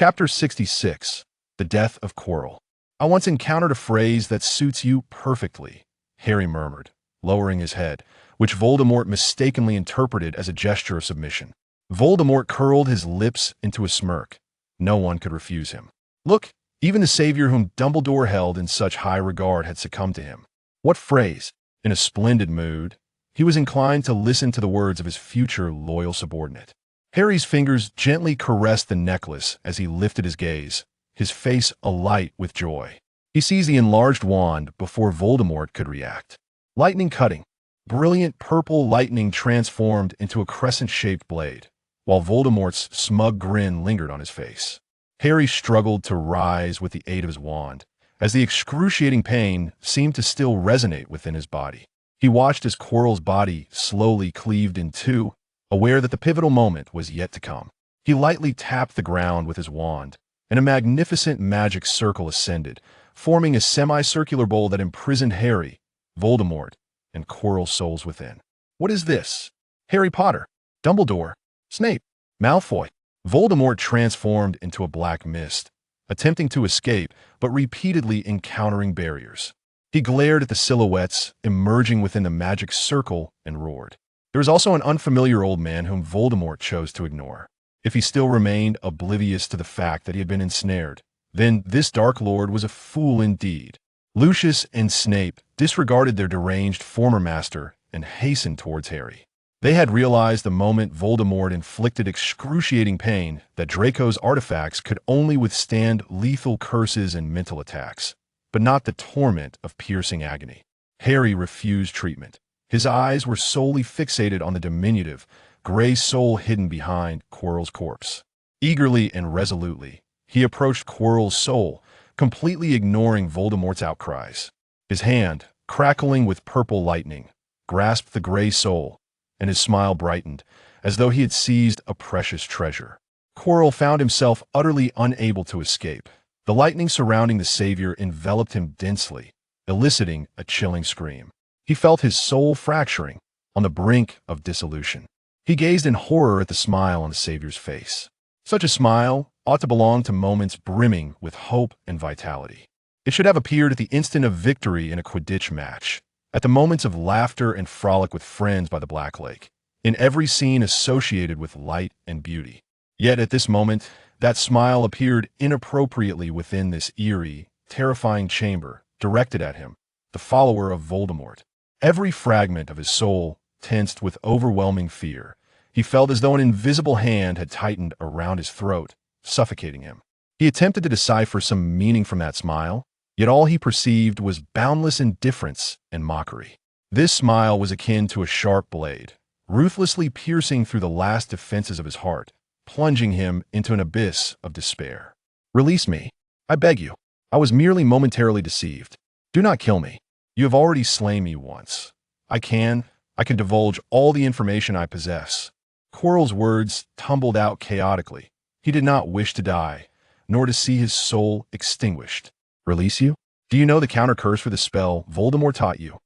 Chapter 66. The Death of Quirrell. I once encountered a phrase that suits you perfectly, Harry murmured, lowering his head, which Voldemort mistakenly interpreted as a gesture of submission. Voldemort curled his lips into a smirk. No one could refuse him. Look, even the savior whom Dumbledore held in such high regard had succumbed to him. What phrase? In a splendid mood, he was inclined to listen to the words of his future loyal subordinate. Harry's fingers gently caressed the necklace as he lifted his gaze, his face alight with joy. He seized the enlarged wand before Voldemort could react. Lightning cutting. Brilliant purple lightning transformed into a crescent-shaped blade, while Voldemort's smug grin lingered on his face. Harry struggled to rise with the aid of his wand, as the excruciating pain seemed to still resonate within his body. He watched as Quirrell's body slowly cleaved in two, aware that the pivotal moment was yet to come. He lightly tapped the ground with his wand, and a magnificent magic circle ascended, forming a semicircular bowl that imprisoned Harry, Voldemort, and Quirrell's souls within. What is this? Harry Potter, Dumbledore, Snape, Malfoy. Voldemort transformed into a black mist, attempting to escape, but repeatedly encountering barriers. He glared at the silhouettes emerging within the magic circle and roared. There was also an unfamiliar old man whom Voldemort chose to ignore. If he still remained oblivious to the fact that he had been ensnared, then this Dark Lord was a fool indeed. Lucius and Snape disregarded their deranged former master and hastened towards Harry. They had realized the moment Voldemort inflicted excruciating pain that Draco's artifacts could only withstand lethal curses and mental attacks, but not the torment of piercing agony. Harry refused treatment. His eyes were solely fixated on the diminutive, gray soul hidden behind Quirrell's corpse. Eagerly and resolutely, he approached Quirrell's soul, completely ignoring Voldemort's outcries. His hand, crackling with purple lightning, grasped the gray soul, and his smile brightened, as though he had seized a precious treasure. Quirrell found himself utterly unable to escape. The lightning surrounding the savior enveloped him densely, eliciting a chilling scream. He felt his soul fracturing, on the brink of dissolution. He gazed in horror at the smile on the savior's face. Such a smile ought to belong to moments brimming with hope and vitality. It should have appeared at the instant of victory in a Quidditch match, at the moments of laughter and frolic with friends by the Black Lake, in every scene associated with light and beauty. Yet at this moment, that smile appeared inappropriately within this eerie, terrifying chamber directed at him, the follower of Voldemort. Every fragment of his soul tensed with overwhelming fear. He felt as though an invisible hand had tightened around his throat, suffocating him. He attempted to decipher some meaning from that smile, yet all he perceived was boundless indifference and mockery. This smile was akin to a sharp blade, ruthlessly piercing through the last defenses of his heart, plunging him into an abyss of despair. Release me, I beg you. I was merely momentarily deceived. Do not kill me. You have already slain me once. I can divulge all the information I possess. Quirrell's words tumbled out chaotically. He did not wish to die, nor to see his soul extinguished. Release you? Do you know the counter curse for the spell Voldemort taught you?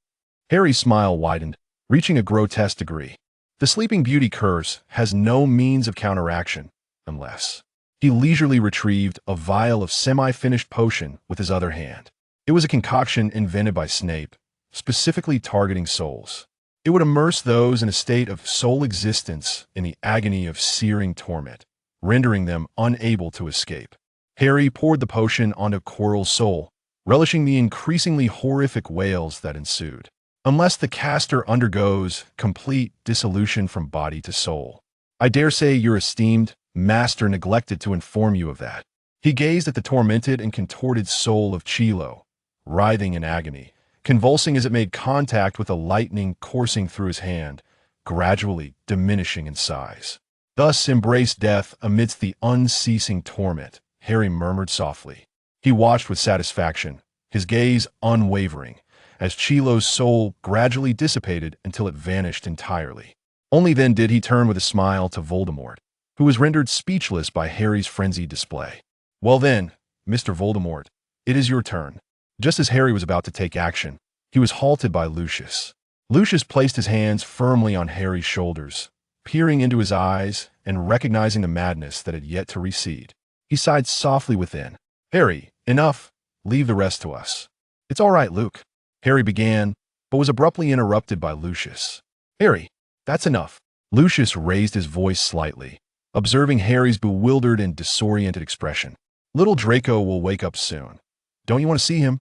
Harry's smile widened, reaching a grotesque degree. The Sleeping Beauty curse has no means of counteraction, unless... He leisurely retrieved a vial of semi-finished potion with his other hand. It was a concoction invented by Snape, specifically targeting souls. It would immerse those in a state of soul existence in the agony of searing torment, rendering them unable to escape. Harry poured the potion onto Quirrell's soul, relishing the increasingly horrific wails that ensued. Unless the caster undergoes complete dissolution from body to soul. I dare say your esteemed master neglected to inform you of that. He gazed at the tormented and contorted soul of Chilo, writhing in agony, convulsing as it made contact with the lightning coursing through his hand, gradually diminishing in size. Thus embraced death amidst the unceasing torment, Harry murmured softly. He watched with satisfaction, his gaze unwavering, as Chilo's soul gradually dissipated until it vanished entirely. Only then did he turn with a smile to Voldemort, who was rendered speechless by Harry's frenzied display. Well then, Mr. Voldemort, it is your turn. Just as Harry was about to take action, he was halted by Lucius. Lucius placed his hands firmly on Harry's shoulders, peering into his eyes and recognizing the madness that had yet to recede. He sighed softly within. Harry, enough. Leave the rest to us. It's all right, Luke. Harry began, but was abruptly interrupted by Lucius. Harry, that's enough. Lucius raised his voice slightly, observing Harry's bewildered and disoriented expression. Little Draco will wake up soon. Don't you want to see him?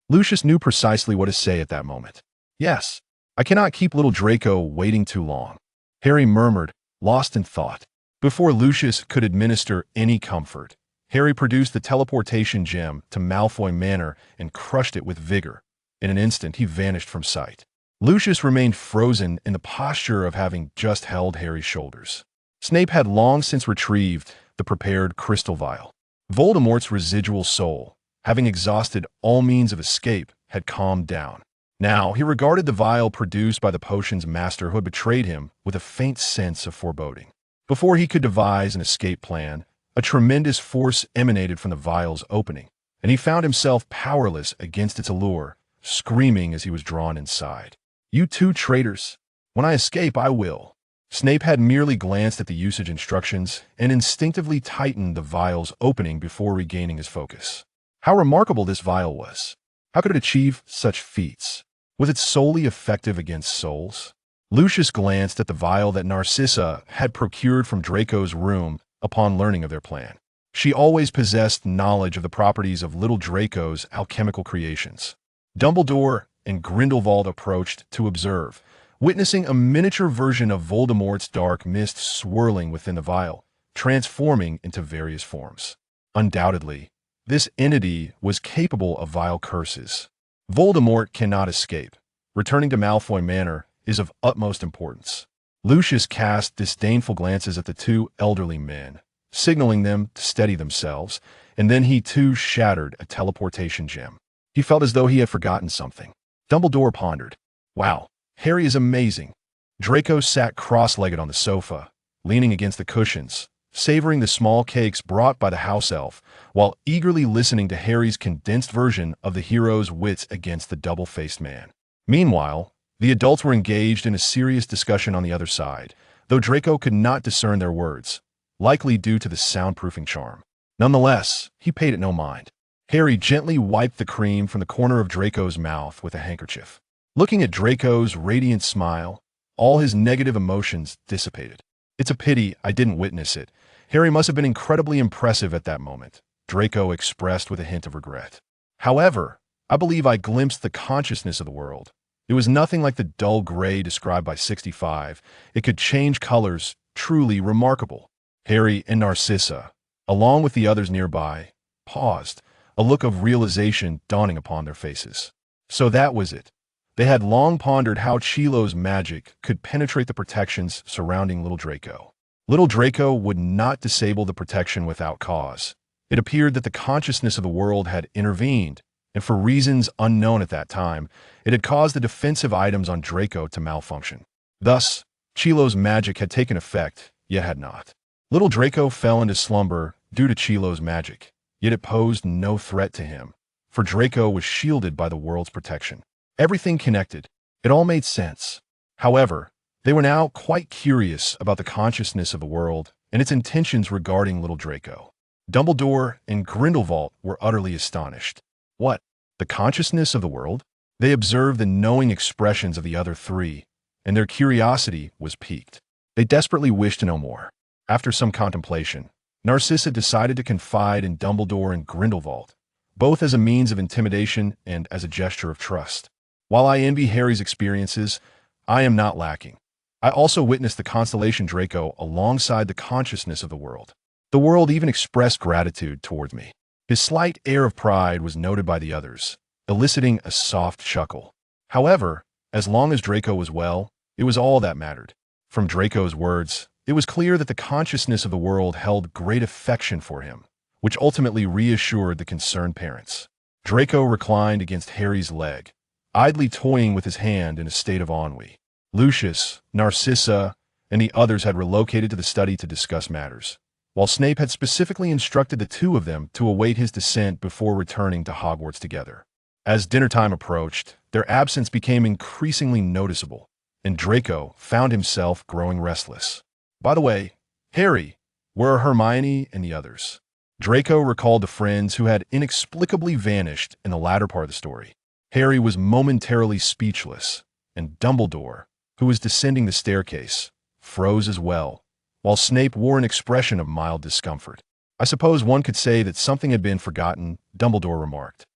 Lucius knew precisely what to say at that moment. Yes, I cannot keep little Draco waiting too long. Harry murmured, lost in thought. Before Lucius could administer any comfort, Harry produced the teleportation gem to Malfoy Manor and crushed it with vigor. In an instant, he vanished from sight. Lucius remained frozen in the posture of having just held Harry's shoulders. Snape had long since retrieved the prepared crystal vial. Voldemort's residual soul, having exhausted all means of escape, had calmed down. Now, he regarded the vial produced by the potion's master who had betrayed him with a faint sense of foreboding. Before he could devise an escape plan, a tremendous force emanated from the vial's opening, and he found himself powerless against its allure, screaming as he was drawn inside. You two traitors! When I escape, I will. Snape had merely glanced at the usage instructions and instinctively tightened the vial's opening before regaining his focus. How remarkable this vial was! How could it achieve such feats? Was it solely effective against souls? Lucius glanced at the vial that Narcissa had procured from Draco's room upon learning of their plan. She always possessed knowledge of the properties of little Draco's alchemical creations. Dumbledore and Grindelwald approached to observe, witnessing a miniature version of Voldemort's dark mist swirling within the vial, transforming into various forms. Undoubtedly, this entity was capable of vile curses. Voldemort cannot escape. Returning to Malfoy Manor is of utmost importance. Lucius cast disdainful glances at the two elderly men, signaling them to steady themselves, and then he too shattered a teleportation gem. He felt as though he had forgotten something. Dumbledore pondered. Wow, Harry is amazing. Draco sat cross-legged on the sofa, leaning against the cushions, savoring the small cakes brought by the house elf, while eagerly listening to Harry's condensed version of the hero's wits against the double-faced man. Meanwhile, the adults were engaged in a serious discussion on the other side, though Draco could not discern their words, likely due to the soundproofing charm. Nonetheless, he paid it no mind. Harry gently wiped the cream from the corner of Draco's mouth with a handkerchief. Looking at Draco's radiant smile, all his negative emotions dissipated. It's a pity I didn't witness it. Harry must have been incredibly impressive at that moment, Draco expressed with a hint of regret. However, I believe I glimpsed the consciousness of the world. It was nothing like the dull gray described by 65. It could change colors, truly remarkable. Harry and Narcissa, along with the others nearby, paused, a look of realization dawning upon their faces. So that was it. They had long pondered how Chilo's magic could penetrate the protections surrounding little Draco. Little Draco would not disable the protection without cause. It appeared that the consciousness of the world had intervened, and for reasons unknown at that time, it had caused the defensive items on Draco to malfunction. Thus, Chilo's magic had taken effect, yet had not. Little Draco fell into slumber due to Chilo's magic, yet it posed no threat to him, for Draco was shielded by the world's protection. Everything connected. It all made sense. However, they were now quite curious about the consciousness of the world and its intentions regarding little Draco. Dumbledore and Grindelwald were utterly astonished. What? The consciousness of the world? They observed the knowing expressions of the other three, and their curiosity was piqued. They desperately wished to know more. After some contemplation, Narcissa decided to confide in Dumbledore and Grindelwald, both as a means of intimidation and as a gesture of trust. While I envy Harry's experiences, I am not lacking. I also witnessed the constellation Draco alongside the consciousness of the world. The world even expressed gratitude towards me. His slight air of pride was noted by the others, eliciting a soft chuckle. However, as long as Draco was well, it was all that mattered. From Draco's words, it was clear that the consciousness of the world held great affection for him, which ultimately reassured the concerned parents. Draco reclined against Harry's leg, idly toying with his hand in a state of ennui. Lucius, Narcissa, and the others had relocated to the study to discuss matters, while Snape had specifically instructed the two of them to await his descent before returning to Hogwarts together. As dinner time approached, their absence became increasingly noticeable, and Draco found himself growing restless. By the way, Harry, where are Hermione and the others? Draco recalled the friends who had inexplicably vanished in the latter part of the story. Harry was momentarily speechless, and Dumbledore, who was descending the staircase, froze as well, while Snape wore an expression of mild discomfort. "I suppose one could say that something had been forgotten," Dumbledore remarked.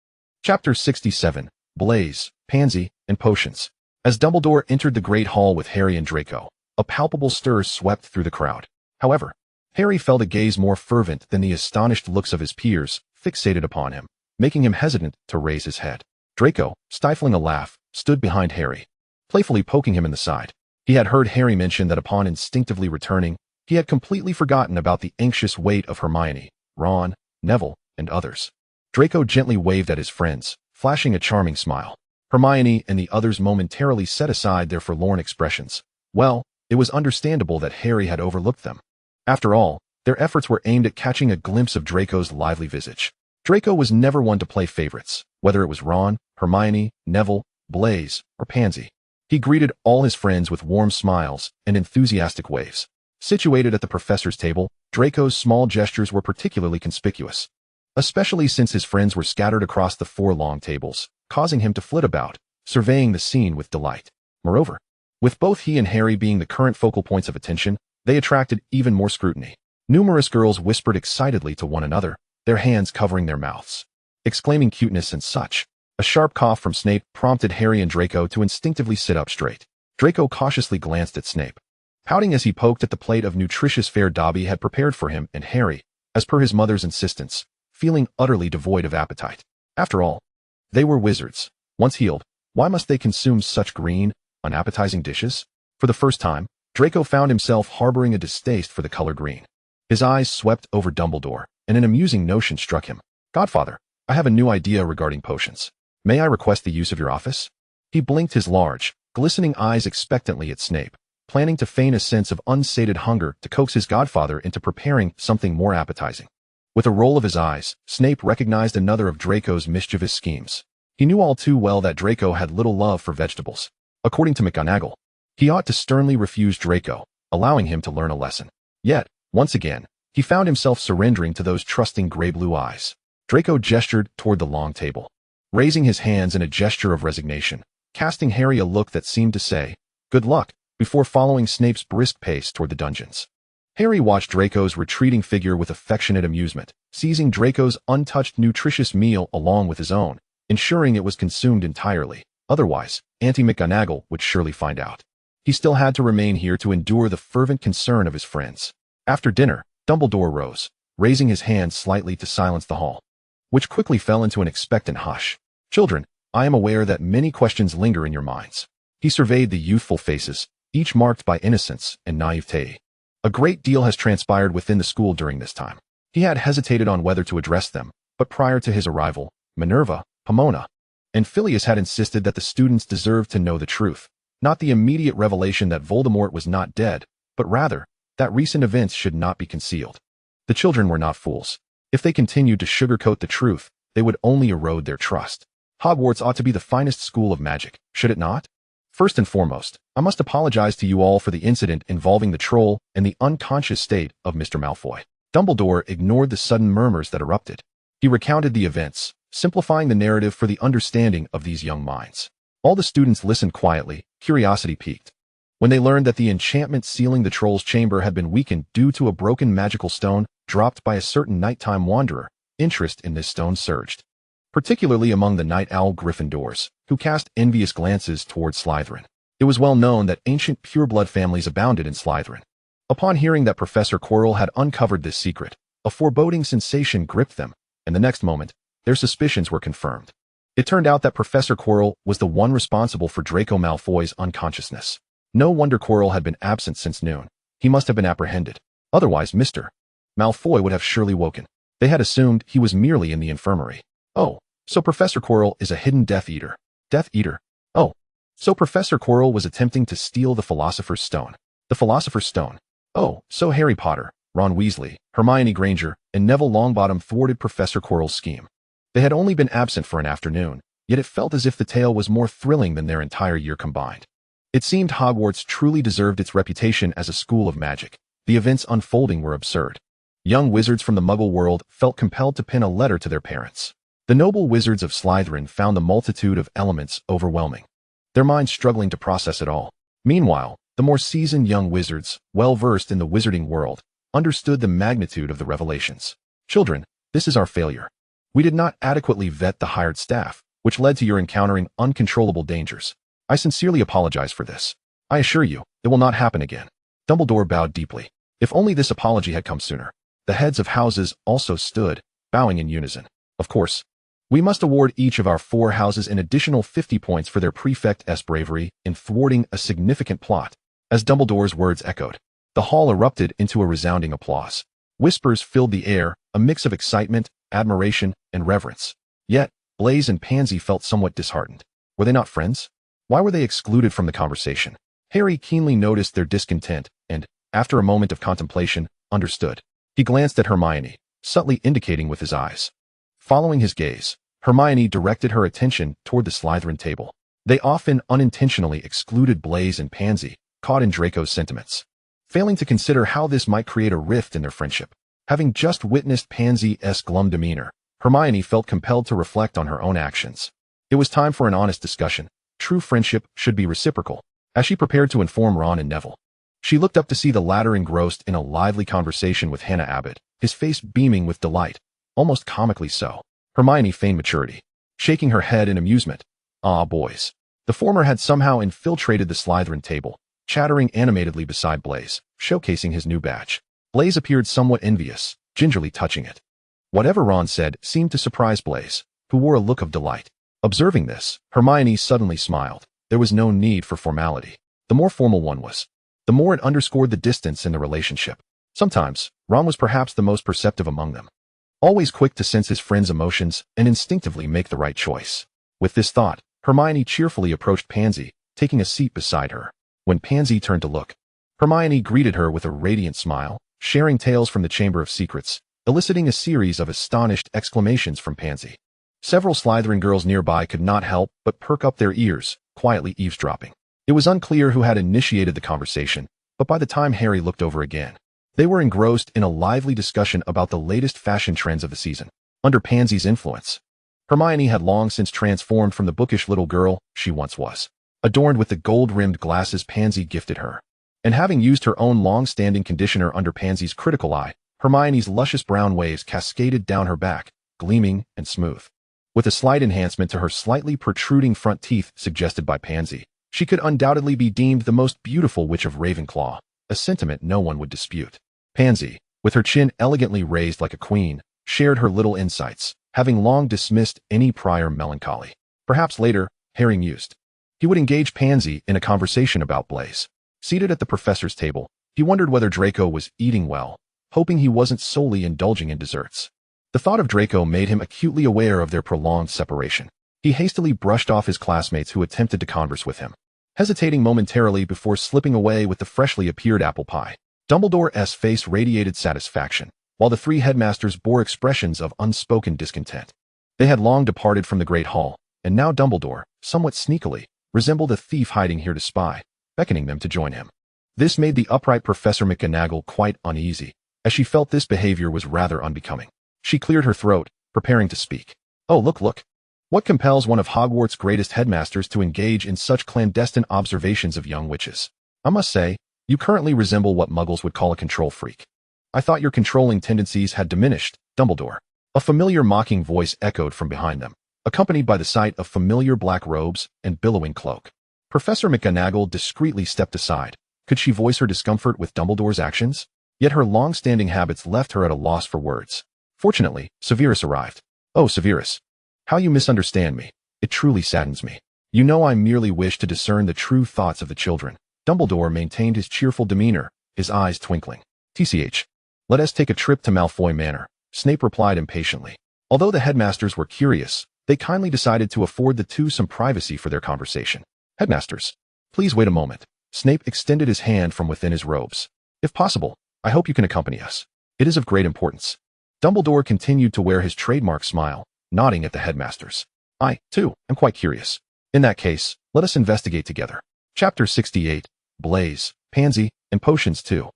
Chapter 67, Blaze, Pansy, and Potions. As Dumbledore entered the Great Hall with Harry and Draco, a palpable stir swept through the crowd. However, Harry felt a gaze more fervent than the astonished looks of his peers fixated upon him, making him hesitant to raise his head. Draco, stifling a laugh, stood behind Harry, playfully poking him in the side. He had heard Harry mention that upon instinctively returning, he had completely forgotten about the anxious weight of Hermione, Ron, Neville, and others. Draco gently waved at his friends, flashing a charming smile. Hermione and the others momentarily set aside their forlorn expressions. Well, it was understandable that Harry had overlooked them. After all, their efforts were aimed at catching a glimpse of Draco's lively visage. Draco was never one to play favorites, whether it was Ron, Hermione, Neville, Blaze, or Pansy. He greeted all his friends with warm smiles and enthusiastic waves. Situated at the professor's table, Draco's small gestures were particularly conspicuous, especially since his friends were scattered across the 4 long tables, causing him to flit about, surveying the scene with delight. Moreover, with both he and Harry being the current focal points of attention, they attracted even more scrutiny. Numerous girls whispered excitedly to one another, their hands covering their mouths, exclaiming cuteness and such. A sharp cough from Snape prompted Harry and Draco to instinctively sit up straight. Draco cautiously glanced at Snape, pouting as he poked at the plate of nutritious fare Dobby had prepared for him, and Harry, as per his mother's insistence, feeling utterly devoid of appetite. After all, they were wizards. Once healed, why must they consume such green, unappetizing dishes? For the first time, Draco found himself harboring a distaste for the color green. His eyes swept over Dumbledore, and an amusing notion struck him. "Godfather, I have a new idea regarding potions. May I request the use of your office?" He blinked his large, glistening eyes expectantly at Snape, planning to feign a sense of unsated hunger to coax his godfather into preparing something more appetizing. With a roll of his eyes, Snape recognized another of Draco's mischievous schemes. He knew all too well that Draco had little love for vegetables. According to McGonagall, he ought to sternly refuse Draco, allowing him to learn a lesson. Yet, once again, he found himself surrendering to those trusting gray-blue eyes. Draco gestured toward the long table, raising his hands in a gesture of resignation, casting Harry a look that seemed to say, "Good luck," before following Snape's brisk pace toward the dungeons. Harry watched Draco's retreating figure with affectionate amusement, seizing Draco's untouched nutritious meal along with his own, ensuring it was consumed entirely. Otherwise, Auntie McGonagall would surely find out. He still had to remain here to endure the fervent concern of his friends. After dinner, Dumbledore rose, raising his hand slightly to silence the hall, which quickly fell into an expectant hush. "Children, I am aware that many questions linger in your minds." He surveyed the youthful faces, each marked by innocence and naivete. A great deal has transpired within the school during this time. He had hesitated on whether to address them, but prior to his arrival, Minerva, Pomona, and Phileas had insisted that the students deserved to know the truth, not the immediate revelation that Voldemort was not dead, but rather, that recent events should not be concealed. The children were not fools. If they continued to sugarcoat the truth, they would only erode their trust. Hogwarts ought to be the finest school of magic, should it not? First and foremost, I must apologize to you all for the incident involving the troll and the unconscious state of Mr. Malfoy. Dumbledore ignored the sudden murmurs that erupted. He recounted the events, simplifying the narrative for the understanding of these young minds. All the students listened quietly, curiosity piqued. When they learned that the enchantment sealing the troll's chamber had been weakened due to a broken magical stone dropped by a certain nighttime wanderer, interest in this stone surged, particularly among the Night Owl Gryffindors, who cast envious glances toward Slytherin. It was well known that ancient pureblood families abounded in Slytherin. Upon hearing that Professor Quirrell had uncovered this secret, a foreboding sensation gripped them, and the next moment, their suspicions were confirmed. It turned out that Professor Quirrell was the one responsible for Draco Malfoy's unconsciousness. No wonder Quirrell had been absent since noon. He must have been apprehended. Otherwise, Mr. Malfoy would have surely woken. They had assumed he was merely in the infirmary. Oh, so Professor Quirrell is a hidden Death Eater. Death Eater? Oh, so Professor Quirrell was attempting to steal the Philosopher's Stone. The Philosopher's Stone? Oh, so Harry Potter, Ron Weasley, Hermione Granger, and Neville Longbottom thwarted Professor Quirrell's scheme. They had only been absent for an afternoon, yet it felt as if the tale was more thrilling than their entire year combined. It seemed Hogwarts truly deserved its reputation as a school of magic. The events unfolding were absurd. Young wizards from the Muggle world felt compelled to pen a letter to their parents. The noble wizards of Slytherin found the multitude of elements overwhelming, their minds struggling to process it all. Meanwhile, the more seasoned young wizards, well-versed in the wizarding world, understood the magnitude of the revelations. Children, this is our failure. We did not adequately vet the hired staff, which led to your encountering uncontrollable dangers. I sincerely apologize for this. I assure you, it will not happen again. Dumbledore bowed deeply. If only this apology had come sooner. The heads of houses also stood, bowing in unison. Of course, we must award each of our 4 houses an additional 50 points for their prefect's bravery in thwarting a significant plot. As Dumbledore's words echoed, the hall erupted into a resounding applause. Whispers filled the air, a mix of excitement, admiration, and reverence. Yet, Blaise and Pansy felt somewhat disheartened. Were they not friends? Why were they excluded from the conversation? Harry keenly noticed their discontent and, after a moment of contemplation, understood. He glanced at Hermione, subtly indicating with his eyes. Following his gaze, Hermione directed her attention toward the Slytherin table. They often unintentionally excluded Blaise and Pansy, caught in Draco's sentiments, failing to consider how this might create a rift in their friendship. Having just witnessed Pansy's glum demeanor, Hermione felt compelled to reflect on her own actions. It was time for an honest discussion. True friendship should be reciprocal. As she prepared to inform Ron and Neville, she looked up to see the latter engrossed in a lively conversation with Hannah Abbott, his face beaming with delight, almost comically so. Hermione feigned maturity, shaking her head in amusement. Ah, boys. The former had somehow infiltrated the Slytherin table, chattering animatedly beside Blaise, showcasing his new badge. Blaise appeared somewhat envious, gingerly touching it. Whatever Ron said seemed to surprise Blaise, who wore a look of delight. Observing this, Hermione suddenly smiled. There was no need for formality. The more formal one was, the more it underscored the distance in the relationship. Sometimes, Ron was perhaps the most perceptive among them, always quick to sense his friend's emotions and instinctively make the right choice. With this thought, Hermione cheerfully approached Pansy, taking a seat beside her. When Pansy turned to look, Hermione greeted her with a radiant smile, sharing tales from the Chamber of Secrets, eliciting a series of astonished exclamations from Pansy. Several Slytherin girls nearby could not help but perk up their ears, quietly eavesdropping. It was unclear who had initiated the conversation, but by the time Harry looked over again, they were engrossed in a lively discussion about the latest fashion trends of the season. Under Pansy's influence, Hermione had long since transformed from the bookish little girl she once was, adorned with the gold-rimmed glasses Pansy gifted her. And having used her own long-standing conditioner under Pansy's critical eye, Hermione's luscious brown waves cascaded down her back, gleaming and smooth. With a slight enhancement to her slightly protruding front teeth suggested by Pansy, she could undoubtedly be deemed the most beautiful witch of Ravenclaw, a sentiment no one would dispute. Pansy, with her chin elegantly raised like a queen, shared her little insights, having long dismissed any prior melancholy. Perhaps later, Harry mused, he would engage Pansy in a conversation about Blaise. Seated at the professor's table, he wondered whether Draco was eating well, hoping he wasn't solely indulging in desserts. The thought of Draco made him acutely aware of their prolonged separation. He hastily brushed off his classmates who attempted to converse with him, hesitating momentarily before slipping away with the freshly appeared apple pie. Dumbledore's face radiated satisfaction, while the 3 headmasters bore expressions of unspoken discontent. They had long departed from the Great Hall, and now Dumbledore, somewhat sneakily, resembled a thief hiding here to spy, beckoning them to join him. This made the upright Professor McGonagall quite uneasy, as she felt this behavior was rather unbecoming. She cleared her throat, preparing to speak. Oh, look. What compels one of Hogwarts' greatest headmasters to engage in such clandestine observations of young witches? I must say, you currently resemble what Muggles would call a control freak. I thought your controlling tendencies had diminished, Dumbledore. A familiar mocking voice echoed from behind them, accompanied by the sight of familiar black robes and billowing cloak. Professor McGonagall discreetly stepped aside. Could she voice her discomfort with Dumbledore's actions? Yet her long-standing habits left her at a loss for words. Fortunately, Severus arrived. Oh, Severus. How you misunderstand me. It truly saddens me. You know I merely wish to discern the true thoughts of the children. Dumbledore maintained his cheerful demeanor, his eyes twinkling. TCH. Let us take a trip to Malfoy Manor, Snape replied impatiently. Although the headmasters were curious, they kindly decided to afford the 2 some privacy for their conversation. Headmasters, please wait a moment. Snape extended his hand from within his robes. If possible, I hope you can accompany us. It is of great importance. Dumbledore continued to wear his trademark smile, nodding at the headmasters. I, too, am quite curious. In that case, let us investigate together. Chapter 68, Blaise, Pansy, and Potions 2.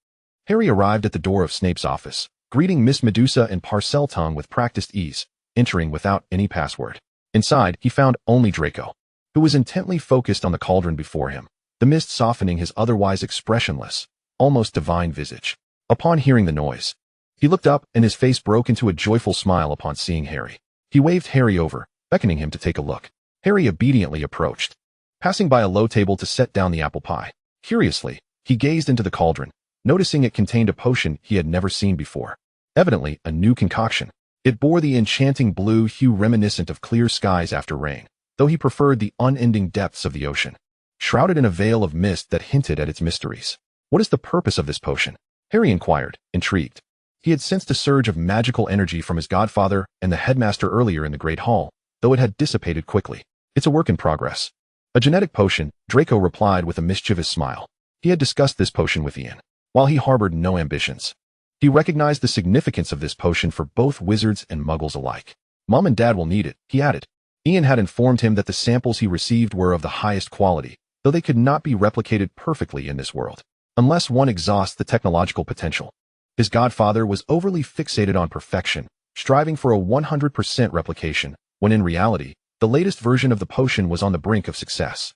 Harry arrived at the door of Snape's office, greeting Miss Medusa and Parcel Tongue with practiced ease, entering without any password. Inside, he found only Draco, who was intently focused on the cauldron before him, the mist softening his otherwise expressionless, almost divine visage. Upon hearing the noise, he looked up and his face broke into a joyful smile upon seeing Harry. He waved Harry over, beckoning him to take a look. Harry obediently approached, passing by a low table to set down the apple pie. Curiously, he gazed into the cauldron, noticing it contained a potion he had never seen before. Evidently, a new concoction. It bore the enchanting blue hue reminiscent of clear skies after rain, though he preferred the unending depths of the ocean, shrouded in a veil of mist that hinted at its mysteries. What is the purpose of this potion? Harry inquired, intrigued. He had sensed a surge of magical energy from his godfather and the headmaster earlier in the Great Hall, though it had dissipated quickly. It's a work in progress. A genetic potion, Draco replied with a mischievous smile. He had discussed this potion with Ian, while he harbored no ambitions. He recognized the significance of this potion for both wizards and muggles alike. Mom and Dad will need it, he added. Ian had informed him that the samples he received were of the highest quality, though they could not be replicated perfectly in this world, unless one exhausts the technological potential. His godfather was overly fixated on perfection, striving for a 100% replication, when in reality, the latest version of the potion was on the brink of success.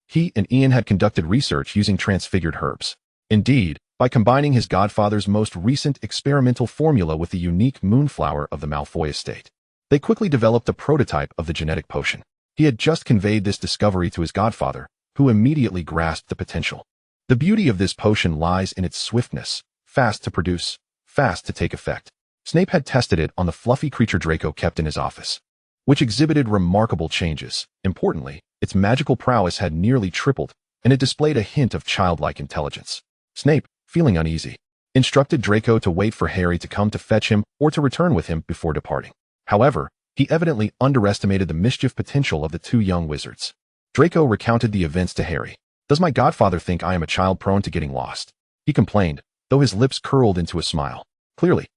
He and Ian had conducted research using transfigured herbs. Indeed, by combining his godfather's most recent experimental formula with the unique moonflower of the Malfoy estate, they quickly developed a prototype of the genetic potion. He had just conveyed this discovery to his godfather, who immediately grasped the potential. The beauty of this potion lies in its swiftness, fast to produce, fast to take effect. Snape had tested it on the fluffy creature Draco kept in his office, which exhibited remarkable changes. Importantly, its magical prowess had nearly tripled, and it displayed a hint of childlike intelligence. Snape, feeling uneasy, instructed Draco to wait for Harry to come to fetch him or to return with him before departing. However, he evidently underestimated the mischief potential of the two young wizards. Draco recounted the events to Harry. Does my godfather think I am a child prone to getting lost? He complained, though his lips curled into a smile. Clearly,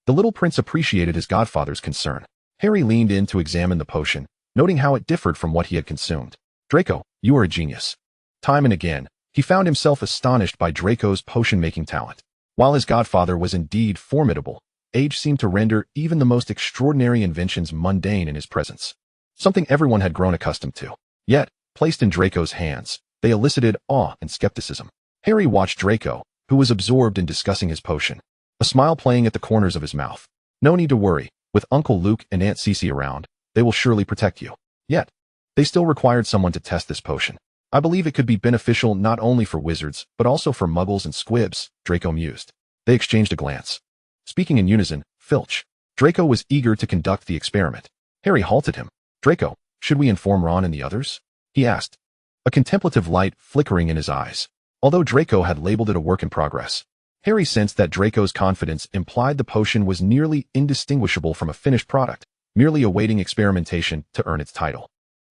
the little prince appreciated his godfather's concern. Harry leaned in to examine the potion, noting how it differed from what he had consumed. Draco, you are a genius. Time and again, he found himself astonished by Draco's potion-making talent. While his godfather was indeed formidable, age seemed to render even the most extraordinary inventions mundane in his presence, something everyone had grown accustomed to. Yet, placed in Draco's hands, they elicited awe and skepticism. Harry watched Draco, who was absorbed in discussing his potion, a smile playing at the corners of his mouth. No need to worry, with Uncle Luke and Aunt Cece around, they will surely protect you. Yet, they still required someone to test this potion. I believe it could be beneficial not only for wizards, but also for muggles and squibs, Draco mused. They exchanged a glance. Speaking in unison, Filch. Draco was eager to conduct the experiment. Harry halted him. Draco, should we inform Ron and the others? He asked, a contemplative light flickering in his eyes. Although Draco had labeled it a work in progress, Harry sensed that Draco's confidence implied the potion was nearly indistinguishable from a finished product, merely awaiting experimentation to earn its title.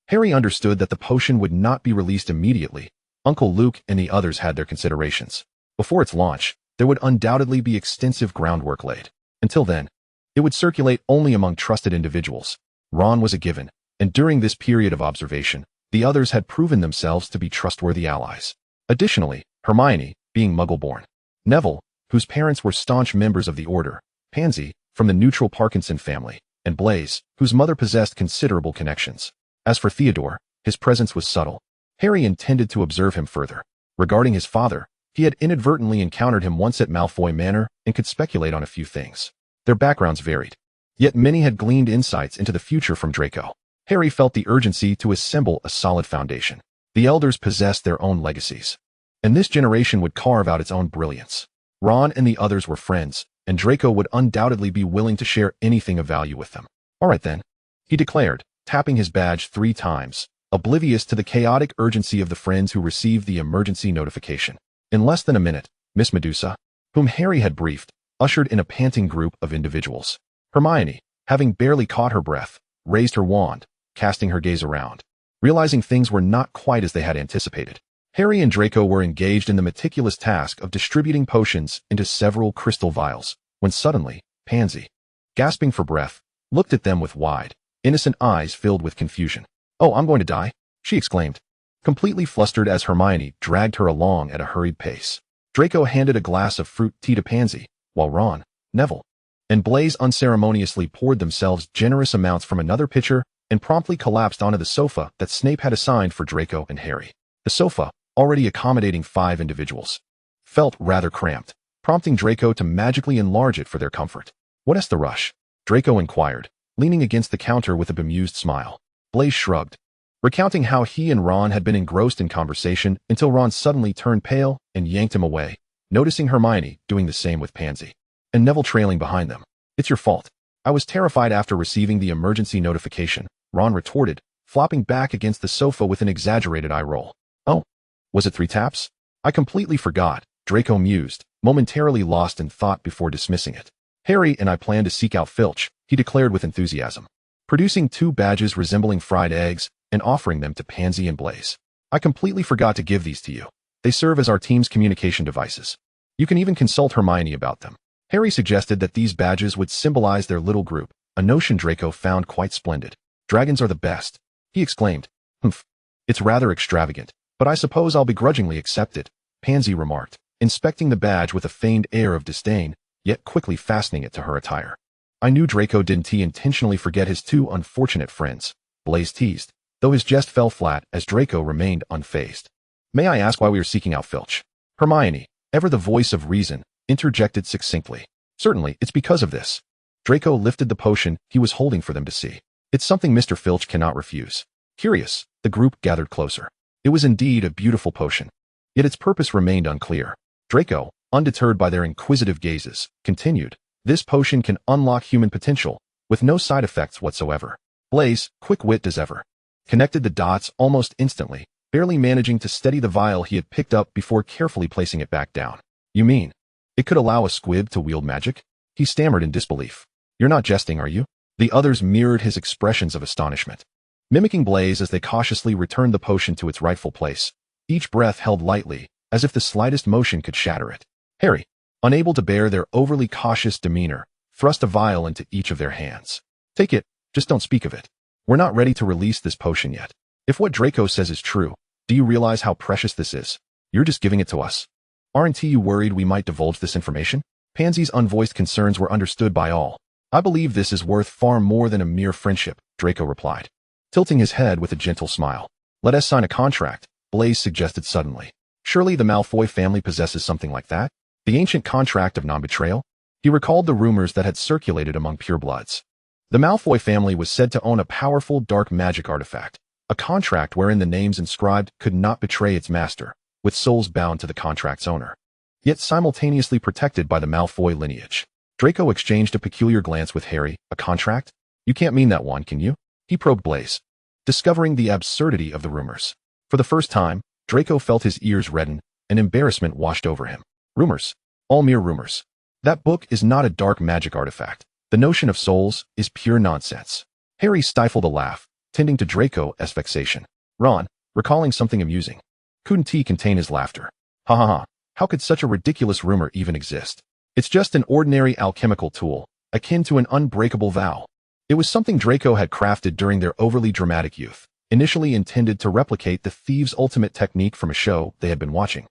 Harry understood that the potion would not be released immediately. Uncle Luke and the others had their considerations. Before its launch, there would undoubtedly be extensive groundwork laid. Until then, it would circulate only among trusted individuals. Ron was a given, and during this period of observation, the others had proven themselves to be trustworthy allies. Additionally, Hermione, being Muggle-born, Neville, whose parents were staunch members of the Order, Pansy, from the neutral Parkinson family, and Blaise, whose mother possessed considerable connections. As for Theodore, his presence was subtle. Harry intended to observe him further. Regarding his father, he had inadvertently encountered him once at Malfoy Manor and could speculate on a few things. Their backgrounds varied, yet many had gleaned insights into the future from Draco. Harry felt the urgency to assemble a solid foundation. The elders possessed their own legacies, and this generation would carve out its own brilliance. Ron and the others were friends, and Draco would undoubtedly be willing to share anything of value with them. All right then, he declared, tapping his badge 3 times, oblivious to the chaotic urgency of the friends who received the emergency notification. In less than a minute, Miss Medusa, whom Harry had briefed, ushered in a panting group of individuals. Hermione, having barely caught her breath, raised her wand, casting her gaze around, realizing things were not quite as they had anticipated. Harry and Draco were engaged in the meticulous task of distributing potions into several crystal vials, when suddenly, Pansy, gasping for breath, looked at them with wide, innocent eyes filled with confusion. Oh, I'm going to die, she exclaimed, completely flustered as Hermione dragged her along at a hurried pace. Draco handed a glass of fruit tea to Pansy, while Ron, Neville, and Blaise unceremoniously poured themselves generous amounts from another pitcher and promptly collapsed onto the sofa that Snape had assigned for Draco and Harry. The sofa, already accommodating 5 individuals, felt rather cramped, prompting Draco to magically enlarge it for their comfort. "What's the rush?" Draco inquired, leaning against the counter with a bemused smile. Blaise shrugged, recounting how he and Ron had been engrossed in conversation until Ron suddenly turned pale and yanked him away, noticing Hermione doing the same with Pansy, and Neville trailing behind them. "It's your fault. I was terrified after receiving the emergency notification," Ron retorted, flopping back against the sofa with an exaggerated eye roll. "Oh, was it 3 taps? I completely forgot," Draco mused, momentarily lost in thought before dismissing it. "Harry and I plan to seek out Filch," he declared with enthusiasm, producing 2 badges resembling fried eggs and offering them to Pansy and Blaise. "I completely forgot to give these to you. They serve as our team's communication devices. You can even consult Hermione about them." Harry suggested that these badges would symbolize their little group, a notion Draco found quite splendid. "Dragons are the best," he exclaimed. "Humph, it's rather extravagant, but I suppose I'll begrudgingly accept it," Pansy remarked, inspecting the badge with a feigned air of disdain, yet quickly fastening it to her attire. "I knew Draco didn't intentionally forget his 2 unfortunate friends," Blaise teased, though his jest fell flat as Draco remained unfazed. "May I ask why we are seeking out Filch?" Hermione, ever the voice of reason, interjected succinctly. "Certainly, it's because of this." Draco lifted the potion he was holding for them to see. "It's something Mr. Filch cannot refuse." Curious, the group gathered closer. It was indeed a beautiful potion, yet its purpose remained unclear. Draco, undeterred by their inquisitive gazes, continued, "This potion can unlock human potential, with no side effects whatsoever." Blaise, quick-witted as ever, connected the dots almost instantly, barely managing to steady the vial he had picked up before carefully placing it back down. "You mean, it could allow a squib to wield magic?" he stammered in disbelief. "You're not jesting, are you?" The others mirrored his expressions of astonishment, mimicking Blaise as they cautiously returned the potion to its rightful place, each breath held lightly, as if the slightest motion could shatter it. Harry, unable to bear their overly cautious demeanor, thrust a vial into each of their hands. "Take it, just don't speak of it. We're not ready to release this potion yet. If what Draco says is true, do you realize how precious this is? You're just giving it to us. Aren't you worried we might divulge this information?" Pansy's unvoiced concerns were understood by all. "I believe this is worth far more than a mere friendship," Draco replied, tilting his head with a gentle smile. "Let us sign a contract," Blaise suggested suddenly. "Surely the Malfoy family possesses something like that? The ancient contract of non-betrayal?" He recalled the rumors that had circulated among purebloods. The Malfoy family was said to own a powerful dark magic artifact, a contract wherein the names inscribed could not betray its master, with souls bound to the contract's owner, yet simultaneously protected by the Malfoy lineage. Draco exchanged a peculiar glance with Harry. "A contract? You can't mean that one, can you?" he probed Blaise, discovering the absurdity of the rumors. For the first time, Draco felt his ears redden, and embarrassment washed over him. "Rumors. All mere rumors. That book is not a dark magic artifact. The notion of souls is pure nonsense." Harry stifled a laugh, tending to Draco's vexation. Ron, recalling something amusing, couldn't contain his laughter. "Ha ha ha, how could such a ridiculous rumor even exist? It's just an ordinary alchemical tool, akin to an unbreakable vow." It was something Draco had crafted during their overly dramatic youth, initially intended to replicate the thieves' ultimate technique from a show they had been watching.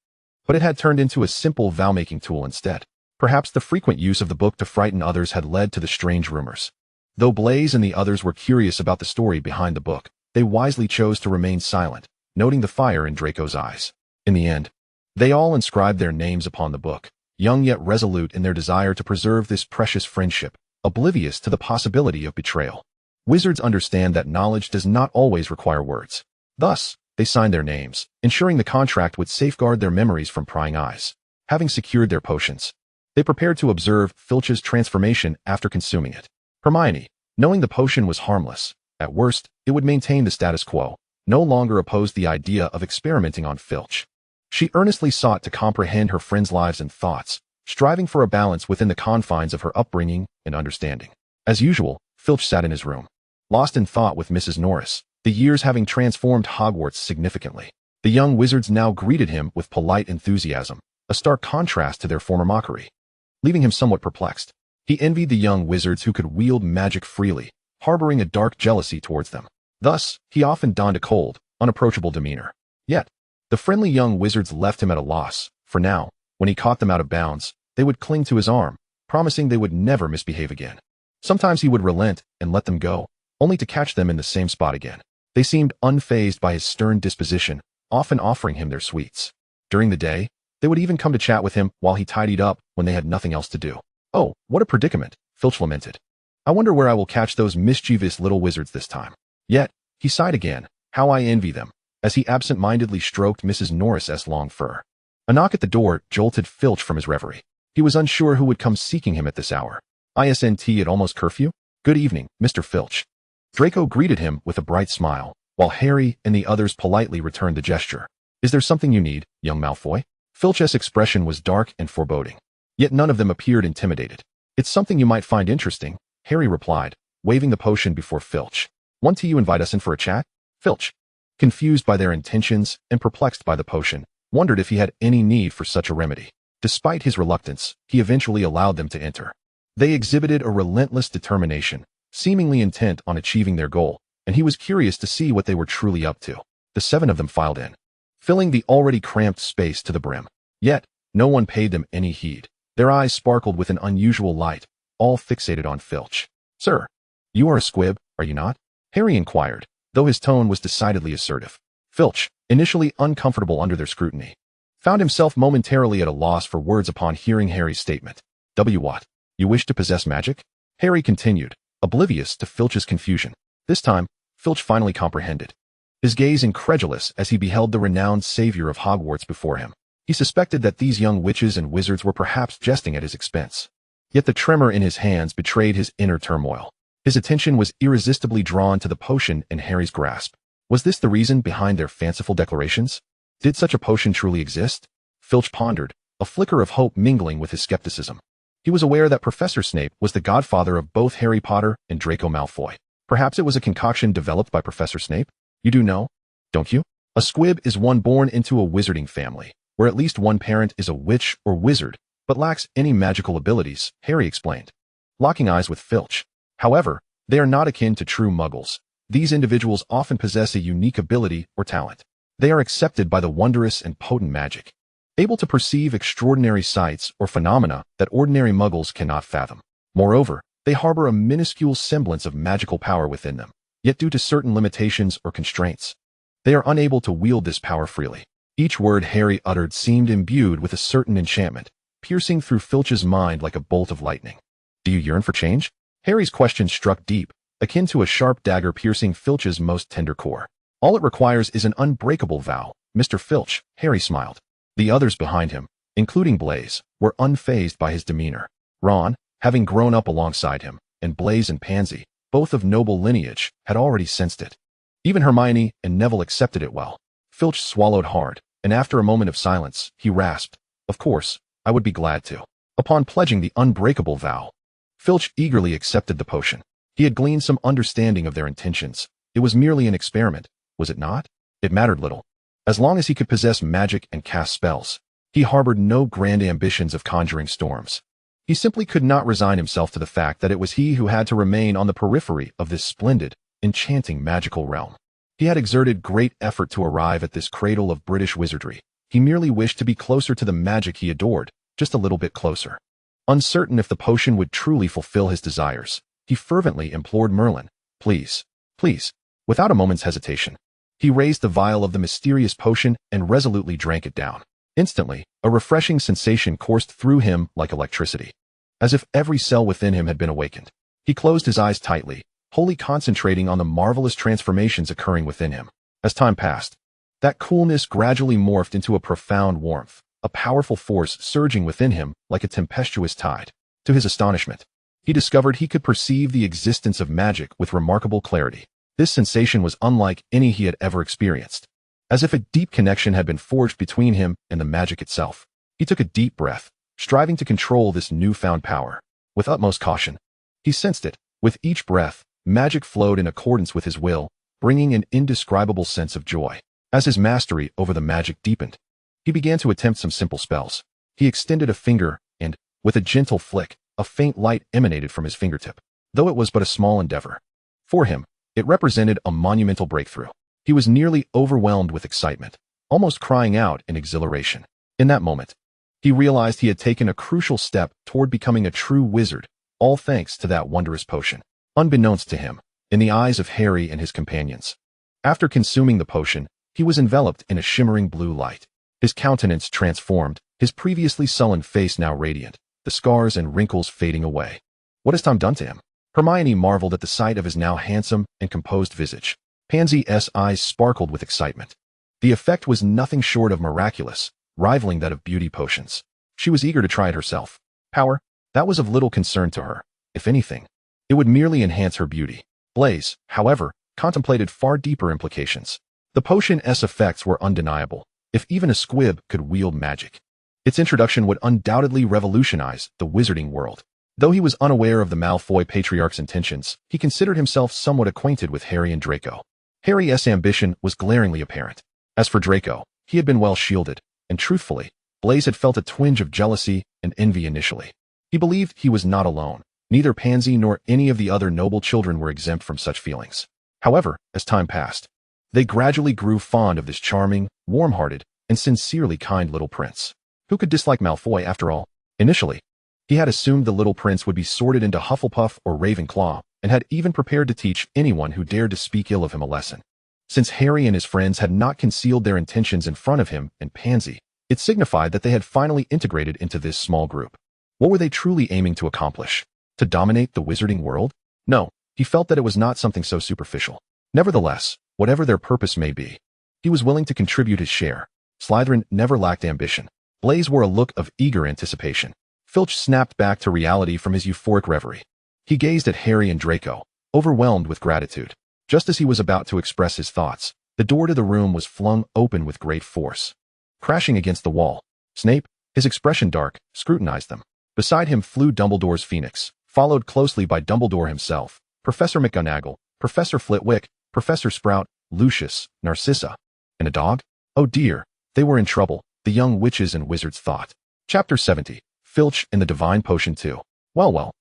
But it had turned into a simple vow-making tool instead. Perhaps the frequent use of the book to frighten others had led to the strange rumors. Though Blaise and the others were curious about the story behind the book, they wisely chose to remain silent, noting the fire in Draco's eyes. In the end, they all inscribed their names upon the book, young yet resolute in their desire to preserve this precious friendship, oblivious to the possibility of betrayal. Wizards understand that knowledge does not always require words. Thus, they signed their names, ensuring the contract would safeguard their memories from prying eyes. Having secured their potions, they prepared to observe Filch's transformation after consuming it. Hermione, knowing the potion was harmless, at worst, it would maintain the status quo, no longer opposed the idea of experimenting on Filch. She earnestly sought to comprehend her friends' lives and thoughts, striving for a balance within the confines of her upbringing and understanding. As usual, Filch sat in his room, lost in thought with Mrs. Norris, the years having transformed Hogwarts significantly. The young wizards now greeted him with polite enthusiasm, a stark contrast to their former mockery, leaving him somewhat perplexed. He envied the young wizards who could wield magic freely, harboring a dark jealousy towards them. Thus, he often donned a cold, unapproachable demeanor. Yet, the friendly young wizards left him at a loss, for now, when he caught them out of bounds, they would cling to his arm, promising they would never misbehave again. Sometimes he would relent and let them go, only to catch them in the same spot again. They seemed unfazed by his stern disposition, often offering him their sweets. During the day, they would even come to chat with him while he tidied up when they had nothing else to do. "Oh, what a predicament," Filch lamented. "I wonder where I will catch those mischievous little wizards this time." Yet, he sighed again. "How I envy them," as he absent-mindedly stroked Mrs. Norris's long fur. A knock at the door jolted Filch from his reverie. He was unsure who would come seeking him at this hour. "Isn't it almost curfew?" "Good evening, Mr. Filch." Draco greeted him with a bright smile, while Harry and the others politely returned the gesture. "Is there something you need, young Malfoy?" Filch's expression was dark and foreboding. Yet none of them appeared intimidated. "It's something you might find interesting," Harry replied, waving the potion before Filch. "Want to invite us in for a chat?" Filch, confused by their intentions and perplexed by the potion, wondered if he had any need for such a remedy. Despite his reluctance, he eventually allowed them to enter. They exhibited a relentless determination, seemingly intent on achieving their goal, and he was curious to see what they were truly up to. The 7 of them filed in, filling the already cramped space to the brim. Yet, no one paid them any heed. Their eyes sparkled with an unusual light, all fixated on Filch. "Sir, you are a squib, are you not?" Harry inquired, though his tone was decidedly assertive. Filch, initially uncomfortable under their scrutiny, found himself momentarily at a loss for words upon hearing Harry's statement. What? You wish to possess magic?" Harry continued, oblivious to Filch's confusion. This time, Filch finally comprehended, his gaze incredulous as he beheld the renowned savior of Hogwarts before him. He suspected that these young witches and wizards were perhaps jesting at his expense. Yet the tremor in his hands betrayed his inner turmoil. His attention was irresistibly drawn to the potion in Harry's grasp. Was this the reason behind their fanciful declarations? Did such a potion truly exist? Filch pondered, a flicker of hope mingling with his skepticism. He was aware that Professor Snape was the godfather of both Harry Potter and Draco Malfoy. Perhaps it was a concoction developed by Professor Snape? You do know, don't you? A squib is one born into a wizarding family, where at least one parent is a witch or wizard, but lacks any magical abilities, Harry explained, locking eyes with Filch. However, they are not akin to true muggles. These individuals often possess a unique ability or talent. They are accepted by the wondrous and potent magic, able to perceive extraordinary sights or phenomena that ordinary muggles cannot fathom. Moreover, they harbor a minuscule semblance of magical power within them, yet due to certain limitations or constraints, they are unable to wield this power freely. Each word Harry uttered seemed imbued with a certain enchantment, piercing through Filch's mind like a bolt of lightning. Do you yearn for change? Harry's question struck deep, akin to a sharp dagger piercing Filch's most tender core. All it requires is an unbreakable vow, Mr. Filch, Harry smiled. The others behind him, including Blaise, were unfazed by his demeanor. Ron, having grown up alongside him, and Blaise and Pansy, both of noble lineage, had already sensed it. Even Hermione and Neville accepted it well. Filch swallowed hard, and after a moment of silence, he rasped, "Of course, I would be glad to." Upon pledging the unbreakable vow, Filch eagerly accepted the potion. He had gleaned some understanding of their intentions. It was merely an experiment, was it not? It mattered little. As long as he could possess magic and cast spells, he harbored no grand ambitions of conjuring storms. He simply could not resign himself to the fact that it was he who had to remain on the periphery of this splendid, enchanting magical realm. He had exerted great effort to arrive at this cradle of British wizardry. He merely wished to be closer to the magic he adored, just a little bit closer. Uncertain if the potion would truly fulfill his desires, he fervently implored Merlin, "Please, please." Without a moment's hesitation, he raised the vial of the mysterious potion and resolutely drank it down. Instantly, a refreshing sensation coursed through him like electricity, as if every cell within him had been awakened. He closed his eyes tightly, wholly concentrating on the marvelous transformations occurring within him. As time passed, that coolness gradually morphed into a profound warmth, a powerful force surging within him like a tempestuous tide. To his astonishment, he discovered he could perceive the existence of magic with remarkable clarity. This sensation was unlike any he had ever experienced, as if a deep connection had been forged between him and the magic itself. He took a deep breath, striving to control this newfound power. With utmost caution, he sensed it. With each breath, magic flowed in accordance with his will, bringing an indescribable sense of joy. As his mastery over the magic deepened, he began to attempt some simple spells. He extended a finger, and, with a gentle flick, a faint light emanated from his fingertip. Though it was but a small endeavor, for him, it represented a monumental breakthrough. He was nearly overwhelmed with excitement, almost crying out in exhilaration. In that moment, He realized he had taken a crucial step toward becoming a true wizard, all thanks to that wondrous potion. Unbeknownst to him, in the eyes of Harry and his companions. After consuming the potion, he was enveloped in a shimmering blue light. His countenance transformed, his previously sullen face now radiant, the scars and wrinkles fading away. What has time done to him? Hermione marveled at the sight of his now handsome and composed visage. Pansy's eyes sparkled with excitement. The effect was nothing short of miraculous, rivaling that of beauty potions. She was eager to try it herself. Power? That was of little concern to her. If anything, it would merely enhance her beauty. Blaise, however, contemplated far deeper implications. The potion's effects were undeniable, if even a squib could wield magic. Its introduction would undoubtedly revolutionize the wizarding world. Though he was unaware of the Malfoy patriarch's intentions, he considered himself somewhat acquainted with Harry and Draco. Harry's ambition was glaringly apparent. As for Draco, he had been well shielded, and truthfully, Blaise had felt a twinge of jealousy and envy initially. He believed he was not alone. Neither Pansy nor any of the other noble children were exempt from such feelings. However, as time passed, they gradually grew fond of this charming, warm-hearted, and sincerely kind little prince. Who could dislike Malfoy after all? Initially, he had assumed the little prince would be sorted into Hufflepuff or Ravenclaw, and had even prepared to teach anyone who dared to speak ill of him a lesson. Since Harry and his friends had not concealed their intentions in front of him and Pansy, it signified that they had finally integrated into this small group. What were they truly aiming to accomplish? To dominate the wizarding world? No, he felt that it was not something so superficial. Nevertheless, whatever their purpose may be, he was willing to contribute his share. Slytherin never lacked ambition. Blaise wore a look of eager anticipation. Filch snapped back to reality from his euphoric reverie. He gazed at Harry and Draco, overwhelmed with gratitude. Just as he was about to express his thoughts, the door to the room was flung open with great force. Crashing against the wall, Snape, his expression dark, scrutinized them. Beside him flew Dumbledore's phoenix, followed closely by Dumbledore himself, Professor McGonagall, Professor Flitwick, Professor Sprout, Lucius, Narcissa. And a dog? Oh dear, they were in trouble, the young witches and wizards thought. Chapter 70. Filch and the Divine Potion too. Well,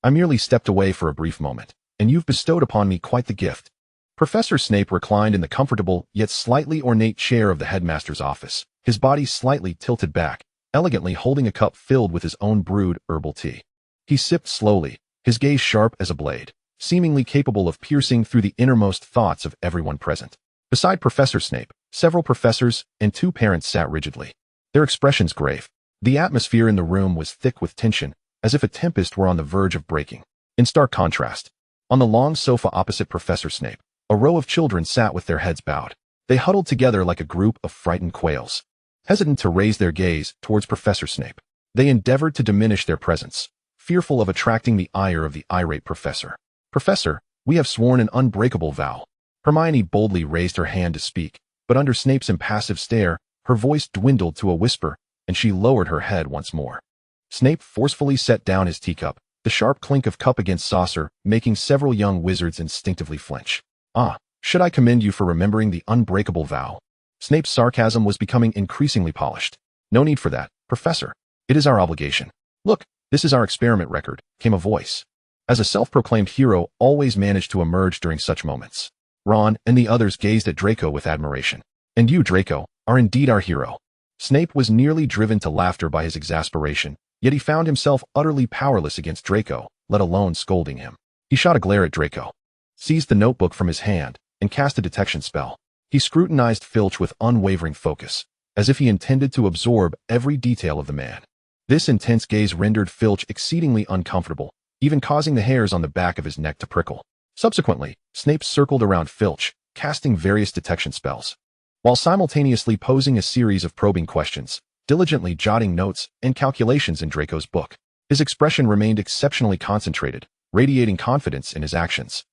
I merely stepped away for a brief moment, and you've bestowed upon me quite the gift. Professor Snape reclined in the comfortable yet slightly ornate chair of the headmaster's office, his body slightly tilted back, elegantly holding a cup filled with his own brewed herbal tea. He sipped slowly, his gaze sharp as a blade, seemingly capable of piercing through the innermost thoughts of everyone present. Beside Professor Snape, several professors and 2 parents sat rigidly, their expressions grave. The atmosphere in the room was thick with tension, as if a tempest were on the verge of breaking. In stark contrast, on the long sofa opposite Professor Snape, a row of children sat with their heads bowed. They huddled together like a group of frightened quails, hesitant to raise their gaze towards Professor Snape. They endeavored to diminish their presence, fearful of attracting the ire of the irate professor. Professor, we have sworn an unbreakable vow. Hermione boldly raised her hand to speak, but under Snape's impassive stare, her voice dwindled to a whisper, and she lowered her head once more. Snape forcefully set down his teacup, the sharp clink of cup against saucer, making several young wizards instinctively flinch. Ah, should I commend you for remembering the unbreakable vow? Snape's sarcasm was becoming increasingly polished. No need for that, Professor. It is our obligation. Look, this is our experiment record, came a voice. As a self-proclaimed hero always managed to emerge during such moments. Ron and the others gazed at Draco with admiration. And you, Draco, are indeed our hero. Snape was nearly driven to laughter by his exasperation, yet he found himself utterly powerless against Draco, let alone scolding him. He shot a glare at Draco, seized the notebook from his hand, and cast a detection spell. He scrutinized Filch with unwavering focus, as if he intended to absorb every detail of the man. This intense gaze rendered Filch exceedingly uncomfortable, even causing the hairs on the back of his neck to prickle. Subsequently, Snape circled around Filch, casting various detection spells, while simultaneously posing a series of probing questions, diligently jotting notes and calculations in Draco's book. His expression remained exceptionally concentrated, radiating confidence in his actions.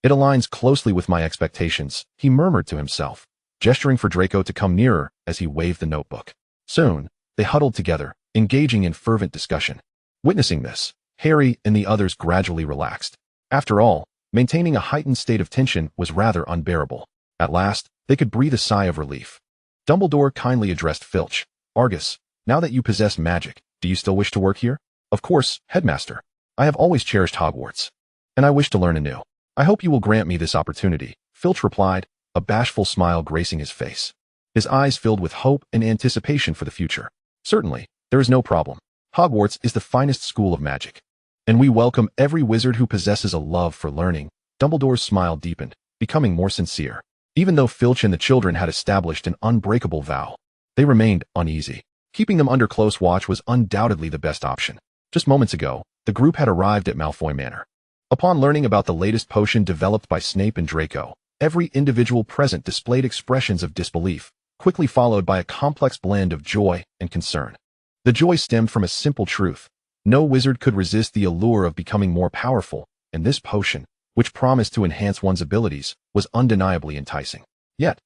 It aligns closely with my expectations, he murmured to himself, gesturing for Draco to come nearer as he waved the notebook. Soon, they huddled together, engaging in fervent discussion. Witnessing this, Harry and the others gradually relaxed. After all, maintaining a heightened state of tension was rather unbearable. At last, they could breathe a sigh of relief. Dumbledore kindly addressed Filch. Argus, now that you possess magic, do you still wish to work here? Of course, Headmaster. I have always cherished Hogwarts, and I wish to learn anew. I hope you will grant me this opportunity, Filch replied, a bashful smile gracing his face. His eyes filled with hope and anticipation for the future. Certainly, There is no problem. Hogwarts is the finest school of magic, and we welcome every wizard who possesses a love for learning. Dumbledore's smile deepened, becoming more sincere. Even though Filch and the children had established an unbreakable vow, they remained uneasy. Keeping them under close watch was undoubtedly the best option. Just moments ago, the group had arrived at Malfoy Manor. Upon learning about the latest potion developed by Snape and Draco, every individual present displayed expressions of disbelief, quickly followed by a complex blend of joy and concern. The joy stemmed from a simple truth. No wizard could resist the allure of becoming more powerful, and this potion, which promised to enhance one's abilities, was undeniably enticing. Yet,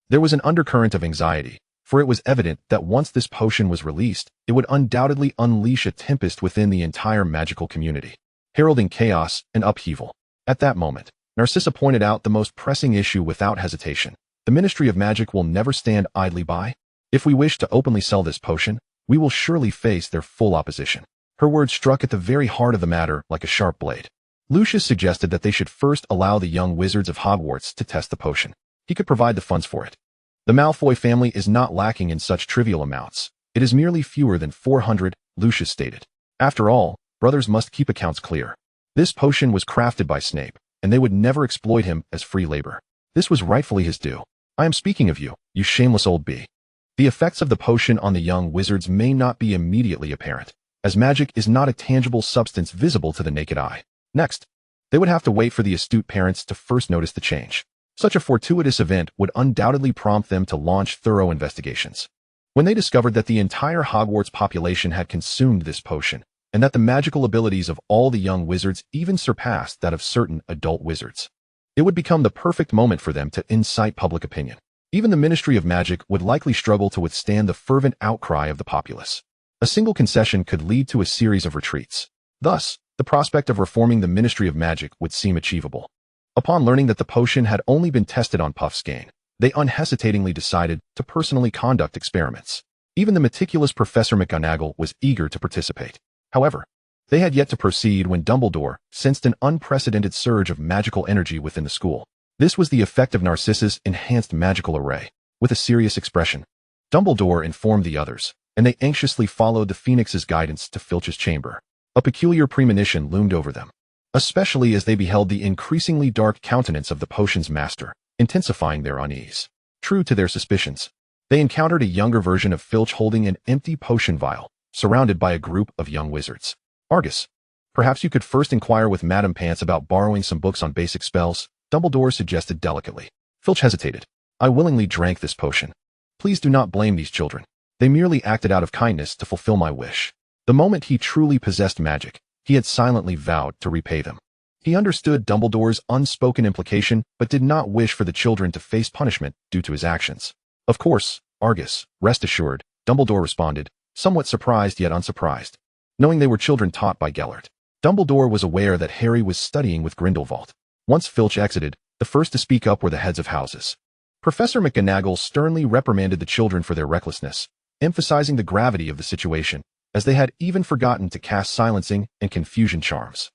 there was an undercurrent of anxiety, for it was evident that once this potion was released, it would undoubtedly unleash a tempest within the entire magical community, heralding chaos and upheaval. At that moment, Narcissa pointed out the most pressing issue without hesitation. The Ministry of Magic will never stand idly by. If we wish to openly sell this potion, we will surely face their full opposition. Her words struck at the very heart of the matter like a sharp blade. Lucius suggested that they should first allow the young wizards of Hogwarts to test the potion. He could provide the funds for it. The Malfoy family is not lacking in such trivial amounts. It is merely fewer than 400, Lucius stated. After all, brothers must keep accounts clear. This potion was crafted by Snape, and they would never exploit him as free labor. This was rightfully his due. I am speaking of you, you shameless old bee. The effects of the potion on the young wizards may not be immediately apparent, as magic is not a tangible substance visible to the naked eye. Next, they would have to wait for the astute parents to first notice the change. Such a fortuitous event would undoubtedly prompt them to launch thorough investigations. When they discovered that the entire Hogwarts population had consumed this potion, and that the magical abilities of all the young wizards even surpassed that of certain adult wizards, it would become the perfect moment for them to incite public opinion. Even the Ministry of Magic would likely struggle to withstand the fervent outcry of the populace. A single concession could lead to a series of retreats. Thus, the prospect of reforming the Ministry of Magic would seem achievable. Upon learning that the potion had only been tested on Puffskein, they unhesitatingly decided to personally conduct experiments. Even the meticulous Professor McGonagall was eager to participate. However, they had yet to proceed when Dumbledore sensed an unprecedented surge of magical energy within the school. This was the effect of Narcissa's enhanced magical array. With a serious expression, Dumbledore informed the others, and they anxiously followed the Phoenix's guidance to Filch's chamber. A peculiar premonition loomed over them, especially as they beheld the increasingly dark countenance of the potion's master, intensifying their unease. True to their suspicions, they encountered a younger version of Filch holding an empty potion vial, surrounded by a group of young wizards. Argus, perhaps you could first inquire with Madame Pants about borrowing some books on basic spells, Dumbledore suggested delicately. Filch hesitated. I willingly drank this potion. Please do not blame these children. They merely acted out of kindness to fulfill my wish. The moment he truly possessed magic, he had silently vowed to repay them. He understood Dumbledore's unspoken implication, but did not wish for the children to face punishment due to his actions. Of course, Argus, rest assured, Dumbledore responded, somewhat surprised yet unsurprised. Knowing they were children taught by Gellert, Dumbledore was aware that Harry was studying with Grindelwald. Once Filch exited, the first to speak up were the heads of houses. Professor McGonagall sternly reprimanded the children for their recklessness, emphasizing the gravity of the situation, as they had even forgotten to cast silencing and confusion charms.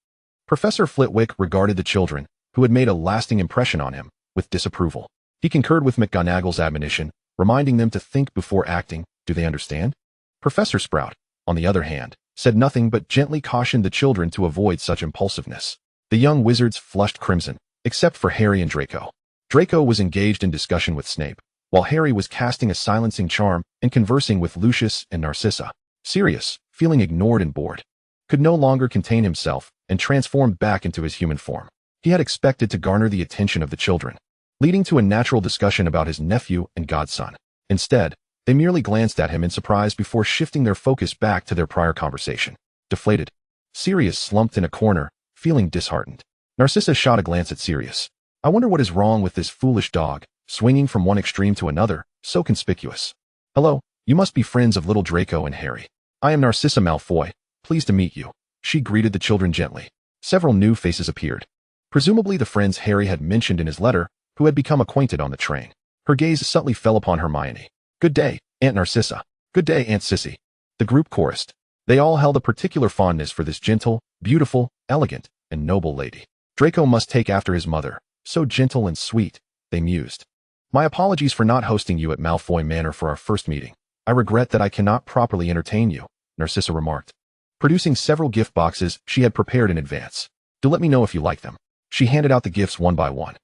Professor Flitwick regarded the children, who had made a lasting impression on him, with disapproval. He concurred with McGonagall's admonition, reminding them to think before acting. Do they understand? Professor Sprout, on the other hand, said nothing but gently cautioned the children to avoid such impulsiveness. The young wizards flushed crimson, except for Harry and Draco. Draco was engaged in discussion with Snape, while Harry was casting a silencing charm and conversing with Lucius and Narcissa. Sirius, feeling ignored and bored, could no longer contain himself and transformed back into his human form. He had expected to garner the attention of the children, leading to a natural discussion about his nephew and godson. Instead, they merely glanced at him in surprise before shifting their focus back to their prior conversation. Deflated, Sirius slumped in a corner, feeling disheartened. Narcissa shot a glance at Sirius. I wonder what is wrong with this foolish dog, swinging from one extreme to another, so conspicuous. Hello, you must be friends of little Draco and Harry. I am Narcissa Malfoy, pleased to meet you. She greeted the children gently. Several new faces appeared. Presumably the friends Harry had mentioned in his letter, who had become acquainted on the train. Her gaze subtly fell upon Hermione. Good day, Aunt Narcissa. Good day, Aunt Sissy. The group chorused. They all held a particular fondness for this gentle, beautiful, elegant, and noble lady. Draco must take after his mother. So gentle and sweet, they mused. My apologies for not hosting you at Malfoy Manor for our first meeting. I regret that I cannot properly entertain you. Narcissa remarked, producing several gift boxes she had prepared in advance. Do let me know if you like them. She handed out the gifts one by one.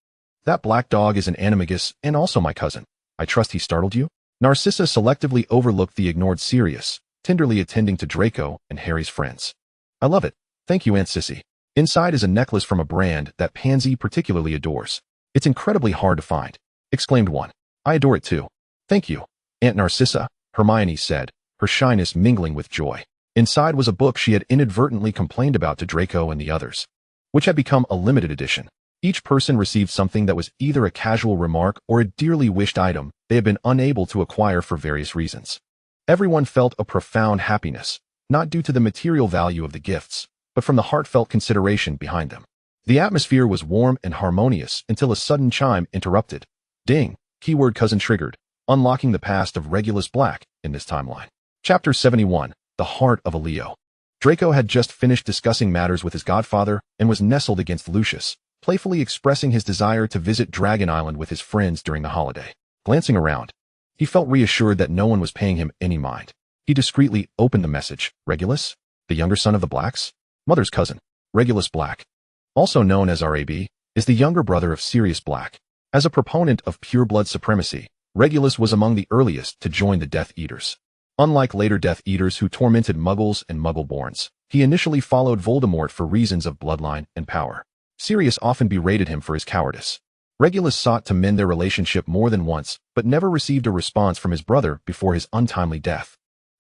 That black dog is an animagus and also my cousin. I trust he startled you? Narcissa selectively overlooked the ignored Sirius, tenderly attending to Draco and Harry's friends. I love it. Thank you, Aunt Sissy. Inside is a necklace from a brand that Pansy particularly adores. It's incredibly hard to find, exclaimed one. I adore it too. Thank you, Aunt Narcissa, Hermione said, her shyness mingling with joy. Inside was a book she had inadvertently complained about to Draco and the others, which had become a limited edition. Each person received something that was either a casual remark or a dearly wished item they had been unable to acquire for various reasons. Everyone felt a profound happiness, not due to the material value of the gifts, but from the heartfelt consideration behind them. The atmosphere was warm and harmonious until a sudden chime interrupted. Ding, keyword cousin triggered, unlocking the past of Regulus Black in this timeline. Chapter 71, The Heart of a Leo. Draco had just finished discussing matters with his godfather and was nestled against Lucius, playfully expressing his desire to visit Dragon Island with his friends during the holiday. Glancing around, he felt reassured that no one was paying him any mind. He discreetly opened the message. Regulus, the younger son of the Blacks? Mother's cousin, Regulus Black, also known as RAB, is the younger brother of Sirius Black. As a proponent of pure-blood supremacy, Regulus was among the earliest to join the Death Eaters. Unlike later Death Eaters who tormented Muggles and Muggle-borns, he initially followed Voldemort for reasons of bloodline and power. Sirius often berated him for his cowardice. Regulus sought to mend their relationship more than once, but never received a response from his brother before his untimely death.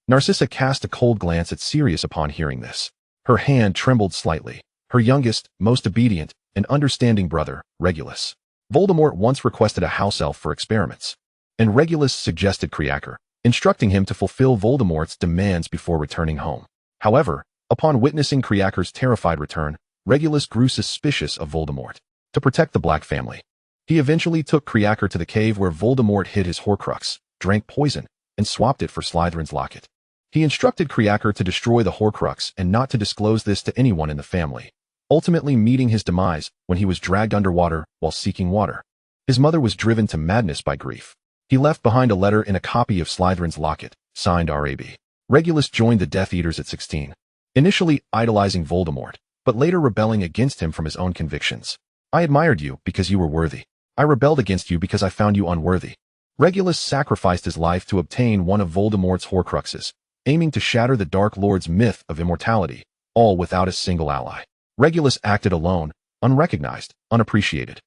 Narcissa cast a cold glance at Sirius upon hearing this. Her hand trembled slightly. Her youngest, most obedient, and understanding brother, Regulus. Voldemort once requested a house elf for experiments, and Regulus suggested Creaker, instructing him to fulfill Voldemort's demands before returning home. However, upon witnessing Creaker's terrified return, Regulus grew suspicious of Voldemort. To protect the Black family, he eventually took Creaker to the cave where Voldemort hid his Horcrux, drank poison, and swapped it for Slytherin's locket. He instructed Creaker to destroy the Horcrux and not to disclose this to anyone in the family, ultimately meeting his demise when he was dragged underwater while seeking water. His mother was driven to madness by grief. He left behind a letter and a copy of Slytherin's locket, signed RAB. Regulus joined the Death Eaters at 16, initially idolizing Voldemort, but later rebelling against him from his own convictions. I admired you because you were worthy. I rebelled against you because I found you unworthy. Regulus sacrificed his life to obtain one of Voldemort's Horcruxes, aiming to shatter the Dark Lord's myth of immortality, all without a single ally. Regulus acted alone, unrecognized, unappreciated,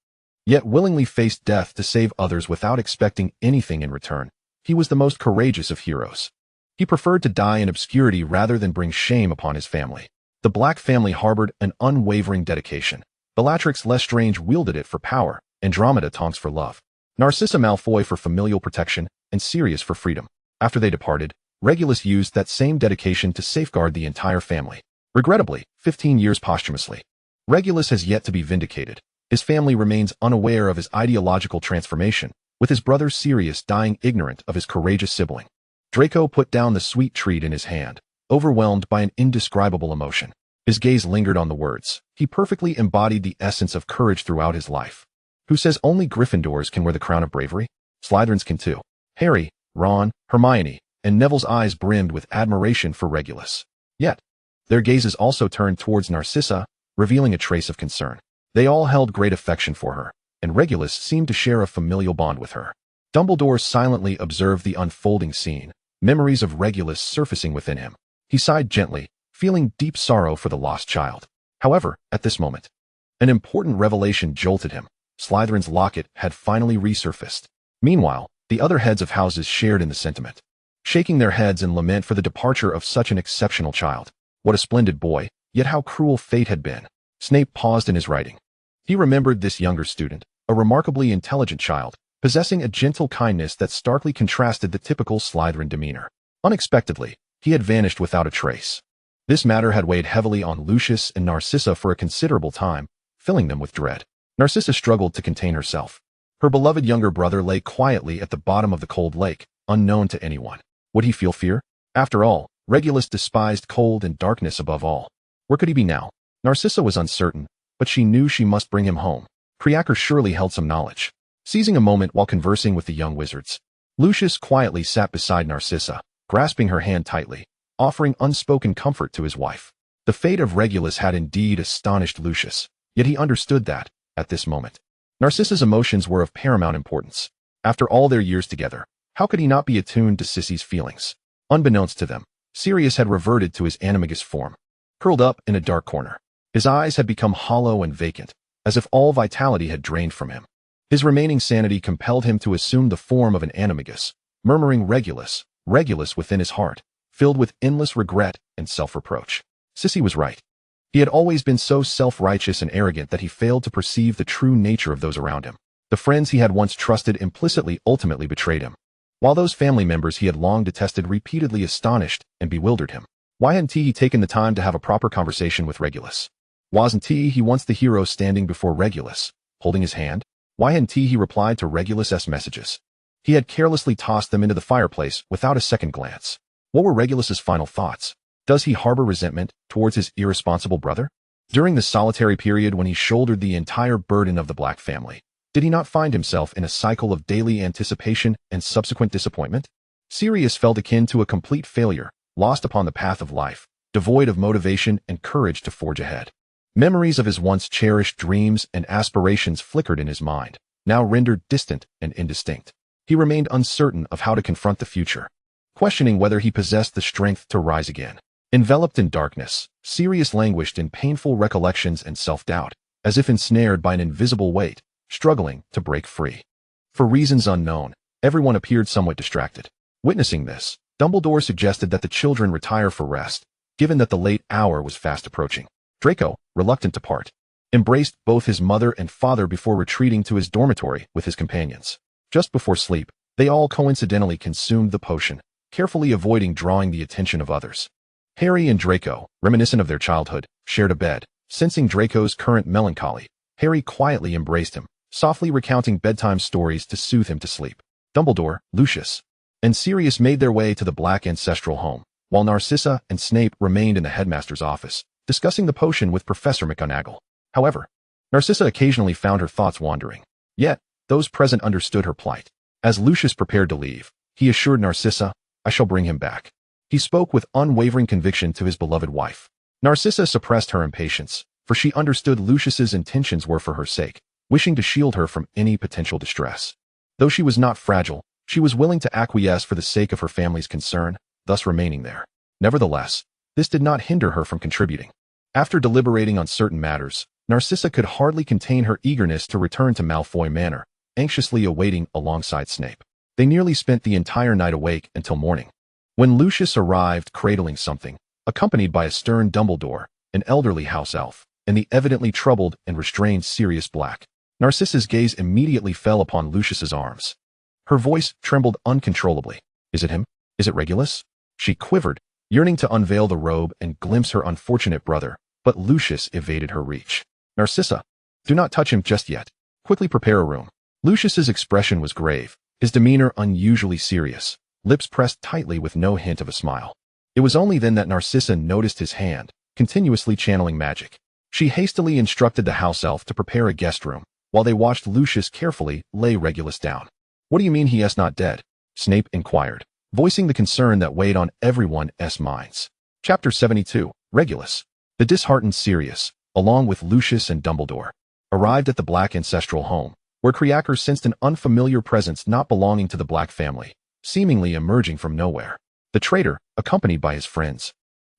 yet willingly faced death to save others without expecting anything in return. He was the most courageous of heroes. He preferred to die in obscurity rather than bring shame upon his family. The Black family harbored an unwavering dedication. Bellatrix Lestrange wielded it for power, Andromeda Tonks for love, Narcissa Malfoy for familial protection, and Sirius for freedom. After they departed, Regulus used that same dedication to safeguard the entire family. Regrettably, 15 years posthumously, Regulus has yet to be vindicated. His family remains unaware of his ideological transformation, with his brother Sirius dying ignorant of his courageous sibling. Draco put down the sweet treat in his hand, overwhelmed by an indescribable emotion. His gaze lingered on the words. He perfectly embodied the essence of courage throughout his life. Who says only Gryffindors can wear the crown of bravery? Slytherins can too. Harry, Ron, Hermione, and Neville's eyes brimmed with admiration for Regulus. Yet, their gazes also turned towards Narcissa, revealing a trace of concern. They all held great affection for her, and Regulus seemed to share a familial bond with her. Dumbledore silently observed the unfolding scene, memories of Regulus surfacing within him. He sighed gently, feeling deep sorrow for the lost child. However, at this moment, an important revelation jolted him. Slytherin's locket had finally resurfaced. Meanwhile, the other heads of houses shared in the sentiment, shaking their heads in lament for the departure of such an exceptional child. What a splendid boy, yet how cruel fate had been. Snape paused in his writing. He remembered this younger student, a remarkably intelligent child, possessing a gentle kindness that starkly contrasted the typical Slytherin demeanor. Unexpectedly, he had vanished without a trace. This matter had weighed heavily on Lucius and Narcissa for a considerable time, filling them with dread. Narcissa struggled to contain herself. Her beloved younger brother lay quietly at the bottom of the cold lake, unknown to anyone. Would he feel fear? After all, Regulus despised cold and darkness above all. Where could he be now? Narcissa was uncertain, but she knew she must bring him home. Creaker surely held some knowledge. Seizing a moment while conversing with the young wizards, Lucius quietly sat beside Narcissa, grasping her hand tightly. offering unspoken comfort to his wife. The fate of Regulus had indeed astonished Lucius, yet he understood that, at this moment, Narcissa's emotions were of paramount importance. After all their years together, how could he not be attuned to Sissy's feelings? Unbeknownst to them, Sirius had reverted to his animagus form. Curled up in a dark corner, his eyes had become hollow and vacant, as if all vitality had drained from him. His remaining sanity compelled him to assume the form of an animagus, murmuring Regulus, Regulus within his heart, filled with endless regret and self-reproach. Sissy was right. He had always been so self-righteous and arrogant that he failed to perceive the true nature of those around him. The friends he had once trusted implicitly ultimately betrayed him, while those family members he had long detested repeatedly astonished and bewildered him. Why hadn't he taken the time to have a proper conversation with Regulus? Wasn't he once the hero standing before Regulus, holding his hand? Why hadn't he replied to Regulus's messages? He had carelessly tossed them into the fireplace without a second glance. What were Regulus's final thoughts? Does he harbor resentment towards his irresponsible brother? During the solitary period when he shouldered the entire burden of the Black family, did he not find himself in a cycle of daily anticipation and subsequent disappointment? Sirius felt akin to a complete failure, lost upon the path of life, devoid of motivation and courage to forge ahead. Memories of his once cherished dreams and aspirations flickered in his mind, now rendered distant and indistinct. He remained uncertain of how to confront the future, questioning whether he possessed the strength to rise again. Enveloped in darkness, Sirius languished in painful recollections and self-doubt, as if ensnared by an invisible weight, struggling to break free. For reasons unknown, everyone appeared somewhat distracted. Witnessing this, Dumbledore suggested that the children retire for rest, given that the late hour was fast approaching. Draco, reluctant to part, embraced both his mother and father before retreating to his dormitory with his companions. Just before sleep, they all coincidentally consumed the potion, carefully avoiding drawing the attention of others. Harry and Draco, reminiscent of their childhood, shared a bed. Sensing Draco's current melancholy, Harry quietly embraced him, softly recounting bedtime stories to soothe him to sleep. Dumbledore, Lucius, and Sirius made their way to the Black ancestral home, while Narcissa and Snape remained in the headmaster's office, discussing the potion with Professor McGonagall. However, Narcissa occasionally found her thoughts wandering. Yet, those present understood her plight. As Lucius prepared to leave, he assured Narcissa, "I shall bring him back." He spoke with unwavering conviction to his beloved wife. Narcissa suppressed her impatience, for she understood Lucius's intentions were for her sake, wishing to shield her from any potential distress. Though she was not fragile, she was willing to acquiesce for the sake of her family's concern, thus remaining there. Nevertheless, this did not hinder her from contributing. After deliberating on certain matters, Narcissa could hardly contain her eagerness to return to Malfoy Manor, anxiously awaiting alongside Snape. They nearly spent the entire night awake until morning. When Lucius arrived cradling something, accompanied by a stern Dumbledore, an elderly house elf, and the evidently troubled and restrained Sirius Black, Narcissa's gaze immediately fell upon Lucius's arms. Her voice trembled uncontrollably. "Is it him? Is it Regulus?" She quivered, yearning to unveil the robe and glimpse her unfortunate brother, but Lucius evaded her reach. "Narcissa, do not touch him just yet. Quickly prepare a room." Lucius's expression was grave, his demeanor unusually serious, lips pressed tightly with no hint of a smile. It was only then that Narcissa noticed his hand, continuously channeling magic. She hastily instructed the house elf to prepare a guest room, while they watched Lucius carefully lay Regulus down. "What do you mean he is not dead?" Snape inquired, voicing the concern that weighed on everyone's minds. Chapter 72, Regulus. The disheartened Sirius, along with Lucius and Dumbledore, arrived at the Black ancestral home, where Quirrell sensed an unfamiliar presence not belonging to the Black family, seemingly emerging from nowhere. The traitor, accompanied by his friends,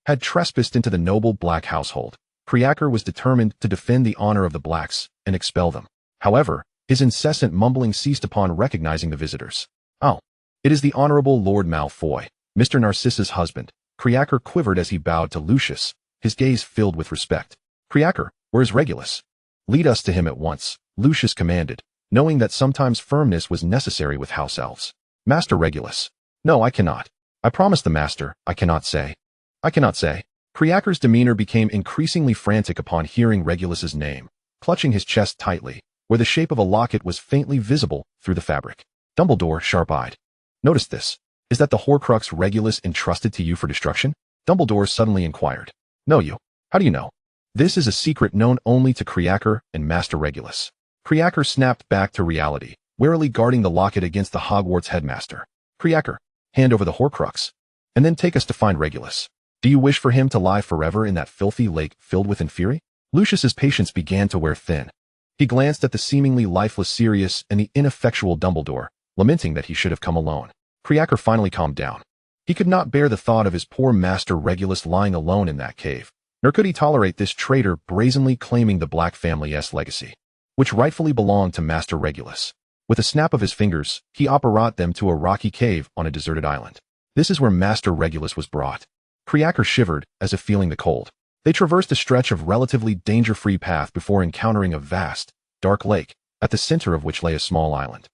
had trespassed into the noble Black household. Quirrell was determined to defend the honor of the Blacks and expel them. However, his incessant mumbling ceased upon recognizing the visitors. "Oh, it is the Honorable Lord Malfoy, Mr. Narcissa's husband." Quirrell quivered as he bowed to Lucius, his gaze filled with respect. "Quirrell, where is Regulus?" "Lead us to him at once," Lucius commanded, knowing that sometimes firmness was necessary with house elves. "Master Regulus." "No, I cannot. I promised the master, I cannot say." "I cannot say." Quirrell's demeanor became increasingly frantic upon hearing Regulus's name, clutching his chest tightly, where the shape of a locket was faintly visible through the fabric. Dumbledore, sharp-eyed. "Notice this. Is that the Horcrux Regulus entrusted to you for destruction?" Dumbledore suddenly inquired. "No, you. How do you know?" "This is a secret known only to Quirrell and Master Regulus." Quirrell snapped back to reality, warily guarding the locket against the Hogwarts headmaster. "Quirrell, hand over the Horcrux." and then take us to find Regulus. Do you wish for him to lie forever in that filthy lake filled with inferi? Lucius's patience began to wear thin. He glanced at the seemingly lifeless Sirius and the ineffectual Dumbledore, lamenting that he should have come alone. Creaker finally calmed down. He could not bear the thought of his poor master Regulus lying alone in that cave, nor could he tolerate this traitor brazenly claiming the Black family's legacy, which rightfully belonged to Master Regulus. With a snap of his fingers, he operated them to a rocky cave on a deserted island. This is where Master Regulus was brought. Creaker shivered, as if feeling the cold. They traversed a stretch of relatively danger-free path before encountering a vast, dark lake, at the center of which lay a small island,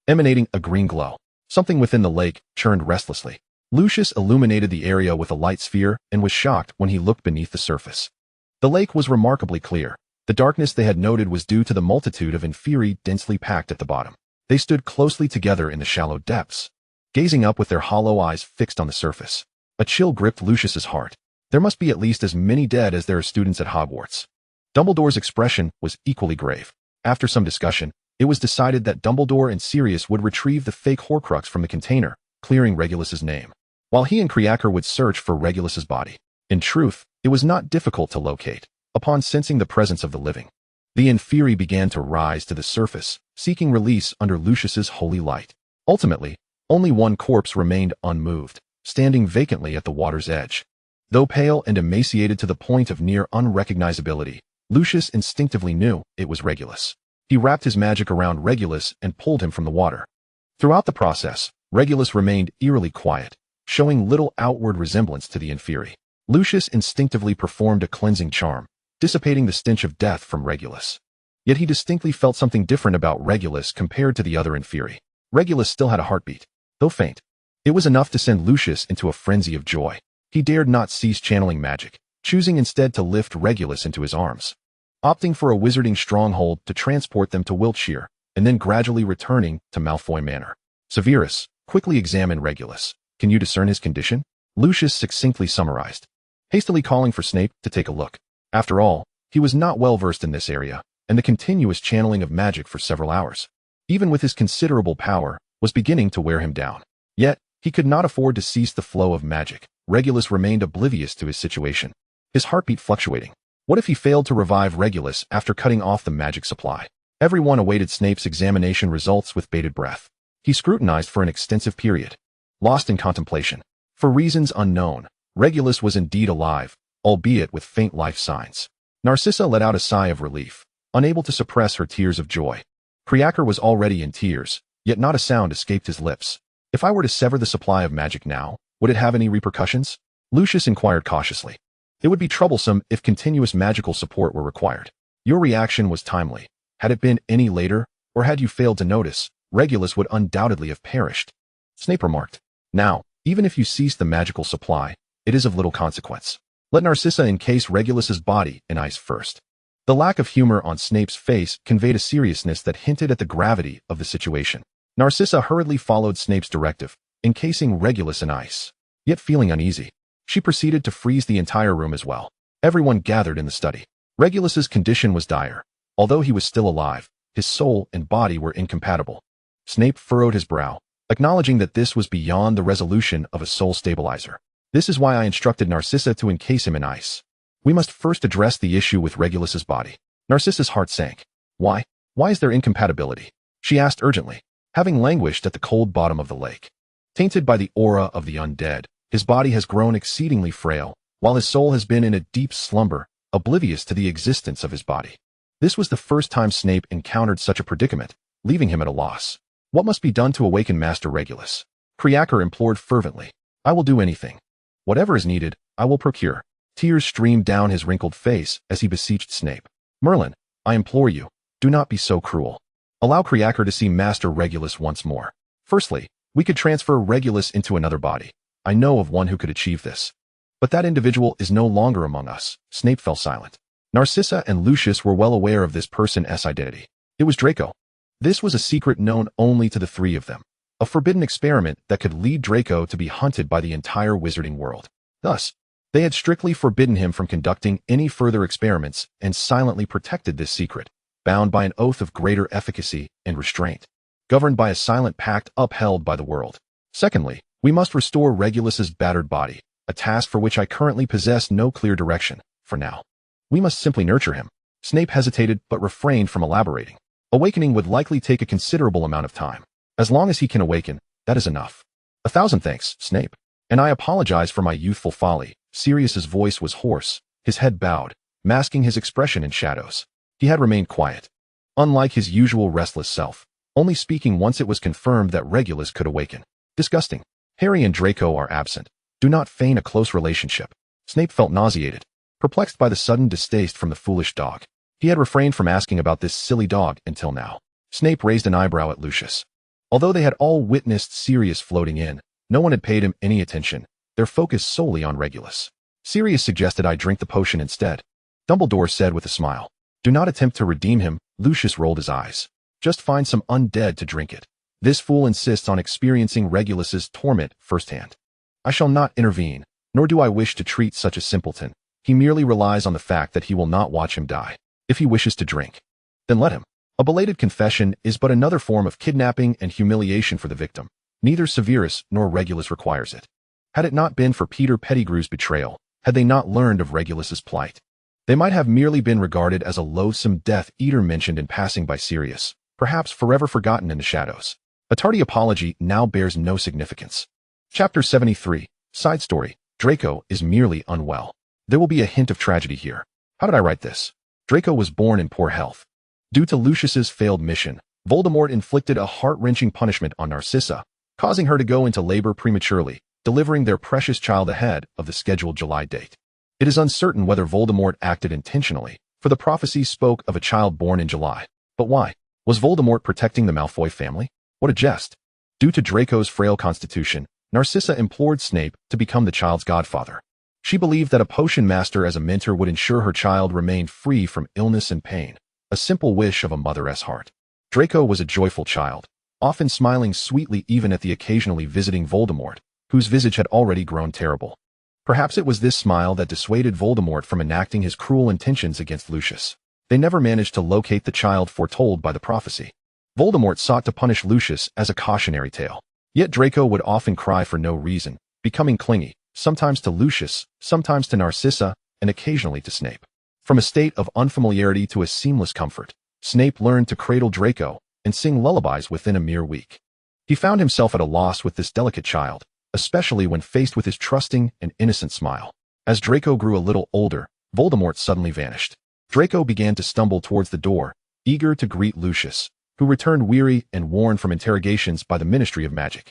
emanating a green glow. Something within the lake churned restlessly. Lucius illuminated the area with a light sphere and was shocked when he looked beneath the surface. The lake was remarkably clear. The darkness they had noted was due to the multitude of inferi densely packed at the bottom. They stood closely together in the shallow depths, gazing up with their hollow eyes fixed on the surface. A chill gripped Lucius's heart. There must be at least as many dead as there are students at Hogwarts. Dumbledore's expression was equally grave. After some discussion, it was decided that Dumbledore and Sirius would retrieve the fake Horcrux from the container, clearing Regulus's name, while he and Creaker would search for Regulus's body. In truth, it was not difficult to locate. Upon sensing the presence of the living, the inferi began to rise to the surface, seeking release under Lucius's holy light. Ultimately, only one corpse remained unmoved, standing vacantly at the water's edge. Though pale and emaciated to the point of near unrecognizability, Lucius instinctively knew it was Regulus. He wrapped his magic around Regulus and pulled him from the water. Throughout the process, Regulus remained eerily quiet, showing little outward resemblance to the inferi. Lucius instinctively performed a cleansing charm, dissipating the stench of death from Regulus. Yet he distinctly felt something different about Regulus compared to the other inferi. Regulus still had a heartbeat, though faint. It was enough to send Lucius into a frenzy of joy. He dared not cease channeling magic, choosing instead to lift Regulus into his arms, opting for a wizarding stronghold to transport them to Wiltshire, and then gradually returning to Malfoy Manor. Severus, quickly examine Regulus. Can you discern his condition? Lucius succinctly summarized, hastily calling for Snape to take a look. After all, he was not well versed in this area, and the continuous channeling of magic for several hours, even with his considerable power, was beginning to wear him down. Yet, he could not afford to cease the flow of magic. Regulus remained oblivious to his situation, his heartbeat fluctuating. What if he failed to revive Regulus after cutting off the magic supply? Everyone awaited Snape's examination results with bated breath. He scrutinized for an extensive period, lost in contemplation. For reasons unknown, Regulus was indeed alive, albeit with faint life signs. Narcissa let out a sigh of relief, unable to suppress her tears of joy. Creaker was already in tears, yet not a sound escaped his lips. If I were to sever the supply of magic now, would it have any repercussions? Lucius inquired cautiously. It would be troublesome if continuous magical support were required. Your reaction was timely. Had it been any later, or had you failed to notice, Regulus would undoubtedly have perished. Snape remarked. Now, even if you cease the magical supply, it is of little consequence. Let Narcissa encase Regulus's body in ice first. The lack of humor on Snape's face conveyed a seriousness that hinted at the gravity of the situation. Narcissa hurriedly followed Snape's directive, encasing Regulus in ice. Yet feeling uneasy, she proceeded to freeze the entire room as well. Everyone gathered in the study. Regulus's condition was dire. Although he was still alive, his soul and body were incompatible. Snape furrowed his brow, acknowledging that this was beyond the resolution of a soul stabilizer. This is why I instructed Narcissa to encase him in ice. We must first address the issue with Regulus's body. Narcissa's heart sank. Why? Why is there incompatibility? She asked urgently. Having languished at the cold bottom of the lake, tainted by the aura of the undead, his body has grown exceedingly frail, while his soul has been in a deep slumber, oblivious to the existence of his body. This was the first time Snape encountered such a predicament, leaving him at a loss. What must be done to awaken Master Regulus? Creaker implored fervently. I will do anything. Whatever is needed, I will procure. Tears streamed down his wrinkled face as he beseeched Snape. Merlin, I implore you, do not be so cruel. Allow Creaker to see Master Regulus once more. Firstly, we could transfer Regulus into another body. I know of one who could achieve this. But that individual is no longer among us. Snape fell silent. Narcissa and Lucius were well aware of this person's identity. It was Draco. This was a secret known only to the three of them. A forbidden experiment that could lead Draco to be hunted by the entire wizarding world. Thus, they had strictly forbidden him from conducting any further experiments and silently protected this secret, bound by an oath of greater efficacy and restraint, governed by a silent pact upheld by the world. Secondly, We must restore Regulus's battered body, a task for which I currently possess no clear direction, for now. We must simply nurture him. Snape hesitated but refrained from elaborating. Awakening would likely take a considerable amount of time. As long as he can awaken, that is enough. 1,000 thanks, Snape. And I apologize for my youthful folly. Sirius's voice was hoarse, his head bowed, masking his expression in shadows. He had remained quiet. Unlike his usual restless self, only speaking once it was confirmed that Regulus could awaken. Disgusting. Harry and Draco are absent. Do not feign a close relationship. Snape felt nauseated, perplexed by the sudden distaste from the foolish dog. He had refrained from asking about this silly dog until now. Snape raised an eyebrow at Lucius. Although they had all witnessed Sirius floating in, no one had paid him any attention, their focus solely on Regulus. Sirius suggested I drink the potion instead. Dumbledore said with a smile. Do not attempt to redeem him. Lucius rolled his eyes. Just find some undead to drink it. This fool insists on experiencing Regulus's torment firsthand. I shall not intervene, nor do I wish to treat such a simpleton. He merely relies on the fact that he will not watch him die. If he wishes to drink, then let him. A belated confession is but another form of kidnapping and humiliation for the victim. Neither Severus nor Regulus requires it. Had it not been for Peter Pettigrew's betrayal, had they not learned of Regulus's plight, they might have merely been regarded as a loathsome Death Eater mentioned in passing by Sirius, perhaps forever forgotten in the shadows. A tardy apology now bears no significance. Chapter 73, Side Story. Draco is merely unwell. There will be a hint of tragedy here. How did I write this? Draco was born in poor health. Due to Lucius's failed mission, Voldemort inflicted a heart-wrenching punishment on Narcissa, causing her to go into labor prematurely, delivering their precious child ahead of the scheduled July date. It is uncertain whether Voldemort acted intentionally, for the prophecy spoke of a child born in July. But why? Was Voldemort protecting the Malfoy family? What a jest. Due to Draco's frail constitution, Narcissa implored Snape to become the child's godfather. She believed that a potion master as a mentor would ensure her child remained free from illness and pain, a simple wish of a mother's heart. Draco was a joyful child, often smiling sweetly even at the occasionally visiting Voldemort, whose visage had already grown terrible. Perhaps it was this smile that dissuaded Voldemort from enacting his cruel intentions against Lucius. They never managed to locate the child foretold by the prophecy. Voldemort sought to punish Lucius as a cautionary tale. Yet Draco would often cry for no reason, becoming clingy, sometimes to Lucius, sometimes to Narcissa, and occasionally to Snape. From a state of unfamiliarity to a seamless comfort, Snape learned to cradle Draco and sing lullabies within a mere week. He found himself at a loss with this delicate child, especially when faced with his trusting and innocent smile. As Draco grew a little older, Voldemort suddenly vanished. Draco began to stumble towards the door, eager to greet Lucius, who returned weary and worn from interrogations by the Ministry of Magic.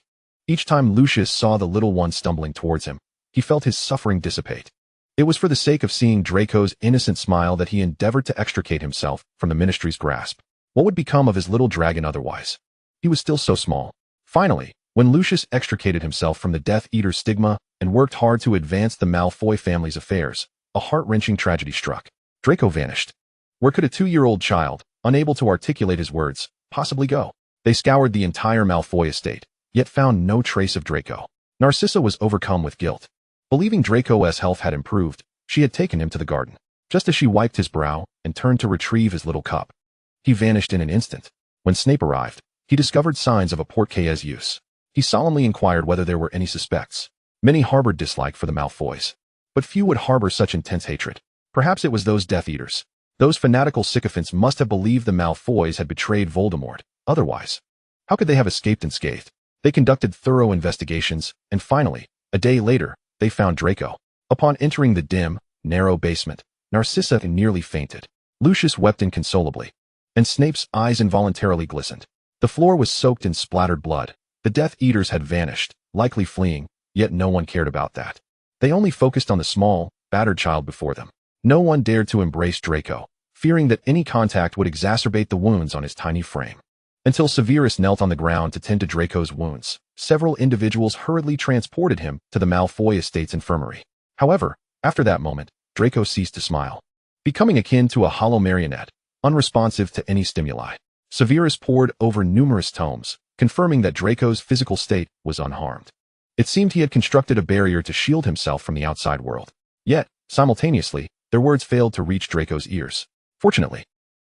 Each time Lucius saw the little one stumbling towards him, he felt his suffering dissipate. It was for the sake of seeing Draco's innocent smile that he endeavored to extricate himself from the Ministry's grasp. What would become of his little dragon otherwise? He was still so small. Finally, when Lucius extricated himself from the Death Eater's stigma and worked hard to advance the Malfoy family's affairs, a heart-wrenching tragedy struck. Draco vanished. Where could a 2-year-old child, unable to articulate his words, possibly go? They scoured the entire Malfoy estate, yet found no trace of Draco. Narcissa was overcome with guilt. Believing Draco's health had improved, she had taken him to the garden. Just as she wiped his brow and turned to retrieve his little cup, he vanished in an instant. When Snape arrived, he discovered signs of a portcaillet's use. He solemnly inquired whether there were any suspects. Many harbored dislike for the Malfoys, but few would harbor such intense hatred. Perhaps it was those Death Eaters. Those fanatical sycophants must have believed the Malfoys had betrayed Voldemort. Otherwise, how could they have escaped unscathed? They conducted thorough investigations, and finally, a day later, they found Draco. Upon entering the dim, narrow basement, Narcissa nearly fainted. Lucius wept inconsolably, and Snape's eyes involuntarily glistened. The floor was soaked in splattered blood. The Death Eaters had vanished, likely fleeing, yet no one cared about that. They only focused on the small, battered child before them. No one dared to embrace Draco, fearing that any contact would exacerbate the wounds on his tiny frame. Until Severus knelt on the ground to tend to Draco's wounds, several individuals hurriedly transported him to the Malfoy estate's infirmary. However, after that moment, Draco ceased to smile, becoming akin to a hollow marionette, unresponsive to any stimuli. Severus pored over numerous tomes, confirming that Draco's physical state was unharmed. It seemed he had constructed a barrier to shield himself from the outside world. Yet, simultaneously, their words failed to reach Draco's ears. Fortunately,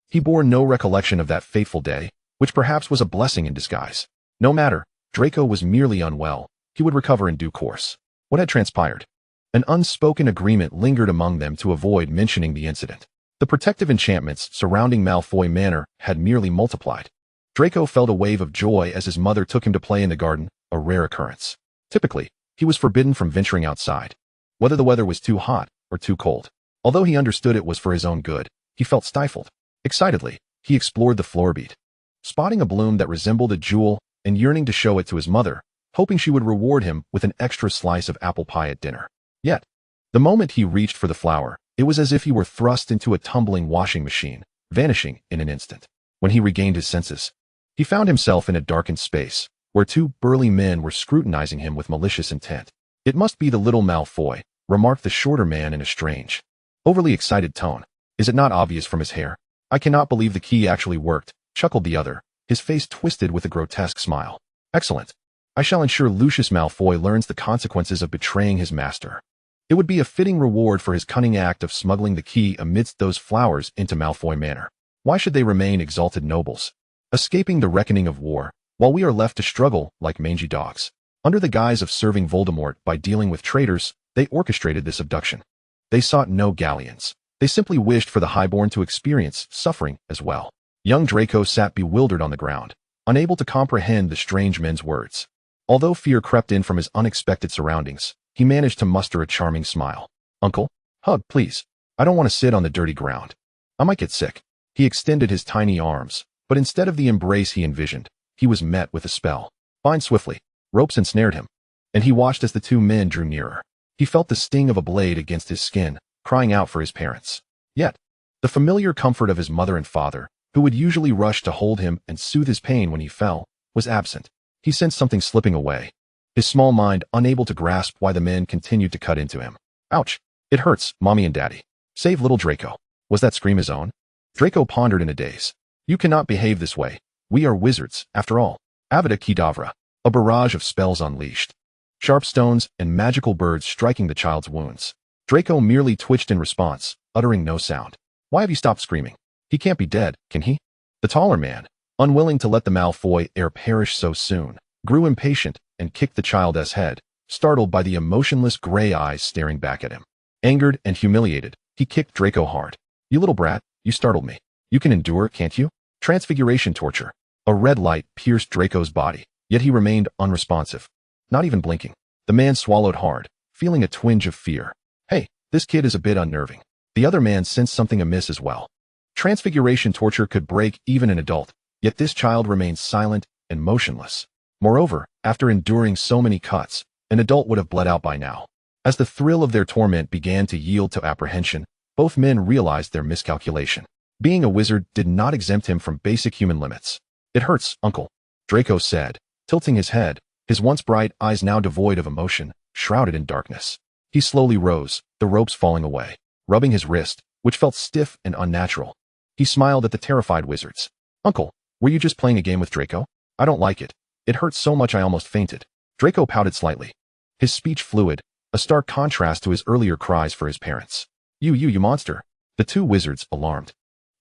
he bore no recollection of that fateful day, which perhaps was a blessing in disguise. No matter, Draco was merely unwell, He would recover in due course. What had transpired? An unspoken agreement lingered among them to avoid mentioning the incident. The protective enchantments surrounding Malfoy Manor had merely multiplied. Draco felt a wave of joy as his mother took him to play in the garden, a rare occurrence. Typically, he was forbidden from venturing outside, whether the weather was too hot or too cold. Although he understood it was for his own good, he felt stifled. Excitedly, he explored the floor beat, spotting a bloom that resembled a jewel and yearning to show it to his mother, hoping she would reward him with an extra slice of apple pie at dinner. Yet, the moment he reached for the flower, it was as if he were thrust into a tumbling washing machine, vanishing in an instant. When he regained his senses, he found himself in a darkened space, where two burly men were scrutinizing him with malicious intent. "It must be the little Malfoy," remarked the shorter man in a strange, overly excited tone. "Is it not obvious from his hair?" "I cannot believe the key actually worked," chuckled the other, his face twisted with a grotesque smile. "Excellent. I shall ensure Lucius Malfoy learns the consequences of betraying his master. It would be a fitting reward for his cunning act of smuggling the key amidst those flowers into Malfoy Manor. Why should they remain exalted nobles, escaping the reckoning of war, while we are left to struggle like mangy dogs?" Under the guise of serving Voldemort by dealing with traitors, they orchestrated this abduction. They sought no galleons. They simply wished for the highborn to experience suffering as well. Young Draco sat bewildered on the ground, unable to comprehend the strange men's words. Although fear crept in from his unexpected surroundings, he managed to muster a charming smile. "Uncle, hug, please. I don't want to sit on the dirty ground. I might get sick." He extended his tiny arms, but instead of the embrace he envisioned, he was met with a spell. Bind swiftly. Ropes ensnared him, and he watched as the two men drew nearer. He felt the sting of a blade against his skin, crying out for his parents. Yet, the familiar comfort of his mother and father, who would usually rush to hold him and soothe his pain when he fell, was absent. He sensed something slipping away, his small mind unable to grasp why the men continued to cut into him. "Ouch! It hurts, Mommy and Daddy. Save little Draco." Was that scream his own? Draco pondered in a daze. "You cannot behave this way. We are wizards, after all." Avada Kedavra. A barrage of spells unleashed. Sharp stones and magical birds striking the child's wounds. Draco merely twitched in response, uttering no sound. "Why have you stopped screaming? He can't be dead, can he?" The taller man, unwilling to let the Malfoy heir perish so soon, grew impatient and kicked the child's head, startled by the emotionless gray eyes staring back at him. Angered and humiliated, he kicked Draco hard. "You little brat, you startled me. You can endure, can't you?" Transfiguration torture. A red light pierced Draco's body, yet he remained unresponsive, not even blinking. The man swallowed hard, feeling a twinge of fear. "Hey, this kid is a bit unnerving." The other man sensed something amiss as well. Transfiguration torture could break even an adult, yet this child remained silent and motionless. Moreover, after enduring so many cuts, an adult would have bled out by now. As the thrill of their torment began to yield to apprehension, both men realized their miscalculation. Being a wizard did not exempt him from basic human limits. "It hurts, Uncle," Draco said, tilting his head, his once bright eyes now devoid of emotion, shrouded in darkness. He slowly rose, the ropes falling away, rubbing his wrist, which felt stiff and unnatural. He smiled at the terrified wizards. "Uncle, were you just playing a game with Draco? I don't like it. It hurts so much I almost fainted." Draco pouted slightly, his speech fluid, a stark contrast to his earlier cries for his parents. You monster." The two wizards, alarmed,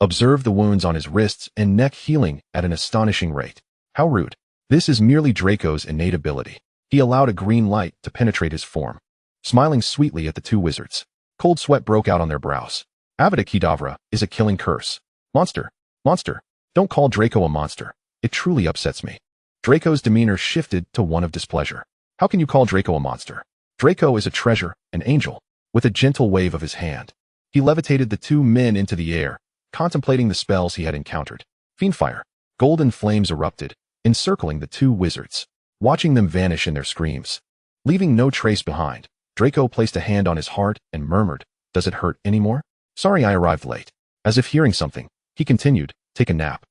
observed the wounds on his wrists and neck healing at an astonishing rate. How rude. This is merely Draco's innate ability. He allowed a green light to penetrate his form, smiling sweetly at the two wizards. Cold sweat broke out on their brows. "Avada Kedavra is a killing curse. Monster. Monster. Don't call Draco a monster. It truly upsets me." Draco's demeanor shifted to one of displeasure. "How can you call Draco a monster? Draco is a treasure, an angel." With a gentle wave of his hand, he levitated the two men into the air, contemplating the spells he had encountered. Fiendfire. Golden flames erupted, encircling the two wizards, watching them vanish in their screams. Leaving no trace behind, Draco placed a hand on his heart and murmured, "Does it hurt anymore? Sorry I arrived late." As if hearing something, he continued, "Take a nap.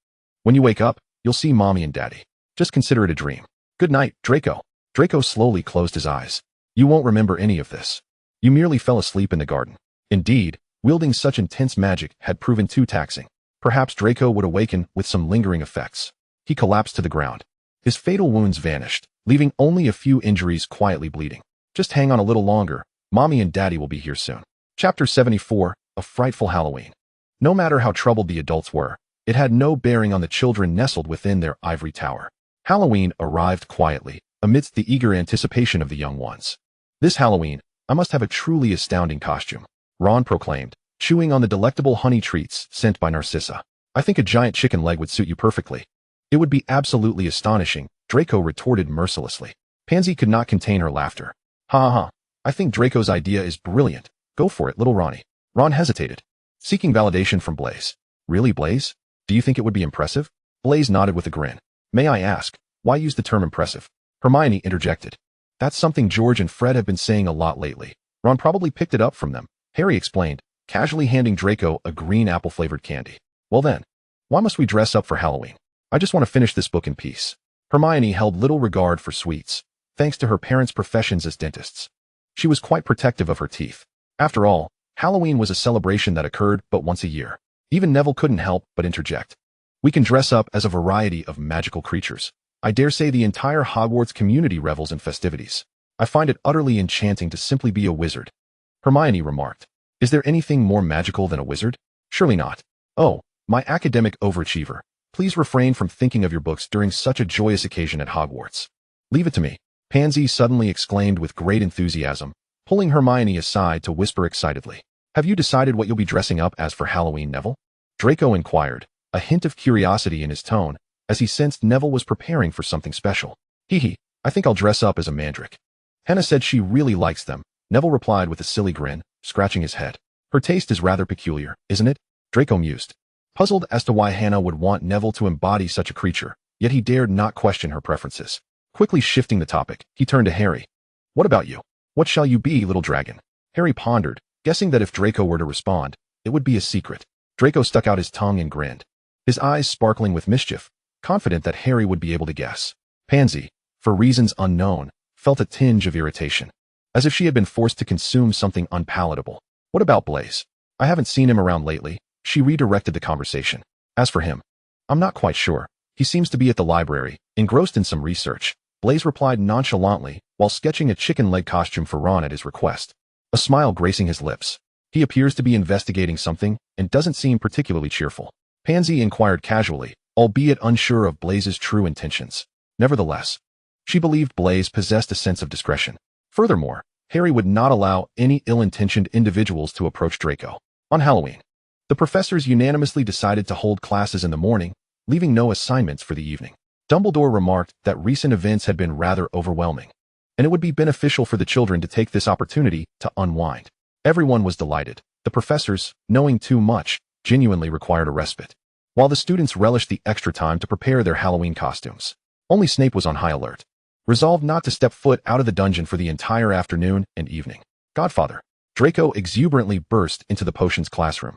When you wake up, you'll see Mommy and Daddy. Just consider it a dream. Good night, Draco." Draco slowly closed his eyes. "You won't remember any of this. You merely fell asleep in the garden." Indeed, wielding such intense magic had proven too taxing. Perhaps Draco would awaken with some lingering effects. He collapsed to the ground. His fatal wounds vanished, leaving only a few injuries quietly bleeding. "Just hang on a little longer. Mommy and Daddy will be here soon." Chapter 74, A Frightful Halloween. No matter how troubled the adults were, it had no bearing on the children nestled within their ivory tower. Halloween arrived quietly, amidst the eager anticipation of the young ones. This Halloween, I must have a truly astounding costume, Ron proclaimed, chewing on the delectable honey treats sent by Narcissa. I think a giant chicken leg would suit you perfectly. It would be absolutely astonishing, Draco retorted mercilessly. Pansy could not contain her laughter. Ha ha ha. I think Draco's idea is brilliant. Go for it, little Ronnie. Ron hesitated, seeking validation from Blaise. Really, Blaise? Do you think it would be impressive? Blaise nodded with a grin. May I ask, why use the term impressive? Hermione interjected. That's something George and Fred have been saying a lot lately. Ron probably picked it up from them, Harry explained, casually handing Draco a green apple-flavored candy. Well then, why must we dress up for Halloween? I just want to finish this book in peace. Hermione held little regard for sweets, thanks to her parents' professions as dentists. She was quite protective of her teeth. After all, Halloween was a celebration that occurred but once a year. Even Neville couldn't help but interject. We can dress up as a variety of magical creatures. I dare say the entire Hogwarts community revels in festivities. I find it utterly enchanting to simply be a wizard. Hermione remarked. Is there anything more magical than a wizard? Surely not. Oh, my academic overachiever. Please refrain from thinking of your books during such a joyous occasion at Hogwarts. Leave it to me, Pansy suddenly exclaimed with great enthusiasm, pulling Hermione aside to whisper excitedly. Have you decided what you'll be dressing up as for Halloween, Neville? Draco inquired, a hint of curiosity in his tone, as he sensed Neville was preparing for something special. Hee, I think I'll dress up as a mandrake. Hannah said she really likes them, Neville replied with a silly grin, scratching his head. Her taste is rather peculiar, isn't it? Draco mused, puzzled as to why Hannah would want Neville to embody such a creature, yet he dared not question her preferences. Quickly shifting the topic, he turned to Harry. What about you? What shall you be, little dragon? Harry pondered, guessing that if Draco were to respond, it would be a secret. Draco stuck out his tongue and grinned, his eyes sparkling with mischief, confident that Harry would be able to guess. Pansy, for reasons unknown, felt a tinge of irritation, as if she had been forced to consume something unpalatable. What about Blaise? I haven't seen him around lately. She redirected the conversation. As for him, I'm not quite sure. He seems to be at the library, engrossed in some research. Blaise replied nonchalantly, while sketching a chicken leg costume for Ron at his request, a smile gracing his lips. He appears to be investigating something, and doesn't seem particularly cheerful. Pansy inquired casually, albeit unsure of Blaise's true intentions. Nevertheless, she believed Blaise possessed a sense of discretion. Furthermore, Harry would not allow any ill-intentioned individuals to approach Draco. On Halloween, the professors unanimously decided to hold classes in the morning, leaving no assignments for the evening. Dumbledore remarked that recent events had been rather overwhelming, and it would be beneficial for the children to take this opportunity to unwind. Everyone was delighted. The professors, knowing too much, genuinely required a respite, while the students relished the extra time to prepare their Halloween costumes. Only Snape was on high alert, resolved not to step foot out of the dungeon for the entire afternoon and evening. Godfather, Draco exuberantly burst into the potions classroom,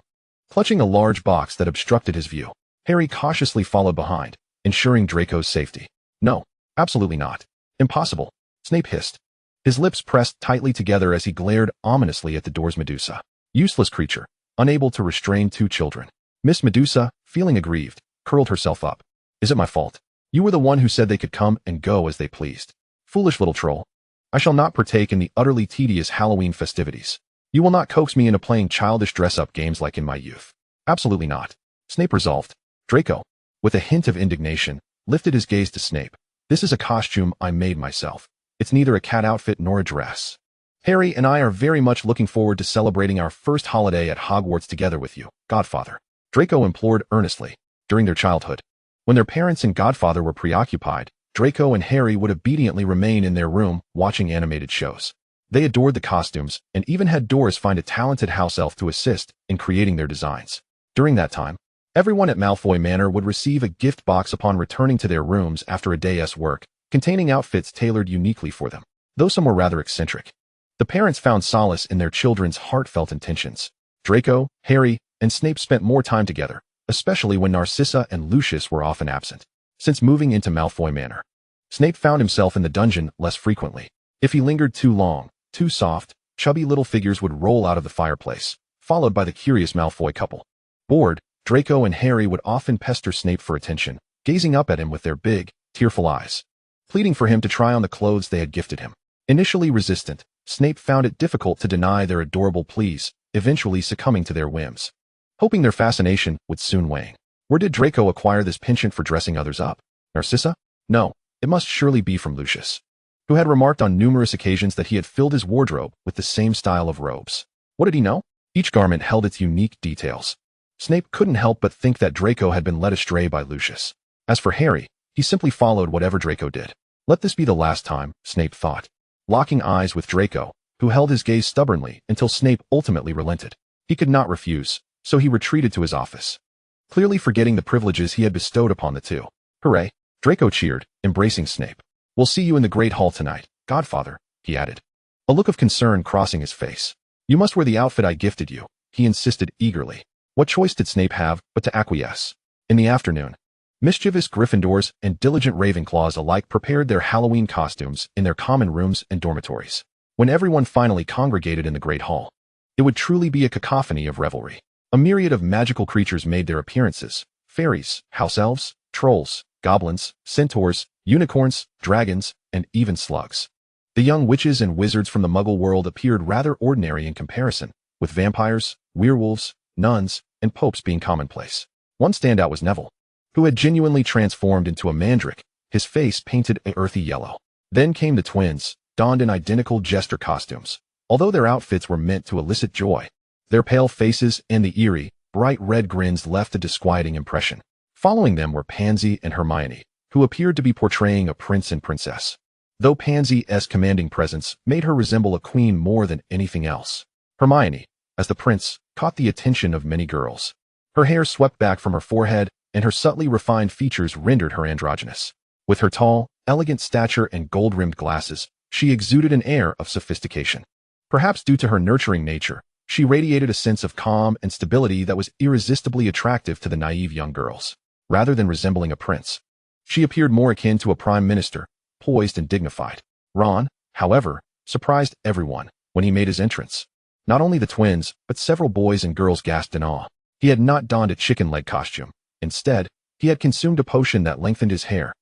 clutching a large box that obstructed his view. Harry cautiously followed behind, ensuring Draco's safety. No, absolutely not. Impossible, Snape hissed, his lips pressed tightly together as he glared ominously at the door's Medusa. Useless creature, unable to restrain two children. Miss Medusa, feeling aggrieved, curled herself up. Is it my fault? You were the one who said they could come and go as they pleased. Foolish little troll. I shall not partake in the utterly tedious Halloween festivities. You will not coax me into playing childish dress-up games like in my youth. Absolutely not. Snape resolved. Draco, with a hint of indignation, lifted his gaze to Snape. This is a costume I made myself. It's neither a cat outfit nor a dress. Harry and I are very much looking forward to celebrating our first holiday at Hogwarts together with you, Godfather. Draco implored earnestly. During their childhood, when their parents and Godfather were preoccupied, Draco and Harry would obediently remain in their room watching animated shows. They adored the costumes and even had Doris find a talented house elf to assist in creating their designs. During that time, everyone at Malfoy Manor would receive a gift box upon returning to their rooms after a day's work, containing outfits tailored uniquely for them, though some were rather eccentric. The parents found solace in their children's heartfelt intentions. Draco, Harry, and Snape spent more time together, especially when Narcissa and Lucius were often absent. Since moving into Malfoy Manor, Snape found himself in the dungeon less frequently. If he lingered too long, two soft, chubby little figures would roll out of the fireplace, followed by the curious Malfoy couple. Bored, Draco and Harry would often pester Snape for attention, gazing up at him with their big, tearful eyes, pleading for him to try on the clothes they had gifted him. Initially resistant, Snape found it difficult to deny their adorable pleas, eventually succumbing to their whims, hoping their fascination would soon wane. Where did Draco acquire this penchant for dressing others up? Narcissa? No, it must surely be from Lucius. who had remarked on numerous occasions that he had filled his wardrobe with the same style of robes. What did he know? Each garment held its unique details. Snape couldn't help but think that Draco had been led astray by Lucius. As for Harry, he simply followed whatever Draco did. Let this be the last time, Snape thought, locking eyes with Draco, who held his gaze stubbornly until Snape ultimately relented. He could not refuse, so he retreated to his office, clearly forgetting the privileges he had bestowed upon the two. Hooray! Draco cheered, embracing Snape. We'll see you in the Great Hall tonight, Godfather, he added, a look of concern crossing his face. You must wear the outfit I gifted you, he insisted eagerly. What choice did Snape have but to acquiesce? In the afternoon, mischievous Gryffindors and diligent Ravenclaws alike prepared their Halloween costumes in their common rooms and dormitories. When everyone finally congregated in the Great Hall, it would truly be a cacophony of revelry. A myriad of magical creatures made their appearances: fairies, house elves, trolls, goblins, centaurs, unicorns, dragons, and even slugs. The young witches and wizards from the Muggle world appeared rather ordinary in comparison, with vampires, werewolves, nuns, and popes being commonplace. One standout was Neville, who had genuinely transformed into a mandrake, his face painted an earthy yellow. Then came the twins, donned in identical jester costumes. Although their outfits were meant to elicit joy, their pale faces and the eerie, bright red grins left a disquieting impression. Following them were Pansy and Hermione, who appeared to be portraying a prince and princess, though Pansy's commanding presence made her resemble a queen more than anything else. Hermione, as the prince, caught the attention of many girls. Her hair swept back from her forehead, and her subtly refined features rendered her androgynous. With her tall, elegant stature and gold-rimmed glasses, she exuded an air of sophistication. Perhaps due to her nurturing nature, she radiated a sense of calm and stability that was irresistibly attractive to the naive young girls. Rather than resembling a prince, she appeared more akin to a prime minister, poised and dignified. Ron, however, surprised everyone when he made his entrance. Not only the twins, but several boys and girls gasped in awe. He had not donned a chicken leg costume. Instead, he had consumed a potion that lengthened his hair.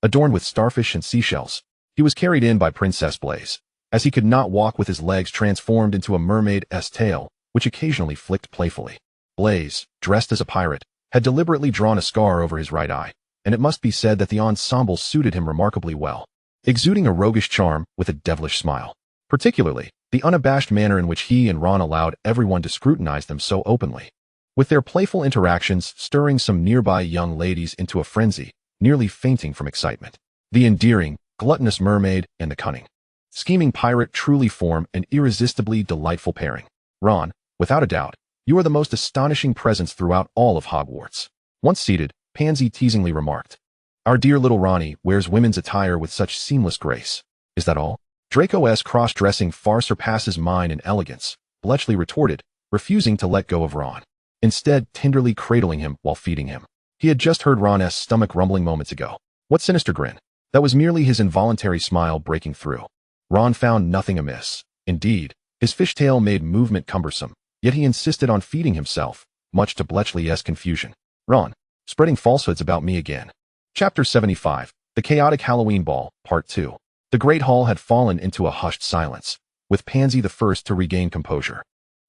Adorned with starfish and seashells, he was carried in by Princess Blaise, as he could not walk with his legs transformed into a mermaid's tail, which occasionally flicked playfully. Blaise, dressed as a pirate, had deliberately drawn a scar over his right eye, and it must be said that the ensemble suited him remarkably well, exuding a roguish charm with a devilish smile. Particularly, the unabashed manner in which he and Ron allowed everyone to scrutinize them so openly, with their playful interactions stirring some nearby young ladies into a frenzy, nearly fainting from excitement. The endearing, gluttonous mermaid and the cunning, scheming pirate truly form an irresistibly delightful pairing. Ron, without a doubt, you are the most astonishing presence throughout all of Hogwarts. Once seated, Pansy teasingly remarked, Our dear little Ronnie wears women's attire with such seamless grace. Is that all? Draco's cross-dressing far surpasses mine in elegance, Bletchley retorted, refusing to let go of Ron, instead tenderly cradling him while feeding him. He had just heard Ron's stomach rumbling moments ago. What sinister grin? That was merely his involuntary smile breaking through. Ron found nothing amiss. Indeed, his fishtail made movement cumbersome, yet he insisted on feeding himself, much to Bletchley's confusion. Ron, spreading falsehoods about me again. Chapter 75, The Chaotic Halloween Ball, Part 2. The Great Hall had fallen into a hushed silence, with Pansy the first to regain composure.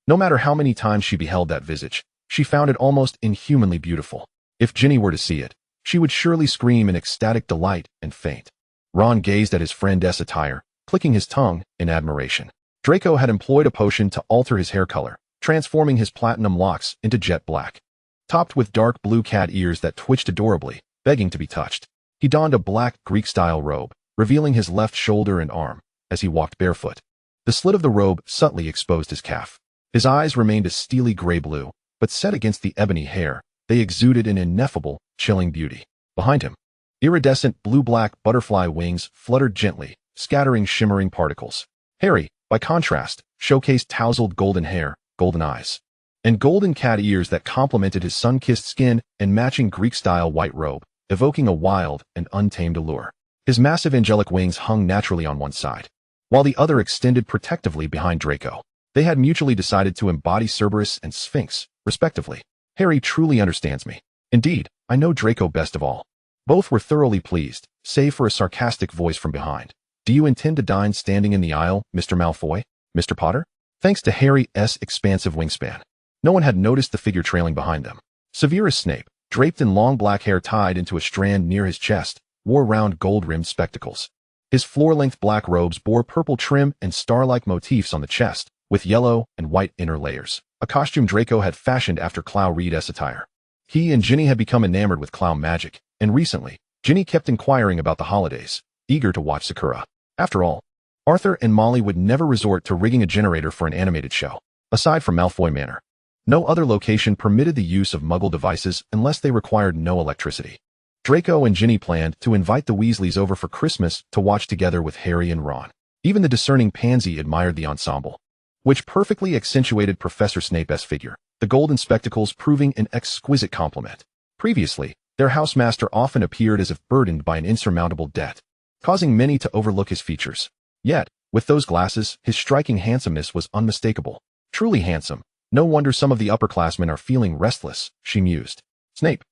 No matter how many times she beheld that visage, she found it almost inhumanly beautiful. If Ginny were to see it, she would surely scream in ecstatic delight and faint. Ron gazed at his friend's attire, clicking his tongue in admiration. Draco had employed a potion to alter his hair color, transforming his platinum locks into jet black, topped with dark blue cat ears that twitched adorably, begging to be touched. He donned a black Greek-style robe, revealing his left shoulder and arm, as he walked barefoot. The slit of the robe subtly exposed his calf. His eyes remained a steely gray blue, but set against the ebony hair, they exuded an ineffable, chilling beauty. Behind him, iridescent blue-black butterfly wings fluttered gently, scattering shimmering particles. Harry, by contrast, showcased tousled golden hair, golden eyes, and golden cat ears that complemented his sun-kissed skin and matching Greek-style white robe, evoking a wild and untamed allure. His massive angelic wings hung naturally on one side, while the other extended protectively behind Draco. They had mutually decided to embody Cerberus and Sphinx, respectively. Harry truly understands me. Indeed, I know Draco best of all. Both were thoroughly pleased, save for a sarcastic voice from behind. Do you intend to dine standing in the aisle, Mr. Malfoy? Mr. Potter? Thanks to Harry's expansive wingspan, no one had noticed the figure trailing behind them. Severus Snape, draped in long black hair tied into a strand near his chest, wore round gold-rimmed spectacles. His floor-length black robes bore purple trim and star-like motifs on the chest, with yellow and white inner layers, a costume Draco had fashioned after Clow Reed's attire. He and Ginny had become enamored with clown magic, and recently, Ginny kept inquiring about the holidays, eager to watch Sakura. After all, Arthur and Molly would never resort to rigging a generator for an animated show. Aside from Malfoy Manor, no other location permitted the use of Muggle devices unless they required no electricity. Draco and Ginny planned to invite the Weasleys over for Christmas to watch together with Harry and Ron. Even the discerning Pansy admired the ensemble, which perfectly accentuated Professor Snape's figure, the golden spectacles proving an exquisite compliment. Previously, their housemaster often appeared as if burdened by an insurmountable debt, causing many to overlook his features. Yet, with those glasses, his striking handsomeness was unmistakable. Truly handsome. No wonder some of the upperclassmen are feeling restless, she mused. Snape,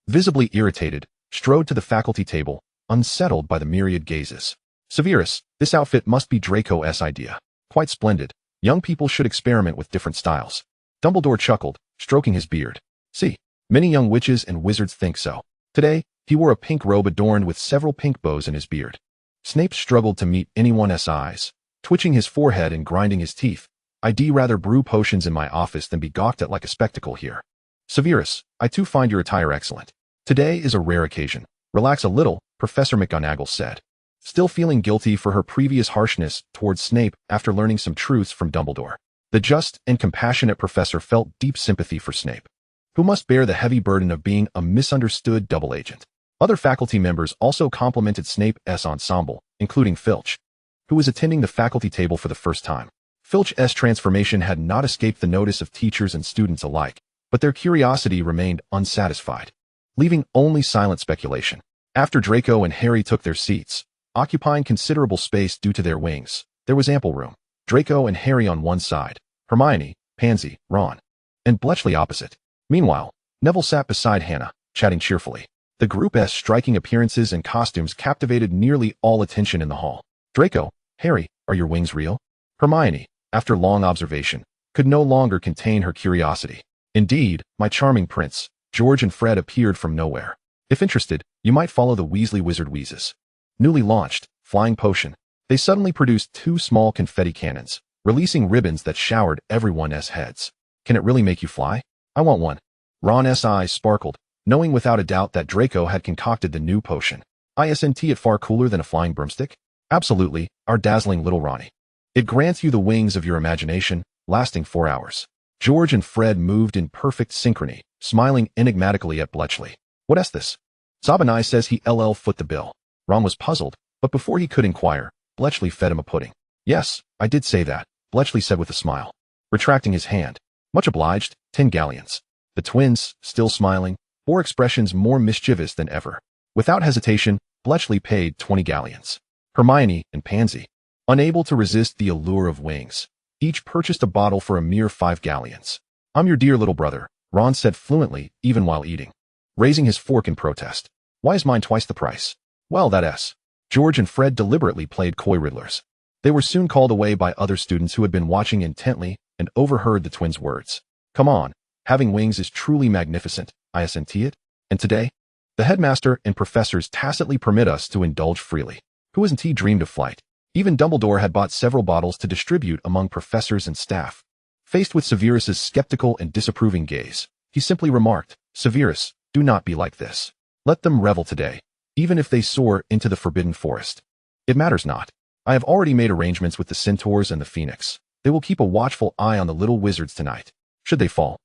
visibly irritated, strode to the faculty table, unsettled by the myriad gazes. Severus, this outfit must be Draco's idea. Quite splendid. Young people should experiment with different styles. Dumbledore chuckled, stroking his beard. See, many young witches and wizards think so. Today, he wore a pink robe adorned with several pink bows in his beard. Snape struggled to meet anyone's eyes, twitching his forehead and grinding his teeth. I'd rather brew potions in my office than be gawked at like a spectacle here. Severus, I too find your attire excellent. Today is a rare occasion. Relax a little, Professor McGonagall said, still feeling guilty for her previous harshness towards Snape after learning some truths from Dumbledore. The just and compassionate professor felt deep sympathy for Snape, who must bear the heavy burden of being a misunderstood double agent. Other faculty members also complimented Snape's ensemble, including Filch, who was attending the faculty table for the first time. Filch's transformation had not escaped the notice of teachers and students alike, but their curiosity remained unsatisfied, leaving only silent speculation. After Draco and Harry took their seats, occupying considerable space due to their wings, there was ample room. Draco and Harry on one side, Hermione, Pansy, Ron, and Bletchley opposite. Meanwhile, Neville sat beside Hannah, chatting cheerfully. The group's striking appearances and costumes captivated nearly all attention in the hall. Draco, Harry, are your wings real? Hermione, after long observation, could no longer contain her curiosity. Indeed, my charming prince, George and Fred appeared from nowhere. If interested, you might follow the Weasley Wizard Wheezes. Newly launched, Flying Potion. They suddenly produced 2 small confetti cannons, releasing ribbons that showered everyone's heads. Can it really make you fly? I want one. Ron's eyes sparkled, knowing without a doubt that Draco had concocted the new potion. Isn't it far cooler than a flying broomstick? Absolutely, our dazzling little Ronnie. It grants you the wings of your imagination, lasting 4 hours. George and Fred moved in perfect synchrony, smiling enigmatically at Bletchley. What's this? Zabanai says he foot the bill. Ron was puzzled, but before he could inquire, Bletchley fed him a pudding. Yes, I did say that, Bletchley said with a smile, retracting his hand. Much obliged, 10 galleons. The twins, still smiling, bore expressions more mischievous than ever. Without hesitation, Bletchley paid 20 galleons. Hermione and Pansy, unable to resist the allure of wings, each purchased a bottle for a mere 5 galleons. I'm your dear little brother, Ron said fluently, even while eating, raising his fork in protest. Why is mine twice the price? Well, that's. George and Fred deliberately played coy riddlers. They were soon called away by other students who had been watching intently and overheard the twins' words. Come on, having wings is truly magnificent, isn't it? And today, the headmaster and professors tacitly permit us to indulge freely. Who hasn't dreamed of flight? Even Dumbledore had bought several bottles to distribute among professors and staff. Faced with Severus's skeptical and disapproving gaze, he simply remarked, Severus, do not be like this. Let them revel today, even if they soar into the forbidden forest. It matters not. I have already made arrangements with the centaurs and the phoenix. They will keep a watchful eye on the little wizards tonight. Should they fall,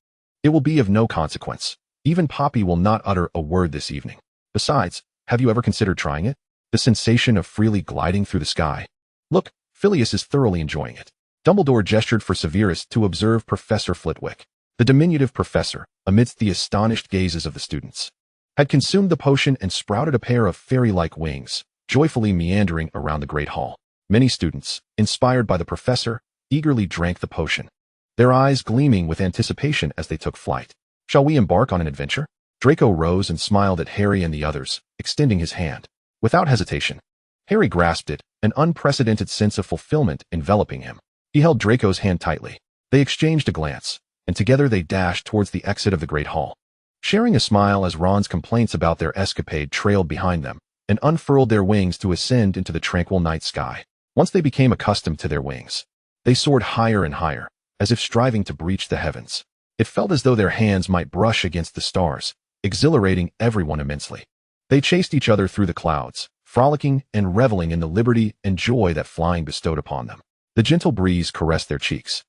it will be of no consequence. Even Poppy will not utter a word this evening. Besides, have you ever considered trying it? The sensation of freely gliding through the sky. Look, Phileas is thoroughly enjoying it. Dumbledore gestured for Severus to observe Professor Flitwick. The diminutive professor, amidst the astonished gazes of the students, had consumed the potion and sprouted a pair of fairy-like wings, joyfully meandering around the great hall. Many students, inspired by the professor, eagerly drank the potion, their eyes gleaming with anticipation as they took flight. Shall we embark on an adventure? Draco rose and smiled at Harry and the others, extending his hand. Without hesitation, Harry grasped it, an unprecedented sense of fulfillment enveloping him. He held Draco's hand tightly. They exchanged a glance, and together they dashed towards the exit of the great hall. Sharing a smile as Ron's complaints about their escapade trailed behind them, and unfurled their wings to ascend into the tranquil night sky. Once they became accustomed to their wings, they soared higher and higher, as if striving to breach the heavens. It felt as though their hands might brush against the stars, exhilarating everyone immensely. They chased each other through the clouds, frolicking and reveling in the liberty and joy that flying bestowed upon them. The gentle breeze caressed their cheeks,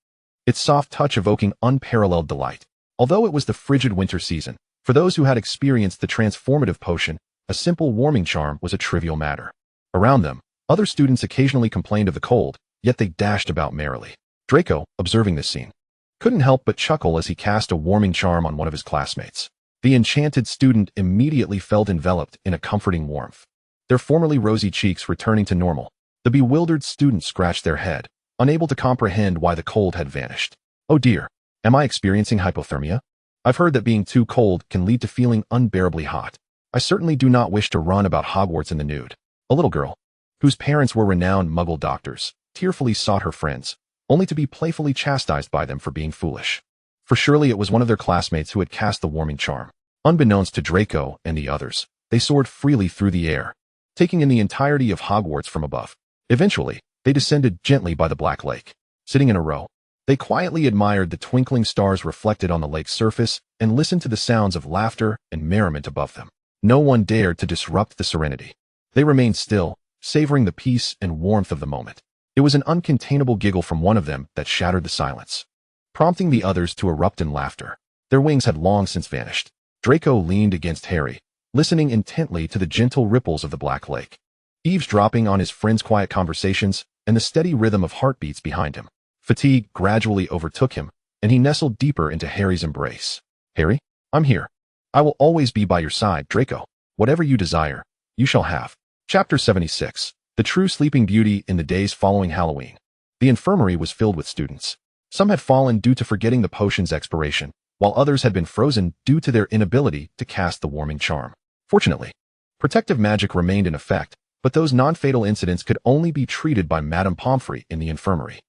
its soft touch evoking unparalleled delight. Although it was the frigid winter season, for those who had experienced the transformative potion, a simple warming charm was a trivial matter. Around them, other students occasionally complained of the cold, yet they dashed about merrily. Draco, observing this scene, couldn't help but chuckle as he cast a warming charm on one of his classmates. The enchanted student immediately felt enveloped in a comforting warmth, their formerly rosy cheeks returning to normal. The bewildered student scratched their head, unable to comprehend why the cold had vanished. Oh dear, am I experiencing hypothermia? I've heard that being too cold can lead to feeling unbearably hot. I certainly do not wish to run about Hogwarts in the nude. A little girl, whose parents were renowned Muggle doctors, tearfully sought her friends, only to be playfully chastised by them for being foolish. For surely it was one of their classmates who had cast the warming charm. Unbeknownst to Draco and the others, they soared freely through the air, taking in the entirety of Hogwarts from above. Eventually, they descended gently by the Black Lake. Sitting in a row, they quietly admired the twinkling stars reflected on the lake's surface and listened to the sounds of laughter and merriment above them. No one dared to disrupt the serenity. They remained still, savoring the peace and warmth of the moment. It was an uncontainable giggle from one of them that shattered the silence, prompting the others to erupt in laughter. Their wings had long since vanished. Draco leaned against Harry, listening intently to the gentle ripples of the Black Lake, eavesdropping on his friends' quiet conversations and the steady rhythm of heartbeats behind him. Fatigue gradually overtook him, and he nestled deeper into Harry's embrace. Harry, I'm here. I will always be by your side, Draco. Whatever you desire, you shall have. Chapter 76. The True Sleeping Beauty in the days following Halloween. The infirmary was filled with students. Some had fallen due to forgetting the potion's expiration, while others had been frozen due to their inability to cast the warming charm. Fortunately, protective magic remained in effect, but those non-fatal incidents could only be treated by Madame Pomfrey in the infirmary.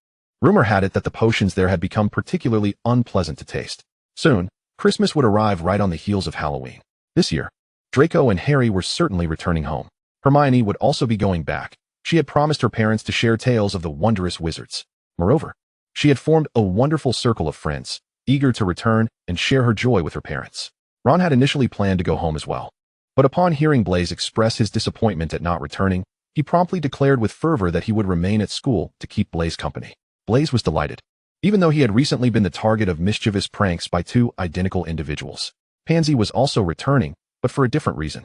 Rumor had it that the potions there had become particularly unpleasant to taste. Soon, Christmas would arrive right on the heels of Halloween. This year, Draco and Harry were certainly returning home. Hermione would also be going back. She had promised her parents to share tales of the wondrous wizards. Moreover, she had formed a wonderful circle of friends, eager to return and share her joy with her parents. Ron had initially planned to go home as well, but upon hearing Blaise express his disappointment at not returning, he promptly declared with fervor that he would remain at school to keep Blaise company. Blaise was delighted, even though he had recently been the target of mischievous pranks by two identical individuals. Pansy was also returning, but for a different reason.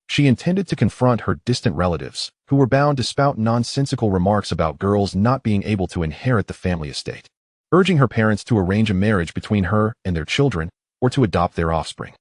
She intended to confront her distant relatives, who were bound to spout nonsensical remarks about girls not being able to inherit the family estate, urging her parents to arrange a marriage between her and their children or to adopt their offspring.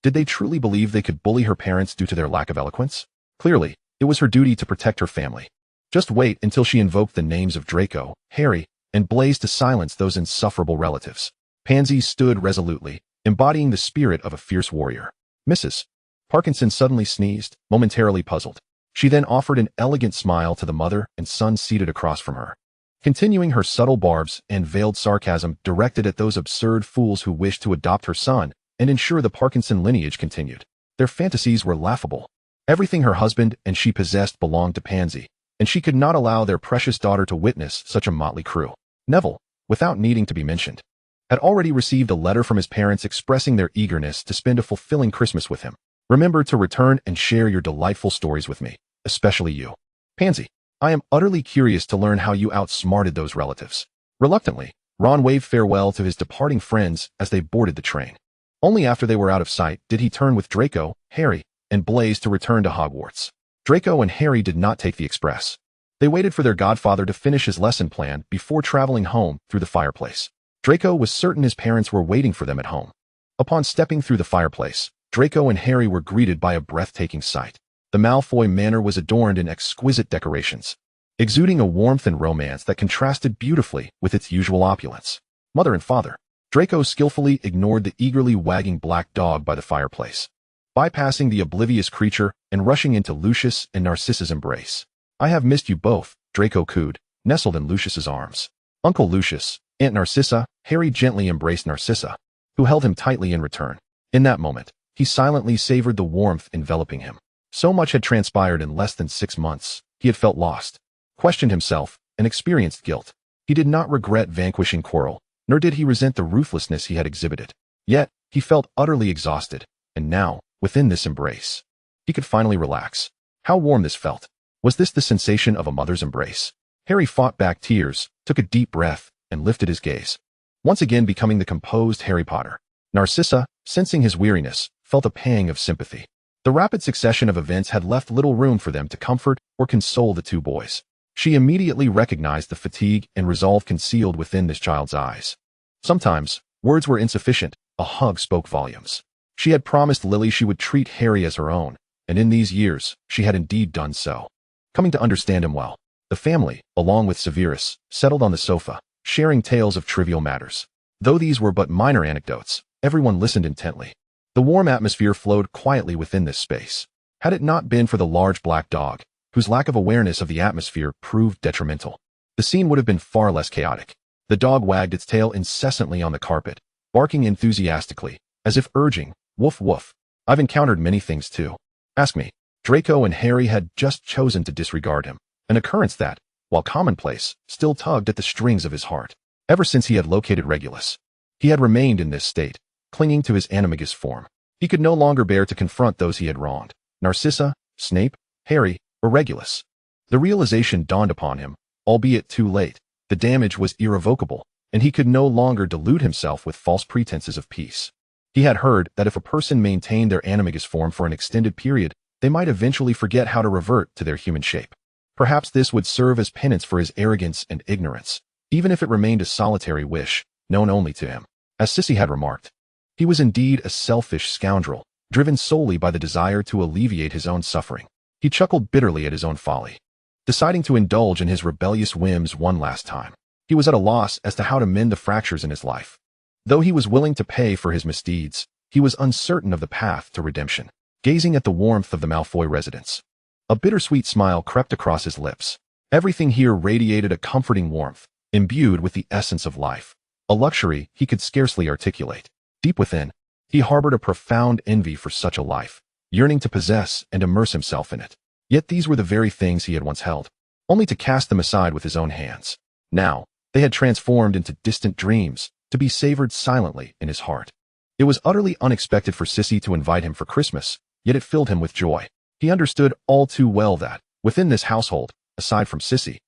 Did they truly believe they could bully her parents due to their lack of eloquence? Clearly, it was her duty to protect her family. Just wait until she invoked the names of Draco, Harry, and Blaise to silence those insufferable relatives. Pansy stood resolutely, embodying the spirit of a fierce warrior. Mrs. Parkinson suddenly sneezed, momentarily puzzled. She then offered an elegant smile to the mother and son seated across from her, continuing her subtle barbs and veiled sarcasm directed at those absurd fools who wished to adopt her son and ensure the Parkinson lineage continued. Their fantasies were laughable. Everything her husband and she possessed belonged to Pansy, and she could not allow their precious daughter to witness such a motley crew. Neville, without needing to be mentioned, had already received a letter from his parents expressing their eagerness to spend a fulfilling Christmas with him. Remember to return and share your delightful stories with me, especially you. Pansy, I am utterly curious to learn how you outsmarted those relatives. Reluctantly, Ron waved farewell to his departing friends as they boarded the train. Only after they were out of sight did he turn with Draco, Harry, and Blaise to return to Hogwarts. Draco and Harry did not take the express. They waited for their godfather to finish his lesson plan before traveling home through the fireplace. Draco was certain his parents were waiting for them at home. Upon stepping through the fireplace, Draco and Harry were greeted by a breathtaking sight. The Malfoy manor was adorned in exquisite decorations, exuding a warmth and romance that contrasted beautifully with its usual opulence. Mother and father, Draco skillfully ignored the eagerly wagging black dog by the fireplace, bypassing the oblivious creature and rushing into Lucius and Narcissa's embrace. I have missed you both, Draco cooed, nestled in Lucius's arms. Uncle Lucius, Aunt Narcissa, Harry gently embraced Narcissa, who held him tightly in return. In that moment, he silently savored the warmth enveloping him. So much had transpired in less than 6 months. He had felt lost, questioned himself, and experienced guilt. He did not regret vanquishing Quirrell, nor did he resent the ruthlessness he had exhibited. Yet, he felt utterly exhausted, and now, within this embrace, he could finally relax. How warm this felt. Was this the sensation of a mother's embrace? Harry fought back tears, took a deep breath, and lifted his gaze, once again becoming the composed Harry Potter. Narcissa, sensing his weariness, felt a pang of sympathy. The rapid succession of events had left little room for them to comfort or console the two boys. She immediately recognized the fatigue and resolve concealed within this child's eyes. Sometimes, words were insufficient, a hug spoke volumes. She had promised Lily she would treat Harry as her own, and in these years, she had indeed done so. Coming to understand him well, the family, along with Severus, settled on the sofa, sharing tales of trivial matters. Though these were but minor anecdotes, everyone listened intently. The warm atmosphere flowed quietly within this space. Had it not been for the large black dog, whose lack of awareness of the atmosphere proved detrimental, the scene would have been far less chaotic. The dog wagged its tail incessantly on the carpet, barking enthusiastically, as if urging, "Woof woof. I've encountered many things too. Ask me." Draco and Harry had just chosen to disregard him, an occurrence that, while commonplace, still tugged at the strings of his heart. Ever since he had located Regulus, he had remained in this state, clinging to his animagus form. He could no longer bear to confront those he had wronged, Narcissa, Snape, Harry, or Regulus. The realization dawned upon him, albeit too late. The damage was irrevocable, and he could no longer delude himself with false pretenses of peace. He had heard that if a person maintained their animagus form for an extended period, they might eventually forget how to revert to their human shape. Perhaps this would serve as penance for his arrogance and ignorance, even if it remained a solitary wish, known only to him. As Sissy had remarked, he was indeed a selfish scoundrel, driven solely by the desire to alleviate his own suffering. He chuckled bitterly at his own folly. Deciding to indulge in his rebellious whims one last time, he was at a loss as to how to mend the fractures in his life. Though he was willing to pay for his misdeeds, he was uncertain of the path to redemption. Gazing at the warmth of the Malfoy residence, a bittersweet smile crept across his lips. Everything here radiated a comforting warmth, imbued with the essence of life, a luxury he could scarcely articulate. Deep within, he harbored a profound envy for such a life, yearning to possess and immerse himself in it. Yet these were the very things he had once held, only to cast them aside with his own hands. Now, they had transformed into distant dreams, to be savored silently in his heart. It was utterly unexpected for Sissy to invite him for Christmas, yet it filled him with joy. He understood all too well that, within this household, aside from Sissy,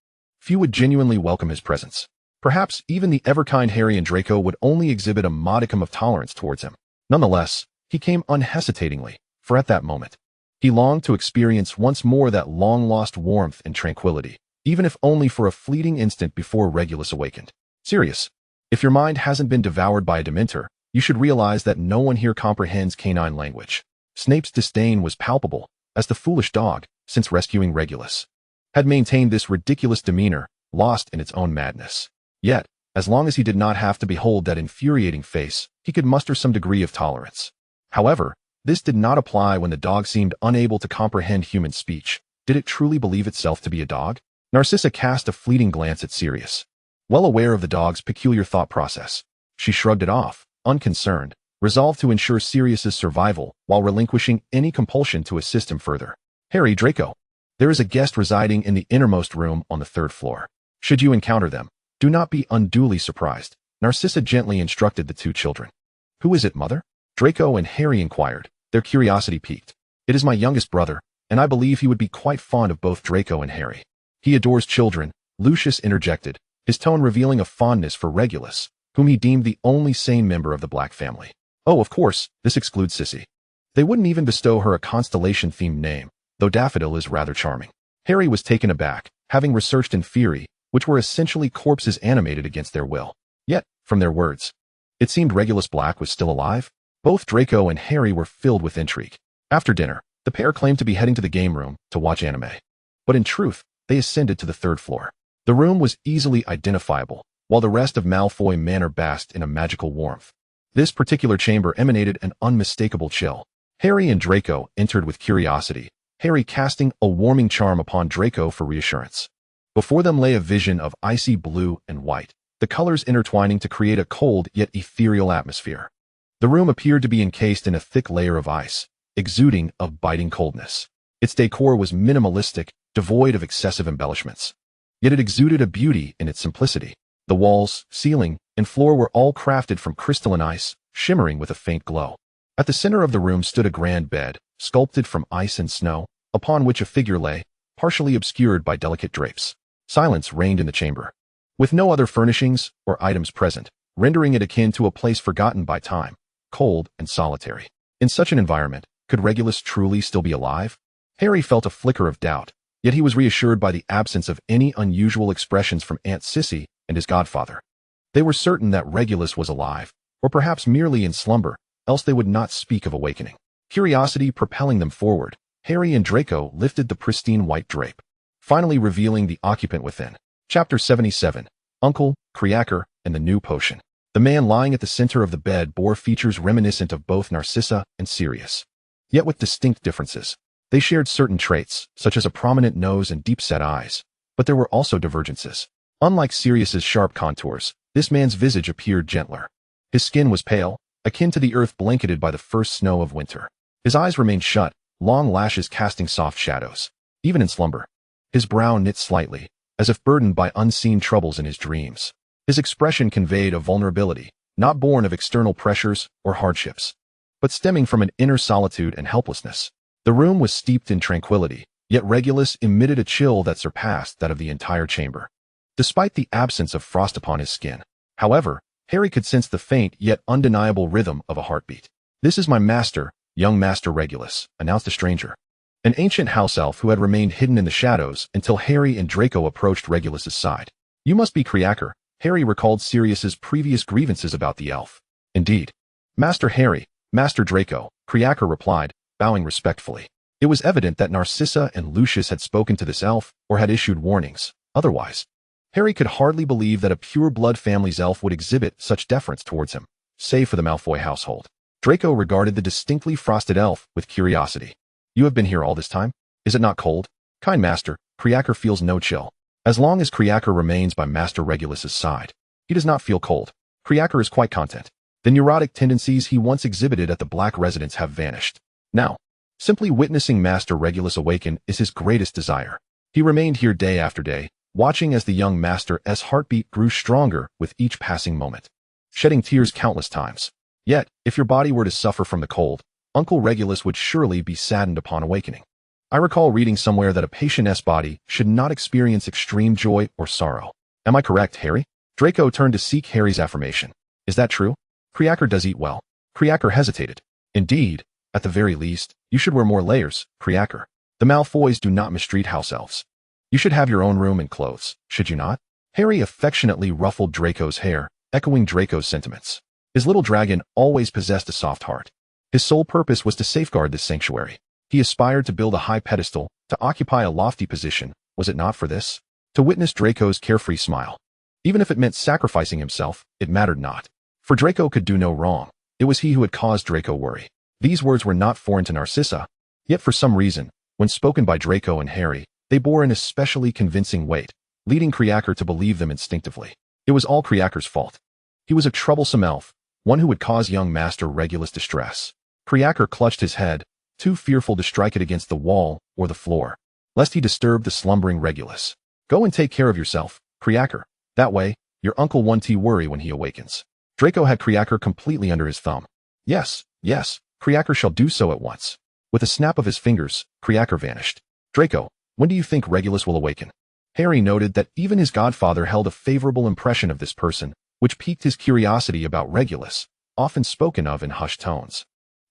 few would genuinely welcome his presence. Perhaps even the ever-kind Harry and Draco would only exhibit a modicum of tolerance towards him. Nonetheless, he came unhesitatingly, for at that moment, he longed to experience once more that long-lost warmth and tranquility, even if only for a fleeting instant before Regulus awakened. Sirius, if your mind hasn't been devoured by a Dementor, you should realize that no one here comprehends canine language. Snape's disdain was palpable, as the foolish dog, since rescuing Regulus, had maintained this ridiculous demeanor, lost in its own madness. Yet, as long as he did not have to behold that infuriating face, he could muster some degree of tolerance. However, this did not apply when the dog seemed unable to comprehend human speech. Did it truly believe itself to be a dog? Narcissa cast a fleeting glance at Sirius. Well aware of the dog's peculiar thought process, she shrugged it off, unconcerned, resolved to ensure Sirius's survival while relinquishing any compulsion to assist him further. Harry, Draco, there is a guest residing in the innermost room on the 3rd floor. Should you encounter them, do not be unduly surprised. Narcissa gently instructed the two children. Who is it, mother? Draco and Harry inquired, their curiosity piqued. It is my youngest brother, and I believe he would be quite fond of both Draco and Harry. He adores children, Lucius interjected, his tone revealing a fondness for Regulus, whom he deemed the only sane member of the Black family. Oh, of course, this excludes Sissy. They wouldn't even bestow her a constellation-themed name, though Daffodil is rather charming. Harry was taken aback, having researched in Fury, which were essentially corpses animated against their will. Yet, from their words, it seemed Regulus Black was still alive. Both Draco and Harry were filled with intrigue. After dinner, the pair claimed to be heading to the game room to watch anime. But in truth, they ascended to the 3rd floor. The room was easily identifiable, while the rest of Malfoy Manor basked in a magical warmth. This particular chamber emanated an unmistakable chill. Harry and Draco entered with curiosity, Harry casting a warming charm upon Draco for reassurance. Before them lay a vision of icy blue and white, the colors intertwining to create a cold yet ethereal atmosphere. The room appeared to be encased in a thick layer of ice, exuding a biting coldness. Its decor was minimalistic, devoid of excessive embellishments. Yet it exuded a beauty in its simplicity. The walls, ceiling, and floor were all crafted from crystalline ice, shimmering with a faint glow. At the center of the room stood a grand bed, sculpted from ice and snow, upon which a figure lay, partially obscured by delicate drapes. Silence reigned in the chamber, with no other furnishings or items present, rendering it akin to a place forgotten by time, cold and solitary. In such an environment, could Regulus truly still be alive? Harry felt a flicker of doubt, yet he was reassured by the absence of any unusual expressions from Aunt Sissy and his godfather. They were certain that Regulus was alive, or perhaps merely in slumber, else they would not speak of awakening. Curiosity propelling them forward, Harry and Draco lifted the pristine white drape, finally revealing the occupant within. Chapter 77, Uncle, Creaker, and the New Potion. The man lying at the center of the bed bore features reminiscent of both Narcissa and Sirius, yet with distinct differences. They shared certain traits, such as a prominent nose and deep-set eyes, but there were also divergences. Unlike Sirius's sharp contours, this man's visage appeared gentler. His skin was pale, akin to the earth blanketed by the first snow of winter. His eyes remained shut, long lashes casting soft shadows. Even in slumber, his brow knit slightly, as if burdened by unseen troubles in his dreams. His expression conveyed a vulnerability, not born of external pressures or hardships, but stemming from an inner solitude and helplessness. The room was steeped in tranquility, yet Regulus emitted a chill that surpassed that of the entire chamber. Despite the absence of frost upon his skin, however, Harry could sense the faint yet undeniable rhythm of a heartbeat. "This is my master, young Master Regulus," announced a stranger, an ancient house elf who had remained hidden in the shadows until Harry and Draco approached Regulus's side. "You must be Creaker." Harry recalled Sirius's previous grievances about the elf. "Indeed. Master Harry, Master Draco," Creaker replied, bowing respectfully. It was evident that Narcissa and Lucius had spoken to this elf or had issued warnings. Otherwise, Harry could hardly believe that a pure-blood family's elf would exhibit such deference towards him, save for the Malfoy household. Draco regarded the distinctly frosted elf with curiosity. "You have been here all this time? Is it not cold?" "Kind master, Creaker feels no chill. As long as Creaker remains by Master Regulus's side, he does not feel cold. Creaker is quite content. The neurotic tendencies he once exhibited at the Black residence have vanished. Now, simply witnessing Master Regulus awaken is his greatest desire. He remained here day after day, watching as the young master's heartbeat grew stronger with each passing moment, shedding tears countless times. Yet, if your body were to suffer from the cold, Uncle Regulus would surely be saddened upon awakening. I recall reading somewhere that a patient's body should not experience extreme joy or sorrow. Am I correct, Harry?" Draco turned to seek Harry's affirmation. "Is that true? Creaker does eat well." Creaker hesitated. "Indeed, at the very least, you should wear more layers, Creaker. The Malfoys do not mistreat house elves. You should have your own room and clothes, should you not?" Harry affectionately ruffled Draco's hair, echoing Draco's sentiments. His little dragon always possessed a soft heart. His sole purpose was to safeguard this sanctuary. He aspired to build a high pedestal, to occupy a lofty position, was it not for this? To witness Draco's carefree smile. Even if it meant sacrificing himself, it mattered not. For Draco could do no wrong. It was he who had caused Draco worry. These words were not foreign to Narcissa, yet for some reason, when spoken by Draco and Harry, they bore an especially convincing weight, leading Creaker to believe them instinctively. It was all Creaker's fault. He was a troublesome elf, one who would cause young Master Regulus distress. Creaker clutched his head, too fearful to strike it against the wall or the floor, lest he disturb the slumbering Regulus. "Go and take care of yourself, Creaker. That way, your uncle won't worry when he awakens." Draco had Creaker completely under his thumb. Yes, Creaker shall do so at once." With a snap of his fingers, Creaker vanished. "Draco, when do you think Regulus will awaken?" Harry noted that even his godfather held a favorable impression of this person, which piqued his curiosity about Regulus, often spoken of in hushed tones.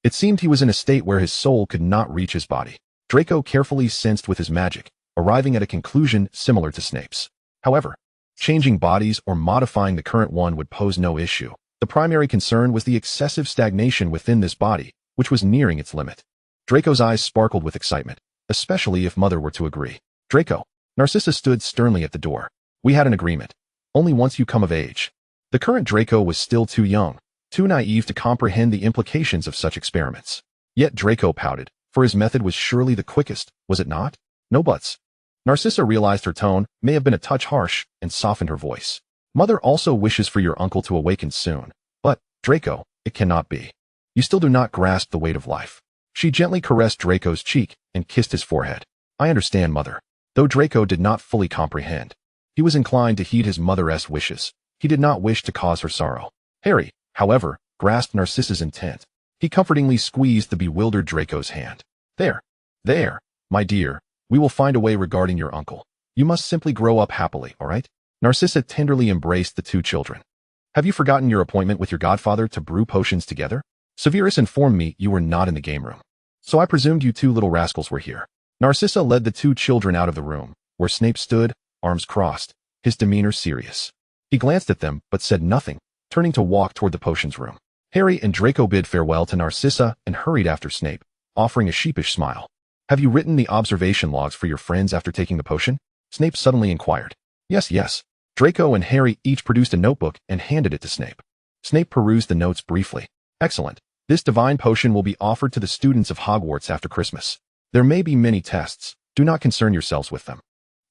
It seemed he was in a state where his soul could not reach his body. Draco carefully sensed with his magic, arriving at a conclusion similar to Snape's. However, changing bodies or modifying the current one would pose no issue. The primary concern was the excessive stagnation within this body, which was nearing its limit. Draco's eyes sparkled with excitement, especially if Mother were to agree. "Draco." Narcissa stood sternly at the door. "We had an agreement. Only once you come of age." The current Draco was still too young, too naive to comprehend the implications of such experiments. Yet Draco pouted, for his method was surely the quickest, was it not? "No buts." Narcissa realized her tone may have been a touch harsh and softened her voice. "Mother also wishes for your uncle to awaken soon. But, Draco, it cannot be. You still do not grasp the weight of life. She gently caressed Draco's cheek and kissed his forehead. I understand, mother. Though Draco did not fully comprehend, he was inclined to heed his mother's wishes. He did not wish to cause her sorrow. Harry, however, grasped Narcissa's intent. He comfortingly squeezed the bewildered Draco's hand. There, my dear, we will find a way regarding your uncle. You must simply grow up happily, all right? Narcissa tenderly embraced the two children. Have you forgotten your appointment with your godfather to brew potions together? Severus informed me you were not in the game room, so I presumed you two little rascals were here. Narcissa led the two children out of the room, where Snape stood, arms crossed, his demeanor serious. He glanced at them, but said nothing, turning to walk toward the potions room. Harry and Draco bid farewell to Narcissa and hurried after Snape, offering a sheepish smile. Have you written the observation logs for your friends after taking the potion? Snape suddenly inquired. Yes. Draco and Harry each produced a notebook and handed it to Snape. Snape perused the notes briefly. Excellent. This divine potion will be offered to the students of Hogwarts after Christmas. There may be many tests. Do not concern yourselves with them.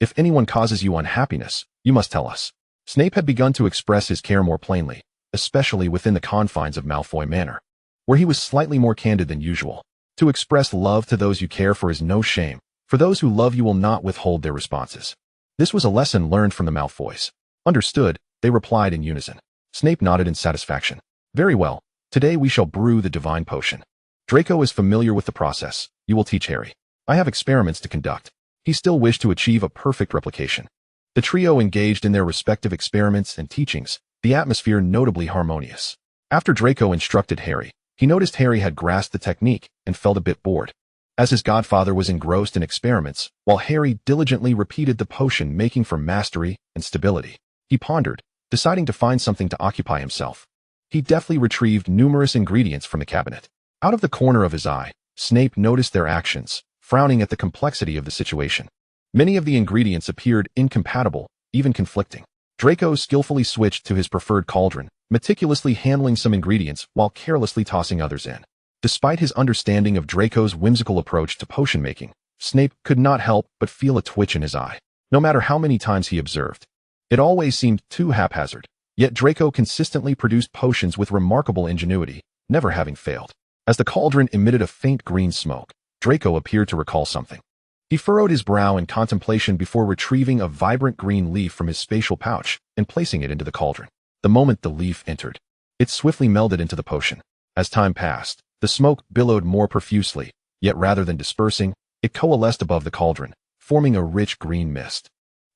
If anyone causes you unhappiness, you must tell us. Snape had begun to express his care more plainly, especially within the confines of Malfoy Manor, where he was slightly more candid than usual. To express love to those you care for is no shame. For those who love you will not withhold their responses. This was a lesson learned from the Malfoys. Understood, they replied in unison. Snape nodded in satisfaction. Very well, today we shall brew the divine potion. Draco is familiar with the process. You will teach Harry. I have experiments to conduct. He still wished to achieve a perfect replication. The trio engaged in their respective experiments and teachings, the atmosphere notably harmonious. After Draco instructed Harry, he noticed Harry had grasped the technique and felt a bit bored. As his godfather was engrossed in experiments, while Harry diligently repeated the potion making for mastery and stability, he pondered, deciding to find something to occupy himself. He deftly retrieved numerous ingredients from the cabinet. Out of the corner of his eye, Snape noticed their actions, frowning at the complexity of the situation. Many of the ingredients appeared incompatible, even conflicting. Draco skillfully switched to his preferred cauldron, meticulously handling some ingredients while carelessly tossing others in. Despite his understanding of Draco's whimsical approach to potion making, Snape could not help but feel a twitch in his eye. No matter how many times he observed, it always seemed too haphazard. Yet Draco consistently produced potions with remarkable ingenuity, never having failed. As the cauldron emitted a faint green smoke, Draco appeared to recall something. He furrowed his brow in contemplation before retrieving a vibrant green leaf from his spatial pouch and placing it into the cauldron. The moment the leaf entered, it swiftly melded into the potion. As time passed, the smoke billowed more profusely, yet rather than dispersing, it coalesced above the cauldron, forming a rich green mist.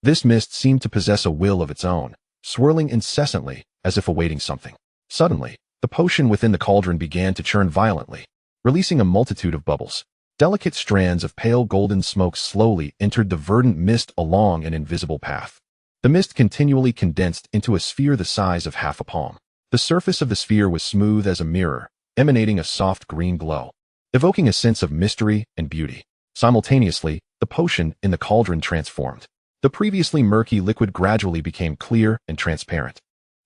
This mist seemed to possess a will of its own, swirling incessantly, as if awaiting something. Suddenly, the potion within the cauldron began to churn violently, releasing a multitude of bubbles. Delicate strands of pale golden smoke slowly entered the verdant mist along an invisible path. The mist continually condensed into a sphere the size of half a palm. The surface of the sphere was smooth as a mirror, emanating a soft green glow, evoking a sense of mystery and beauty. Simultaneously, the potion in the cauldron transformed. The previously murky liquid gradually became clear and transparent,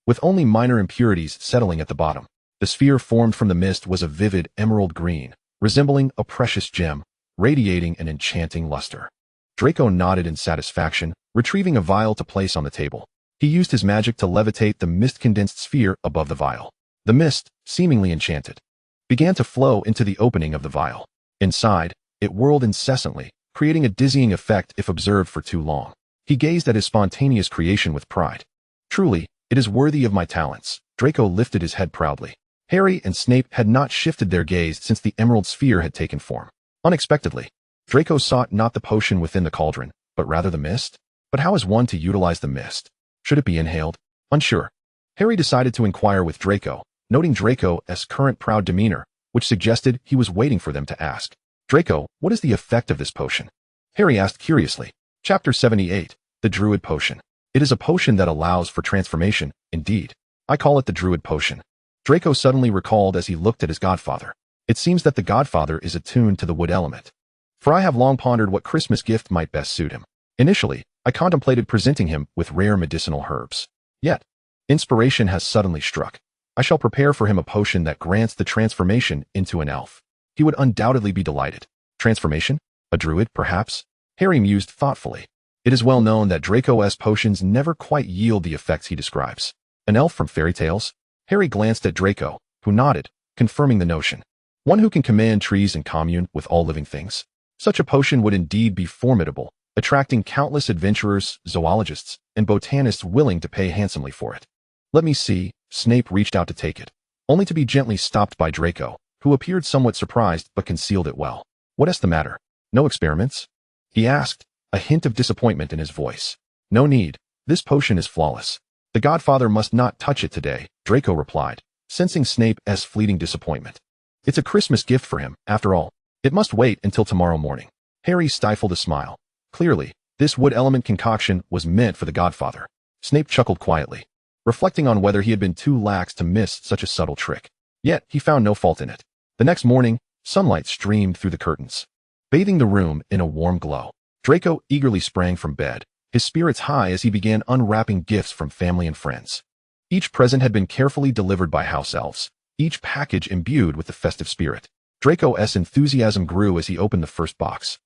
with only minor impurities settling at the bottom. The sphere formed from the mist was a vivid emerald green, resembling a precious gem, radiating an enchanting luster. Draco nodded in satisfaction, retrieving a vial to place on the table. He used his magic to levitate the mist-condensed sphere above the vial. The mist, seemingly enchanted, began to flow into the opening of the vial. Inside, it whirled incessantly, creating a dizzying effect if observed for too long. He gazed at his spontaneous creation with pride. Truly, it is worthy of my talents. Draco lifted his head proudly. Harry and Snape had not shifted their gaze since the emerald sphere had taken form. Unexpectedly, Draco sought not the potion within the cauldron, but rather the mist. But how is one to utilize the mist? Should it be inhaled? Unsure, Harry decided to inquire with Draco, noting Draco's current proud demeanor, which suggested he was waiting for them to ask. Draco, what is the effect of this potion? Harry asked curiously. Chapter 78, The Druid Potion. It is a potion that allows for transformation, indeed. I call it the Druid Potion. Draco suddenly recalled as he looked at his godfather. It seems that the godfather is attuned to the wood element. For I have long pondered what Christmas gift might best suit him. Initially, I contemplated presenting him with rare medicinal herbs. Yet, inspiration has suddenly struck. I shall prepare for him a potion that grants the transformation into an elf. He would undoubtedly be delighted. Transformation? A druid, perhaps? Harry mused thoughtfully. It is well known that Draco's potions never quite yield the effects he describes. An elf from fairy tales? Harry glanced at Draco, who nodded, confirming the notion. One who can command trees and commune with all living things. Such a potion would indeed be formidable, attracting countless adventurers, zoologists, and botanists willing to pay handsomely for it. Let me see. Snape reached out to take it, only to be gently stopped by Draco, who appeared somewhat surprised but concealed it well. What's the matter? No experiments? He asked, a hint of disappointment in his voice. No need. This potion is flawless. The Godfather must not touch it today, Draco replied, sensing Snape's fleeting disappointment. It's a Christmas gift for him, after all. It must wait until tomorrow morning. Harry stifled a smile. Clearly, this wood element concoction was meant for the Godfather. Snape chuckled quietly, reflecting on whether he had been too lax to miss such a subtle trick. Yet, he found no fault in it. The next morning, sunlight streamed through the curtains, bathing the room in a warm glow. Draco eagerly sprang from bed, his spirits high as he began unwrapping gifts from family and friends. Each present had been carefully delivered by house elves, each package imbued with the festive spirit. Draco's enthusiasm grew as he opened the first box,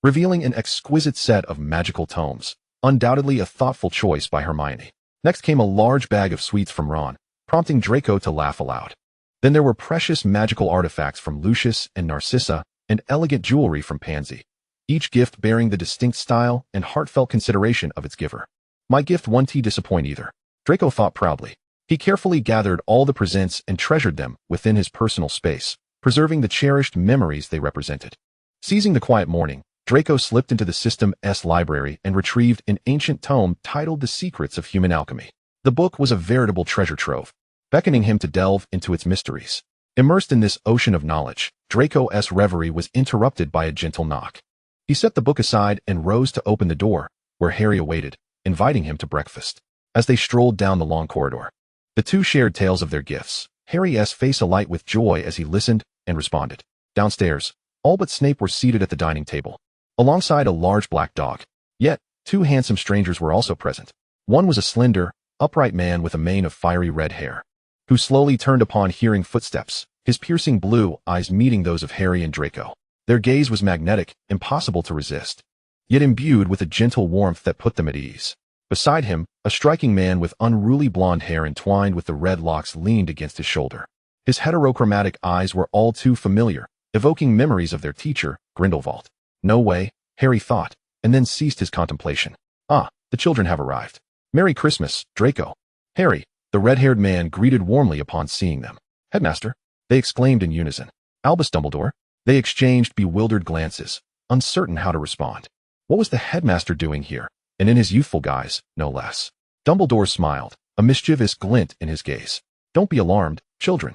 revealing an exquisite set of magical tomes, undoubtedly a thoughtful choice by Hermione. Next came a large bag of sweets from Ron, prompting Draco to laugh aloud. Then there were precious magical artifacts from Lucius and Narcissa, and elegant jewelry from Pansy, each gift bearing the distinct style and heartfelt consideration of its giver. My gift won't disappoint either, Draco thought proudly. He carefully gathered all the presents and treasured them within his personal space, preserving the cherished memories they represented. Seizing the quiet morning, Draco slipped into the system's library and retrieved an ancient tome titled The Secrets of Human Alchemy. The book was a veritable treasure trove, beckoning him to delve into its mysteries. Immersed in this ocean of knowledge, Draco's reverie was interrupted by a gentle knock. He set the book aside and rose to open the door, where Harry awaited, inviting him to breakfast. As they strolled down the long corridor, the two shared tales of their gifts, Harry's face alight with joy as he listened and responded. Downstairs, all but Snape were seated at the dining table, alongside a large black dog. Yet, two handsome strangers were also present. One was a slender, upright man with a mane of fiery red hair, who slowly turned upon hearing footsteps, his piercing blue eyes meeting those of Harry and Draco. Their gaze was magnetic, impossible to resist, yet imbued with a gentle warmth that put them at ease. Beside him, a striking man with unruly blonde hair entwined with the red locks leaned against his shoulder. His heterochromatic eyes were all too familiar, evoking memories of their teacher, Grindelwald. No way, Harry thought, and then ceased his contemplation. Ah, the children have arrived. Merry Christmas, Draco. Harry, the red-haired man greeted warmly upon seeing them. Headmaster, they exclaimed in unison. Albus Dumbledore. They exchanged bewildered glances, uncertain how to respond. What was the headmaster doing here, and in his youthful guise, no less? Dumbledore smiled, a mischievous glint in his gaze. Don't be alarmed, children.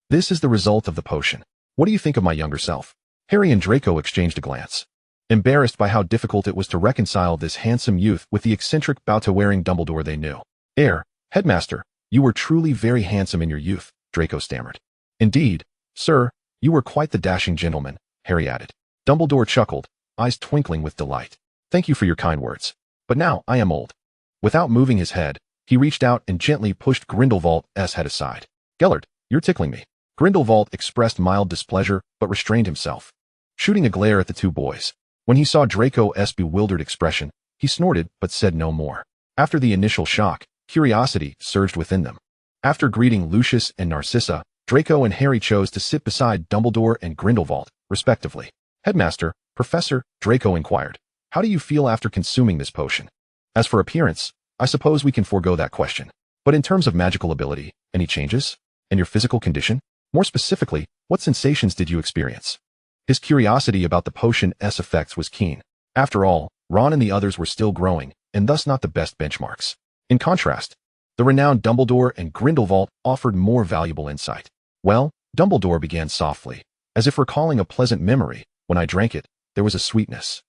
This is the result of the potion. What do you think of my younger self? Harry and Draco exchanged a glance, embarrassed by how difficult it was to reconcile this handsome youth with the eccentric bow-wearing Dumbledore they knew. Headmaster, you were truly very handsome in your youth, Draco stammered. Indeed, sir, you were quite the dashing gentleman, Harry added. Dumbledore chuckled, eyes twinkling with delight. Thank you for your kind words. But now I am old. Without moving his head, he reached out and gently pushed Grindelwald's head aside. Gellert, you're tickling me. Grindelwald expressed mild displeasure, but restrained himself, shooting a glare at the two boys. When he saw Draco's bewildered expression, he snorted but said no more. After the initial shock, curiosity surged within them. After greeting Lucius and Narcissa, Draco and Harry chose to sit beside Dumbledore and Grindelwald, respectively. Headmaster, Professor, Draco inquired, how do you feel after consuming this potion? As for appearance, I suppose we can forego that question. But in terms of magical ability, any changes? And your physical condition? More specifically, what sensations did you experience? His curiosity about the potion's effects was keen. After all, Ron and the others were still growing, and thus not the best benchmarks. In contrast, the renowned Dumbledore and Grindelwald offered more valuable insight. Well, Dumbledore began softly, as if recalling a pleasant memory. When I drank it, there was a sweetness,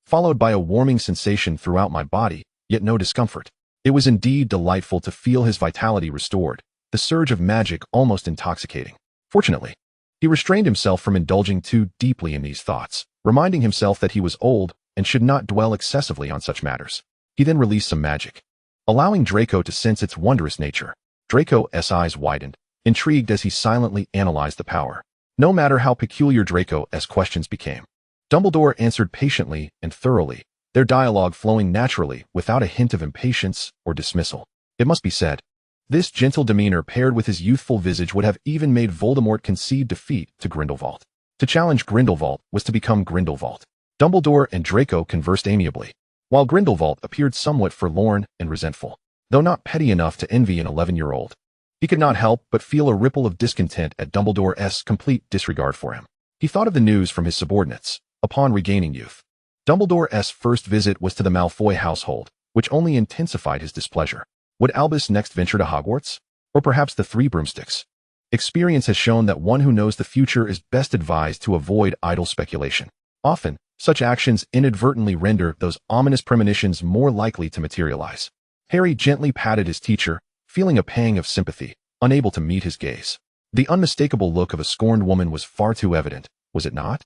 followed by a warming sensation throughout my body, yet no discomfort. It was indeed delightful to feel his vitality restored, the surge of magic almost intoxicating. Fortunately, he restrained himself from indulging too deeply in these thoughts, reminding himself that he was old and should not dwell excessively on such matters. He then released some magic, allowing Draco to sense its wondrous nature. Draco's eyes widened, intrigued as he silently analyzed the power. No matter how peculiar Draco's questions became, Dumbledore answered patiently and thoroughly, their dialogue flowing naturally without a hint of impatience or dismissal. It must be said, This gentle demeanor paired with his youthful visage would have even made Voldemort concede defeat to Grindelwald. To challenge Grindelwald was to become Grindelwald. Dumbledore and Draco conversed amiably, while Grindelwald appeared somewhat forlorn and resentful, though not petty enough to envy an 11-year-old. He could not help but feel a ripple of discontent at Dumbledore's complete disregard for him. He thought of the news from his subordinates, upon regaining youth. Dumbledore's first visit was to the Malfoy household, which only intensified his displeasure. Would Albus next venture to Hogwarts? Or perhaps the Three Broomsticks? Experience has shown that one who knows the future is best advised to avoid idle speculation. Often, such actions inadvertently render those ominous premonitions more likely to materialize. Harry gently patted his teacher, feeling a pang of sympathy, unable to meet his gaze. The unmistakable look of a scorned woman was far too evident, was it not?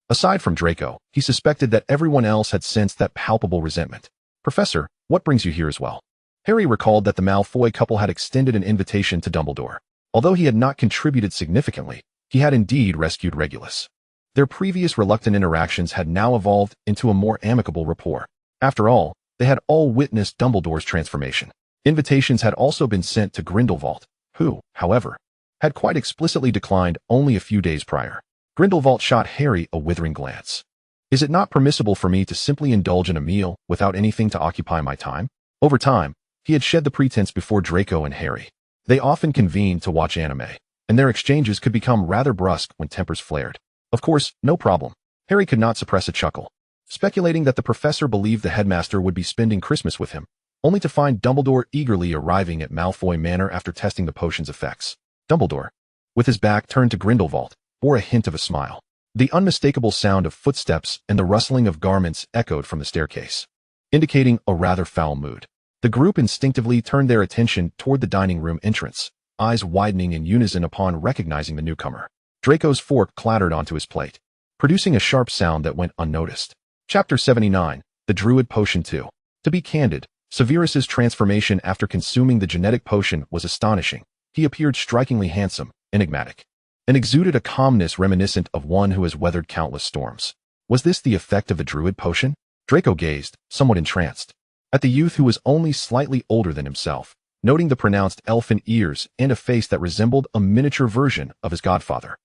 Aside from Draco, he suspected that everyone else had sensed that palpable resentment. "Professor, what brings you here as well?" Harry recalled that the Malfoy couple had extended an invitation to Dumbledore. Although he had not contributed significantly, he had indeed rescued Regulus. Their previous reluctant interactions had now evolved into a more amicable rapport. After all, they had all witnessed Dumbledore's transformation. Invitations had also been sent to Grindelwald, who, however, had quite explicitly declined only a few days prior. Grindelwald shot Harry a withering glance. "Is it not permissible for me to simply indulge in a meal without anything to occupy my time?" Over time, he had shed the pretense before Draco and Harry. They often convened to watch anime, and their exchanges could become rather brusque when tempers flared. Of course, no problem. Harry could not suppress a chuckle, speculating that the professor believed the headmaster would be spending Christmas with him, only to find Dumbledore eagerly arriving at Malfoy Manor after testing the potion's effects. Dumbledore, with his back turned to Grindelwald, bore a hint of a smile. The unmistakable sound of footsteps and the rustling of garments echoed from the staircase, indicating a rather foul mood. The group instinctively turned their attention toward the dining room entrance, eyes widening in unison upon recognizing the newcomer. Draco's fork clattered onto his plate, producing a sharp sound that went unnoticed. Chapter 79, The Druid Potion 2. To be candid, Severus's transformation after consuming the genetic potion was astonishing. He appeared strikingly handsome, enigmatic, and exuded a calmness reminiscent of one who has weathered countless storms. Was this the effect of the druid potion? Draco gazed, somewhat entranced, at the youth who was only slightly older than himself, noting the pronounced elfin ears and a face that resembled a miniature version of his godfather.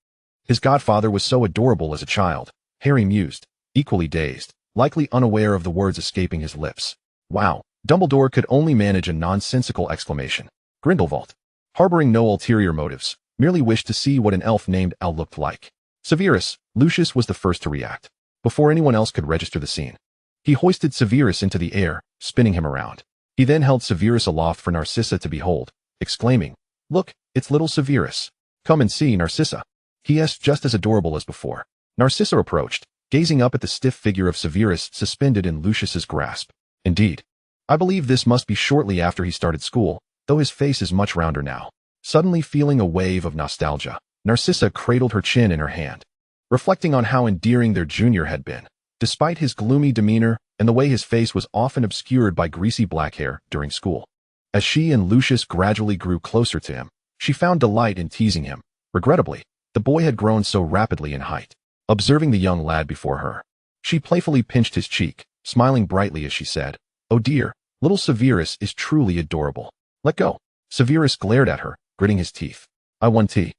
His godfather was so adorable as a child, Harry mused, equally dazed, likely unaware of the words escaping his lips. Wow, Dumbledore could only manage a nonsensical exclamation. Grindelwald, harboring no ulterior motives, merely wished to see what an elf named Al looked like. Severus, Lucius was the first to react, before anyone else could register the scene. He hoisted Severus into the air, spinning him around. He then held Severus aloft for Narcissa to behold, exclaiming, "Look, it's little Severus. Come and see, Narcissa." He is just as adorable as before. Narcissa approached, gazing up at the stiff figure of Severus suspended in Lucius's grasp. Indeed, I believe this must be shortly after he started school, though his face is much rounder now. Suddenly feeling a wave of nostalgia, Narcissa cradled her chin in her hand, reflecting on how endearing their junior had been. Despite his gloomy demeanor and the way his face was often obscured by greasy black hair during school. As she and Lucius gradually grew closer to him, she found delight in teasing him. Regrettably, the boy had grown so rapidly in height. Observing the young lad before her, she playfully pinched his cheek, smiling brightly as she said, "Oh dear, little Severus is truly adorable. Let go." Severus glared at her, gritting his teeth. "I want tea,"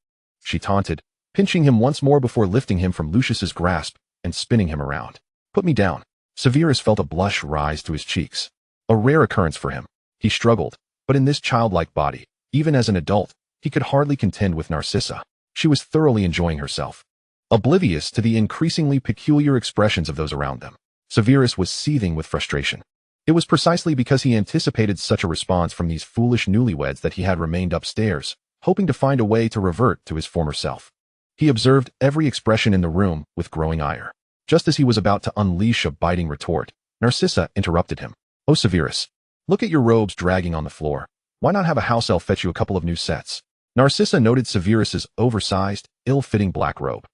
she taunted, pinching him once more before lifting him from Lucius's grasp and spinning him around. "Put me down." Severus felt a blush rise to his cheeks. A rare occurrence for him. He struggled, but in this childlike body, even as an adult, he could hardly contend with Narcissa. She was thoroughly enjoying herself, oblivious to the increasingly peculiar expressions of those around them. Severus was seething with frustration. It was precisely because he anticipated such a response from these foolish newlyweds that he had remained upstairs, hoping to find a way to revert to his former self. He observed every expression in the room with growing ire. Just as he was about to unleash a biting retort, Narcissa interrupted him. "Oh, Severus, look at your robes dragging on the floor. Why not have a house elf fetch you a couple of new sets?" Narcissa noted Severus's oversized, ill-fitting black robe,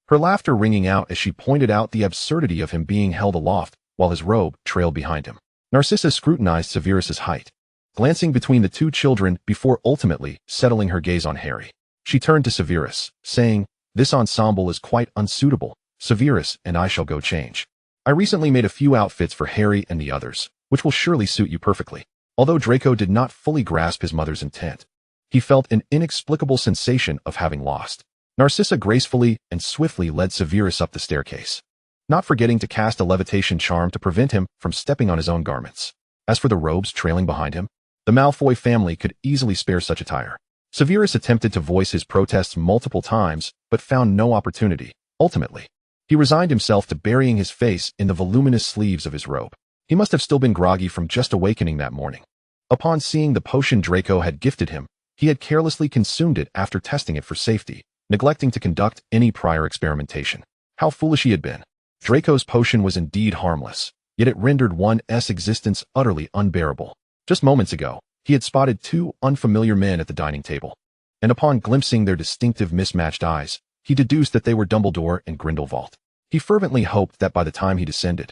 her laughter ringing out as she pointed out the absurdity of him being held aloft while his robe trailed behind him. Narcissa scrutinized Severus's height, glancing between the two children before ultimately settling her gaze on Harry. She turned to Severus, saying, "This ensemble is quite unsuitable. Severus and I shall go change. I recently made a few outfits for Harry and the others, which will surely suit you perfectly." Although Draco did not fully grasp his mother's intent, He felt an inexplicable sensation of having lost. Narcissa gracefully and swiftly led Severus up the staircase, not forgetting to cast a levitation charm to prevent him from stepping on his own garments. As for the robes trailing behind him, the Malfoy family could easily spare such attire. Severus attempted to voice his protests multiple times, but found no opportunity. Ultimately, he resigned himself to burying his face in the voluminous sleeves of his robe. He must have still been groggy from just awakening that morning. Upon seeing the potion Draco had gifted him, he had carelessly consumed it after testing it for safety, neglecting to conduct any prior experimentation. How foolish he had been. Draco's potion was indeed harmless, yet it rendered one's existence utterly unbearable. Just moments ago, he had spotted two unfamiliar men at the dining table, and upon glimpsing their distinctive mismatched eyes, he deduced that they were Dumbledore and Grindelwald. He fervently hoped that by the time he descended,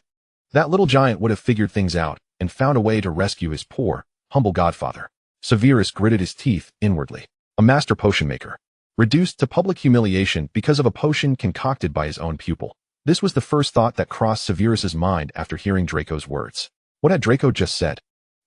that little giant would have figured things out and found a way to rescue his poor, humble godfather. Severus gritted his teeth inwardly. A master potion maker, reduced to public humiliation because of a potion concocted by his own pupil. This was the first thought that crossed Severus's mind after hearing Draco's words. What had Draco just said?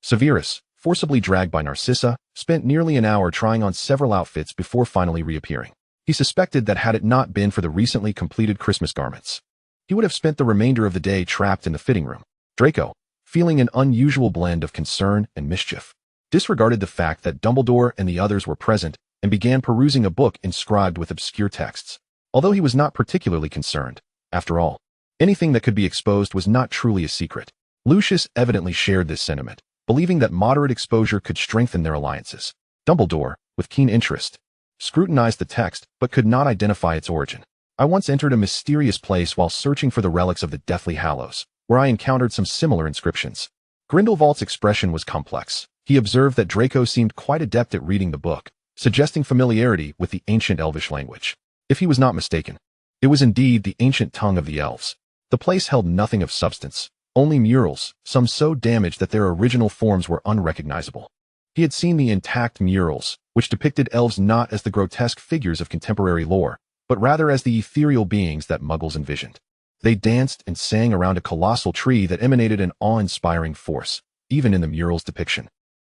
Severus, forcibly dragged by Narcissa, spent nearly an hour trying on several outfits before finally reappearing. He suspected that had it not been for the recently completed Christmas garments, he would have spent the remainder of the day trapped in the fitting room. Draco, feeling an unusual blend of concern and mischief, disregarded the fact that Dumbledore and the others were present and began perusing a book inscribed with obscure texts. Although he was not particularly concerned, after all, anything that could be exposed was not truly a secret. Lucius evidently shared this sentiment, believing that moderate exposure could strengthen their alliances. Dumbledore, with keen interest, scrutinized the text but could not identify its origin. I once entered a mysterious place while searching for the relics of the Deathly Hallows, where I encountered some similar inscriptions. Grindelwald's expression was complex. He observed that Draco seemed quite adept at reading the book, suggesting familiarity with the ancient Elvish language. If he was not mistaken, it was indeed the ancient tongue of the elves. The place held nothing of substance, only murals, some so damaged that their original forms were unrecognizable. He had seen the intact murals, which depicted elves not as the grotesque figures of contemporary lore, but rather as the ethereal beings that Muggles envisioned. They danced and sang around a colossal tree that emanated an awe-inspiring force, even in the mural's depiction.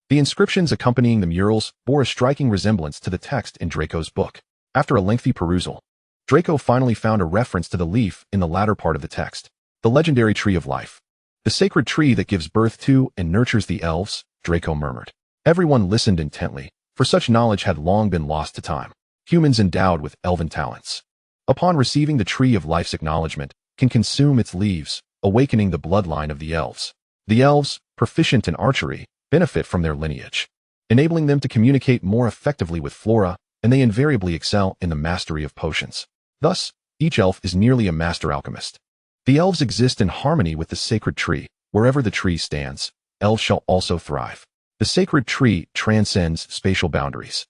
The inscriptions accompanying the murals bore a striking resemblance to the text in Draco's book. After a lengthy perusal, Draco finally found a reference to the leaf in the latter part of the text, the legendary Tree of Life. The sacred tree that gives birth to and nurtures the elves, Draco murmured. Everyone listened intently, for such knowledge had long been lost to time. Humans endowed with elven talents, upon receiving the Tree of Life's acknowledgement, can consume its leaves, awakening the bloodline of the elves. The elves, proficient in archery, benefit from their lineage, enabling them to communicate more effectively with flora, and they invariably excel in the mastery of potions. Thus, each elf is nearly a master alchemist. The elves exist in harmony with the sacred tree. Wherever the tree stands, elves shall also thrive. The sacred tree transcends spatial boundaries.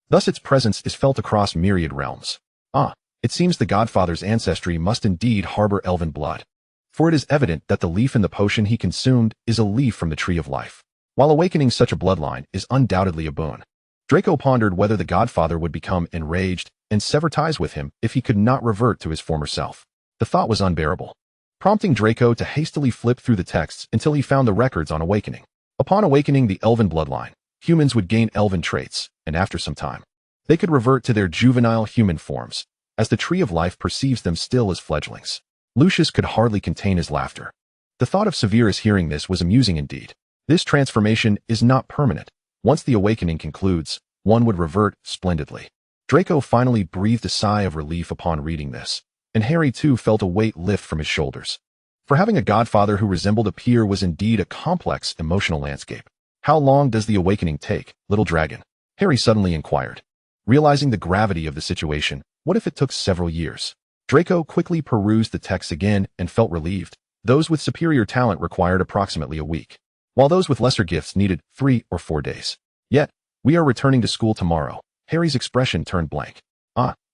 Thus its presence is felt across myriad realms. It seems the Godfather's ancestry must indeed harbor elven blood, for it is evident that the leaf in the potion he consumed is a leaf from the Tree of Life. While awakening such a bloodline is undoubtedly a boon, Draco pondered whether the Godfather would become enraged and sever ties with him if he could not revert to his former self. The thought was unbearable, prompting Draco to hastily flip through the texts until he found the records on awakening. Upon awakening the elven bloodline, humans would gain elven traits, and after some time, they could revert to their juvenile human forms, as the Tree of Life perceives them still as fledglings. Lucius could hardly contain his laughter. The thought of Severus hearing this was amusing indeed. This transformation is not permanent. Once the awakening concludes, one would revert splendidly. Draco finally breathed a sigh of relief upon reading this, and Harry too felt a weight lift from his shoulders. For having a godfather who resembled a peer was indeed a complex emotional landscape. How long does the awakening take, little dragon? Harry suddenly inquired. Realizing the gravity of the situation, what if it took several years? Draco quickly perused the text again and felt relieved. Those with superior talent required approximately a week, while those with lesser gifts needed 3 or 4 days. Yet, we are returning to school tomorrow. Harry's expression turned blank.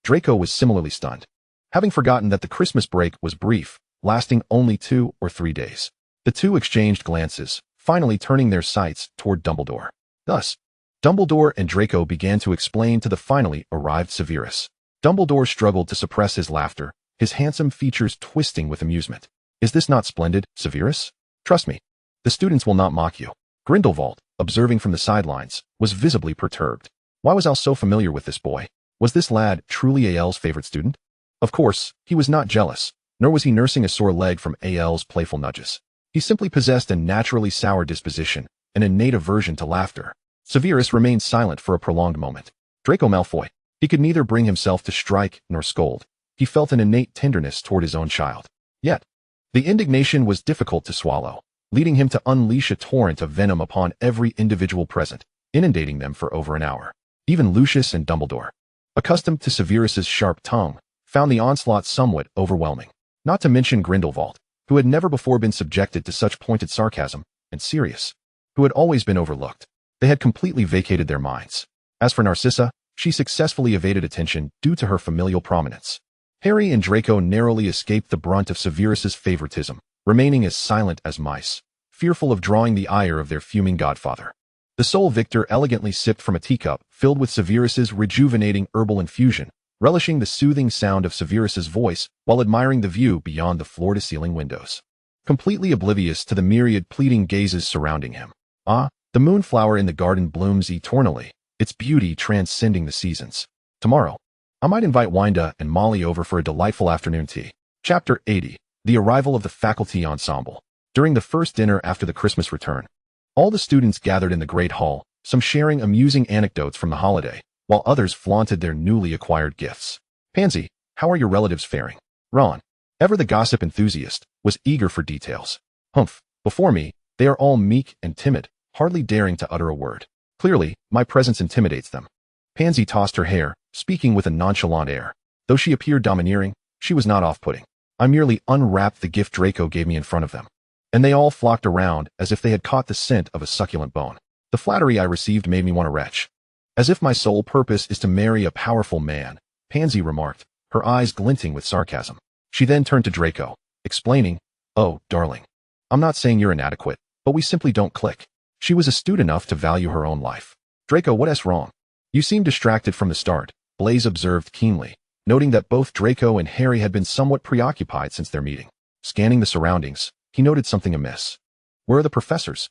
Draco was similarly stunned, having forgotten that the Christmas break was brief, lasting only 2 or 3 days. The two exchanged glances, finally turning their sights toward Dumbledore. Thus, Dumbledore and Draco began to explain to the finally arrived Severus. Dumbledore struggled to suppress his laughter, his handsome features twisting with amusement. Is this not splendid, Severus? Trust me, the students will not mock you. Grindelwald, observing from the sidelines, was visibly perturbed. Why was Al so familiar with this boy? Was this lad truly Al's favorite student? Of course, he was not jealous, nor was he nursing a sore leg from Al's playful nudges. He simply possessed a naturally sour disposition, an innate aversion to laughter. Severus remained silent for a prolonged moment. Draco Malfoy. He could neither bring himself to strike nor scold. He felt an innate tenderness toward his own child. Yet, the indignation was difficult to swallow, leading him to unleash a torrent of venom upon every individual present, inundating them for over an hour. Even Lucius and Dumbledore, accustomed to Severus's sharp tongue, found the onslaught somewhat overwhelming. Not to mention Grindelwald, who had never before been subjected to such pointed sarcasm, and Sirius, who had always been overlooked. They had completely vacated their minds. As for Narcissa, she successfully evaded attention due to her familial prominence. Harry and Draco narrowly escaped the brunt of Severus's favoritism, remaining as silent as mice, fearful of drawing the ire of their fuming godfather. The sole victor elegantly sipped from a teacup filled with Severus's rejuvenating herbal infusion, relishing the soothing sound of Severus's voice while admiring the view beyond the floor-to-ceiling windows. Completely oblivious to the myriad pleading gazes surrounding him. The moonflower in the garden blooms eternally, its beauty transcending the seasons. Tomorrow, I might invite Wynda and Molly over for a delightful afternoon tea. Chapter 80. The arrival of the faculty ensemble. During the first dinner after the Christmas return, all the students gathered in the Great Hall, some sharing amusing anecdotes from the holiday, while others flaunted their newly acquired gifts. Pansy, how are your relatives faring? Ron, ever the gossip enthusiast, was eager for details. Humph, before me, they are all meek and timid, hardly daring to utter a word. Clearly, my presence intimidates them. Pansy tossed her hair, speaking with a nonchalant air. Though she appeared domineering, she was not off-putting. I merely unwrapped the gift Draco gave me in front of them, and they all flocked around as if they had caught the scent of a succulent bone. The flattery I received made me want to retch. As if my sole purpose is to marry a powerful man, Pansy remarked, her eyes glinting with sarcasm. She then turned to Draco, explaining, "Oh, darling, I'm not saying you're inadequate, but we simply don't click." She was astute enough to value her own life. Draco, what's wrong? You seem distracted from the start, Blaise observed keenly, noting that both Draco and Harry had been somewhat preoccupied since their meeting. Scanning the surroundings, he noted something amiss. Where are the professors?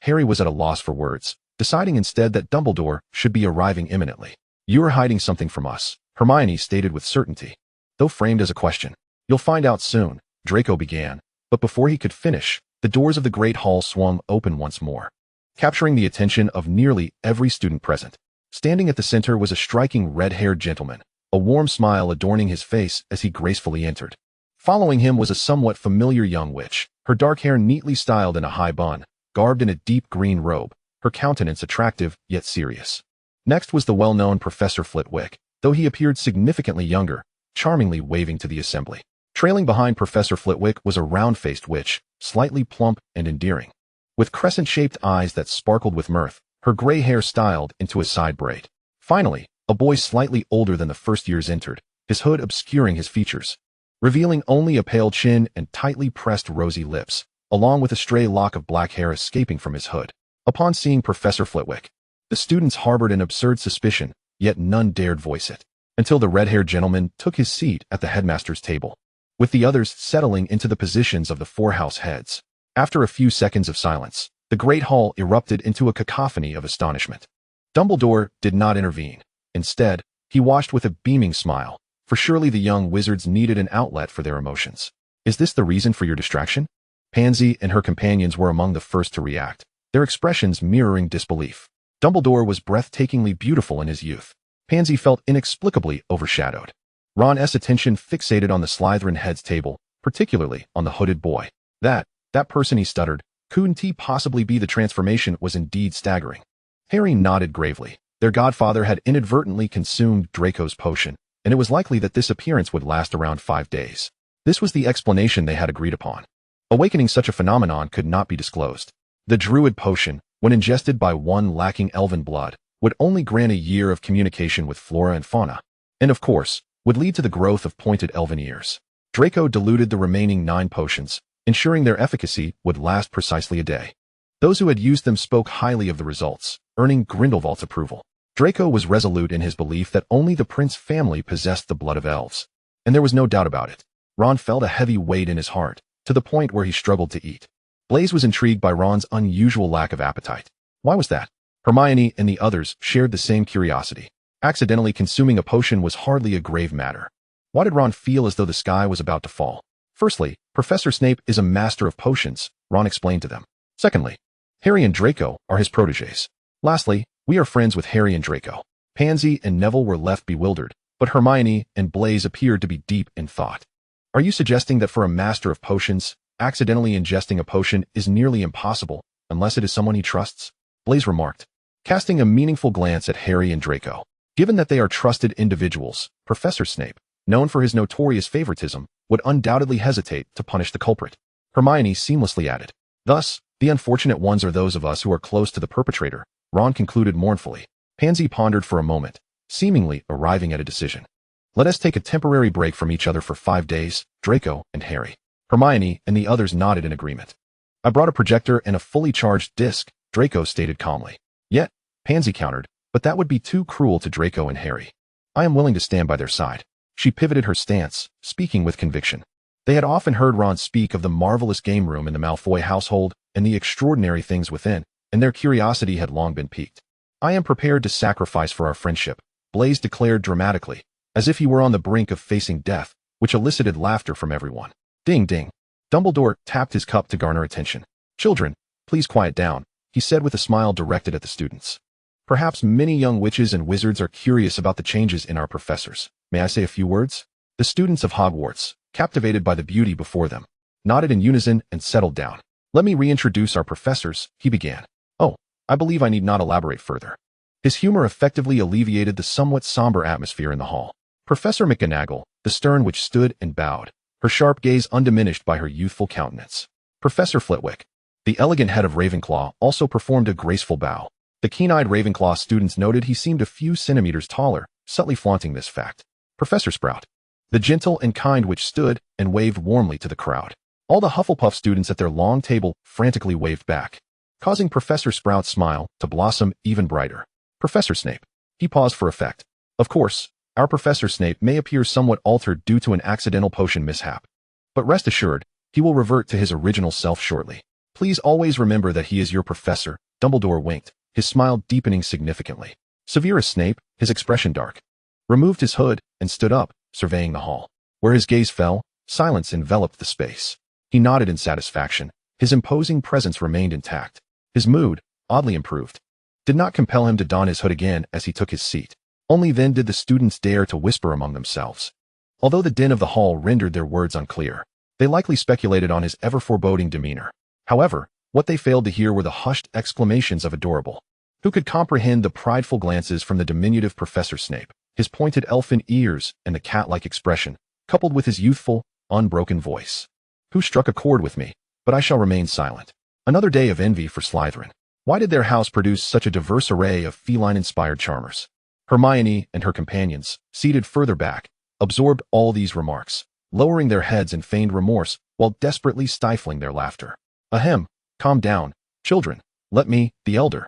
Harry was at a loss for words, deciding instead that Dumbledore should be arriving imminently. You are hiding something from us, Hermione stated with certainty, though framed as a question. You'll find out soon, Draco began, but before he could finish, the doors of the Great Hall swung open once more, capturing the attention of nearly every student present. Standing at the center was a striking red-haired gentleman, a warm smile adorning his face as he gracefully entered. Following him was a somewhat familiar young witch, her dark hair neatly styled in a high bun, garbed in a deep green robe, her countenance attractive yet serious. Next was the well-known Professor Flitwick, though he appeared significantly younger, charmingly waving to the assembly. Trailing behind Professor Flitwick was a round-faced witch, slightly plump and endearing, with crescent-shaped eyes that sparkled with mirth, her gray hair styled into a side braid. Finally, a boy slightly older than the first years entered, his hood obscuring his features, revealing only a pale chin and tightly pressed rosy lips, along with a stray lock of black hair escaping from his hood. Upon seeing Professor Flitwick, the students harbored an absurd suspicion, yet none dared voice it, until the red-haired gentleman took his seat at the headmaster's table, with the others settling into the positions of the four house heads. After a few seconds of silence, the Great Hall erupted into a cacophony of astonishment. Dumbledore did not intervene. Instead, he watched with a beaming smile, for surely the young wizards needed an outlet for their emotions. Is this the reason for your distraction? Pansy and her companions were among the first to react, their expressions mirroring disbelief. Dumbledore was breathtakingly beautiful in his youth. Pansy felt inexplicably overshadowed. Ron's attention fixated on the Slytherin head's table, particularly on the hooded boy. That person, he stuttered. Couldn't he possibly be the transformation? Was indeed staggering. Harry nodded gravely. Their godfather had inadvertently consumed Draco's potion, and it was likely that this appearance would last around 5 days. This was the explanation they had agreed upon. Awakening such a phenomenon could not be disclosed. The druid potion, when ingested by one lacking elven blood, would only grant a year of communication with flora and fauna, and of course, would lead to the growth of pointed elven ears. Draco diluted the remaining 9 potions, ensuring their efficacy would last precisely a day. Those who had used them spoke highly of the results, earning Grindelwald's approval. Draco was resolute in his belief that only the Prince family possessed the blood of elves, and there was no doubt about it. Ron felt a heavy weight in his heart, to the point where he struggled to eat. Blaise was intrigued by Ron's unusual lack of appetite. Why was that? Hermione and the others shared the same curiosity. Accidentally consuming a potion was hardly a grave matter. Why did Ron feel as though the sky was about to fall? Firstly, Professor Snape is a master of potions, Ron explained to them. Secondly, Harry and Draco are his protégés. Lastly, we are friends with Harry and Draco. Pansy and Neville were left bewildered, but Hermione and Blaise appeared to be deep in thought. Are you suggesting that for a master of potions, accidentally ingesting a potion is nearly impossible, unless it is someone he trusts? Blaise remarked, casting a meaningful glance at Harry and Draco. Given that they are trusted individuals, Professor Snape, known for his notorious favoritism, would undoubtedly hesitate to punish the culprit. Hermione seamlessly added, thus, the unfortunate ones are those of us who are close to the perpetrator, Ron concluded mournfully. Pansy pondered for a moment, seemingly arriving at a decision. Let us take a temporary break from each other for 5 days, Draco and Harry. Hermione and the others nodded in agreement. I brought a projector and a fully charged disc, Draco stated calmly. Yet, Pansy countered, but that would be too cruel to Draco and Harry. I am willing to stand by their side. She pivoted her stance, speaking with conviction. They had often heard Ron speak of the marvelous game room in the Malfoy household and the extraordinary things within, and their curiosity had long been piqued. I am prepared to sacrifice for our friendship, Blaise declared dramatically, as if he were on the brink of facing death, which elicited laughter from everyone. Ding ding. Dumbledore tapped his cup to garner attention. Children, please quiet down, he said with a smile directed at the students. Perhaps many young witches and wizards are curious about the changes in our professors. May I say a few words? The students of Hogwarts, captivated by the beauty before them, nodded in unison and settled down. Let me reintroduce our professors, he began. Oh, I believe I need not elaborate further. His humor effectively alleviated the somewhat somber atmosphere in the hall. Professor McGonagall, the stern witch stood and bowed, her sharp gaze undiminished by her youthful countenance. Professor Flitwick, the elegant head of Ravenclaw, also performed a graceful bow. The keen-eyed Ravenclaw students noted he seemed a few centimeters taller, subtly flaunting this fact. Professor Sprout, the gentle and kind witch, stood and waved warmly to the crowd. All the Hufflepuff students at their long table frantically waved back, causing Professor Sprout's smile to blossom even brighter. Professor Snape. He paused for effect. Of course, our Professor Snape may appear somewhat altered due to an accidental potion mishap. But rest assured, he will revert to his original self shortly. Please always remember that he is your professor, Dumbledore winked, his smile deepening significantly. Severus Snape, his expression dark, removed his hood and stood up, surveying the hall. Where his gaze fell, silence enveloped the space. He nodded in satisfaction. His imposing presence remained intact. His mood, oddly improved, did not compel him to don his hood again as he took his seat. Only then did the students dare to whisper among themselves. Although the din of the hall rendered their words unclear, they likely speculated on his ever-foreboding demeanor. However, what they failed to hear were the hushed exclamations of adorable. Who could comprehend the prideful glances from the diminutive Professor Snape, his pointed elfin ears and the cat-like expression, coupled with his youthful, unbroken voice? Who struck a chord with me, but I shall remain silent. Another day of envy for Slytherin. Why did their house produce such a diverse array of feline-inspired charmers? Hermione and her companions, seated further back, absorbed all these remarks, lowering their heads in feigned remorse while desperately stifling their laughter. Ahem, calm down, children. Let me, the elder,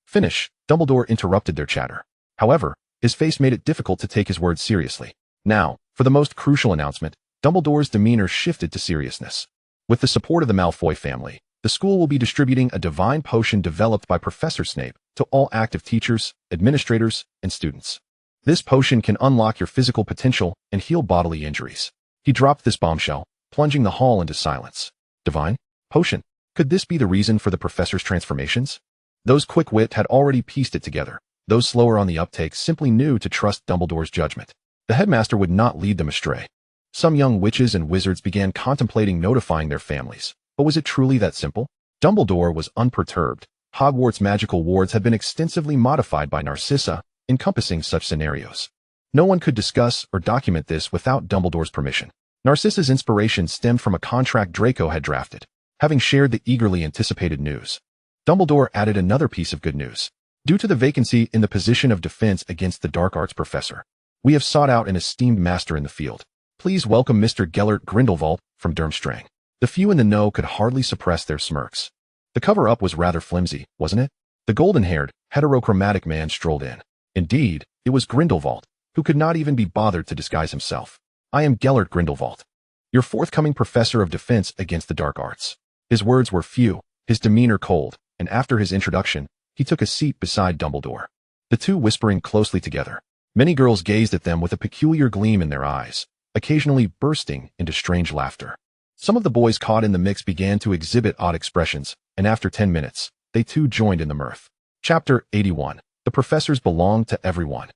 finish. Dumbledore interrupted their chatter. However, his face made it difficult to take his words seriously. Now, for the most crucial announcement, Dumbledore's demeanor shifted to seriousness. With the support of the Malfoy family, the school will be distributing a divine potion developed by Professor Snape to all active teachers, administrators, and students. This potion can unlock your physical potential and heal bodily injuries. He dropped this bombshell, plunging the hall into silence. Divine potion. Could this be the reason for the professor's transformations? Those quick-wit had already pieced it together. Those slower on the uptake simply knew to trust Dumbledore's judgment. The headmaster would not lead them astray. Some young witches and wizards began contemplating notifying their families. But was it truly that simple? Dumbledore was unperturbed. Hogwarts' magical wards had been extensively modified by Narcissa, encompassing such scenarios. No one could discuss or document this without Dumbledore's permission. Narcissa's inspiration stemmed from a contract Draco had drafted. Having shared the eagerly anticipated news, Dumbledore added another piece of good news. Due to the vacancy in the position of defense against the dark arts professor, we have sought out an esteemed master in the field. Please welcome Mr. Gellert Grindelwald from Durmstrang. The few in the know could hardly suppress their smirks. The cover-up was rather flimsy, wasn't it? The golden-haired, heterochromatic man strolled in. Indeed, it was Grindelwald, who could not even be bothered to disguise himself. I am Gellert Grindelwald, your forthcoming professor of defense against the dark arts. His words were few, his demeanor cold, and after his introduction, He took a seat beside Dumbledore, the two whispering closely together. Many girls gazed at them with a peculiar gleam in their eyes, occasionally bursting into strange laughter. Some of the boys caught in the mix began to exhibit odd expressions, and after 10 minutes, they too joined in the mirth. Chapter 81. The Professors Belong to Everyone.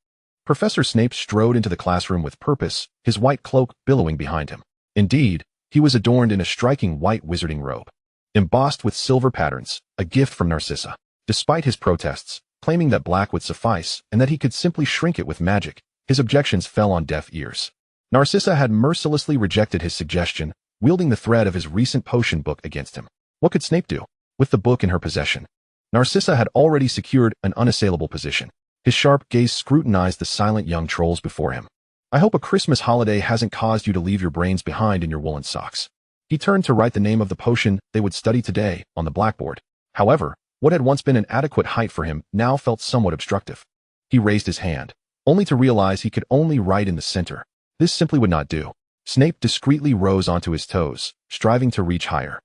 Professor Snape strode into the classroom with purpose, his white cloak billowing behind him. Indeed, he was adorned in a striking white wizarding robe, embossed with silver patterns, a gift from Narcissa. Despite his protests, claiming that black would suffice and that he could simply shrink it with magic, his objections fell on deaf ears. Narcissa had mercilessly rejected his suggestion, wielding the thread of his recent potion book against him. What could Snape do? With the book in her possession, Narcissa had already secured an unassailable position. His sharp gaze scrutinized the silent young trolls before him. I hope a Christmas holiday hasn't caused you to leave your brains behind in your woolen socks. He turned to write the name of the potion they would study today on the blackboard. However, what had once been an adequate height for him now felt somewhat obstructive. He raised his hand, only to realize he could only write in the center. This simply would not do. Snape discreetly rose onto his toes, striving to reach higher.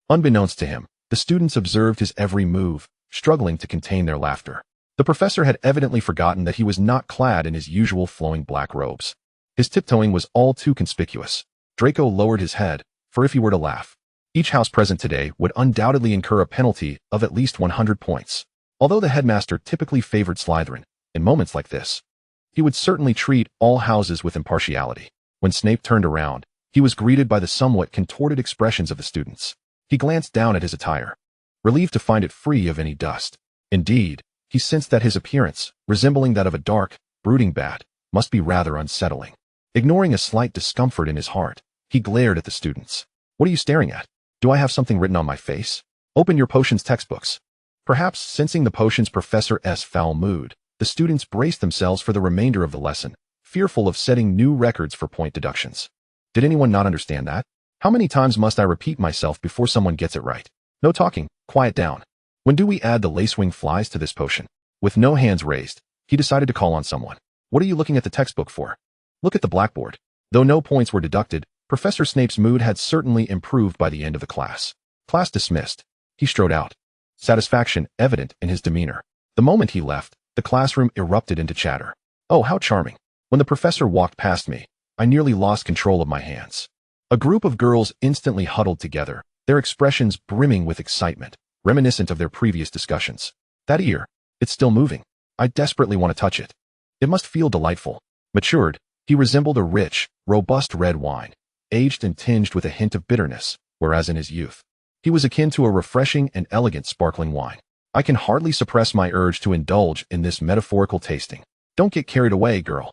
Unbeknownst to him, the students observed his every move, struggling to contain their laughter. The professor had evidently forgotten that he was not clad in his usual flowing black robes. His tiptoeing was all too conspicuous. Draco lowered his head, for if he were to laugh, each house present today would undoubtedly incur a penalty of at least 100 points. Although the headmaster typically favored Slytherin, in moments like this, he would certainly treat all houses with impartiality. When Snape turned around, he was greeted by the somewhat contorted expressions of the students. He glanced down at his attire, relieved to find it free of any dust. Indeed, he sensed that his appearance, resembling that of a dark, brooding bat, must be rather unsettling. Ignoring a slight discomfort in his heart, he glared at the students. What are you staring at? Do I have something written on my face? Open your potions textbooks. Perhaps sensing the potions professor's foul mood, the students braced themselves for the remainder of the lesson, fearful of setting new records for point deductions. Did anyone not understand that? How many times must I repeat myself before someone gets it right? No talking, quiet down. When do we add the lacewing flies to this potion? With no hands raised, he decided to call on someone. What are you looking at the textbook for? Look at the blackboard. Though no points were deducted, Professor Snape's mood had certainly improved by the end of the class. Class dismissed. He strode out, satisfaction evident in his demeanor. The moment he left, the classroom erupted into chatter. Oh, how charming. When the professor walked past me, I nearly lost control of my hands. A group of girls instantly huddled together, their expressions brimming with excitement, reminiscent of their previous discussions. That ear, it's still moving. I desperately want to touch it. It must feel delightful. Matured, he resembled a rich, robust red wine, aged and tinged with a hint of bitterness, whereas in his youth, he was akin to a refreshing and elegant sparkling wine. I can hardly suppress my urge to indulge in this metaphorical tasting. Don't get carried away, girl.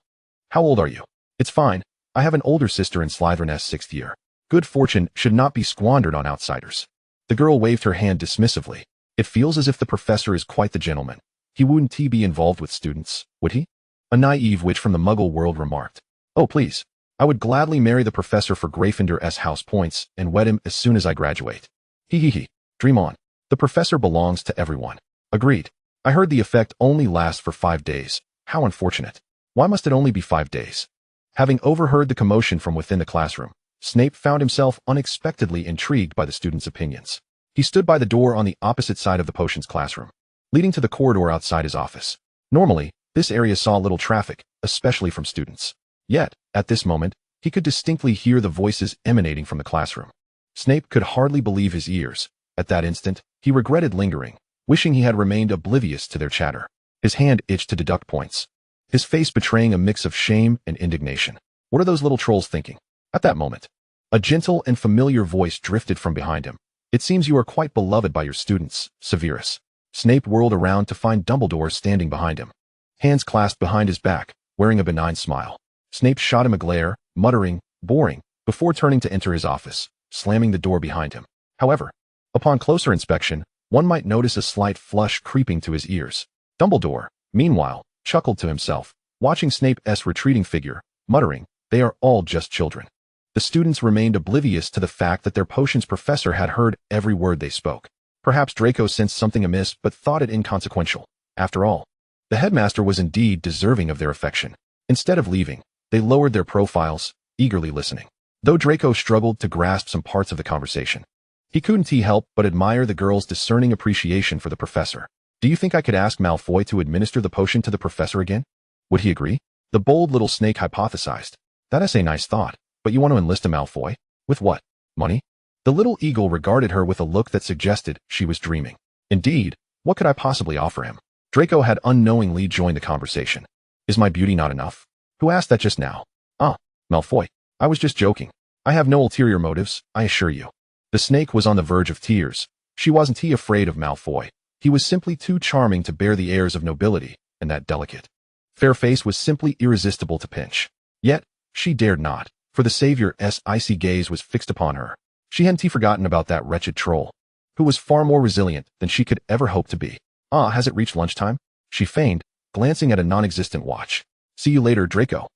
How old are you? It's fine. I have an older sister in Slytherin's 6th year. Good fortune should not be squandered on outsiders. The girl waved her hand dismissively. It feels as if the professor is quite the gentleman. He wouldn't be involved with students, would he? A naive witch from the Muggle world remarked. Oh, please. I would gladly marry the professor for Gryffindor's house points and wed him as soon as I graduate. Hee. Dream on. The professor belongs to everyone. Agreed. I heard the effect only lasts for 5 days. How unfortunate. Why must it only be 5 days? Having overheard the commotion from within the classroom, Snape found himself unexpectedly intrigued by the students' opinions. He stood by the door on the opposite side of the potions classroom, leading to the corridor outside his office. Normally, this area saw little traffic, especially from students. Yet, at this moment, he could distinctly hear the voices emanating from the classroom. Snape could hardly believe his ears. At that instant, he regretted lingering, wishing he had remained oblivious to their chatter. His hand itched to deduct points, his face betraying a mix of shame and indignation. What are those little trolls thinking? At that moment, a gentle and familiar voice drifted from behind him. It seems you are quite beloved by your students, Severus. Snape whirled around to find Dumbledore standing behind him, hands clasped behind his back, wearing a benign smile. Snape shot him a glare, muttering, boring, before turning to enter his office, slamming the door behind him. However, upon closer inspection, one might notice a slight flush creeping to his ears. Dumbledore, meanwhile, chuckled to himself, watching Snape's retreating figure, muttering, they are all just children. The students remained oblivious to the fact that their potions professor had heard every word they spoke. Perhaps Draco sensed something amiss but thought it inconsequential. After all, the headmaster was indeed deserving of their affection. Instead of leaving, they lowered their profiles, eagerly listening. Though Draco struggled to grasp some parts of the conversation, he couldn't help but admire the girls' discerning appreciation for the professor. Do you think I could ask Malfoy to administer the potion to the professor again? Would he agree? The bold little snake hypothesized. That's a nice thought, but you want to enlist a Malfoy? With what? Money? The little eagle regarded her with a look that suggested she was dreaming. Indeed, what could I possibly offer him? Draco had unknowingly joined the conversation. Is my beauty not enough? Who asked that just now? Ah, Malfoy. I was just joking. I have no ulterior motives, I assure you. The snake was on the verge of tears. She wasn't afraid of Malfoy. He was simply too charming to bear the airs of nobility, and that delicate, fair face was simply irresistible to pinch. Yet, she dared not, for the savior's icy gaze was fixed upon her. She hadn't forgotten about that wretched troll, who was far more resilient than she could ever hope to be. Ah, has it reached lunchtime? She feigned, glancing at a non-existent watch. See you later, Draco.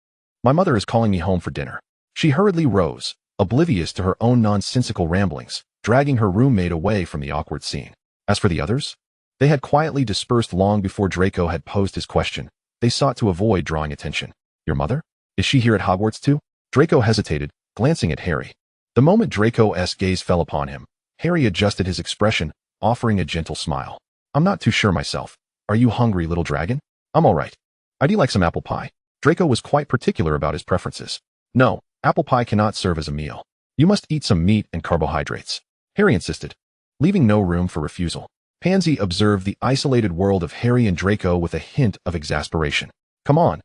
My mother is calling me home for dinner. She hurriedly rose, oblivious to her own nonsensical ramblings, dragging her roommate away from the awkward scene. As for the others, they had quietly dispersed long before Draco had posed his question. They sought to avoid drawing attention. Your mother? Is she here at Hogwarts too? Draco hesitated, glancing at Harry. The moment Draco's gaze fell upon him, Harry adjusted his expression, offering a gentle smile. I'm not too sure myself. Are you hungry, little dragon? I'm all right. I'd like some apple pie. Draco was quite particular about his preferences. No, apple pie cannot serve as a meal. You must eat some meat and carbohydrates. Harry insisted, leaving no room for refusal. Pansy observed the isolated world of Harry and Draco with a hint of exasperation. Come on,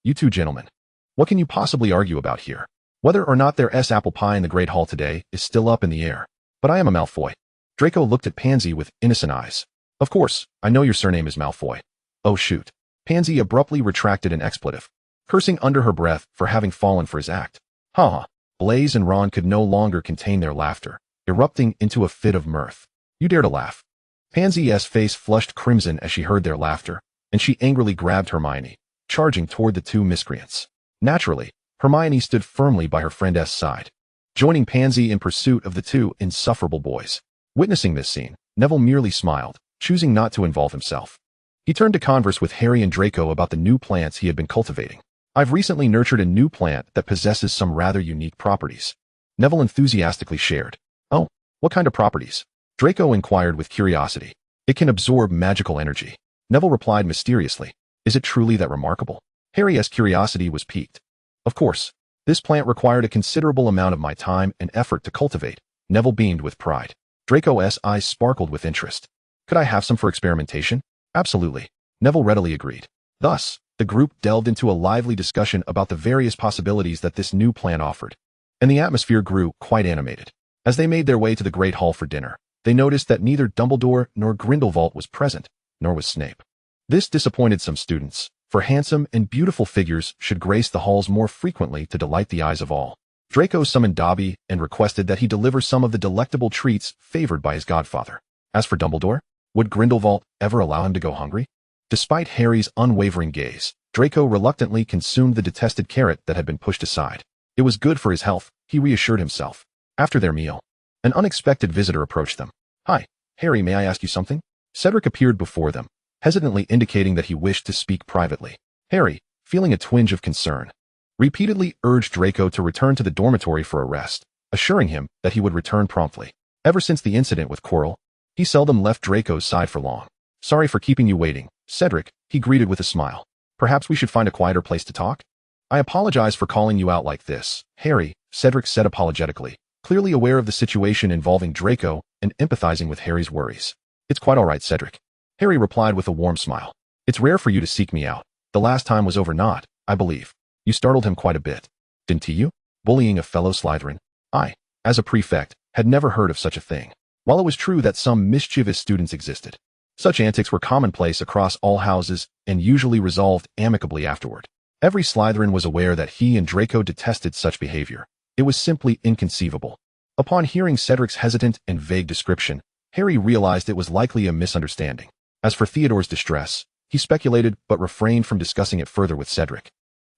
you two gentlemen. What can you possibly argue about here? Whether or not there's apple pie in the Great Hall today is still up in the air. But I am a Malfoy. Draco looked at Pansy with innocent eyes. Of course, I know your surname is Malfoy. Oh shoot. Pansy abruptly retracted an expletive, cursing under her breath for having fallen for his act. Ha ha. Blaise and Ron could no longer contain their laughter, erupting into a fit of mirth. You dare to laugh. Pansy's face flushed crimson as she heard their laughter, and she angrily grabbed Hermione, charging toward the two miscreants. Naturally, Hermione stood firmly by her friend's side, joining Pansy in pursuit of the two insufferable boys. Witnessing this scene, Neville merely smiled, choosing not to involve himself. He turned to converse with Harry and Draco about the new plants he had been cultivating. I've recently nurtured a new plant that possesses some rather unique properties. Neville enthusiastically shared. Oh, what kind of properties? Draco inquired with curiosity. It can absorb magical energy. Neville replied mysteriously. Is it truly that remarkable? Harry's curiosity was piqued. Of course, this plant required a considerable amount of my time and effort to cultivate. Neville beamed with pride. Draco's eyes sparkled with interest. Could I have some for experimentation? Absolutely. Neville readily agreed. Thus, the group delved into a lively discussion about the various possibilities that this new plant offered, and the atmosphere grew quite animated. As they made their way to the Great Hall for dinner, they noticed that neither Dumbledore nor Grindelwald was present, nor was Snape. This disappointed some students, for handsome and beautiful figures should grace the halls more frequently to delight the eyes of all. Draco summoned Dobby and requested that he deliver some of the delectable treats favored by his godfather. As for Dumbledore, would Grindelwald ever allow him to go hungry? Despite Harry's unwavering gaze, Draco reluctantly consumed the detested carrot that had been pushed aside. It was good for his health, he reassured himself. After their meal, an unexpected visitor approached them. Hi, Harry, may I ask you something? Cedric appeared before them, hesitantly indicating that he wished to speak privately. Harry, feeling a twinge of concern, repeatedly urged Draco to return to the dormitory for a rest, assuring him that he would return promptly. Ever since the incident with Quirrell, he seldom left Draco's side for long. Sorry for keeping you waiting, Cedric, he greeted with a smile. Perhaps we should find a quieter place to talk? I apologize for calling you out like this, Harry, Cedric said apologetically, clearly aware of the situation involving Draco and empathizing with Harry's worries. It's quite all right, Cedric. Harry replied with a warm smile. It's rare for you to seek me out. The last time was over not, I believe. You startled him quite a bit. Didn't you? Bullying a fellow Slytherin. I, as a prefect, had never heard of such a thing. While it was true that some mischievous students existed, such antics were commonplace across all houses and usually resolved amicably afterward. Every Slytherin was aware that he and Draco detested such behavior. It was simply inconceivable. Upon hearing Cedric's hesitant and vague description, Harry realized it was likely a misunderstanding. As for Theodore's distress, he speculated but refrained from discussing it further with Cedric.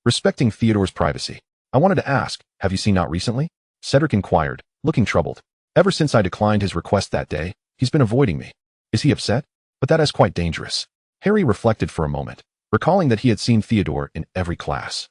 Respecting Theodore's privacy, I wanted to ask, have you seen not recently? Cedric inquired, looking troubled. Ever since I declined his request that day, he's been avoiding me. Is he upset? But that is quite dangerous. Harry reflected for a moment, recalling that he had seen Theodore in every class,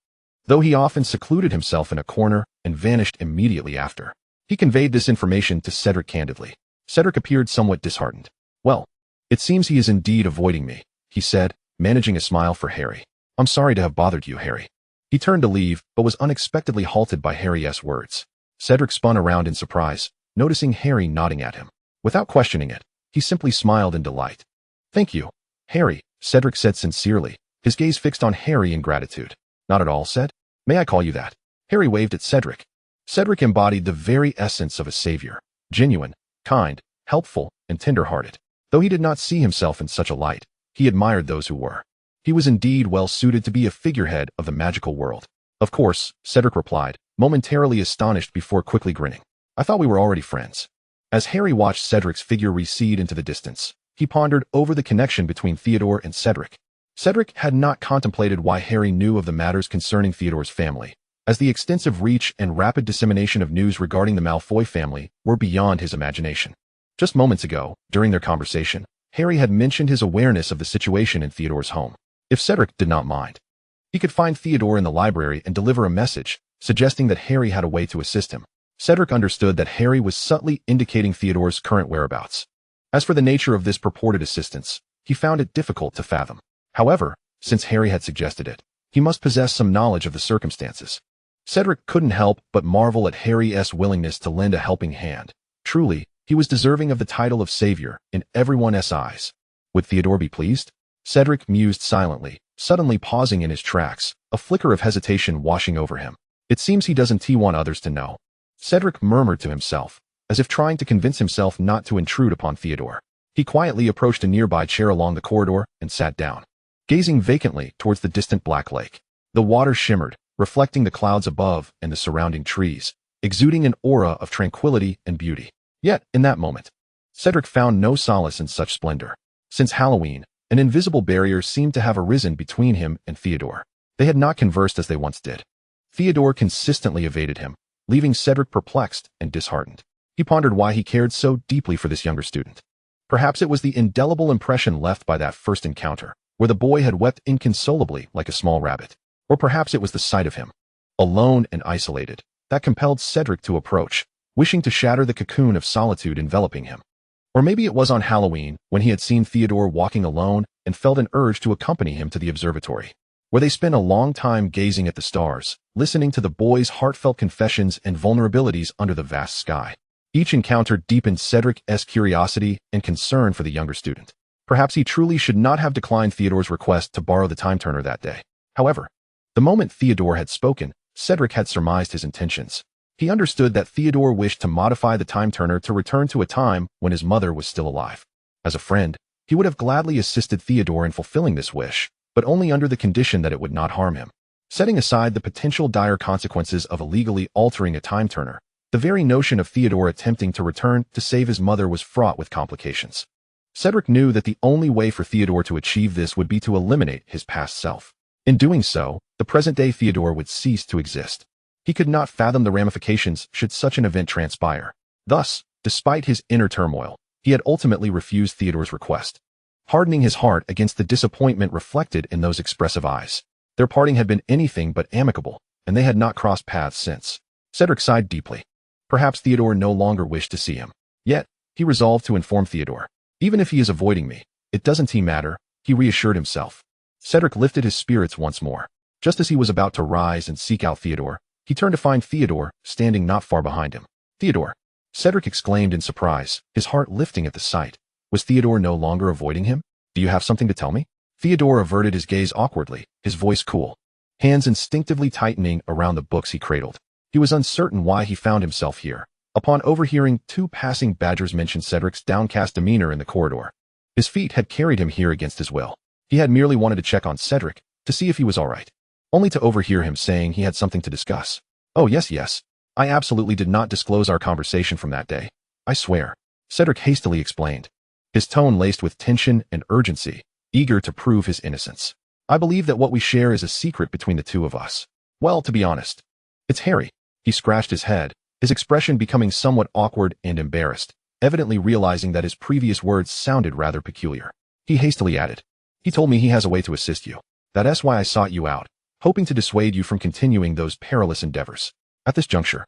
though he often secluded himself in a corner and vanished immediately after. He conveyed this information to Cedric candidly. Cedric appeared somewhat disheartened. Well, It seems he is indeed avoiding me, he said, managing a smile for Harry. I'm sorry to have bothered you, Harry. He turned to leave, but was unexpectedly halted by Harry's words. Cedric spun around in surprise, noticing Harry nodding at him. Without questioning it, he simply smiled in delight. Thank you, Harry, Cedric said sincerely, his gaze fixed on Harry in gratitude. Not at all, said. May I call you that? Harry waved at Cedric. Cedric embodied the very essence of a savior, genuine, kind, helpful, and tender-hearted. Though he did not see himself in such a light, he admired those who were. He was indeed well suited to be a figurehead of the magical world. Of course, Cedric replied, momentarily astonished before quickly grinning. I thought we were already friends. As Harry watched Cedric's figure recede into the distance, he pondered over the connection between Theodore and Cedric. Cedric had not contemplated why Harry knew of the matters concerning Theodore's family, as the extensive reach and rapid dissemination of news regarding the Malfoy family were beyond his imagination. Just moments ago, during their conversation, Harry had mentioned his awareness of the situation in Theodore's home. If Cedric did not mind, he could find Theodore in the library and deliver a message, suggesting that Harry had a way to assist him. Cedric understood that Harry was subtly indicating Theodore's current whereabouts. As for the nature of this purported assistance, he found it difficult to fathom. However, since Harry had suggested it, he must possess some knowledge of the circumstances. Cedric couldn't help but marvel at Harry's willingness to lend a helping hand. Truly, he was deserving of the title of savior in everyone's eyes. Would Theodore be pleased? Cedric mused silently, suddenly pausing in his tracks, a flicker of hesitation washing over him. It seems he doesn't want others to know. Cedric murmured to himself, as if trying to convince himself not to intrude upon Theodore. He quietly approached a nearby chair along the corridor and sat down, gazing vacantly towards the distant black lake. The water shimmered, reflecting the clouds above and the surrounding trees, exuding an aura of tranquility and beauty. Yet, in that moment, Cedric found no solace in such splendor. Since Halloween, an invisible barrier seemed to have arisen between him and Theodore. They had not conversed as they once did. Theodore consistently evaded him, leaving Cedric perplexed and disheartened. He pondered why he cared so deeply for this younger student. Perhaps it was the indelible impression left by that first encounter, where the boy had wept inconsolably like a small rabbit. Or perhaps it was the sight of him, alone and isolated, that compelled Cedric to approach, wishing to shatter the cocoon of solitude enveloping him. Or maybe it was on Halloween, when he had seen Theodore walking alone and felt an urge to accompany him to the observatory, where they spent a long time gazing at the stars, listening to the boy's heartfelt confessions and vulnerabilities under the vast sky. Each encounter deepened Cedric's curiosity and concern for the younger student. Perhaps he truly should not have declined Theodore's request to borrow the time turner that day. However, the moment Theodore had spoken, Cedric had surmised his intentions. He understood that Theodore wished to modify the time turner to return to a time when his mother was still alive. As a friend, he would have gladly assisted Theodore in fulfilling this wish, but only under the condition that it would not harm him. Setting aside the potential dire consequences of illegally altering a time turner, the very notion of Theodore attempting to return to save his mother was fraught with complications. Cedric knew that the only way for Theodore to achieve this would be to eliminate his past self. In doing so, the present-day Theodore would cease to exist. He could not fathom the ramifications should such an event transpire. Thus, despite his inner turmoil, he had ultimately refused Theodore's request, hardening his heart against the disappointment reflected in those expressive eyes. Their parting had been anything but amicable, and they had not crossed paths since. Cedric sighed deeply. Perhaps Theodore no longer wished to see him. Yet, he resolved to inform Theodore. Even if he is avoiding me, it doesn't matter, he reassured himself. Cedric lifted his spirits once more. Just as he was about to rise and seek out Theodore, he turned to find Theodore standing not far behind him. Theodore! Cedric exclaimed in surprise, his heart lifting at the sight. Was Theodore no longer avoiding him? Do you have something to tell me? Theodore averted his gaze awkwardly, his voice cool, hands instinctively tightening around the books he cradled. He was uncertain why he found himself here. Upon overhearing two passing badgers mention Cedric's downcast demeanor in the corridor, his feet had carried him here against his will. He had merely wanted to check on Cedric, to see if he was all right, only to overhear him saying he had something to discuss. Oh yes, I absolutely did not disclose our conversation from that day. I swear, Cedric hastily explained, his tone laced with tension and urgency, eager to prove his innocence. I believe that what we share is a secret between the two of us. Well, to be honest, it's Harry. He scratched his head, his expression becoming somewhat awkward and embarrassed, evidently realizing that his previous words sounded rather peculiar. He hastily added, he told me he has a way to assist you. That's why I sought you out, hoping to dissuade you from continuing those perilous endeavors. At this juncture,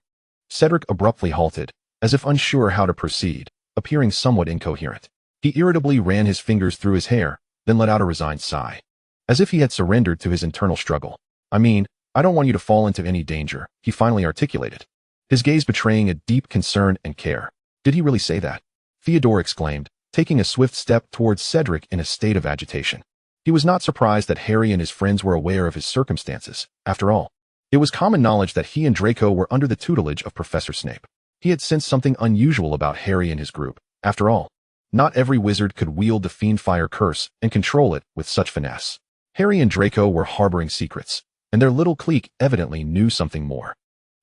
Cedric abruptly halted, as if unsure how to proceed, appearing somewhat incoherent. He irritably ran his fingers through his hair, then let out a resigned sigh. As if he had surrendered to his internal struggle. I mean, I don't want you to fall into any danger, he finally articulated, his gaze betraying a deep concern and care. Did he really say that? Theodore exclaimed, taking a swift step towards Cedric in a state of agitation. He was not surprised that Harry and his friends were aware of his circumstances. After all, it was common knowledge that he and Draco were under the tutelage of Professor Snape. He had sensed something unusual about Harry and his group. After all, not every wizard could wield the Fiendfire curse and control it with such finesse. Harry and Draco were harboring secrets, and their little clique evidently knew something more.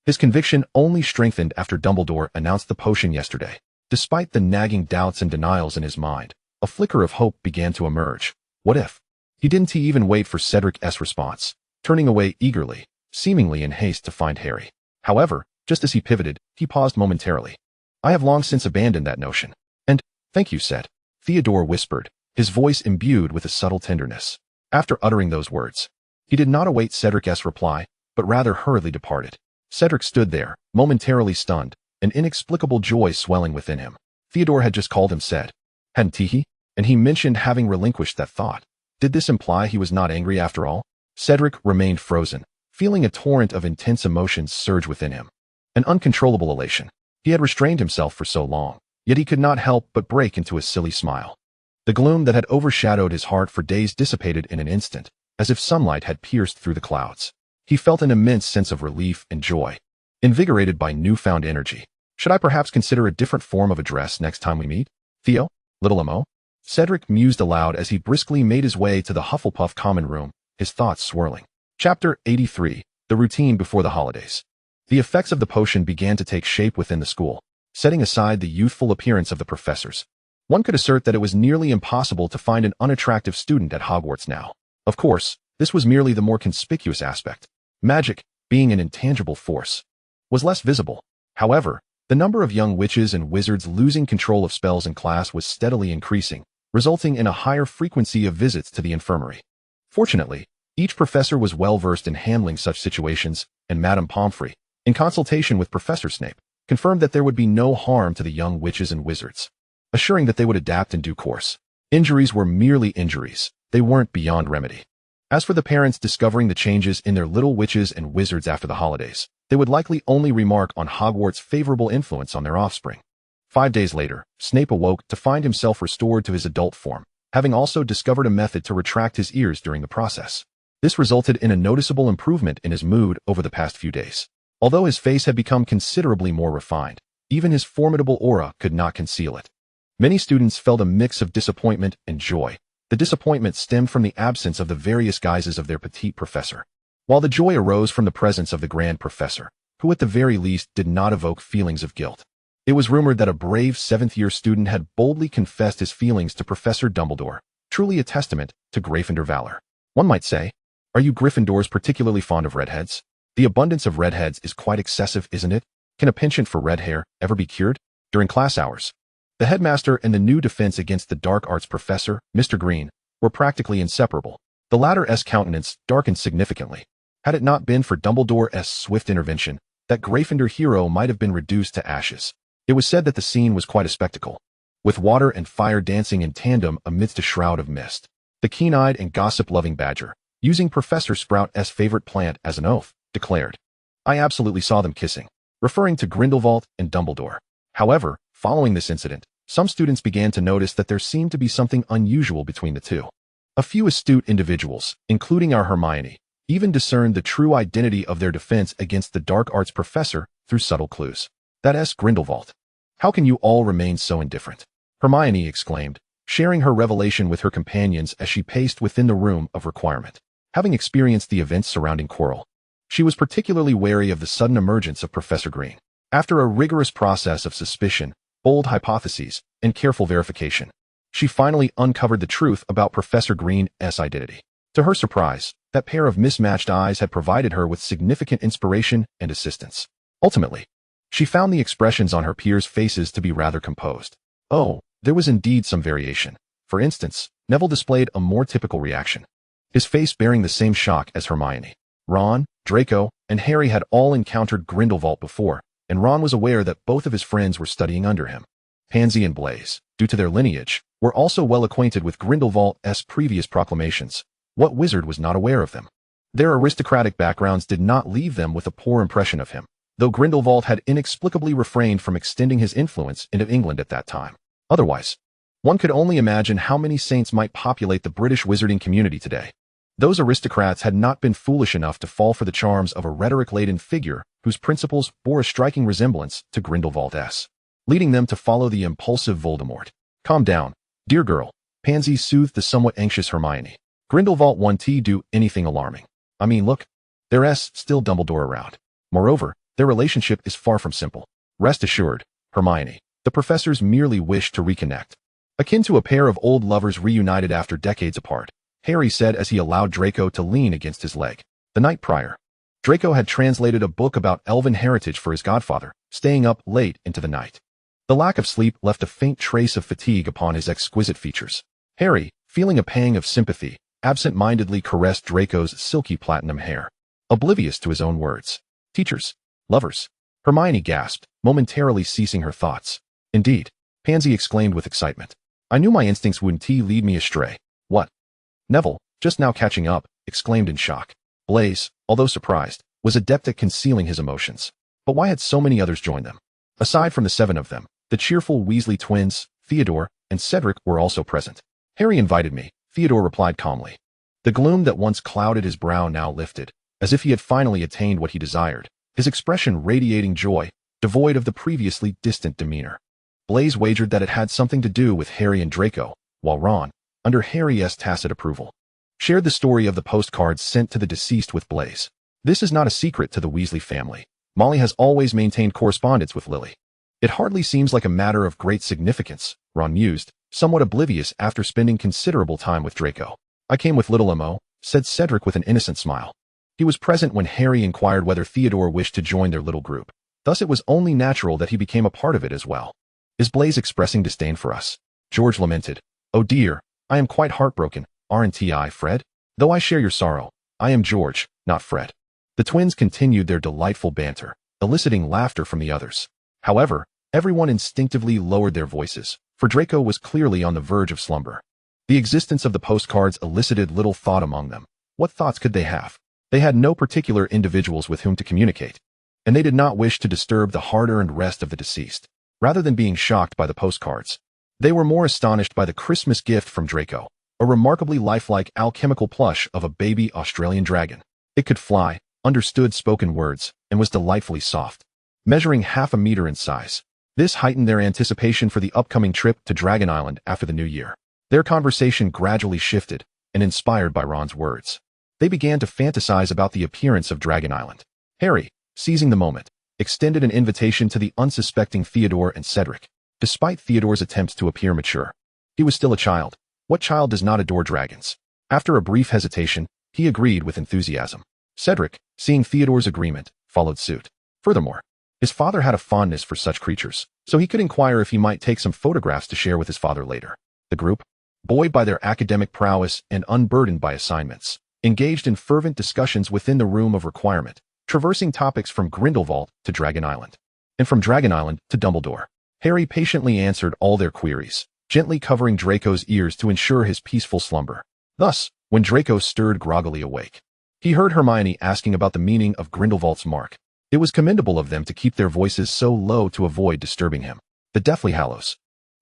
His conviction only strengthened after Dumbledore announced the potion yesterday. Despite the nagging doubts and denials in his mind, a flicker of hope began to emerge. What if? He didn't even wait for Cedric's response, turning away eagerly, seemingly in haste to find Harry. However, just as he pivoted, he paused momentarily. I have long since abandoned that notion. And, thank you, Ced, Theodore whispered, his voice imbued with a subtle tenderness. After uttering those words, he did not await Cedric's reply, but rather hurriedly departed. Cedric stood there, momentarily stunned, an inexplicable joy swelling within him. Theodore had just called him Ced, hadn't he? And he mentioned having relinquished that thought. Did this imply he was not angry after all? Cedric remained frozen, feeling a torrent of intense emotions surge within him. An uncontrollable elation. He had restrained himself for so long, yet he could not help but break into a silly smile. The gloom that had overshadowed his heart for days dissipated in an instant, as if sunlight had pierced through the clouds. He felt an immense sense of relief and joy, invigorated by newfound energy. Should I perhaps consider a different form of address next time we meet? Theo? Little Amo? Cedric mused aloud as he briskly made his way to the Hufflepuff common room, his thoughts swirling. Chapter 83. The Routine Before the Holidays. The effects of the potion began to take shape within the school, setting aside the youthful appearance of the professors. One could assert that it was nearly impossible to find an unattractive student at Hogwarts now. Of course, this was merely the more conspicuous aspect. Magic, being an intangible force, was less visible. However, the number of young witches and wizards losing control of spells in class was steadily increasing, resulting in a higher frequency of visits to the infirmary. Fortunately, each professor was well versed in handling such situations, and Madame Pomfrey, in consultation with Professor Snape, confirmed that there would be no harm to the young witches and wizards, assuring that they would adapt in due course. Injuries were merely injuries. They weren't beyond remedy. As for the parents discovering the changes in their little witches and wizards after the holidays, they would likely only remark on Hogwarts' favorable influence on their offspring. 5 days later, Snape awoke to find himself restored to his adult form, having also discovered a method to retract his ears during the process. This resulted in a noticeable improvement in his mood over the past few days. Although his face had become considerably more refined, even his formidable aura could not conceal it. Many students felt a mix of disappointment and joy. The disappointment stemmed from the absence of the various guises of their petite professor, while the joy arose from the presence of the grand professor, who at the very least did not evoke feelings of guilt. It was rumored that a brave 7th-year student had boldly confessed his feelings to Professor Dumbledore, truly a testament to Gryffindor valor. One might say, are you Gryffindors particularly fond of redheads? The abundance of redheads is quite excessive, isn't it? Can a penchant for red hair ever be cured? During class hours, the headmaster and the new defense against the dark arts professor, Mr. Green, were practically inseparable. The latter's countenance darkened significantly. Had it not been for Dumbledore's swift intervention, that Gryffindor hero might have been reduced to ashes. It was said that the scene was quite a spectacle, with water and fire dancing in tandem amidst a shroud of mist. The keen-eyed and gossip-loving Badger, using Professor Sprout's favorite plant as an oath, declared, I absolutely saw them kissing, referring to Grindelwald and Dumbledore. However, following this incident, some students began to notice that there seemed to be something unusual between the two. A few astute individuals, including our Hermione, even discerned the true identity of their defense against the dark arts professor through subtle clues. That's Grindelwald. How can you all remain so indifferent? Hermione exclaimed, sharing her revelation with her companions as she paced within the room of requirement. Having experienced the events surrounding Quirrell, she was particularly wary of the sudden emergence of Professor Green. After a rigorous process of suspicion, bold hypotheses, and careful verification, she finally uncovered the truth about Professor Green's identity. To her surprise, that pair of mismatched eyes had provided her with significant inspiration and assistance. Ultimately, she found the expressions on her peers' faces to be rather composed. Oh, there was indeed some variation. For instance, Neville displayed a more typical reaction, his face bearing the same shock as Hermione. Ron, Draco, and Harry had all encountered Grindelwald before, and Ron was aware that both of his friends were studying under him. Pansy and Blaise, due to their lineage, were also well acquainted with Grindelwald's previous proclamations. What wizard was not aware of them? Their aristocratic backgrounds did not leave them with a poor impression of him, though Grindelwald had inexplicably refrained from extending his influence into England at that time. Otherwise, one could only imagine how many saints might populate the British wizarding community today. Those aristocrats had not been foolish enough to fall for the charms of a rhetoric-laden figure whose principles bore a striking resemblance to Grindelwald's, leading them to follow the impulsive Voldemort. Calm down, dear girl, Pansy soothed the somewhat anxious Hermione. Grindelwald won't do anything alarming. I mean, look, there's still Dumbledore around. Moreover, their relationship is far from simple. Rest assured, Hermione, the professors merely wish to reconnect. Akin to a pair of old lovers reunited after decades apart, Harry said as he allowed Draco to lean against his leg. The night prior, Draco had translated a book about elven heritage for his godfather, staying up late into the night. The lack of sleep left a faint trace of fatigue upon his exquisite features. Harry, feeling a pang of sympathy, absent-mindedly caressed Draco's silky platinum hair, oblivious to his own words. Teachers, lovers, Hermione gasped, momentarily ceasing her thoughts. Indeed, Pansy exclaimed with excitement. I knew my instincts wouldn't lead me astray. What? Neville, just now catching up, exclaimed in shock. Blaise, although surprised, was adept at concealing his emotions. But why had so many others joined them? Aside from the 7 of them, the cheerful Weasley twins, Theodore, and Cedric were also present. Harry invited me, Theodore replied calmly. The gloom that once clouded his brow now lifted, as if he had finally attained what he desired, his expression radiating joy, devoid of the previously distant demeanor. Blaise wagered that it had something to do with Harry and Draco, while Ron, under Harry's tacit approval, shared the story of the postcards sent to the deceased with Blaise. This is not a secret to the Weasley family. Molly has always maintained correspondence with Lily. It hardly seems like a matter of great significance, Ron mused, somewhat oblivious after spending considerable time with Draco. I came with little Mo, said Cedric with an innocent smile. He was present when Harry inquired whether Theodore wished to join their little group. Thus it was only natural that he became a part of it as well. Is Blaise expressing disdain for us? George lamented. Oh dear, I am quite heartbroken, aren't I, Fred? Though I share your sorrow, I am George, not Fred. The twins continued their delightful banter, eliciting laughter from the others. However, everyone instinctively lowered their voices, for Draco was clearly on the verge of slumber. The existence of the postcards elicited little thought among them. What thoughts could they have? They had no particular individuals with whom to communicate, and they did not wish to disturb the hard-earned rest of the deceased. Rather than being shocked by the postcards, they were more astonished by the Christmas gift from Draco, a remarkably lifelike alchemical plush of a baby Australian dragon. It could fly, understood spoken words, and was delightfully soft, measuring half a meter in size. This heightened their anticipation for the upcoming trip to Dragon Island after the new year. Their conversation gradually shifted, and inspired by Ron's words, they began to fantasize about the appearance of Dragon Island. Harry, seizing the moment, extended an invitation to the unsuspecting Theodore and Cedric. Despite Theodore's attempts to appear mature, he was still a child. What child does not adore dragons? After a brief hesitation, he agreed with enthusiasm. Cedric, seeing Theodore's agreement, followed suit. Furthermore, his father had a fondness for such creatures, so he could inquire if he might take some photographs to share with his father later. The group, buoyed by their academic prowess and unburdened by assignments, engaged in fervent discussions within the room of requirement, traversing topics from Grindelwald to Dragon Island, and from Dragon Island to Dumbledore. Harry patiently answered all their queries, gently covering Draco's ears to ensure his peaceful slumber. Thus, when Draco stirred groggily awake, he heard Hermione asking about the meaning of Grindelwald's mark. It was commendable of them to keep their voices so low to avoid disturbing him. The Deathly Hallows.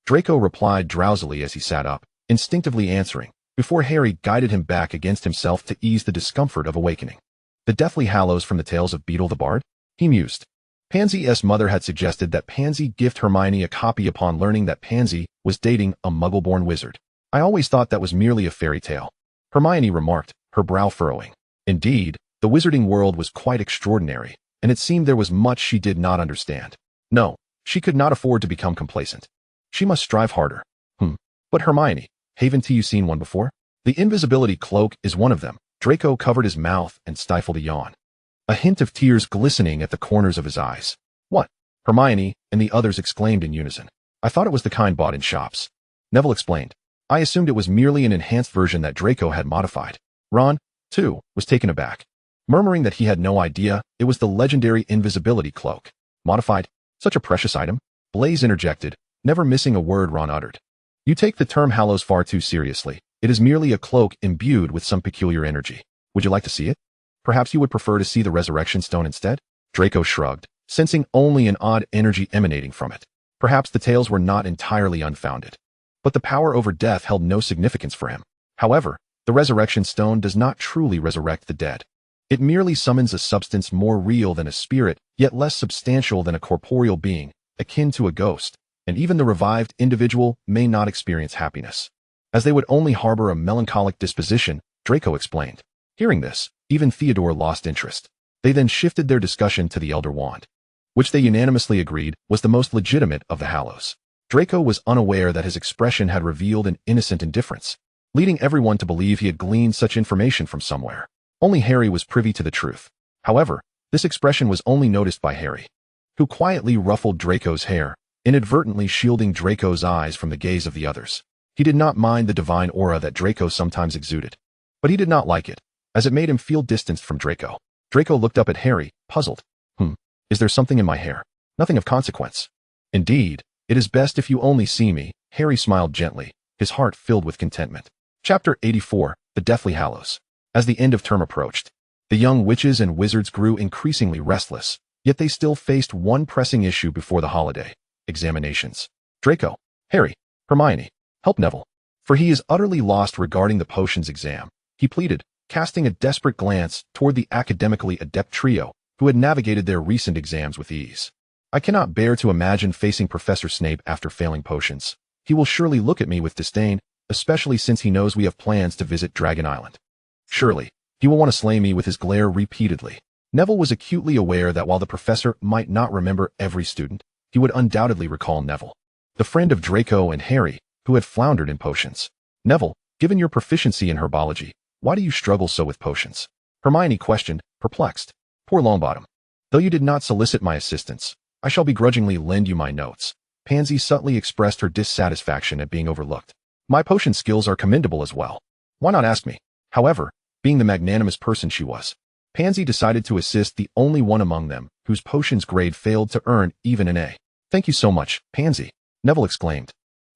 Draco replied drowsily as he sat up, instinctively answering, before Harry guided him back against himself to ease the discomfort of awakening. The Deathly Hallows from the tales of Beedle the Bard? He mused. Pansy's mother had suggested that Pansy gift Hermione a copy upon learning that Pansy was dating a muggle-born wizard. I always thought that was merely a fairy tale, Hermione remarked, her brow furrowing. Indeed, the wizarding world was quite extraordinary, and it seemed there was much she did not understand. No, she could not afford to become complacent. She must strive harder. But Hermione, haven't you seen one before? The invisibility cloak is one of them. Draco covered his mouth and stifled a yawn, a hint of tears glistening at the corners of his eyes. What? Hermione and the others exclaimed in unison. I thought it was the kind bought in shops. Neville explained. I assumed it was merely an enhanced version that Draco had modified. Ron, too, was taken aback, murmuring that he had no idea it was the legendary invisibility cloak. Modified? Such a precious item? Blaise interjected, never missing a word Ron uttered. You take the term Hallows far too seriously. It is merely a cloak imbued with some peculiar energy. Would you like to see it? Perhaps you would prefer to see the resurrection stone instead? Draco shrugged, sensing only an odd energy emanating from it. Perhaps the tales were not entirely unfounded. But the power over death held no significance for him. However, the resurrection stone does not truly resurrect the dead. It merely summons a substance more real than a spirit, yet less substantial than a corporeal being, akin to a ghost, and even the revived individual may not experience happiness, as they would only harbor a melancholic disposition, Draco explained. Hearing this, even Theodore lost interest. They then shifted their discussion to the Elder Wand, which they unanimously agreed was the most legitimate of the Hallows. Draco was unaware that his expression had revealed an innocent indifference, leading everyone to believe he had gleaned such information from somewhere. Only Harry was privy to the truth. However, this expression was only noticed by Harry, who quietly ruffled Draco's hair, inadvertently shielding Draco's eyes from the gaze of the others. He did not mind the divine aura that Draco sometimes exuded, but he did not like it, as it made him feel distanced from Draco. Draco looked up at Harry, puzzled. Is there something in my hair? Nothing of consequence. Indeed, it is best if you only see me, Harry smiled gently, his heart filled with contentment. Chapter 84, The Deathly Hallows. As the end of term approached, the young witches and wizards grew increasingly restless, yet they still faced one pressing issue before the holiday: examinations. Draco, Harry, Hermione, help Neville, for he is utterly lost regarding the potions exam, he pleaded, casting a desperate glance toward the academically adept trio, who had navigated their recent exams with ease. I cannot bear to imagine facing Professor Snape after failing potions. He will surely look at me with disdain, especially since he knows we have plans to visit Dragon Island. Surely, he will want to slay me with his glare repeatedly. Neville was acutely aware that while the professor might not remember every student, he would undoubtedly recall Neville, the friend of Draco and Harry, who had floundered in potions. Neville, given your proficiency in herbology, why do you struggle so with potions? Hermione questioned, perplexed. Poor Longbottom. Though you did not solicit my assistance, I shall begrudgingly lend you my notes. Pansy subtly expressed her dissatisfaction at being overlooked. My potion skills are commendable as well. Why not ask me? However, being the magnanimous person she was, Pansy decided to assist the only one among them whose potions grade failed to earn even an A. Thank you so much, Pansy, Neville exclaimed.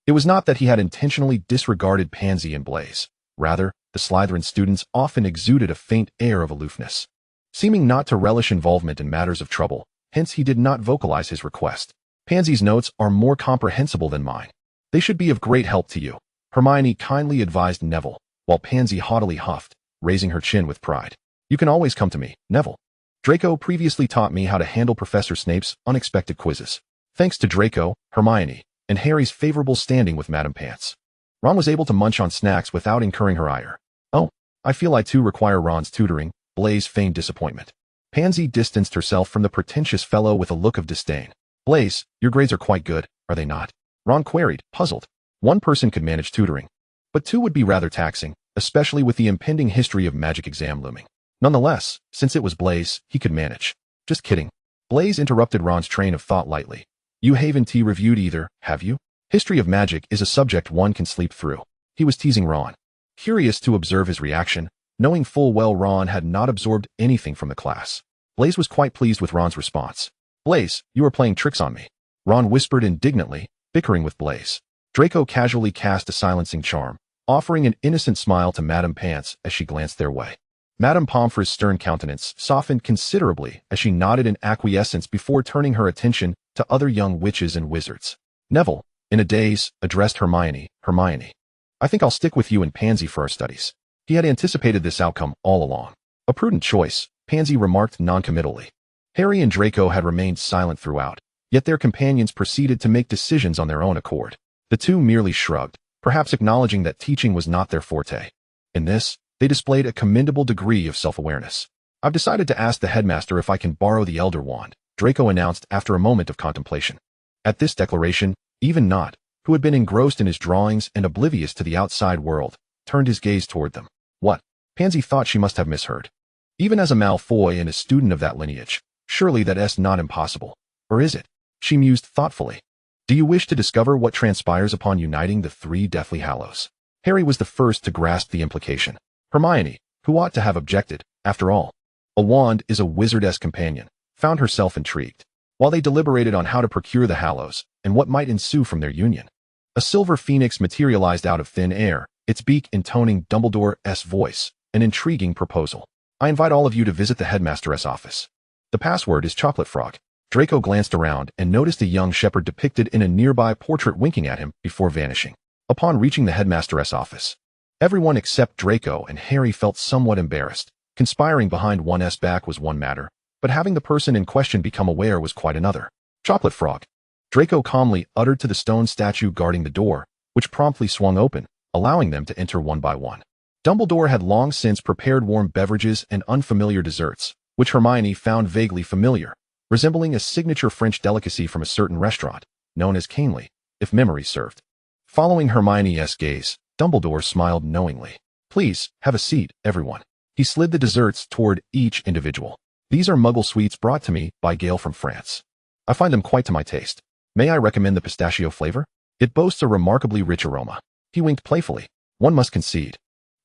It was not that he had intentionally disregarded Pansy and Blaise. Rather, the Slytherin students often exuded a faint air of aloofness, seeming not to relish involvement in matters of trouble, hence he did not vocalize his request. Pansy's notes are more comprehensible than mine. They should be of great help to you, Hermione kindly advised Neville, while Pansy haughtily huffed, raising her chin with pride. You can always come to me, Neville. Draco previously taught me how to handle Professor Snape's unexpected quizzes. Thanks to Draco, Hermione, and Harry's favorable standing with Madame Pants, Ron was able to munch on snacks without incurring her ire. Oh, I feel I too require Ron's tutoring, Blaise feigned disappointment. Pansy distanced herself from the pretentious fellow with a look of disdain. Blaise, your grades are quite good, are they not? Ron queried, puzzled. One person could manage tutoring, but two would be rather taxing, especially with the impending history of magic exam looming. Nonetheless, since it was Blaise, he could manage. Just kidding. Blaise interrupted Ron's train of thought lightly. You haven't reviewed either, have you? History of magic is a subject one can sleep through. He was teasing Ron, curious to observe his reaction, knowing full well Ron had not absorbed anything from the class. Blaise was quite pleased with Ron's response. Blaise, you are playing tricks on me, Ron whispered indignantly, bickering with Blaise. Draco casually cast a silencing charm, offering an innocent smile to Madame Pants as she glanced their way. Madame Pomfrey's stern countenance softened considerably as she nodded in acquiescence before turning her attention to other young witches and wizards. Neville, in a daze, addressed Hermione. Hermione, I think I'll stick with you and Pansy for our studies. He had anticipated this outcome all along. A prudent choice, Pansy remarked noncommittally. Harry and Draco had remained silent throughout, yet their companions proceeded to make decisions on their own accord. The two merely shrugged, perhaps acknowledging that teaching was not their forte. In this, they displayed a commendable degree of self-awareness. I've decided to ask the headmaster if I can borrow the Elder Wand, Draco announced after a moment of contemplation. At this declaration, even Nott, who had been engrossed in his drawings and oblivious to the outside world, turned his gaze toward them. What? Pansy thought she must have misheard. Even as a Malfoy and a student of that lineage, surely that's not impossible. Or is it? She mused thoughtfully. Do you wish to discover what transpires upon uniting the three Deathly Hallows? Harry was the first to grasp the implication. Hermione, who ought to have objected, after all, a wand is a wizardess companion, found herself intrigued. While they deliberated on how to procure the Hallows and what might ensue from their union, A silver phoenix materialized out of thin air, its beak intoning Dumbledore's voice, an intriguing proposal. I invite all of you to visit the headmaster's office. The password is Chocolate Frog. Draco glanced around and noticed a young shepherd depicted in a nearby portrait winking at him before vanishing. Upon reaching the headmaster's office, everyone except Draco and Harry felt somewhat embarrassed. Conspiring behind one's back was one matter, but having the person in question become aware was quite another. Chocolate Frog. Draco calmly uttered to the stone statue guarding the door, which promptly swung open, allowing them to enter one by one. Dumbledore had long since prepared warm beverages and unfamiliar desserts, which Hermione found vaguely familiar, resembling a signature French delicacy from a certain restaurant, known as canely, if memory served. Following Hermione's gaze, Dumbledore smiled knowingly. Please, have a seat, everyone. He slid the desserts toward each individual. These are Muggle sweets brought to me by Gale from France. I find them quite to my taste. May I recommend the pistachio flavor? It boasts a remarkably rich aroma. He winked playfully. One must concede.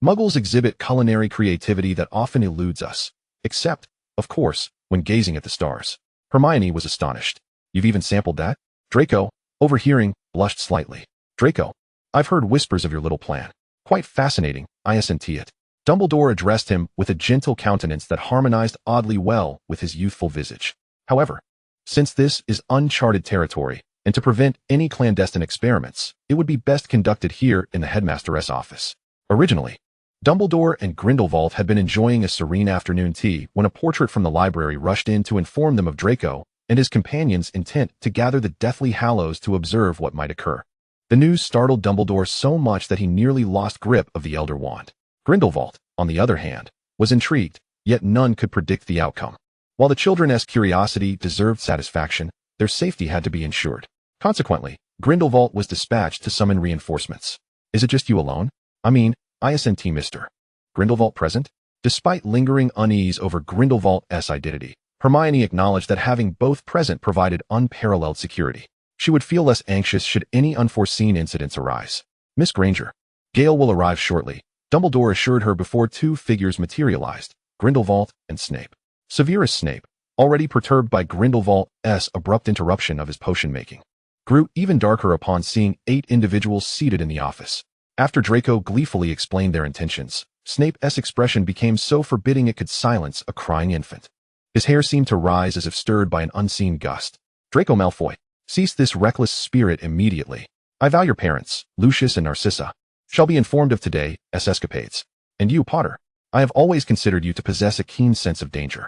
Muggles exhibit culinary creativity that often eludes us, except, of course, when gazing at the stars. Hermione was astonished. You've even sampled that? Draco, overhearing, blushed slightly. Draco, I've heard whispers of your little plan. Quite fascinating, isn't it? Dumbledore addressed him with a gentle countenance that harmonized oddly well with his youthful visage. However, since this is uncharted territory, and to prevent any clandestine experiments, it would be best conducted here in the headmaster's office. Originally, Dumbledore and Grindelwald had been enjoying a serene afternoon tea when a portrait from the library rushed in to inform them of Draco and his companions' intent to gather the Deathly Hallows to observe what might occur. The news startled Dumbledore so much that he nearly lost grip of the Elder Wand. Grindelwald, on the other hand, was intrigued, yet none could predict the outcome. While the children's curiosity deserved satisfaction, their safety had to be ensured. Consequently, Grindelwald was dispatched to summon reinforcements. Is it just you alone? I mean, isn't Mr. Grindelwald present? Despite lingering unease over Grindelwald's identity, Hermione acknowledged that having both present provided unparalleled security. She would feel less anxious should any unforeseen incidents arise. Miss Granger. Gale will arrive shortly, Dumbledore assured her before two figures materialized, Grindelwald and Snape. Severus Snape, already perturbed by Grindelwald's abrupt interruption of his potion-making, grew even darker upon seeing 8 individuals seated in the office. After Draco gleefully explained their intentions, Snape's expression became so forbidding it could silence a crying infant. His hair seemed to rise as if stirred by an unseen gust. Draco Malfoy, cease this reckless spirit immediately. I vow your parents, Lucius and Narcissa, shall be informed of today's escapades. And you, Potter, I have always considered you to possess a keen sense of danger.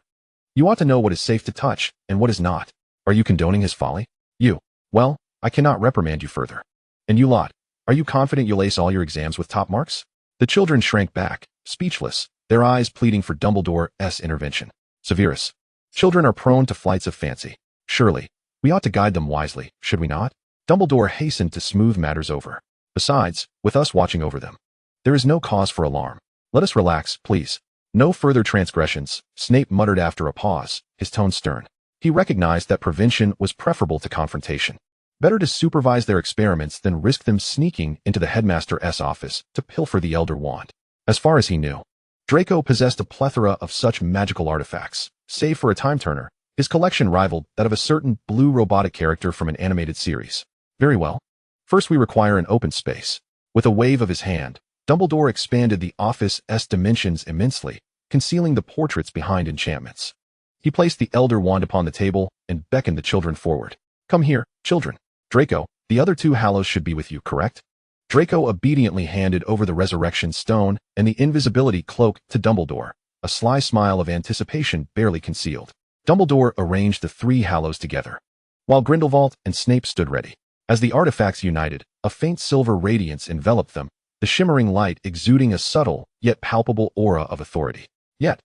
You ought to know what is safe to touch and what is not. Are you condoning his folly? You. Well, I cannot reprimand you further. And you lot, are you confident you'll ace all your exams with top marks? The children shrank back, speechless, their eyes pleading for Dumbledore's intervention. Severus. Children are prone to flights of fancy. Surely, we ought to guide them wisely, should we not? Dumbledore hastened to smooth matters over. Besides, with us watching over them, there is no cause for alarm. Let us relax, please. No further transgressions, Snape muttered after a pause, his tone stern. He recognized that prevention was preferable to confrontation. Better to supervise their experiments than risk them sneaking into the headmaster's office to pilfer the Elder Wand. As far as he knew, Draco possessed a plethora of such magical artifacts. Save for a time-turner, his collection rivaled that of a certain blue robotic character from an animated series. Very well. First we require an open space. With a wave of his hand, Dumbledore expanded the office's dimensions immensely, concealing the portraits behind enchantments. He placed the Elder Wand upon the table and beckoned the children forward. Come here, children. Draco, the other 2 Hallows should be with you, correct? Draco obediently handed over the resurrection stone and the invisibility cloak to Dumbledore, a sly smile of anticipation barely concealed. Dumbledore arranged the 3 Hallows together, while Grindelwald and Snape stood ready. As the artifacts united, a faint silver radiance enveloped them, the shimmering light exuding a subtle, yet palpable aura of authority. Yet,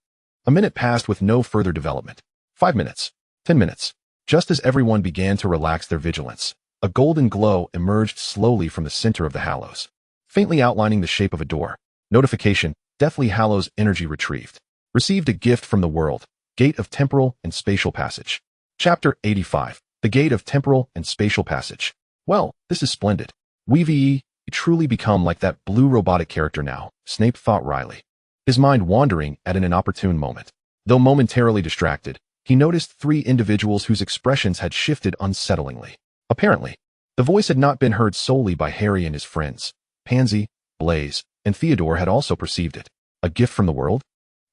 a minute passed with no further development. 5 minutes. 10 minutes. Just as everyone began to relax their vigilance, a golden glow emerged slowly from the center of the Hallows, faintly outlining the shape of a door. Notification, Deathly Hallows energy retrieved. Received a gift from the world, Gate of Temporal and Spatial Passage. Chapter 85, The Gate of Temporal and Spatial Passage. Well, this is splendid. We've truly become like that blue robotic character now, Snape thought wryly, his mind wandering at an inopportune moment. Though momentarily distracted, he noticed 3 individuals whose expressions had shifted unsettlingly. Apparently, The voice had not been heard solely by Harry and his friends. Pansy, Blaise, and Theodore had also perceived it. A gift from the world?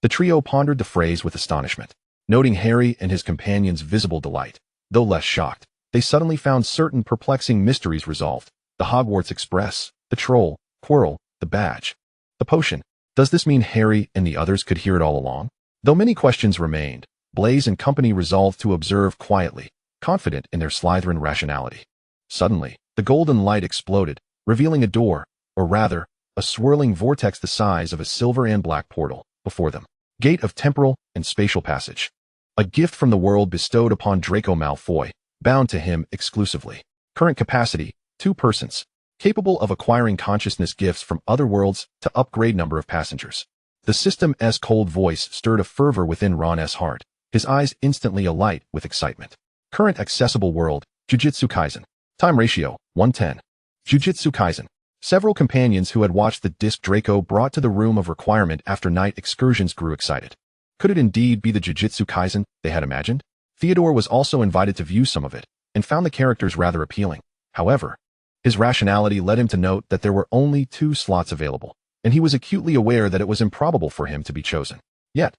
The trio pondered the phrase with astonishment. Noting Harry and his companion's visible delight, though less shocked, they suddenly found certain perplexing mysteries resolved. The Hogwarts Express, the troll, Quirrell, the badge, the potion. Does this mean Harry and the others could hear it all along? Though many questions remained, Blaise and company resolved to observe quietly, confident in their Slytherin rationality. Suddenly, the golden light exploded, revealing a door, or rather, a swirling vortex the size of a silver and black portal, before them. Gate of temporal and spatial passage. A gift from the world bestowed upon Draco Malfoy, bound to him exclusively. Current capacity, 2 persons. Capable of acquiring consciousness gifts from other worlds to upgrade number of passengers. The system's cold voice stirred a fervor within Ron's heart, his eyes instantly alight with excitement. Current accessible world, Jujutsu Kaisen. Time ratio, 1:10. Jujutsu Kaisen. Several companions who had watched the disc Draco brought to the room of requirement after night excursions grew excited. Could it indeed be the Jujutsu Kaisen they had imagined? Theodore was also invited to view some of it, and found the characters rather appealing. However, his rationality led him to note that there were only 2 slots available, and he was acutely aware that it was improbable for him to be chosen. Yet,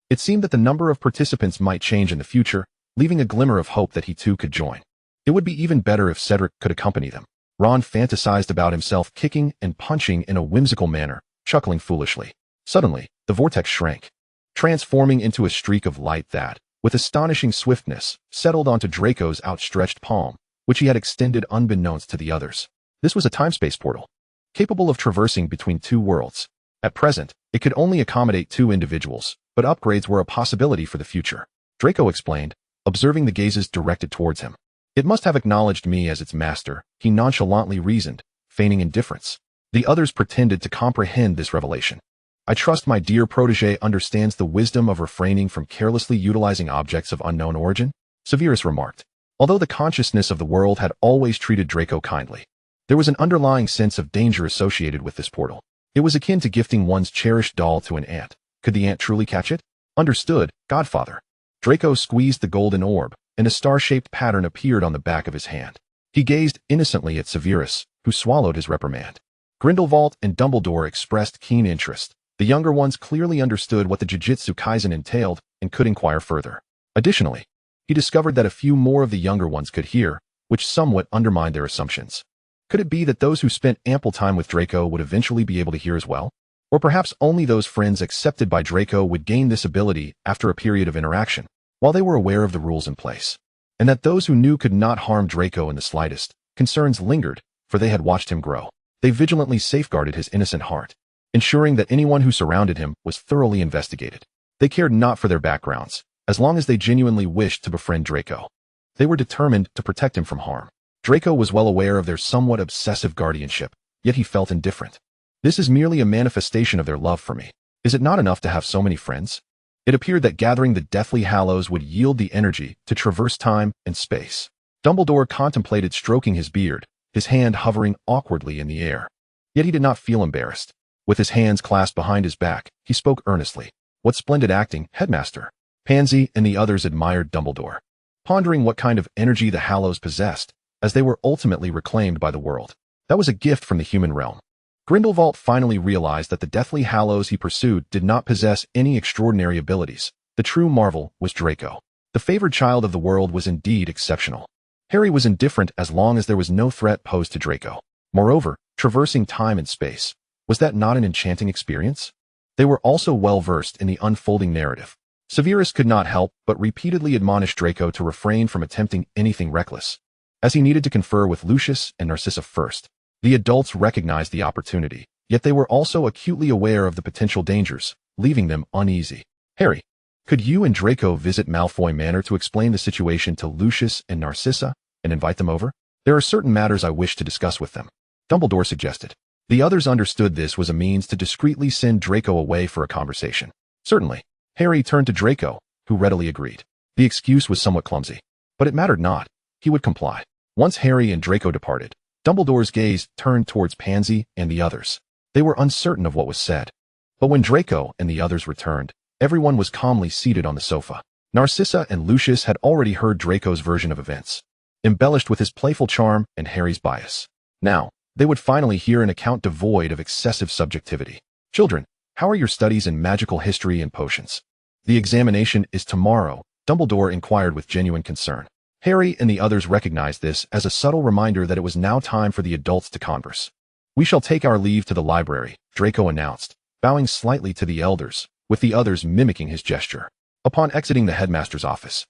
it seemed that the number of participants might change in the future, leaving a glimmer of hope that he too could join. It would be even better if Cedric could accompany them. Ron fantasized about himself kicking and punching in a whimsical manner, chuckling foolishly. Suddenly, the vortex shrank, transforming into a streak of light that, with astonishing swiftness, settled onto Draco's outstretched palm, which he had extended unbeknownst to the others. This was a time-space portal, capable of traversing between 2 worlds. At present, it could only accommodate 2 individuals, but upgrades were a possibility for the future. Draco explained, observing the gazes directed towards him. It must have acknowledged me as its master, he nonchalantly reasoned, feigning indifference. The others pretended to comprehend this revelation. I trust my dear protege understands the wisdom of refraining from carelessly utilizing objects of unknown origin, Severus remarked. Although the consciousness of the world had always treated Draco kindly, there was an underlying sense of danger associated with this portal. It was akin to gifting one's cherished doll to an ant. Could the ant truly catch it? Understood, Godfather. Draco squeezed the golden orb, and a star-shaped pattern appeared on the back of his hand. He gazed innocently at Severus, who swallowed his reprimand. Grindelwald and Dumbledore expressed keen interest. The younger ones clearly understood what the Jujutsu Kaisen entailed and could inquire further. Additionally, he discovered that a few more of the younger ones could hear, which somewhat undermined their assumptions. Could it be that those who spent ample time with Draco would eventually be able to hear as well? Or perhaps only those friends accepted by Draco would gain this ability after a period of interaction, while they were aware of the rules in place, and that those who knew could not harm Draco in the slightest. Concerns lingered, for they had watched him grow. They vigilantly safeguarded his innocent heart, ensuring that anyone who surrounded him was thoroughly investigated. They cared not for their backgrounds, as long as they genuinely wished to befriend Draco. They were determined to protect him from harm. Draco was well aware of their somewhat obsessive guardianship, yet he felt indifferent. This is merely a manifestation of their love for me. Is it not enough to have so many friends? It appeared that gathering the Deathly Hallows would yield the energy to traverse time and space. Dumbledore contemplated stroking his beard, his hand hovering awkwardly in the air. Yet he did not feel embarrassed. With his hands clasped behind his back, he spoke earnestly. What splendid acting, Headmaster. Pansy and the others admired Dumbledore, pondering what kind of energy the Hallows possessed, as they were ultimately reclaimed by the world. That was a gift from the human realm. Grindelwald finally realized that the Deathly Hallows he pursued did not possess any extraordinary abilities. The true marvel was Draco. The favored child of the world was indeed exceptional. Harry was indifferent as long as there was no threat posed to Draco. Moreover, traversing time and space, was that not an enchanting experience? They were also well versed in the unfolding narrative. Severus could not help but repeatedly admonish Draco to refrain from attempting anything reckless, as he needed to confer with Lucius and Narcissa first. The adults recognized the opportunity, yet they were also acutely aware of the potential dangers, leaving them uneasy. Harry, could you and Draco visit Malfoy Manor to explain the situation to Lucius and Narcissa, and invite them over? There are certain matters I wish to discuss with them, Dumbledore suggested. The others understood this was a means to discreetly send Draco away for a conversation. Certainly. Harry turned to Draco, who readily agreed. The excuse was somewhat clumsy, but it mattered not. He would comply. Once Harry and Draco departed, Dumbledore's gaze turned towards Pansy and the others. They were uncertain of what was said. But when Draco and the others returned, everyone was calmly seated on the sofa. Narcissa and Lucius had already heard Draco's version of events. embellished with his playful charm and Harry's bias. Now, they would finally hear an account devoid of excessive subjectivity. Children, how are your studies in magical history and potions? The examination is tomorrow, Dumbledore inquired with genuine concern. Harry and the others recognized this as a subtle reminder that it was now time for the adults to converse. We shall take our leave to the library, Draco announced, bowing slightly to the elders, with the others mimicking his gesture. Upon exiting the headmaster's office,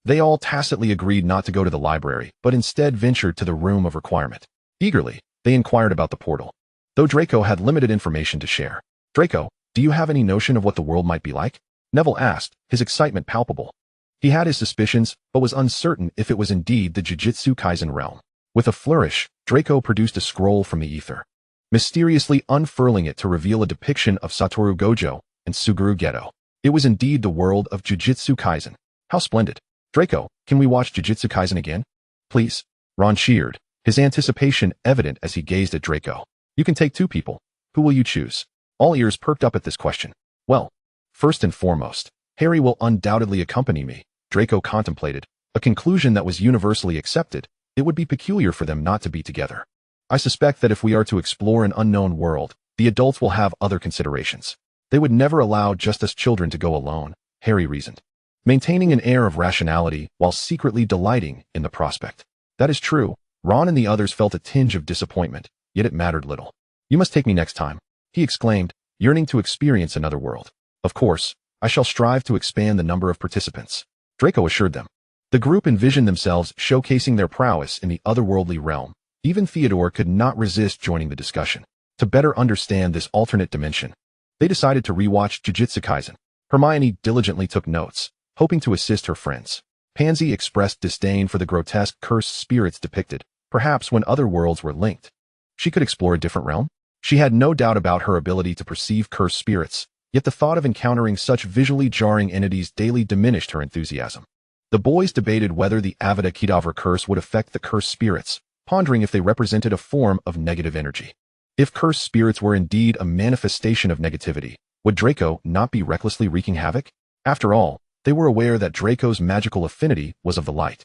they all tacitly agreed not to go to the library, but instead ventured to the room of requirement. Eagerly, they inquired about the portal, though Draco had limited information to share. Draco, do you have any notion of what the world might be like? Neville asked, his excitement palpable. He had his suspicions, but was uncertain if it was indeed the Jujutsu Kaisen realm. With a flourish, Draco produced a scroll from the ether, mysteriously unfurling it to reveal a depiction of Satoru Gojo and Suguru Geto. It was indeed the world of Jujutsu Kaisen. How splendid. Draco, can we watch Jujutsu Kaisen again? Please. Ron cheered, his anticipation evident as he gazed at Draco. You can take 2 people. Who will you choose? All ears perked up at this question. Well, first and foremost, Harry will undoubtedly accompany me, Draco contemplated, a conclusion that was universally accepted. It would be peculiar for them not to be together. I suspect that if we are to explore an unknown world, the adults will have other considerations. They would never allow just us children to go alone, Harry reasoned, maintaining an air of rationality while secretly delighting in the prospect. That is true. Ron and the others felt a tinge of disappointment, yet it mattered little. You must take me next time, he exclaimed, yearning to experience another world. Of course, I shall strive to expand the number of participants, Draco assured them. The group envisioned themselves showcasing their prowess in the otherworldly realm. Even Theodore could not resist joining the discussion. To better understand this alternate dimension, they decided to rewatch Jujutsu Kaisen. Hermione diligently took notes, hoping to assist her friends. Pansy expressed disdain for the grotesque cursed spirits depicted, perhaps when other worlds were linked. She could explore a different realm? She had no doubt about her ability to perceive cursed spirits, yet the thought of encountering such visually jarring entities daily diminished her enthusiasm. The boys debated whether the Avada Kedavra curse would affect the cursed spirits, pondering if they represented a form of negative energy. If cursed spirits were indeed a manifestation of negativity, would Draco not be recklessly wreaking havoc? After all, they were aware that Draco's magical affinity was of the light,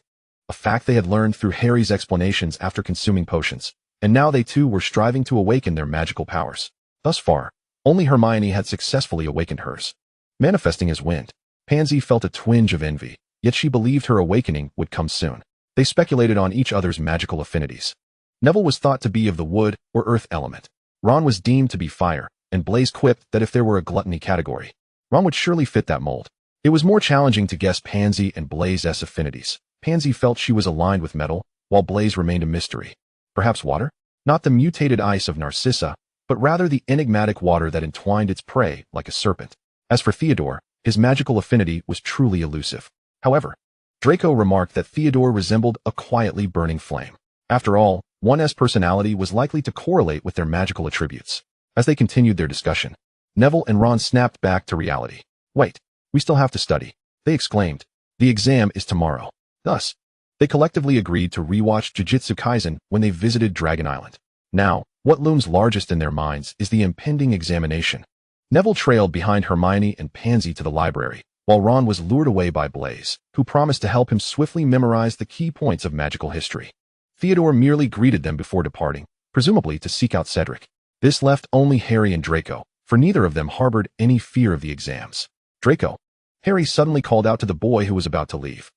a fact they had learned through Harry's explanations after consuming potions, and now they too were striving to awaken their magical powers. Thus far, only Hermione had successfully awakened hers. Manifesting as wind, Pansy felt a twinge of envy, yet she believed her awakening would come soon. They speculated on each other's magical affinities. Neville was thought to be of the wood or earth element. Ron was deemed to be fire, and Blaise quipped that if there were a gluttony category, Ron would surely fit that mold. It was more challenging to guess Pansy and Blaise's affinities. Pansy felt she was aligned with metal, while Blaise remained a mystery. Perhaps water? Not the mutated ice of Narcissa, but rather the enigmatic water that entwined its prey like a serpent. As for Theodore, his magical affinity was truly elusive. However, Draco remarked that Theodore resembled a quietly burning flame. After all, one's personality was likely to correlate with their magical attributes. As they continued their discussion, Neville and Ron snapped back to reality. Wait, we still have to study, they exclaimed. The exam is tomorrow. Thus, they collectively agreed to rewatch Jujutsu Kaisen when they visited Dragon Island. Now, what looms largest in their minds is the impending examination. Neville trailed behind Hermione and Pansy to the library, while Ron was lured away by Blaise, who promised to help him swiftly memorize the key points of magical history. Theodore merely greeted them before departing, presumably to seek out Cedric. This left only Harry and Draco, for neither of them harbored any fear of the exams. Draco. Harry suddenly called out to the boy who was about to leave.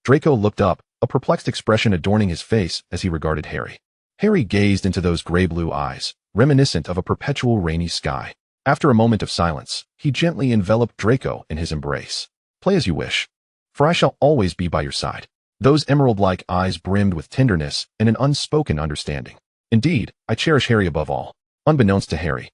Draco looked up, a perplexed expression adorning his face as he regarded Harry. Harry gazed into those gray-blue eyes, reminiscent of a perpetual rainy sky. After a moment of silence, he gently enveloped Draco in his embrace. Play as you wish, for I shall always be by your side. Those emerald-like eyes brimmed with tenderness and an unspoken understanding. Indeed, I cherish Harry above all. Unbeknownst to Harry,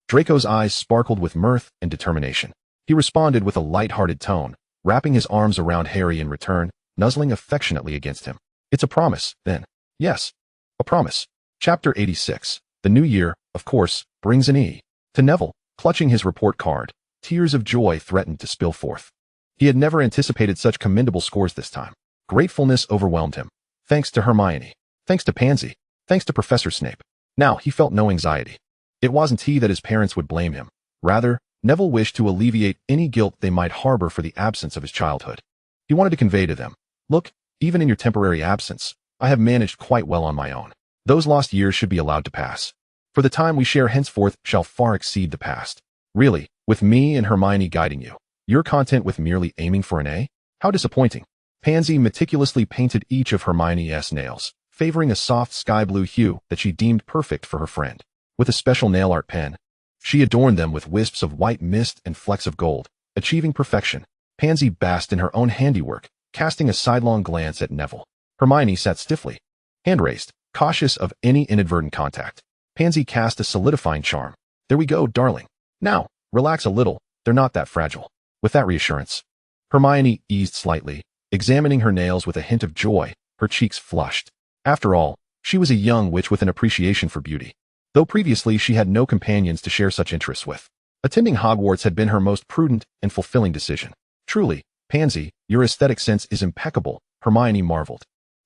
Draco's eyes sparkled with mirth and determination. He responded with a light-hearted tone, wrapping his arms around Harry in return, nuzzling affectionately against him. It's a promise, then. Yes, a promise. Chapter 86. The new year, of course, brings an E. To Neville, clutching his report card, tears of joy threatened to spill forth. He had never anticipated such commendable scores this time. Gratefulness overwhelmed him. Thanks to Hermione. Thanks to Pansy. Thanks to Professor Snape. Now he felt no anxiety. It wasn't he that his parents would blame him. Rather, Neville wished to alleviate any guilt they might harbor for the absence of his childhood. He wanted to convey to them, look, even in your temporary absence, I have managed quite well on my own. Those lost years should be allowed to pass. For the time we share henceforth shall far exceed the past. Really, with me and Hermione guiding you, you're content with merely aiming for an A? How disappointing. Pansy meticulously painted each of Hermione's nails, favoring a soft sky blue hue that she deemed perfect for her friend. With a special nail art pen, she adorned them with wisps of white mist and flecks of gold, achieving perfection. Pansy basked in her own handiwork, casting a sidelong glance at Neville. Hermione sat stiffly, hand raised, cautious of any inadvertent contact. Pansy cast a solidifying charm. There we go, darling. Now, relax a little, they're not that fragile. With that reassurance, Hermione eased slightly, examining her nails with a hint of joy, her cheeks flushed. After all, she was a young witch with an appreciation for beauty, though previously she had no companions to share such interests with. Attending Hogwarts had been her most prudent and fulfilling decision. Truly, Pansy, your aesthetic sense is impeccable, Hermione marveled,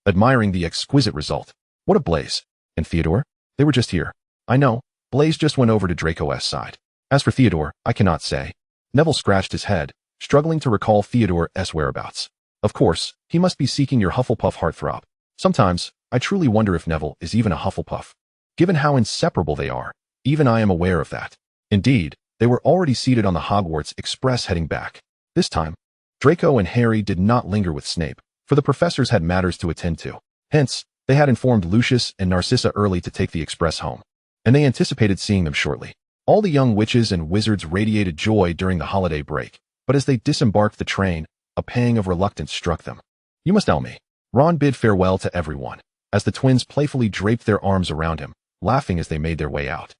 admiring the exquisite result. What a Blaze. And Theodore? They were just here. I know, Blaze just went over to Draco's side. As for Theodore, I cannot say. Neville scratched his head, struggling to recall Theodore's whereabouts. Of course, he must be seeking your Hufflepuff heartthrob. Sometimes, I truly wonder if Neville is even a Hufflepuff. Given how inseparable they are, even I am aware of that. Indeed, they were already seated on the Hogwarts Express heading back. This time, Draco and Harry did not linger with Snape, for the professors had matters to attend to. Hence, they had informed Lucius and Narcissa early to take the express home, and they anticipated seeing them shortly. All the young witches and wizards radiated joy during the holiday break, but as they disembarked the train, a pang of reluctance struck them. You must tell me. Ron bid farewell to everyone, as the twins playfully draped their arms around him, laughing as they made their way out.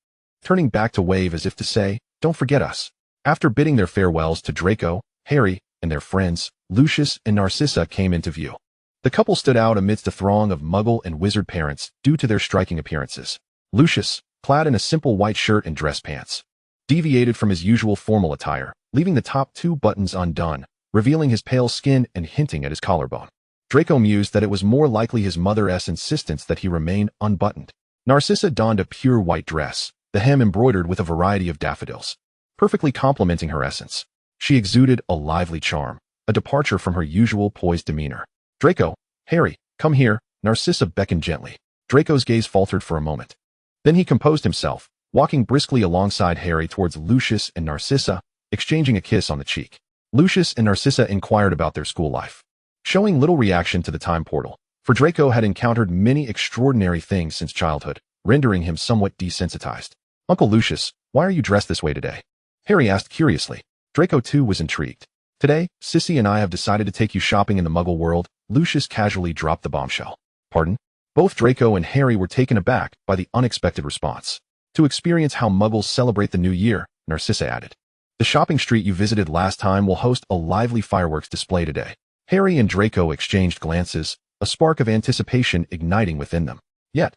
Turning back to wave as if to say, don't forget us. After bidding their farewells to Draco, Harry, and their friends, Lucius and Narcissa came into view. The couple stood out amidst a throng of muggle and wizard parents due to their striking appearances. Lucius, clad in a simple white shirt and dress pants, deviated from his usual formal attire, leaving the top 2 buttons undone, revealing his pale skin and hinting at his collarbone. Draco mused that it was more likely his mother's insistence that he remain unbuttoned. Narcissa donned a pure white dress, the hem embroidered with a variety of daffodils, perfectly complementing her essence. She exuded a lively charm, a departure from her usual poised demeanor. Draco, Harry, come here, Narcissa beckoned gently. Draco's gaze faltered for a moment. Then he composed himself, walking briskly alongside Harry towards Lucius and Narcissa, exchanging a kiss on the cheek. Lucius and Narcissa inquired about their school life, showing little reaction to the time portal, for Draco had encountered many extraordinary things since childhood, rendering him somewhat desensitized. Uncle Lucius, why are you dressed this way today? Harry asked curiously. Draco too was intrigued. Today, Sissy and I have decided to take you shopping in the Muggle world, Lucius casually dropped the bombshell. Pardon? Both Draco and Harry were taken aback by the unexpected response. To experience how Muggles celebrate the new year, Narcissa added. The shopping street you visited last time will host a lively fireworks display today. Harry and Draco exchanged glances, a spark of anticipation igniting within them. Yet,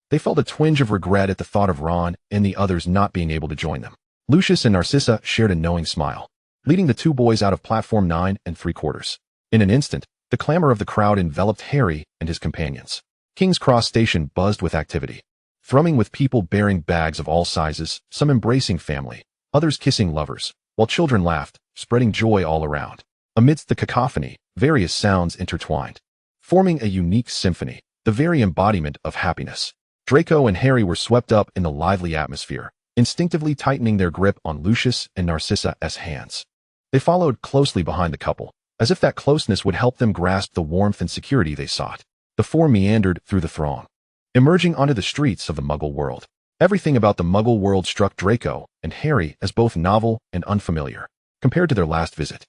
they felt a twinge of regret at the thought of Ron and the others not being able to join them. Lucius and Narcissa shared a knowing smile, leading the 2 boys out of platform 9 3/4. In an instant, the clamor of the crowd enveloped Harry and his companions. King's Cross Station buzzed with activity, thrumming with people bearing bags of all sizes, some embracing family, others kissing lovers, while children laughed, spreading joy all around. Amidst the cacophony, various sounds intertwined, forming a unique symphony, the very embodiment of happiness. Draco and Harry were swept up in the lively atmosphere, instinctively tightening their grip on Lucius and Narcissa's hands. They followed closely behind the couple, as if that closeness would help them grasp the warmth and security they sought. The 4 meandered through the throng, emerging onto the streets of the Muggle world. Everything about the Muggle world struck Draco and Harry as both novel and unfamiliar, compared to their last visit.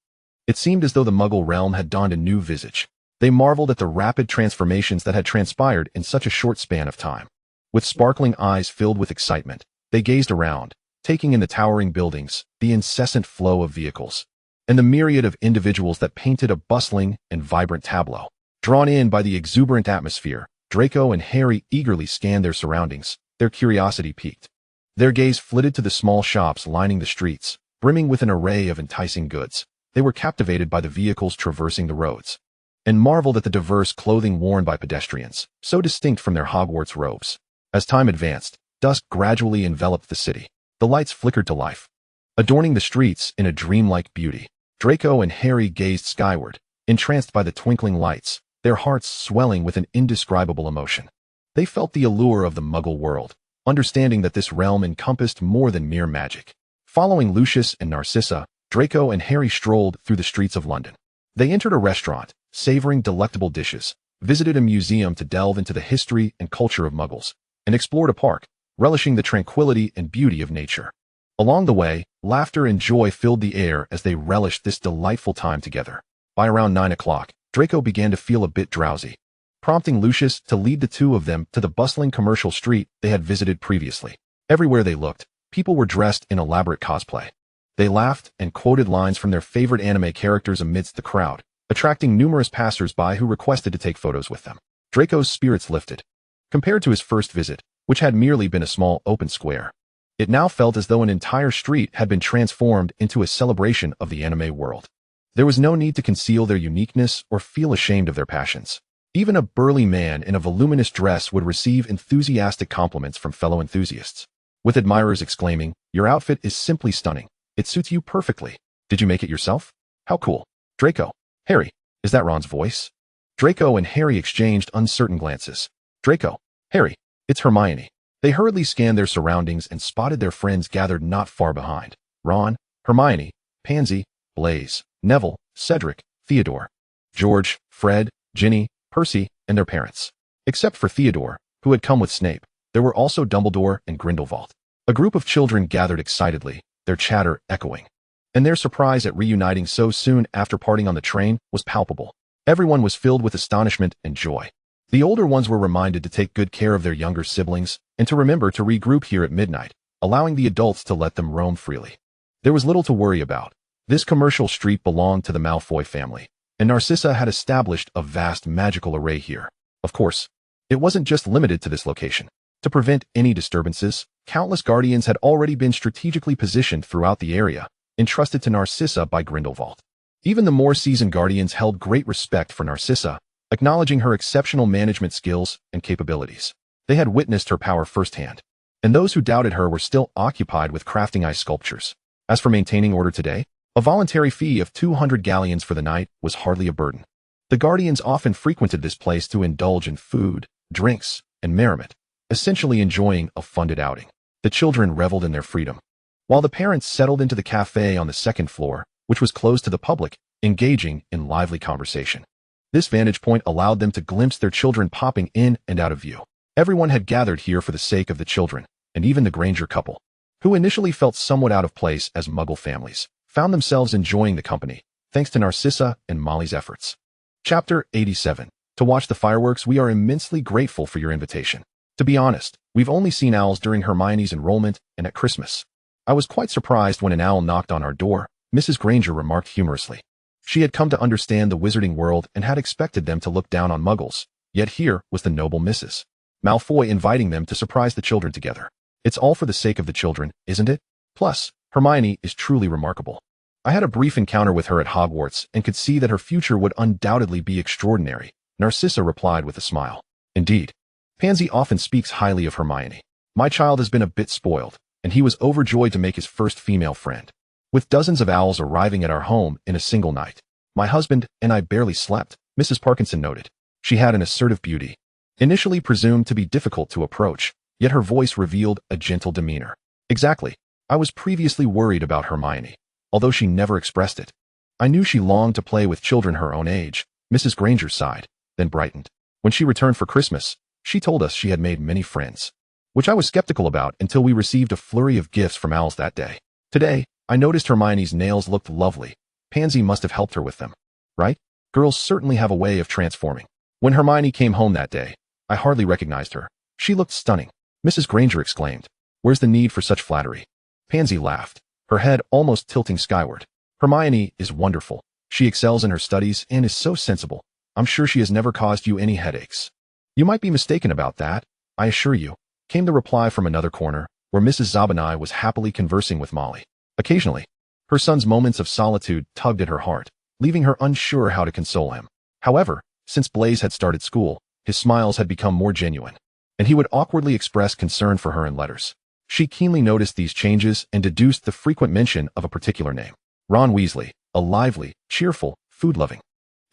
It seemed as though the Muggle realm had donned a new visage. They marveled at the rapid transformations that had transpired in such a short span of time. With sparkling eyes filled with excitement, they gazed around, taking in the towering buildings, the incessant flow of vehicles, and the myriad of individuals that painted a bustling and vibrant tableau. Drawn in by the exuberant atmosphere, Draco and Harry eagerly scanned their surroundings, their curiosity piqued. Their gaze flitted to the small shops lining the streets, brimming with an array of enticing goods. They were captivated by the vehicles traversing the roads, and marveled at the diverse clothing worn by pedestrians, so distinct from their Hogwarts robes. As time advanced, dusk gradually enveloped the city. The lights flickered to life, adorning the streets in a dreamlike beauty. Draco and Harry gazed skyward, entranced by the twinkling lights, their hearts swelling with an indescribable emotion. They felt the allure of the Muggle world, understanding that this realm encompassed more than mere magic. Following Lucius and Narcissa, Draco and Harry strolled through the streets of London. They entered a restaurant, savoring delectable dishes, visited a museum to delve into the history and culture of Muggles, and explored a park, relishing the tranquility and beauty of nature. Along the way, laughter and joy filled the air as they relished this delightful time together. By around 9 o'clock, Draco began to feel a bit drowsy, prompting Lucius to lead the two of them to the bustling commercial street they had visited previously. Everywhere they looked, people were dressed in elaborate cosplay. They laughed and quoted lines from their favorite anime characters amidst the crowd, attracting numerous passers-by who requested to take photos with them. Draco's spirits lifted. Compared to his first visit, which had merely been a small open square, it now felt as though an entire street had been transformed into a celebration of the anime world. There was no need to conceal their uniqueness or feel ashamed of their passions. Even a burly man in a voluminous dress would receive enthusiastic compliments from fellow enthusiasts, with admirers exclaiming, "Your outfit is simply stunning. It suits you perfectly. Did you make it yourself? How cool." Draco. Harry. Is that Ron's voice? Draco and Harry exchanged uncertain glances. Draco. Harry. It's Hermione. They hurriedly scanned their surroundings and spotted their friends gathered not far behind. Ron, Hermione, Pansy, Blaise, Neville, Cedric, Theodore, George, Fred, Ginny, Percy, and their parents. Except for Theodore, who had come with Snape, there were also Dumbledore and Grindelwald. A group of children gathered excitedly, their chatter echoing. And their surprise at reuniting so soon after parting on the train was palpable. Everyone was filled with astonishment and joy. The older ones were reminded to take good care of their younger siblings and to remember to regroup here at midnight, allowing the adults to let them roam freely. There was little to worry about. This commercial street belonged to the Malfoy family, and Narcissa had established a vast magical array here. Of course, it wasn't just limited to this location. To prevent any disturbances, countless guardians had already been strategically positioned throughout the area, entrusted to Narcissa by Grindelwald. Even the more seasoned guardians held great respect for Narcissa, acknowledging her exceptional management skills and capabilities. They had witnessed her power firsthand, and those who doubted her were still occupied with crafting ice sculptures. As for maintaining order today, a voluntary fee of 200 galleons for the night was hardly a burden. The guardians often frequented this place to indulge in food, drinks, and merriment, essentially enjoying a funded outing. The children reveled in their freedom, while the parents settled into the cafe on the second floor, which was closed to the public, engaging in lively conversation. This vantage point allowed them to glimpse their children popping in and out of view. Everyone had gathered here for the sake of the children, and even the Granger couple, who initially felt somewhat out of place as Muggle families, found themselves enjoying the company, thanks to Narcissa and Molly's efforts. Chapter 87. To watch the fireworks, we are immensely grateful for your invitation. To be honest, we've only seen owls during Hermione's enrollment and at Christmas. I was quite surprised when an owl knocked on our door, Mrs. Granger remarked humorously. She had come to understand the wizarding world and had expected them to look down on Muggles, yet here was the noble Mrs. Malfoy inviting them to surprise the children together. It's all for the sake of the children, isn't it? Plus, Hermione is truly remarkable. I had a brief encounter with her at Hogwarts and could see that her future would undoubtedly be extraordinary, Narcissa replied with a smile. Indeed. Pansy often speaks highly of Hermione. My child has been a bit spoiled, and he was overjoyed to make his first female friend. With dozens of owls arriving at our home in a single night, my husband and I barely slept, Mrs. Parkinson noted. She had an assertive beauty, initially presumed to be difficult to approach, yet her voice revealed a gentle demeanor. Exactly. I was previously worried about Hermione, although she never expressed it. I knew she longed to play with children her own age, Mrs. Granger sighed, then brightened. When she returned for Christmas, she told us she had made many friends, which I was skeptical about until we received a flurry of gifts from owls that day. Today, I noticed Hermione's nails looked lovely. Pansy must have helped her with them, right? Girls certainly have a way of transforming. When Hermione came home that day, I hardly recognized her. She looked stunning. Mrs. Granger exclaimed. Where's the need for such flattery? Pansy laughed, her head almost tilting skyward. Hermione is wonderful. She excels in her studies and is so sensible. I'm sure she has never caused you any headaches. You might be mistaken about that, I assure you, came the reply from another corner, where Mrs. Zabanai was happily conversing with Molly. Occasionally, her son's moments of solitude tugged at her heart, leaving her unsure how to console him. However, since Blaise had started school, his smiles had become more genuine, and he would awkwardly express concern for her in letters. She keenly noticed these changes and deduced the frequent mention of a particular name. Ron Weasley, a lively, cheerful, food-loving,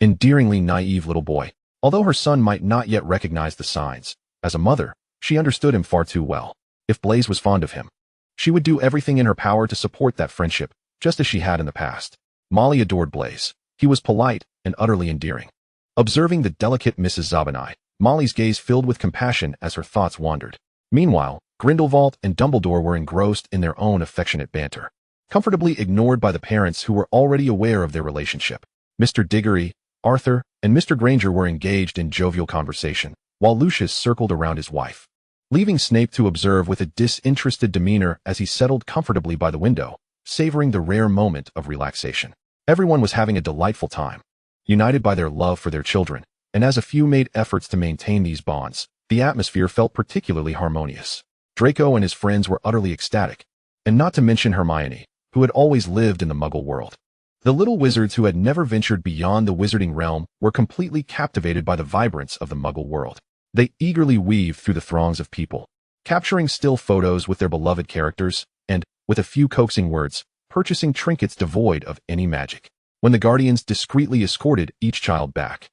endearingly naive little boy. Although her son might not yet recognize the signs, as a mother, she understood him far too well. If Blaise was fond of him, she would do everything in her power to support that friendship, just as she had in the past. Molly adored Blaise. He was polite and utterly endearing. Observing the delicate Mrs. Zabinai, Molly's gaze filled with compassion as her thoughts wandered. Meanwhile, Grindelwald and Dumbledore were engrossed in their own affectionate banter, comfortably ignored by the parents who were already aware of their relationship. Mr. Diggory, Arthur, and Mr. Granger were engaged in jovial conversation, while Lucius circled around his wife, leaving Snape to observe with a disinterested demeanor as he settled comfortably by the window, savoring the rare moment of relaxation. Everyone was having a delightful time, united by their love for their children, and as a few made efforts to maintain these bonds, the atmosphere felt particularly harmonious. Draco and his friends were utterly ecstatic, and not to mention Hermione, who had always lived in the Muggle world. The little wizards who had never ventured beyond the wizarding realm were completely captivated by the vibrance of the Muggle world. They eagerly weaved through the throngs of people, capturing still photos with their beloved characters, and, with a few coaxing words, purchasing trinkets devoid of any magic. When the guardians discreetly escorted each child back,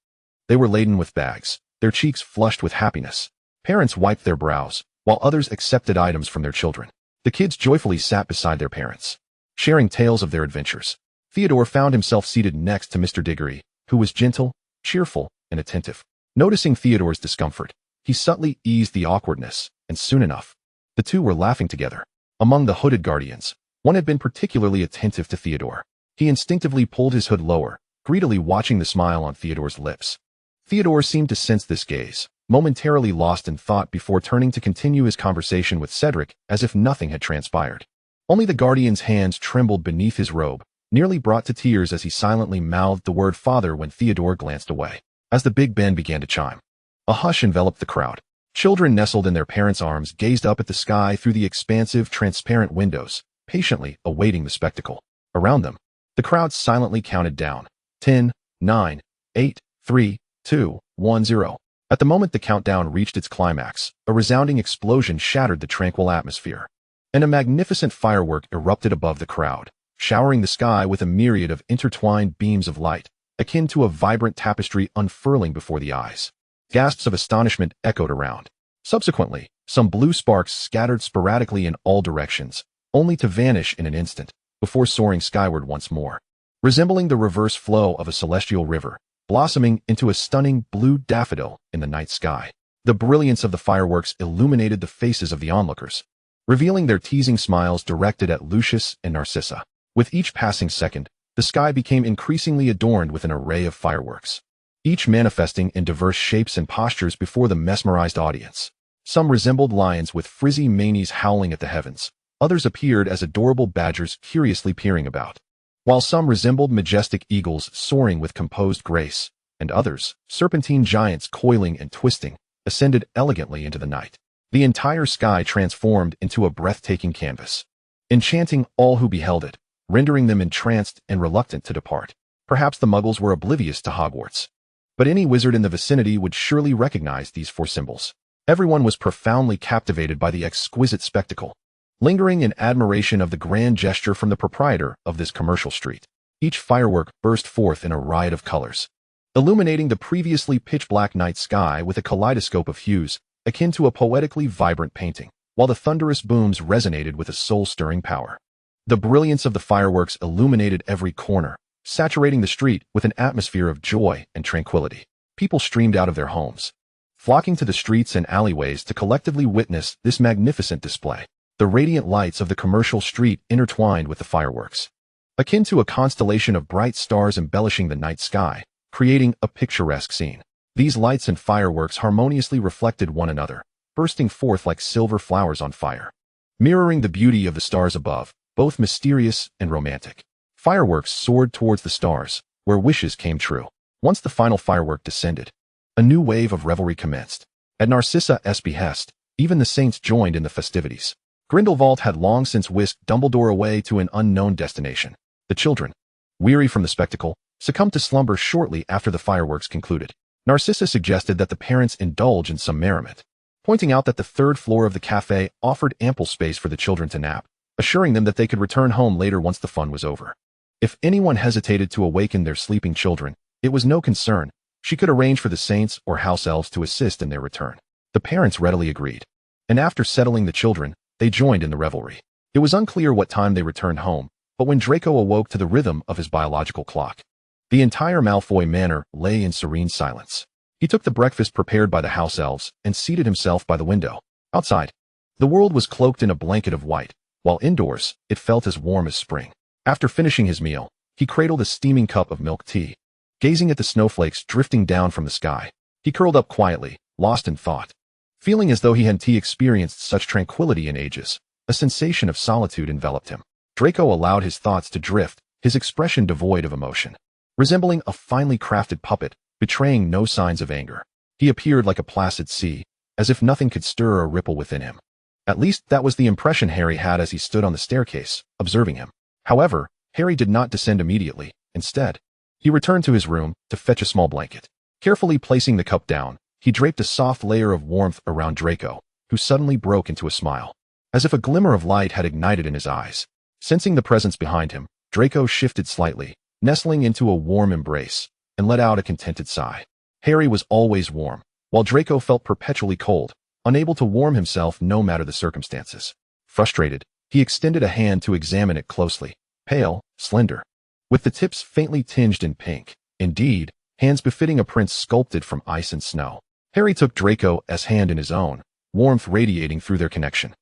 they were laden with bags, their cheeks flushed with happiness. Parents wiped their brows, while others accepted items from their children. The kids joyfully sat beside their parents, sharing tales of their adventures. Theodore found himself seated next to Mr. Diggory, who was gentle, cheerful, and attentive. Noticing Theodore's discomfort, he subtly eased the awkwardness, and soon enough, the two were laughing together. Among the hooded guardians, one had been particularly attentive to Theodore. He instinctively pulled his hood lower, greedily watching the smile on Theodore's lips. Theodore seemed to sense this gaze, momentarily lost in thought before turning to continue his conversation with Cedric as if nothing had transpired. Only the guardian's hands trembled beneath his robe, nearly brought to tears as he silently mouthed the word father when Theodore glanced away. As the Big Ben began to chime, a hush enveloped the crowd. Children nestled in their parents' arms gazed up at the sky through the expansive, transparent windows, patiently awaiting the spectacle. Around them, the crowd silently counted down. 10, 9, 8, 3, 2, 1, 0. At the moment the countdown reached its climax, a resounding explosion shattered the tranquil atmosphere, and a magnificent firework erupted above the crowd, showering the sky with a myriad of intertwined beams of light, akin to a vibrant tapestry unfurling before the eyes. Gasps of astonishment echoed around. Subsequently, some blue sparks scattered sporadically in all directions, only to vanish in an instant, before soaring skyward once more, resembling the reverse flow of a celestial river, blossoming into a stunning blue daffodil in the night sky. The brilliance of the fireworks illuminated the faces of the onlookers, revealing their teasing smiles directed at Lucius and Narcissa. With each passing second, the sky became increasingly adorned with an array of fireworks, each manifesting in diverse shapes and postures before the mesmerized audience. Some resembled lions with frizzy manes howling at the heavens. Others appeared as adorable badgers curiously peering about, while some resembled majestic eagles soaring with composed grace, and others, serpentine giants coiling and twisting, ascended elegantly into the night. The entire sky transformed into a breathtaking canvas, enchanting all who beheld it, rendering them entranced and reluctant to depart. Perhaps the Muggles were oblivious to Hogwarts, but any wizard in the vicinity would surely recognize these four symbols. Everyone was profoundly captivated by the exquisite spectacle, lingering in admiration of the grand gesture from the proprietor of this commercial street. Each firework burst forth in a riot of colors, illuminating the previously pitch-black night sky with a kaleidoscope of hues, akin to a poetically vibrant painting, while the thunderous booms resonated with a soul-stirring power. The brilliance of the fireworks illuminated every corner, saturating the street with an atmosphere of joy and tranquility. People streamed out of their homes, flocking to the streets and alleyways to collectively witness this magnificent display. The radiant lights of the commercial street intertwined with the fireworks, akin to a constellation of bright stars embellishing the night sky, creating a picturesque scene. These lights and fireworks harmoniously reflected one another, bursting forth like silver flowers on fire, mirroring the beauty of the stars above, both mysterious and romantic. Fireworks soared towards the stars, where wishes came true. Once the final firework descended, a new wave of revelry commenced. At Narcissa's behest, even the saints joined in the festivities. Grindelwald had long since whisked Dumbledore away to an unknown destination. The children, weary from the spectacle, succumbed to slumber shortly after the fireworks concluded. Narcissa suggested that the parents indulge in some merriment, pointing out that the third floor of the cafe offered ample space for the children to nap, assuring them that they could return home later once the fun was over. If anyone hesitated to awaken their sleeping children, it was no concern. She could arrange for the saints or house elves to assist in their return. The parents readily agreed, and after settling the children, they joined in the revelry. It was unclear what time they returned home, but when Draco awoke to the rhythm of his biological clock, the entire Malfoy manor lay in serene silence. He took the breakfast prepared by the house elves and seated himself by the window. Outside, the world was cloaked in a blanket of white, while indoors, it felt as warm as spring. After finishing his meal, he cradled a steaming cup of milk tea. Gazing at the snowflakes drifting down from the sky, he curled up quietly, lost in thought. Feeling as though he hadn't experienced such tranquility in ages, a sensation of solitude enveloped him. Draco allowed his thoughts to drift, his expression devoid of emotion. Resembling a finely crafted puppet, betraying no signs of anger, he appeared like a placid sea, as if nothing could stir or ripple within him. At least that was the impression Harry had as he stood on the staircase, observing him. However, Harry did not descend immediately. Instead, he returned to his room to fetch a small blanket. Carefully placing the cup down, he draped a soft layer of warmth around Draco, who suddenly broke into a smile, as if a glimmer of light had ignited in his eyes. Sensing the presence behind him, Draco shifted slightly, nestling into a warm embrace, and let out a contented sigh. Harry was always warm, while Draco felt perpetually cold, unable to warm himself no matter the circumstances. Frustrated, he extended a hand to examine it closely, pale, slender, with the tips faintly tinged in pink. Indeed, hands befitting a prince sculpted from ice and snow. Harry took Draco's hand in his own, warmth radiating through their connection.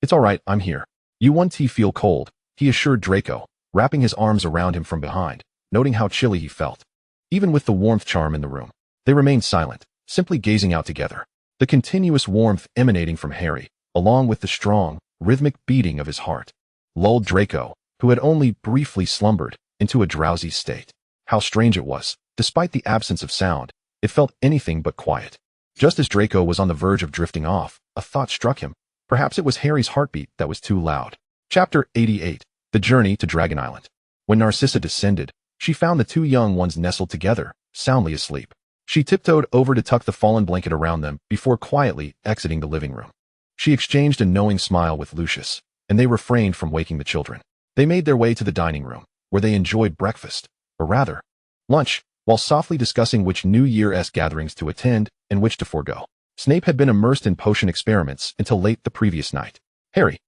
"It's all right, I'm here. You won't feel cold," he assured Draco, wrapping his arms around him from behind, noting how chilly he felt. Even with the warmth charm in the room, they remained silent, simply gazing out together. The continuous warmth emanating from Harry, along with the strong, rhythmic beating of his heart, lulled Draco, who had only briefly slumbered, into a drowsy state. How strange it was, despite the absence of sound, it felt anything but quiet. Just as Draco was on the verge of drifting off, a thought struck him. Perhaps it was Harry's heartbeat that was too loud. Chapter 88. The Journey to Dragon Island. When Narcissa descended, she found the two young ones nestled together, soundly asleep. She tiptoed over to tuck the fallen blanket around them before quietly exiting the living room. She exchanged a knowing smile with Lucius, and they refrained from waking the children. They made their way to the dining room, where they enjoyed breakfast, or rather, lunch, while softly discussing which New Year's gatherings to attend and which to forego. Snape had been immersed in potion experiments until late the previous night. Harry,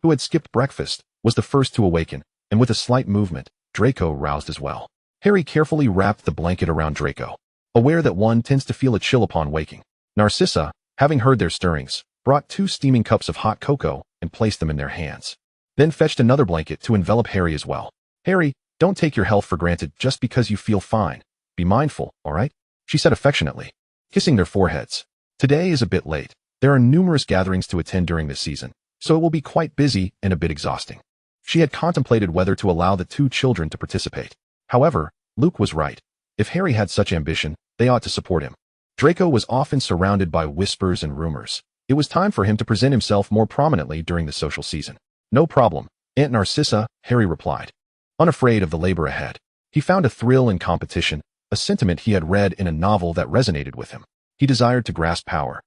who had skipped breakfast, was the first to awaken, and with a slight movement, Draco roused as well. Harry carefully wrapped the blanket around Draco, aware that one tends to feel a chill upon waking. Narcissa, having heard their stirrings, brought 2 steaming cups of hot cocoa and placed them in their hands. Then fetched another blanket to envelop Harry as well. "Harry, don't take your health for granted just because you feel fine. Be mindful, all right?" she said affectionately, kissing their foreheads. "Today is a bit late. There are numerous gatherings to attend during this season, so it will be quite busy and a bit exhausting." She had contemplated whether to allow the 2 children to participate. However, Luke was right. If Harry had such ambition, they ought to support him. Draco was often surrounded by whispers and rumors. It was time for him to present himself more prominently during the social season. "No problem, Aunt Narcissa," Harry replied, unafraid of the labor ahead. He found a thrill in competition, a sentiment he had read in a novel that resonated with him. He desired to grasp power,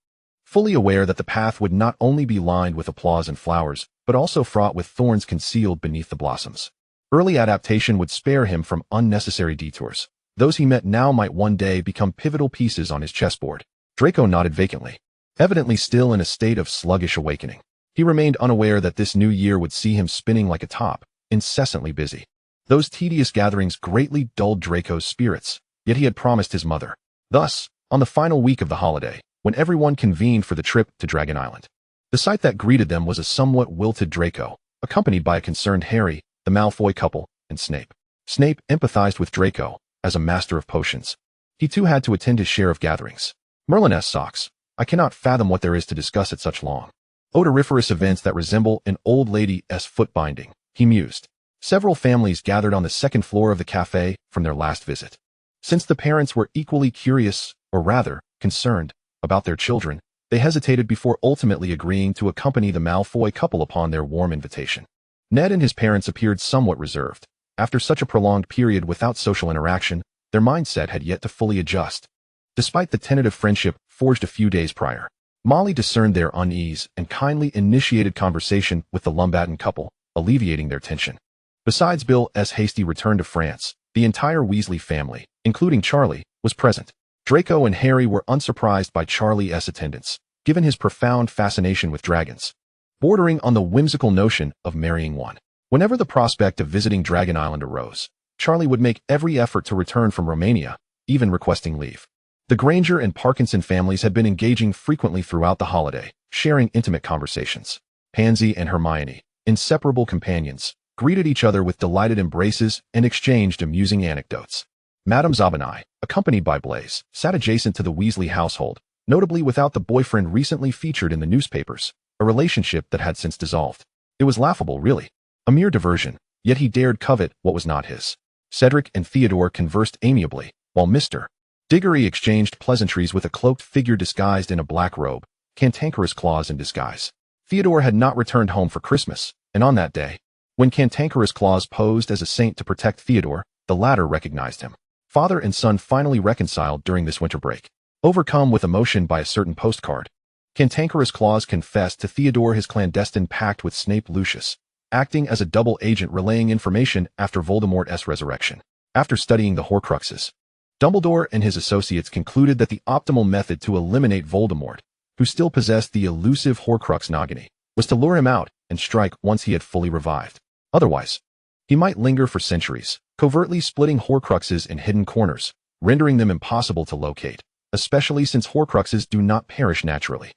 fully aware that the path would not only be lined with applause and flowers, but also fraught with thorns concealed beneath the blossoms. Early adaptation would spare him from unnecessary detours. Those he met now might one day become pivotal pieces on his chessboard. Draco nodded vacantly, evidently still in a state of sluggish awakening. He remained unaware that this new year would see him spinning like a top, incessantly busy. Those tedious gatherings greatly dulled Draco's spirits, yet he had promised his mother. Thus, on the final week of the holiday, when everyone convened for the trip to Dragon Island, the sight that greeted them was a somewhat wilted Draco, accompanied by a concerned Harry, the Malfoy couple, and Snape. Snape empathized with Draco, as a master of potions. He too had to attend his share of gatherings. "Merlin's socks. I cannot fathom what there is to discuss at such long, odoriferous events that resemble an old lady's foot binding," he mused. Several families gathered on the second floor of the cafe from their last visit. Since the parents were equally curious, or rather, concerned, about their children, they hesitated before ultimately agreeing to accompany the Malfoy couple upon their warm invitation. Ned and his parents appeared somewhat reserved. After such a prolonged period without social interaction, their mindset had yet to fully adjust. Despite the tentative friendship forged a few days prior, Molly discerned their unease and kindly initiated conversation with the Lumbaton couple, alleviating their tension. Besides Bill's hasty return to France, the entire Weasley family, including Charlie, was present. Draco and Harry were unsurprised by Charlie's attendance, given his profound fascination with dragons, bordering on the whimsical notion of marrying one. Whenever the prospect of visiting Dragon Island arose, Charlie would make every effort to return from Romania, even requesting leave. The Granger and Parkinson families had been engaging frequently throughout the holiday, sharing intimate conversations. Pansy and Hermione, inseparable companions, greeted each other with delighted embraces and exchanged amusing anecdotes. Madame Zabanai, accompanied by Blaise, sat adjacent to the Weasley household, notably without the boyfriend recently featured in the newspapers, a relationship that had since dissolved. It was laughable, really. A mere diversion, yet he dared covet what was not his. Cedric and Theodore conversed amiably, while Mr. Diggory exchanged pleasantries with a cloaked figure disguised in a black robe, Cantankerous Claus in disguise. Theodore had not returned home for Christmas, and on that day, when Cantankerous Claus posed as a saint to protect Theodore, the latter recognized him. Father and son finally reconciled during this winter break. Overcome with emotion by a certain postcard, Cantankerous Claus confessed to Theodore his clandestine pact with Snape Lucius, acting as a double agent relaying information after Voldemort's resurrection. After studying the Horcruxes, Dumbledore and his associates concluded that the optimal method to eliminate Voldemort, who still possessed the elusive Horcrux Nagini, was to lure him out and strike once he had fully revived. Otherwise, he might linger for centuries, covertly splitting Horcruxes in hidden corners, rendering them impossible to locate, especially since Horcruxes do not perish naturally.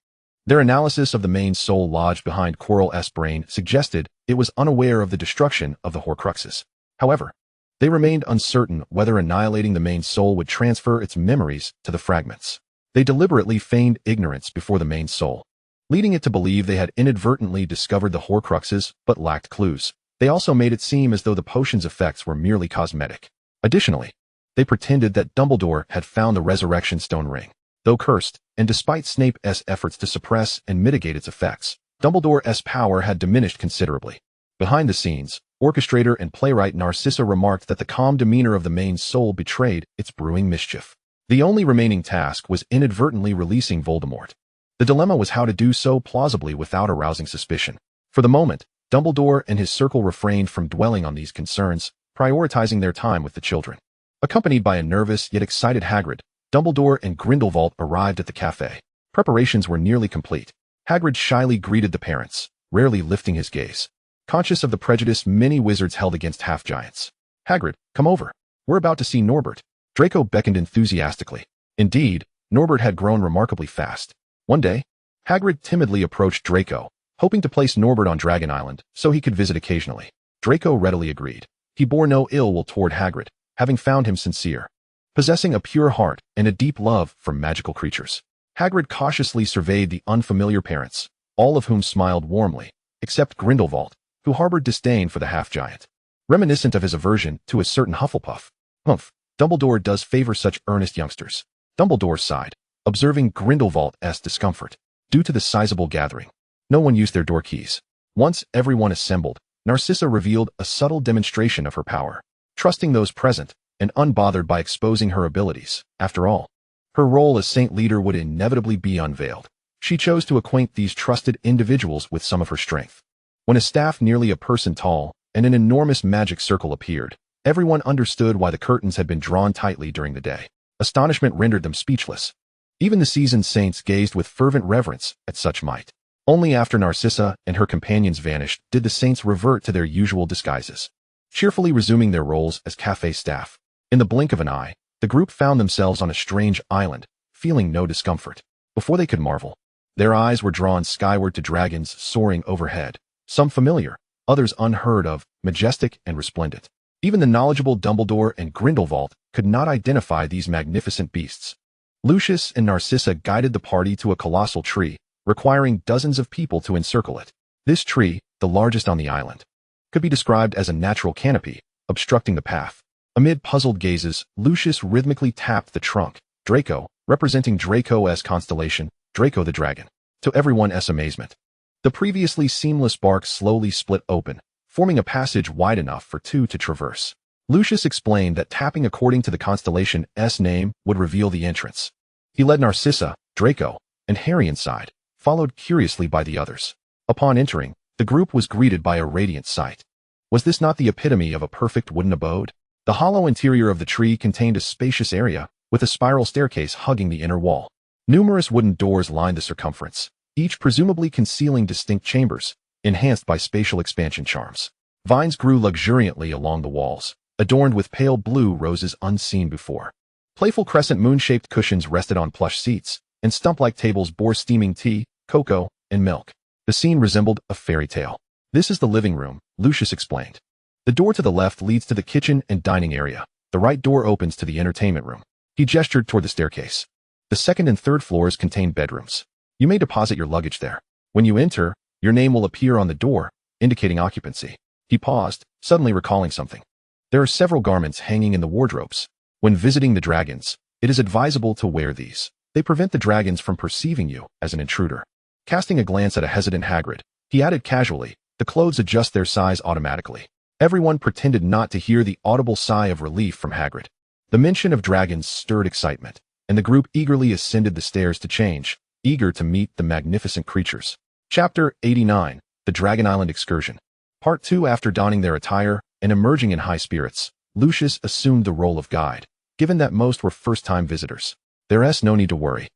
Their analysis of the main soul lodged behind Quirrell's brain suggested it was unaware of the destruction of the Horcruxes. However, they remained uncertain whether annihilating the main soul would transfer its memories to the fragments. They deliberately feigned ignorance before the main soul, leading it to believe they had inadvertently discovered the Horcruxes but lacked clues. They also made it seem as though the potion's effects were merely cosmetic. Additionally, they pretended that Dumbledore had found the Resurrection Stone ring. Though cursed, and despite Snape's efforts to suppress and mitigate its effects, Dumbledore's power had diminished considerably. Behind the scenes, orchestrator and playwright Narcissa remarked that the calm demeanor of the main soul betrayed its brewing mischief. The only remaining task was inadvertently releasing Voldemort. The dilemma was how to do so plausibly without arousing suspicion. For the moment, Dumbledore and his circle refrained from dwelling on these concerns, prioritizing their time with the children. Accompanied by a nervous yet excited Hagrid, Dumbledore and Grindelwald arrived at the cafe. Preparations were nearly complete. Hagrid shyly greeted the parents, rarely lifting his gaze, conscious of the prejudice many wizards held against half-giants. "Hagrid, come over. We're about to see Norbert." Draco beckoned enthusiastically. Indeed, Norbert had grown remarkably fast. One day, Hagrid timidly approached Draco, hoping to place Norbert on Dragon Island so he could visit occasionally. Draco readily agreed. He bore no ill will toward Hagrid, having found him sincere, possessing a pure heart and a deep love for magical creatures. Hagrid cautiously surveyed the unfamiliar parents, all of whom smiled warmly, except Grindelwald, who harbored disdain for the half-giant, reminiscent of his aversion to a certain Hufflepuff. "Humph, Dumbledore does favor such earnest youngsters." Dumbledore sighed, observing Grindelwald's discomfort. Due to the sizable gathering, no one used their door keys. Once everyone assembled, Narcissa revealed a subtle demonstration of her power, trusting those present and unbothered by exposing her abilities. After all, her role as Saint Leader would inevitably be unveiled. She chose to acquaint these trusted individuals with some of her strength. When a staff nearly a person tall and an enormous magic circle appeared, everyone understood why the curtains had been drawn tightly during the day. Astonishment rendered them speechless. Even the seasoned saints gazed with fervent reverence at such might. Only after Narcissa and her companions vanished did the saints revert to their usual disguises, cheerfully resuming their roles as cafe staff. In the blink of an eye, the group found themselves on a strange island, feeling no discomfort. Before they could marvel, their eyes were drawn skyward to dragons soaring overhead, some familiar, others unheard of, majestic and resplendent. Even the knowledgeable Dumbledore and Grindelwald could not identify these magnificent beasts. Lucius and Narcissa guided the party to a colossal tree, requiring dozens of people to encircle it. This tree, the largest on the island, could be described as a natural canopy, obstructing the path. Amid puzzled gazes, Lucius rhythmically tapped the trunk. Draco, representing Draco's constellation, Draco the dragon. To everyone's amazement, the previously seamless bark slowly split open, forming a passage wide enough for two to traverse. Lucius explained that tapping according to the constellation's name would reveal the entrance. He led Narcissa, Draco, and Harry inside, followed curiously by the others. Upon entering, the group was greeted by a radiant sight. Was this not the epitome of a perfect wooden abode? The hollow interior of the tree contained a spacious area, with a spiral staircase hugging the inner wall. Numerous wooden doors lined the circumference, each presumably concealing distinct chambers, enhanced by spatial expansion charms. Vines grew luxuriantly along the walls, adorned with pale blue roses unseen before. Playful crescent moon-shaped cushions rested on plush seats, and stump-like tables bore steaming tea, cocoa, and milk. The scene resembled a fairy tale. "This is the living room," Lucius explained. "The door to the left leads to the kitchen and dining area. The right door opens to the entertainment room." He gestured toward the staircase. "The second and third floors contain bedrooms. You may deposit your luggage there. When you enter, your name will appear on the door, indicating occupancy." He paused, suddenly recalling something. "There are several garments hanging in the wardrobes. When visiting the dragons, it is advisable to wear these. They prevent the dragons from perceiving you as an intruder." Casting a glance at a hesitant Hagrid, he added casually, "The clothes adjust their size automatically." Everyone pretended not to hear the audible sigh of relief from Hagrid. The mention of dragons stirred excitement, and the group eagerly ascended the stairs to change, eager to meet the magnificent creatures. Chapter 89, The Dragon Island Excursion. Part 2. After donning their attire and emerging in high spirits, Lucius assumed the role of guide. Given that most were first-time visitors, there's no need to worry.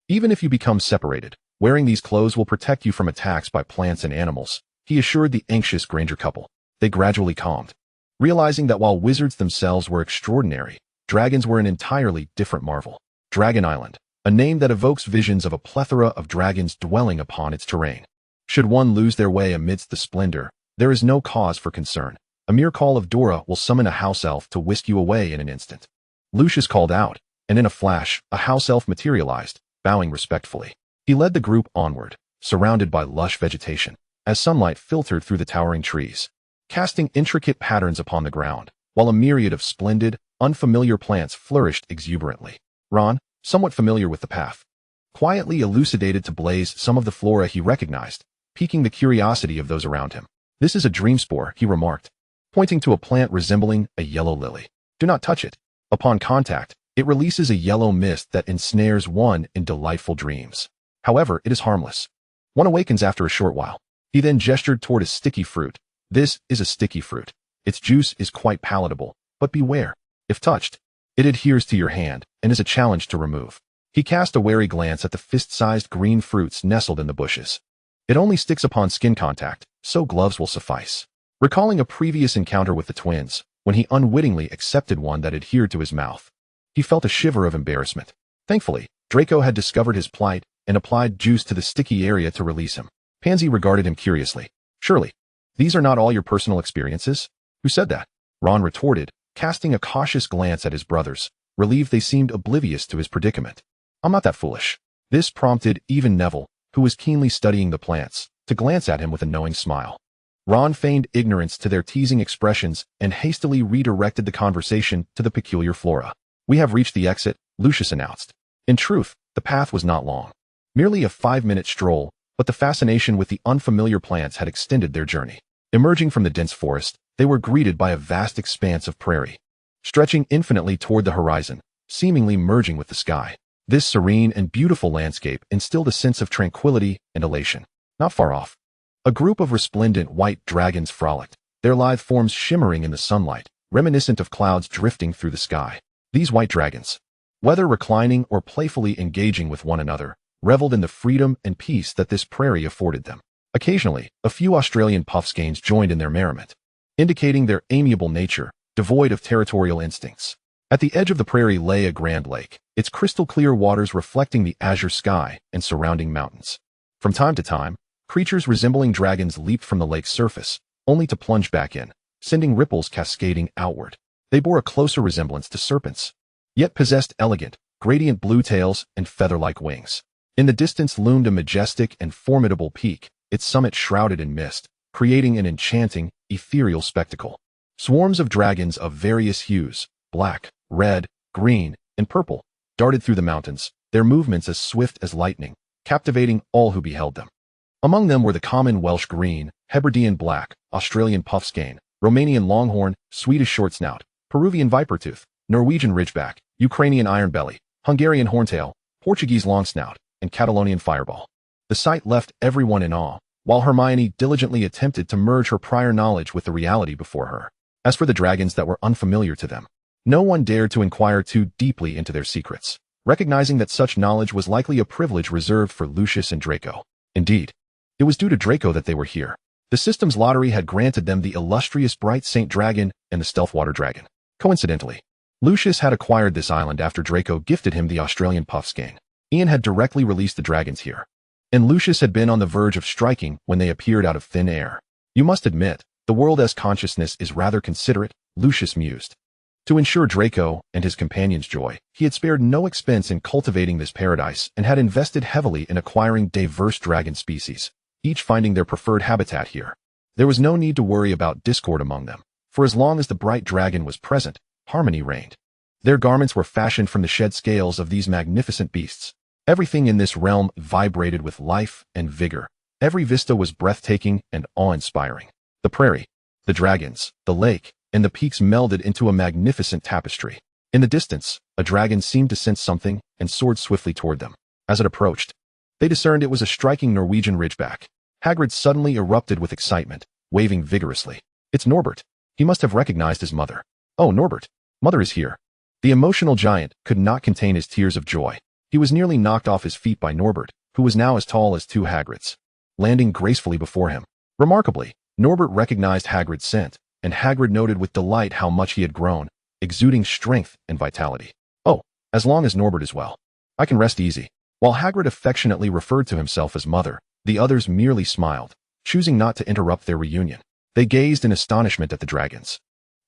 Even if you become separated, wearing these clothes will protect you from attacks by plants and animals, he assured the anxious Granger couple. They gradually calmed, realizing that while wizards themselves were extraordinary, dragons were an entirely different marvel. Dragon Island, a name that evokes visions of a plethora of dragons dwelling upon its terrain. Should one lose their way amidst the splendor, there is no cause for concern. A mere call of Dora will summon a house elf to whisk you away in an instant. Lucius called out, and in a flash, a house elf materialized, bowing respectfully. He led the group onward, surrounded by lush vegetation, as sunlight filtered through the towering trees, casting intricate patterns upon the ground, while a myriad of splendid, unfamiliar plants flourished exuberantly. Ron, somewhat familiar with the path, quietly elucidated to Blaze some of the flora he recognized, piquing the curiosity of those around him. "This is a dreamspore," he remarked, pointing to a plant resembling a yellow lily. "Do not touch it. Upon contact, it releases a yellow mist that ensnares one in delightful dreams. However, it is harmless. One awakens after a short while." He then gestured toward a sticky fruit. "This is a sticky fruit. Its juice is quite palatable, but beware. If touched, it adheres to your hand and is a challenge to remove." He cast a wary glance at the fist-sized green fruits nestled in the bushes. "It only sticks upon skin contact, so gloves will suffice." Recalling a previous encounter with the twins, when he unwittingly accepted one that adhered to his mouth, he felt a shiver of embarrassment. Thankfully, Draco had discovered his plight and applied juice to the sticky area to release him. Pansy regarded him curiously. "Surely, these are not all your personal experiences?" "Who said that?" Ron retorted, casting a cautious glance at his brothers, relieved they seemed oblivious to his predicament. "I'm not that foolish." This prompted even Neville, who was keenly studying the plants, to glance at him with a knowing smile. Ron feigned ignorance to their teasing expressions and hastily redirected the conversation to the peculiar flora. "We have reached the exit," Lucius announced. In truth, the path was not long. Merely a 5-minute stroll, but the fascination with the unfamiliar plants had extended their journey. Emerging from the dense forest, they were greeted by a vast expanse of prairie, stretching infinitely toward the horizon, seemingly merging with the sky. This serene and beautiful landscape instilled a sense of tranquility and elation. Not far off, a group of resplendent white dragons frolicked, their lithe forms shimmering in the sunlight, reminiscent of clouds drifting through the sky. These white dragons, whether reclining or playfully engaging with one another, reveled in the freedom and peace that this prairie afforded them. Occasionally, a few Australian puffskeins joined in their merriment, indicating their amiable nature, devoid of territorial instincts. At the edge of the prairie lay a grand lake, its crystal-clear waters reflecting the azure sky and surrounding mountains. From time to time, creatures resembling dragons leaped from the lake's surface, only to plunge back in, sending ripples cascading outward. They bore a closer resemblance to serpents, yet possessed elegant, gradient blue tails and feather-like wings. In the distance loomed a majestic and formidable peak, its summit shrouded in mist, creating an enchanting, ethereal spectacle. Swarms of dragons of various hues, black, red, green, and purple, darted through the mountains, their movements as swift as lightning, captivating all who beheld them. Among them were the common Welsh green, Hebridean black, Australian puffskein, Romanian longhorn, Swedish shortsnout, Peruvian vipertooth, Norwegian ridgeback, Ukrainian ironbelly, Hungarian horntail, Portuguese longsnout, and Catalonian fireball. The sight left everyone in awe, while Hermione diligently attempted to merge her prior knowledge with the reality before her. As for the dragons that were unfamiliar to them, No one dared to inquire too deeply into their secrets, recognizing that such knowledge was likely a privilege reserved for Lucius and Draco. Indeed, it was due to Draco that they were here. The system's lottery had granted them the illustrious Bright Saint Dragon and the Stealth Water Dragon. Coincidentally, Lucius had acquired this island after Draco gifted him the Australian Puffskein. Ian had directly released the dragons here, and Lucius had been on the verge of striking when they appeared out of thin air. You must admit, the world as consciousness is rather considerate, Lucius mused. To ensure Draco and his companions' joy, he had spared no expense in cultivating this paradise and had invested heavily in acquiring diverse dragon species, each finding their preferred habitat here. There was no need to worry about discord among them, for as long as the bright dragon was present, harmony reigned. Their garments were fashioned from the shed scales of these magnificent beasts. Everything in this realm vibrated with life and vigor. Every vista was breathtaking and awe-inspiring. The prairie, the dragons, the lake, and the peaks melded into a magnificent tapestry. In the distance, a dragon seemed to sense something and soared swiftly toward them. As it approached, they discerned it was a striking Norwegian ridgeback. Hagrid suddenly erupted with excitement, waving vigorously. It's Norbert. He must have recognized his mother. Oh, Norbert, Mother is here. The emotional giant could not contain his tears of joy. He was nearly knocked off his feet by Norbert, who was now as tall as two Hagrids, landing gracefully before him. Remarkably, Norbert recognized Hagrid's scent, and Hagrid noted with delight how much he had grown, exuding strength and vitality. Oh, as long as Norbert is well, I can rest easy. While Hagrid affectionately referred to himself as Mother, the others merely smiled, choosing not to interrupt their reunion. They gazed in astonishment at the dragons,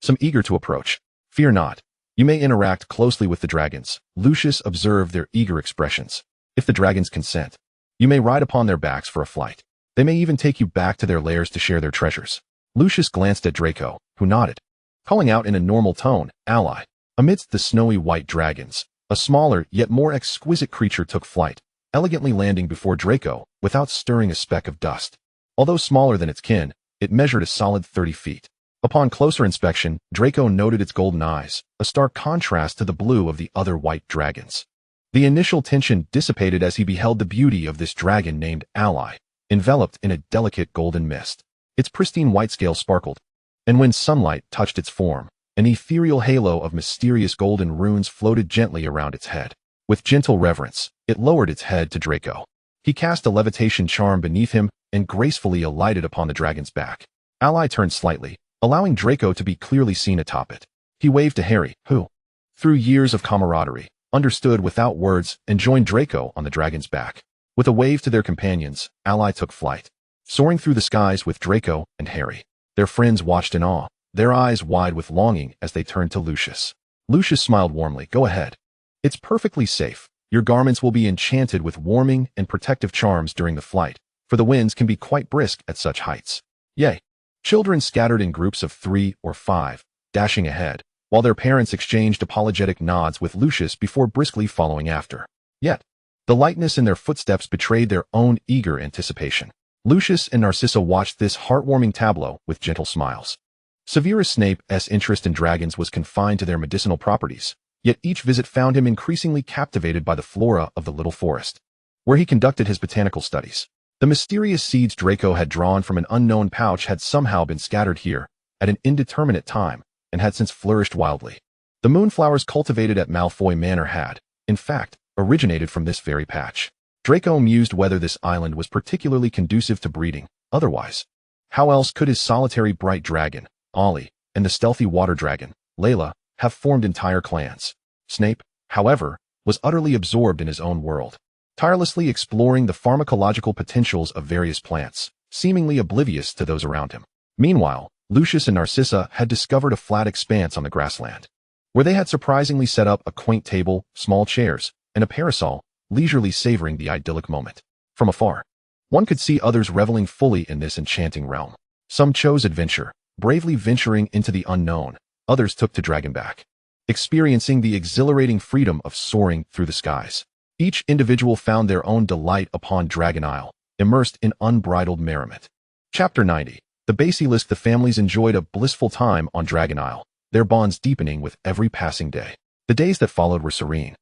some eager to approach. Fear not. You may interact closely with the dragons. Lucius observed their eager expressions. If the dragons consent, you may ride upon their backs for a flight. They may even take you back to their lairs to share their treasures. Lucius glanced at Draco, who nodded, calling out in a normal tone, "Ally." Amidst the snowy white dragons, a smaller yet more exquisite creature took flight, elegantly landing before Draco without stirring a speck of dust. Although smaller than its kin, it measured a solid 30 feet. Upon closer inspection, Draco noted its golden eyes, a stark contrast to the blue of the other white dragons. The initial tension dissipated as he beheld the beauty of this dragon named Ally, enveloped in a delicate golden mist. Its pristine white scale sparkled, and when sunlight touched its form, an ethereal halo of mysterious golden runes floated gently around its head. With gentle reverence, it lowered its head to Draco. He cast a levitation charm beneath him and gracefully alighted upon the dragon's back. Ally turned slightly, allowing Draco to be clearly seen atop it. He waved to Harry, who, through years of camaraderie, understood without words and joined Draco on the dragon's back. With a wave to their companions, Ally took flight, soaring through the skies with Draco and Harry. Their friends watched in awe, their eyes wide with longing as they turned to Lucius. Lucius smiled warmly. "Go ahead. It's perfectly safe. Your garments will be enchanted with warming and protective charms during the flight, for the winds can be quite brisk at such heights." Yay! Children scattered in groups of 3 or 5, dashing ahead, while their parents exchanged apologetic nods with Lucius before briskly following after. Yet, the lightness in their footsteps betrayed their own eager anticipation. Lucius and Narcissa watched this heartwarming tableau with gentle smiles. Severus Snape's interest in dragons was confined to their medicinal properties, yet each visit found him increasingly captivated by the flora of the little forest, where he conducted his botanical studies. The mysterious seeds Draco had drawn from an unknown pouch had somehow been scattered here at an indeterminate time and had since flourished wildly. The moonflowers cultivated at Malfoy Manor had, in fact, originated from this very patch. Draco mused whether this island was particularly conducive to breeding. Otherwise, how else could his solitary bright dragon, Ollie, and the stealthy water dragon, Layla, have formed entire clans? Snape, however, was utterly absorbed in his own world, tirelessly exploring the pharmacological potentials of various plants, seemingly oblivious to those around him. Meanwhile, Lucius and Narcissa had discovered a flat expanse on the grassland, where they had surprisingly set up a quaint table, small chairs, and a parasol, leisurely savoring the idyllic moment. From afar, one could see others reveling fully in this enchanting realm. Some chose adventure, bravely venturing into the unknown. Others took to Dragonback, experiencing the exhilarating freedom of soaring through the skies. Each individual found their own delight upon Dragon Isle, immersed in unbridled merriment. Chapter 90. The Basilisk. The families enjoyed a blissful time on Dragon Isle, their bonds deepening with every passing day. The days that followed were serene,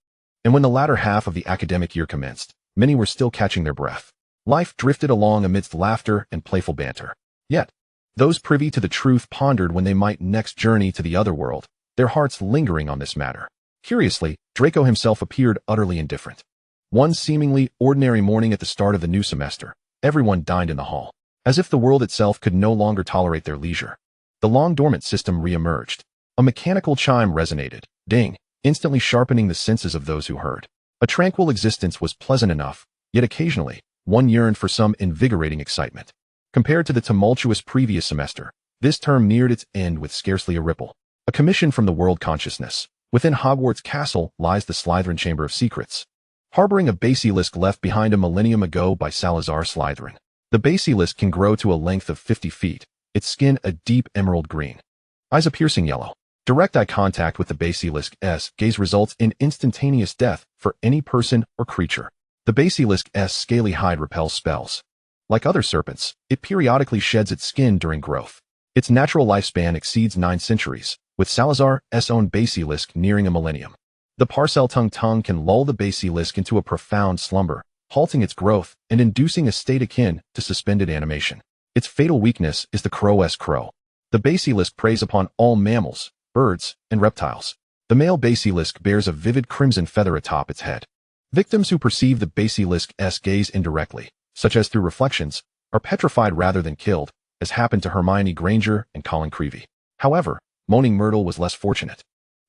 and when the latter half of the academic year commenced, many were still catching their breath. Life drifted along amidst laughter and playful banter. Yet, those privy to the truth pondered when they might next journey to the other world, their hearts lingering on this matter. Curiously, Draco himself appeared utterly indifferent. One seemingly ordinary morning at the start of the new semester, everyone dined in the hall, as if the world itself could no longer tolerate their leisure. The long-dormant system re-emerged. A mechanical chime resonated, ding, instantly sharpening the senses of those who heard. A tranquil existence was pleasant enough, yet occasionally, one yearned for some invigorating excitement. Compared to the tumultuous previous semester, this term neared its end with scarcely a ripple. A commission from the world consciousness. Within Hogwarts Castle lies the Slytherin Chamber of Secrets, harboring a basilisk left behind a millennium ago by Salazar Slytherin. The basilisk can grow to a length of 50 feet, its skin a deep emerald green, eyes a piercing yellow. Direct eye contact with the basilisk's gaze results in instantaneous death for any person or creature. The basilisk's scaly hide repels spells. Like other serpents, it periodically sheds its skin during growth. Its natural lifespan exceeds 9 centuries, with Salazar's own basilisk nearing a millennium. The parcel tongue can lull the basilisk into a profound slumber, halting its growth and inducing a state akin to suspended animation. Its fatal weakness is the crow's crow. The basilisk preys upon all mammals, birds, and reptiles. The male basilisk bears a vivid crimson feather atop its head. Victims who perceive the basilisk's gaze indirectly, such as through reflections, are petrified rather than killed, as happened to Hermione Granger and Colin Creevey. However, Moaning Myrtle was less fortunate,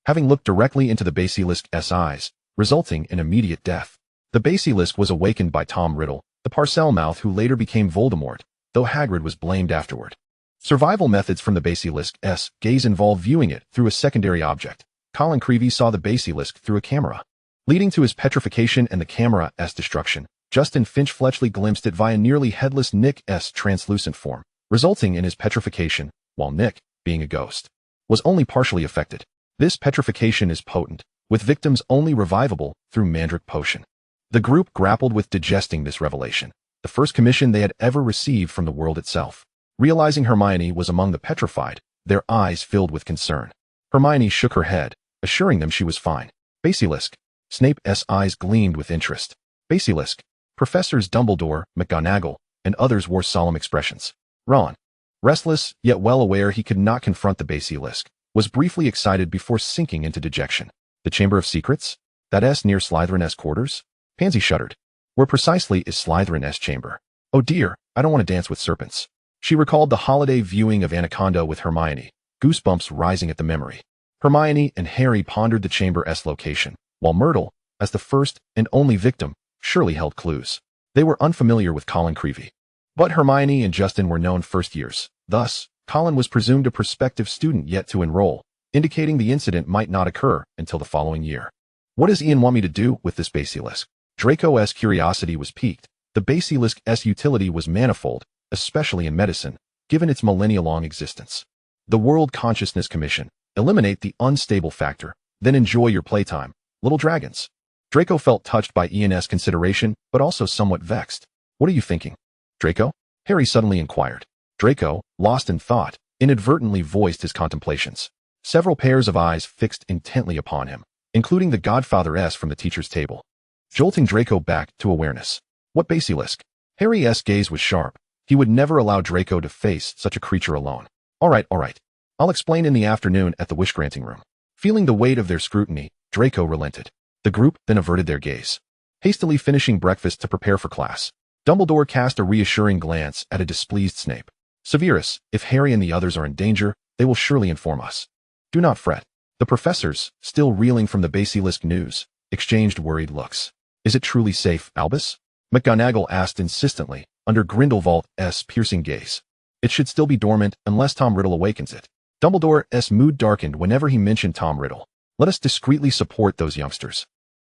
having looked directly into the basilisk's eyes, resulting in immediate death. The basilisk was awakened by Tom Riddle, the Parselmouth who later became Voldemort, though Hagrid was blamed afterward. Survival methods from the basilisk's gaze involve viewing it through a secondary object. Colin Creevey saw the basilisk through a camera, leading to his petrification and the camera's destruction. Justin Finch Fletchley glimpsed it via nearly headless Nick's translucent form, resulting in his petrification, while Nick, being a ghost, was only partially affected. This petrification is potent, with victims only revivable through Mandrake Potion. The group grappled with digesting this revelation, the first commission they had ever received from the world itself. Realizing Hermione was among the petrified, their eyes filled with concern. Hermione shook her head, assuring them she was fine. Basilisk. Snape's eyes gleamed with interest. Basilisk. Professors Dumbledore, McGonagall, and others wore solemn expressions. Ron, restless, yet well aware he could not confront the basilisk, was briefly excited before sinking into dejection. The Chamber of Secrets? That's near Slytherin's quarters? Pansy shuddered. Where precisely is Slytherin's chamber? Oh dear, I don't want to dance with serpents. She recalled the holiday viewing of Anaconda with Hermione, goosebumps rising at the memory. Hermione and Harry pondered the chamber's location, while Myrtle, as the first and only victim, surely held clues. They were unfamiliar with Colin Creevey. But Hermione and Justin were known first years. Thus, Colin was presumed a prospective student yet to enroll, indicating the incident might not occur until the following year. What does Ian want me to do with this basilisk? Draco's curiosity was piqued. The basilisk's utility was manifold, especially in medicine, given its millennia-long existence. The World Consciousness Commission. Eliminate the unstable factor, then enjoy your playtime, little dragons. Draco felt touched by Ian's consideration, but also somewhat vexed. What are you thinking, Draco? Harry suddenly inquired. Draco, lost in thought, inadvertently voiced his contemplations. Several pairs of eyes fixed intently upon him, including the Godfather from the teacher's table, jolting Draco back to awareness. What basilisk? Harry's gaze was sharp. He would never allow Draco to face such a creature alone. All right. I'll explain in the afternoon at the wish-granting room. Feeling the weight of their scrutiny, Draco relented. The group then averted their gaze, hastily finishing breakfast to prepare for class. Dumbledore cast a reassuring glance at a displeased Snape. Severus, if Harry and the others are in danger, they will surely inform us. Do not fret. The professors, still reeling from the basilisk news, exchanged worried looks. Is it truly safe, Albus? McGonagall asked insistently, under Grindelwald's piercing gaze. It should still be dormant unless Tom Riddle awakens it. Dumbledore's mood darkened whenever he mentioned Tom Riddle. Let us discreetly support those youngsters.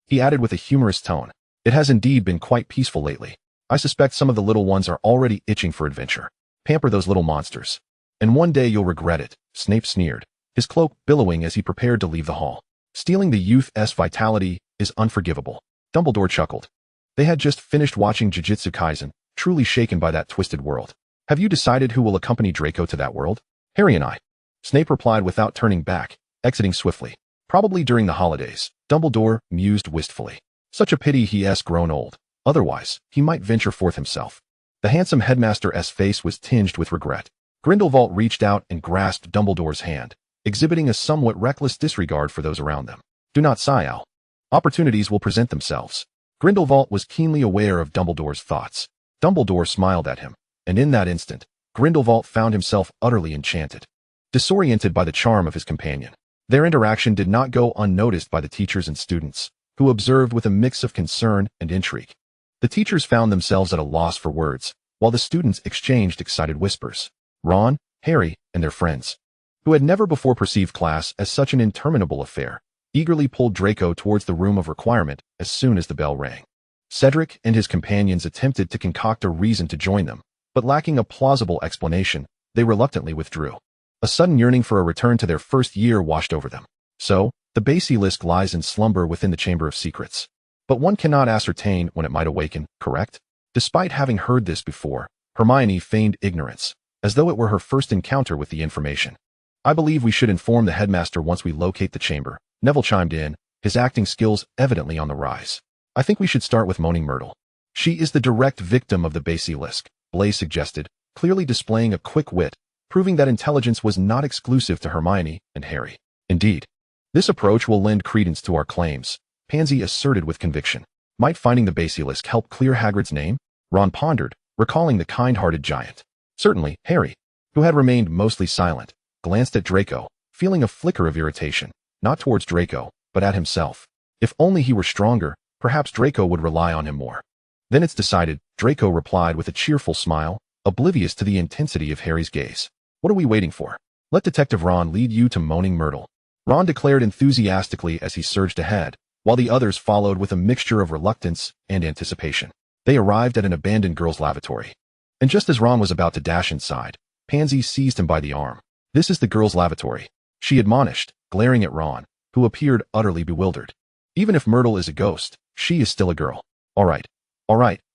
He added with a humorous tone. It has indeed been quite peaceful lately. I suspect some of the little ones are already itching for adventure. Pamper those little monsters. And one day you'll regret it, Snape sneered, his cloak billowing as he prepared to leave the hall. Stealing the youth's vitality is unforgivable. Dumbledore chuckled. They had just finished watching Jujutsu Kaisen, truly shaken by that twisted world. Have you decided who will accompany Draco to that world? Harry and I. Snape replied without turning back, exiting swiftly. Probably during the holidays, Dumbledore mused wistfully. Such a pity he's grown old. Otherwise, he might venture forth himself. The handsome headmaster's face was tinged with regret. Grindelwald reached out and grasped Dumbledore's hand, exhibiting a somewhat reckless disregard for those around them. Do not sigh, Al. Opportunities will present themselves. Grindelwald was keenly aware of Dumbledore's thoughts. Dumbledore smiled at him, and in that instant, Grindelwald found himself utterly enchanted, disoriented by the charm of his companion. Their interaction did not go unnoticed by the teachers and students, who observed with a mix of concern and intrigue. The teachers found themselves at a loss for words, while the students exchanged excited whispers. Ron, Harry, and their friends, who had never before perceived class as such an interminable affair, eagerly pulled Draco towards the room of requirement as soon as the bell rang. Cedric and his companions attempted to concoct a reason to join them, but lacking a plausible explanation, they reluctantly withdrew. A sudden yearning for a return to their first year washed over them. So, the basilisk lies in slumber within the Chamber of Secrets. But one cannot ascertain when it might awaken, correct? Despite having heard this before, Hermione feigned ignorance, as though it were her first encounter with the information. I believe we should inform the headmaster once we locate the chamber, Neville chimed in, his acting skills evidently on the rise. I think we should start with Moaning Myrtle. She is the direct victim of the basilisk, Blaise suggested, clearly displaying a quick wit, proving that intelligence was not exclusive to Hermione and Harry. Indeed, this approach will lend credence to our claims, Pansy asserted with conviction. Might finding the basilisk help clear Hagrid's name? Ron pondered, recalling the kind-hearted giant. Certainly, Harry, who had remained mostly silent, glanced at Draco, feeling a flicker of irritation, not towards Draco, but at himself. If only he were stronger, perhaps Draco would rely on him more. Then it's decided, Draco replied with a cheerful smile, oblivious to the intensity of Harry's gaze. What are we waiting for? Let Detective Ron lead you to Moaning Myrtle. Ron declared enthusiastically as he surged ahead, while the others followed with a mixture of reluctance and anticipation. They arrived at an abandoned girls' lavatory. And just as Ron was about to dash inside, Pansy seized him by the arm. This is the girls' lavatory, she admonished, glaring at Ron, who appeared utterly bewildered. Even if Myrtle is a ghost, she is still a girl. All right,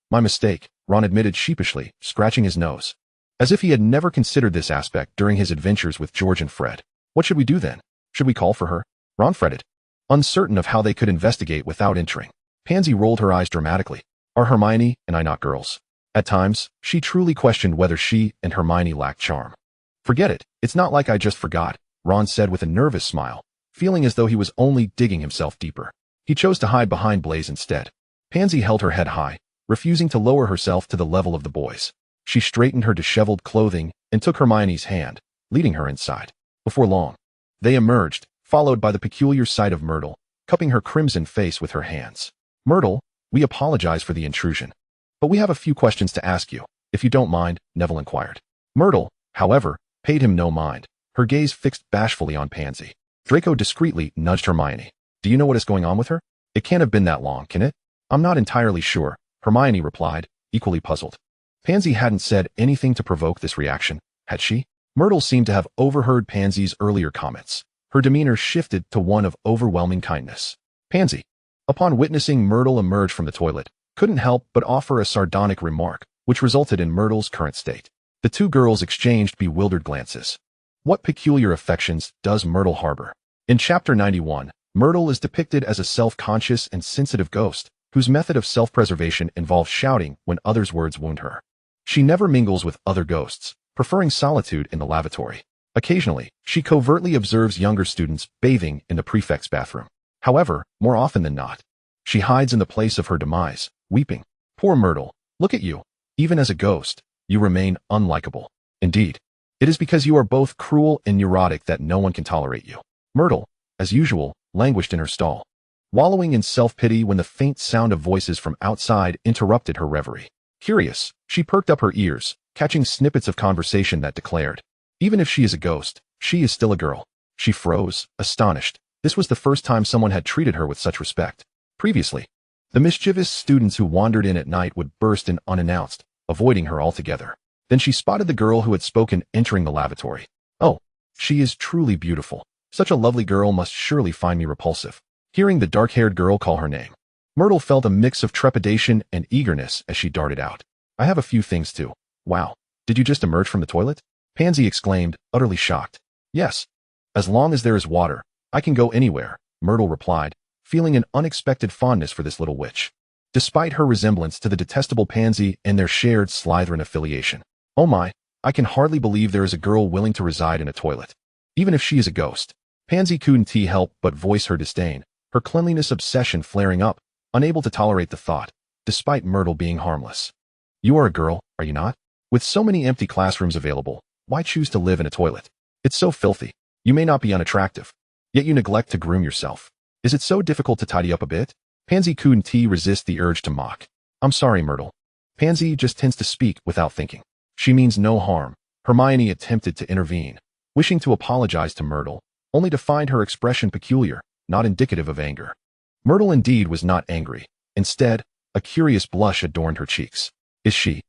my mistake, Ron admitted sheepishly, scratching his nose. As if he had never considered this aspect during his adventures with George and Fred. What should we do then? Should we call for her? Ron fretted, uncertain of how they could investigate without entering. Pansy rolled her eyes dramatically. Are Hermione and I not girls? At times, she truly questioned whether she and Hermione lacked charm. Forget it, it's not like I just forgot, Ron said with a nervous smile, feeling as though he was only digging himself deeper. He chose to hide behind Blaise instead. Pansy held her head high, refusing to lower herself to the level of the boys. She straightened her disheveled clothing and took Hermione's hand, leading her inside. Before long, they emerged, followed by the peculiar sight of Myrtle, cupping her crimson face with her hands. Myrtle, we apologize for the intrusion, but we have a few questions to ask you, if you don't mind, Neville inquired. Myrtle, however, paid him no mind, her gaze fixed bashfully on Pansy. Draco discreetly nudged Hermione. Do you know what is going on with her? It can't have been that long, can it? I'm not entirely sure, Hermione replied, equally puzzled. Pansy hadn't said anything to provoke this reaction, had she? Myrtle seemed to have overheard Pansy's earlier comments. Her demeanor shifted to one of overwhelming kindness. Pansy, upon witnessing Myrtle emerge from the toilet, couldn't help but offer a sardonic remark, which resulted in Myrtle's current state. The two girls exchanged bewildered glances. What peculiar affections does Myrtle harbor? In Chapter 91, Myrtle is depicted as a self-conscious and sensitive ghost, whose method of self-preservation involves shouting when others' words wound her. She never mingles with other ghosts, preferring solitude in the lavatory. Occasionally, she covertly observes younger students bathing in the prefect's bathroom. However, more often than not, she hides in the place of her demise, weeping. Poor Myrtle, look at you. Even as a ghost, you remain unlikable. Indeed, it is because you are both cruel and neurotic that no one can tolerate you. Myrtle, as usual, languished in her stall, wallowing in self-pity when the faint sound of voices from outside interrupted her reverie. Curious, she perked up her ears, catching snippets of conversation that declared, even if she is a ghost, she is still a girl. She froze, astonished. This was the first time someone had treated her with such respect. Previously, the mischievous students who wandered in at night would burst in unannounced, avoiding her altogether. Then she spotted the girl who had spoken entering the lavatory. Oh, she is truly beautiful. Such a lovely girl must surely find me repulsive. Hearing the dark-haired girl call her name, Myrtle felt a mix of trepidation and eagerness as she darted out. I have a few things too. Wow, did you just emerge from the toilet? Pansy exclaimed, utterly shocked. Yes. As long as there is water, I can go anywhere, Myrtle replied, feeling an unexpected fondness for this little witch, despite her resemblance to the detestable Pansy and their shared Slytherin affiliation. Oh my, I can hardly believe there is a girl willing to reside in a toilet. even if she is a ghost. Pansy couldn't help but voice her disdain, her cleanliness obsession flaring up, unable to tolerate the thought, despite Myrtle being harmless. You are a girl, are you not? With so many empty classrooms available, why choose to live in a toilet? It's so filthy. You may not be unattractive, yet you neglect to groom yourself. Is it so difficult to tidy up a bit? Pansy couldn't resist the urge to mock. I'm sorry, Myrtle. Pansy just tends to speak without thinking. She means no harm. Hermione attempted to intervene, wishing to apologize to Myrtle, only to find her expression peculiar, not indicative of anger. Myrtle indeed was not angry. Instead, a curious blush adorned her cheeks. Is she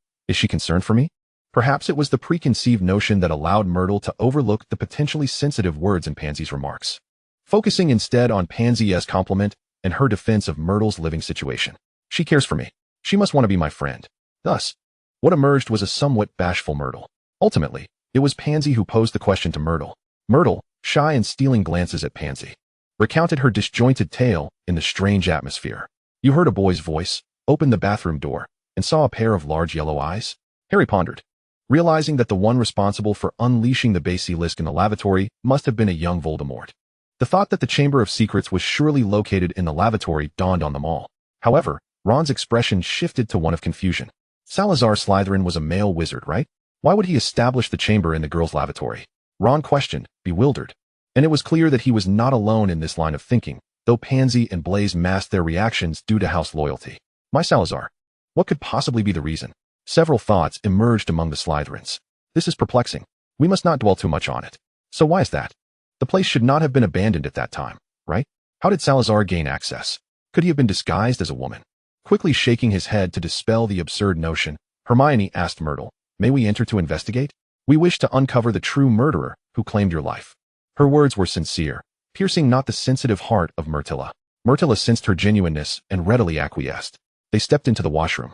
concerned for me? Perhaps it was the preconceived notion that allowed Myrtle to overlook the potentially sensitive words in Pansy's remarks, focusing instead on Pansy's compliment and her defense of Myrtle's living situation. She cares for me. She must want to be my friend. Thus, what emerged was a somewhat bashful Myrtle. Ultimately, it was Pansy who posed the question to Myrtle. Myrtle, shy and stealing glances at Pansy, recounted her disjointed tale in the strange atmosphere. You heard a boy's voice, opened the bathroom door, and saw a pair of large yellow eyes? Harry pondered, realizing that the one responsible for unleashing the basilisk in the lavatory must have been a young Voldemort. The thought that the Chamber of Secrets was surely located in the lavatory dawned on them all. However, Ron's expression shifted to one of confusion. Salazar Slytherin was a male wizard, right? Why would he establish the chamber in the girls' lavatory? Ron questioned, bewildered. And it was clear that he was not alone in this line of thinking, though Pansy and Blaise masked their reactions due to house loyalty. My Salazar. What could possibly be the reason? Several thoughts emerged among the Slytherins. This is perplexing. We must not dwell too much on it. So why is that? The place should not have been abandoned at that time, right? How did Salazar gain access? Could he have been disguised as a woman? Quickly shaking his head to dispel the absurd notion, Hermione asked Myrtle, may we enter to investigate? We wish to uncover the true murderer who claimed your life. Her words were sincere, piercing not the sensitive heart of Myrtilla. Myrtilla sensed her genuineness and readily acquiesced. They stepped into the washroom,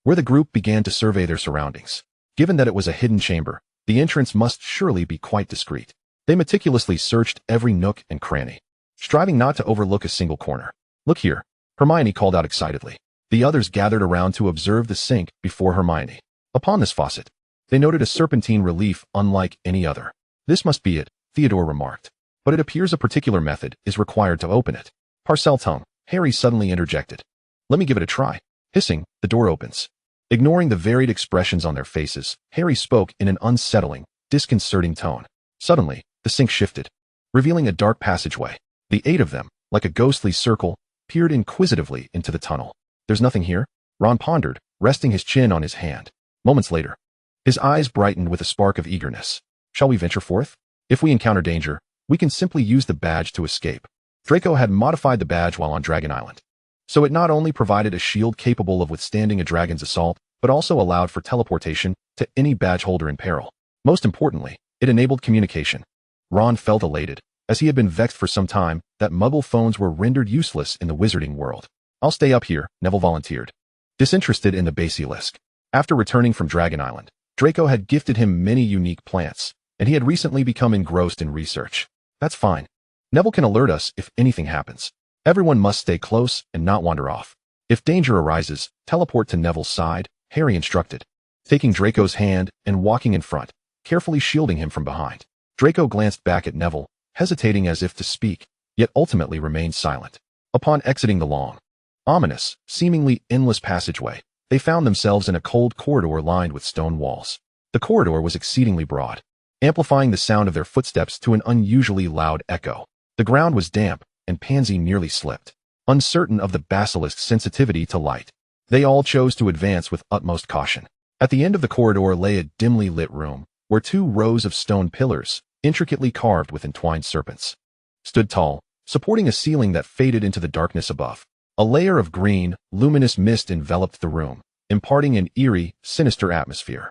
where the group began to survey their surroundings. Given that it was a hidden chamber, the entrance must surely be quite discreet. They meticulously searched every nook and cranny, striving not to overlook a single corner. Look here, Hermione called out excitedly. The others gathered around to observe the sink before Hermione. Upon this faucet, they noted a serpentine relief unlike any other. This must be it, Theodore remarked. But it appears a particular method is required to open it. Parcel tongue, Harry suddenly interjected. Let me give it a try. Hissing, the door opens. Ignoring the varied expressions on their faces, Harry spoke in an unsettling, disconcerting tone. Suddenly, the sink shifted, revealing a dark passageway. The 8 of them, like a ghostly circle, peered inquisitively into the tunnel. There's nothing here? Ron pondered, resting his chin on his hand. Moments later, his eyes brightened with a spark of eagerness. Shall we venture forth? If we encounter danger, we can simply use the badge to escape. Draco had modified the badge while on Dragon Island, so it not only provided a shield capable of withstanding a dragon's assault, but also allowed for teleportation to any badge holder in peril. Most importantly, it enabled communication. Ron felt elated, as he had been vexed for some time that Muggle phones were rendered useless in the wizarding world. I'll stay up here, Neville volunteered, disinterested in the basilisk. After returning from Dragon Island, Draco had gifted him many unique plants, and he had recently become engrossed in research. That's fine. Neville can alert us if anything happens. Everyone must stay close and not wander off. If danger arises, teleport to Neville's side, Harry instructed, taking Draco's hand and walking in front, carefully shielding him from behind. Draco glanced back at Neville, hesitating as if to speak, yet ultimately remained silent. Upon exiting the long, ominous, seemingly endless passageway, they found themselves in a cold corridor lined with stone walls. The corridor was exceedingly broad, amplifying the sound of their footsteps to an unusually loud echo. The ground was damp, and Pansy nearly slipped. Uncertain of the basilisk's sensitivity to light, they all chose to advance with utmost caution. At the end of the corridor lay a dimly lit room, where 2 rows of stone pillars, intricately carved with entwined serpents, stood tall, supporting a ceiling that faded into the darkness above. A layer of green, luminous mist enveloped the room, imparting an eerie, sinister atmosphere.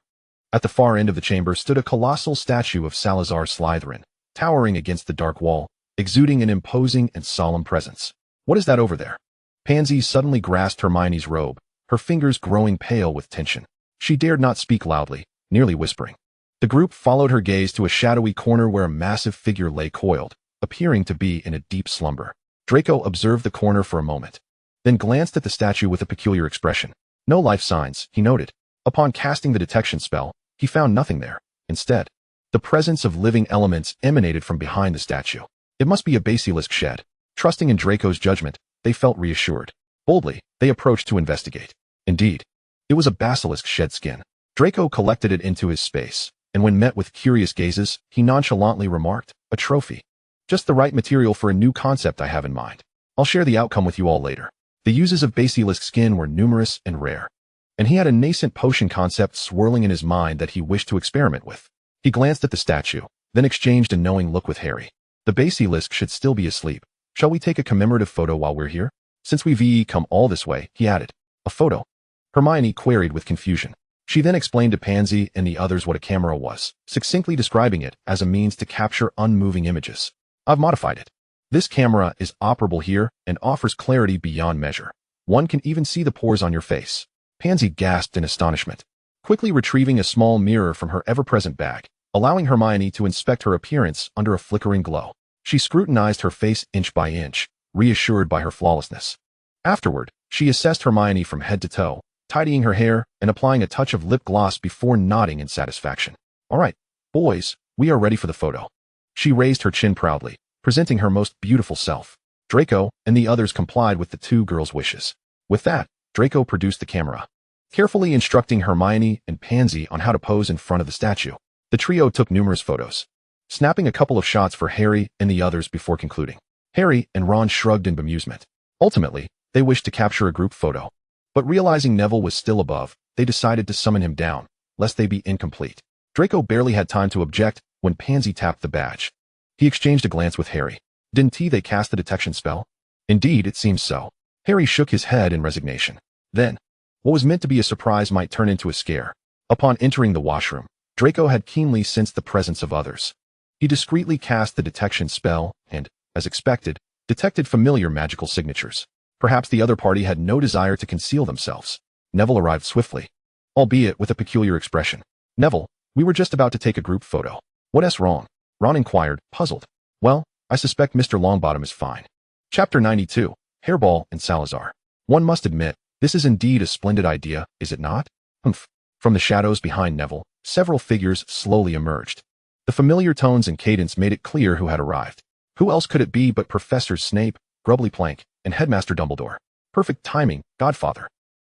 At the far end of the chamber stood a colossal statue of Salazar Slytherin, towering against the dark wall, exuding an imposing and solemn presence. What is that over there? Pansy suddenly grasped Hermione's robe, her fingers growing pale with tension. She dared not speak loudly, nearly whispering. The group followed her gaze to a shadowy corner where a massive figure lay coiled, appearing to be in a deep slumber. Draco observed the corner for a moment, then glanced at the statue with a peculiar expression. No life signs, he noted. Upon casting the detection spell, he found nothing there. Instead, The presence of living elements emanated from behind the statue. It must be a basilisk shed. Trusting in Draco's judgment, they felt reassured. Boldly, they approached to investigate. Indeed, it was a basilisk shed skin. Draco collected it into his space, and when met with curious gazes, he nonchalantly remarked, "A trophy. Just the right material for a new concept I have in mind. I'll share the outcome with you all later." The uses of basilisk skin were numerous and rare, and he had a nascent potion concept swirling in his mind that he wished to experiment with. He glanced at the statue, then exchanged a knowing look with Harry. "The basilisk should still be asleep. Shall we take a commemorative photo while we're here? Since we've come all this way," he added. "A photo?" Hermione queried with confusion. She then explained to Pansy and the others what a camera was, succinctly describing it as a means to capture unmoving images. "I've modified it. This camera is operable here and offers clarity beyond measure. One can even see the pores on your face." Pansy gasped in astonishment, quickly retrieving a small mirror from her ever-present bag, allowing Hermione to inspect her appearance under a flickering glow. She scrutinized her face inch by inch, reassured by her flawlessness. Afterward, she assessed Hermione from head to toe, tidying her hair and applying a touch of lip gloss before nodding in satisfaction. "All right, boys, we are ready for the photo." She raised her chin proudly, presenting her most beautiful self. Draco and the others complied with the two girls' wishes. With that, Draco produced the camera, carefully instructing Hermione and Pansy on how to pose in front of the statue. The trio took numerous photos, snapping a couple of shots for Harry and the others before concluding. Harry and Ron shrugged in bemusement. Ultimately, they wished to capture a group photo, but realizing Neville was still above, they decided to summon him down, lest they be incomplete. Draco barely had time to object when Pansy tapped the badge. He exchanged a glance with Harry. "Didn't they cast the detection spell?" "Indeed, it seems so." Harry shook his head in resignation. Then, what was meant to be a surprise might turn into a scare. Upon entering the washroom, Draco had keenly sensed the presence of others. He discreetly cast the detection spell and, as expected, detected familiar magical signatures. Perhaps the other party had no desire to conceal themselves. Neville arrived swiftly, albeit with a peculiar expression. "Neville, we were just about to take a group photo. What's wrong?" Ron inquired, puzzled. "Well, I suspect Mr. Longbottom is fine." Chapter 92, Hairball and Salazar. "One must admit, this is indeed a splendid idea, is it not?" "Humph." From the shadows behind Neville, several figures slowly emerged. The familiar tones and cadence made it clear who had arrived. Who else could it be but Professor Snape, Grubbly Plank, and Headmaster Dumbledore? "Perfect timing, Godfather.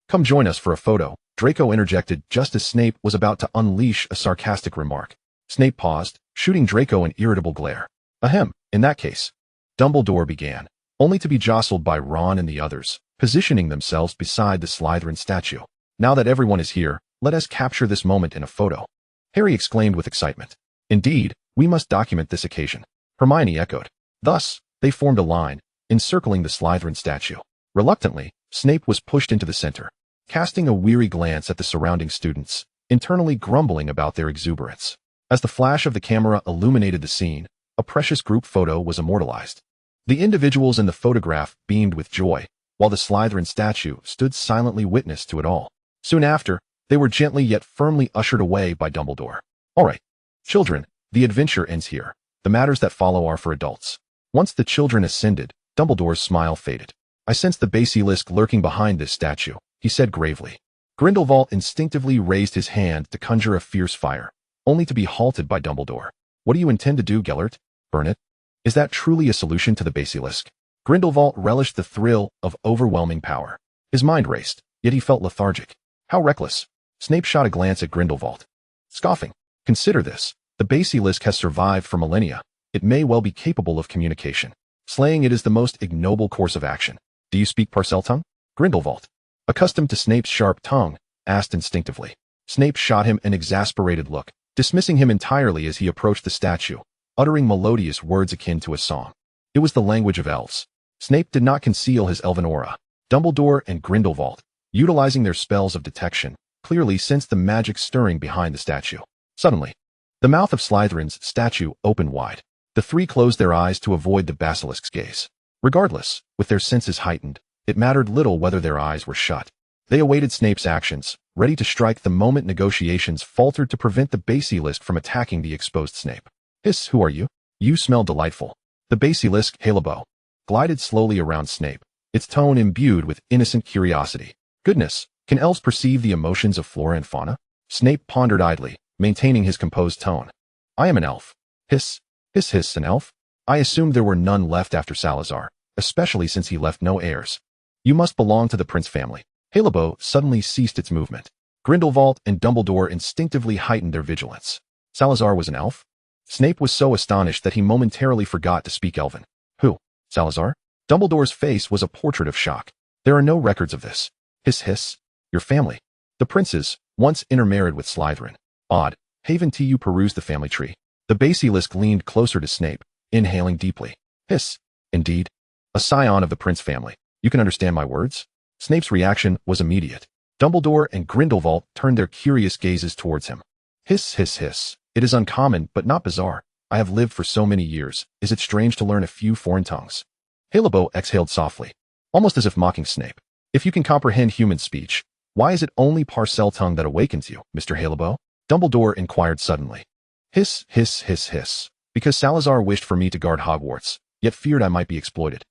Come join us for a photo," Draco interjected just as Snape was about to unleash a sarcastic remark. Snape paused, shooting Draco an irritable glare. "Ahem, in that case," Dumbledore began, only to be jostled by Ron and the others, positioning themselves beside the Slytherin statue. "Now that everyone is here, let us capture this moment in a photo," Harry exclaimed with excitement. "Indeed, we must document this occasion," Hermione echoed. Thus, they formed a line, encircling the Slytherin statue. Reluctantly, Snape was pushed into the center, casting a weary glance at the surrounding students, internally grumbling about their exuberance. As the flash of the camera illuminated the scene, a precious group photo was immortalized. The individuals in the photograph beamed with joy, while the Slytherin statue stood silently witness to it all. Soon after, they were gently yet firmly ushered away by Dumbledore. "All right, children, the adventure ends here. The matters that follow are for adults." Once the children ascended, Dumbledore's smile faded. "I sense the basilisk lurking behind this statue," he said gravely. Grindelwald instinctively raised his hand to conjure a fierce fire, only to be halted by Dumbledore. "What do you intend to do, Gellert? Burn it? Is that truly a solution to the basilisk?" Grindelwald relished the thrill of overwhelming power. His mind raced, yet he felt lethargic. How reckless. Snape shot a glance at Grindelwald, scoffing. "Consider this. The basilisk has survived for millennia. It may well be capable of communication. Slaying it is the most ignoble course of action. Do you speak Parseltongue?" Grindelwald, accustomed to Snape's sharp tongue, asked instinctively. Snape shot him an exasperated look, dismissing him entirely as he approached the statue, uttering melodious words akin to a song. It was the language of elves. Snape did not conceal his elven aura. Dumbledore and Grindelwald, utilizing their spells of detection, clearly sensed the magic stirring behind the statue. Suddenly, the mouth of Slytherin's statue opened wide. The three closed their eyes to avoid the basilisk's gaze. Regardless, with their senses heightened, it mattered little whether their eyes were shut. They awaited Snape's actions, ready to strike the moment negotiations faltered to prevent the basilisk from attacking the exposed Snape. "Hiss, who are you? You smell delightful." The basilisk, Halebo, glided slowly around Snape, its tone imbued with innocent curiosity. "Goodness, can elves perceive the emotions of flora and fauna?" Snape pondered idly, maintaining his composed tone. I am an elf. Hiss, hiss, hiss, an elf? I assumed there were none left after Salazar, especially since he left no heirs. You must belong to the prince family. Halibo suddenly ceased its movement. Grindelwald and Dumbledore instinctively heightened their vigilance. Salazar was an elf? Snape was so astonished that he momentarily forgot to speak Elven. Who? Salazar? Dumbledore's face was a portrait of shock. There are no records of this. Hiss, hiss. Your family. The princes, once intermarried with Slytherin. Odd. Haven't you perused the family tree? The basilisk leaned closer to Snape, inhaling deeply. Hiss. Indeed. A scion of the prince family. You can understand my words? Snape's reaction was immediate. Dumbledore and Grindelwald turned their curious gazes towards him. Hiss, hiss, hiss. It is uncommon, but not bizarre. I have lived for so many years. Is it strange to learn a few foreign tongues? Halibo exhaled softly, almost as if mocking Snape. If you can comprehend human speech, why is it only Parcel tongue that awakens you, Mr. Halibo? Dumbledore inquired suddenly. Hiss, hiss, hiss, hiss. Because Salazar wished for me to guard Hogwarts, yet feared I might be exploited.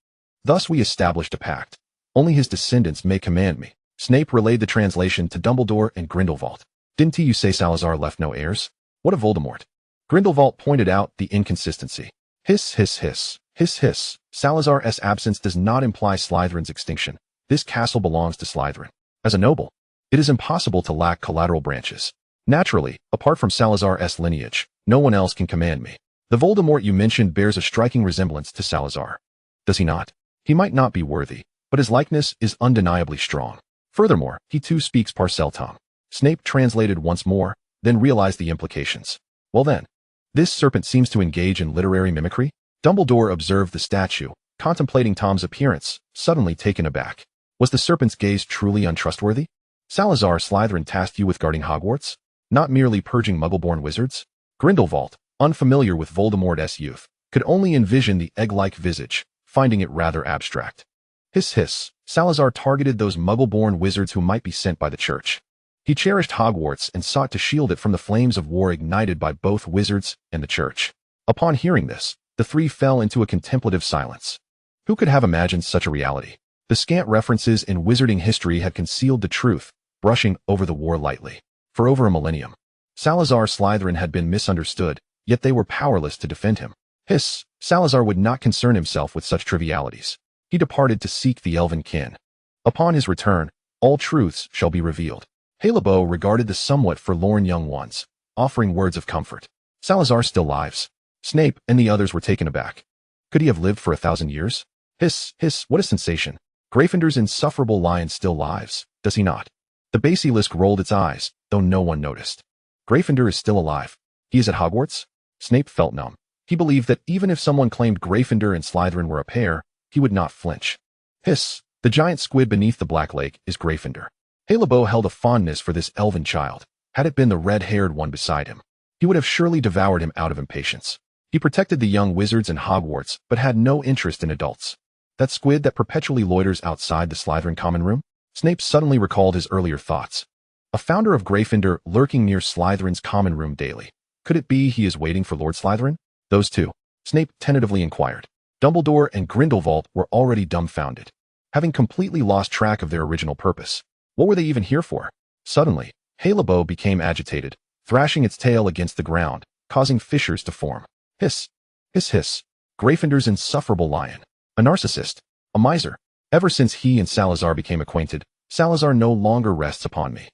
Thus we established a pact. Only his descendants may command me. Snape relayed the translation to Dumbledore and Grindelwald. Didn't you say Salazar left no heirs? What of Voldemort? Grindelwald pointed out the inconsistency. Hiss, hiss, hiss. Hiss, hiss. Salazar's absence does not imply Slytherin's extinction. This castle belongs to Slytherin. As a noble, it is impossible to lack collateral branches. Naturally, apart from Salazar's lineage, no one else can command me. The Voldemort you mentioned bears a striking resemblance to Salazar. Does he not? He might not be worthy, but his likeness is undeniably strong. Furthermore, he too speaks Parcel tongue. Snape translated once more, then realized the implications. Well then, this serpent seems to engage in literary mimicry? Dumbledore observed the statue, contemplating Tom's appearance, suddenly taken aback. Was the serpent's gaze truly untrustworthy? Salazar Slytherin tasked you with guarding Hogwarts? Not merely purging muggle-born wizards? Grindelwald, unfamiliar with Voldemort's youth, could only envision the egg-like visage, finding it rather abstract. Hiss, hiss. Salazar targeted those muggle-born wizards who might be sent by the church. He cherished Hogwarts and sought to shield it from the flames of war ignited by both wizards and the church. Upon hearing this, the three fell into a contemplative silence. Who could have imagined such a reality? The scant references in wizarding history had concealed the truth, brushing over the war lightly. For over a millennium, Salazar Slytherin had been misunderstood, yet they were powerless to defend him. Hiss, Salazar would not concern himself with such trivialities. He departed to seek the elven kin. Upon his return, all truths shall be revealed. Halibo regarded the somewhat forlorn young ones, offering words of comfort. Salazar still lives. Snape and the others were taken aback. Could he have lived for 1,000 years? Hiss, hiss, what a sensation. Gryffindor's insufferable lion still lives, does he not? The basilisk rolled its eyes, though no one noticed. Gryffindor is still alive. He is at Hogwarts? Snape felt numb. He believed that even if someone claimed Gryffindor and Slytherin were a pair, he would not flinch. Hiss, the giant squid beneath the Black Lake is Gryffindor. Halibo held a fondness for this elven child. Had it been the red-haired one beside him, he would have surely devoured him out of impatience. He protected the young wizards in Hogwarts, but had no interest in adults. That squid that perpetually loiters outside the Slytherin common room? Snape suddenly recalled his earlier thoughts. A founder of Gryffindor lurking near Slytherin's common room daily. Could it be he is waiting for Lord Slytherin? Those two? Snape tentatively inquired. Dumbledore and Grindelwald were already dumbfounded, having completely lost track of their original purpose. What were they even here for? Suddenly, Halibo became agitated, thrashing its tail against the ground, causing fissures to form. Hiss, hiss, hiss. Gryffindor's insufferable lion. A narcissist. A miser. Ever since he and Salazar became acquainted, Salazar no longer rests upon me.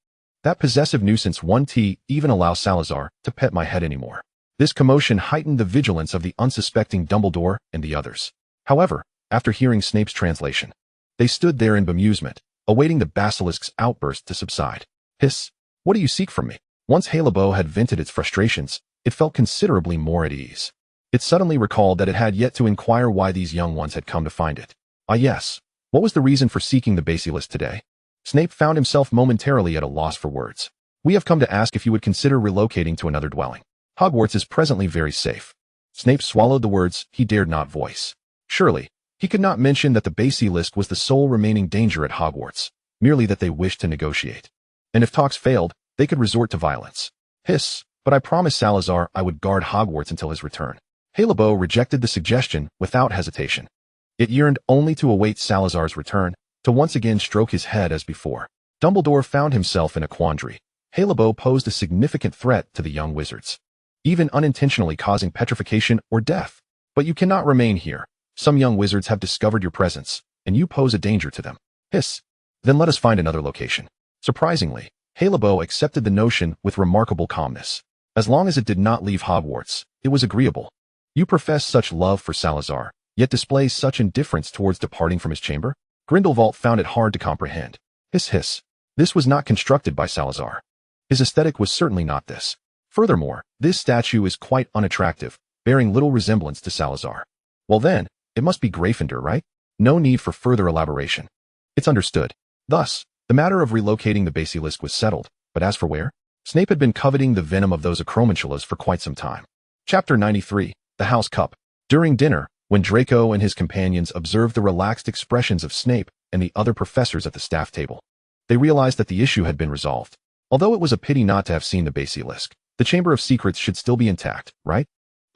That possessive nuisance won't even allow Salazar to pet my head anymore. This commotion heightened the vigilance of the unsuspecting Dumbledore and the others. However, after hearing Snape's translation, they stood there in bemusement, awaiting the basilisk's outburst to subside. Hiss, what do you seek from me? Once Halibo had vented its frustrations, it felt considerably more at ease. It suddenly recalled that it had yet to inquire why these young ones had come to find it. Ah yes, what was the reason for seeking the basilisk today? Snape found himself momentarily at a loss for words. We have come to ask if you would consider relocating to another dwelling. Hogwarts is presently very safe. Snape swallowed the words he dared not voice. Surely, he could not mention that the basilisk was the sole remaining danger at Hogwarts, merely that they wished to negotiate. And if talks failed, they could resort to violence. Hiss, but I promised Salazar I would guard Hogwarts until his return. Halibo rejected the suggestion without hesitation. It yearned only to await Salazar's return, to once again stroke his head as before. Dumbledore found himself in a quandary. Halibo posed a significant threat to the young wizards. even unintentionally causing petrification or death. But you cannot remain here. Some young wizards have discovered your presence, and you pose a danger to them. Hiss. Then let us find another location. Surprisingly, Halebo accepted the notion with remarkable calmness. As long as it did not leave Hogwarts, it was agreeable. You profess such love for Salazar, yet display such indifference towards departing from his chamber? Grindelwald found it hard to comprehend. Hiss hiss. This was not constructed by Salazar. His aesthetic was certainly not this. Furthermore, this statue is quite unattractive, bearing little resemblance to Salazar. Well then, it must be Gryffindor, right? No need for further elaboration. It's understood. Thus, the matter of relocating the basilisk was settled, but as for where? Snape had been coveting the venom of those acromantulas for quite some time. Chapter 93, The House Cup. During dinner, when Draco and his companions observed the relaxed expressions of Snape and the other professors at the staff table, they realized that the issue had been resolved. Although it was a pity not to have seen the basilisk, the Chamber of Secrets should still be intact, right?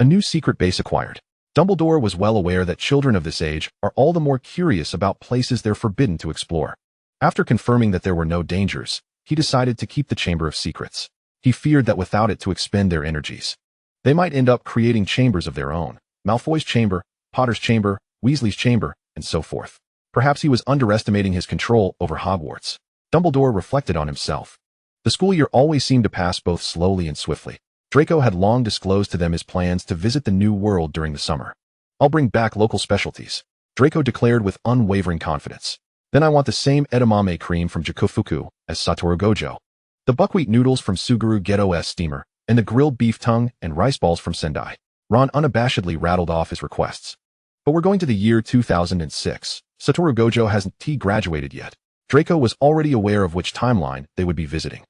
A new secret base acquired. Dumbledore was well aware that children of this age are all the more curious about places they're forbidden to explore. After confirming that there were no dangers, he decided to keep the Chamber of Secrets. He feared that without it to expend their energies, they might end up creating chambers of their own. Malfoy's chamber, Potter's chamber, Weasley's chamber, and so forth. Perhaps he was underestimating his control over Hogwarts. Dumbledore reflected on himself. The school year always seemed to pass both slowly and swiftly. Draco had long disclosed to them his plans to visit the New World during the summer. I'll bring back local specialties, Draco declared with unwavering confidence. Then I want the same edamame cream from Jakufuku as Satoru Gojo, the buckwheat noodles from Suguru Geto's steamer, and the grilled beef tongue and rice balls from Sendai. Ron unabashedly rattled off his requests. But we're going to the year 2006. Satoru Gojo hasn't graduated yet. Draco was already aware of which timeline they would be visiting.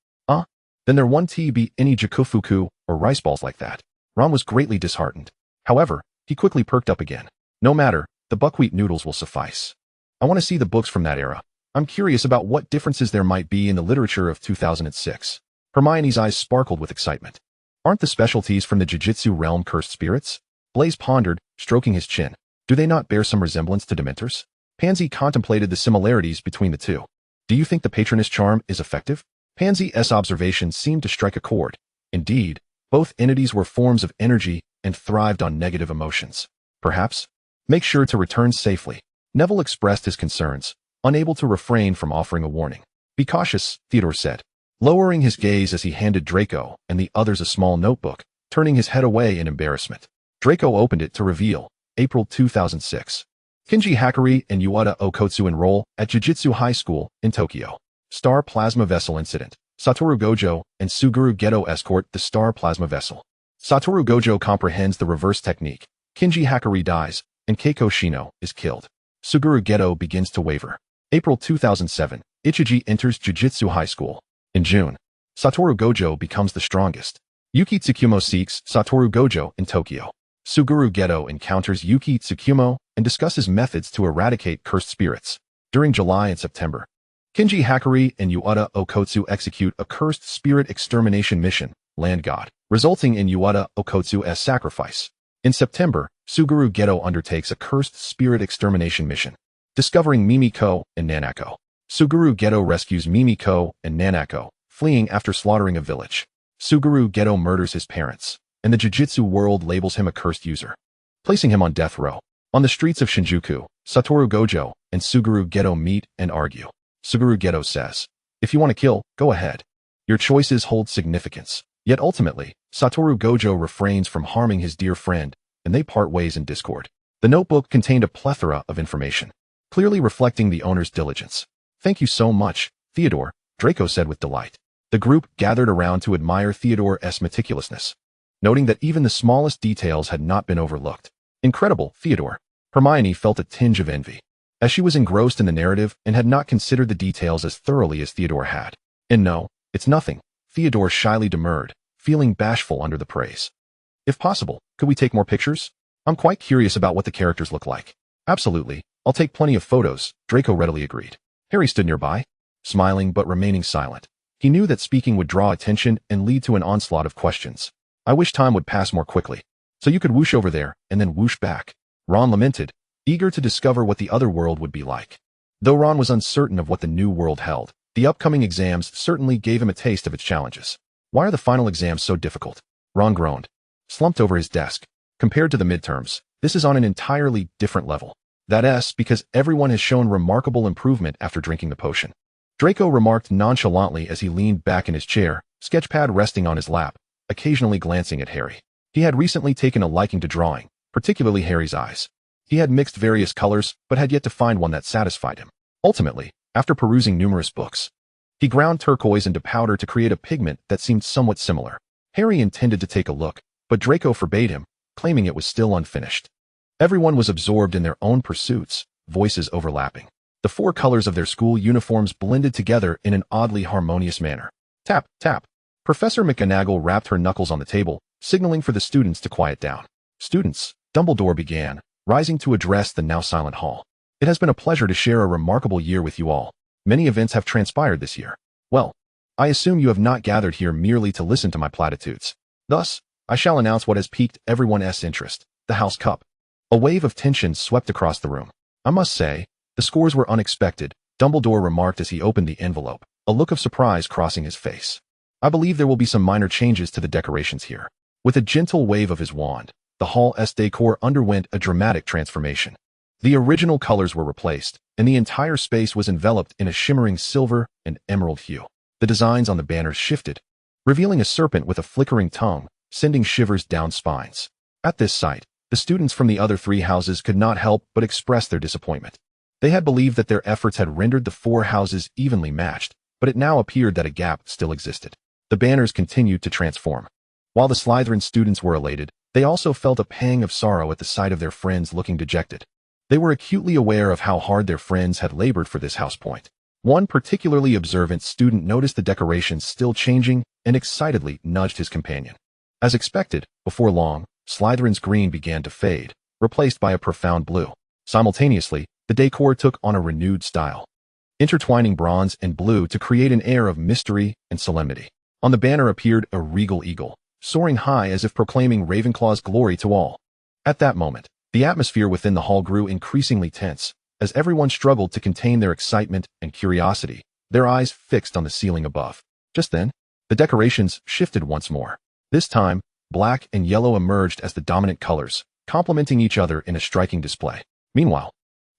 Then there won't be any Jakufuku or rice balls like that. Ron was greatly disheartened. However, he quickly perked up again. No matter, the buckwheat noodles will suffice. I want to see the books from that era. I'm curious about what differences there might be in the literature of 2006. Hermione's eyes sparkled with excitement. Aren't the specialties from the Jiu-Jitsu realm cursed spirits? Blaise pondered, stroking his chin. Do they not bear some resemblance to Dementors? Pansy contemplated the similarities between the two. Do you think the Patroness charm is effective? Pansy's observations seemed to strike a chord. Indeed, both entities were forms of energy and thrived on negative emotions. Perhaps? Make sure to return safely. Neville expressed his concerns, unable to refrain from offering a warning. Be cautious, Theodore said, lowering his gaze as he handed Draco and the others a small notebook, turning his head away in embarrassment. Draco opened it to reveal, April 2006. Kinji Hakari and Yuata Okotsu enroll at Jiu-Jitsu High School in Tokyo. Star Plasma Vessel Incident. Satoru Gojo and Suguru Geto escort the Star Plasma Vessel. Satoru Gojo comprehends the reverse technique. Kinji Hakari dies, and Keiko Shino is killed. Suguru Geto begins to waver. April 2007. Ichiji enters Jiu-Jitsu High School. In June, Satoru Gojo becomes the strongest. Yuki Tsukumo seeks Satoru Gojo in Tokyo. Suguru Geto encounters Yuki Tsukumo and discusses methods to eradicate cursed spirits. During July and September, Kinji Hakari and Yuata Okotsu execute a cursed spirit extermination mission, Land God, resulting in Yuata Okotsu's sacrifice. In September, Suguru Geto undertakes a cursed spirit extermination mission, discovering Mimiko and Nanako. Suguru Geto rescues Mimiko and Nanako, fleeing after slaughtering a village. Suguru Geto murders his parents, and the Jiu-Jitsu world labels him a cursed user, placing him on death row. On the streets of Shinjuku, Satoru Gojo and Suguru Geto meet and argue. Suguru Geto says, if you want to kill, go ahead. Your choices hold significance. Yet ultimately, Satoru Gojo refrains from harming his dear friend, and they part ways in discord. The notebook contained a plethora of information, clearly reflecting the owner's diligence. Thank you so much, Theodore, Draco said with delight. The group gathered around to admire Theodore's meticulousness, noting that even the smallest details had not been overlooked. Incredible, Theodore. Hermione felt a tinge of envy, as she was engrossed in the narrative and had not considered the details as thoroughly as Theodore had. And no, it's nothing, Theodore shyly demurred, feeling bashful under the praise. If possible, could we take more pictures? I'm quite curious about what the characters look like. Absolutely, I'll take plenty of photos, Draco readily agreed. Harry stood nearby, smiling but remaining silent. He knew that speaking would draw attention and lead to an onslaught of questions. I wish time would pass more quickly, so you could whoosh over there and then whoosh back. Ron lamented, eager to discover what the other world would be like. Though Ron was uncertain of what the new world held, the upcoming exams certainly gave him a taste of its challenges. Why are the final exams so difficult? Ron groaned. slumped over his desk. Compared to the midterms, this is on an entirely different level. That's because everyone has shown remarkable improvement after drinking the potion. Draco remarked nonchalantly as he leaned back in his chair, sketchpad resting on his lap, occasionally glancing at Harry. He had recently taken a liking to drawing, particularly Harry's eyes. He had mixed various colors, but had yet to find one that satisfied him. Ultimately, after perusing numerous books, he ground turquoise into powder to create a pigment that seemed somewhat similar. Harry intended to take a look, but Draco forbade him, claiming it was still unfinished. Everyone was absorbed in their own pursuits, voices overlapping. The four colors of their school uniforms blended together in an oddly harmonious manner. Tap, tap. Professor McGonagall rapped her knuckles on the table, signaling for the students to quiet down. Students, Dumbledore began, rising to address the now silent hall. It has been a pleasure to share a remarkable year with you all. Many events have transpired this year. Well, I assume you have not gathered here merely to listen to my platitudes. Thus, I shall announce what has piqued everyone's interest, the House Cup. A wave of tension swept across the room. I must say, the scores were unexpected, Dumbledore remarked as he opened the envelope, a look of surprise crossing his face. I believe there will be some minor changes to the decorations here. With a gentle wave of his wand, the hall's decor underwent a dramatic transformation. The original colors were replaced, and the entire space was enveloped in a shimmering silver and emerald hue. The designs on the banners shifted, revealing a serpent with a flickering tongue, sending shivers down spines. At this sight, the students from the other three houses could not help but express their disappointment. They had believed that their efforts had rendered the four houses evenly matched, but it now appeared that a gap still existed. The banners continued to transform. While the Slytherin students were elated, they also felt a pang of sorrow at the sight of their friends looking dejected. They were acutely aware of how hard their friends had labored for this house point. One particularly observant student noticed the decorations still changing and excitedly nudged his companion. As expected, before long, Slytherin's green began to fade, replaced by a profound blue. Simultaneously, the decor took on a renewed style, intertwining bronze and blue to create an air of mystery and solemnity. On the banner appeared a regal eagle, soaring high as if proclaiming Ravenclaw's glory to all. At that moment, the atmosphere within the hall grew increasingly tense, as everyone struggled to contain their excitement and curiosity, their eyes fixed on the ceiling above. Just then, the decorations shifted once more. This time, black and yellow emerged as the dominant colors, complementing each other in a striking display. Meanwhile,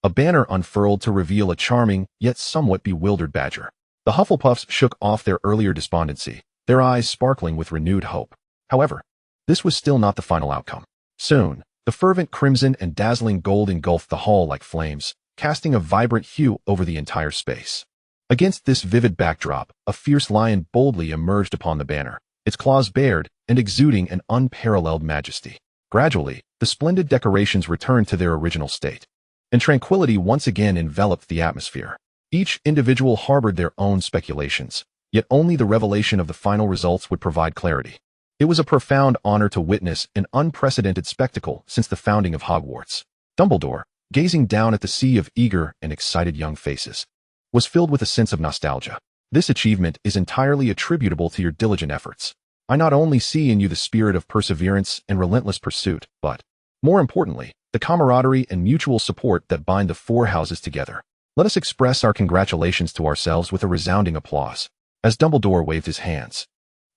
a banner unfurled to reveal a charming, yet somewhat bewildered Badger. The Hufflepuffs shook off their earlier despondency, their eyes sparkling with renewed hope. However, this was still not the final outcome. Soon, the fervent crimson and dazzling gold engulfed the hall like flames, casting a vibrant hue over the entire space. Against this vivid backdrop, a fierce lion boldly emerged upon the banner, its claws bared and exuding an unparalleled majesty. Gradually, the splendid decorations returned to their original state, and tranquility once again enveloped the atmosphere. Each individual harbored their own speculations, yet only the revelation of the final results would provide clarity. It was a profound honor to witness an unprecedented spectacle since the founding of Hogwarts. Dumbledore, gazing down at the sea of eager and excited young faces, was filled with a sense of nostalgia. This achievement is entirely attributable to your diligent efforts. I not only see in you the spirit of perseverance and relentless pursuit, but, more importantly, the camaraderie and mutual support that bind the four houses together. Let us express our congratulations to ourselves with a resounding applause. As Dumbledore waved his hands,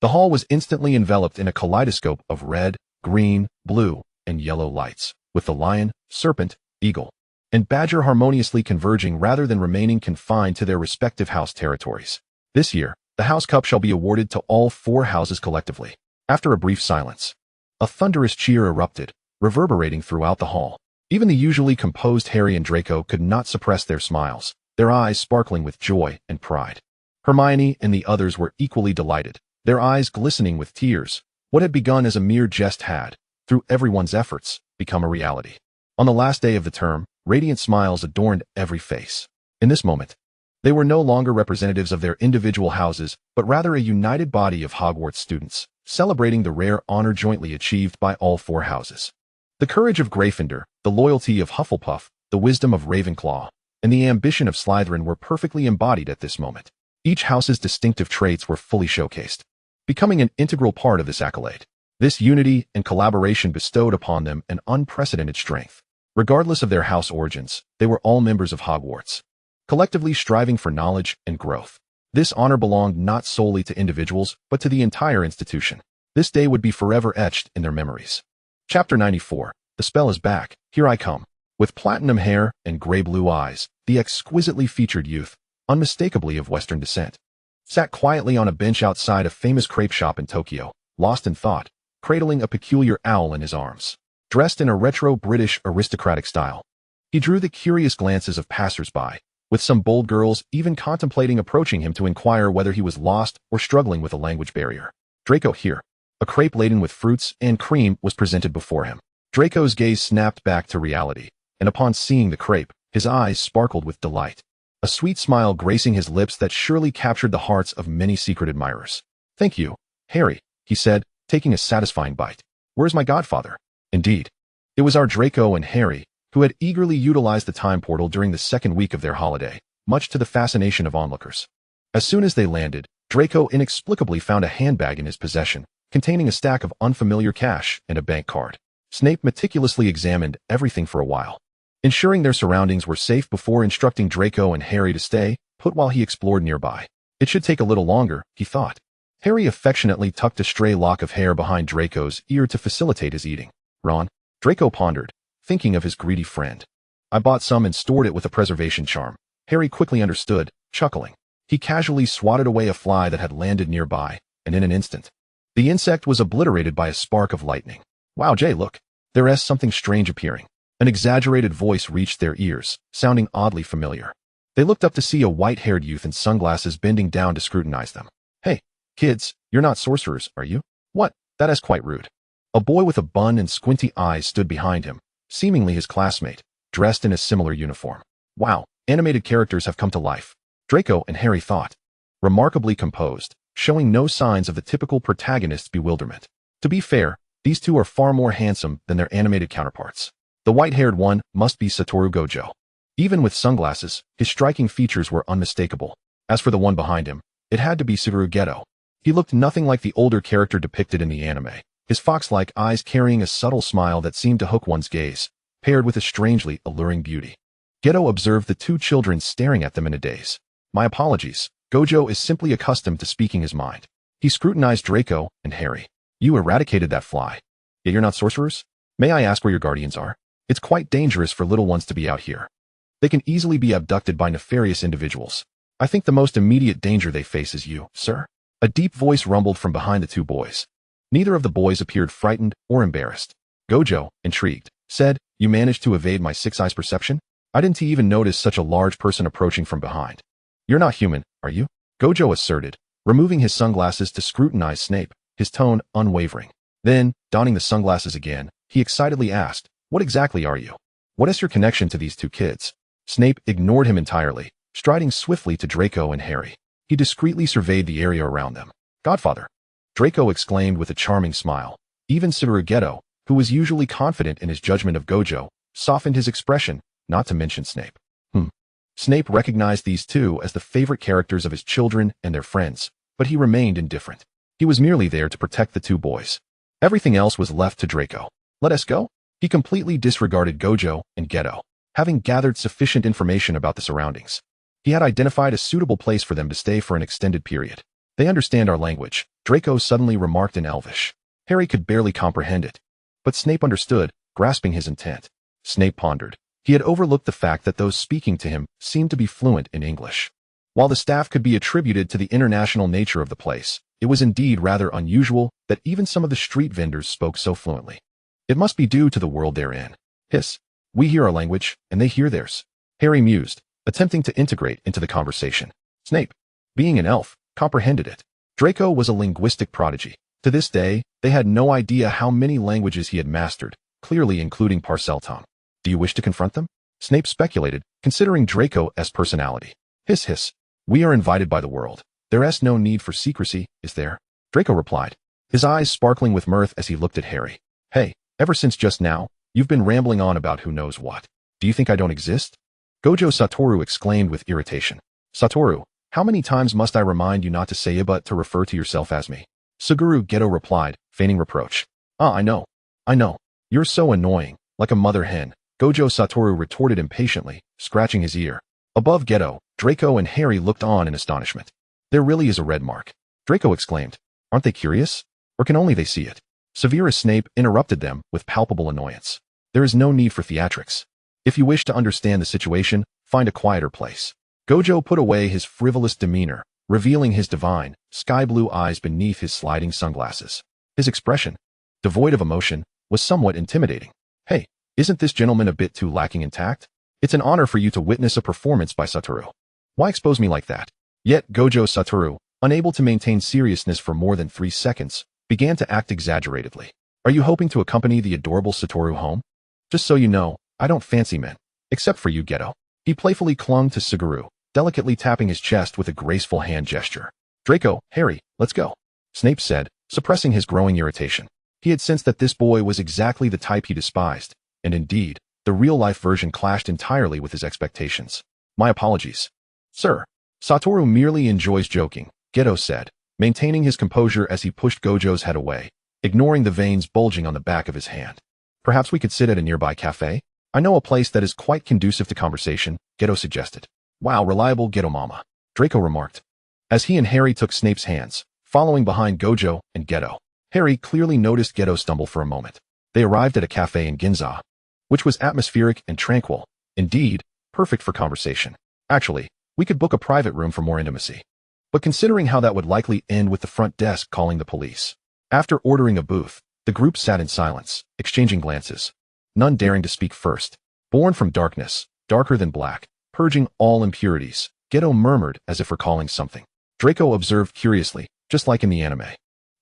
the hall was instantly enveloped in a kaleidoscope of red, green, blue, and yellow lights, with the lion, serpent, eagle, and badger harmoniously converging rather than remaining confined to their respective house territories. This year, the House Cup shall be awarded to all four houses collectively. After a brief silence, a thunderous cheer erupted, reverberating throughout the hall. Even the usually composed Harry and Draco could not suppress their smiles, their eyes sparkling with joy and pride. Hermione and the others were equally delighted, their eyes glistening with tears. What had begun as a mere jest had, through everyone's efforts, become a reality. On the last day of the term, radiant smiles adorned every face. In this moment, they were no longer representatives of their individual houses, but rather a united body of Hogwarts students, celebrating the rare honor jointly achieved by all four houses. The courage of Gryffindor, the loyalty of Hufflepuff, the wisdom of Ravenclaw, and the ambition of Slytherin were perfectly embodied at this moment. Each house's distinctive traits were fully showcased, becoming an integral part of this accolade. This unity and collaboration bestowed upon them an unprecedented strength. Regardless of their house origins, they were all members of Hogwarts, collectively striving for knowledge and growth. This honor belonged not solely to individuals, but to the entire institution. This day would be forever etched in their memories. Chapter 94. The spell is back. Here I come. With platinum hair and gray-blue eyes, the exquisitely featured youth, unmistakably of Western descent, sat quietly on a bench outside a famous crepe shop in Tokyo, lost in thought, cradling a peculiar owl in his arms. Dressed in a retro British aristocratic style, he drew the curious glances of passers-by, with some bold girls even contemplating approaching him to inquire whether he was lost or struggling with a language barrier. Draco, here. A crepe laden with fruits and cream was presented before him. Draco's gaze snapped back to reality, and upon seeing the crepe, his eyes sparkled with delight, a sweet smile gracing his lips that surely captured the hearts of many secret admirers. Thank you, Harry, he said, taking a satisfying bite. Where's my godfather? Indeed. It was our Draco and Harry, who had eagerly utilized the time portal during the second week of their holiday, much to the fascination of onlookers. As soon as they landed, Draco inexplicably found a handbag in his possession, containing a stack of unfamiliar cash and a bank card. Snape meticulously examined everything for a while, ensuring their surroundings were safe before instructing Draco and Harry to stay put while he explored nearby. It should take a little longer, he thought. Harry affectionately tucked a stray lock of hair behind Draco's ear to facilitate his eating. Ron, Draco pondered, thinking of his greedy friend. I bought some and stored it with a preservation charm. Harry quickly understood, chuckling. He casually swatted away a fly that had landed nearby, and in an instant, the insect was obliterated by a spark of lightning. Wow, Jay, look. There's something strange appearing. An exaggerated voice reached their ears, sounding oddly familiar. They looked up to see a white-haired youth in sunglasses bending down to scrutinize them. Hey, kids, you're not sorcerers, are you? What? That is quite rude. A boy with a bun and squinty eyes stood behind him, seemingly his classmate, dressed in a similar uniform. Wow, animated characters have come to life. Draco and Harry thought. Remarkably composed, showing no signs of the typical protagonist's bewilderment. To be fair, these two are far more handsome than their animated counterparts. The white-haired one must be Satoru Gojo. Even with sunglasses, his striking features were unmistakable. As for the one behind him, it had to be Suguru Geto. He looked nothing like the older character depicted in the anime, his fox-like eyes carrying a subtle smile that seemed to hook one's gaze, paired with a strangely alluring beauty. Geto observed the two children staring at them in a daze. My apologies, Gojo is simply accustomed to speaking his mind. He scrutinized Draco and Harry. You eradicated that fly. Yet you're not sorcerers? May I ask where your guardians are? It's quite dangerous for little ones to be out here. They can easily be abducted by nefarious individuals. I think the most immediate danger they face is you, sir. A deep voice rumbled from behind the two boys. Neither of the boys appeared frightened or embarrassed. Gojo, intrigued, said, You managed to evade my six-eyes perception? I didn't even notice such a large person approaching from behind. You're not human, are you? Gojo asserted, removing his sunglasses to scrutinize Snape, his tone unwavering. Then, donning the sunglasses again, he excitedly asked, What exactly are you? What is your connection to these two kids? Snape ignored him entirely, striding swiftly to Draco and Harry. He discreetly surveyed the area around them. Godfather! Draco exclaimed with a charming smile. Even Suguru Geto, who was usually confident in his judgment of Gojo, softened his expression, not to mention Snape. Snape recognized these two as the favorite characters of his children and their friends, but he remained indifferent. He was merely there to protect the two boys. Everything else was left to Draco. Let us go? He completely disregarded Gojo and Geto, having gathered sufficient information about the surroundings. He had identified a suitable place for them to stay for an extended period. They understand our language, Draco suddenly remarked in Elvish. Harry could barely comprehend it. But Snape understood, grasping his intent. Snape pondered. He had overlooked the fact that those speaking to him seemed to be fluent in English. While the staff could be attributed to the international nature of the place, it was indeed rather unusual that even some of the street vendors spoke so fluently. It must be due to the world they're in. Hiss. We hear our language, and they hear theirs. Harry mused, attempting to integrate into the conversation. Snape, being an elf, comprehended it. Draco was a linguistic prodigy. To this day, they had no idea how many languages he had mastered, clearly including Parseltongue. Do you wish to confront them? Snape speculated, considering Draco's personality. Hiss hiss. We are invited by the world. There is no need for secrecy, is there? Draco replied, his eyes sparkling with mirth as he looked at Harry. Hey, ever since just now, you've been rambling on about who knows what. Do you think I don't exist? Gojo Satoru exclaimed with irritation. Satoru, how many times must I remind you not to say but to refer to yourself as me? Suguru Geto replied, feigning reproach. I know. You're so annoying, like a mother hen. Gojo Satoru retorted impatiently, scratching his ear. Above Geto, Draco and Harry looked on in astonishment. There really is a red mark. Draco exclaimed. Aren't they curious? Or can only they see it? Severus Snape interrupted them with palpable annoyance. There is no need for theatrics. If you wish to understand the situation, find a quieter place. Gojo put away his frivolous demeanor, revealing his divine, sky-blue eyes beneath his sliding sunglasses. His expression, devoid of emotion, was somewhat intimidating. Hey, isn't this gentleman a bit too lacking in tact? It's an honor for you to witness a performance by Satoru. Why expose me like that? Yet Gojo Satoru, unable to maintain seriousness for more than 3 seconds, began to act exaggeratedly. Are you hoping to accompany the adorable Satoru home? Just so you know, I don't fancy men. Except for you, Geto. He playfully clung to Suguru, delicately tapping his chest with a graceful hand gesture. Draco, Harry, let's go, Snape said, suppressing his growing irritation. He had sensed that this boy was exactly the type he despised, and indeed, the real-life version clashed entirely with his expectations. My apologies. Sir. Satoru merely enjoys joking, Geto said, maintaining his composure as he pushed Gojo's head away, ignoring the veins bulging on the back of his hand. Perhaps we could sit at a nearby cafe? I know a place that is quite conducive to conversation, Geto suggested. Wow, reliable Geto mama, Draco remarked, as he and Harry took Snape's hands, following behind Gojo and Geto. Harry clearly noticed Geto stumble for a moment. They arrived at a cafe in Ginza, which was atmospheric and tranquil, indeed, perfect for conversation. Actually, we could book a private room for more intimacy. But considering how that would likely end with the front desk calling the police. After ordering a booth, the group sat in silence, exchanging glances, none daring to speak first. Born from darkness, darker than black, purging all impurities, Geto murmured as if recalling something. Draco observed curiously, just like in the anime.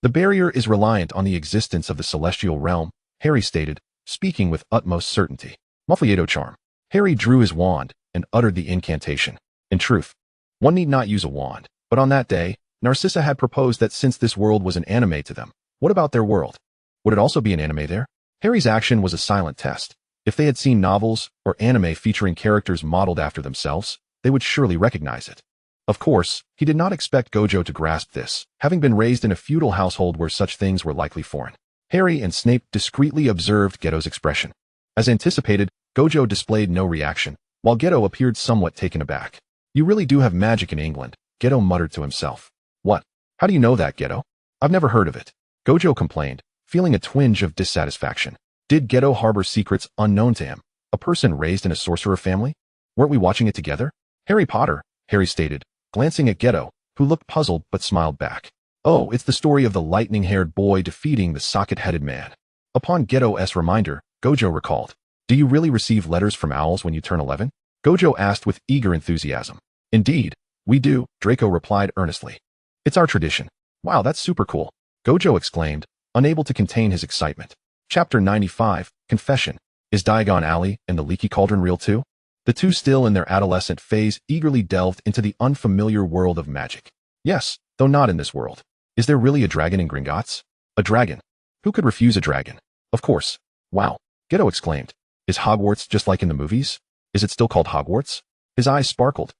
The barrier is reliant on the existence of the celestial realm, Harry stated, speaking with utmost certainty. Mufflieto charm. Harry drew his wand and uttered the incantation. In truth, one need not use a wand, but on that day, Narcissa had proposed that since this world was an anime to them, what about their world? Would it also be an anime there? Harry's action was a silent test. If they had seen novels or anime featuring characters modeled after themselves, they would surely recognize it. Of course, he did not expect Gojo to grasp this, having been raised in a feudal household where such things were likely foreign. Harry and Snape discreetly observed Geto's expression. As anticipated, Gojo displayed no reaction, while Geto appeared somewhat taken aback. You really do have magic in England, Geto muttered to himself. What? How do you know that, Geto? I've never heard of it. Gojo complained, feeling a twinge of dissatisfaction. Did Geto harbor secrets unknown to him? A person raised in a sorcerer family? Weren't we watching it together? Harry Potter, Harry stated, glancing at Geto, who looked puzzled but smiled back. Oh, it's the story of the lightning-haired boy defeating the socket-headed man. Upon Geto's reminder, Gojo recalled. Do you really receive letters from owls when you turn 11? Gojo asked with eager enthusiasm. Indeed, we do, Draco replied earnestly. It's our tradition. Wow, that's super cool, Gojo exclaimed, unable to contain his excitement. Chapter 95, Confession. Is Diagon Alley and the Leaky Cauldron real too? The two, still in their adolescent phase, eagerly delved into the unfamiliar world of magic. Yes, though not in this world. Is there really a dragon in Gringotts? A dragon? Who could refuse a dragon? Of course. Wow, Geto exclaimed. Is Hogwarts just like in the movies? Is it still called Hogwarts? His eyes sparkled.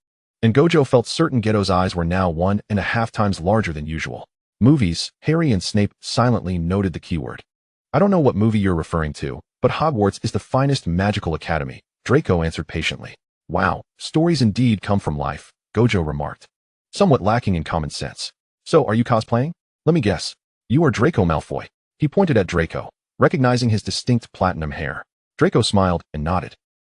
And Gojo felt certain Geto's eyes were now 1.5 times larger than usual. Movies, Harry and Snape silently noted the keyword. I don't know what movie you're referring to, but Hogwarts is the finest magical academy, Draco answered patiently. Wow, stories indeed come from life, Gojo remarked, somewhat lacking in common sense. So, are you cosplaying? Let me guess. You are Draco Malfoy. He pointed at Draco, recognizing his distinct platinum hair. Draco smiled and nodded.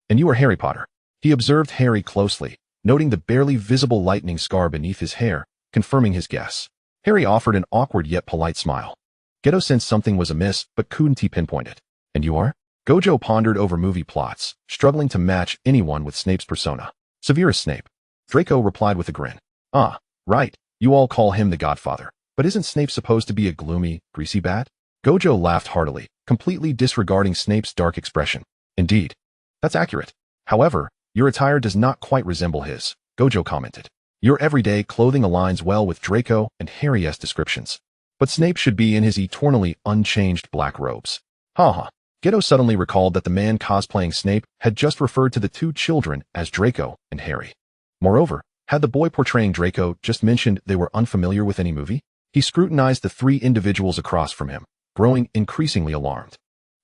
And you are Harry Potter. He observed Harry closely, noting the barely visible lightning scar beneath his hair, confirming his guess. Harry offered an awkward yet polite smile. Geto sensed something was amiss, but couldn't pinpoint it. And you are? Gojo pondered over movie plots, struggling to match anyone with Snape's persona. Severus Snape. Draco replied with a grin. Ah, right, you all call him the Godfather. But isn't Snape supposed to be a gloomy, greasy bat? Gojo laughed heartily, completely disregarding Snape's dark expression. Indeed. That's accurate. However, your attire does not quite resemble his, Gojo commented. Your everyday clothing aligns well with Draco and Harry's descriptions. But Snape should be in his eternally unchanged black robes. Haha. Geto suddenly recalled that the man cosplaying Snape had just referred to the two children as Draco and Harry. Moreover, had the boy portraying Draco just mentioned they were unfamiliar with any movie? He scrutinized the three individuals across from him, growing increasingly alarmed.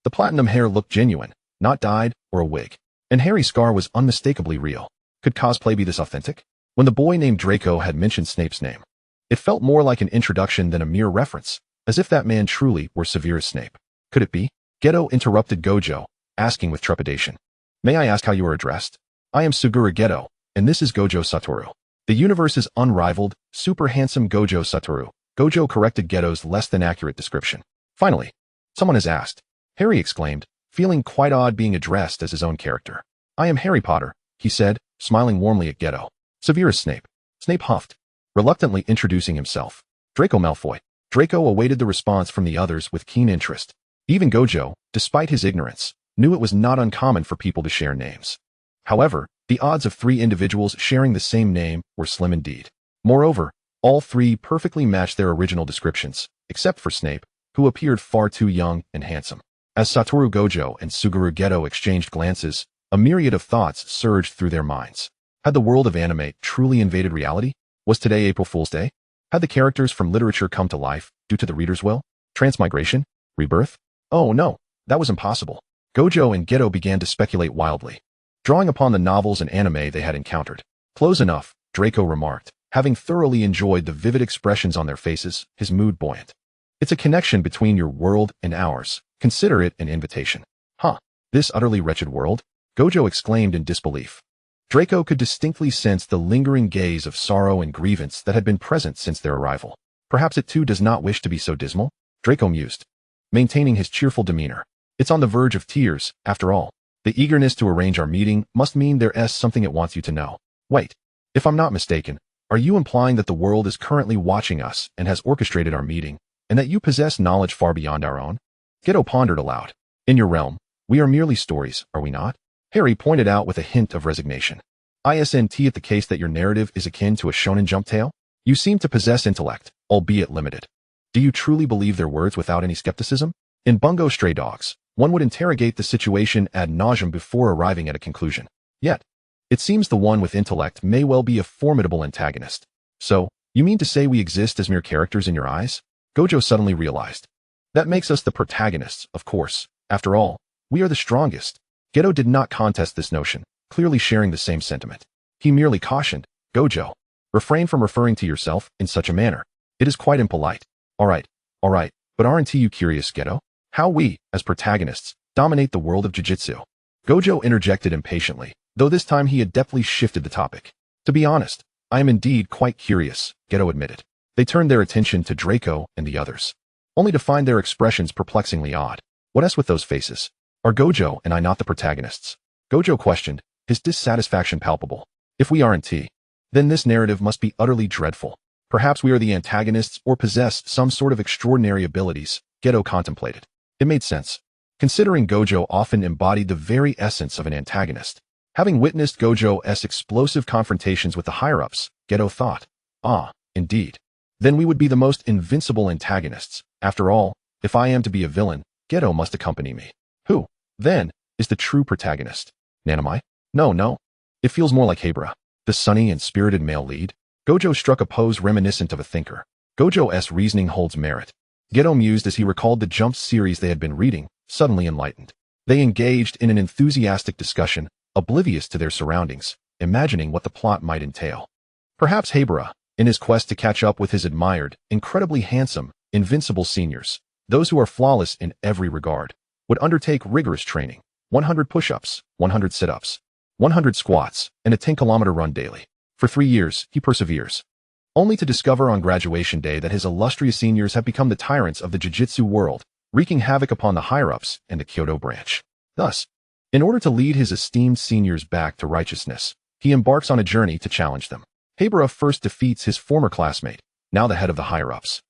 The platinum hair looked genuine, not dyed or a wig. And Harry's scar was unmistakably real. Could cosplay be this authentic? When the boy named Draco had mentioned Snape's name, it felt more like an introduction than a mere reference. as if that man truly were severe as Snape. Could it be? Geto interrupted Gojo, asking with trepidation. May I ask how you are addressed? I am Suguru Geto, and this is Gojo Satoru. The universe's unrivaled, super handsome Gojo Satoru. Gojo corrected Geto's less than accurate description. Finally, someone has asked. Harry exclaimed, feeling quite odd being addressed as his own character. I am Harry Potter, he said, smiling warmly at Geto. Severe as Snape. Snape huffed, reluctantly introducing himself. Draco Malfoy. Draco awaited the response from the others with keen interest. Even Gojo, despite his ignorance, knew it was not uncommon for people to share names. However, the odds of 3 individuals sharing the same name were slim indeed. Moreover, all 3 perfectly matched their original descriptions, except for Snape, who appeared far too young and handsome. As Satoru Gojo and Suguru Geto exchanged glances, a myriad of thoughts surged through their minds. Had the world of anime truly invaded reality? Was today April Fool's Day? Had the characters from literature come to life due to the reader's will? Transmigration? Rebirth? Oh no, that was impossible. Gojo and Geto began to speculate wildly, drawing upon the novels and anime they had encountered. Close enough, Draco remarked, having thoroughly enjoyed the vivid expressions on their faces, his mood buoyant. It's a connection between your world and ours. Consider it an invitation. Huh, this utterly wretched world? Gojo exclaimed in disbelief. Draco could distinctly sense the lingering gaze of sorrow and grievance that had been present since their arrival. Perhaps it too does not wish to be so dismal? Draco mused, maintaining his cheerful demeanor. It's on the verge of tears, after all. The eagerness to arrange our meeting must mean there's something it wants you to know. Wait, if I'm not mistaken, are you implying that the world is currently watching us and has orchestrated our meeting, and that you possess knowledge far beyond our own? Geto pondered aloud. In your realm, we are merely stories, are we not? Harry pointed out with a hint of resignation. Isn't it the case that your narrative is akin to a shonen jump tale? You seem to possess intellect, albeit limited. Do you truly believe their words without any skepticism? In Bungo Stray Dogs, one would interrogate the situation ad nauseum before arriving at a conclusion. Yet, it seems the one with intellect may well be a formidable antagonist. So, you mean to say we exist as mere characters in your eyes? Gojo suddenly realized. That makes us the protagonists, of course. After all, we are the strongest. Geto did not contest this notion, clearly sharing the same sentiment. He merely cautioned, Gojo, refrain from referring to yourself in such a manner. It is quite impolite. All right, but aren't you curious, Geto? How we, as protagonists, dominate the world of jiu-jitsu? Gojo interjected impatiently, though this time he adeptly shifted the topic. To be honest, I am indeed quite curious, Geto admitted. They turned their attention to Draco and the others, only to find their expressions perplexingly odd. What else with those faces? Are Gojo and I not the protagonists? Gojo questioned, his dissatisfaction palpable. If we aren't, then this narrative must be utterly dreadful. Perhaps we are the antagonists or possess some sort of extraordinary abilities, Geto contemplated. It made sense, considering Gojo often embodied the very essence of an antagonist. Having witnessed Gojo's explosive confrontations with the higher-ups, Geto thought, indeed. Then we would be the most invincible antagonists. After all, if I am to be a villain, Geto must accompany me. Who, then, is the true protagonist? Nanami? No. It feels more like Hebra, the sunny and spirited male lead. Gojo struck a pose reminiscent of a thinker. Gojo's reasoning holds merit. Geto mused as he recalled the Jump series they had been reading, suddenly enlightened. They engaged in an enthusiastic discussion, oblivious to their surroundings, imagining what the plot might entail. Perhaps Hebra, in his quest to catch up with his admired, incredibly handsome, invincible seniors, those who are flawless in every regard, would undertake rigorous training, 100 push-ups, 100 sit-ups, 100 squats, and a 10-kilometer run daily. For 3 years, he perseveres, only to discover on graduation day that his illustrious seniors have become the tyrants of the jiu-jitsu world, wreaking havoc upon the higher-ups and the Kyoto branch. Thus, in order to lead his esteemed seniors back to righteousness, he embarks on a journey to challenge them. Hebra first defeats his former classmate, now the head of the higher-ups,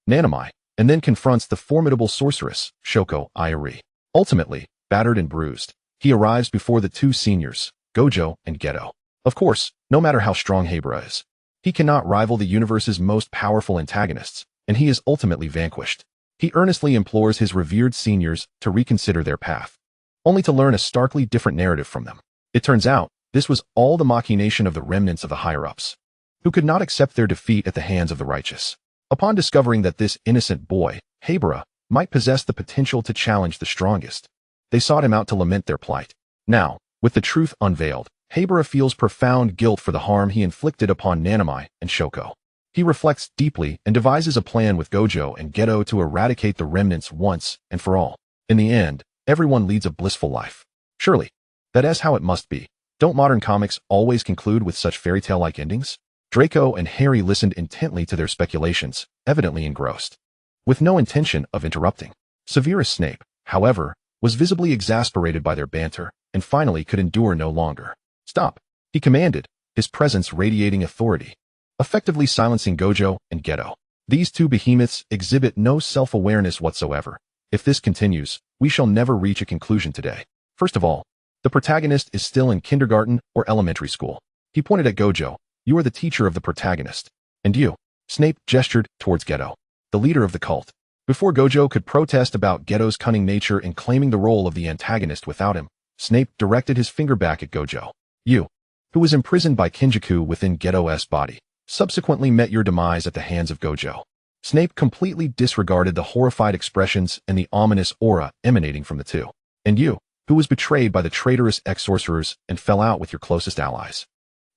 Nanami, and then confronts the formidable sorceress, Shoko Ayuri. Ultimately, battered and bruised, he arrives before the 2 seniors, Gojo and Geto. Of course, no matter how strong Hebra is, he cannot rival the universe's most powerful antagonists, and he is ultimately vanquished. He earnestly implores his revered seniors to reconsider their path, only to learn a starkly different narrative from them. It turns out, this was all the machination of the remnants of the higher-ups, who could not accept their defeat at the hands of the righteous. Upon discovering that this innocent boy, Hebra, might possess the potential to challenge the strongest, they sought him out to lament their plight. Now, with the truth unveiled, Hebra feels profound guilt for the harm he inflicted upon Nanami and Shoko. He reflects deeply and devises a plan with Gojo and Geto to eradicate the remnants once and for all. In the end, everyone leads a blissful life. Surely, that is how it must be. Don't modern comics always conclude with such fairy tale-like endings? Draco and Harry listened intently to their speculations, evidently engrossed, with no intention of interrupting. Severus Snape, however, was visibly exasperated by their banter and finally could endure no longer. "Stop," he commanded, his presence radiating authority, effectively silencing Gojo and Geto. These two behemoths exhibit no self-awareness whatsoever. If this continues, we shall never reach a conclusion today. First of all, the protagonist is still in kindergarten or elementary school. He pointed at Gojo. "You are the teacher of the protagonist. And you." Snape gestured towards Geto, the leader of the cult. Before Gojo could protest about Geto's cunning nature in claiming the role of the antagonist without him, Snape directed his finger back at Gojo. "You, who was imprisoned by Kinjaku within Geto's body, subsequently met your demise at the hands of Gojo." Snape completely disregarded the horrified expressions and the ominous aura emanating from the two. "And you, who was betrayed by the traitorous ex-sorcerers and fell out with your closest allies,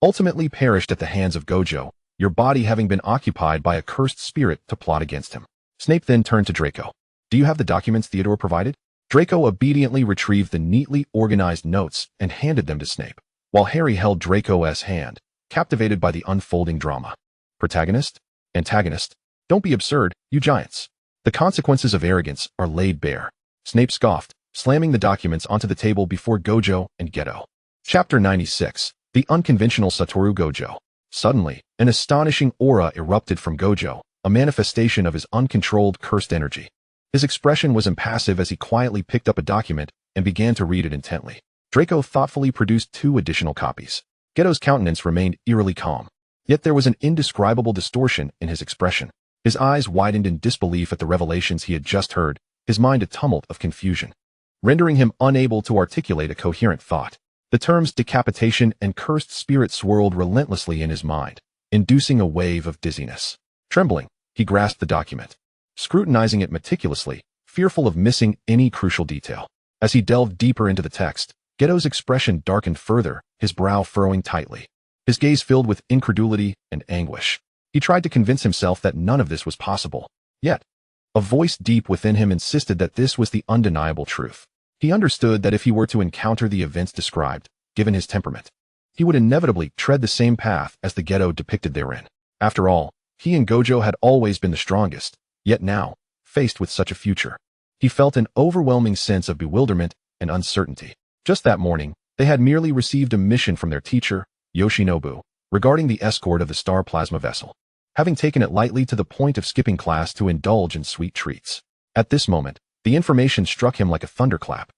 ultimately perished at the hands of Gojo, your body having been occupied by a cursed spirit to plot against him." Snape then turned to Draco. "Do you have the documents Theodore provided?" Draco obediently retrieved the neatly organized notes and handed them to Snape, while Harry held Draco's hand, captivated by the unfolding drama. "Protagonist? Antagonist? Don't be absurd, you giants. The consequences of arrogance are laid bare." Snape scoffed, slamming the documents onto the table before Gojo and Geto. Chapter 96. The Unconventional Satoru Gojo. Suddenly, an astonishing aura erupted from Gojo, a manifestation of his uncontrolled cursed energy. His expression was impassive as he quietly picked up a document and began to read it intently. Draco thoughtfully produced 2 additional copies. Geto's countenance remained eerily calm, yet there was an indescribable distortion in his expression. His eyes widened in disbelief at the revelations he had just heard, his mind a tumult of confusion, rendering him unable to articulate a coherent thought. The terms decapitation and cursed spirit swirled relentlessly in his mind, inducing a wave of dizziness. Trembling, he grasped the document, scrutinizing it meticulously, fearful of missing any crucial detail. As he delved deeper into the text, Geto's expression darkened further, his brow furrowing tightly, his gaze filled with incredulity and anguish. He tried to convince himself that none of this was possible. Yet, a voice deep within him insisted that this was the undeniable truth. He understood that if he were to encounter the events described, given his temperament, he would inevitably tread the same path as the Geto depicted therein. After all, he and Gojo had always been the strongest, yet now, faced with such a future, he felt an overwhelming sense of bewilderment and uncertainty. Just that morning, they had merely received a mission from their teacher, Yoshinobu, regarding the escort of the star plasma vessel, having taken it lightly to the point of skipping class to indulge in sweet treats. At this moment, the information struck him like a thunderclap,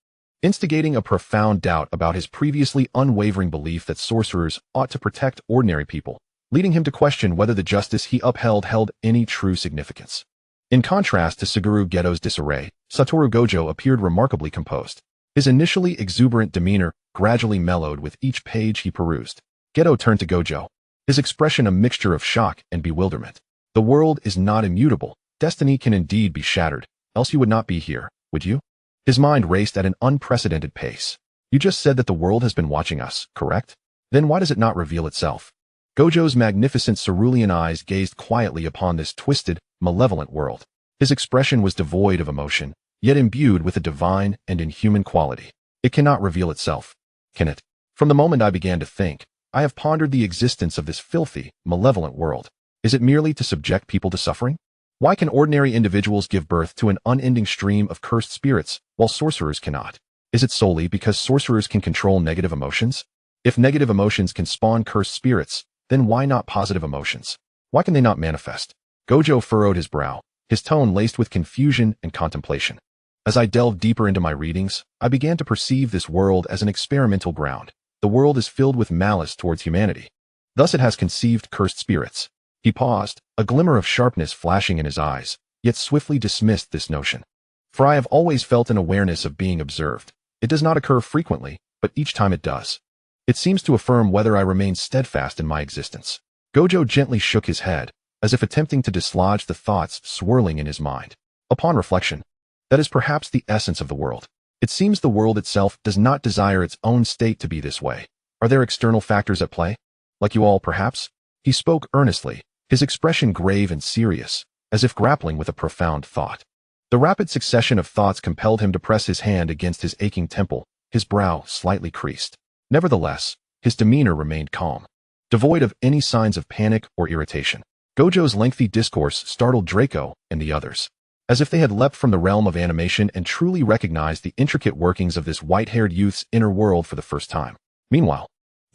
instigating a profound doubt about his previously unwavering belief that sorcerers ought to protect ordinary people, leading him to question whether the justice he upheld held any true significance. In contrast to Suguru Geto's disarray, Satoru Gojo appeared remarkably composed. His initially exuberant demeanor gradually mellowed with each page he perused. Geto turned to Gojo, his expression a mixture of shock and bewilderment. "The world is not immutable. Destiny can indeed be shattered, else you would not be here, would you?" His mind raced at an unprecedented pace. "You just said that the world has been watching us, correct? Then why does it not reveal itself?" Gojo's magnificent cerulean eyes gazed quietly upon this twisted, malevolent world. His expression was devoid of emotion, yet imbued with a divine and inhuman quality. "It cannot reveal itself, can it? From the moment I began to think, I have pondered the existence of this filthy, malevolent world. Is it merely to subject people to suffering? Why can ordinary individuals give birth to an unending stream of cursed spirits, while sorcerers cannot? Is it solely because sorcerers can control negative emotions? If negative emotions can spawn cursed spirits, then why not positive emotions? Why can they not manifest?" Gojo furrowed his brow, his tone laced with confusion and contemplation. "As I delved deeper into my readings, I began to perceive this world as an experimental ground. The world is filled with malice towards humanity. Thus it has conceived cursed spirits." He paused, a glimmer of sharpness flashing in his eyes, yet swiftly dismissed this notion. "For I have always felt an awareness of being observed. It does not occur frequently, but each time it does, it seems to affirm whether I remain steadfast in my existence." Gojo gently shook his head, as if attempting to dislodge the thoughts swirling in his mind. Upon reflection, that is perhaps the essence of the world. It seems the world itself does not desire its own state to be this way. Are there external factors at play? Like you all, perhaps? He spoke earnestly, his expression grave and serious, as if grappling with a profound thought. The rapid succession of thoughts compelled him to press his hand against his aching temple, his brow slightly creased. Nevertheless, his demeanor remained calm, devoid of any signs of panic or irritation. Gojo's lengthy discourse startled Draco and the others, as if they had leapt from the realm of animation and truly recognized the intricate workings of this white-haired youth's inner world for the first time. Meanwhile,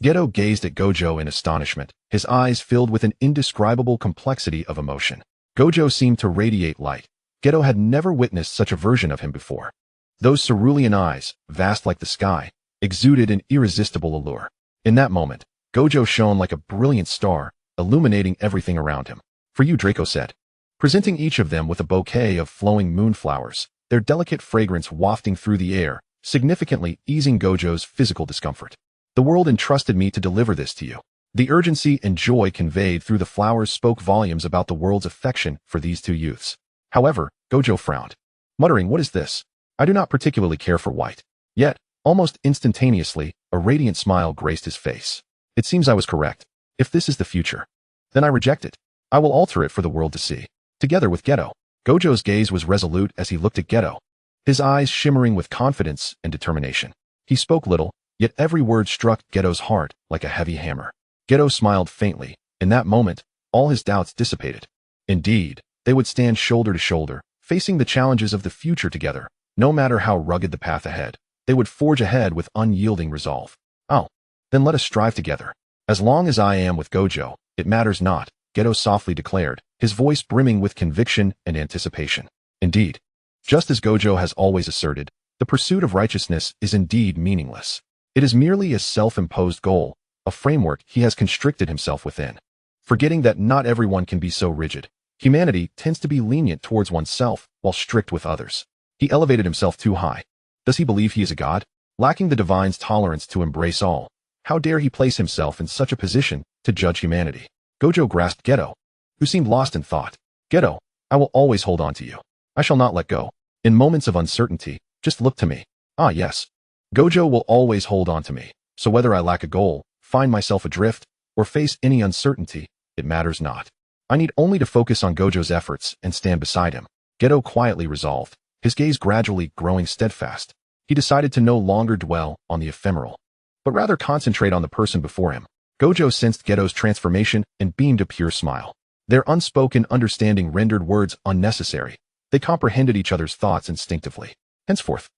Geto gazed at Gojo in astonishment, his eyes filled with an indescribable complexity of emotion. Gojo seemed to radiate light. Geto had never witnessed such a version of him before. Those cerulean eyes, vast like the sky, exuded an irresistible allure. In that moment, Gojo shone like a brilliant star, illuminating everything around him. "For you," Draco said, presenting each of them with a bouquet of flowing moonflowers, their delicate fragrance wafting through the air, significantly easing Gojo's physical discomfort. "The world entrusted me to deliver this to you." The urgency and joy conveyed through the flowers spoke volumes about the world's affection for these two youths. However, Gojo frowned, muttering, "What is this? I do not particularly care for white." Yet, almost instantaneously, a radiant smile graced his face. "It seems I was correct. If this is the future, then I reject it. I will alter it for the world to see." Together with Geto, Gojo's gaze was resolute as he looked at Geto, his eyes shimmering with confidence and determination. He spoke little, yet every word struck Geto's heart like a heavy hammer. Geto smiled faintly. In that moment, all his doubts dissipated. Indeed, they would stand shoulder to shoulder, facing the challenges of the future together. No matter how rugged the path ahead, they would forge ahead with unyielding resolve. "Oh, then let us strive together. As long as I am with Gojo, it matters not," Geto softly declared, his voice brimming with conviction and anticipation. Indeed, just as Gojo has always asserted, the pursuit of righteousness is indeed meaningless. It is merely a self-imposed goal, a framework he has constricted himself within. Forgetting that not everyone can be so rigid, humanity tends to be lenient towards oneself while strict with others. He elevated himself too high. Does he believe he is a god? Lacking the divine's tolerance to embrace all, how dare he place himself in such a position to judge humanity? Gojo grasped Geto, who seemed lost in thought. "Geto, I will always hold on to you. I shall not let go. In moments of uncertainty, just look to me." "Ah, yes. Gojo will always hold on to me. So whether I lack a goal, find myself adrift, or face any uncertainty, it matters not. I need only to focus on Gojo's efforts and stand beside him." Geto quietly resolved, his gaze gradually growing steadfast. He decided to no longer dwell on the ephemeral, but rather concentrate on the person before him. Gojo sensed Geto's transformation and beamed a pure smile. Their unspoken understanding rendered words unnecessary. They comprehended each other's thoughts instinctively. Henceforth,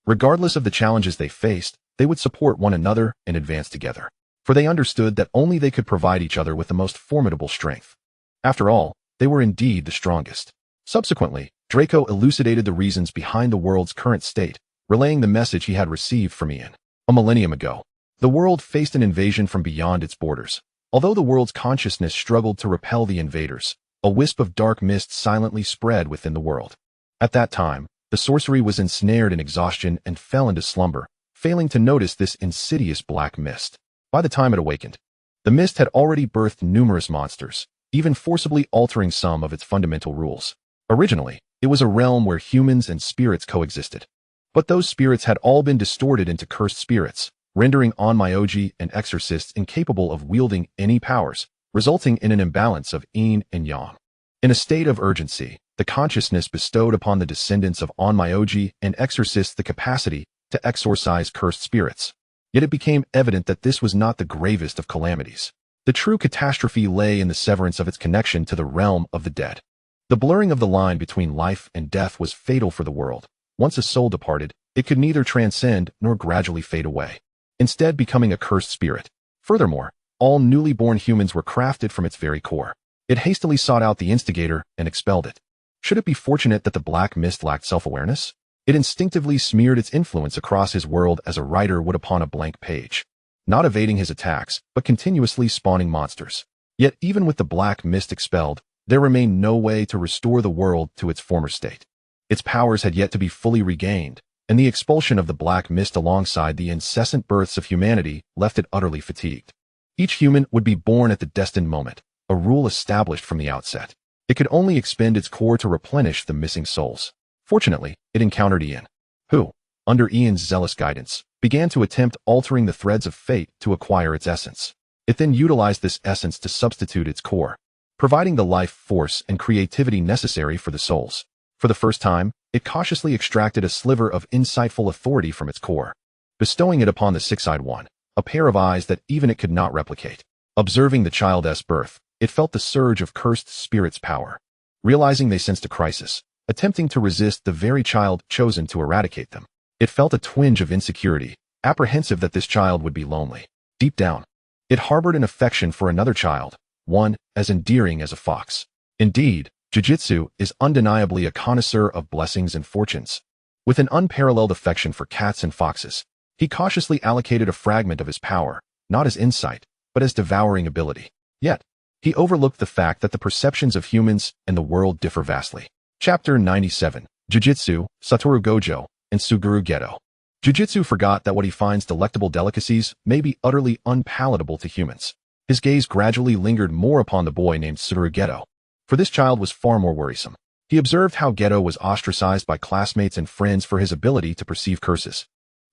regardless of the challenges they faced, they would support one another and advance together. For they understood that only they could provide each other with the most formidable strength. After all, they were indeed the strongest. Subsequently, Draco elucidated the reasons behind the world's current state, relaying the message he had received from Ian. A millennium ago, the world faced an invasion from beyond its borders. Although the world's consciousness struggled to repel the invaders, a wisp of dark mist silently spread within the world. At that time, the sorcery was ensnared in exhaustion and fell into slumber, failing to notice this insidious black mist. By the time it awakened, the mist had already birthed numerous monsters, even forcibly altering some of its fundamental rules. Originally, it was a realm where humans and spirits coexisted. But those spirits had all been distorted into cursed spirits, rendering onmyoji and exorcists incapable of wielding any powers, resulting in an imbalance of yin and yang. In a state of urgency, the consciousness bestowed upon the descendants of onmyoji and exorcists the capacity to exorcise cursed spirits. Yet it became evident that this was not the gravest of calamities. The true catastrophe lay in the severance of its connection to the realm of the dead. The blurring of the line between life and death was fatal for the world. Once a soul departed, it could neither transcend nor gradually fade away, instead becoming a cursed spirit. Furthermore, all newly born humans were crafted from its very core. It hastily sought out the instigator and expelled it. Should it be fortunate that the black mist lacked self-awareness? It instinctively smeared its influence across his world as a writer would upon a blank page, not evading his attacks, but continuously spawning monsters. Yet even with the black mist expelled, there remained no way to restore the world to its former state. Its powers had yet to be fully regained, and the expulsion of the black mist alongside the incessant births of humanity left it utterly fatigued. Each human would be born at the destined moment, a rule established from the outset. It could only expend its core to replenish the missing souls. Fortunately, it encountered Ian, who, under Ian's zealous guidance, began to attempt altering the threads of fate to acquire its essence. It then utilized this essence to substitute its core. providing the life force and creativity necessary for the souls. For the first time, it cautiously extracted a sliver of insightful authority from its core, bestowing it upon the six-eyed one, a pair of eyes that even it could not replicate. Observing the child's birth, it felt the surge of cursed spirits' power. Realizing they sensed a crisis, attempting to resist the very child chosen to eradicate them, it felt a twinge of insecurity, apprehensive that this child would be lonely. Deep down, it harbored an affection for another child, one as endearing as a fox. Indeed, Jujutsu is undeniably a connoisseur of blessings and fortunes. With an unparalleled affection for cats and foxes, he cautiously allocated a fragment of his power, not as insight, but as devouring ability. Yet, he overlooked the fact that the perceptions of humans and the world differ vastly. Chapter 97, Jujutsu, Satoru Gojo, and Suguru Geto. Jujutsu forgot that what he finds delectable delicacies may be utterly unpalatable to humans. His gaze gradually lingered more upon the boy named Suguru Geto, for this child was far more worrisome. He observed how Geto was ostracized by classmates and friends for his ability to perceive curses,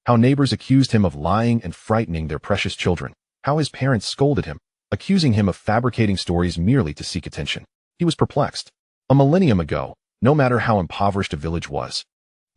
how neighbors accused him of lying and frightening their precious children, how his parents scolded him, accusing him of fabricating stories merely to seek attention. He was perplexed. A millennium ago, no matter how impoverished a village was,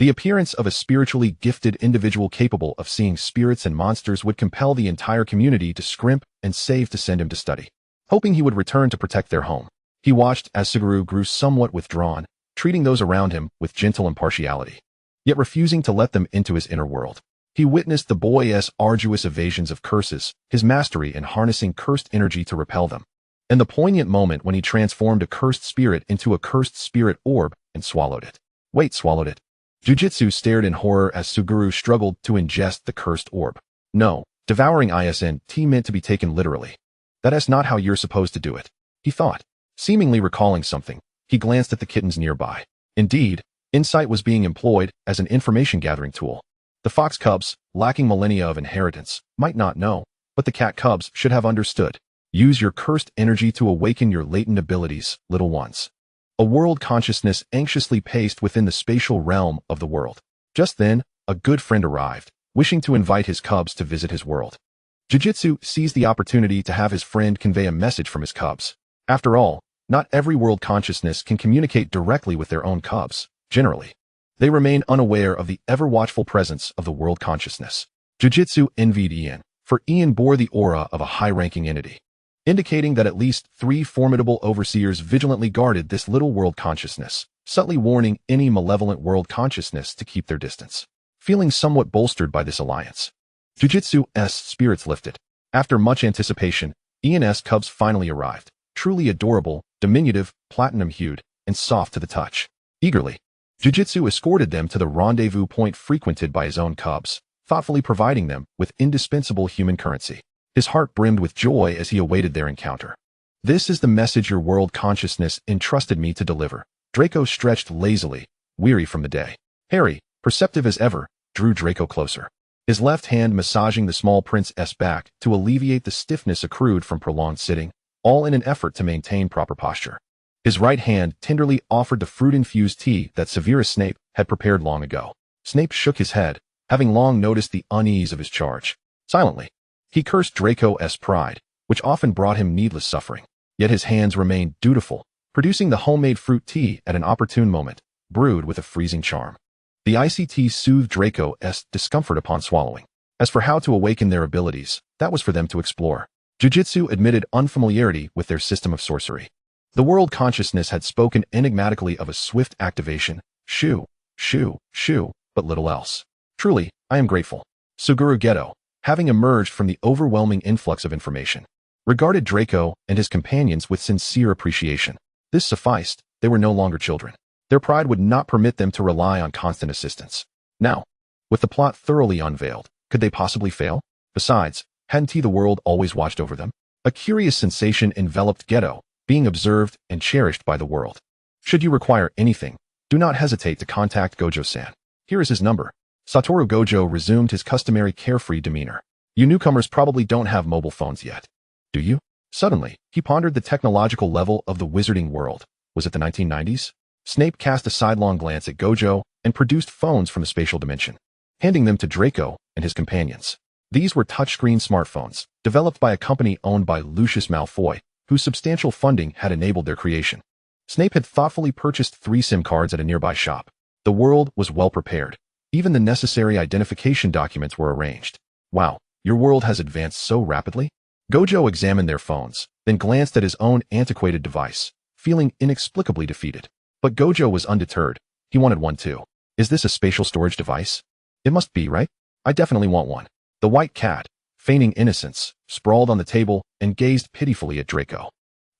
the appearance of a spiritually gifted individual capable of seeing spirits and monsters would compel the entire community to scrimp and save to send him to study. Hoping he would return to protect their home, he watched as Suguru grew somewhat withdrawn, treating those around him with gentle impartiality, yet refusing to let them into his inner world. He witnessed the boy's arduous evasions of curses, his mastery in harnessing cursed energy to repel them, and the poignant moment when he transformed a cursed spirit into a cursed spirit orb and swallowed it. Swallowed it. Jujutsu stared in horror as Suguru struggled to ingest the cursed orb. No, devouring isn't meant to be taken literally. That is not how you're supposed to do it, he thought. Seemingly recalling something, he glanced at the kittens nearby. Indeed, insight was being employed as an information-gathering tool. The fox cubs, lacking millennia of inheritance, might not know, but the cat cubs should have understood. Use your cursed energy to awaken your latent abilities, little ones. A world consciousness anxiously paced within the spatial realm of the world. Just then, a good friend arrived, wishing to invite his cubs to visit his world. Jujutsu seized the opportunity to have his friend convey a message from his cubs. After all, not every world consciousness can communicate directly with their own cubs. Generally, they remain unaware of the ever-watchful presence of the world consciousness. Jujutsu envied Ian, for Ian bore the aura of a high-ranking entity, indicating that at least 3 formidable overseers vigilantly guarded this little world consciousness, subtly warning any malevolent world consciousness to keep their distance. Feeling somewhat bolstered by this alliance, Jujutsu's spirits lifted. After much anticipation, Ian's cubs finally arrived, truly adorable, diminutive, platinum-hued, and soft to the touch. Eagerly, Jujutsu escorted them to the rendezvous point frequented by his own cubs, thoughtfully providing them with indispensable human currency. His heart brimmed with joy as he awaited their encounter. This is the message your world consciousness entrusted me to deliver. Draco stretched lazily, weary from the day. Harry, perceptive as ever, drew Draco closer, his left hand massaging the small prince's back to alleviate the stiffness accrued from prolonged sitting, all in an effort to maintain proper posture. His right hand tenderly offered the fruit-infused tea that Severus Snape had prepared long ago. Snape shook his head, having long noticed the unease of his charge. Silently, he cursed Draco's pride, which often brought him needless suffering. Yet his hands remained dutiful, producing the homemade fruit tea at an opportune moment, brewed with a freezing charm. The icy tea soothed Draco's discomfort upon swallowing. As for how to awaken their abilities, that was for them to explore. Jujutsu admitted unfamiliarity with their system of sorcery. The world consciousness had spoken enigmatically of a swift activation, shoo, shoo, shoo, but little else. Truly, I am grateful. Suguru Geto, having emerged from the overwhelming influx of information, regarded Draco and his companions with sincere appreciation. This sufficed, they were no longer children. Their pride would not permit them to rely on constant assistance. Now, with the plot thoroughly unveiled, could they possibly fail? Besides, hadn't the world always watched over them? A curious sensation enveloped Geto, being observed and cherished by the world. Should you require anything, do not hesitate to contact Gojo-san. Here is his number. Satoru Gojo resumed his customary carefree demeanor. You newcomers probably don't have mobile phones yet, do you? Suddenly, he pondered the technological level of the wizarding world. Was it the 1990s? Snape cast a sidelong glance at Gojo and produced phones from the spatial dimension, handing them to Draco and his companions. These were touchscreen smartphones, developed by a company owned by Lucius Malfoy, whose substantial funding had enabled their creation. Snape had thoughtfully purchased 3 SIM cards at a nearby shop. The world was well prepared. Even the necessary identification documents were arranged. Wow, your world has advanced so rapidly? Gojo examined their phones, then glanced at his own antiquated device, feeling inexplicably defeated. But Gojo was undeterred. He wanted one too. Is this a spatial storage device? It must be, right? I definitely want one. The white cat, feigning innocence, sprawled on the table and gazed pitifully at Draco.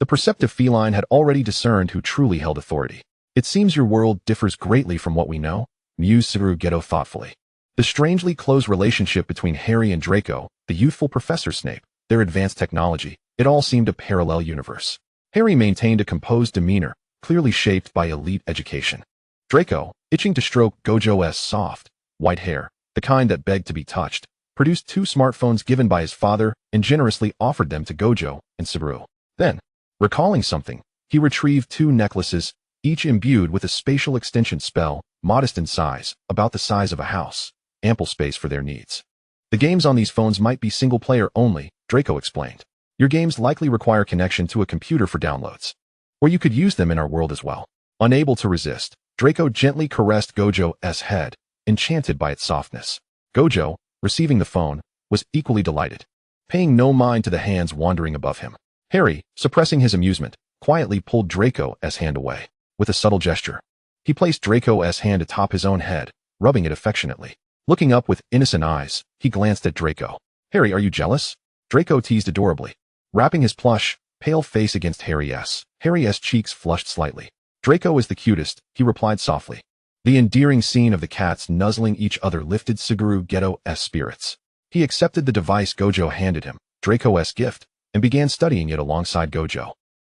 The perceptive feline had already discerned who truly held authority. It seems your world differs greatly from what we know, mused Geto thoughtfully. The strangely close relationship between Harry and Draco, the youthful Professor Snape, their advanced technology, it all seemed a parallel universe. Harry maintained a composed demeanor, clearly shaped by elite education. Draco, itching to stroke Gojo's soft, white hair, the kind that begged to be touched, produced 2 smartphones given by his father and generously offered them to Gojo and Subaru. Then, recalling something, he retrieved 2 necklaces, each imbued with a spatial extension spell, modest in size, about the size of a house, ample space for their needs. The games on these phones might be single-player only, Draco explained. Your games likely require connection to a computer for downloads. Or you could use them in our world as well. Unable to resist, Draco gently caressed Gojo's head, enchanted by its softness. Gojo, receiving the phone, was equally delighted, paying no mind to the hands wandering above him. Harry, suppressing his amusement, quietly pulled Draco's hand away. With a subtle gesture, he placed Draco's hand atop his own head, rubbing it affectionately. Looking up with innocent eyes, he glanced at Draco. Harry, are you jealous? Draco teased adorably, wrapping his plush, pale face against Harry's. Harry's cheeks flushed slightly. Draco is the cutest, he replied softly. The endearing scene of the cats nuzzling each other lifted Geto's spirits. He accepted the device Gojo handed him, Draco's gift, and began studying it alongside Gojo.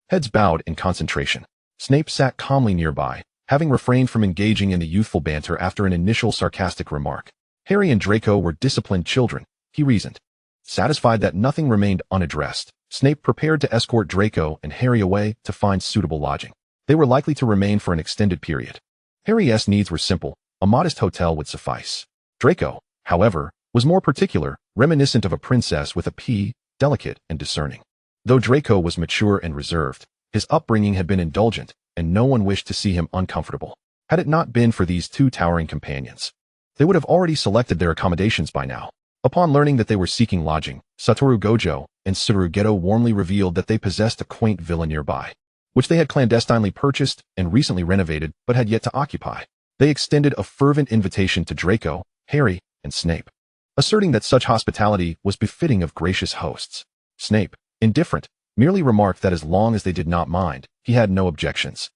Heads bowed in concentration. Snape sat calmly nearby, having refrained from engaging in the youthful banter after an initial sarcastic remark. Harry and Draco were disciplined children, he reasoned. Satisfied that nothing remained unaddressed, Snape prepared to escort Draco and Harry away to find suitable lodging. They were likely to remain for an extended period. Harry's needs were simple, a modest hotel would suffice. Draco, however, was more particular, reminiscent of a princess with a P, delicate and discerning. Though Draco was mature and reserved, his upbringing had been indulgent, and no one wished to see him uncomfortable. Had it not been for these 2 towering companions, they would have already selected their accommodations by now. Upon learning that they were seeking lodging, Satoru Gojo and Geto warmly revealed that they possessed a quaint villa nearby, which they had clandestinely purchased and recently renovated but had yet to occupy. They extended a fervent invitation to Draco, Harry, and Snape, asserting that such hospitality was befitting of gracious hosts. Snape, indifferent, merely remarked that as long as they did not mind, he had no objections.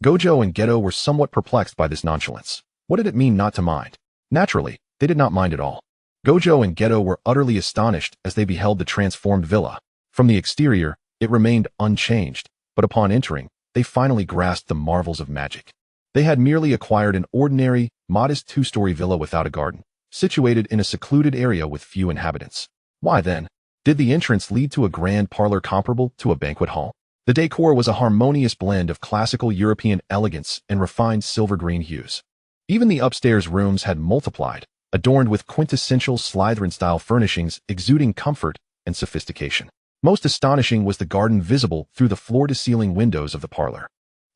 Gojo and Geto were somewhat perplexed by this nonchalance. What did it mean not to mind? Naturally, they did not mind at all. Gojo and Geto were utterly astonished as they beheld the transformed villa. From the exterior, it remained unchanged, but upon entering, they finally grasped the marvels of magic. They had merely acquired an ordinary, modest 2-story villa without a garden, situated in a secluded area with few inhabitants. Why then, did the entrance lead to a grand parlor comparable to a banquet hall? The decor was a harmonious blend of classical European elegance and refined silver-green hues. Even the upstairs rooms had multiplied, adorned with quintessential Slytherin-style furnishings exuding comfort and sophistication. Most astonishing was the garden visible through the floor-to-ceiling windows of the parlor.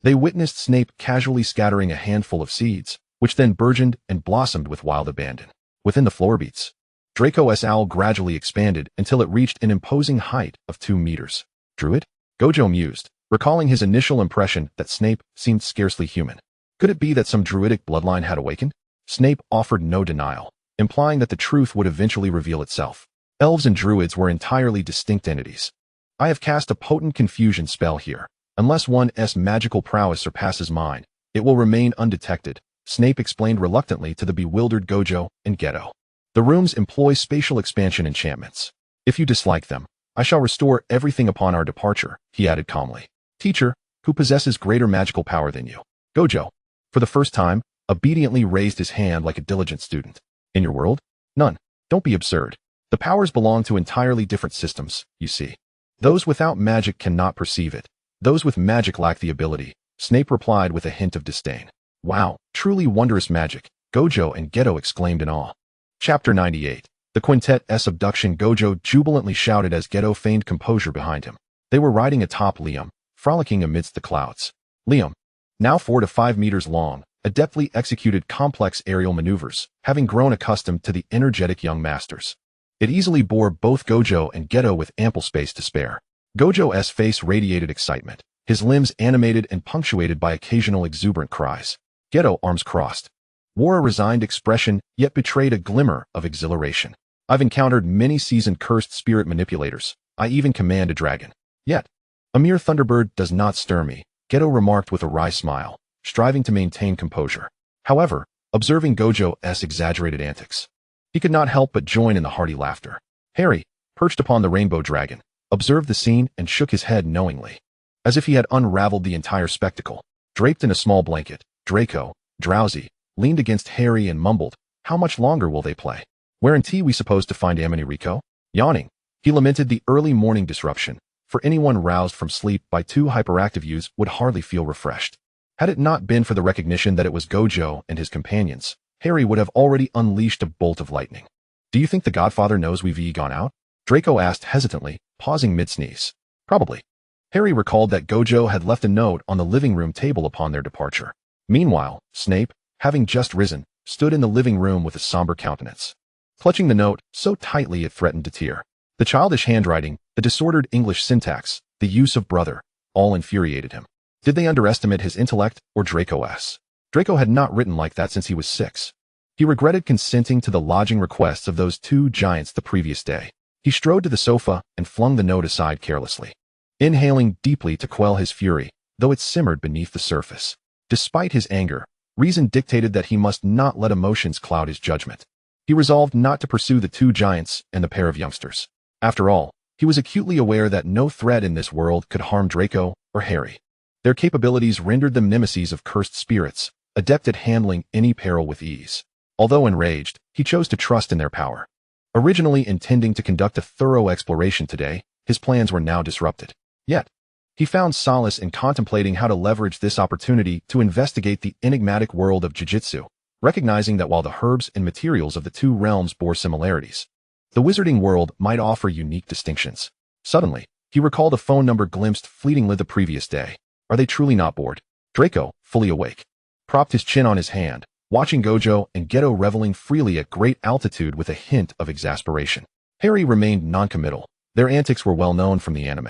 They witnessed Snape casually scattering a handful of seeds, which then burgeoned and blossomed with wild abandon. Within the floor beats, Draco's owl gradually expanded until it reached an imposing height of 2 meters. Druid? Gojo mused, recalling his initial impression that Snape seemed scarcely human. Could it be that some druidic bloodline had awakened? Snape offered no denial, implying that the truth would eventually reveal itself. Elves and druids were entirely distinct entities. I have cast a potent confusion spell here. Unless one's magical prowess surpasses mine, it will remain undetected, Snape explained reluctantly to the bewildered Gojo and Geto. The rooms employ spatial expansion enchantments. If you dislike them, I shall restore everything upon our departure, he added calmly. Teacher, who possesses greater magical power than you? Gojo, for the first time, obediently raised his hand like a diligent student. In your world? None. Don't be absurd. The powers belong to entirely different systems, you see. Those without magic cannot perceive it. Those with magic lack the ability, Snape replied with a hint of disdain. Wow, truly wondrous magic, Gojo and Geto exclaimed in awe. Chapter 98. The Quintet's abduction. Gojo jubilantly shouted as Geto feigned composure behind him. They were riding atop Liam, frolicking amidst the clouds. Liam, now 4 to 5 meters long, adeptly executed complex aerial maneuvers, having grown accustomed to the energetic young masters. It easily bore both Gojo and Geto with ample space to spare. Gojo's face radiated excitement, his limbs animated and punctuated by occasional exuberant cries. Geto, arms crossed, wore a resigned expression, yet betrayed a glimmer of exhilaration. I've encountered many seasoned cursed spirit manipulators. I even command a dragon. Yet, a mere thunderbird does not stir me, Geto remarked with a wry smile, striving to maintain composure. However, observing Gojo's exaggerated antics, he could not help but join in the hearty laughter. Harry, perched upon the rainbow dragon, observed the scene and shook his head knowingly, as if he had unraveled the entire spectacle. Draped in a small blanket, Draco, drowsy, leaned against Harry and mumbled, "How much longer will they play? Wherein we supposed to find Amity Rico?" Yawning, he lamented the early morning disruption, for anyone roused from sleep by 2 hyperactive youths would hardly feel refreshed. Had it not been for the recognition that it was Gojo and his companions, Harry would have already unleashed a bolt of lightning. "Do you think the Godfather knows we've gone out?" Draco asked hesitantly, pausing mid-sneeze. "Probably." Harry recalled that Gojo had left a note on the living room table upon their departure. Meanwhile, Snape, having just risen, stood in the living room with a somber countenance, clutching the note so tightly it threatened to tear. The childish handwriting, the disordered English syntax, the use of brother, all infuriated him. Did they underestimate his intellect or Draco's? Draco had not written like that since he was 6. He regretted consenting to the lodging requests of those 2 giants the previous day. He strode to the sofa and flung the note aside carelessly, inhaling deeply to quell his fury, though it simmered beneath the surface. Despite his anger, reason dictated that he must not let emotions cloud his judgment. He resolved not to pursue the 2 giants and the pair of youngsters. After all, he was acutely aware that no threat in this world could harm Draco or Harry. Their capabilities rendered them nemeses of cursed spirits, adept at handling any peril with ease. Although enraged, he chose to trust in their power. Originally intending to conduct a thorough exploration today, his plans were now disrupted. Yet, he found solace in contemplating how to leverage this opportunity to investigate the enigmatic world of jiu-jitsu, recognizing that while the herbs and materials of the 2 realms bore similarities, the wizarding world might offer unique distinctions. Suddenly, he recalled a phone number glimpsed fleetingly the previous day. Are they truly not bored? Draco, fully awake, propped his chin on his hand, watching Gojo and Geto reveling freely at great altitude with a hint of exasperation. Harry remained noncommittal. Their antics were well known from the anime.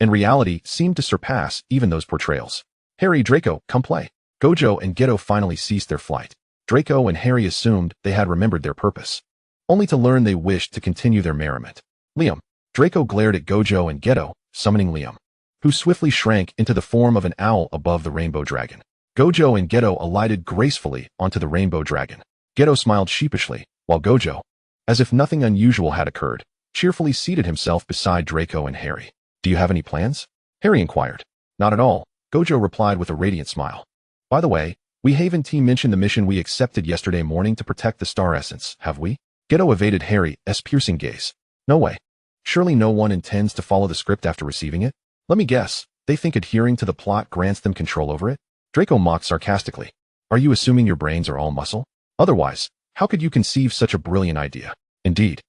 In reality, seemed to surpass even those portrayals. "Harry, Draco, come play." Gojo and Geto finally ceased their flight. Draco and Harry assumed they had remembered their purpose, only to learn they wished to continue their merriment. "Liam." Draco glared at Gojo and Geto, summoning Liam, who swiftly shrank into the form of an owl above the rainbow dragon. Gojo and Geto alighted gracefully onto the rainbow dragon. Geto smiled sheepishly, while Gojo, as if nothing unusual had occurred, cheerfully seated himself beside Draco and Harry. "Do you have any plans?" Harry inquired. "Not at all," Gojo replied with a radiant smile. "By the way, we Haven team mentioned the mission we accepted yesterday morning to protect the star essence, have we?" Geto evaded Harry's piercing gaze. "No way. Surely no one intends to follow the script after receiving it? Let me guess, they think adhering to the plot grants them control over it?" Draco mocked sarcastically. "Are you assuming your brains are all muscle? Otherwise, how could you conceive such a brilliant idea?" Indeed,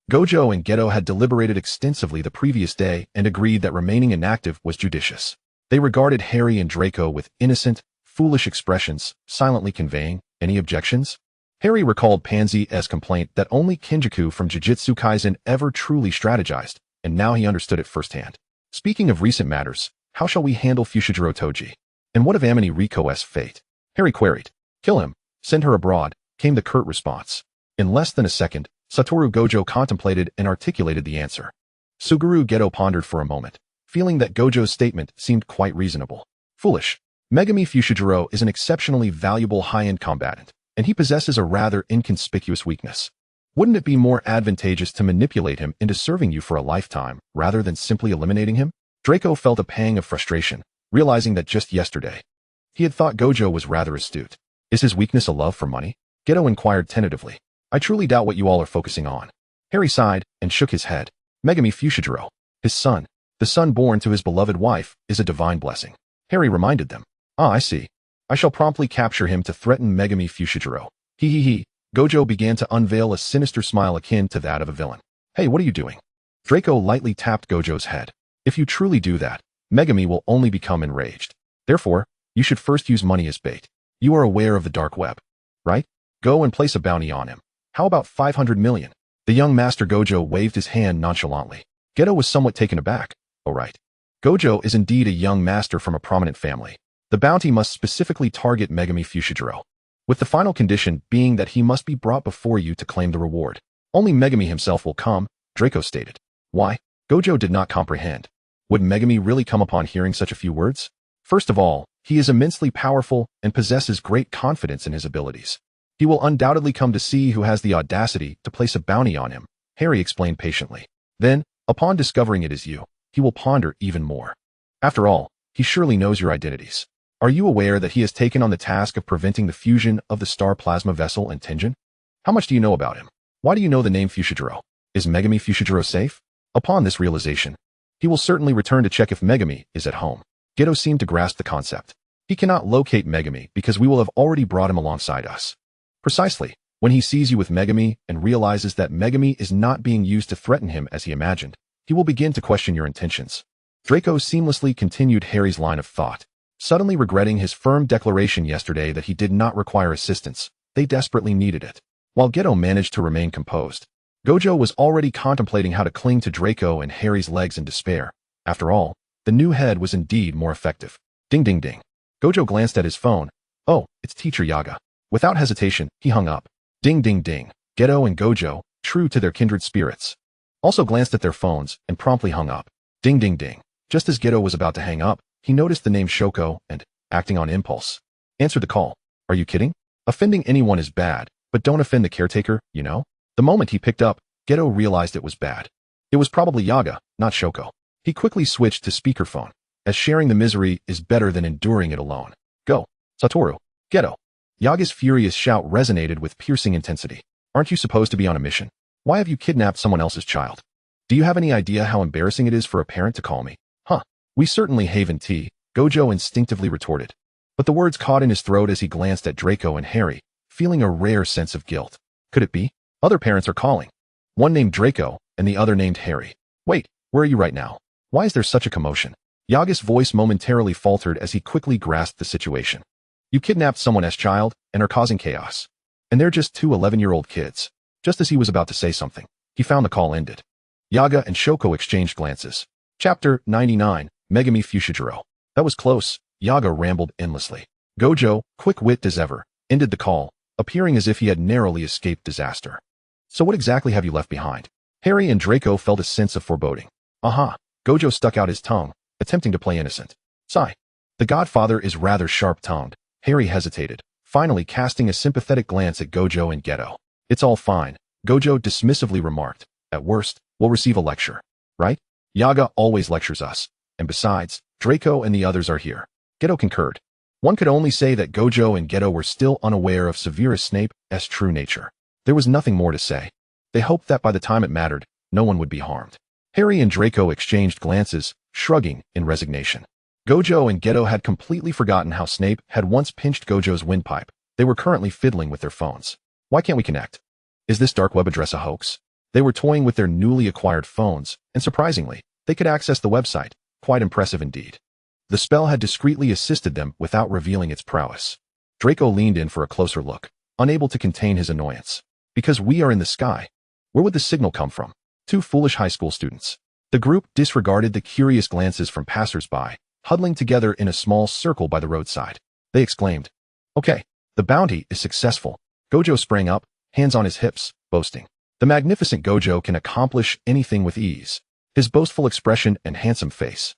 Gojo and Geto had deliberated extensively the previous day and agreed that remaining inactive was judicious. They regarded Harry and Draco with innocent, foolish expressions, silently conveying any objections. Harry recalled Pansy's complaint that only Kenjaku from Jujutsu Kaisen ever truly strategized, and now he understood it firsthand. "Speaking of recent matters, how shall we handle Fushiguro Toji? And what of Amity Riko's fate?" Harry queried. "Kill him. Send her abroad," came the curt response. In less than a second, Satoru Gojo contemplated and articulated the answer. Suguru Geto pondered for a moment, feeling that Gojo's statement seemed quite reasonable. "Foolish. Megami Fushiguro is an exceptionally valuable high-end combatant, and he possesses a rather inconspicuous weakness. Wouldn't it be more advantageous to manipulate him into serving you for a lifetime, rather than simply eliminating him?" Draco felt a pang of frustration, realizing that just yesterday, he had thought Gojo was rather astute. "Is his weakness a love for money?" Geto inquired tentatively. "I truly doubt what you all are focusing on." Harry sighed and shook his head. "Megami Fushiguro, his son, the son born to his beloved wife, is a divine blessing." Harry reminded them. "Ah, I see. I shall promptly capture him to threaten Megami Fushiguro." He. Gojo began to unveil a sinister smile akin to that of a villain. "Hey, what are you doing?" Draco lightly tapped Gojo's head. If you truly do that, Megami will only become enraged. Therefore, you should first use money as bait. You are aware of the dark web, right? Go and place a bounty on him. How about 500 million? The young Master Gojo waved his hand nonchalantly. Geto was somewhat taken aback. Oh right. Gojo is indeed a young master from a prominent family. The bounty must specifically target Megami Fushiguro, with the final condition being that he must be brought before you to claim the reward. Only Megami himself will come, Draco stated. Why? Gojo did not comprehend. Would Megami really come upon hearing such a few words? First of all, he is immensely powerful and possesses great confidence in his abilities. He will undoubtedly come to see who has the audacity to place a bounty on him, Harry explained patiently. Then, upon discovering it is you, he will ponder even more. After all, he surely knows your identities. Are you aware that he has taken on the task of preventing the fusion of the star plasma vessel and Tenjin? How much do you know about him? Why do you know the name Fushiguro? Is Megami Fushiguro safe? Upon this realization, he will certainly return to check if Megami is at home. Geto seemed to grasp the concept. He cannot locate Megami because we will have already brought him alongside us. Precisely, when he sees you with Megami and realizes that Megami is not being used to threaten him as he imagined, he will begin to question your intentions. Draco seamlessly continued Harry's line of thought. Suddenly regretting his firm declaration yesterday that he did not require assistance, they desperately needed it. While Geto managed to remain composed, Gojo was already contemplating how to cling to Draco and Harry's legs in despair. After all, the new head was indeed more effective. Ding ding ding. Gojo glanced at his phone. Oh, it's Teacher Yaga. Without hesitation, he hung up. Ding ding ding. Geto and Gojo, true to their kindred spirits, also glanced at their phones and promptly hung up. Ding ding ding. Just as Geto was about to hang up, he noticed the name Shoko and, acting on impulse, answered the call. Are you kidding? Offending anyone is bad, but don't offend the caretaker, you know? The moment he picked up, Geto realized it was bad. It was probably Yaga, not Shoko. He quickly switched to speakerphone, as sharing the misery is better than enduring it alone. Go, Satoru, Geto. Yaga's furious shout resonated with piercing intensity. Aren't you supposed to be on a mission? Why have you kidnapped someone else's child? Do you have any idea how embarrassing it is for a parent to call me? Huh. We certainly haven't, Gojo instinctively retorted. But the words caught in his throat as he glanced at Draco and Harry, feeling a rare sense of guilt. Could it be? Other parents are calling. One named Draco, and the other named Harry. Wait, where are you right now? Why is there such a commotion? Yaga's voice momentarily faltered as he quickly grasped the situation. You kidnapped someone's child and are causing chaos. And they're just two 11-year-old kids. Just as he was about to say something, he found the call ended. Yaga and Shoko exchanged glances. Chapter 99, Megami Fushiguro. That was close, Yaga rambled endlessly. Gojo, quick-witted as ever, ended the call, appearing as if he had narrowly escaped disaster. So what exactly have you left behind? Harry and Draco felt a sense of foreboding. Aha, Gojo stuck out his tongue, attempting to play innocent. Sigh. The godfather is rather sharp-tongued. Harry hesitated, finally casting a sympathetic glance at Gojo and Geto. It's all fine, Gojo dismissively remarked. At worst, we'll receive a lecture. Right? Yaga always lectures us. And besides, Draco and the others are here. Geto concurred. One could only say that Gojo and Geto were still unaware of Severus Snape's true nature. There was nothing more to say. They hoped that by the time it mattered, no one would be harmed. Harry and Draco exchanged glances, shrugging in resignation. Gojo and Geto had completely forgotten how Snape had once pinched Gojo's windpipe. They were currently fiddling with their phones. Why can't we connect? Is this dark web address a hoax? They were toying with their newly acquired phones, and surprisingly, they could access the website. Quite impressive indeed. The spell had discreetly assisted them without revealing its prowess. Draco leaned in for a closer look, unable to contain his annoyance. Because we are in the sky. Where would the signal come from? Two foolish high school students. The group disregarded the curious glances from passers-by, huddling together in a small circle by the roadside. They exclaimed, Okay, the bounty is successful. Gojo sprang up, hands on his hips, boasting. The magnificent Gojo can accomplish anything with ease. His boastful expression and handsome face,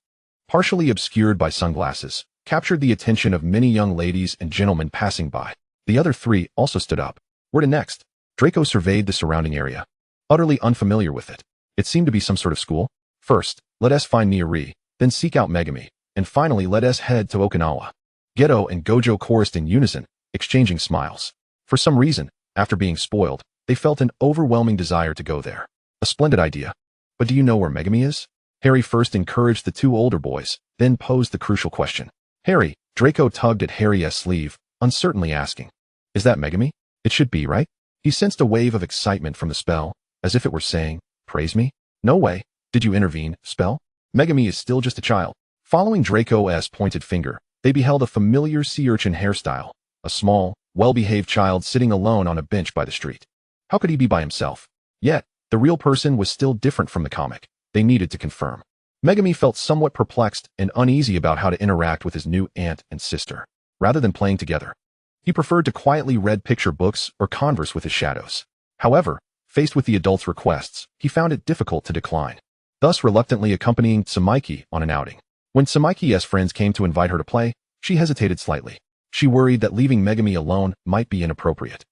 partially obscured by sunglasses, captured the attention of many young ladies and gentlemen passing by. The other three also stood up. Where to next? Draco surveyed the surrounding area, utterly unfamiliar with it. It seemed to be some sort of school. First, let us find Niori, then seek out Megami, and finally let us head to Okinawa. Geto and Gojo chorused in unison, exchanging smiles. For some reason, after being spoiled, they felt an overwhelming desire to go there. A splendid idea. But do you know where Megami is? Harry first encouraged the two older boys, then posed the crucial question. Harry, Draco tugged at Harry's sleeve, uncertainly asking. Is that Megami? It should be, right? He sensed a wave of excitement from the spell, as if it were saying, Praise me? No way. Did you intervene, spell? Megami is still just a child. Following Draco's pointed finger, they beheld a familiar sea urchin hairstyle, a small, well-behaved child sitting alone on a bench by the street. How could he be by himself? Yet, the real person was still different from the comic. They needed to confirm. Megami felt somewhat perplexed and uneasy about how to interact with his new aunt and sister. Rather than playing together, he preferred to quietly read picture books or converse with his shadows. However, faced with the adults' requests, he found it difficult to decline, thus reluctantly accompanying Tsumaiki on an outing. When Tsumaki's friends came to invite her to play, she hesitated slightly. She worried that leaving Megami alone might be inappropriate.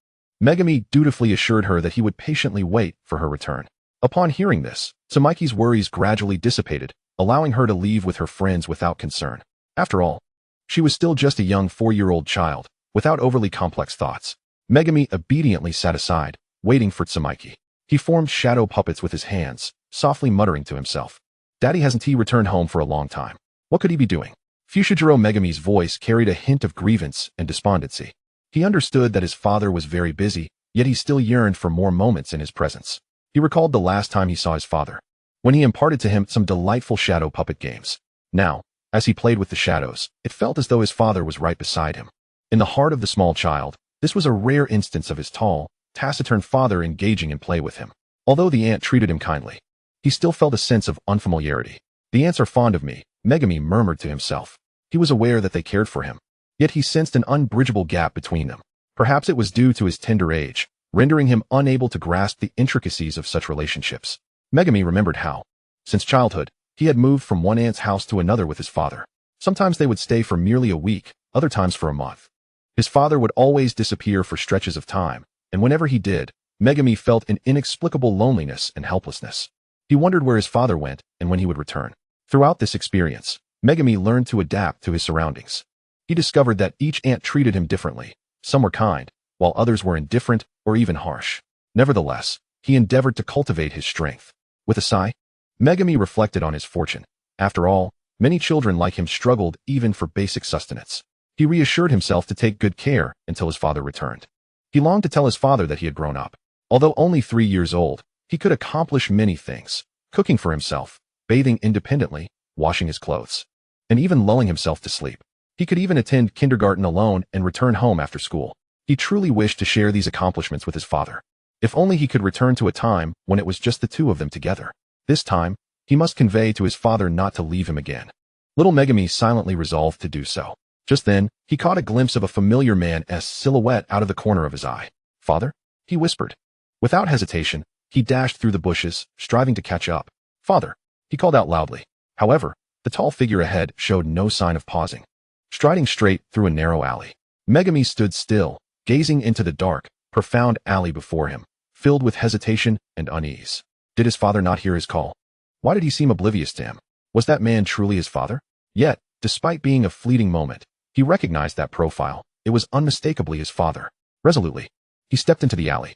Megami dutifully assured her that he would patiently wait for her return. Upon hearing this, Tsumaiki's worries gradually dissipated, allowing her to leave with her friends without concern. After all, she was still just a young 4-year-old child, without overly complex thoughts. Megami obediently sat aside, waiting for Tsumaiki. He formed shadow puppets with his hands, softly muttering to himself. Daddy hasn't returned home for a long time. What could he be doing? Fushiguro Megami's voice carried a hint of grievance and despondency. He understood that his father was very busy, yet he still yearned for more moments in his presence. He recalled the last time he saw his father, when he imparted to him some delightful shadow puppet games. Now, as he played with the shadows, it felt as though his father was right beside him. In the heart of the small child, this was a rare instance of his tall, taciturn father engaging in play with him. Although the aunt treated him kindly, he still felt a sense of unfamiliarity. The aunts are fond of me, Megami murmured to himself. He was aware that they cared for him, yet he sensed an unbridgeable gap between them. Perhaps it was due to his tender age, rendering him unable to grasp the intricacies of such relationships. Megami remembered how, since childhood, he had moved from one aunt's house to another with his father. Sometimes they would stay for merely a week, other times for a month. His father would always disappear for stretches of time, and whenever he did, Megami felt an inexplicable loneliness and helplessness. He wondered where his father went and when he would return. Throughout this experience, Megami learned to adapt to his surroundings. He discovered that each aunt treated him differently. Some were kind, while others were indifferent or even harsh. Nevertheless, he endeavored to cultivate his strength. With a sigh, Megami reflected on his fortune. After all, many children like him struggled even for basic sustenance. He reassured himself to take good care until his father returned. He longed to tell his father that he had grown up. Although only 3 years old, he could accomplish many things: cooking for himself, bathing independently, washing his clothes, and even lulling himself to sleep. He could even attend kindergarten alone and return home after school. He truly wished to share these accomplishments with his father. If only he could return to a time when it was just the two of them together. This time, he must convey to his father not to leave him again. Little Megami silently resolved to do so. Just then, he caught a glimpse of a familiar man's silhouette out of the corner of his eye. "Father?" he whispered. Without hesitation, he dashed through the bushes, striving to catch up. "Father!" he called out loudly. However, the tall figure ahead showed no sign of pausing. Striding straight through a narrow alley, Megami stood still, gazing into the dark, profound alley before him, filled with hesitation and unease. Did his father not hear his call? Why did he seem oblivious to him? Was that man truly his father? Yet, despite being a fleeting moment, he recognized that profile. It was unmistakably his father. Resolutely, he stepped into the alley.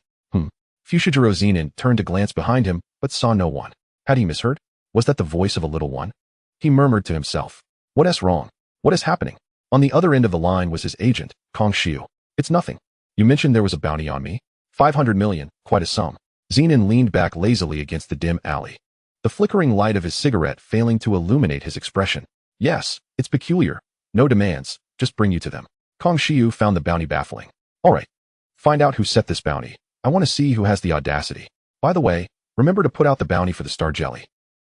Fushiguro Zenin turned to glance behind him, but saw no one. Had he misheard? Was that the voice of a little one? He murmured to himself. What is wrong? What is happening? On the other end of the line was his agent, Kong Xiu. It's nothing. You mentioned there was a bounty on me? 500 million, quite a sum. Zenin leaned back lazily against the dim alley, the flickering light of his cigarette failing to illuminate his expression. Yes, it's peculiar. No demands, just bring you to them. Kong Xiu found the bounty baffling. All right. Find out who set this bounty. I want to see who has the audacity. By the way, remember to put out the bounty for the star jelly.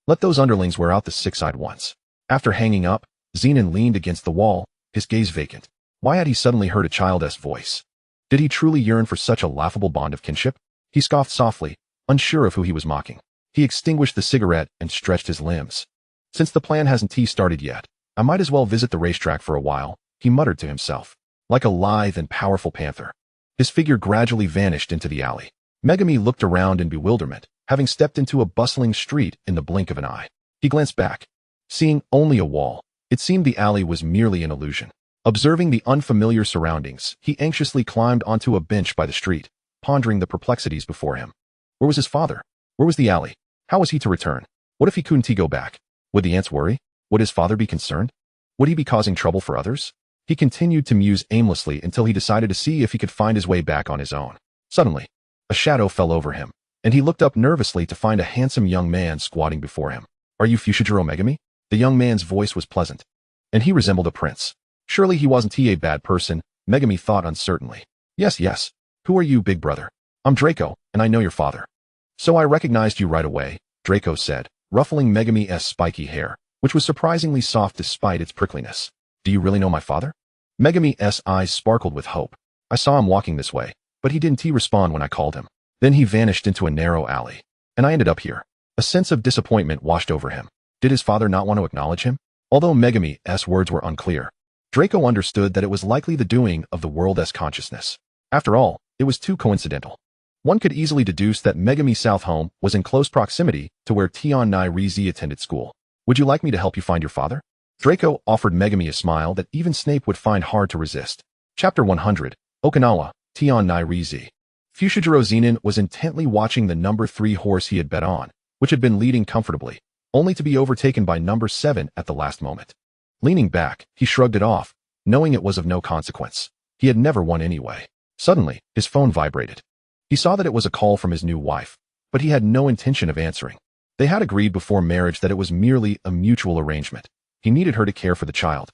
Let those underlings wear out the sick-side ones. After hanging up, Zenin leaned against the wall, his gaze vacant. Why had he suddenly heard a child's voice? Did he truly yearn for such a laughable bond of kinship? He scoffed softly, unsure of who he was mocking. He extinguished the cigarette and stretched his limbs. Since the plan hasn't started yet, I might as well visit the racetrack for a while, he muttered to himself. Like a lithe and powerful panther, his figure gradually vanished into the alley. Megami looked around in bewilderment, having stepped into a bustling street in the blink of an eye. He glanced back, seeing only a wall. It seemed the alley was merely an illusion. Observing the unfamiliar surroundings, he anxiously climbed onto a bench by the street, pondering the perplexities before him. Where was his father? Where was the alley? How was he to return? What if he couldn't go back? Would the aunts worry? Would his father be concerned? Would he be causing trouble for others? He continued to muse aimlessly until he decided to see if he could find his way back on his own. Suddenly, a shadow fell over him, and he looked up nervously to find a handsome young man squatting before him. Are you Fushiguro Megami? The young man's voice was pleasant, and he resembled a prince. Surely he wasn't a bad person, Megami thought uncertainly. Yes. Who are you, big brother? I'm Draco, and I know your father. So I recognized you right away, Draco said, ruffling Megami's spiky hair, which was surprisingly soft despite its prickliness. Do you really know my father? Megami's eyes sparkled with hope. I saw him walking this way, but he didn't respond when I called him. Then he vanished into a narrow alley, and I ended up here. A sense of disappointment washed over him. Did his father not want to acknowledge him? Although Megami's words were unclear, Draco understood that it was likely the doing of the world's consciousness. After all, it was too coincidental. One could easily deduce that Megami South home was in close proximity to where Tion Nai Rizi attended school. Would you like me to help you find your father? Draco offered Megami a smile that even Snape would find hard to resist. Chapter 100, Okinawa, Tion Nai Rizi. Fushiguro Zenin was intently watching the number 3 horse he had bet on, which had been leading comfortably, only to be overtaken by number 7 at the last moment. Leaning back, he shrugged it off, knowing it was of no consequence. He had never won anyway. Suddenly, his phone vibrated. He saw that it was a call from his new wife, but he had no intention of answering. They had agreed before marriage that it was merely a mutual arrangement. He needed her to care for the child,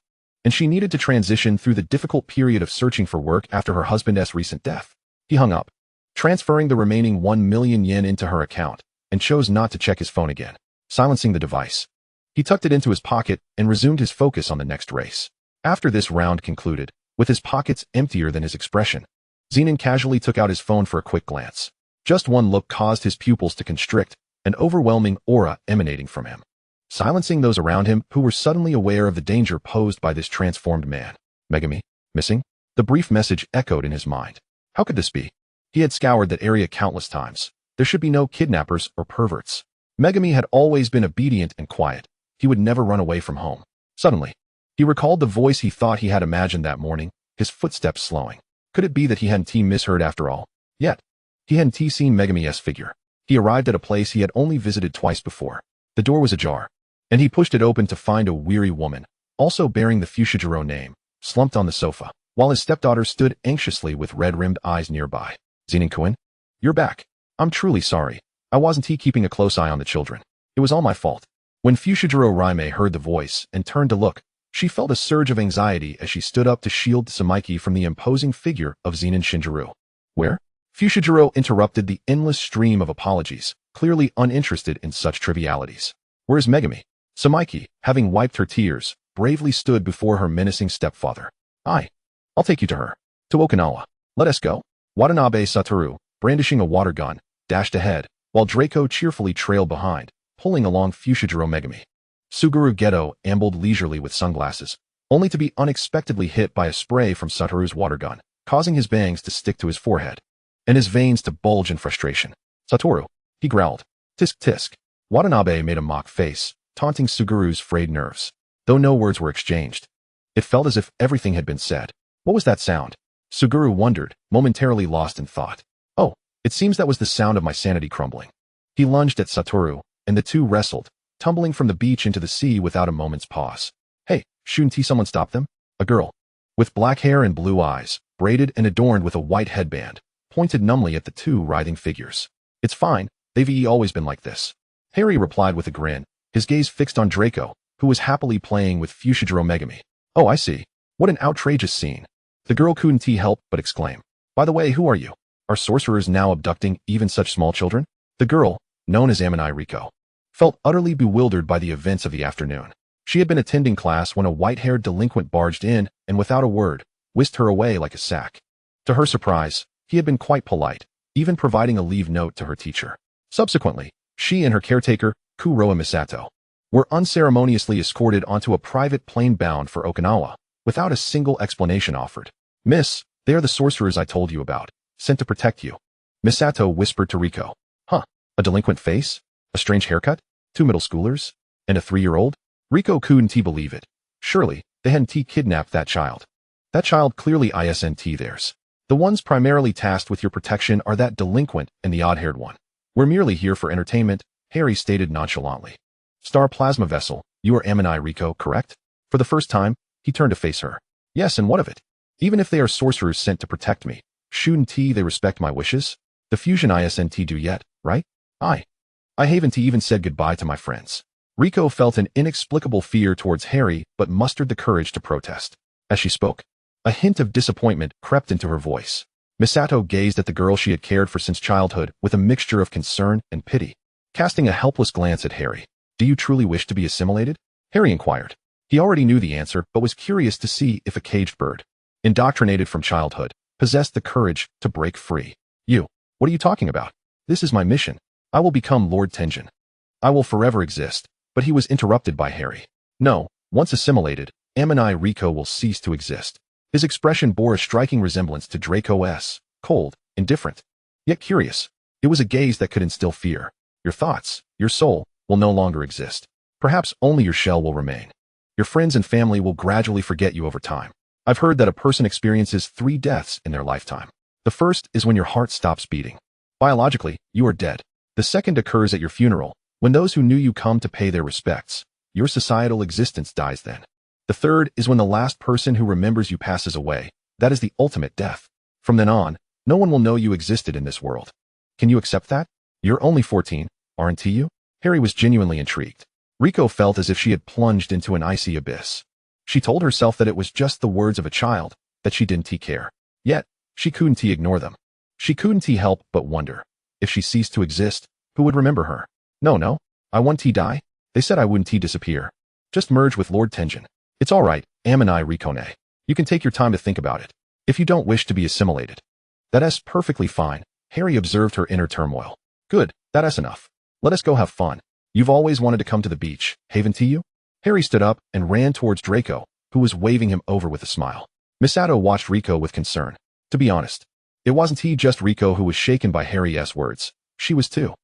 and she needed to transition through the difficult period of searching for work after her husband's recent death. He hung up, transferring the remaining 1 million yen into her account, and chose not to check his phone again, silencing the device. He tucked it into his pocket and resumed his focus on the next race. After this round concluded, with his pockets emptier than his expression, Zenin casually took out his phone for a quick glance. Just one look caused his pupils to constrict, an overwhelming aura emanating from him, silencing those around him who were suddenly aware of the danger posed by this transformed man. Megami? Missing? The brief message echoed in his mind. How could this be? He had scoured that area countless times. There should be no kidnappers or perverts. Megami had always been obedient and quiet. He would never run away from home. Suddenly, he recalled the voice he thought he had imagined that morning, his footsteps slowing. Could it be that he hadn't misheard after all? Yet, he hadn't seen Megami's figure. He arrived at a place he had only visited twice before. The door was ajar, and he pushed it open to find a weary woman, also bearing the Fushiguro name, slumped on the sofa, while his stepdaughter stood anxiously with red-rimmed eyes nearby. Zenin-kun? You're back. I'm truly sorry. I wasn't keeping a close eye on the children. It was all my fault. When Fushiguro Raime heard the voice and turned to look, she felt a surge of anxiety as she stood up to shield Samaiki from the imposing figure of Zenin Shinjiro. Where? Fushiguro interrupted the endless stream of apologies, clearly uninterested in such trivialities. Where's Megami? Samaiki, having wiped her tears, bravely stood before her menacing stepfather. I'll take you to her. To Okinawa. Let us go. Watanabe Satoru, brandishing a water gun, dashed ahead, while Draco cheerfully trailed behind, pulling along Fushiguro Megami. Suguru Geto ambled leisurely with sunglasses, only to be unexpectedly hit by a spray from Satoru's water gun, causing his bangs to stick to his forehead, and his veins to bulge in frustration. Satoru, he growled. Tisk tisk. Watanabe made a mock face, taunting Suguru's frayed nerves, though no words were exchanged. It felt as if everything had been said. What was that sound? Suguru wondered, momentarily lost in thought. Oh, it seems that was the sound of my sanity crumbling. He lunged at Satoru, and the two wrestled, tumbling from the beach into the sea without a moment's pause. Hey, shouldn't someone stop them? A girl, with black hair and blue eyes, braided and adorned with a white headband, pointed numbly at the two writhing figures. It's fine, they've always been like this. Harry replied with a grin, his gaze fixed on Draco, who was happily playing with Fushiguro Megami. Oh, I see. What an outrageous scene. The girl couldn't help but exclaim. By the way, who are you? Are sorcerers now abducting even such small children? The girl, known as Amani Riko, felt utterly bewildered by the events of the afternoon. She had been attending class when a white-haired delinquent barged in and without a word, whisked her away like a sack. To her surprise, he had been quite polite, even providing a leave note to her teacher. Subsequently, she and her caretaker, Kuroa Misato, were unceremoniously escorted onto a private plane bound for Okinawa, without a single explanation offered. Miss, they are the sorcerers I told you about, sent to protect you. Misato whispered to Riko. Huh, a delinquent face? A strange haircut? 2 middle schoolers? And a 3-year-old? Riko couldn't believe it. Surely, they hadn't kidnapped that child. That child clearly isn't theirs. The ones primarily tasked with your protection are that delinquent and the odd-haired one. We're merely here for entertainment, Harry stated nonchalantly. Star Plasma Vessel, you are Amani Riko, correct? For the first time, he turned to face her. Yes, and what of it? Even if they are sorcerers sent to protect me, shouldn't they respect my wishes? The fusion isn't do yet, right? I haven't even said goodbye to my friends. Rico felt an inexplicable fear towards Harry but mustered the courage to protest. As she spoke, a hint of disappointment crept into her voice. Misato gazed at the girl she had cared for since childhood with a mixture of concern and pity. Casting a helpless glance at Harry, "Do you truly wish to be assimilated?" Harry inquired. He already knew the answer but was curious to see if a caged bird, indoctrinated from childhood, possessed the courage to break free. What are you talking about? This is my mission. I will become Lord Tenjin. I will forever exist." But he was interrupted by Harry. "No, once assimilated, Amini Rico will cease to exist." His expression bore a striking resemblance to Draco's, cold, indifferent, yet curious. It was a gaze that could instill fear. Your thoughts, your soul, will no longer exist. Perhaps only your shell will remain. Your friends and family will gradually forget you over time. I've heard that a person experiences 3 deaths in their lifetime. The first is when your heart stops beating. Biologically, you are dead. The second occurs at your funeral, when those who knew you come to pay their respects. Your societal existence dies then. The third is when the last person who remembers you passes away. That is the ultimate death. From then on, no one will know you existed in this world. Can you accept that? You're only 14, aren't you? Harry was genuinely intrigued. Rico felt as if she had plunged into an icy abyss. She told herself that it was just the words of a child, that she didn't care. Yet, she couldn't ignore them. She couldn't help but wonder. If she ceased to exist, who would remember her? No, I wouldn't die. They said I wouldn't disappear. Just merge with Lord Tenjin. It's all right, Amini Rikone. You can take your time to think about it. If you don't wish to be assimilated. That's perfectly fine. Harry observed her inner turmoil. Good, that's enough. Let us go have fun. You've always wanted to come to the beach, haven't you? Harry stood up and ran towards Draco, who was waving him over with a smile. Misato watched Rico with concern. To be honest, it wasn't just Rico who was shaken by Harry's words. She was too.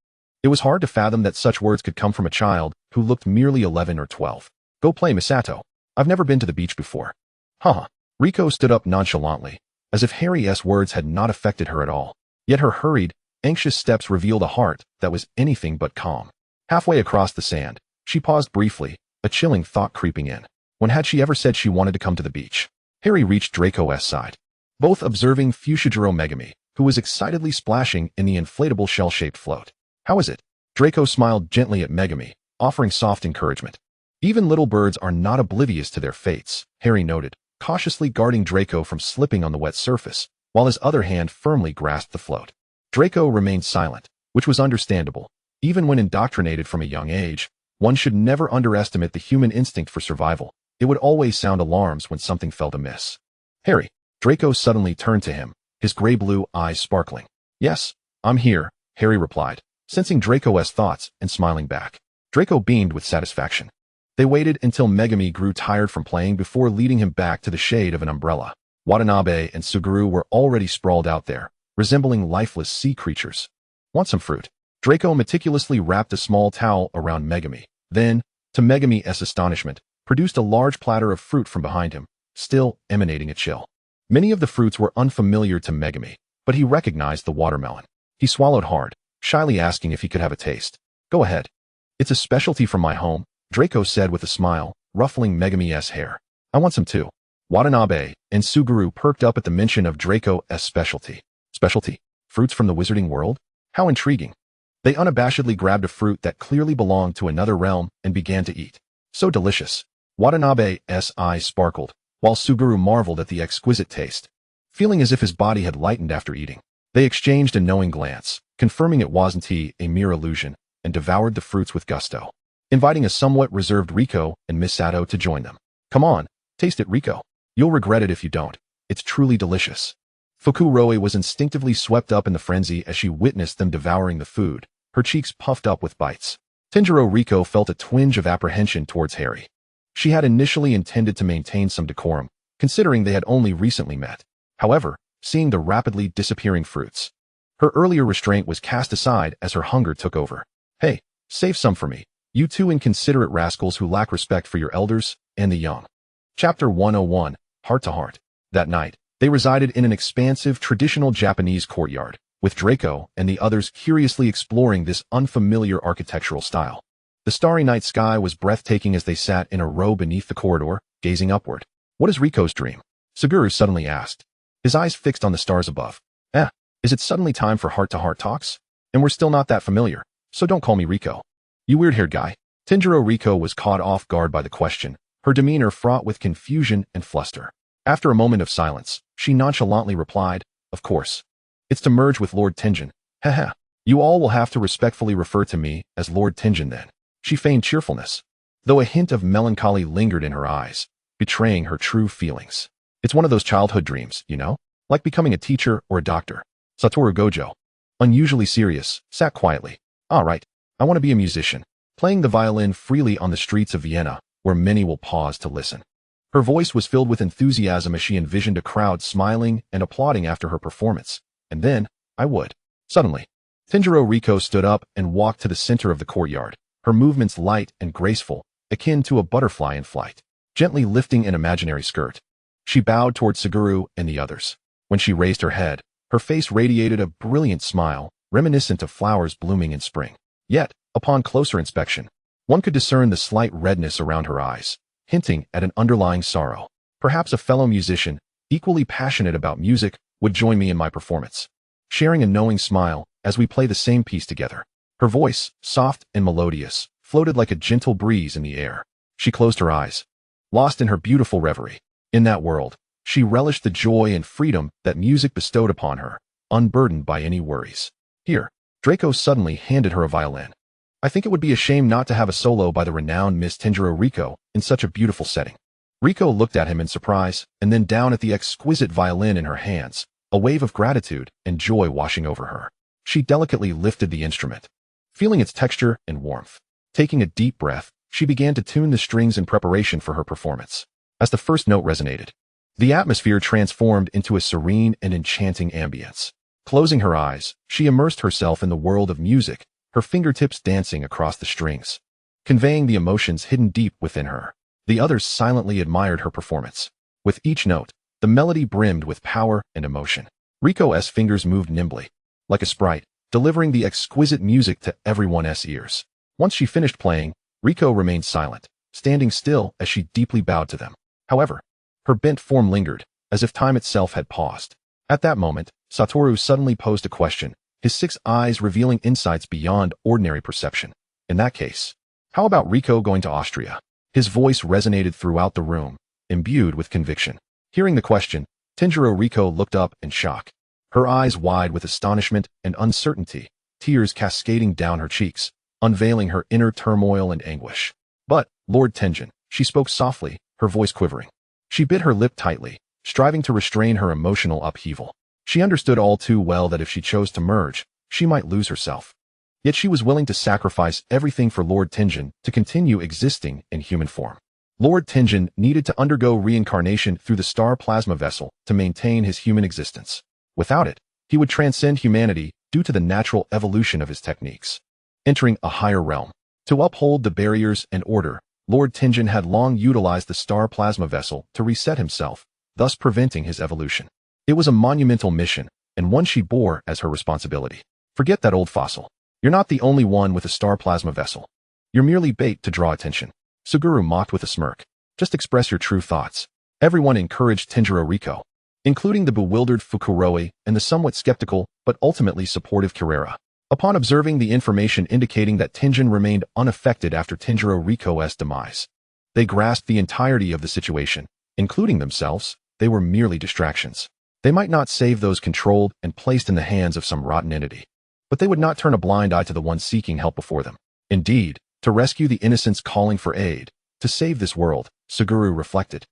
It was hard to fathom that such words could come from a child who looked merely 11 or 12. Go play, Misato. I've never been to the beach before. Haha. Rico stood up nonchalantly, as if Harry's words had not affected her at all. Yet her hurried, anxious steps revealed a heart that was anything but calm. Halfway across the sand, she paused briefly, a chilling thought creeping in. When had she ever said she wanted to come to the beach? Harry reached Draco's side, both observing Fushiguro Megami, who was excitedly splashing in the inflatable shell-shaped float. How is it? Draco smiled gently at Megami, offering soft encouragement. Even little birds are not oblivious to their fates, Harry noted, cautiously guarding Draco from slipping on the wet surface, while his other hand firmly grasped the float. Draco remained silent, which was understandable. Even when indoctrinated from a young age, one should never underestimate the human instinct for survival. It would always sound alarms when something felt amiss. Harry. Draco suddenly turned to him, his gray-blue eyes sparkling. Yes, I'm here, Harry replied, sensing Draco's thoughts and smiling back. Draco beamed with satisfaction. They waited until Megami grew tired from playing before leading him back to the shade of an umbrella. Watanabe and Suguru were already sprawled out there, resembling lifeless sea creatures. Want some fruit? Draco meticulously wrapped a small towel around Megami, then, to Megami's astonishment, produced a large platter of fruit from behind him, still emanating a chill. Many of the fruits were unfamiliar to Megami, but he recognized the watermelon. He swallowed hard, shyly asking if he could have a taste. Go ahead. It's a specialty from my home, Draco said with a smile, ruffling Megami's hair. I want some too. Watanabe and Suguru perked up at the mention of Draco's specialty. Specialty? Fruits from the wizarding world? How intriguing. They unabashedly grabbed a fruit that clearly belonged to another realm and began to eat. So delicious. Watanabe's eyes sparkled, while Suguru marveled at the exquisite taste. Feeling as if his body had lightened after eating, they exchanged a knowing glance, confirming it wasn't a mere illusion, and devoured the fruits with gusto, inviting a somewhat reserved Rico and Misato to join them. Come on, taste it, Rico. You'll regret it if you don't. It's truly delicious. Fukuroe was instinctively swept up in the frenzy as she witnessed them devouring the food, her cheeks puffed up with bites. Tenjiro Rico felt a twinge of apprehension towards Harry. She had initially intended to maintain some decorum, considering they had only recently met. However, seeing the rapidly disappearing fruits, her earlier restraint was cast aside as her hunger took over. Hey, save some for me, you two inconsiderate rascals who lack respect for your elders and the young. Chapter 101, Heart to Heart. That night, they resided in an expansive traditional Japanese courtyard, with Draco and the others curiously exploring this unfamiliar architectural style. The starry night sky was breathtaking as they sat in a row beneath the corridor, gazing upward. What is Rico's dream? Suguru suddenly asked, his eyes fixed on the stars above. Is it suddenly time for heart-to-heart talks? And we're still not that familiar, so don't call me Rico. You weird-haired guy. Tanjiro Riko was caught off guard by the question, her demeanor fraught with confusion and fluster. After a moment of silence, she nonchalantly replied, "Of course. It's to merge with Lord Tenjin. Haha. You all will have to respectfully refer to me as Lord Tenjin then." She feigned cheerfulness, though a hint of melancholy lingered in her eyes, betraying her true feelings. It's one of those childhood dreams, you know? Like becoming a teacher or a doctor. Satoru Gojo, unusually serious, sat quietly. "All right, I want to be a musician, playing the violin freely on the streets of Vienna, where many will pause to listen." Her voice was filled with enthusiasm as she envisioned a crowd smiling and applauding after her performance. And then, I would. Suddenly, Tanjiro Riko stood up and walked to the center of the courtyard, her movements light and graceful, akin to a butterfly in flight, gently lifting an imaginary skirt. She bowed toward Suguru and the others. When she raised her head, her face radiated a brilliant smile, reminiscent of flowers blooming in spring. Yet, upon closer inspection, one could discern the slight redness around her eyes, hinting at an underlying sorrow. Perhaps a fellow musician, equally passionate about music, would join me in my performance, sharing a knowing smile as we play the same piece together. Her voice, soft and melodious, floated like a gentle breeze in the air. She closed her eyes, lost in her beautiful reverie. In that world, she relished the joy and freedom that music bestowed upon her, unburdened by any worries. Here, Draco suddenly handed her a violin. "I think it would be a shame not to have a solo by the renowned Miss Tanjiro Riko in such a beautiful setting." Riko looked at him in surprise, and then down at the exquisite violin in her hands, a wave of gratitude and joy washing over her. She delicately lifted the instrument, feeling its texture and warmth. Taking a deep breath, she began to tune the strings in preparation for her performance. As the first note resonated, the atmosphere transformed into a serene and enchanting ambience. Closing her eyes, she immersed herself in the world of music, her fingertips dancing across the strings, conveying the emotions hidden deep within her. The others silently admired her performance. With each note, the melody brimmed with power and emotion. Riko's fingers moved nimbly, like a sprite, delivering the exquisite music to everyone's ears. Once she finished playing, Riko remained silent, standing still as she deeply bowed to them. However, her bent form lingered, as if time itself had paused. At that moment, Satoru suddenly posed a question, his 6 eyes revealing insights beyond ordinary perception. "In that case, how about Riko going to Austria?" His voice resonated throughout the room, imbued with conviction. Hearing the question, Tanjiro Riko looked up in shock, her eyes wide with astonishment and uncertainty, tears cascading down her cheeks, unveiling her inner turmoil and anguish. "But, Lord Tenjin," she spoke softly, her voice quivering. She bit her lip tightly, striving to restrain her emotional upheaval. She understood all too well that if she chose to merge, she might lose herself. Yet she was willing to sacrifice everything for Lord Tenjin to continue existing in human form. Lord Tenjin needed to undergo reincarnation through the star plasma vessel to maintain his human existence. Without it, he would transcend humanity due to the natural evolution of his techniques, entering a higher realm. To uphold the barriers and order, Lord Tenjin had long utilized the star plasma vessel to reset himself, thus preventing his evolution. It was a monumental mission, and one she bore as her responsibility. "Forget that old fossil. You're not the only one with a star plasma vessel. You're merely bait to draw attention." Suguru mocked with a smirk. "Just express your true thoughts." Everyone encouraged Tanjiro Riko, including the bewildered Fukuroe and the somewhat skeptical but ultimately supportive Quirrell. Upon observing the information indicating that Tenjin remained unaffected after Tanjiro Riko's demise, they grasped the entirety of the situation, including themselves. They were merely distractions. They might not save those controlled and placed in the hands of some rotten entity, but they would not turn a blind eye to the one seeking help before them. Indeed, to rescue the innocents calling for aid, to save this world, Suguru reflected,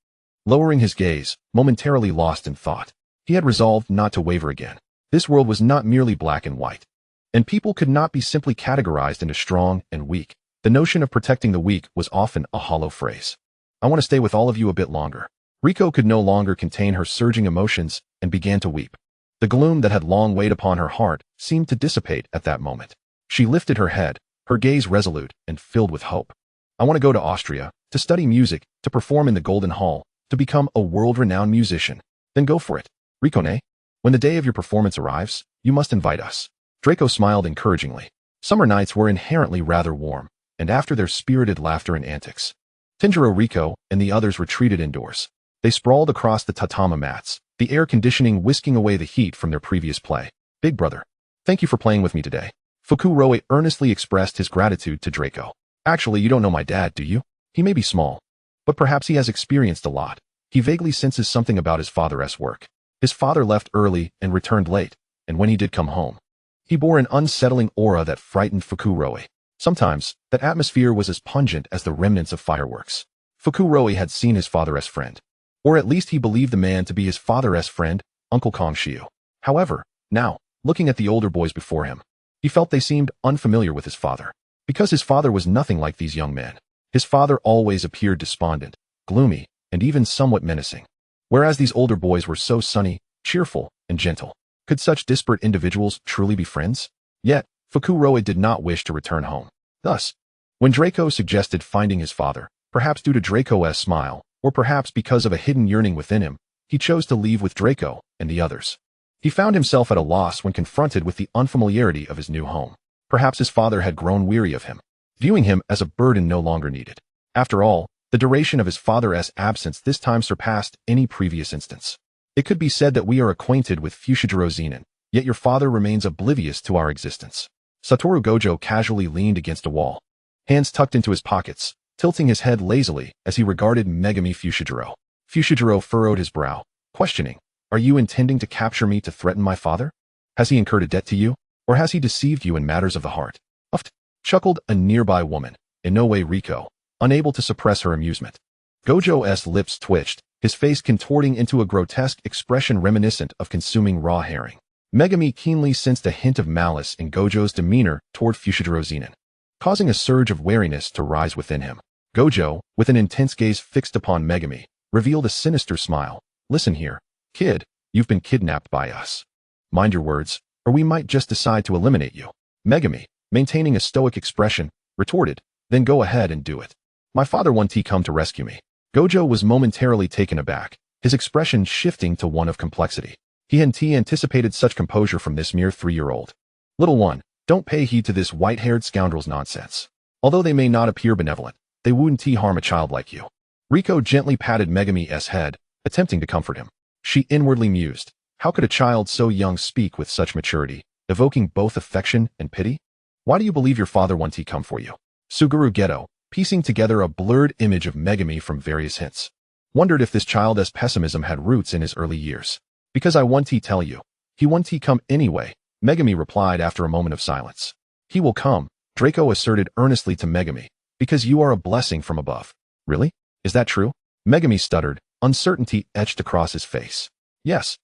lowering his gaze, momentarily lost in thought. He had resolved not to waver again. This world was not merely black and white, and people could not be simply categorized into strong and weak. The notion of protecting the weak was often a hollow phrase. "I want to stay with all of you a bit longer." Riko could no longer contain her surging emotions and began to weep. The gloom that had long weighed upon her heart seemed to dissipate at that moment. She lifted her head, her gaze resolute and filled with hope. "I want to go to Austria, to study music, to perform in the Golden Hall, to become a world-renowned musician." "Then go for it, Rikone. When the day of your performance arrives, you must invite us." Draco smiled encouragingly. Summer nights were inherently rather warm, and after their spirited laughter and antics, Tanjiro Riko and the others retreated indoors. They sprawled across the tatama mats, the air conditioning whisking away the heat from their previous play. "Big brother, thank you for playing with me today." Fukuroe earnestly expressed his gratitude to Draco. Actually, you don't know my dad, do you? He may be small, but perhaps he has experienced a lot. He vaguely senses something about his father's work. His father left early and returned late, and when he did come home, he bore an unsettling aura that frightened Fukuroi. Sometimes, that atmosphere was as pungent as the remnants of fireworks. Fukuroi had seen his father's friend, or at least he believed the man to be his father's friend, Uncle Kongshiu. However, now, looking at the older boys before him, he felt they seemed unfamiliar with his father. Because his father was nothing like these young men. His father always appeared despondent, gloomy, and even somewhat menacing. Whereas these older boys were so sunny, cheerful, and gentle. Could such disparate individuals truly be friends? Yet, Fukuroi did not wish to return home. Thus, when Draco suggested finding his father, perhaps due to Draco's smile, or perhaps because of a hidden yearning within him, he chose to leave with Draco and the others. He found himself at a loss when confronted with the unfamiliarity of his new home. Perhaps his father had grown weary of him, viewing him as a burden no longer needed. After all, the duration of his father's absence this time surpassed any previous instance. It could be said that we are acquainted with Fushiguro Zenin, yet your father remains oblivious to our existence. Satoru Gojo casually leaned against a wall, hands tucked into his pockets, tilting his head lazily as he regarded Megami Fushiguro. Fushiguro furrowed his brow, questioning, "Are you intending to capture me to threaten my father? Has he incurred a debt to you? Or has he deceived you in matters of the heart?" Uft, chuckled a nearby woman, in no way Riko, unable to suppress her amusement. Gojo's lips twitched, his face contorting into a grotesque expression reminiscent of consuming raw herring. Megami keenly sensed a hint of malice in Gojo's demeanor toward Fushiguro Zenin, causing a surge of wariness to rise within him. Gojo, with an intense gaze fixed upon Megami, revealed a sinister smile. "Listen here, kid, you've been kidnapped by us. Mind your words, or we might just decide to eliminate you." Megami, maintaining a stoic expression, retorted, "Then go ahead and do it. My father won't come to rescue me." Gojo was momentarily taken aback, his expression shifting to one of complexity. He hadn't anticipated such composure from this mere 3-year-old. "Little one, don't pay heed to this white-haired scoundrel's nonsense. Although they may not appear benevolent, they wouldn't harm a child like you." Riko gently patted Megami's head, attempting to comfort him. She inwardly mused, how could a child so young speak with such maturity, evoking both affection and pity? "Why do you believe your father won't come for you?" Suguru Geto, piecing together a blurred image of Megami from various hints, wondered if this child's pessimism had roots in his early years. "Because I won't tell you. He won't come anyway," Megami replied after a moment of silence. "He will come," Draco asserted earnestly to Megami, "because you are a blessing from above." "Really? Is that true?" Megami stuttered, uncertainty etched across his face. "Yes.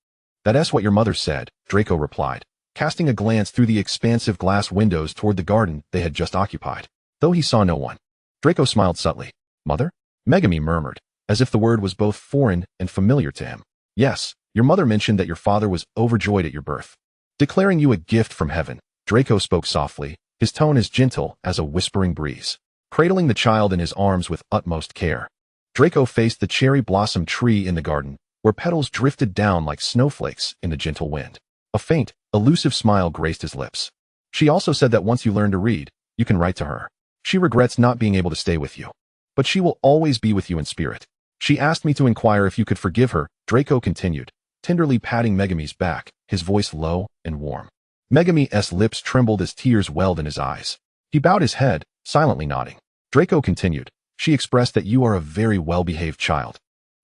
That's what your mother said," Draco replied, casting a glance through the expansive glass windows toward the garden they had just occupied. Though he saw no one, Draco smiled subtly. "Mother?" Megami murmured, as if the word was both foreign and familiar to him. "Yes, your mother mentioned that your father was overjoyed at your birth, declaring you a gift from heaven." Draco spoke softly, his tone as gentle as a whispering breeze, cradling the child in his arms with utmost care. Draco faced the cherry blossom tree in the garden, where petals drifted down like snowflakes in the gentle wind. A faint, elusive smile graced his lips. "She also said that once you learn to read, you can write to her. She regrets not being able to stay with you, but she will always be with you in spirit. She asked me to inquire if you could forgive her," Draco continued, tenderly patting Megami's back, his voice low and warm. Megami's lips trembled as tears welled in his eyes. He bowed his head, silently nodding. Draco continued, "She expressed that you are a very well-behaved child,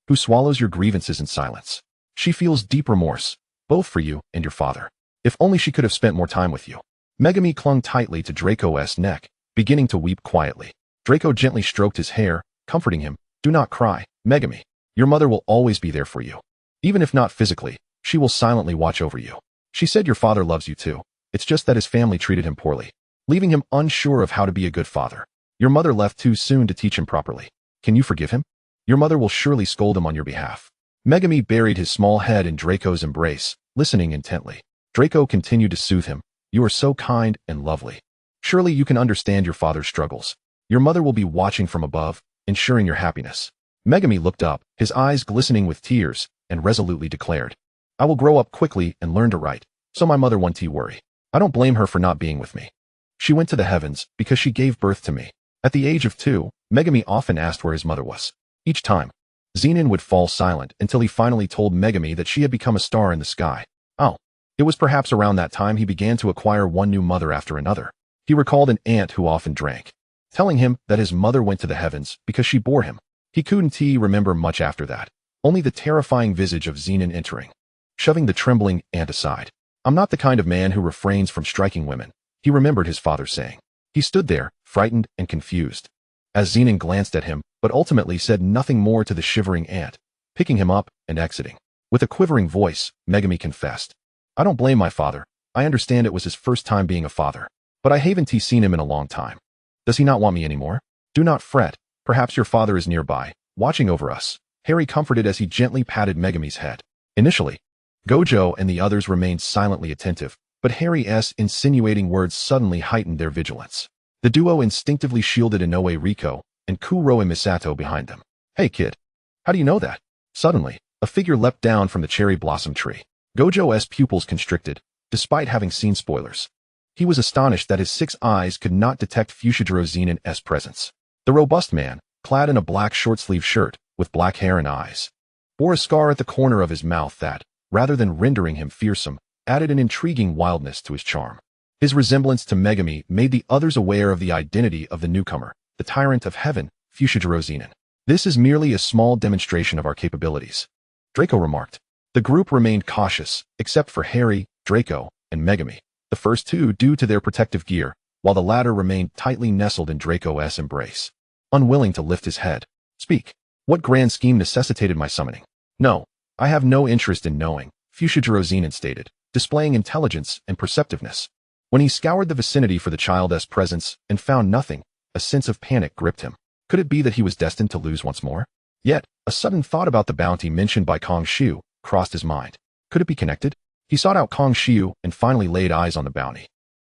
who swallows your grievances in silence. She feels deep remorse, both for you and your father. If only she could have spent more time with you." Megami clung tightly to Draco's neck, beginning to weep quietly. Draco gently stroked his hair, comforting him. "Do not cry, Megami. Your mother will always be there for you. Even if not physically, she will silently watch over you. She said your father loves you too. It's just that his family treated him poorly, leaving him unsure of how to be a good father. Your mother left too soon to teach him properly. Can you forgive him? Your mother will surely scold him on your behalf." Megami buried his small head in Draco's embrace, listening intently. Draco continued to soothe him. "You are so kind and lovely. Surely you can understand your father's struggles. Your mother will be watching from above, ensuring your happiness." Megami looked up, his eyes glistening with tears, and resolutely declared, "I will grow up quickly and learn to write, so my mother won't worry. I don't blame her for not being with me. She went to the heavens because she gave birth to me." At the age of 2, Megami often asked where his mother was. Each time, Zenin would fall silent until he finally told Megami that she had become a star in the sky. Oh, it was perhaps around that time he began to acquire one new mother after another. He recalled an aunt who often drank telling him that his mother went to the heavens because she bore him. He couldn't remember much after that, only the terrifying visage of Zenon entering, shoving the trembling aunt aside. I'm not the kind of man who refrains from striking women, he remembered his father saying. He stood there, frightened and confused, as Zenon glanced at him, but ultimately said nothing more to the shivering aunt, picking him up and exiting. With a quivering voice, Megami confessed, I don't blame my father. I understand it was his first time being a father, but I haven't seen him in a long time. Does he not want me anymore? Do not fret. Perhaps your father is nearby, watching over us, Harry comforted as he gently patted Megami's head. Initially, Gojo and the others remained silently attentive, but Harry's insinuating words suddenly heightened their vigilance. The duo instinctively shielded Inoue Riko and Kuro and Misato behind them. Hey kid, how do you know that? Suddenly, a figure leapt down from the cherry blossom tree. Gojo's pupils constricted, despite having seen spoilers. He was astonished that his 6 eyes could not detect Fushiguro Zenon's presence. The robust man, clad in a black short-sleeved shirt, with black hair and eyes, bore a scar at the corner of his mouth that, rather than rendering him fearsome, added an intriguing wildness to his charm. His resemblance to Megami made the others aware of the identity of the newcomer, the tyrant of heaven, Fushiguro Zenon. This is merely a small demonstration of our capabilities, Draco remarked. The group remained cautious, except for Harry, Draco, and Megami, the first two due to their protective gear, while the latter remained tightly nestled in Draco's embrace, unwilling to lift his head. Speak. What grand scheme necessitated my summoning? No, I have no interest in knowing, Fushiguro Zenon stated, displaying intelligence and perceptiveness. When he scoured the vicinity for the child's presence and found nothing, a sense of panic gripped him. Could it be that he was destined to lose once more? Yet, a sudden thought about the bounty mentioned by Kong Xiu crossed his mind. Could it be connected? He sought out Kong Xiu and finally laid eyes on the bounty.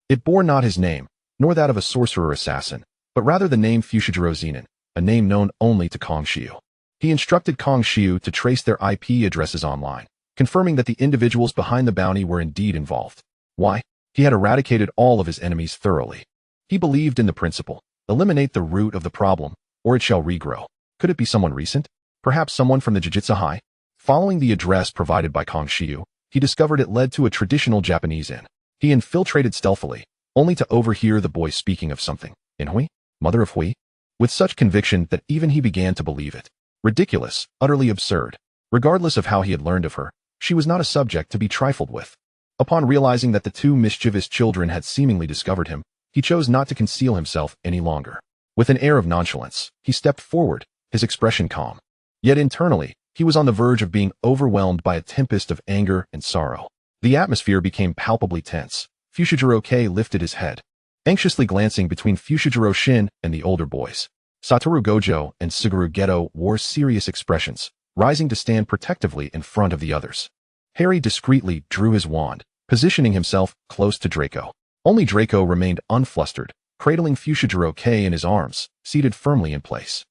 It bore not his name, nor that of a sorcerer assassin, but rather the name Fushiguro Zenon, a name known only to Kong Xiu. He instructed Kong Xiu to trace their IP addresses online, confirming that the individuals behind the bounty were indeed involved. Why? He had eradicated all of his enemies thoroughly. He believed in the principle, eliminate the root of the problem, or it shall regrow. Could it be someone recent? Perhaps someone from the Jujutsu High? Following the address provided by Kong Xiu, he discovered it led to a traditional Japanese inn. He infiltrated stealthily, only to overhear the boy speaking of something. In Hui? Mother of Hui? With such conviction that even he began to believe it. Ridiculous, utterly absurd. Regardless of how he had learned of her, she was not a subject to be trifled with. Upon realizing that the two mischievous children had seemingly discovered him, he chose not to conceal himself any longer. With an air of nonchalance, he stepped forward, his expression calm. Yet internally, he was on the verge of being overwhelmed by a tempest of anger and sorrow. The atmosphere became palpably tense. Fushiguro Kei lifted his head, anxiously glancing between Fushiguro Shin and the older boys. Satoru Gojo and Suguru Geto wore serious expressions, rising to stand protectively in front of the others. Harry discreetly drew his wand, positioning himself close to Draco. Only Draco remained unflustered, cradling Fushiguro Kei in his arms, seated firmly in place.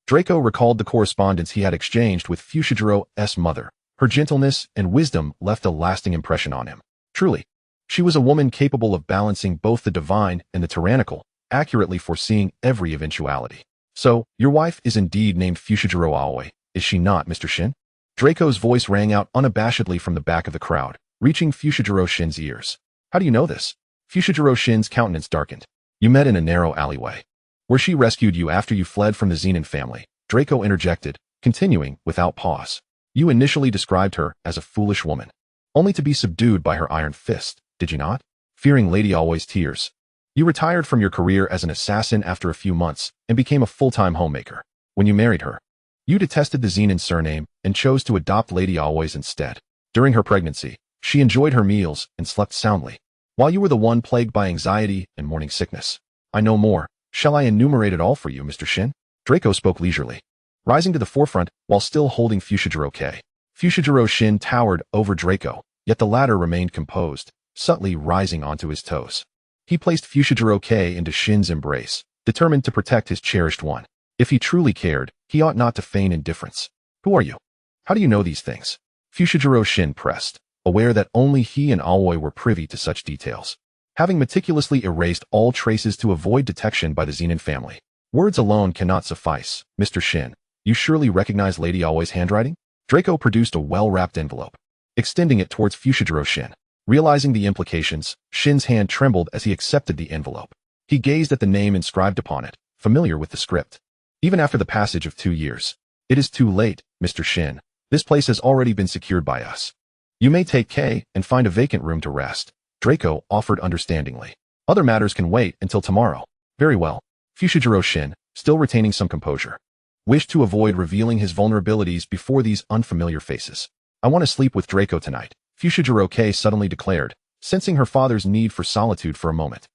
Draco recalled the correspondence he had exchanged with Fushigiro's mother. Her gentleness and wisdom left a lasting impression on him. Truly, she was a woman capable of balancing both the divine and the tyrannical, accurately foreseeing every eventuality. So, your wife is indeed named Fushiguro Aoi, is she not, Mr. Shin? Draco's voice rang out unabashedly from the back of the crowd, reaching Fushiguro Shin's ears. How do you know this? Fushiguro Shin's countenance darkened. You met in a narrow alleyway, where she rescued you after you fled from the Zenon family, Draco interjected, continuing without pause. You initially described her as a foolish woman, only to be subdued by her iron fist, did you not? Fearing Lady Aoi's tears. You retired from your career as an assassin after a few months and became a full-time homemaker. When you married her, you detested the Zenon surname and chose to adopt Lady Aoi's instead. During her pregnancy, she enjoyed her meals and slept soundly, while you were the one plagued by anxiety and morning sickness. I know more. Shall I enumerate it all for you, Mr. Shin? Draco spoke leisurely, rising to the forefront while still holding Fushiguro Kei. Fushiguro Shin towered over Draco, yet the latter remained composed, subtly rising onto his toes. He placed Fushiguro Kei into Shin's embrace, determined to protect his cherished one. If he truly cared, he ought not to feign indifference. Who are you? How do you know these things? Fushiguro Shin pressed, aware that only he and Aoi were privy to such details, having meticulously erased all traces to avoid detection by the Zenon family. Words alone cannot suffice. Mr. Shin, you surely recognize Lady Aoi's handwriting? Draco produced a well-wrapped envelope, extending it towards Fushiguro Shin. Realizing the implications, Shin's hand trembled as he accepted the envelope. He gazed at the name inscribed upon it, familiar with the script. Even after the passage of 2 years. It is too late, Mr. Shin. This place has already been secured by us. You may take K and find a vacant room to rest, Draco offered understandingly. Other matters can wait until tomorrow. Very well. Fushiguro Shin, still retaining some composure, wished to avoid revealing his vulnerabilities before these unfamiliar faces. I want to sleep with Draco tonight, Fushiguro K suddenly declared, sensing her father's need for solitude for a moment.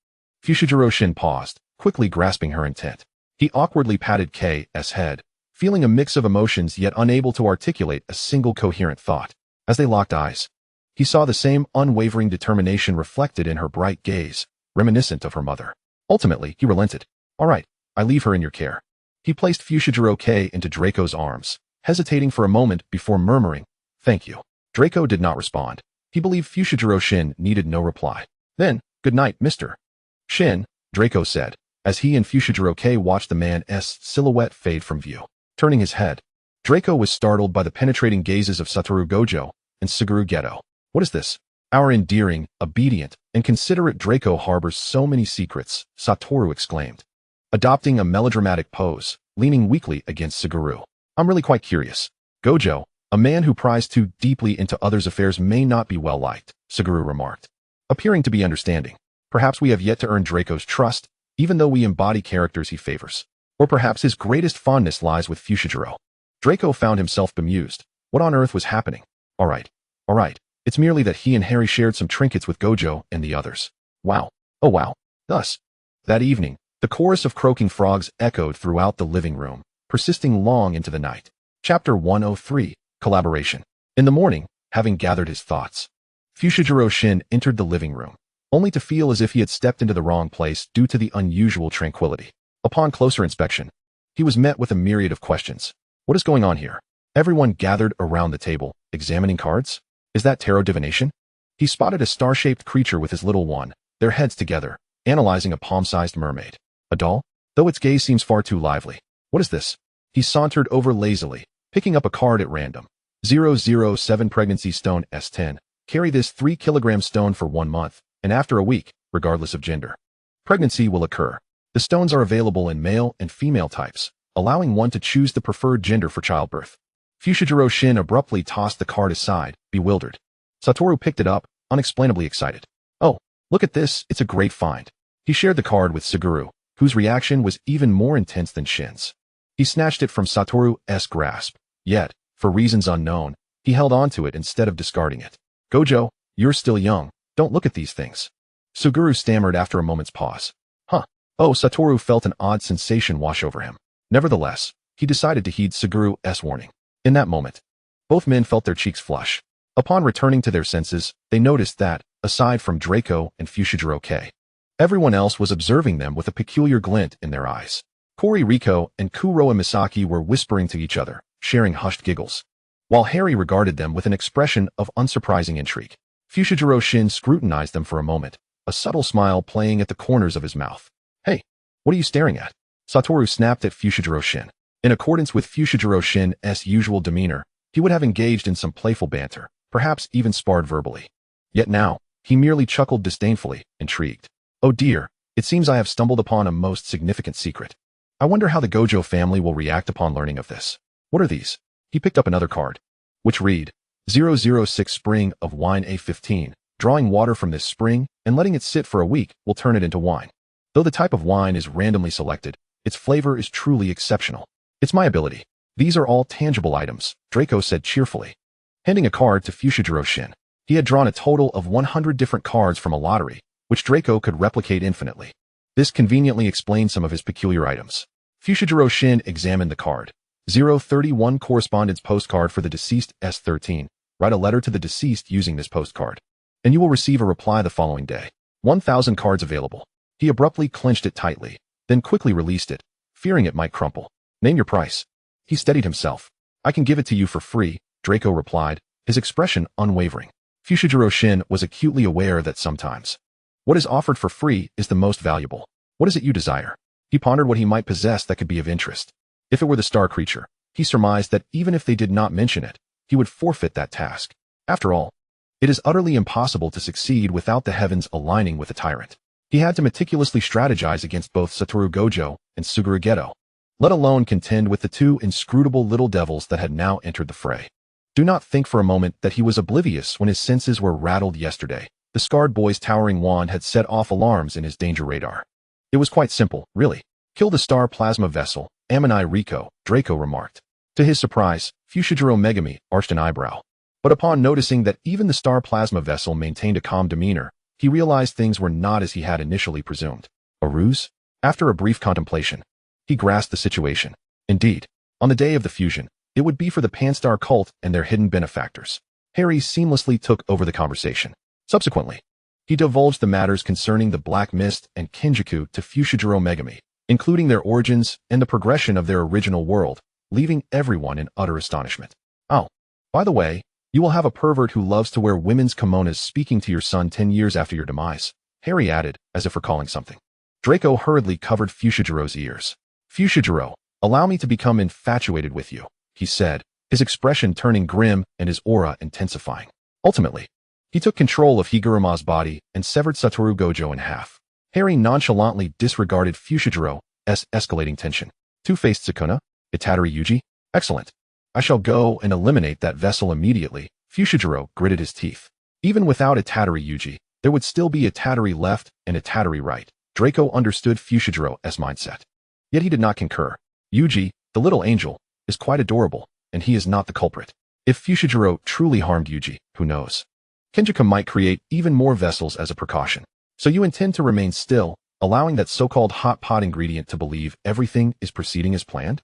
Fushiguro Shin paused, quickly grasping her intent. He awkwardly patted K's head, feeling a mix of emotions yet unable to articulate a single coherent thought. As they locked eyes, he saw the same unwavering determination reflected in her bright gaze, reminiscent of her mother. Ultimately, he relented. All right, I leave her in your care. He placed Fushiguro K into Draco's arms, hesitating for a moment before murmuring, thank you. Draco did not respond. He believed Fushiguro Shin needed no reply. Then, good night, Mr. Shin, Draco said, as he and Fushiguro K watched the man's silhouette fade from view. Turning his head, Draco was startled by the penetrating gazes of Satoru Gojo and Suguru Geto. What is this? Our endearing, obedient, and considerate Draco harbors so many secrets, Satoru exclaimed, adopting a melodramatic pose, leaning weakly against Suguru. I'm really quite curious. Gojo, a man who pries too deeply into others' affairs may not be well liked, Suguru remarked, appearing to be understanding. Perhaps we have yet to earn Draco's trust, even though we embody characters he favors. Or perhaps his greatest fondness lies with Fushiguro. Draco found himself bemused. What on earth was happening? All right. It's merely that he and Harry shared some trinkets with Gojo and the others. Wow. Oh wow. Thus, that evening, the chorus of croaking frogs echoed throughout the living room, persisting long into the night. Chapter 103, Collaboration. In the morning, having gathered his thoughts, Fushiguro Shin entered the living room, only to feel as if he had stepped into the wrong place due to the unusual tranquility. Upon closer inspection, he was met with a myriad of questions. What is going on here? Everyone gathered around the table, examining cards? Is that tarot divination? He spotted a star-shaped creature with his little one, their heads together, analyzing a palm-sized mermaid. A doll? Though its gaze seems far too lively. What is this? He sauntered over lazily, picking up a card at random. 007 Pregnancy Stone S10. Carry this 3-kilogram stone for 1 month, and after a week, regardless of gender, pregnancy will occur. The stones are available in male and female types, allowing one to choose the preferred gender for childbirth. Fushiguro Shin abruptly tossed the card aside, bewildered. Satoru picked it up, unexplainably excited. Oh, look at this, it's a great find. He shared the card with Suguru, whose reaction was even more intense than Shin's. He snatched it from Satoru's grasp, yet, for reasons unknown, he held on to it instead of discarding it. Gojo, you're still young, don't look at these things. Suguru stammered after a moment's pause. Huh. Oh, Satoru felt an odd sensation wash over him. Nevertheless, he decided to heed Suguru's warning. In that moment, both men felt their cheeks flush. Upon returning to their senses, they noticed that, aside from Draco and Fushiguro K, everyone else was observing them with a peculiar glint in their eyes. Kori Riko and Kuroa Misaki were whispering to each other, sharing hushed giggles, while Harry regarded them with an expression of unsurprising intrigue. Fushiguro Shin scrutinized them for a moment, a subtle smile playing at the corners of his mouth. Hey, what are you staring at? Satoru snapped at Fushiguro Shin. In accordance with Fushiguro Shin's usual demeanor, he would have engaged in some playful banter, perhaps even sparred verbally. Yet now, he merely chuckled disdainfully, intrigued. Oh dear, it seems I have stumbled upon a most significant secret. I wonder how the Gojo family will react upon learning of this. What are these? He picked up another card, which read, 006 Spring of Wine A15. Drawing water from this spring and letting it sit for a week will turn it into wine. Though the type of wine is randomly selected, its flavor is truly exceptional. It's my ability. These are all tangible items, Draco said cheerfully, handing a card to Fushiguro Shin. He had drawn a total of 100 different cards from a lottery, which Draco could replicate infinitely. This conveniently explained some of his peculiar items. Fushiguro Shin examined the card. 031 Correspondence Postcard for the deceased S13. Write a letter to the deceased using this postcard, and you will receive a reply the following day. 1,000 cards available. He abruptly clenched it tightly, then quickly released it, fearing it might crumple. Name your price. He steadied himself. I can give it to you for free, Draco replied, his expression unwavering. Fushiguro Shin was acutely aware that sometimes what is offered for free is the most valuable. What is it you desire? He pondered what he might possess that could be of interest. If it were the star creature, he surmised that even if they did not mention it, he would forfeit that task. After all, it is utterly impossible to succeed without the heavens aligning with a tyrant. He had to meticulously strategize against both Satoru Gojo and Suguru Geto, let alone contend with the two inscrutable little devils that had now entered the fray. Do not think for a moment that he was oblivious when his senses were rattled yesterday. The scarred boy's towering wand had set off alarms in his danger radar. It was quite simple, really. Kill the star plasma vessel, Ammonai Rico, Draco remarked. To his surprise, Fushiguro Megami arched an eyebrow. But upon noticing that even the star plasma vessel maintained a calm demeanor, he realized things were not as he had initially presumed. A ruse? After a brief contemplation, he grasped the situation. Indeed, on the day of the fusion, it would be for the Panstar cult and their hidden benefactors. Harry seamlessly took over the conversation. Subsequently, he divulged the matters concerning the Black Mist and Kinjaku to Fushiguro Megami, including their origins and the progression of their original world, leaving everyone in utter astonishment. Oh, by the way, you will have a pervert who loves to wear women's kimonos speaking to your son 10 years after your demise, Harry added, as if recalling something. Draco hurriedly covered Fushigiro's ears. Fushiguro, allow me to become infatuated with you, he said, his expression turning grim and his aura intensifying. Ultimately, he took control of Higuruma's body and severed Satoru Gojo in half. Harry nonchalantly disregarded Fushigiro's escalating tension. Two-faced Sukuna? Itatori Yuji? Excellent. I shall go and eliminate that vessel immediately. Fushiguro gritted his teeth. Even without Itatori Yuji, there would still be Itatori left and Itatori right. Draco understood Fushigiro's mindset. Yet he did not concur. Yuji, the little angel, is quite adorable, and he is not the culprit. If Fushiguro truly harmed Yuji, who knows? Kinjaku might create even more vessels as a precaution. So you intend to remain still, allowing that so-called hot pot ingredient to believe everything is proceeding as planned?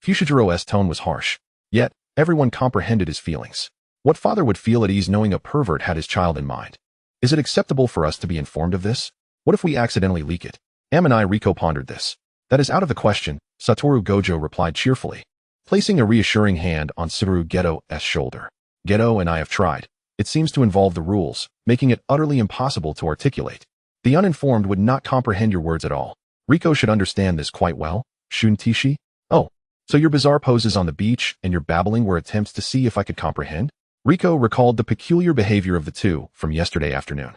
Fushigiro's tone was harsh. Yet, everyone comprehended his feelings. What father would feel at ease knowing a pervert had his child in mind? Is it acceptable for us to be informed of this? What if we accidentally leak it? Ammonai Rico pondered this. That is out of the question, Satoru Gojo replied cheerfully, placing a reassuring hand on Suguru Geto's shoulder. Geto and I have tried. It seems to involve the rules, making it utterly impossible to articulate. The uninformed would not comprehend your words at all. Rico should understand this quite well. Shuntishi? Oh, so your bizarre poses on the beach and your babbling were attempts to see if I could comprehend? Rico recalled the peculiar behavior of the two from yesterday afternoon.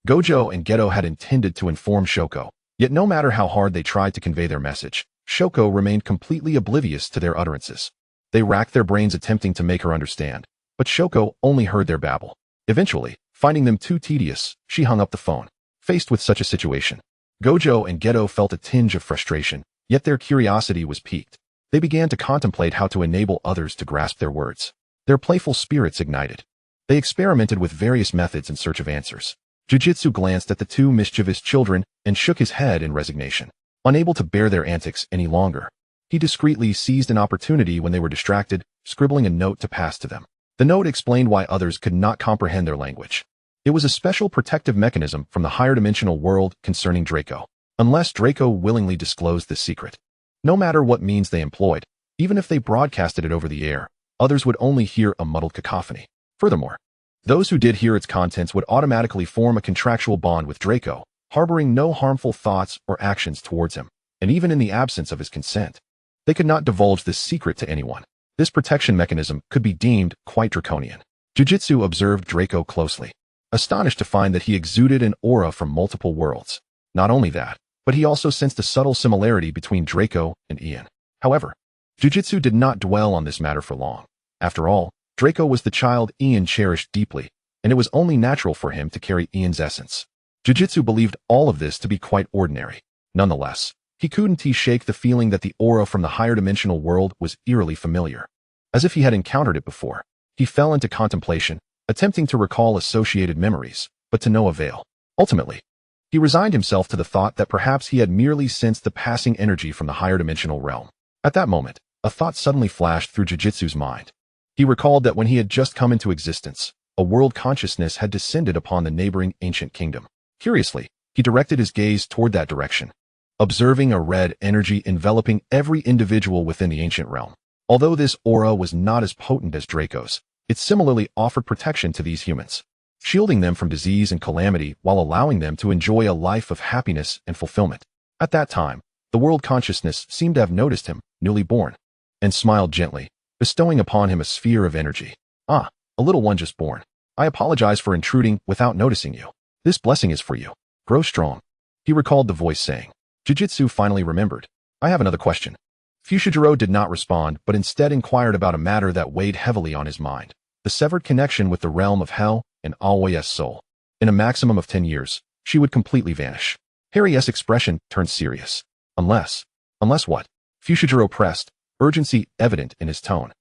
Gojo and Geto had intended to inform Shoko, yet no matter how hard they tried to convey their message, Shoko remained completely oblivious to their utterances. They racked their brains attempting to make her understand, but Shoko only heard their babble. Eventually, finding them too tedious, she hung up the phone. Faced with such a situation, Gojo and Geto felt a tinge of frustration, yet their curiosity was piqued. They began to contemplate how to enable others to grasp their words. Their playful spirits ignited. They experimented with various methods in search of answers. Jujitsu glanced at the two mischievous children and shook his head in resignation. Unable to bear their antics any longer, he discreetly seized an opportunity when they were distracted, scribbling a note to pass to them. The note explained why others could not comprehend their language. It was a special protective mechanism from the higher dimensional world concerning Draco, unless Draco willingly disclosed this secret. No matter what means they employed, even if they broadcasted it over the air, others would only hear a muddled cacophony. Furthermore, those who did hear its contents would automatically form a contractual bond with Draco, harboring no harmful thoughts or actions towards him, and even in the absence of his consent. They could not divulge this secret to anyone. This protection mechanism could be deemed quite draconian. Jujitsu observed Draco closely, astonished to find that he exuded an aura from multiple worlds. Not only that, but he also sensed a subtle similarity between Draco and Ian. However, Jujitsu did not dwell on this matter for long. After all, Draco was the child Ian cherished deeply, and it was only natural for him to carry Ian's essence. Jujitsu believed all of this to be quite ordinary. Nonetheless, he couldn't shake the feeling that the aura from the higher dimensional world was eerily familiar. As if he had encountered it before, he fell into contemplation, attempting to recall associated memories, but to no avail. Ultimately, he resigned himself to the thought that perhaps he had merely sensed the passing energy from the higher dimensional realm. At that moment, a thought suddenly flashed through Jujitsu's mind. He recalled that when he had just come into existence, a world consciousness had descended upon the neighboring ancient kingdom. Curiously, he directed his gaze toward that direction, observing a red energy enveloping every individual within the ancient realm. Although this aura was not as potent as Draco's, it similarly offered protection to these humans, shielding them from disease and calamity while allowing them to enjoy a life of happiness and fulfillment. At that time, the world consciousness seemed to have noticed him, newly born, and smiled gently, bestowing upon him a sphere of energy. Ah, a little one just born. I apologize for intruding without noticing you. This blessing is for you. Grow strong. He recalled the voice saying. Jujutsu finally remembered. I have another question. Fushiguro did not respond, but instead inquired about a matter that weighed heavily on his mind. The severed connection with the realm of hell and Aoi's soul. In a maximum of 10 years, she would completely vanish. Harry's expression turned serious. Unless what? Fushiguro pressed, urgency evident in his tone.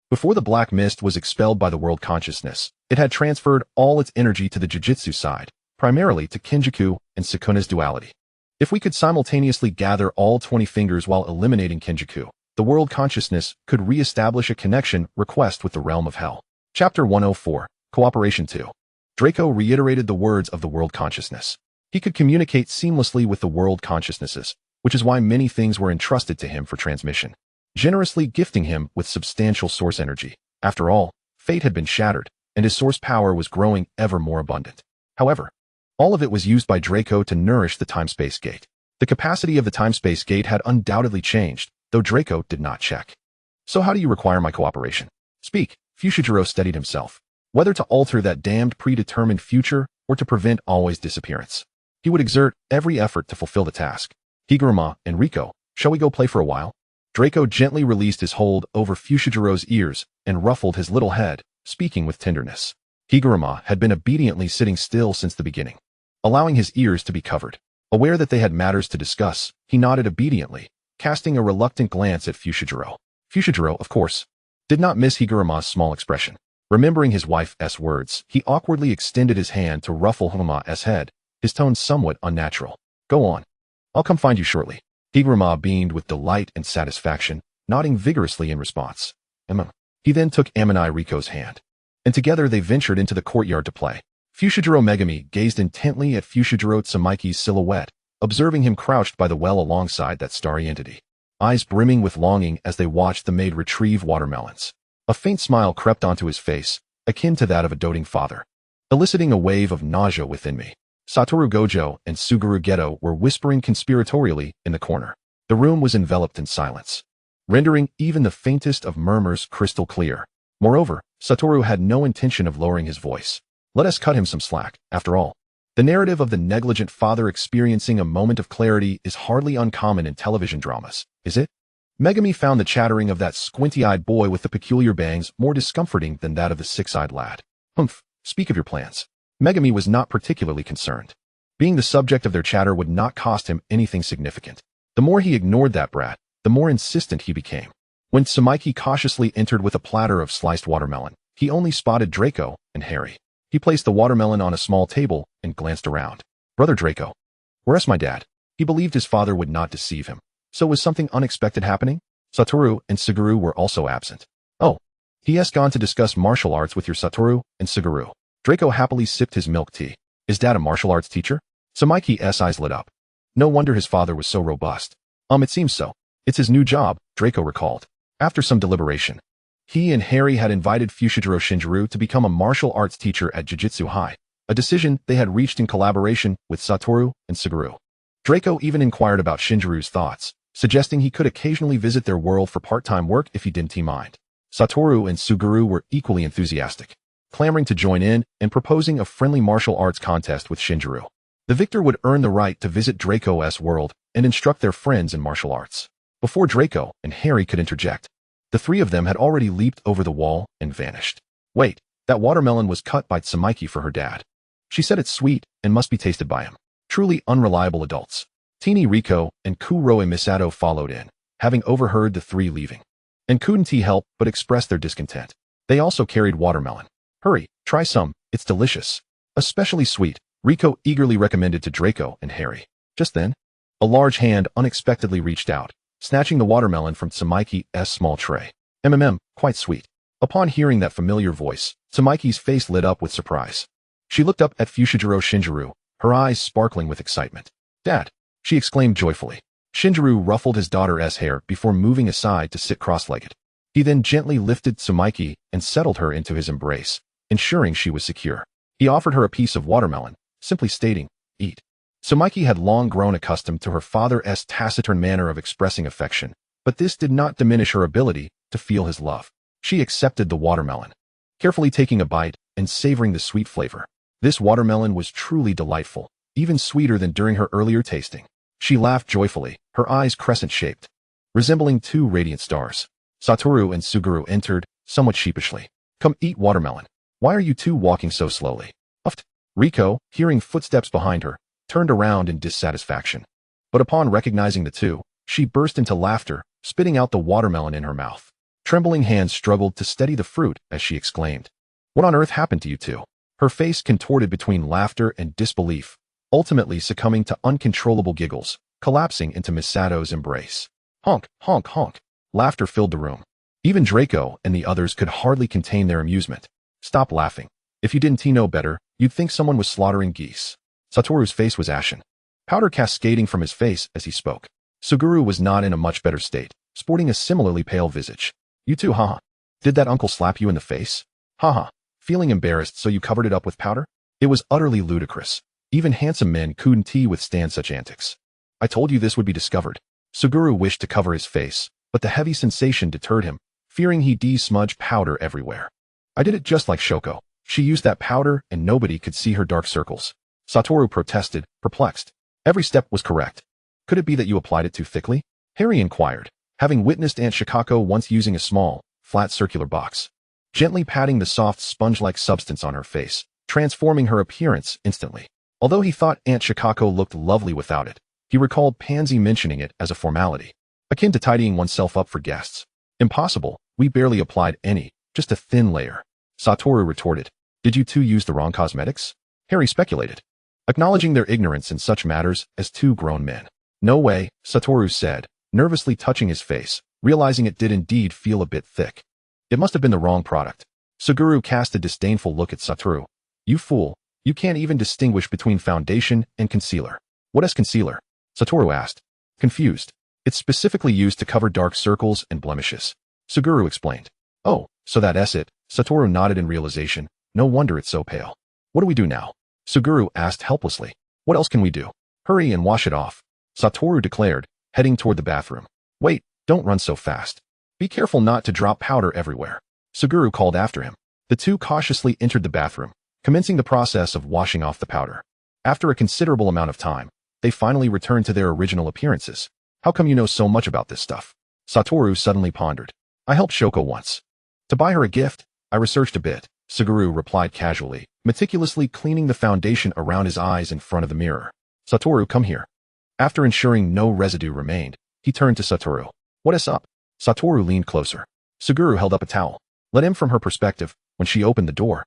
Before the black mist was expelled by the world consciousness, it had transferred all its energy to the Jujutsu side, primarily to Kinjaku and Sukuna's duality. If we could simultaneously gather all 20 fingers while eliminating Kinjaku, the world consciousness could re-establish a connection request with the realm of hell. Chapter 104, Cooperation 2. Draco reiterated the words of the world consciousness. He could communicate seamlessly with the world consciousnesses, which is why many things were entrusted to him for transmission, generously gifting him with substantial source energy. After all, fate had been shattered, and his source power was growing ever more abundant. However, all of it was used by Draco to nourish the time-space gate. The capacity of the time-space gate had undoubtedly changed, though Draco did not check. So how do you require my cooperation? Speak. Fushiguro steadied himself. Whether to alter that damned predetermined future or to prevent Always disappearance. He would exert every effort to fulfill the task. Higuruma and Rico, shall we go play for a while? Draco gently released his hold over Fushigiro's ears and ruffled his little head, speaking with tenderness. Higuruma had been obediently sitting still since the beginning, allowing his ears to be covered. Aware that they had matters to discuss, he nodded obediently, casting a reluctant glance at Fushiguro. Fushiguro, of course, did not miss Higuruma's small expression. Remembering his wife's words, he awkwardly extended his hand to ruffle Higuruma's head, his tone somewhat unnatural. Go on. I'll come find you shortly. Higuruma beamed with delight and satisfaction, nodding vigorously in response. He then took Amini Riko's hand, and together they ventured into the courtyard to play. Fushiguro Megami gazed intently at Fushiguro Tsumaki's silhouette, observing him crouched by the well alongside that starry entity, eyes brimming with longing as they watched the maid retrieve watermelons. A faint smile crept onto his face, akin to that of a doting father, eliciting a wave of nausea within me. Satoru Gojo and Suguru Geto were whispering conspiratorially in the corner. The room was enveloped in silence, rendering even the faintest of murmurs crystal clear. Moreover, Satoru had no intention of lowering his voice. Let us cut him some slack, after all. The narrative of the negligent father experiencing a moment of clarity is hardly uncommon in television dramas, is it? Megami found the chattering of that squinty-eyed boy with the peculiar bangs more discomforting than that of the six-eyed lad. Humph, speak of your plans. Megami was not particularly concerned. Being the subject of their chatter would not cost him anything significant. The more he ignored that brat, the more insistent he became. When Tsumaiki cautiously entered with a platter of sliced watermelon, he only spotted Draco and Harry. He placed the watermelon on a small table and glanced around. Brother Draco. Where's my dad? He believed his father would not deceive him. So was something unexpected happening? Satoru and Suguru were also absent. Oh, he has gone to discuss martial arts with your Satoru and Suguru. Draco happily sipped his milk tea. Is dad a martial arts teacher? Tsumaki's eyes lit up. No wonder his father was so robust. It seems so. It's his new job, Draco recalled. After some deliberation, he and Harry had invited Fushiguro Shinjiro to become a martial arts teacher at Jujutsu High, a decision they had reached in collaboration with Satoru and Suguru. Draco even inquired about Shinjiro's thoughts, suggesting he could occasionally visit their world for part-time work if he didn't mind. Satoru and Suguru were equally enthusiastic, clamoring to join in and proposing a friendly martial arts contest with Shinjiro. The victor would earn the right to visit Draco's world and instruct their friends in martial arts. Before Draco and Harry could interject, the three of them had already leaped over the wall and vanished. Wait, that watermelon was cut by Tsumaiki for her dad. She said it's sweet and must be tasted by him. Truly unreliable adults. Teeny Riko and Kuroe Misato followed in, having overheard the three leaving, and couldn't help but express their discontent. They also carried watermelon. Hurry, try some, it's delicious. Especially sweet, Riko eagerly recommended to Draco and Harry. Just then, a large hand unexpectedly reached out, snatching the watermelon from Tsumaki's small tray. Quite sweet. Upon hearing that familiar voice, Tsumaki's face lit up with surprise. She looked up at Fushiguro Shinjiro, her eyes sparkling with excitement. Dad, she exclaimed joyfully. Shinjiro ruffled his daughter's hair before moving aside to sit cross-legged. He then gently lifted Tsumaiki and settled her into his embrace, ensuring she was secure. He offered her a piece of watermelon, simply stating, eat. Tsumaiki had long grown accustomed to her father's taciturn manner of expressing affection, but this did not diminish her ability to feel his love. She accepted the watermelon, carefully taking a bite and savoring the sweet flavor. This watermelon was truly delightful, even sweeter than during her earlier tasting. She laughed joyfully, her eyes crescent-shaped, resembling two radiant stars. Satoru and Suguru entered, somewhat sheepishly. Come eat watermelon. Why are you two walking so slowly? Uffed. Riko, hearing footsteps behind her, turned around in dissatisfaction. But upon recognizing the two, she burst into laughter, spitting out the watermelon in her mouth. Trembling hands struggled to steady the fruit as she exclaimed, "What on earth happened to you two?" Her face contorted between laughter and disbelief, ultimately succumbing to uncontrollable giggles, collapsing into Misato's embrace. Honk, honk, honk. Laughter filled the room. Even Draco and the others could hardly contain their amusement. Stop laughing. If you didn't know better, you'd think someone was slaughtering geese. Satoru's face was ashen, powder cascading from his face as he spoke. Suguru was not in a much better state, sporting a similarly pale visage. You two, haha. Did that uncle slap you in the face? Haha. Feeling embarrassed so you covered it up with powder? It was utterly ludicrous. Even handsome men couldn't withstand such antics. I told you this would be discovered. Suguru wished to cover his face, but the heavy sensation deterred him, fearing he'd smudge powder everywhere. I did it just like Shoko. She used that powder and nobody could see her dark circles. Satoru protested, perplexed. Every step was correct. Could it be that you applied it too thickly? Harry inquired, having witnessed Aunt Shikako once using a small, flat circular box, gently patting the soft sponge-like substance on her face, transforming her appearance instantly. Although he thought Aunt Shikako looked lovely without it, he recalled Pansy mentioning it as a formality, akin to tidying oneself up for guests. Impossible, we barely applied any, just a thin layer. Satoru retorted. Did you two use the wrong cosmetics? Harry speculated, acknowledging their ignorance in such matters as two grown men. No way, Satoru said, nervously touching his face, realizing it did indeed feel a bit thick. It must have been the wrong product. Suguru cast a disdainful look at Satoru. You fool, you can't even distinguish between foundation and concealer. What is concealer? Satoru asked, confused. It's specifically used to cover dark circles and blemishes. Suguru explained. Oh, so that's it. Satoru nodded in realization. No wonder it's so pale. What do we do now? Suguru asked helplessly. What else can we do? Hurry and wash it off, Satoru declared, heading toward the bathroom. Wait, don't run so fast. Be careful not to drop powder everywhere. Suguru called after him. The two cautiously entered the bathroom, commencing the process of washing off the powder. After a considerable amount of time, they finally returned to their original appearances. How come you know so much about this stuff? Satoru suddenly pondered. I helped Shoko once. To buy her a gift, I researched a bit, Suguru replied casually, meticulously cleaning the foundation around his eyes in front of the mirror. Satoru, come here. After ensuring no residue remained, he turned to Satoru. What is up? Satoru leaned closer. Suguru held up a towel. Let him from her perspective, when she opened the door.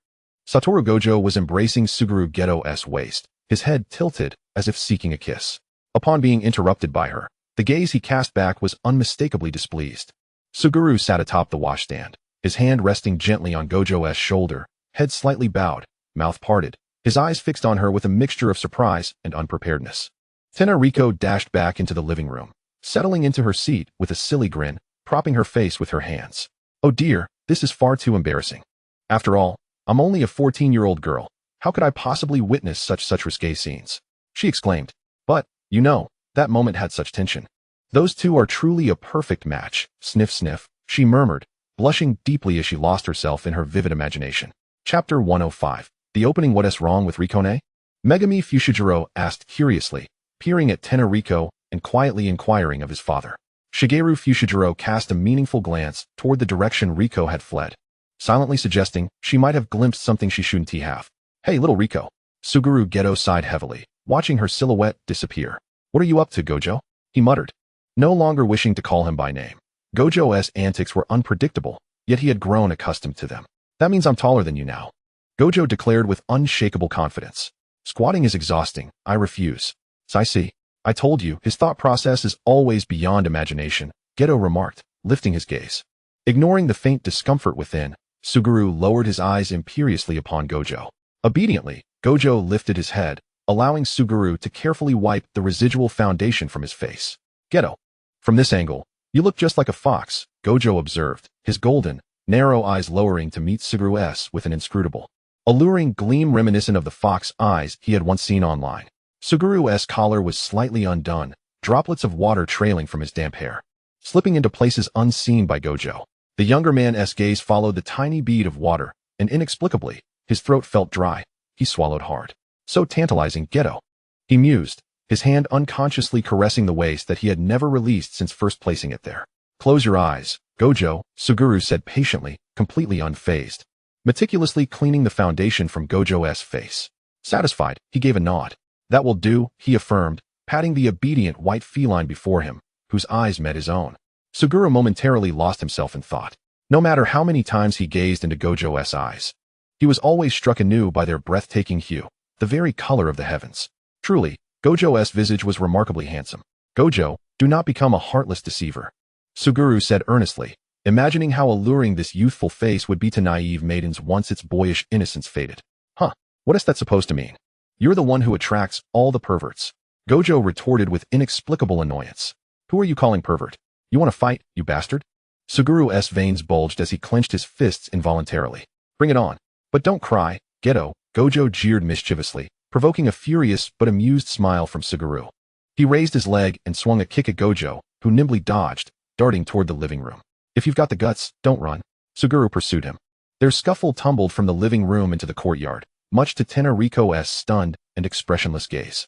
Satoru Gojo was embracing Suguru Geto's waist, his head tilted as if seeking a kiss. Upon being interrupted by her, the gaze he cast back was unmistakably displeased. Suguru sat atop the washstand, his hand resting gently on Gojo's shoulder, head slightly bowed, mouth parted, his eyes fixed on her with a mixture of surprise and unpreparedness. Riko dashed back into the living room, settling into her seat with a silly grin, propping her face with her hands. Oh dear, this is far too embarrassing. After all, I'm only a 14-year-old girl. How could I possibly witness such risque scenes? She exclaimed. But, you know, that moment had such tension. Those two are truly a perfect match. Sniff sniff, she murmured, blushing deeply as she lost herself in her vivid imagination. Chapter 105. The opening. What's wrong with Rikone? Megami Fushiguro asked curiously, peering at Riko and quietly inquiring of his father. Shigeru Fushiguro cast a meaningful glance toward the direction Riko had fled, silently suggesting she might have glimpsed something she shouldn't have. Hey, little Riko. Suguru Geto sighed heavily, watching her silhouette disappear. What are you up to, Gojo? He muttered, no longer wishing to call him by name. Gojo's antics were unpredictable, yet he had grown accustomed to them. That means I'm taller than you now, Gojo declared with unshakable confidence. Squatting is exhausting. I refuse. I see. I told you, his thought process is always beyond imagination, Geto remarked, lifting his gaze. Ignoring the faint discomfort within, Suguru lowered his eyes imperiously upon Gojo. Obediently, Gojo lifted his head, allowing Suguru to carefully wipe the residual foundation from his face. Geto. From this angle, you look just like a fox, Gojo observed, his golden, narrow eyes lowering to meet Suguru's with an inscrutable, alluring gleam reminiscent of the fox eyes he had once seen online. Suguru's collar was slightly undone, droplets of water trailing from his damp hair, slipping into places unseen by Gojo. The younger man's gaze followed the tiny bead of water, and inexplicably, his throat felt dry. He swallowed hard. So tantalizing, Geto. He mused, his hand unconsciously caressing the waist that he had never released since first placing it there. Close your eyes, Gojo, Suguru said patiently, completely unfazed, meticulously cleaning the foundation from Gojo's face. Satisfied, he gave a nod. That will do, he affirmed, patting the obedient white feline before him, whose eyes met his own. Suguru momentarily lost himself in thought. No matter how many times he gazed into Gojo's eyes, he was always struck anew by their breathtaking hue, the very color of the heavens. Truly, Gojo's visage was remarkably handsome. Gojo, do not become a heartless deceiver, Suguru said earnestly, imagining how alluring this youthful face would be to naive maidens once its boyish innocence faded. Huh, what is that supposed to mean? You're the one who attracts all the perverts, Gojo retorted with inexplicable annoyance. Who are you calling pervert? You want to fight, you bastard? Suguru's veins bulged as he clenched his fists involuntarily. Bring it on. But don't cry, Geto, Gojo jeered mischievously, provoking a furious but amused smile from Suguru. He raised his leg and swung a kick at Gojo, who nimbly dodged, darting toward the living room. If you've got the guts, don't run, Suguru pursued him. Their scuffle tumbled from the living room into the courtyard, much to Tenriko's stunned and expressionless gaze.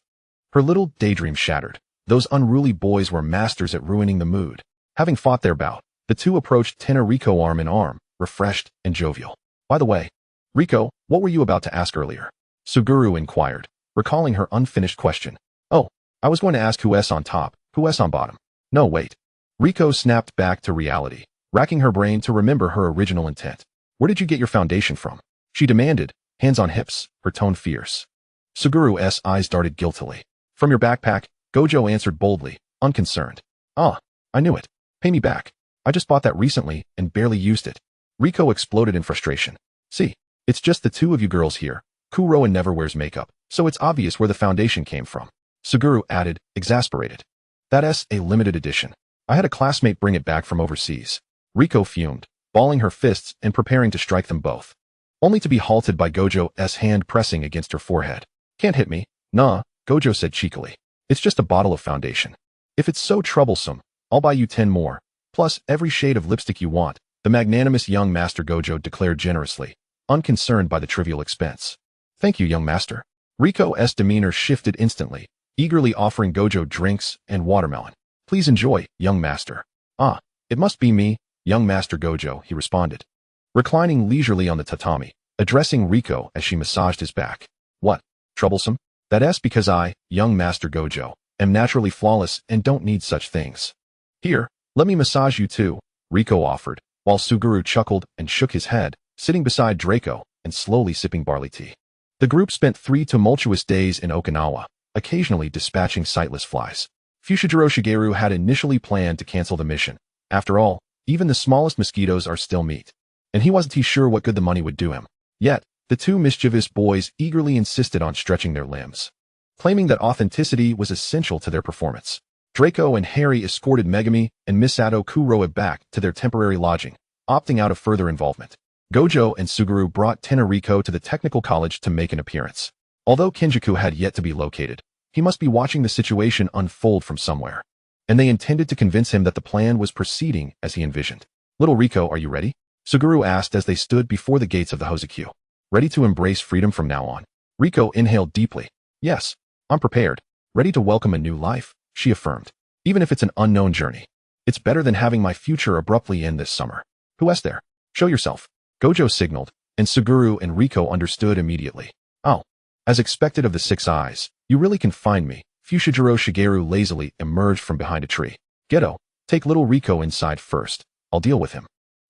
Her little daydream shattered. Those unruly boys were masters at ruining the mood. Having fought their bout, the two approached Tenriko arm in arm, refreshed and jovial. By the way, Riko, what were you about to ask earlier? Suguru inquired, recalling her unfinished question. Oh, I was going to ask who's on top, who's on bottom. No, wait. Riko snapped back to reality, racking her brain to remember her original intent. Where did you get your foundation from? She demanded, hands on hips, her tone fierce. Suguru's eyes darted guiltily. From your backpack, Gojo answered boldly, unconcerned. Ah, I knew it. Pay me back. I just bought that recently and barely used it. Riko exploded in frustration. See, it's just the two of you girls here. Kuroa never wears makeup, so it's obvious where the foundation came from. Suguru added, exasperated. That's a limited edition. I had a classmate bring it back from overseas. Riko fumed, balling her fists and preparing to strike them both, only to be halted by Gojo's hand pressing against her forehead. Can't hit me. Nah, Gojo said cheekily. It's just a bottle of foundation. If it's so troublesome, I'll buy you 10 more, plus every shade of lipstick you want, the magnanimous young master Gojo declared generously, unconcerned by the trivial expense. Thank you, young master. Riko's demeanor shifted instantly, eagerly offering Gojo drinks and watermelon. Please enjoy, young master. Ah, it must be me, young master Gojo, he responded, reclining leisurely on the tatami, addressing Riko as she massaged his back. What? Troublesome? That's because I, young master Gojo, am naturally flawless and don't need such things. Here, let me massage you too, Riko offered, while Suguru chuckled and shook his head, sitting beside Draco and slowly sipping barley tea. The group spent 3 tumultuous days in Okinawa, occasionally dispatching sightless flies. Fushiguro Shigeru had initially planned to cancel the mission. After all, even the smallest mosquitoes are still meat. And he wasn't sure what good the money would do him. Yet, the two mischievous boys eagerly insisted on stretching their limbs, claiming that authenticity was essential to their performance. Draco and Harry escorted Megami and Misato Kuroa back to their temporary lodging, opting out of further involvement. Gojo and Suguru brought Tenriko to the technical college to make an appearance. Although Kinjaku had yet to be located, he must be watching the situation unfold from somewhere, and they intended to convince him that the plan was proceeding as he envisioned. Little Riko, are you ready? Suguru asked as they stood before the gates of the Hozakyu. Ready to embrace freedom from now on? Riko inhaled deeply. Yes, I'm prepared. Ready to welcome a new life, she affirmed. Even if it's an unknown journey. It's better than having my future abruptly end this summer. Who's there? Show yourself. Gojo signaled, and Suguru and Riko understood immediately. Oh. As expected of the 6 eyes, you really can find me. Fushiguro Shigeru lazily emerged from behind a tree. Geto, take little Riko inside first. I'll deal with him.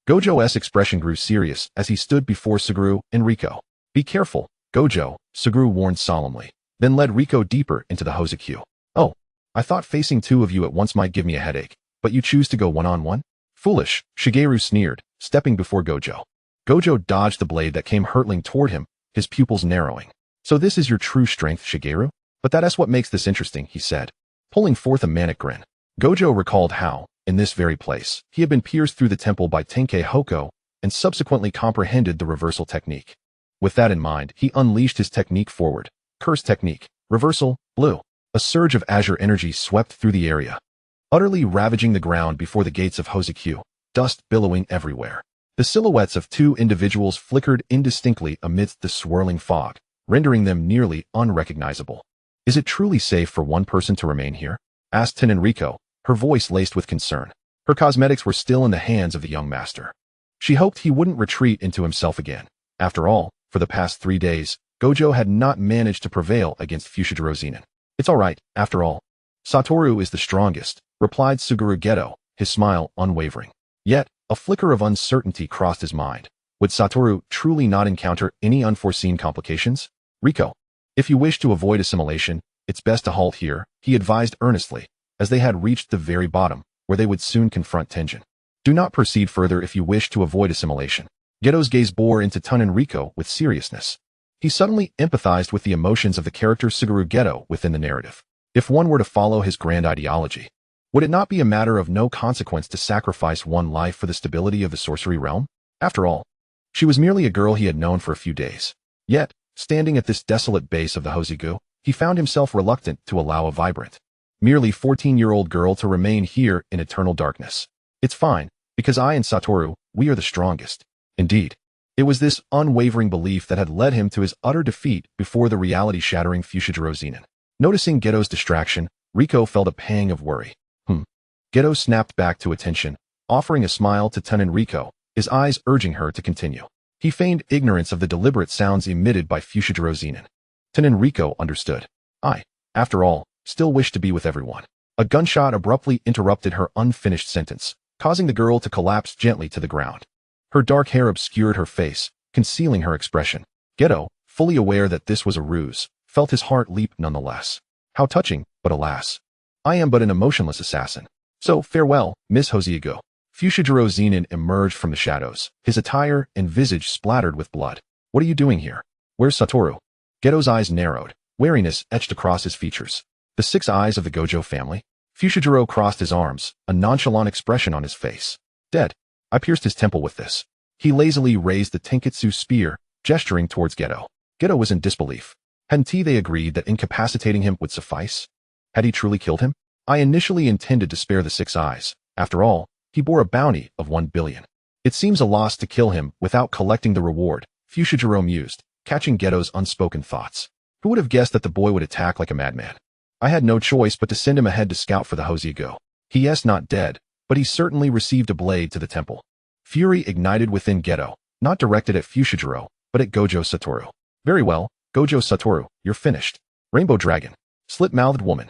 Gojo's expression grew serious as he stood before Suguru and Riko. Be careful, Gojo, Suguru warned solemnly, then led Riko deeper into the Hozakyu. Oh, I thought facing 2 of you at once might give me a headache, but you choose to go one-on-one? Foolish, Shigeru sneered, stepping before Gojo. Gojo dodged the blade that came hurtling toward him, his pupils narrowing. So this is your true strength, Shigeru? But that's what makes this interesting, he said, pulling forth a manic grin. Gojo recalled how, in this very place, he had been pierced through the temple by Tenkei Hoko and subsequently comprehended the reversal technique. With that in mind, he unleashed his technique forward. Curse technique, reversal, blue. A surge of azure energy swept through the area, utterly ravaging the ground before the gates of Hozakyu, dust billowing everywhere. The silhouettes of 2 individuals flickered indistinctly amidst the swirling fog, rendering them nearly unrecognizable. Is it truly safe for one person to remain here? Asked Tenenrico, her voice laced with concern. Her cosmetics were still in the hands of the young master. She hoped he wouldn't retreat into himself again. After all, for the past 3 days, Gojo had not managed to prevail against Fushiguro Zenin. It's all right, after all. Satoru is the strongest, replied Suguru Geto, his smile unwavering. Yet, a flicker of uncertainty crossed his mind. Would Satoru truly not encounter any unforeseen complications? Riko, if you wish to avoid assimilation, it's best to halt here, he advised earnestly, as they had reached the very bottom, where they would soon confront Tenjin. Do not proceed further if you wish to avoid assimilation. Geto's gaze bore into Tenenrico with seriousness. He suddenly empathized with the emotions of the character Suguru Geto within the narrative. If one were to follow his grand ideology, would it not be a matter of no consequence to sacrifice one life for the stability of the sorcery realm? After all, she was merely a girl he had known for a few days. Yet, standing at this desolate base of the Hozigu, he found himself reluctant to allow a vibrant, merely 14-year-old girl to remain here in eternal darkness. It's fine, because I and Satoru, we are the strongest. Indeed, it was this unwavering belief that had led him to his utter defeat before the reality-shattering Fushiguro Zenin. Noticing Geto's distraction, Riko felt a pang of worry. Geto snapped back to attention, offering a smile to Tenenrico, his eyes urging her to continue. He feigned ignorance of the deliberate sounds emitted by Fushiguro Zenin. Tenenrico understood. I, after all, still wish to be with everyone. A gunshot abruptly interrupted her unfinished sentence, causing the girl to collapse gently to the ground. Her dark hair obscured her face, concealing her expression. Geto, fully aware that this was a ruse, felt his heart leap nonetheless. How touching, but alas. I am but an emotionless assassin. So, farewell, Miss Hoziego. Fushiguro Zenin emerged from the shadows, his attire and visage splattered with blood. What are you doing here? Where's Satoru? Geto's eyes narrowed, wariness etched across his features. The 6 eyes of the Gojo family? Fushiguro crossed his arms, a nonchalant expression on his face. Dead. I pierced his temple with this. He lazily raised the Tenketsu spear, gesturing towards Geto. Geto was in disbelief. Hadn't they agreed that incapacitating him would suffice? Had he truly killed him? I initially intended to spare the 6 eyes. After all, he bore a bounty of 1 billion. It seems a loss to kill him without collecting the reward, Fushiguro mused, catching Geto's unspoken thoughts. Who would have guessed that the boy would attack like a madman? I had no choice but to send him ahead to scout for the Hoziego. He is not dead, but he certainly received a blade to the temple. Fury ignited within Geto, not directed at Fushiguro, but at Gojo Satoru. Very well, Gojo Satoru, you're finished. Rainbow Dragon. Slit-mouthed woman.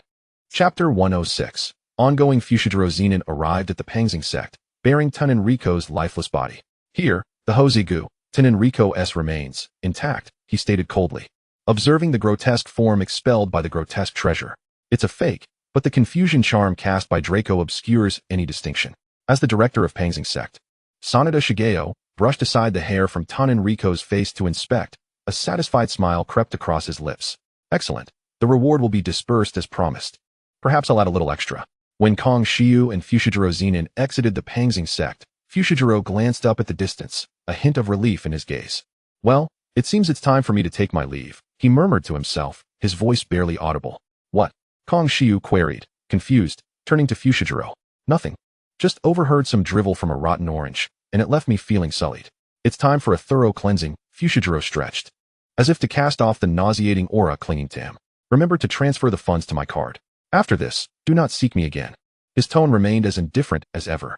Chapter 106. Ongoing. Fushiguro Zenin arrived at the Pangxing sect, bearing Tenenrico's lifeless body. Here, the Hozigu, Tenenrico's remains, intact, he stated coldly, observing the grotesque form expelled by the grotesque treasure. It's a fake, but the confusion charm cast by Draco obscures any distinction. As the director of Pangxing sect, Sanada Shigeo brushed aside the hair from Tenenrico's face to inspect. A satisfied smile crept across his lips. Excellent. The reward will be dispersed as promised. Perhaps I'll add a little extra. When Kong Shiyu and Fushiguro Zenin exited the Pangxing sect, Fushiguro glanced up at the distance, a hint of relief in his gaze. Well, it seems it's time for me to take my leave, he murmured to himself, his voice barely audible. What? Kong Shiyu queried, confused, turning to Fushiguro. Nothing. Just overheard some drivel from a rotten orange, and it left me feeling sullied. It's time for a thorough cleansing, Fushiguro stretched, as if to cast off the nauseating aura clinging to him. Remember to transfer the funds to my card. After this, do not seek me again. His tone remained as indifferent as ever.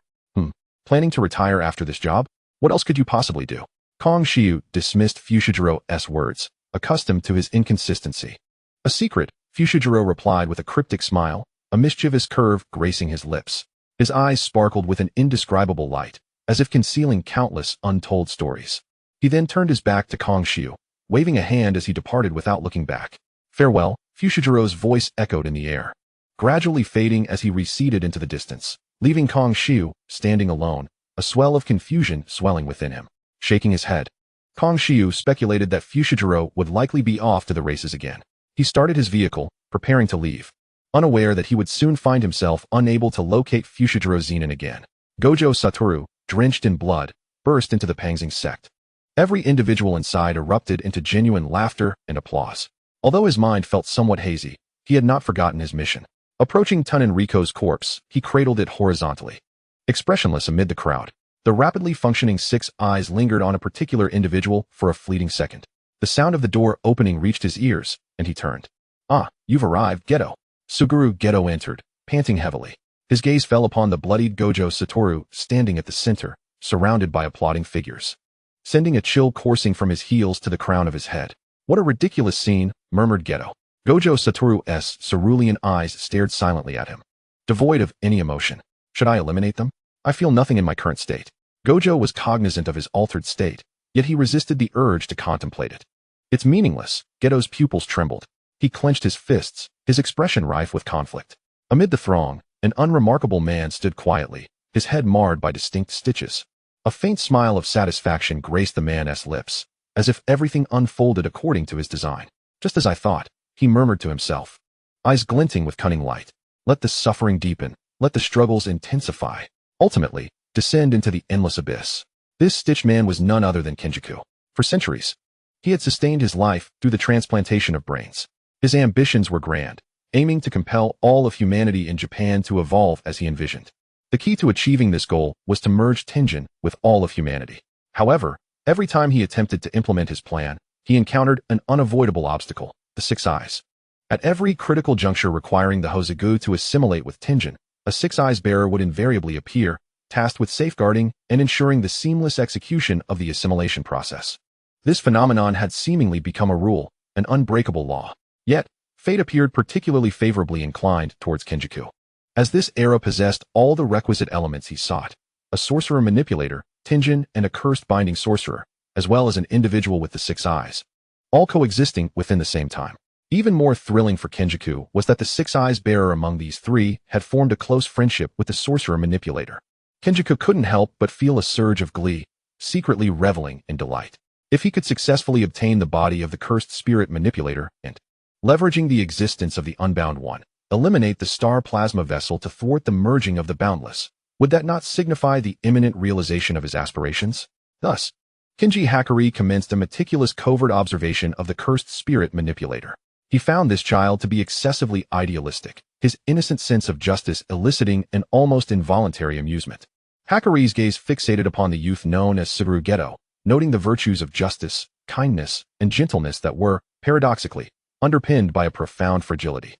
Planning to retire after this job? What else could you possibly do? Kong Shiyu dismissed Fushigiro's words, accustomed to his inconsistency. A secret, Fushiguro replied with a cryptic smile, a mischievous curve gracing his lips. His eyes sparkled with an indescribable light, as if concealing countless untold stories. He then turned his back to Kong Shiyu, waving a hand as he departed without looking back. Farewell, Fushigiro's voice echoed in the air, gradually fading as he receded into the distance, leaving Kong Shiyu standing alone, a swell of confusion swelling within him. Shaking his head, Kong Shiyu speculated that Fushiguro would likely be off to the races again. He started his vehicle, preparing to leave, unaware that he would soon find himself unable to locate Fushiguro Zenin again. Gojo Satoru, drenched in blood, burst into the Pangxing sect. Every individual inside erupted into genuine laughter and applause. Although his mind felt somewhat hazy, he had not forgotten his mission. Approaching Tenenrico's corpse, he cradled it horizontally. Expressionless amid the crowd, the rapidly functioning 6 eyes lingered on a particular individual for a fleeting second. The sound of the door opening reached his ears, and he turned. Ah, you've arrived, Geto. Suguru Geto entered, panting heavily. His gaze fell upon the bloodied Gojo Satoru standing at the center, surrounded by applauding figures, sending a chill coursing from his heels to the crown of his head. What a ridiculous scene, murmured Geto. Gojo Satoru's cerulean eyes stared silently at him, devoid of any emotion. Should I eliminate them? I feel nothing in my current state. Gojo was cognizant of his altered state, yet he resisted the urge to contemplate it. It's meaningless. Geto's pupils trembled. He clenched his fists, his expression rife with conflict. Amid the throng, an unremarkable man stood quietly, his head marred by distinct stitches. A faint smile of satisfaction graced the man's lips, as if everything unfolded according to his design. Just as I thought, he murmured to himself, eyes glinting with cunning light. Let the suffering deepen, let the struggles intensify, ultimately, descend into the endless abyss. This stitched man was none other than Kenjaku. For centuries, he had sustained his life through the transplantation of brains. His ambitions were grand, aiming to compel all of humanity in Japan to evolve as he envisioned. The key to achieving this goal was to merge Tenjin with all of humanity. However, every time he attempted to implement his plan, he encountered an unavoidable obstacle, the Six Eyes. At every critical juncture requiring the Hozogu to assimilate with Tenjin, a Six Eyes bearer would invariably appear, tasked with safeguarding and ensuring the seamless execution of the assimilation process. This phenomenon had seemingly become a rule, an unbreakable law. Yet, fate appeared particularly favorably inclined towards Kenjaku. As this era possessed all the requisite elements he sought, a sorcerer manipulator, Tenjin, and a cursed binding sorcerer, as well as an individual with the Six Eyes, all coexisting within the same time. Even more thrilling for Kenjaku was that the Six Eyes bearer among these three had formed a close friendship with the sorcerer manipulator. Kenjaku couldn't help but feel a surge of glee, secretly reveling in delight. If he could successfully obtain the body of the cursed spirit manipulator and, leveraging the existence of the Unbound One, eliminate the star plasma vessel to thwart the merging of the boundless, would that not signify the imminent realization of his aspirations? Thus, Kenji Hakari commenced a meticulous covert observation of the cursed spirit manipulator. He found this child to be excessively idealistic, his innocent sense of justice eliciting an almost involuntary amusement. Hakari's gaze fixated upon the youth known as Suguru Geto, noting the virtues of justice, kindness, and gentleness that were, paradoxically, underpinned by a profound fragility.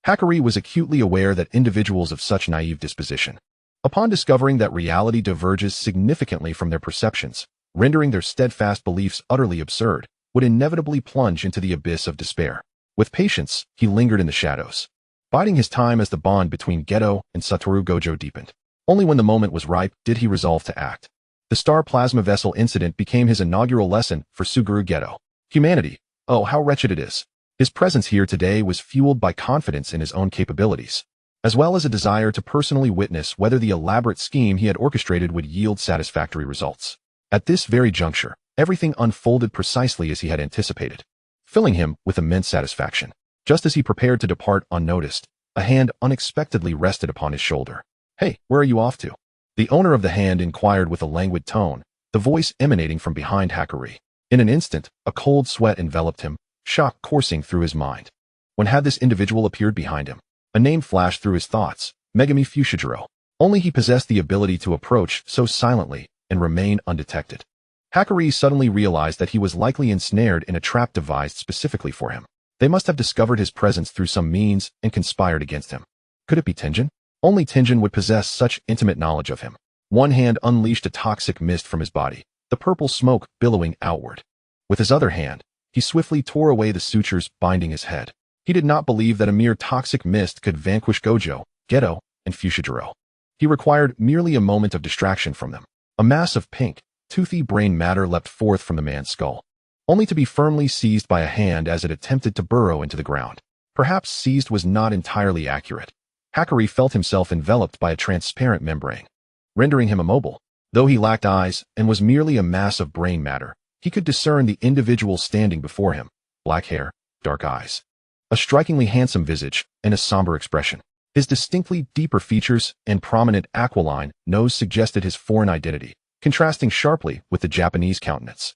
Hakari was acutely aware that individuals of such naive disposition, upon discovering that reality diverges significantly from their perceptions, rendering their steadfast beliefs utterly absurd, would inevitably plunge into the abyss of despair. With patience, he lingered in the shadows, biding his time as the bond between Geto and Satoru Gojo deepened. Only when the moment was ripe did he resolve to act. The star plasma vessel incident became his inaugural lesson for Suguru Geto. Humanity, oh how wretched it is. His presence here today was fueled by confidence in his own capabilities, as well as a desire to personally witness whether the elaborate scheme he had orchestrated would yield satisfactory results. At this very juncture, everything unfolded precisely as he had anticipated, filling him with immense satisfaction. Just as he prepared to depart unnoticed, a hand unexpectedly rested upon his shoulder. Hey, where are you off to? The owner of the hand inquired with a languid tone, the voice emanating from behind Hakari. In an instant, a cold sweat enveloped him, shock coursing through his mind. When had this individual appeared behind him? A name flashed through his thoughts, Megami Fushiguro. Only he possessed the ability to approach so silently and remain undetected. Hakari suddenly realized that he was likely ensnared in a trap devised specifically for him. They must have discovered his presence through some means and conspired against him. Could it be Tenjin? Only Tenjin would possess such intimate knowledge of him. One hand unleashed a toxic mist from his body, the purple smoke billowing outward. With his other hand, he swiftly tore away the sutures binding his head. He did not believe that a mere toxic mist could vanquish Gojo, Geto, and Fushiguro. He required merely a moment of distraction from them. A mass of pink, toothy brain matter leapt forth from the man's skull, only to be firmly seized by a hand as it attempted to burrow into the ground. Perhaps seized was not entirely accurate. Hakari felt himself enveloped by a transparent membrane, rendering him immobile. Though he lacked eyes and was merely a mass of brain matter, he could discern the individual standing before him. Black hair, dark eyes, a strikingly handsome visage, and a somber expression. His distinctly deeper features and prominent aquiline nose suggested his foreign identity, contrasting sharply with the Japanese countenance.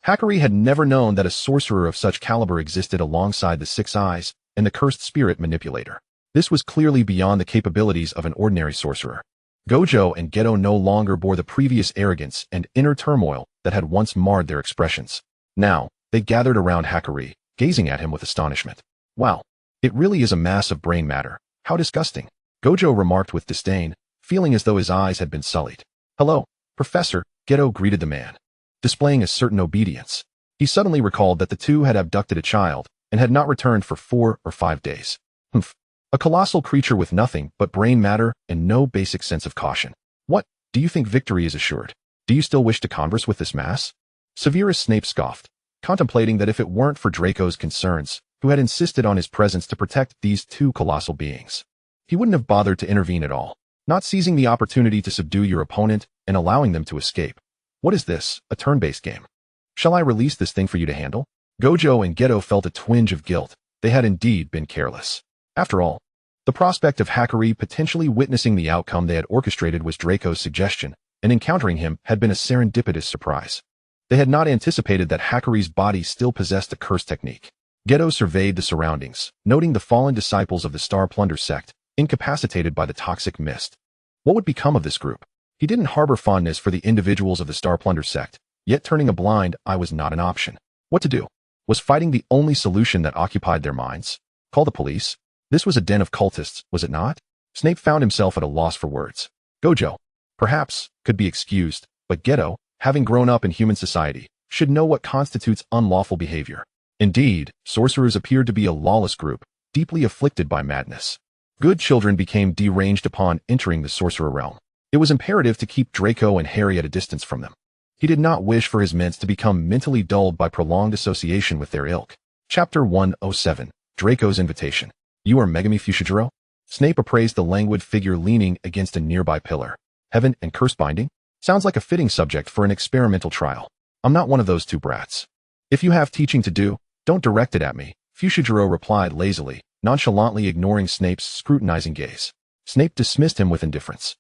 Hakari had never known that a sorcerer of such caliber existed alongside the Six Eyes and the cursed spirit manipulator. This was clearly beyond the capabilities of an ordinary sorcerer. Gojo and Geto no longer bore the previous arrogance and inner turmoil that had once marred their expressions. Now, they gathered around Hakari, gazing at him with astonishment. Wow! It really is a mass of brain matter. How disgusting. Gojo remarked with disdain, feeling as though his eyes had been sullied. Hello, Professor, Geto greeted the man, displaying a certain obedience. He suddenly recalled that the two had abducted a child and had not returned for 4 or 5 days. Humph. A colossal creature with nothing but brain matter and no basic sense of caution. What? Do you think victory is assured? Do you still wish to converse with this mass? Severus Snape scoffed, contemplating that if it weren't for Draco's concerns, who had insisted on his presence to protect these two colossal beings, he wouldn't have bothered to intervene at all, not seizing the opportunity to subdue your opponent and allowing them to escape. What is this, a turn-based game? Shall I release this thing for you to handle? Gojo and Geto felt a twinge of guilt. They had indeed been careless. After all, the prospect of Hakari potentially witnessing the outcome they had orchestrated was Draco's suggestion, and encountering him had been a serendipitous surprise. They had not anticipated that Hakari's body still possessed a curse technique. Geto surveyed the surroundings, noting the fallen disciples of the Star Plunder sect, incapacitated by the toxic mist. What would become of this group? He didn't harbor fondness for the individuals of the Star Plunder sect, yet turning a blind eye was not an option. What to do? Was fighting the only solution that occupied their minds? Call the police? This was a den of cultists, was it not? Snape found himself at a loss for words. Gojo, perhaps, could be excused, but Geto, having grown up in human society, should know what constitutes unlawful behavior. Indeed, sorcerers appeared to be a lawless group, deeply afflicted by madness. Good children became deranged upon entering the sorcerer realm. It was imperative to keep Draco and Harry at a distance from them. He did not wish for his mates to become mentally dulled by prolonged association with their ilk. Chapter 107, Draco's Invitation. You are Megami Fushiguro? Snape appraised the languid figure leaning against a nearby pillar. Heaven and curse binding? Sounds like a fitting subject for an experimental trial. I'm not one of those two brats. If you have teaching to do, don't direct it at me, Fushiguro replied lazily, nonchalantly ignoring Snape's scrutinizing gaze. Snape dismissed him with indifference.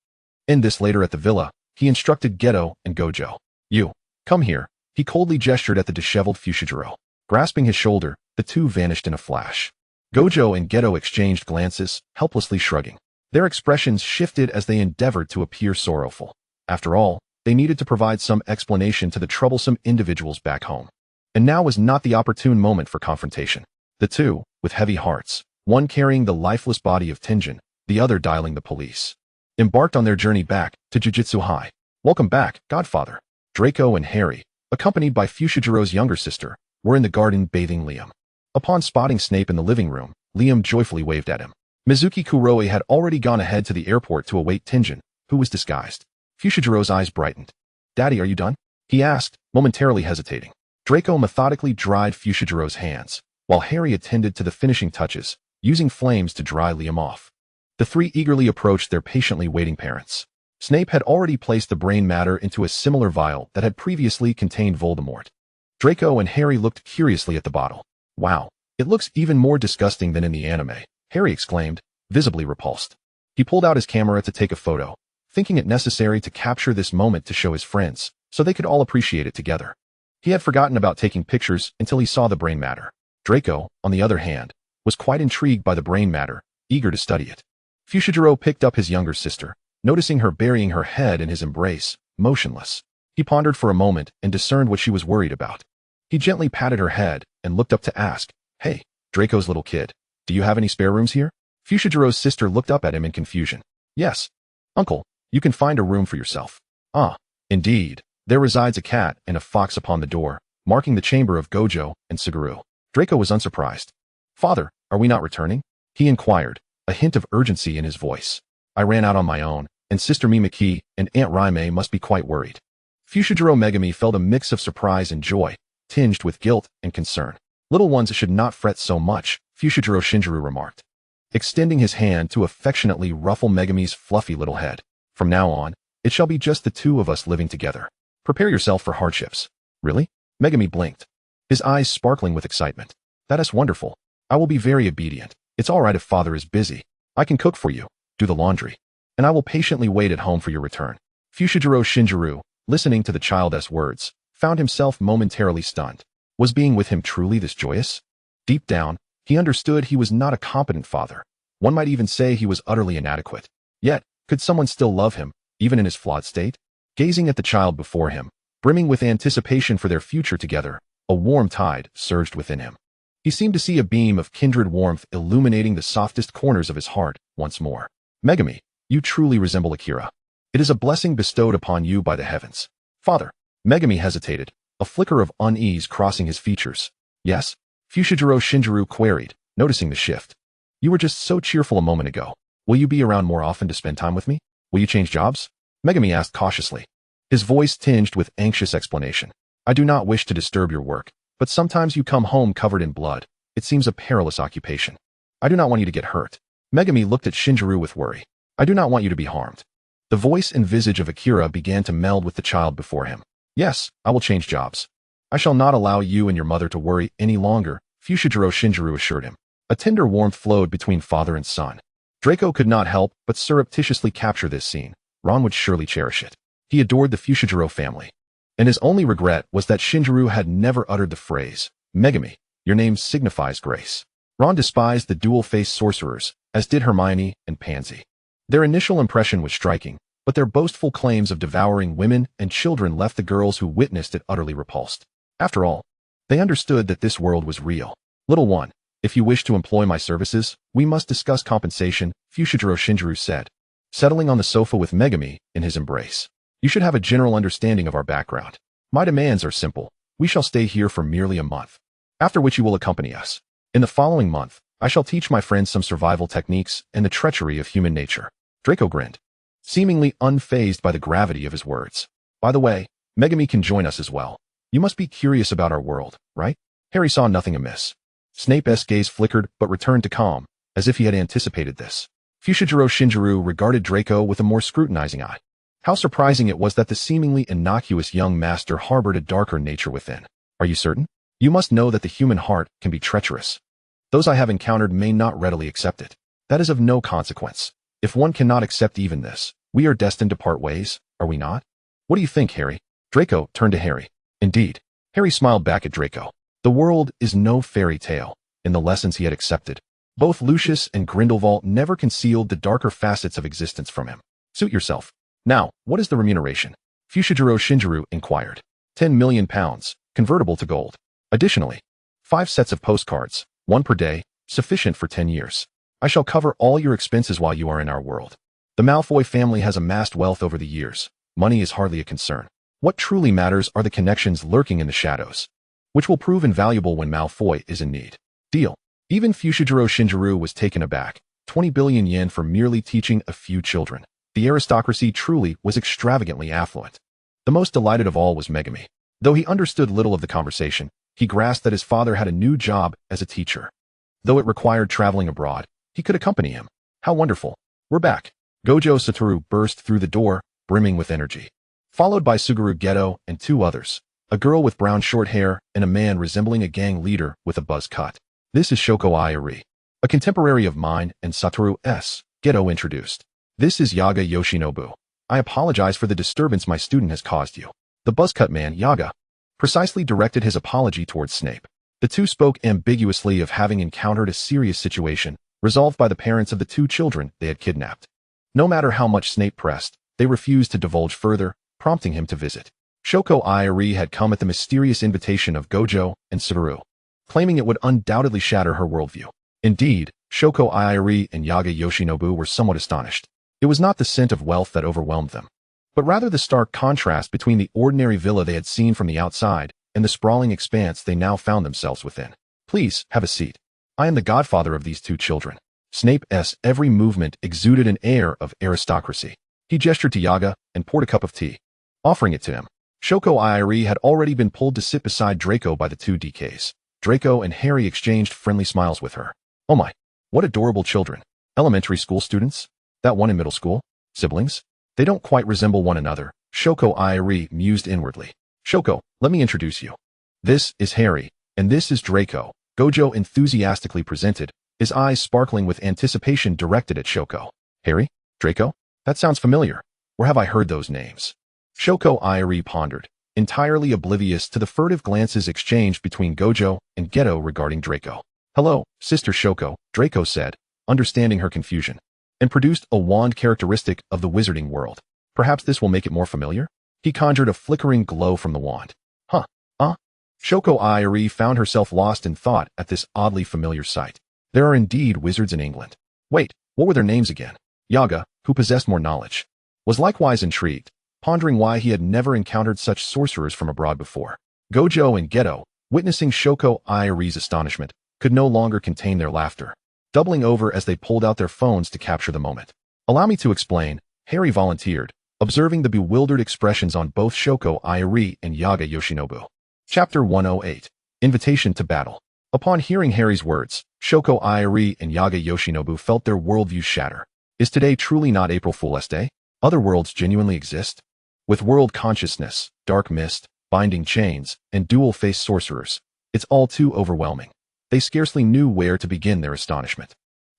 In this later at the villa, he instructed Geto and Gojo. You, come here. He coldly gestured at the disheveled Fushiguro. Grasping his shoulder, the two vanished in a flash. Gojo and Geto exchanged glances, helplessly shrugging. Their expressions shifted as they endeavored to appear sorrowful. After all, they needed to provide some explanation to the troublesome individuals back home. And now was not the opportune moment for confrontation. The two, with heavy hearts, one carrying the lifeless body of Tenjin, the other dialing the police, embarked on their journey back to Jujutsu High. Welcome back, Godfather. Draco and Harry, accompanied by Fushigiro's younger sister, were in the garden bathing Liam. Upon spotting Snape in the living room, Liam joyfully waved at him. Mizuki Kuroe had already gone ahead to the airport to await Tenjin, who was disguised. Fushigiro's eyes brightened. Daddy, are you done? He asked, momentarily hesitating. Draco methodically dried Fushigiro's hands, while Harry attended to the finishing touches, using flames to dry Liam off. The three eagerly approached their patiently waiting parents. Snape had already placed the brain matter into a similar vial that had previously contained Voldemort. Draco and Harry looked curiously at the bottle. Wow, it looks even more disgusting than in the anime, Harry exclaimed, visibly repulsed. He pulled out his camera to take a photo, thinking it necessary to capture this moment to show his friends, so they could all appreciate it together. He had forgotten about taking pictures until he saw the brain matter. Draco, on the other hand, was quite intrigued by the brain matter, eager to study it. Fushiguro picked up his younger sister, noticing her burying her head in his embrace, motionless. He pondered for a moment and discerned what she was worried about. He gently patted her head and looked up to ask, Hey, Draco's little kid, do you have any spare rooms here? Fushigiro's sister looked up at him in confusion. Yes. Uncle, you can find a room for yourself. Ah, indeed, there resides a cat and a fox upon the door, marking the chamber of Gojo and Suguru. Draco was unsurprised. Father, are we not returning? He inquired, a hint of urgency in his voice. I ran out on my own, and Sister Mimiki and Aunt Raime must be quite worried. Fushiguro Megami felt a mix of surprise and joy, tinged with guilt and concern. Little ones should not fret so much, Fushiguro Shinjiro remarked, extending his hand to affectionately ruffle Megami's fluffy little head. From now on, it shall be just the two of us living together. Prepare yourself for hardships. Really? Megami blinked, his eyes sparkling with excitement. That is wonderful. I will be very obedient. It's all right if father is busy. I can cook for you, do the laundry, and I will patiently wait at home for your return. Fushiguro Shinjiro, listening to the child's words, found himself momentarily stunned. Was being with him truly this joyous? Deep down, he understood he was not a competent father. One might even say he was utterly inadequate. Yet, could someone still love him, even in his flawed state? Gazing at the child before him, brimming with anticipation for their future together, a warm tide surged within him. He seemed to see a beam of kindred warmth illuminating the softest corners of his heart once more. Megami, you truly resemble Akira. It is a blessing bestowed upon you by the heavens. Father. Megami hesitated, a flicker of unease crossing his features. Yes? Fushiguro Shinjiro queried, noticing the shift. You were just so cheerful a moment ago. Will you be around more often to spend time with me? Will you change jobs? Megami asked cautiously. His voice tinged with anxious explanation. I do not wish to disturb your work, but sometimes you come home covered in blood. It seems a perilous occupation. I do not want you to get hurt. Megami looked at Shinjiro with worry. I do not want you to be harmed. The voice and visage of Akira began to meld with the child before him. Yes, I will change jobs. I shall not allow you and your mother to worry any longer, Fushiguro Shinjiro assured him. A tender warmth flowed between father and son. Draco could not help but surreptitiously capture this scene. Ron would surely cherish it. He adored the Fushiguro family. And his only regret was that Shinjiro had never uttered the phrase, Megami, your name signifies grace. Ron despised the dual-faced sorcerers, as did Hermione and Pansy. Their initial impression was striking, but their boastful claims of devouring women and children left the girls who witnessed it utterly repulsed. After all, they understood that this world was real. Little one, if you wish to employ my services, we must discuss compensation, Fushiguro Shinjiro said, settling on the sofa with Megami in his embrace. You should have a general understanding of our background. My demands are simple. We shall stay here for merely a month, after which you will accompany us. In the following month, I shall teach my friends some survival techniques and the treachery of human nature. Draco grinned, seemingly unfazed by the gravity of his words. By the way, Megami can join us as well. You must be curious about our world, right? Harry saw nothing amiss. Snape's gaze flickered but returned to calm, as if he had anticipated this. Fushiguro Shinjiro regarded Draco with a more scrutinizing eye. How surprising it was that the seemingly innocuous young master harbored a darker nature within. Are you certain? You must know that the human heart can be treacherous. Those I have encountered may not readily accept it. That is of no consequence. If one cannot accept even this, we are destined to part ways, are we not? What do you think, Harry? Draco turned to Harry. Indeed. Harry smiled back at Draco. The world is no fairy tale. In the lessons he had accepted, both Lucius and Grindelwald never concealed the darker facets of existence from him. Suit yourself. Now, what is the remuneration? Fushiguro Shinjiro inquired. 10 million pounds, convertible to gold. Additionally, 5 sets of postcards, 1 per day, sufficient for 10 years. I shall cover all your expenses while you are in our world. The Malfoy family has amassed wealth over the years. Money is hardly a concern. What truly matters are the connections lurking in the shadows, which will prove invaluable when Malfoy is in need. Deal. Even Fushiguro Shinjiro was taken aback. 20 billion yen for merely teaching a few children. The aristocracy truly was extravagantly affluent. The most delighted of all was Megami. Though he understood little of the conversation, he grasped that his father had a new job as a teacher. Though it required traveling abroad, he could accompany him. How wonderful. We're back. Gojo Satoru burst through the door, brimming with energy, followed by Suguru Geto and 2 others, a girl with brown short hair and a man resembling a gang leader with a buzz cut. This is Shoko Ayari, a contemporary of mine and Satoru's, Geto introduced. This is Yaga Yoshinobu. I apologize for the disturbance my student has caused you. The buzzcut man, Yaga, precisely directed his apology towards Snape. The two spoke ambiguously of having encountered a serious situation, resolved by the parents of the 2 children they had kidnapped. No matter how much Snape pressed, they refused to divulge further, prompting him to visit. Shoko Ayari had come at the mysterious invitation of Gojo and Suguru, claiming it would undoubtedly shatter her worldview. Indeed, Shoko Ayari and Yaga Yoshinobu were somewhat astonished. It was not the scent of wealth that overwhelmed them, but rather the stark contrast between the ordinary villa they had seen from the outside and the sprawling expanse they now found themselves within. Please, have a seat. I am the godfather of these 2 children. Snape's every movement exuded an air of aristocracy. He gestured to Yaga and poured a cup of tea, offering it to him. Shoko Ayari had already been pulled to sit beside Draco by the 2 DKs. Draco and Harry exchanged friendly smiles with her. Oh my, what adorable children. Elementary school students? That one in middle school? Siblings? They don't quite resemble one another, Shoko Ayari mused inwardly. Shoko, let me introduce you. This is Harry, and this is Draco, Gojo enthusiastically presented, his eyes sparkling with anticipation directed at Shoko. Harry? Draco? That sounds familiar. Where have I heard those names? Shoko Ayari pondered, entirely oblivious to the furtive glances exchanged between Gojo and Geto regarding Draco. Hello, Sister Shoko, Draco said, understanding her confusion, and produced a wand characteristic of the wizarding world. Perhaps this will make it more familiar? He conjured a flickering glow from the wand. Shoko Irie found herself lost in thought at this oddly familiar sight. There are indeed wizards in England. Wait, what were their names again? Yaga, who possessed more knowledge, was likewise intrigued, pondering why he had never encountered such sorcerers from abroad before. Gojo and Geto, witnessing Shoko Irie's astonishment, could no longer contain their laughter, doubling over as they pulled out their phones to capture the moment. Allow me to explain, Harry volunteered, observing the bewildered expressions on both Shoko Irie and Yaga Yoshinobu. Chapter 108. Invitation to Battle. Upon hearing Harry's words, Shoko Irie and Yaga Yoshinobu felt their worldviews shatter. Is today truly not April Fool's Day? Other worlds genuinely exist? With world consciousness, dark mist, binding chains, and dual-faced sorcerers, it's all too overwhelming. They scarcely knew where to begin their astonishment.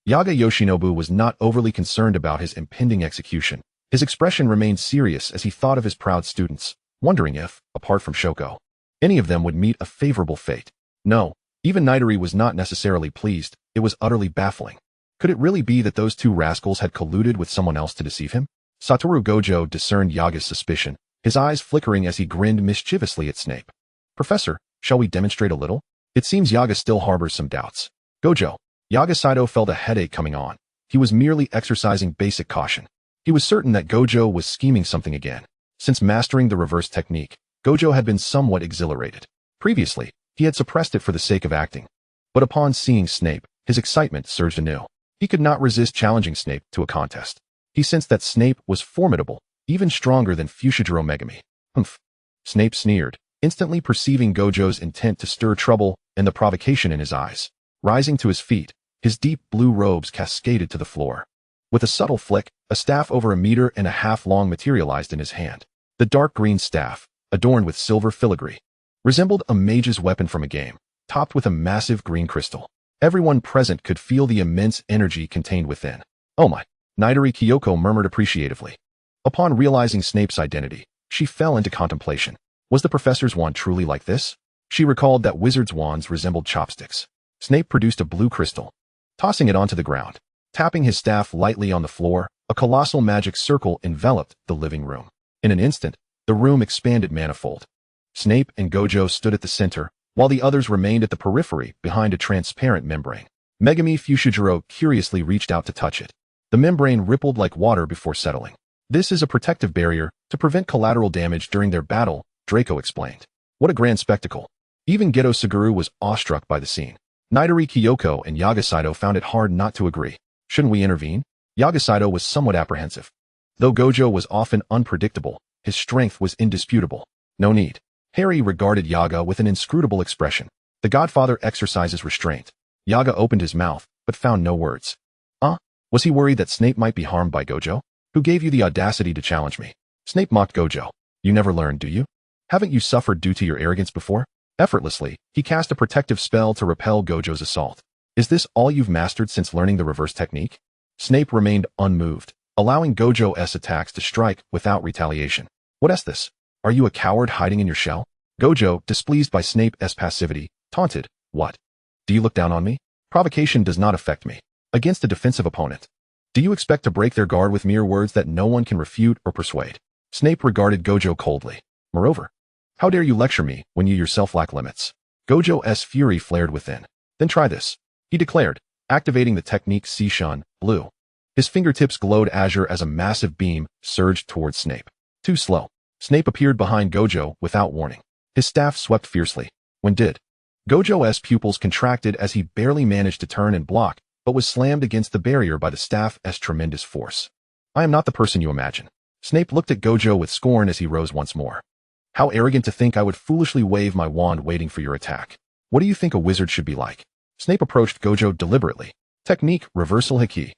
Yaga Yoshinobu was not overly concerned about his impending execution. His expression remained serious as he thought of his proud students, wondering if, apart from Shoko, any of them would meet a favorable fate. No, even Nidori was not necessarily pleased. It was utterly baffling. Could it really be that those two rascals had colluded with someone else to deceive him? Satoru Gojo discerned Yaga's suspicion, his eyes flickering as he grinned mischievously at Snape. Professor, shall we demonstrate a little? It seems Yaga still harbors some doubts. Gojo. Yaga Saito felt a headache coming on. He was merely exercising basic caution. He was certain that Gojo was scheming something again. Since mastering the reverse technique, Gojo had been somewhat exhilarated. Previously, he had suppressed it for the sake of acting. But upon seeing Snape, his excitement surged anew. He could not resist challenging Snape to a contest. He sensed that Snape was formidable, even stronger than Fushiguro Megami. Humph. Snape sneered, instantly perceiving Gojo's intent to stir trouble and the provocation in his eyes. Rising to his feet, his deep blue robes cascaded to the floor. With a subtle flick, a staff over 1.5 meters long materialized in his hand. The dark green staff, adorned with silver filigree, resembled a mage's weapon from a game, topped with a massive green crystal. Everyone present could feel the immense energy contained within. Oh my, Nidori Kyoko murmured appreciatively. Upon realizing Snape's identity, she fell into contemplation. Was the professor's wand truly like this? She recalled that wizards' wands resembled chopsticks. Snape produced a blue crystal, tossing it onto the ground. Tapping his staff lightly on the floor, a colossal magic circle enveloped the living room. In an instant, the room expanded manifold. Snape and Gojo stood at the center, while the others remained at the periphery behind a transparent membrane. Megami Fushiguro curiously reached out to touch it. The membrane rippled like water before settling. This is a protective barrier to prevent collateral damage during their battle, Draco explained. What a grand spectacle. Even Geto Suguru was awestruck by the scene. Nidori Kyoko and Yaga Saito found it hard not to agree. Shouldn't we intervene? Yaga Saito was somewhat apprehensive. Though Gojo was often unpredictable, his strength was indisputable. No need. Harry regarded Yaga with an inscrutable expression. The Godfather exercises restraint. Yaga opened his mouth, but found no words. Was he worried that Snape might be harmed by Gojo? Who gave you the audacity to challenge me? Snape mocked Gojo. You never learn, do you? Haven't you suffered due to your arrogance before? Effortlessly, he cast a protective spell to repel Gojo's assault. Is this all you've mastered since learning the reverse technique? Snape remained unmoved, allowing Gojo's attacks to strike without retaliation. What's this? Are you a coward hiding in your shell? Gojo, displeased by Snape's passivity, taunted. What? Do you look down on me? Provocation does not affect me. Against a defensive opponent. Do you expect to break their guard with mere words that no one can refute or persuade? Snape regarded Gojo coldly. Moreover, how dare you lecture me when you yourself lack limits? Gojo's fury flared within. Then try this, he declared, activating the technique Seishun, blue. His fingertips glowed azure as a massive beam surged towards Snape. Too slow. Snape appeared behind Gojo without warning. His staff swept fiercely. When did? Gojo's pupils contracted as he barely managed to turn and block, but was slammed against the barrier by the staff's tremendous force. I am not the person you imagine. Snape looked at Gojo with scorn as he rose once more. How arrogant to think I would foolishly wave my wand waiting for your attack. What do you think a wizard should be like? Snape approached Gojo deliberately. Technique, reversal haki.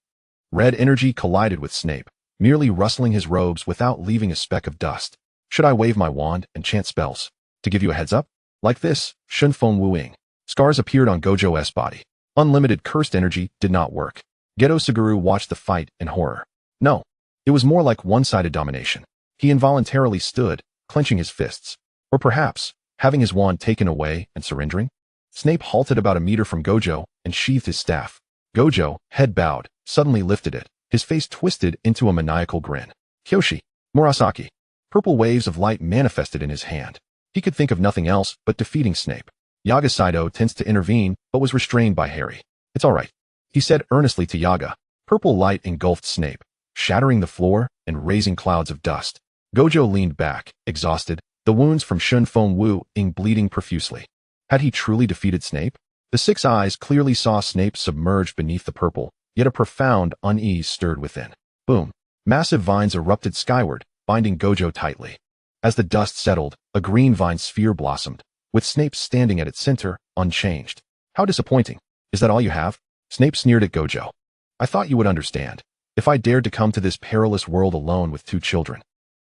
Red energy collided with Snape, merely rustling his robes without leaving a speck of dust. Should I wave my wand and chant spells? To give you a heads up? Like this, Shunfeng Wuing. Scars appeared on Gojo's body. Unlimited cursed energy did not work. Geto Suguru watched the fight in horror. No, it was more like one-sided domination. He involuntarily stood, clenching his fists. Or perhaps, having his wand taken away and surrendering? Snape halted about 1 meter from Gojo and sheathed his staff. Gojo, head bowed, suddenly lifted it, his face twisted into a maniacal grin. Kyoshi, Murasaki. Purple waves of light manifested in his hand. He could think of nothing else but defeating Snape. Yaga Saito tends to intervene, but was restrained by Harry. "It's all right," he said earnestly to Yaga. Purple light engulfed Snape, shattering the floor and raising clouds of dust. Gojo leaned back, exhausted, the wounds from Shun Feng Wu ing bleeding profusely. Had he truly defeated Snape? The six eyes clearly saw Snape submerged beneath the purple, yet a profound unease stirred within. Boom. Massive vines erupted skyward, binding Gojo tightly. As the dust settled, a green vine sphere blossomed, with Snape standing at its center, unchanged. "How disappointing. Is that all you have?" Snape sneered at Gojo. "I thought you would understand. If I dared to come to this perilous world alone with 2 children,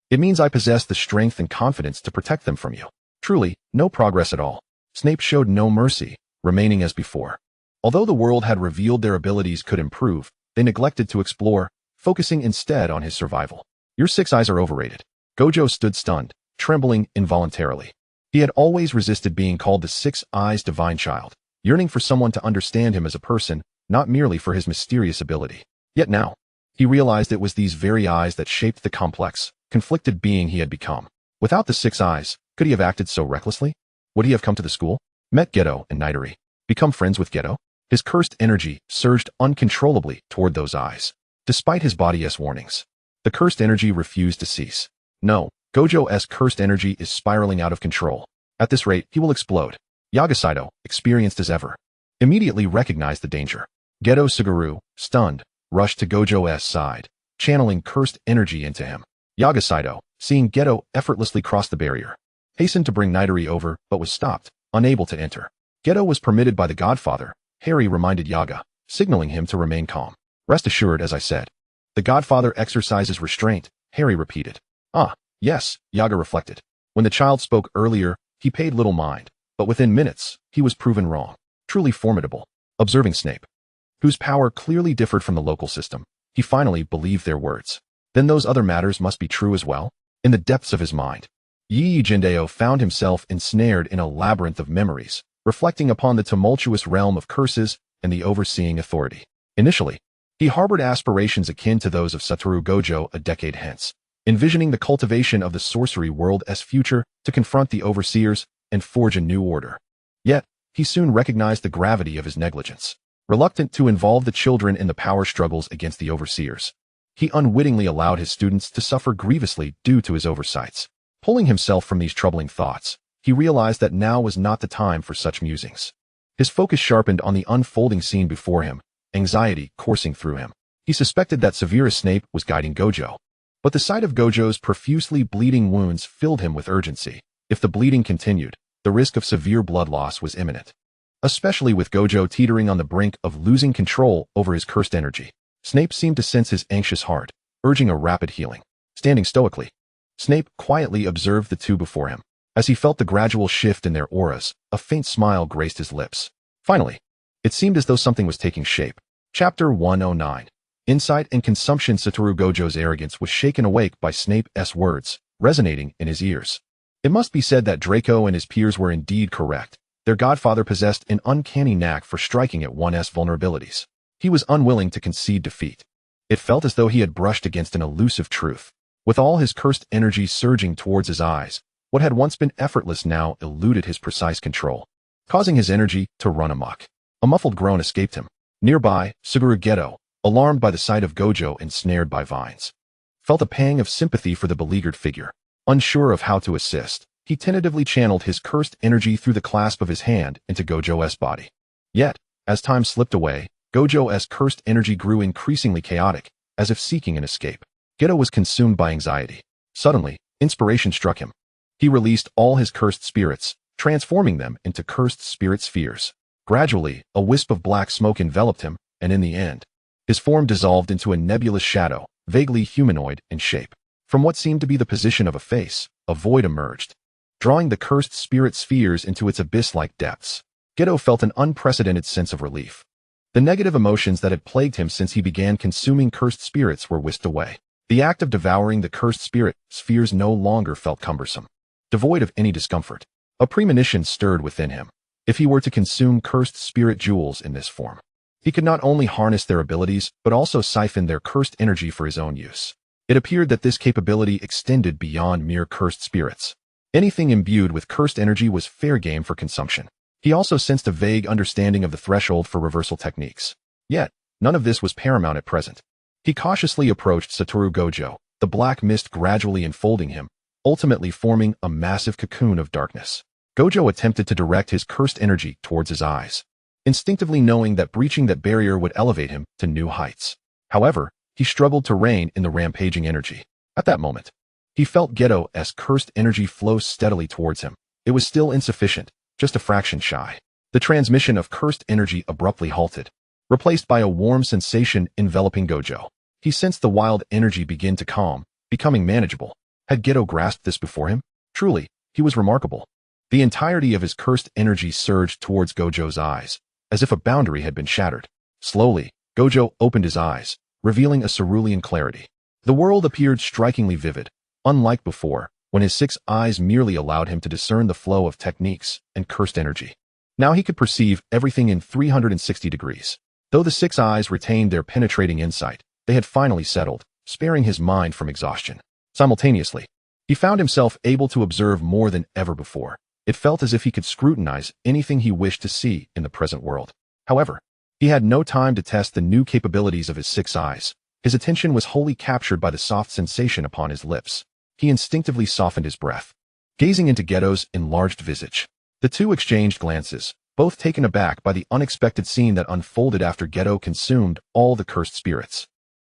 it means I possess the strength and confidence to protect them from you." Truly, no progress at all. Snape showed no mercy, remaining as before. Although the world had revealed their abilities could improve, they neglected to explore, focusing instead on his survival. "Your 6 eyes are overrated." Gojo stood stunned, trembling involuntarily. He had always resisted being called the 6 eyes divine child, yearning for someone to understand him as a person, not merely for his mysterious ability. Yet now, he realized it was these very eyes that shaped the complex, conflicted being he had become. Without the 6 eyes, could he have acted so recklessly? Would he have come to the school, met Geto and Nightary, become friends with Geto? His cursed energy surged uncontrollably toward those eyes. Despite his body's warnings, the cursed energy refused to cease. No, Gojo's cursed energy is spiraling out of control. At this rate, he will explode. Yaga Saito, experienced as ever, immediately recognized the danger. Geto Suguru, stunned, rushed to Gojo's side, channeling cursed energy into him. Yaga Saito, seeing Geto effortlessly cross the barrier, hastened to bring Nightary over, but was stopped, unable to enter. Geto was permitted by the Godfather, Harry reminded Yaga, signaling him to remain calm. "Rest assured, as I said. The Godfather exercises restraint," Harry repeated. "Ah, yes," Yaga reflected. When the child spoke earlier, he paid little mind, but within minutes, he was proven wrong. Truly formidable. Observing Snape, whose power clearly differed from the local system, he finally believed their words. Then those other matters must be true as well? In the depths of his mind, Yi Jindeo found himself ensnared in a labyrinth of memories, reflecting upon the tumultuous realm of curses and the overseeing authority. Initially, he harbored aspirations akin to those of Satoru Gojo a decade hence, envisioning the cultivation of the sorcery world as future to confront the overseers and forge a new order. Yet, he soon recognized the gravity of his negligence. Reluctant to involve the children in the power struggles against the overseers, he unwittingly allowed his students to suffer grievously due to his oversights. Pulling himself from these troubling thoughts, he realized that now was not the time for such musings. His focus sharpened on the unfolding scene before him, anxiety coursing through him. He suspected that Severus Snape was guiding Gojo, but the sight of Gojo's profusely bleeding wounds filled him with urgency. If the bleeding continued, the risk of severe blood loss was imminent, especially with Gojo teetering on the brink of losing control over his cursed energy. Snape seemed to sense his anxious heart, urging a rapid healing. Standing stoically, Snape quietly observed the two before him. As he felt the gradual shift in their auras, a faint smile graced his lips. Finally, it seemed as though something was taking shape. Chapter 109. Insight and Consumption. Satoru Gojo's arrogance was shaken awake by Snape's words, resonating in his ears. It must be said that Draco and his peers were indeed correct. Their godfather possessed an uncanny knack for striking at one's vulnerabilities. He was unwilling to concede defeat. It felt as though he had brushed against an elusive truth. With all his cursed energy surging towards his eyes, what had once been effortless now eluded his precise control, causing his energy to run amok. A muffled groan escaped him. Nearby, Suguru Geto, alarmed by the sight of Gojo ensnared by vines, felt a pang of sympathy for the beleaguered figure. Unsure of how to assist, he tentatively channeled his cursed energy through the clasp of his hand into Gojo's body. Yet, as time slipped away, Gojo's cursed energy grew increasingly chaotic, as if seeking an escape. Geto was consumed by anxiety. Suddenly, inspiration struck him. He released all his cursed spirits, transforming them into cursed spirit spheres. Gradually, a wisp of black smoke enveloped him, and in the end, his form dissolved into a nebulous shadow, vaguely humanoid in shape. From what seemed to be the position of a face, a void emerged, drawing the cursed spirit spheres into its abyss-like depths. Geto felt an unprecedented sense of relief. The negative emotions that had plagued him since he began consuming cursed spirits were whisked away. The act of devouring the cursed spirit spheres no longer felt cumbersome. Devoid of any discomfort, a premonition stirred within him. If he were to consume cursed spirit jewels in this form, he could not only harness their abilities, but also siphon their cursed energy for his own use. It appeared that this capability extended beyond mere cursed spirits. Anything imbued with cursed energy was fair game for consumption. He also sensed a vague understanding of the threshold for reversal techniques. Yet, none of this was paramount at present. He cautiously approached Satoru Gojo, the black mist gradually enfolding him, ultimately forming a massive cocoon of darkness. Gojo attempted to direct his cursed energy towards his eyes, instinctively knowing that breaching that barrier would elevate him to new heights. However, he struggled to rein in the rampaging energy. At that moment, he felt Geto's cursed energy flow steadily towards him. It was still insufficient, just a fraction shy. The transmission of cursed energy abruptly halted, replaced by a warm sensation enveloping Gojo. He sensed the wild energy begin to calm, becoming manageable. Had Geto grasped this before him? Truly, he was remarkable. The entirety of his cursed energy surged towards Gojo's eyes, as if a boundary had been shattered. Slowly, Gojo opened his eyes, revealing a cerulean clarity. The world appeared strikingly vivid, unlike before, when his 6 eyes merely allowed him to discern the flow of techniques and cursed energy. Now he could perceive everything in 360 degrees. Though the 6 eyes retained their penetrating insight, they had finally settled, sparing his mind from exhaustion. Simultaneously, he found himself able to observe more than ever before. It felt as if he could scrutinize anything he wished to see in the present world. However, he had no time to test the new capabilities of his 6 eyes. His attention was wholly captured by the soft sensation upon his lips. He instinctively softened his breath, gazing into Geto's enlarged visage. The two exchanged glances, both taken aback by the unexpected scene that unfolded after Geto consumed all the cursed spirits.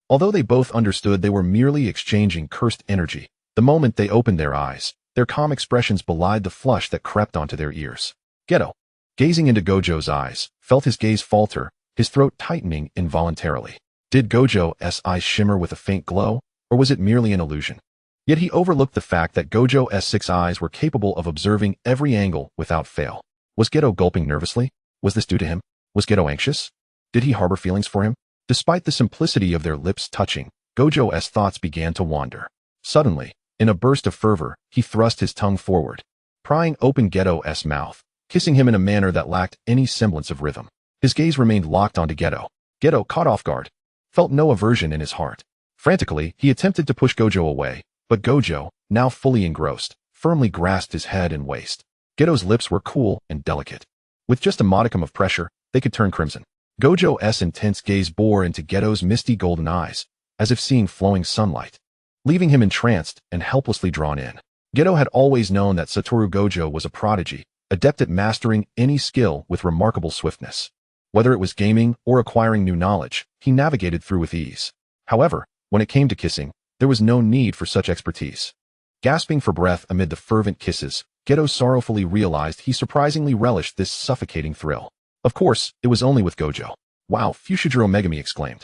Although they both understood they were merely exchanging cursed energy, the moment they opened their eyes, their calm expressions belied the flush that crept onto their ears. Geto, gazing into Gojo's eyes, felt his gaze falter, his throat tightening involuntarily. Did Gojo's eyes shimmer with a faint glow, or was it merely an illusion? Yet he overlooked the fact that Gojo's 6 eyes were capable of observing every angle without fail. Was Geto gulping nervously? Was this due to him? Was Geto anxious? Did he harbor feelings for him? Despite the simplicity of their lips touching, Gojo's thoughts began to wander. Suddenly, in a burst of fervor, he thrust his tongue forward, prying open Geto's mouth, kissing him in a manner that lacked any semblance of rhythm. His gaze remained locked onto Geto. Geto, caught off guard, felt no aversion in his heart. Frantically, he attempted to push Gojo away, but Gojo, now fully engrossed, firmly grasped his head and waist. Geto's lips were cool and delicate. With just a modicum of pressure, they could turn crimson. Gojo's intense gaze bore into Geto's misty golden eyes, as if seeing flowing sunlight, leaving him entranced and helplessly drawn in. Geto had always known that Satoru Gojo was a prodigy, adept at mastering any skill with remarkable swiftness. Whether it was gaming or acquiring new knowledge, he navigated through with ease. However, when it came to kissing, there was no need for such expertise. Gasping for breath amid the fervent kisses, Geto sorrowfully realized he surprisingly relished this suffocating thrill. Of course, it was only with Gojo. Wow, Fushiguro Megami exclaimed,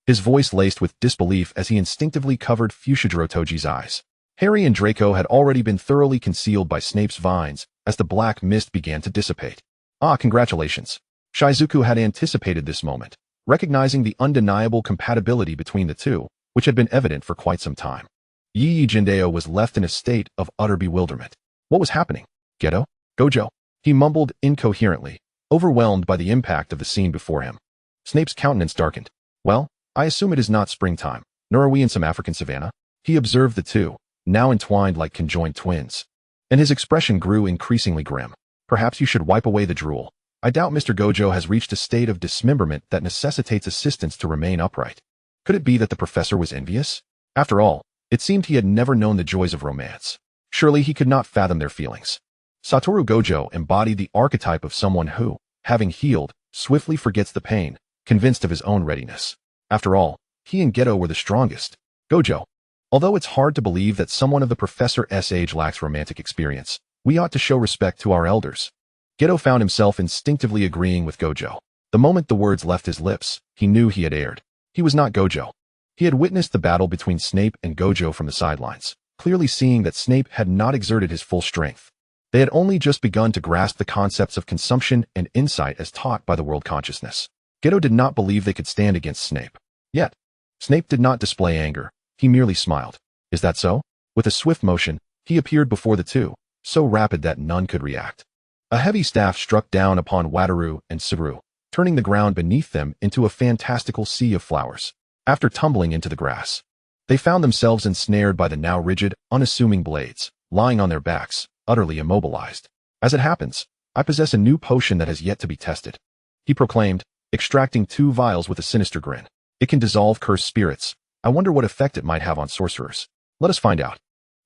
his voice laced with disbelief as he instinctively covered Fushiguro Toji's eyes. Harry and Draco had already been thoroughly concealed by Snape's vines as the black mist began to dissipate. Ah, congratulations. Shizuku had anticipated this moment, recognizing the undeniable compatibility between the two, which had been evident for quite some time. Yi Jindeo was left in a state of utter bewilderment. What was happening? Geto? Gojo? He mumbled incoherently, overwhelmed by the impact of the scene before him. Snape's countenance darkened. Well, I assume it is not springtime, nor are we in some African savannah. He observed the two, now entwined like conjoined twins, and his expression grew increasingly grim. Perhaps you should wipe away the drool. I doubt Mr. Gojo has reached a state of dismemberment that necessitates assistance to remain upright. Could it be that the professor was envious? After all, it seemed he had never known the joys of romance. Surely he could not fathom their feelings. Satoru Gojo embodied the archetype of someone who, having healed, swiftly forgets the pain, convinced of his own readiness. After all, he and Geto were the strongest. Gojo, although it's hard to believe that someone of the professor's age lacks romantic experience, we ought to show respect to our elders. Geto found himself instinctively agreeing with Gojo. The moment the words left his lips, he knew he had erred. He was not Gojo. He had witnessed the battle between Snape and Gojo from the sidelines, clearly seeing that Snape had not exerted his full strength. They had only just begun to grasp the concepts of consumption and insight as taught by the world consciousness. Geto did not believe they could stand against Snape. Yet, Snape did not display anger. He merely smiled. Is that so? With a swift motion, he appeared before the two, so rapid that none could react. A heavy staff struck down upon Wataru and Suguru, turning the ground beneath them into a fantastical sea of flowers. After tumbling into the grass, they found themselves ensnared by the now rigid, unassuming blades, lying on their backs, utterly immobilized. As it happens, I possess a new potion that has yet to be tested, he proclaimed, extracting 2 vials with a sinister grin. It can dissolve cursed spirits. I wonder what effect it might have on sorcerers. Let us find out.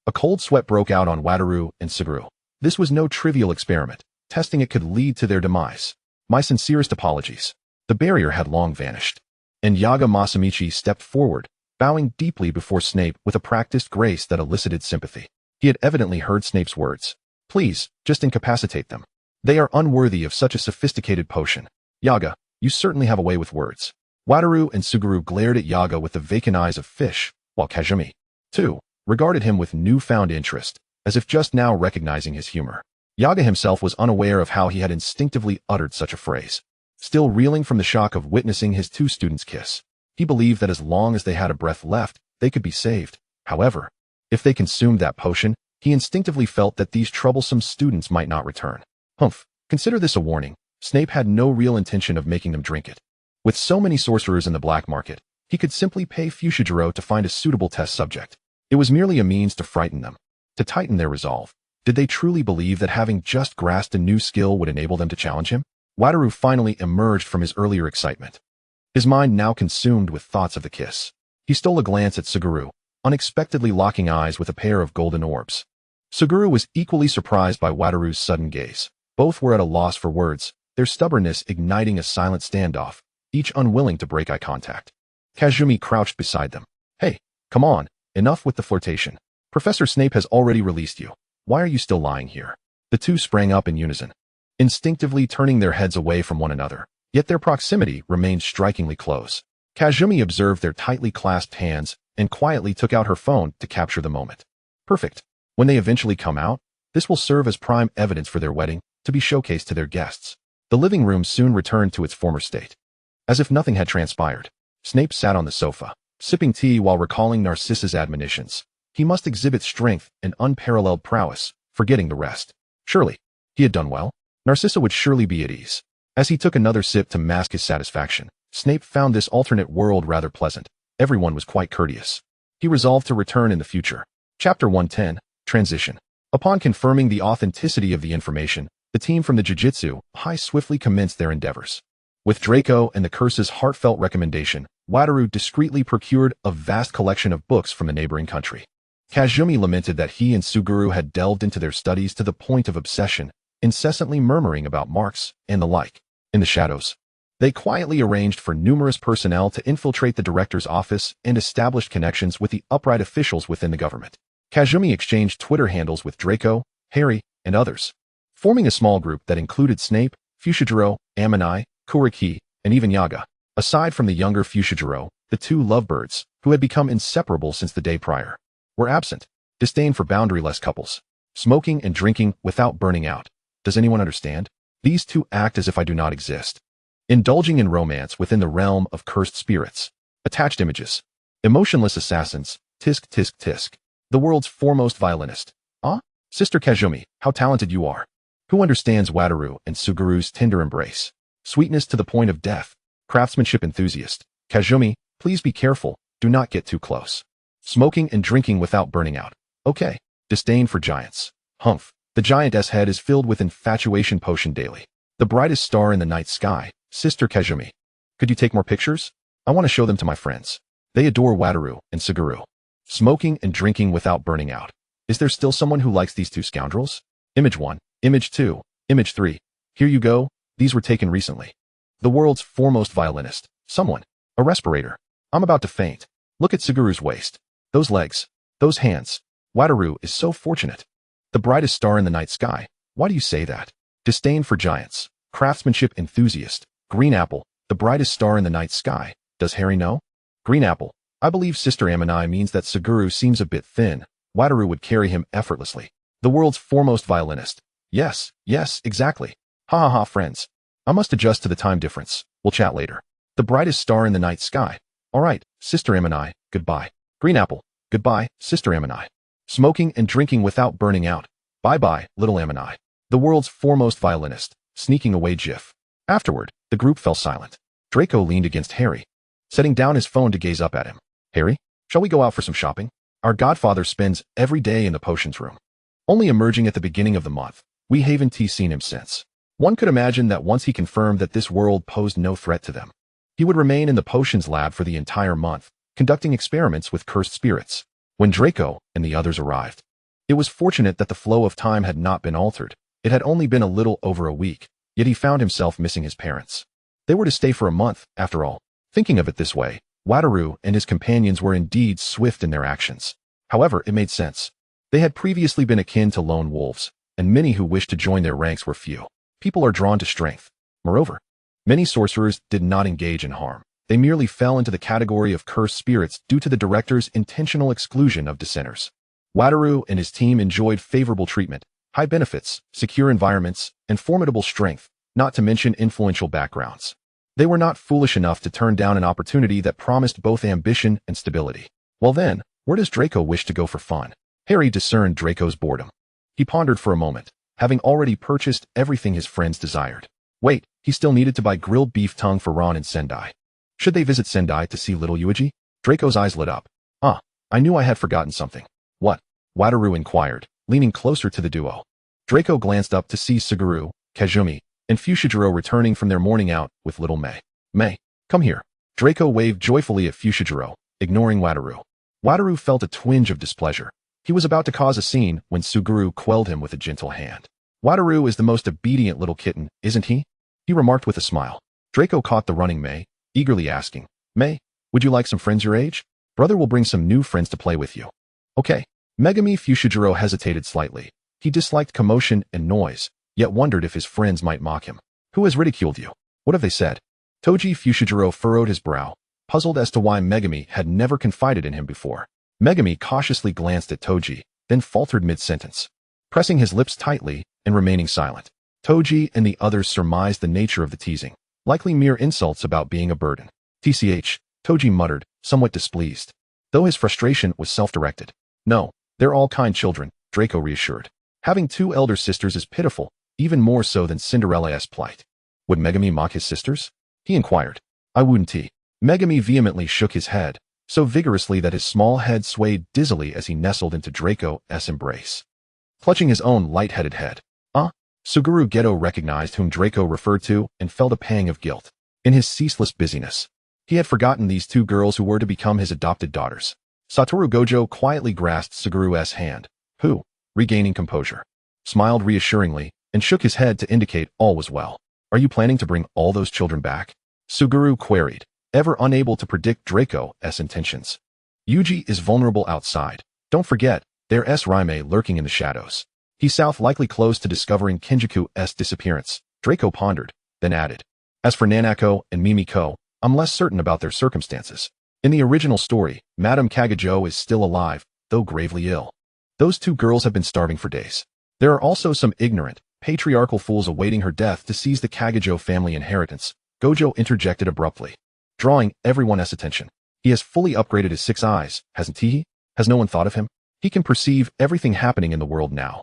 A cold sweat broke out on Wataru and Suguru. This was no trivial experiment. Testing it could lead to their demise. My sincerest apologies. The barrier had long vanished. And Yaga Masamichi stepped forward, bowing deeply before Snape with a practiced grace that elicited sympathy. He had evidently heard Snape's words. Please, just incapacitate them. They are unworthy of such a sophisticated potion. Yaga, you certainly have a way with words. Wataru and Suguru glared at Yaga with the vacant eyes of fish, while Kazumi, too, regarded him with newfound interest, as if just now recognizing his humor. Yaga himself was unaware of how he had instinctively uttered such a phrase. Still reeling from the shock of witnessing his 2 students kiss, he believed that as long as they had a breath left, they could be saved. However, if they consumed that potion, he instinctively felt that these troublesome students might not return. Humph, consider this a warning. Snape had no real intention of making them drink it. With so many sorcerers in the black market, he could simply pay Fushiguro to find a suitable test subject. It was merely a means to frighten them, to tighten their resolve. Did they truly believe that having just grasped a new skill would enable them to challenge him? Wataru finally emerged from his earlier excitement, his mind now consumed with thoughts of the kiss. He stole a glance at Suguru, unexpectedly locking eyes with a pair of golden orbs. Suguru was equally surprised by Wataru's sudden gaze. Both were at a loss for words, their stubbornness igniting a silent standoff, each unwilling to break eye contact. Kazumi crouched beside them. Hey, come on, enough with the flirtation. Professor Snape has already released you. Why are you still lying here? The 2 sprang up in unison, instinctively turning their heads away from one another, yet their proximity remained strikingly close. Kazumi observed their tightly clasped hands and quietly took out her phone to capture the moment. Perfect. When they eventually come out, this will serve as prime evidence for their wedding, to be showcased to their guests. The living room soon returned to its former state. As if nothing had transpired, Snape sat on the sofa, sipping tea while recalling Narcissa's admonitions. He must exhibit strength and unparalleled prowess, forgetting the rest. Surely, he had done well. Narcissa would surely be at ease. As he took another sip to mask his satisfaction, Snape found this alternate world rather pleasant. Everyone was quite courteous. He resolved to return in the future. Chapter 110, Transition. Upon confirming the authenticity of the information, the team from the Jiu-Jitsu High swiftly commenced their endeavors. With Draco and the Curse's heartfelt recommendation, Wataru discreetly procured a vast collection of books from the neighboring country. Kazumi lamented that he and Suguru had delved into their studies to the point of obsession, incessantly murmuring about marks and the like. In the shadows, they quietly arranged for numerous personnel to infiltrate the director's office and established connections with the upright officials within the government. Kazumi exchanged Twitter handles with Draco, Harry, and others, forming a small group that included Snape, Fushiguro, Amani, Kuriki, and even Yaga. Aside from the younger Fushiguro, the 2 lovebirds, who had become inseparable since the day prior, were absent. Disdain for boundaryless couples. Smoking and drinking without burning out. Does anyone understand? These 2 act as if I do not exist. Indulging in romance within the realm of cursed spirits. Attached images. Emotionless assassins. Tisk tisk tisk. The world's foremost violinist. Ah? Sister Kazumi, how talented you are. Who understands Wataru and Suguru's tender embrace? Sweetness to the point of death. Craftsmanship enthusiast. Kazumi, please be careful, do not get too close. Smoking and drinking without burning out. Okay. Disdain for giants. Humph. The giantess head is filled with infatuation potion daily. The brightest star in the night sky. Sister Kazumi. Could you take more pictures? I want to show them to my friends. They adore Wataru and Suguru. Smoking and drinking without burning out. Is there still someone who likes these 2 scoundrels? Image 1, Image 2, Image 3. Here you go, these were taken recently. The world's foremost violinist. Someone. A respirator. I'm about to faint. Look at Suguru's waist. Those legs. Those hands. Wataru is so fortunate. The brightest star in the night sky. Why do you say that? Disdain for giants. Craftsmanship enthusiast. Green apple. The brightest star in the night sky. Does Harry know? Green apple. I believe Sister Amani means that Suguru seems a bit thin. Wataru would carry him effortlessly. The world's foremost violinist. Yes, exactly. Ha ha ha, friends. I must adjust to the time difference. We'll chat later. The brightest star in the night sky. Alright, Sister Amani, goodbye. Green apple. Goodbye, Sister Amani. Smoking and drinking without burning out. Bye-bye, little Amani. The world's foremost violinist. Sneaking away gif. Afterward, the group fell silent. Draco leaned against Harry, setting down his phone to gaze up at him. Harry, shall we go out for some shopping? Our godfather spends every day in the potions room. only emerging at the beginning of the month. We haven't seen him since. One could imagine that once he confirmed that this world posed no threat to them, he would remain in the potions lab for the entire month, conducting experiments with cursed spirits. When Draco and the others arrived, it was fortunate that the flow of time had not been altered. It had only been a little over a week, yet he found himself missing his parents. They were to stay for a month, after all. Thinking of it this way, Wataru and his companions were indeed swift in their actions. However, it made sense. They had previously been akin to lone wolves, and many who wished to join their ranks were few. People are drawn to strength. Moreover, many sorcerers did not engage in harm. They merely fell into the category of cursed spirits due to the director's intentional exclusion of dissenters. Wataru and his team enjoyed favorable treatment, high benefits, secure environments, and formidable strength, not to mention influential backgrounds. They were not foolish enough to turn down an opportunity that promised both ambition and stability. Well then, where does Draco wish to go for fun? Harry discerned Draco's boredom. He pondered for a moment, having already purchased everything his friends desired. Wait, he still needed to buy grilled beef tongue for Ron and Sendai. Should they visit Sendai to see little Yuji? Draco's eyes lit up. I knew I had forgotten something. What? Wataru inquired, leaning closer to the duo. Draco glanced up to see Suguru, Kazumi, and Fushiguro returning from their morning out with little Mei. Mei, come here. Draco waved joyfully at Fushiguro, ignoring Wataru. Wataru felt a twinge of displeasure. He was about to cause a scene when Suguru quelled him with a gentle hand. Wataru is the most obedient little kitten, isn't he? He remarked with a smile. Draco caught the running Mei, eagerly asking, Mei, would you like some friends your age? Brother will bring some new friends to play with you. Okay. Megami Fushiguro hesitated slightly. He disliked commotion and noise, yet wondered if his friends might mock him. Who has ridiculed you? What have they said? Toji Fushiguro furrowed his brow, puzzled as to why Megami had never confided in him before. Megami cautiously glanced at Toji, then faltered mid-sentence, pressing his lips tightly and remaining silent. Toji and the others surmised the nature of the teasing, likely mere insults about being a burden. TCH, Toji muttered, somewhat displeased, though his frustration was self-directed. No, they're all kind children, Draco reassured. Having two elder sisters is pitiful, even more so than Cinderella's plight. Would Megami mock his sisters? He inquired. I wouldn't. Megami vehemently shook his head, so vigorously that his small head swayed dizzily as he nestled into Draco's embrace, clutching his own light-headed head. Suguru Geto recognized whom Draco referred to and felt a pang of guilt. In his ceaseless busyness, he had forgotten these two girls who were to become his adopted daughters. Satoru Gojo quietly grasped Suguru's hand, who, regaining composure, smiled reassuringly and shook his head to indicate all was well. Are you planning to bring all those children back? Suguru queried, ever unable to predict Draco's intentions. Yuji is vulnerable outside. Don't forget, there's Raime lurking in the shadows. He's south likely close to discovering Kenjaku's disappearance. Draco pondered, then added. As for Nanako and Mimiko, I'm less certain about their circumstances. In the original story, Madame Kagajo is still alive, though gravely ill. Those two girls have been starving for days. There are also some ignorant, patriarchal fools awaiting her death to seize the Kagajo family inheritance, Gojo interjected abruptly, drawing everyone's attention. He has fully upgraded his 6 eyes, hasn't he? Has no one thought of him? He can perceive everything happening in the world now.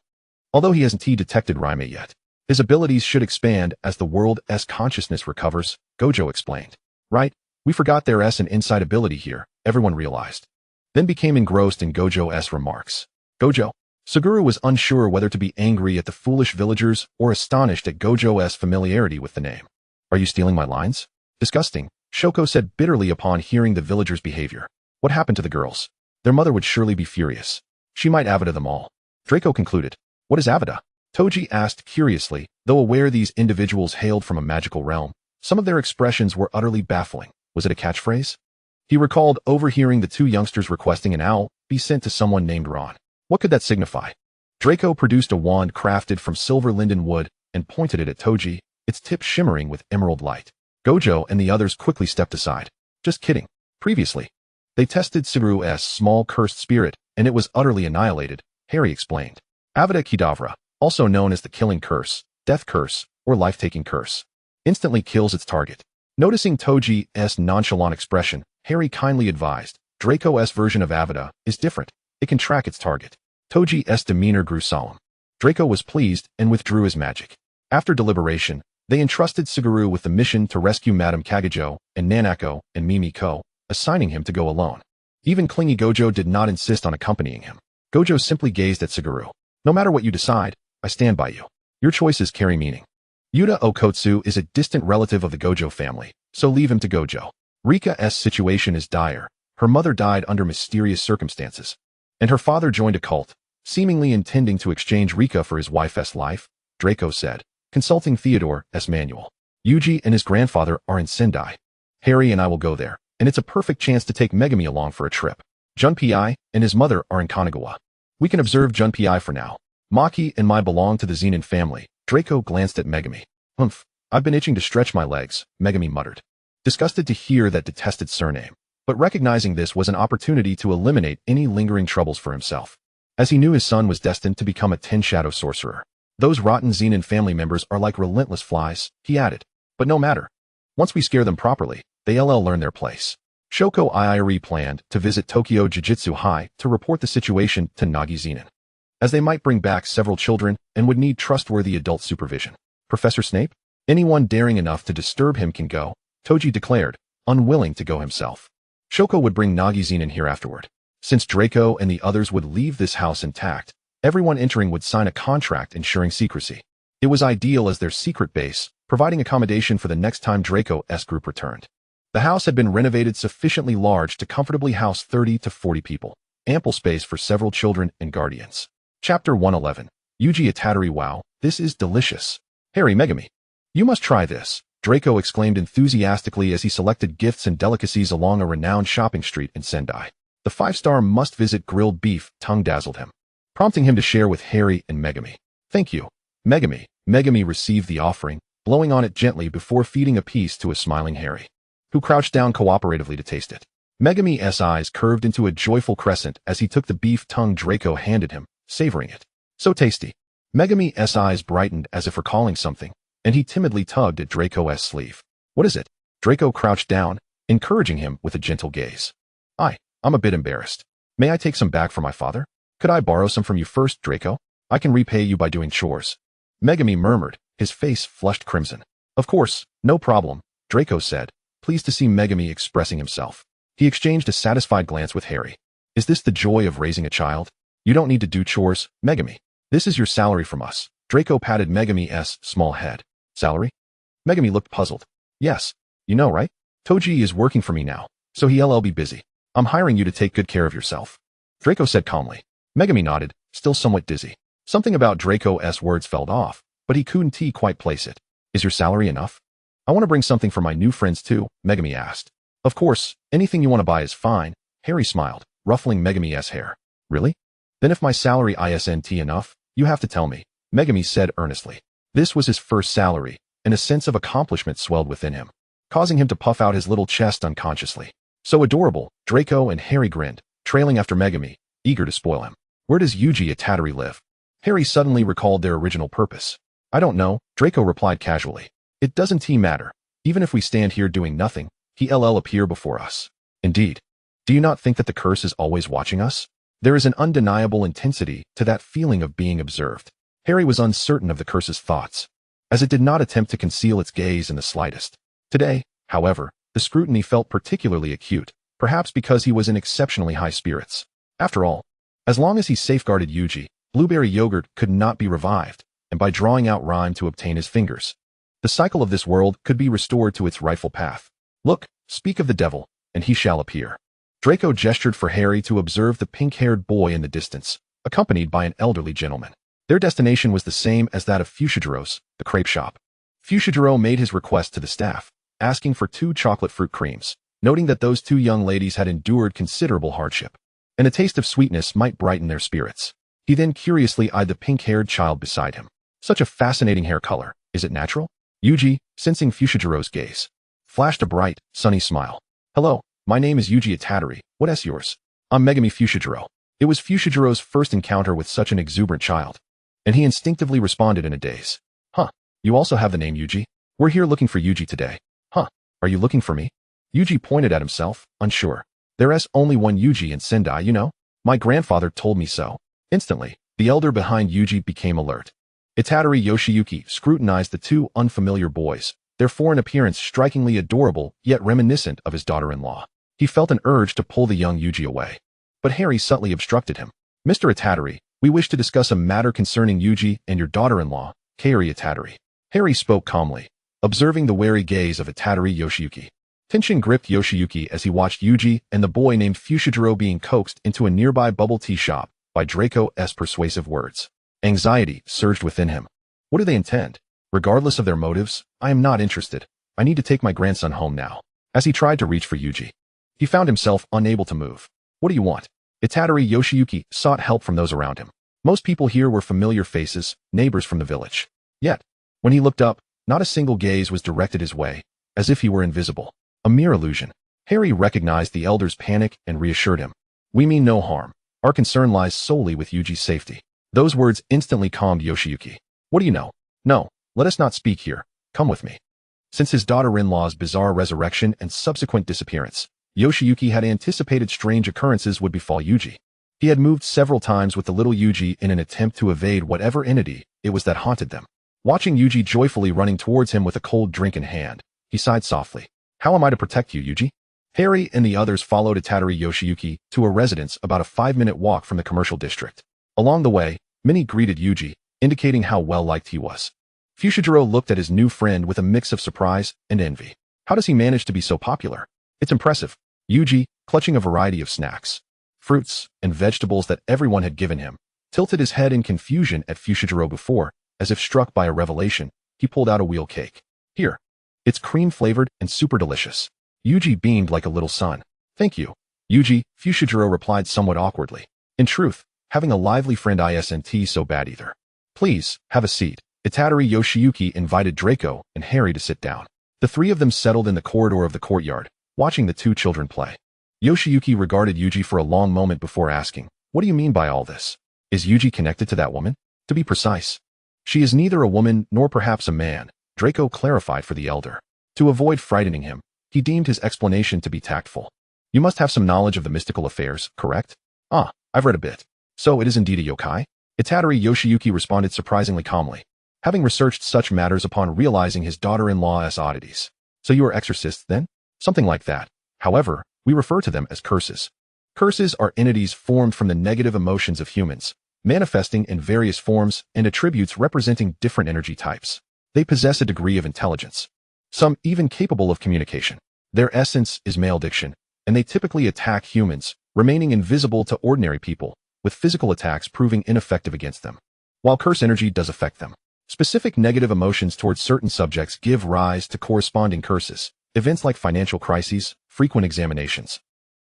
Although he hasn't detected Raime yet, his abilities should expand as the world's consciousness recovers, Gojo explained. Right, we forgot there's an inside ability here, everyone realized. Then became engrossed in Gojo's remarks. Gojo? Suguru was unsure whether to be angry at the foolish villagers or astonished at Gojo's familiarity with the name. Are you stealing my lines? Disgusting, Shoko said bitterly upon hearing the villagers' behavior. What happened to the girls? Their mother would surely be furious. She might avida them all. Draco concluded. What is avida? Toji asked curiously, though aware these individuals hailed from a magical realm. Some of their expressions were utterly baffling. Was it a catchphrase? He recalled overhearing the two youngsters requesting an owl be sent to someone named Ron. What could that signify? Draco produced a wand crafted from silver linden wood and pointed it at Toji, its tip shimmering with emerald light. Gojo and the others quickly stepped aside. Just kidding. Previously, they tested Suguru's small cursed spirit, and it was utterly annihilated, Harry explained. Avada Kedavra, also known as the killing curse, death curse, or life-taking curse, instantly kills its target. Noticing Toji's nonchalant expression, Harry kindly advised, Draco's version of Avada is different. It can track its target. Toji's demeanor grew solemn. Draco was pleased and withdrew his magic. After deliberation, they entrusted Suguru with the mission to rescue Madame Kagajo and Nanako and Mimiko, assigning him to go alone. Even clingy Gojo did not insist on accompanying him. Gojo simply gazed at Suguru. No matter what you decide, I stand by you. Your choices carry meaning. Yuta Okotsu is a distant relative of the Gojo family, so leave him to Gojo. Rika's situation is dire. Her mother died under mysterious circumstances, and her father joined a cult, seemingly intending to exchange Rika for his wife's life, Draco said, consulting Theodore's manual. Yuji and his grandfather are in Sendai. Harry and I will go there, and it's a perfect chance to take Megami along for a trip. Junpei and his mother are in Kanagawa. We can observe Junpei for now. Maki and I belong to the Zenin family. Draco glanced at Megami. I've been itching to stretch my legs, Megami muttered, disgusted to hear that detested surname, but recognizing this was an opportunity to eliminate any lingering troubles for himself, as he knew his son was destined to become a Ten-Shadow sorcerer. Those rotten Zenin family members are like relentless flies, he added. But no matter. Once we scare them properly, they'll learn their place. Shoko Iiri planned to visit Tokyo Jujutsu High to report the situation to Nagi Zenin, as they might bring back several children and would need trustworthy adult supervision. Professor Snape? Anyone daring enough to disturb him can go, Toji declared, unwilling to go himself. Shoko would bring Nagi Zenin here afterward. Since Draco and the others would leave this house intact, everyone entering would sign a contract ensuring secrecy. It was ideal as their secret base, providing accommodation for the next time Draco's group returned. The house had been renovated sufficiently large to comfortably house 30 to 40 people, ample space for several children and guardians. Chapter 111. Yuji Itadori. Wow, this is delicious. Harry, Megami. You must try this, Draco exclaimed enthusiastically as he selected gifts and delicacies along a renowned shopping street in Sendai. The 5-star must-visit grilled beef tongue dazzled him, prompting him to share with Harry and Megami. Thank you, Megami. Megami received the offering, blowing on it gently before feeding a piece to a smiling Harry, who crouched down cooperatively to taste it. Megami's eyes curved into a joyful crescent as he took the beef tongue Draco handed him, savoring it. So tasty. Megami's eyes brightened as if recalling something, and he timidly tugged at Draco's sleeve. What is it? Draco crouched down, encouraging him with a gentle gaze. I'm a bit embarrassed. May I take some back for my father? Could I borrow some from you first, Draco? I can repay you by doing chores. Megami murmured, his face flushed crimson. Of course, no problem, Draco said, pleased to see Megami expressing himself. He exchanged a satisfied glance with Harry. Is this the joy of raising a child? You don't need to do chores, Megami. This is your salary from us. Draco patted Megami's small head. Salary? Megami looked puzzled. Yes. You know, right? Toji is working for me now, so he'll be busy. I'm hiring you to take good care of yourself. Draco said calmly. Megami nodded, still somewhat dizzy. Something about Draco's words fell off, but he couldn't quite place it. Is your salary enough? I want to bring something for my new friends too, Megami asked. Of course, anything you want to buy is fine, Harry smiled, ruffling Megami's hair. Really? Then if my salary isn't enough, you have to tell me, Megami said earnestly. This was his first salary, and a sense of accomplishment swelled within him, causing him to puff out his little chest unconsciously. So adorable, Draco and Harry grinned, trailing after Megami, eager to spoil him. Where does Yuji Itadori live? Harry suddenly recalled their original purpose. I don't know, Draco replied casually. It doesn't matter. Even if we stand here doing nothing, he'll appear before us. Indeed. Do you not think that the curse is always watching us? There is an undeniable intensity to that feeling of being observed. Harry was uncertain of the curse's thoughts, as it did not attempt to conceal its gaze in the slightest. Today, however, the scrutiny felt particularly acute, perhaps because he was in exceptionally high spirits. After all, as long as he safeguarded Yuji, blueberry yogurt could not be revived, and by drawing out rhyme to obtain his fingers, the cycle of this world could be restored to its rightful path. Look, speak of the devil, and he shall appear. Draco gestured for Harry to observe the pink-haired boy in the distance, accompanied by an elderly gentleman. Their destination was the same as that of Fushiguro's, the crepe shop. Fushiguro made his request to the staff, asking for 2 chocolate fruit creams, noting that those 2 young ladies had endured considerable hardship, and a taste of sweetness might brighten their spirits. He then curiously eyed the pink-haired child beside him. Such a fascinating hair color. Is it natural? Yuji, sensing Fushiguro's gaze, flashed a bright, sunny smile. Hello, my name is Yuji Itadori. What's yours? I'm Megami Fushiguro. It was Fushiguro's first encounter with such an exuberant child, and he instinctively responded in a daze. Huh, you also have the name Yuji? We're here looking for Yuji today. Huh, are you looking for me? Yuji pointed at himself, unsure. There's only one Yuji in Sendai, you know? My grandfather told me so. Instantly, the elder behind Yuji became alert. Itadori Yoshiyuki scrutinized the 2 unfamiliar boys, their foreign appearance strikingly adorable yet reminiscent of his daughter-in-law. He felt an urge to pull the young Yuji away, but Harry subtly obstructed him. Mr. Itadori, We wish to discuss a matter concerning Yuji and your daughter-in-law, Kairi Itatori. Harry spoke calmly, observing the wary gaze of Itatori Yoshiyuki. Tension gripped Yoshiyuki as he watched Yuji and the boy named Fushiguro being coaxed into a nearby bubble tea shop by Draco's persuasive words. Anxiety surged within him. What do they intend? Regardless of their motives, I am not interested. I need to take my grandson home now. As he tried to reach for Yuji, he found himself unable to move. What do you want? Itatori Yoshiyuki sought help from those around him. Most people here were familiar faces, neighbors from the village. Yet, when he looked up, not a single gaze was directed his way, as if he were invisible. A mere illusion. Harry recognized the elder's panic and reassured him. We mean no harm. Our concern lies solely with Yuji's safety. Those words instantly calmed Yoshiyuki. What do you know? No, let us not speak here. Come with me. Since his daughter-in-law's bizarre resurrection and subsequent disappearance, Yoshiyuki had anticipated strange occurrences would befall Yuji. He had moved several times with the little Yuji in an attempt to evade whatever entity it was that haunted them. Watching Yuji joyfully running towards him with a cold drink in hand, he sighed softly. How am I to protect you, Yuji? Harry and the others followed Itatori Yoshiyuki to a residence about a 5-minute walk from the commercial district. Along the way, many greeted Yuji, indicating how well-liked he was. Fushiguro looked at his new friend with a mix of surprise and envy. How does he manage to be so popular? It's impressive. Yuji, clutching a variety of snacks, fruits, and vegetables that everyone had given him, tilted his head in confusion at Fushiguro before, as if struck by a revelation, he pulled out a wheel cake. Here. It's cream-flavored and super delicious. Yuji beamed like a little son. Thank you. Yuji, Fushiguro replied somewhat awkwardly. In truth, having a lively friend isn't so bad either. Please, have a seat. Itatori Yoshiyuki invited Draco and Harry to sit down. The three of them settled in the corridor of the courtyard, watching the two children play. Yoshiyuki regarded Yuji for a long moment before asking, what do you mean by all this? Is Yuji connected to that woman? To be precise, she is neither a woman nor perhaps a man, Draco clarified for the elder. To avoid frightening him, he deemed his explanation to be tactful. You must have some knowledge of the mystical affairs, correct? Ah, I've read a bit. So it is indeed a yokai? Itatori Yoshiyuki responded surprisingly calmly, having researched such matters upon realizing his daughter-in-law's oddities. So you are exorcists then? Something like that. However, we refer to them as curses. Curses are entities formed from the negative emotions of humans, manifesting in various forms and attributes representing different energy types. They possess a degree of intelligence, some even capable of communication. Their essence is malediction, and they typically attack humans, remaining invisible to ordinary people, with physical attacks proving ineffective against them. While curse energy does affect them, specific negative emotions towards certain subjects give rise to corresponding curses. Events like financial crises, frequent examinations,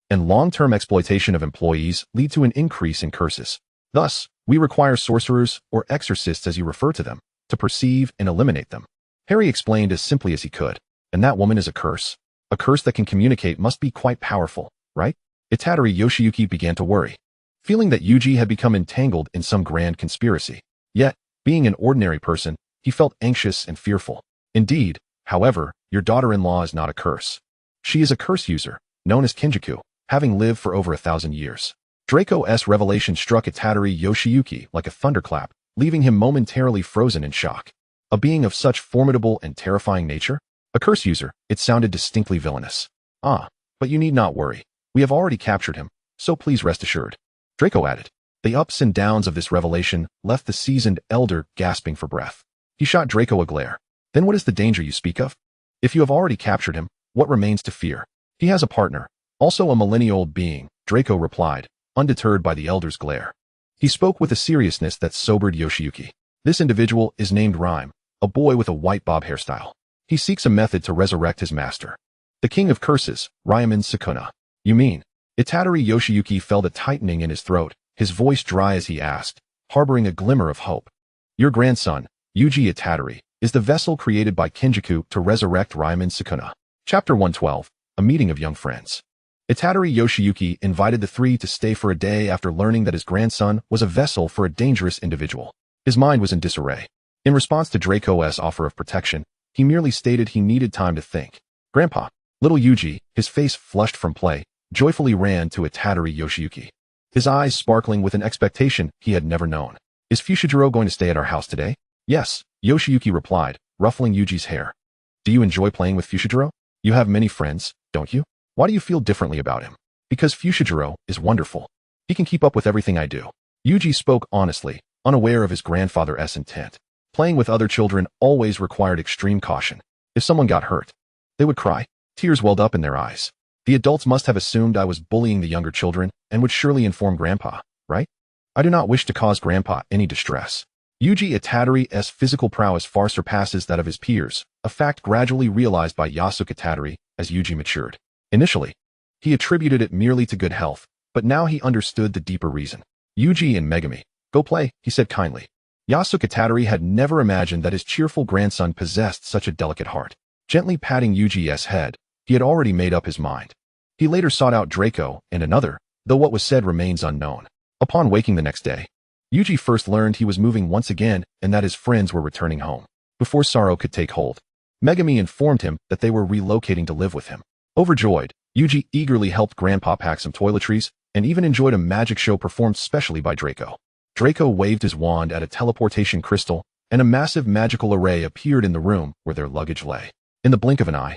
and long-term exploitation of employees lead to an increase in curses. Thus, we require sorcerers, or exorcists as you refer to them, to perceive and eliminate them. Harry explained as simply as he could. And that woman is a curse. A curse that can communicate must be quite powerful, right? Itatori Yoshiyuki began to worry, feeling that Yuji had become entangled in some grand conspiracy. Yet, being an ordinary person, he felt anxious and fearful. Indeed, however, your daughter-in-law is not a curse. She is a curse user, known as Kinjaku, having lived for over 1,000 years. Draco's revelation struck Itatori Yoshiyuki like a thunderclap, leaving him momentarily frozen in shock. A being of such formidable and terrifying nature? A curse user, it sounded distinctly villainous. Ah, but you need not worry. We have already captured him, so please rest assured. Draco added. The ups and downs of this revelation left the seasoned elder gasping for breath. He shot Draco a glare. Then what is the danger you speak of? If you have already captured him, what remains to fear? He has a partner, also a millennia-old being, Draco replied, undeterred by the elder's glare. He spoke with a seriousness that sobered Yoshiyuki. This individual is named Rhyme, a boy with a white bob hairstyle. He seeks a method to resurrect his master. The king of curses, Ryaman Sukuna. You mean? Itatori Yoshiyuki felt a tightening in his throat, his voice dry as he asked, harboring a glimmer of hope. Your grandson, Yuji Itatori, is the vessel created by Kinjaku to resurrect Ryaman Sukuna. Chapter 112, A Meeting of Young Friends. Itatori Yoshiyuki invited the three to stay for a day after learning that his grandson was a vessel for a dangerous individual. His mind was in disarray. In response to Draco's offer of protection, he merely stated he needed time to think. Grandpa, little Yuji, his face flushed from play, joyfully ran to Itatori Yoshiyuki, his eyes sparkling with an expectation he had never known. Is Fushiguro going to stay at our house today? Yes, Yoshiyuki replied, ruffling Yuji's hair. Do you enjoy playing with Fushiguro? You have many friends, don't you? Why do you feel differently about him? Because Fushiguro is wonderful. He can keep up with everything I do. Yuji spoke honestly, unaware of his grandfather's intent. Playing with other children always required extreme caution. If someone got hurt, they would cry. Tears welled up in their eyes. The adults must have assumed I was bullying the younger children and would surely inform Grandpa, right? I do not wish to cause Grandpa any distress. Yuji Itadori's physical prowess far surpasses that of his peers, a fact gradually realized by Yasuke Itadori as Yuji matured. Initially, he attributed it merely to good health, but now he understood the deeper reason. Yuji and Megami, go play, he said kindly. Yasuke Itadori had never imagined that his cheerful grandson possessed such a delicate heart. Gently patting Yuji's head, he had already made up his mind. He later sought out Draco and another, though what was said remains unknown. Upon waking the next day, Yuji first learned he was moving once again and that his friends were returning home. Before sorrow could take hold, Megami informed him that they were relocating to live with him. Overjoyed, Yuji eagerly helped Grandpa pack some toiletries and even enjoyed a magic show performed specially by Draco. Draco waved his wand at a teleportation crystal, and a massive magical array appeared in the room where their luggage lay. In the blink of an eye,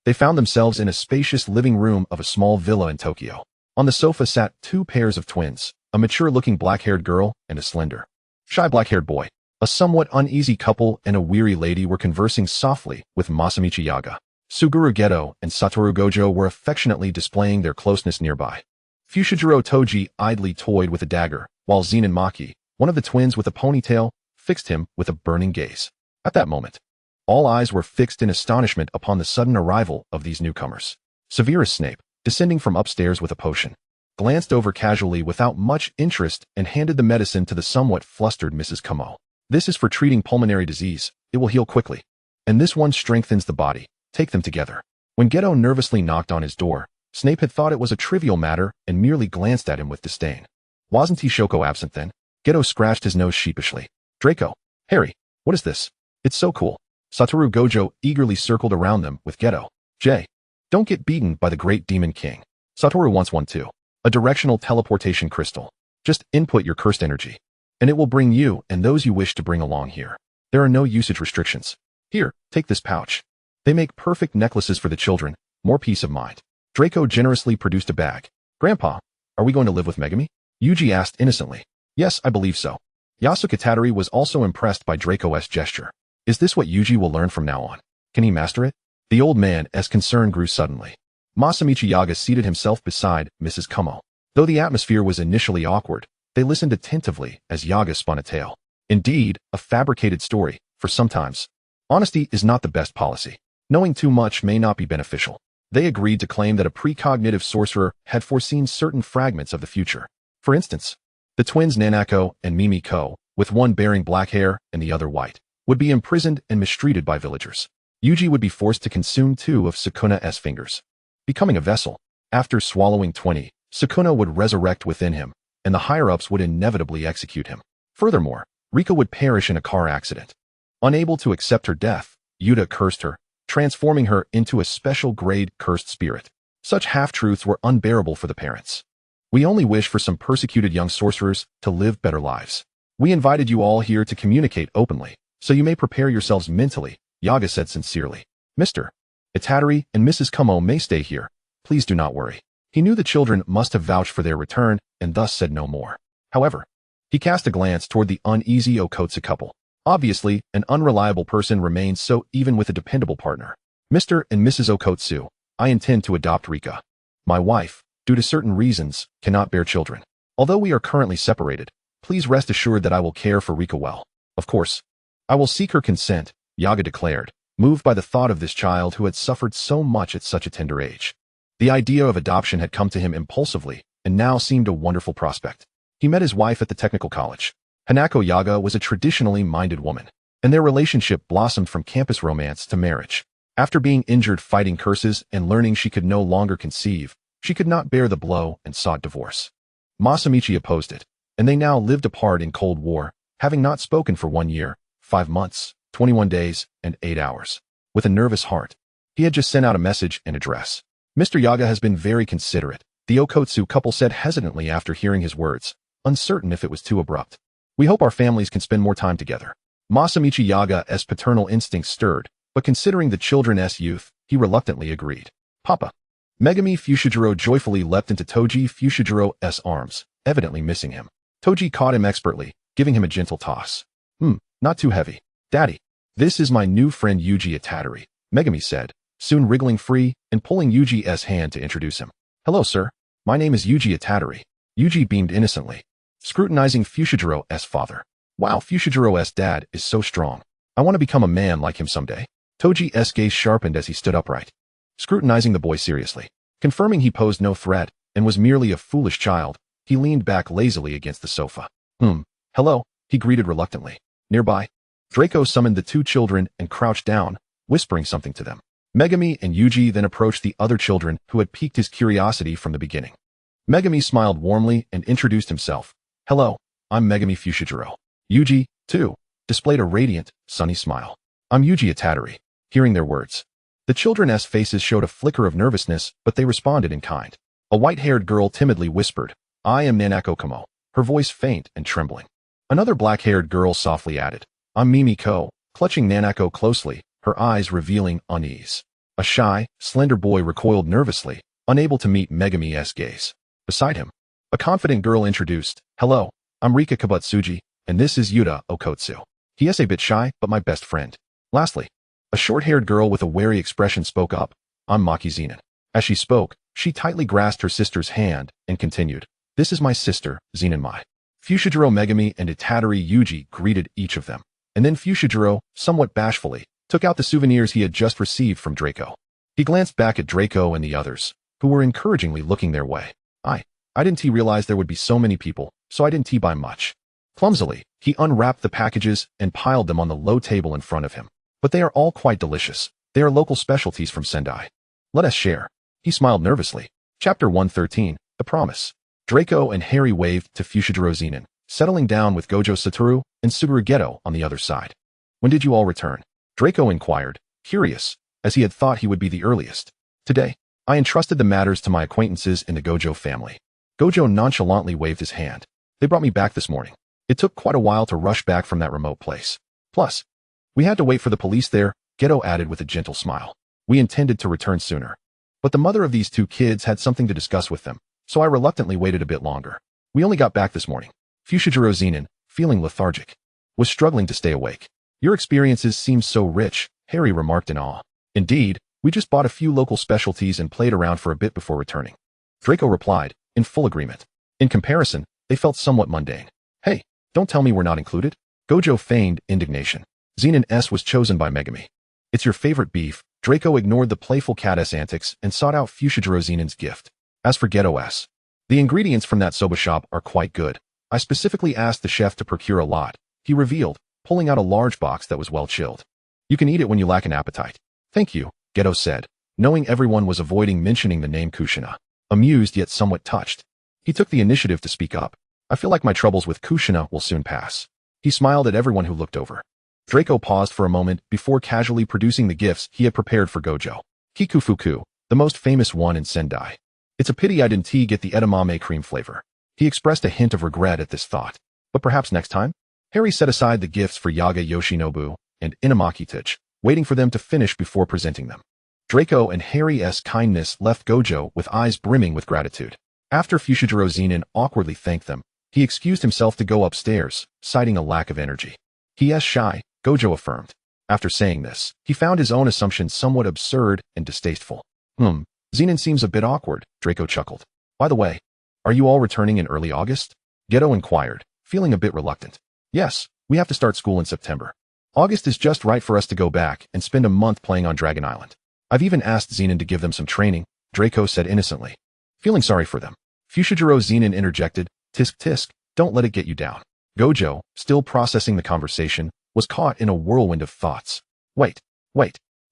they found themselves in a spacious living room of a small villa in Tokyo. On the sofa sat two pairs of twins, a mature-looking black-haired girl and a slender, shy black-haired boy. A somewhat uneasy couple and a weary lady were conversing softly with Masamichi Yaga. Suguru Geto and Satoru Gojo were affectionately displaying their closeness nearby. Fushiguro Toji idly toyed with a dagger, while Zenin Maki, one of the twins with a ponytail, fixed him with a burning gaze. At that moment, all eyes were fixed in astonishment upon the sudden arrival of these newcomers. Severus Snape, descending from upstairs with a potion, glanced over casually without much interest and handed the medicine to the somewhat flustered Mrs. Kumo. This is for treating pulmonary disease. It will heal quickly. And this one strengthens the body. Take them together. When Geto nervously knocked on his door, Snape had thought it was a trivial matter and merely glanced at him with disdain. Wasn't he Shoko absent then? Geto scratched his nose sheepishly. Draco, Harry, what is this? It's so cool. Satoru Gojo eagerly circled around them with Geto. Jay, don't get beaten by the great demon king. Satoru wants one too. A directional teleportation crystal. Just input your cursed energy, and it will bring you and those you wish to bring along here. There are no usage restrictions. Here, take this pouch. They make perfect necklaces for the children, more peace of mind. Draco generously produced a bag. Grandpa, are we going to live with Megami? Yuji asked innocently. Yes, I believe so. Yasuke Itadori was also impressed by Draco's gesture. Is this what Yuji will learn from now on? Can he master it? The old man's concern grew suddenly. Masamichi Yaga seated himself beside Mrs. Kumo. Though the atmosphere was initially awkward, they listened attentively as Yaga spun a tale. Indeed, a fabricated story, for sometimes. Honesty is not the best policy. Knowing too much may not be beneficial. They agreed to claim that a precognitive sorcerer had foreseen certain fragments of the future. For instance, the twins Nanako and Mimiko, with one bearing black hair and the other white, would be imprisoned and mistreated by villagers. Yuji would be forced to consume 2 of Sukuna's fingers, becoming a vessel. After swallowing 20, Sukuna would resurrect within him, and the higher-ups would inevitably execute him. Furthermore, Rika would perish in a car accident. Unable to accept her death, Yuta cursed her, transforming her into a special-grade cursed spirit. Such half-truths were unbearable for the parents. We only wish for some persecuted young sorcerers to live better lives. We invited you all here to communicate openly, so you may prepare yourselves mentally, Yaga said sincerely. Mr. Itadori and Mrs. Kumo may stay here. Please do not worry. He knew the children must have vouched for their return and thus said no more. However, he cast a glance toward the uneasy Okotsu couple. Obviously, an unreliable person remains so even with a dependable partner. Mr. and Mrs. Okotsu, I intend to adopt Rika. My wife, due to certain reasons, cannot bear children. Although we are currently separated, please rest assured that I will care for Rika well. Of course, I will seek her consent, Yaga declared, moved by the thought of this child who had suffered so much at such a tender age. The idea of adoption had come to him impulsively and now seemed a wonderful prospect. He met his wife at the technical college. Hanako Yaga was a traditionally minded woman, and their relationship blossomed from campus romance to marriage. After being injured fighting curses and learning she could no longer conceive, she could not bear the blow and sought divorce. Masamichi opposed it, and they now lived apart in Cold War, having not spoken for 1 year, 5 months, 21 days, and 8 hours. With a nervous heart, he had just sent out a message and address. Mr. Yaga has been very considerate, the Okotsu couple said hesitantly after hearing his words, uncertain if it was too abrupt. We hope our families can spend more time together. Masamichi Yaga's paternal instincts stirred, but considering the children's youth, he reluctantly agreed. Papa. Megami Fushiguro joyfully leapt into Toji Fushigiro's arms, evidently missing him. Toji caught him expertly, giving him a gentle toss. Not too heavy. Daddy, this is my new friend Yuji Itatari, Megami said, soon wriggling free and pulling Yuji's hand to introduce him. Hello, sir. My name is Yuji Itatari. Yuji beamed innocently, scrutinizing Fushiguro's father. Wow, Fushiguro's dad is so strong. I want to become a man like him someday. Toji's gaze sharpened as he stood upright, scrutinizing the boy seriously. Confirming he posed no threat and was merely a foolish child, he leaned back lazily against the sofa. Hello, he greeted reluctantly. Nearby, Draco summoned the two children and crouched down, whispering something to them. Megami and Yuji then approached the other children who had piqued his curiosity from the beginning. Megami smiled warmly and introduced himself. Hello, I'm Megami Fushiguro. Yuji, too, displayed a radiant, sunny smile. I'm Yuji Itatari. Hearing their words, the children's faces showed a flicker of nervousness, but they responded in kind. A white-haired girl timidly whispered, I am Nanako Kamo, her voice faint and trembling. Another black-haired girl softly added, I'm Mimi Ko, clutching Nanako closely, her eyes revealing unease. A shy, slender boy recoiled nervously, unable to meet Megami's gaze. Beside him, a confident girl introduced, Hello, I'm Rika Kabutsuji, and this is Yuta Okotsu. He is a bit shy, but my best friend. Lastly, a short-haired girl with a wary expression spoke up, I'm Maki Zenin. As she spoke, she tightly grasped her sister's hand and continued, This is my sister, Zenin Mai. Fushiguro Megami and Itatari Yuji greeted each of them, and then Fushiguro, somewhat bashfully, took out the souvenirs he had just received from Draco. He glanced back at Draco and the others, who were encouragingly looking their way. I didn't realize there would be so many people, so I didn't buy much. Clumsily, he unwrapped the packages and piled them on the low table in front of him. But they are all quite delicious. They are local specialties from Sendai. Let us share. He smiled nervously. Chapter 113, The Promise. Draco and Harry waved to Fushiguro Zenin, settling down with Gojo Satoru and Suguru Geto on the other side. When did you all return? Draco inquired, curious, as he had thought he would be the earliest. Today, I entrusted the matters to my acquaintances in the Gojo family. Gojo nonchalantly waved his hand. They brought me back this morning. It took quite a while to rush back from that remote place. Plus, we had to wait for the police there, Geto added with a gentle smile. We intended to return sooner. But the mother of these two kids had something to discuss with them, so I reluctantly waited a bit longer. We only got back this morning. Fushiguro Zenin, feeling lethargic, was struggling to stay awake. Your experiences seem so rich, Harry remarked in awe. Indeed, we just bought a few local specialties and played around for a bit before returning. Draco replied, in full agreement. In comparison, they felt somewhat mundane. Hey, don't tell me we're not included. Gojo feigned indignation. Zenin S was chosen by Megami. It's your favorite beef. Draco ignored the playful cat-s antics and sought out Fushiguro Zenin's gift. As for Geto S, the ingredients from that soba shop are quite good. I specifically asked the chef to procure a lot, he revealed, pulling out a large box that was well chilled. You can eat it when you lack an appetite. Thank you, Geto said, knowing everyone was avoiding mentioning the name Kushina. Amused yet somewhat touched, he took the initiative to speak up. I feel like my troubles with Kushina will soon pass. He smiled at everyone who looked over. Draco paused for a moment before casually producing the gifts he had prepared for Gojo. Kikufuku, the most famous one in Sendai. It's a pity I didn't get the edamame cream flavor. He expressed a hint of regret at this thought. But perhaps next time? Harry set aside the gifts for Yaga Yoshinobu and Inamaki Tich, waiting for them to finish before presenting them. Draco and Harry's kindness left Gojo with eyes brimming with gratitude. After Fushiguro Zenin awkwardly thanked them, he excused himself to go upstairs, citing a lack of energy. He is shy, Gojo affirmed. After saying this, he found his own assumption somewhat absurd and distasteful. Zenin seems a bit awkward, Draco chuckled. By the way, are you all returning in early August? Geto inquired, feeling a bit reluctant. Yes, we have to start school in September. August is just right for us to go back and spend a month playing on Dragon Island. I've even asked Zenin to give them some training, Draco said innocently. Feeling sorry for them. Fushiguro Zenin interjected, Tisk tisk, don't let it get you down. Gojo, still processing the conversation, was caught in a whirlwind of thoughts. Wait,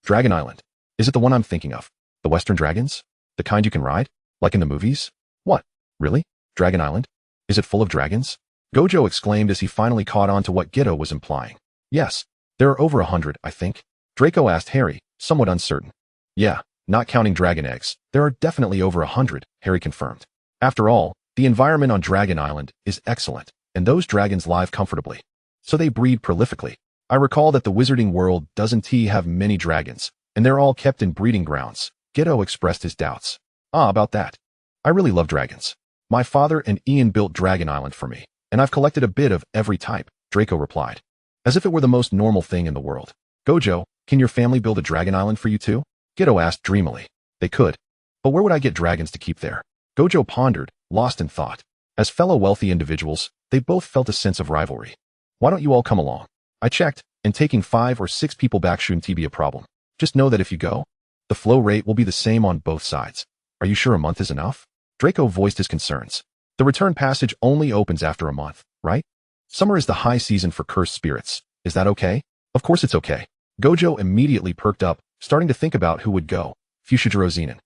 Dragon Island. Is it the one I'm thinking of? The Western dragons? The kind you can ride? Like in the movies? What? Really? Dragon Island? Is it full of dragons? Gojo exclaimed as he finally caught on to what Geto was implying. Yes, there are over 100, I think. Draco asked Harry, somewhat uncertain. Yeah, not counting dragon eggs, there are definitely over 100, Harry confirmed. After all, the environment on Dragon Island is excellent, and those dragons live comfortably. So they breed prolifically. I recall that the wizarding world doesn't have many dragons, and they're all kept in breeding grounds. Geto expressed his doubts. About that. I really love dragons. My father and Ian built Dragon Island for me, And I've collected a bit of every type, Draco replied, as if it were the most normal thing in the world. Gojo, can your family build a dragon island for you too? Geto asked dreamily. They could. But where would I get dragons to keep there? Gojo pondered, lost in thought. As fellow wealthy individuals, they both felt a sense of rivalry. Why don't you all come along? I checked, and taking 5 or 6 people back shouldn't be a problem. Just know that if you go, the flow rate will be the same on both sides. Are you sure a month is enough? Draco voiced his concerns. The return passage only opens after a month, right? Summer is the high season for cursed spirits. Is that okay? Of course it's okay. Gojo immediately perked up, starting to think about who would go. Fushiguro Zenin,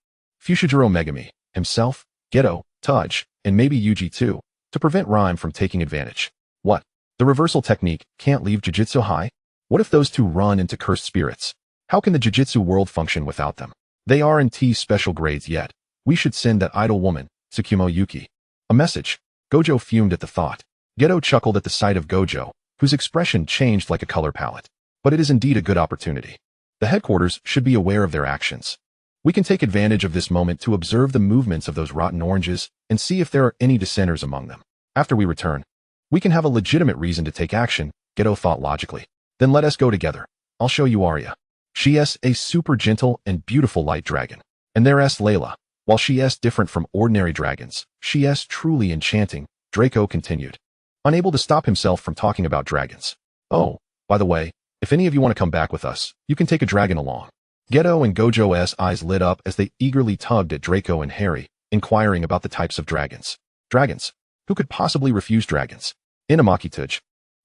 Fushiguro Megami, himself, Geto, Tudge, and maybe Yuji too, to prevent Rhyme from taking advantage. What? The reversal technique can't leave Jujutsu High? What if those two run into cursed spirits? How can the Jujutsu world function without them? They aren't special grades yet. We should send that idle woman, Tsukumo Yuki. A message. Gojo fumed at the thought. Geto chuckled at the sight of Gojo, whose expression changed like a color palette. But it is indeed a good opportunity. The headquarters should be aware of their actions. We can take advantage of this moment to observe the movements of those rotten oranges and see if there are any dissenters among them. After we return, we can have a legitimate reason to take action, Geto thought logically. Then let us go together. I'll show you Arya. She is a super gentle and beautiful light dragon. And there is Layla. While she is different from ordinary dragons, she is truly enchanting, Draco continued, unable to stop himself from talking about dragons. Oh, by the way, if any of you want to come back with us, you can take a dragon along. Geto and Gojo's eyes lit up as they eagerly tugged at Draco and Harry, inquiring about the types of dragons. Dragons? Who could possibly refuse dragons? Inamaki Tudge,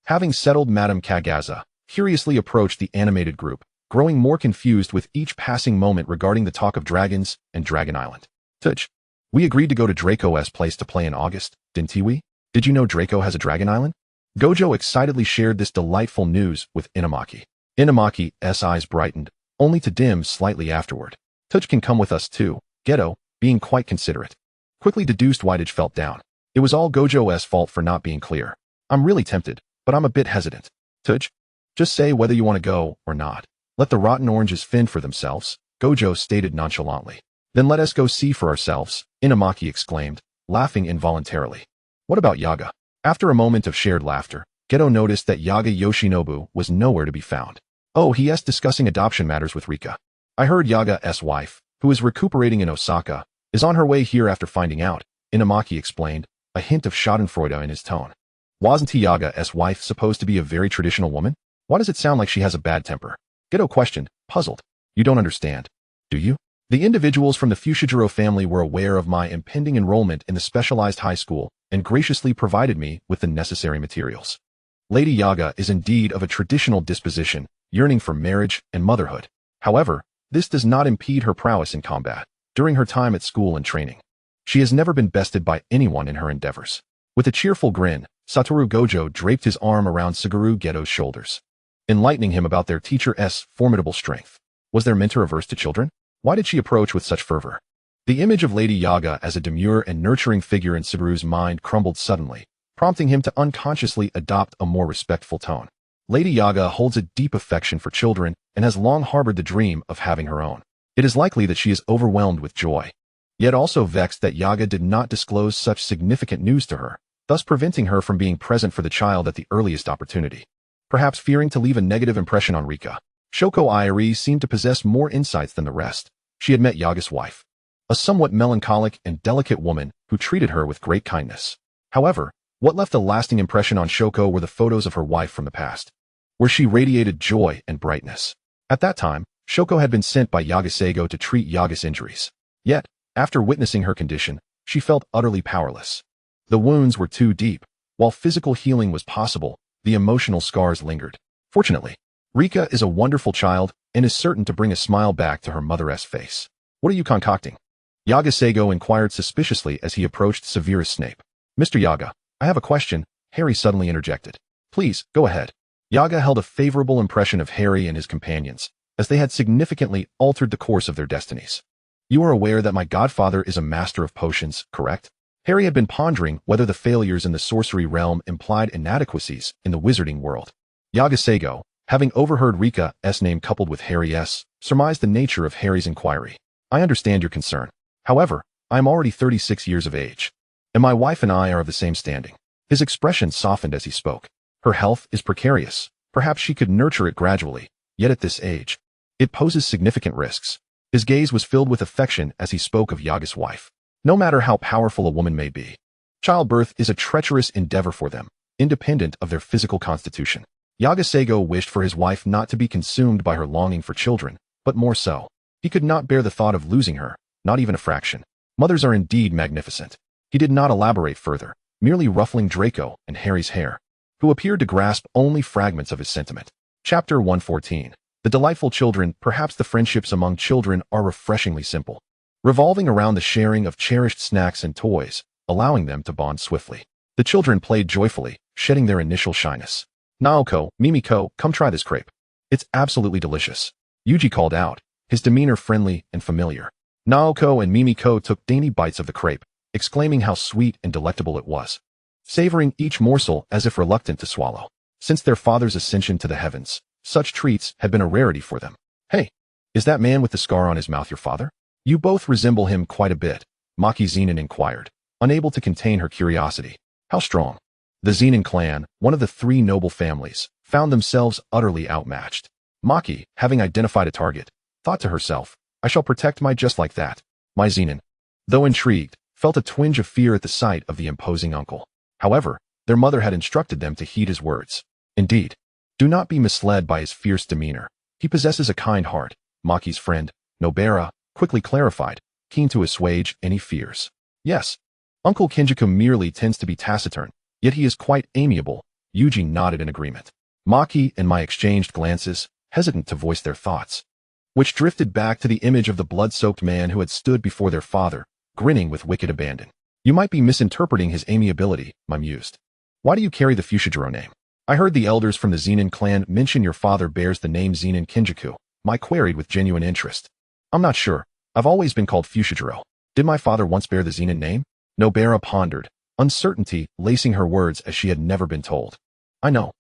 having settled Madame Kagaza, curiously approached the animated group, growing more confused with each passing moment regarding the talk of dragons and Dragon Island. Tudge, we agreed to go to Draco's place to play in August, didn't we? Did you know Draco has a Dragon Island? Gojo excitedly shared this delightful news with Inamaki. Inamaki's eyes brightened, only to dim slightly afterward. Tudge can come with us too, Geto, being quite considerate, quickly deduced why Tudge felt down. It was all Gojo's fault for not being clear. I'm really tempted, but I'm a bit hesitant. Tudge, just say whether you want to go or not. Let the rotten oranges fend for themselves, Gojo stated nonchalantly. Then let us go see for ourselves, Inamaki exclaimed, laughing involuntarily. What about Yaga? After a moment of shared laughter, Geto noticed that Yaga Yoshinobu was nowhere to be found. Oh, he is discussing adoption matters with Rika. I heard Yaga's wife, who is recuperating in Osaka, is on her way here after finding out, Inamaki explained, a hint of schadenfreude in his tone. Wasn't Yaga's wife supposed to be a very traditional woman? Why does it sound like she has a bad temper? Geto questioned, puzzled. You don't understand, do you? The individuals from the Fushiguro family were aware of my impending enrollment in the specialized high school and graciously provided me with the necessary materials. Lady Yaga is indeed of a traditional disposition, yearning for marriage and motherhood. However, this does not impede her prowess in combat during her time at school and training. She has never been bested by anyone in her endeavors. With a cheerful grin, Satoru Gojo draped his arm around Suguru Geto's shoulders, enlightening him about their teacher's formidable strength. Was their mentor averse to children? Why did she approach with such fervor? The image of Lady Yaga as a demure and nurturing figure in Suguru's mind crumbled suddenly, prompting him to unconsciously adopt a more respectful tone. Lady Yaga holds a deep affection for children and has long harbored the dream of having her own. It is likely that she is overwhelmed with joy, yet also vexed that Yaga did not disclose such significant news to her, thus preventing her from being present for the child at the earliest opportunity. Perhaps fearing to leave a negative impression on Rika, Shoko Irie seemed to possess more insights than the rest. She had met Yaga's wife, a somewhat melancholic and delicate woman who treated her with great kindness. However, what left a lasting impression on Shoko were the photos of her wife from the past, where she radiated joy and brightness. At that time, Shoko had been sent by Yaga Seigo to treat Yaga's injuries. Yet, after witnessing her condition, she felt utterly powerless. The wounds were too deep. While physical healing was possible, the emotional scars lingered. Fortunately, Rika is a wonderful child and is certain to bring a smile back to her mother's face. What are you concocting? Yaga Seigo inquired suspiciously as he approached Severus Snape. Mr. Yaga, I have a question, Harry suddenly interjected. Please, go ahead. Yaga held a favorable impression of Harry and his companions, as they had significantly altered the course of their destinies. You are aware that my godfather is a master of potions, correct? Harry had been pondering whether the failures in the sorcery realm implied inadequacies in the wizarding world. Yaga Seigo, having overheard Rika's name coupled with Harry's, surmised the nature of Harry's inquiry. I understand your concern. However, I am already 36 years of age, and my wife and I are of the same standing. His expression softened as he spoke. Her health is precarious. Perhaps she could nurture it gradually, yet at this age, it poses significant risks. His gaze was filled with affection as he spoke of Yaga's wife. No matter how powerful a woman may be, childbirth is a treacherous endeavor for them, independent of their physical constitution. Yaga Sego wished for his wife not to be consumed by her longing for children, but more so. He could not bear the thought of losing her, not even a fraction. Mothers are indeed magnificent. He did not elaborate further, merely ruffling Draco and Harry's hair, who appeared to grasp only fragments of his sentiment. Chapter 114. The delightful children. Perhaps the friendships among children are refreshingly simple, revolving around the sharing of cherished snacks and toys, allowing them to bond swiftly. The children played joyfully, shedding their initial shyness. Naoko, Mimiko, come try this crepe. It's absolutely delicious. Yuji called out, his demeanor friendly and familiar. Naoko and Mimiko took dainty bites of the crepe, exclaiming how sweet and delectable it was, savoring each morsel as if reluctant to swallow. Since their father's ascension to the heavens, such treats had been a rarity for them. Hey, is that man with the scar on his mouth your father? You both resemble him quite a bit, Maki Zenin inquired, unable to contain her curiosity. How strong? The Zenin clan, one of the three noble families, found themselves utterly outmatched. Maki, having identified a target, thought to herself, I shall protect my just like that. My Zenin, though intrigued, felt a twinge of fear at the sight of the imposing uncle. However, their mother had instructed them to heed his words. Indeed, do not be misled by his fierce demeanor. He possesses a kind heart, Maki's friend, Nobara, quickly clarified, keen to assuage any fears. Yes, Uncle Kinjaku merely tends to be taciturn, yet he is quite amiable. Yuji nodded in agreement. Maki and my exchanged glances, hesitant to voice their thoughts, which drifted back to the image of the blood-soaked man who had stood before their father, grinning with wicked abandon. You might be misinterpreting his amiability, I mused. Why do you carry the Fushiguro name? I heard the elders from the Zenin clan mention your father bears the name Zenin Kinjaku. I queried with genuine interest. I'm not sure. I've always been called Fushiguro. Did my father once bear the Zenin name? Nobara pondered, uncertainty lacing her words as she had never been told. I know.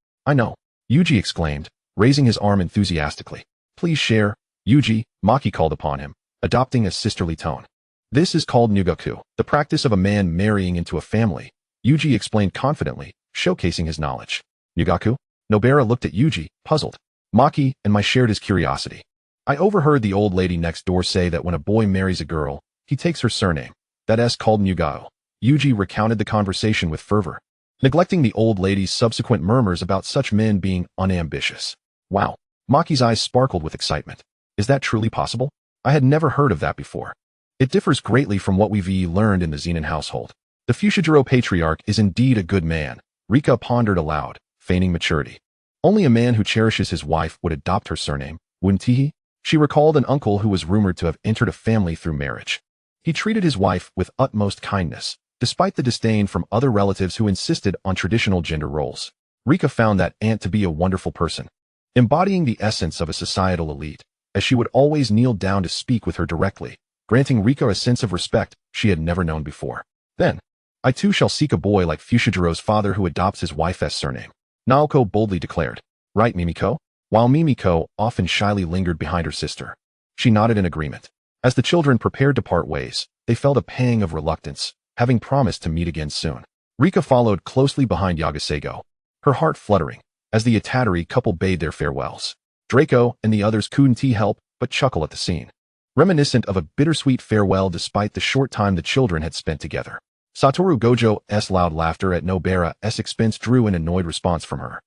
Yuji exclaimed, raising his arm enthusiastically. Please share, Yuji, Maki called upon him, adopting a sisterly tone. This is called Nugaku, the practice of a man marrying into a family, Yuji explained confidently, showcasing his knowledge. Nugaku? Nobara looked at Yuji, puzzled. Maki and I shared his curiosity. I overheard the old lady next door say that when a boy marries a girl, he takes her surname. That's called Nugao. Yuji recounted the conversation with fervor, neglecting the old lady's subsequent murmurs about such men being unambitious. Wow. Maki's eyes sparkled with excitement. Is that truly possible? I had never heard of that before. It differs greatly from what we've learned in the Zenin household. The Fushiguro patriarch is indeed a good man, Rika pondered aloud, feigning maturity. Only a man who cherishes his wife would adopt her surname, wouldn't he? She recalled an uncle who was rumored to have entered a family through marriage. He treated his wife with utmost kindness, despite the disdain from other relatives who insisted on traditional gender roles. Rika found that aunt to be a wonderful person, embodying the essence of a societal elite, as she would always kneel down to speak with her directly, granting Rika a sense of respect she had never known before. Then, I too shall seek a boy like Fushijiro's father who adopts his wife's surname, Naoko boldly declared. Right, Mimiko? While Mimiko often shyly lingered behind her sister, she nodded in agreement. As the children prepared to part ways, they felt a pang of reluctance, having promised to meet again soon. Rika followed closely behind Yagasego, her heart fluttering, as the Itatari couple bade their farewells. Draco and the others couldn't help but chuckle at the scene, reminiscent of a bittersweet farewell despite the short time the children had spent together. Satoru Gojo's loud laughter at Nobara's expense drew an annoyed response from her,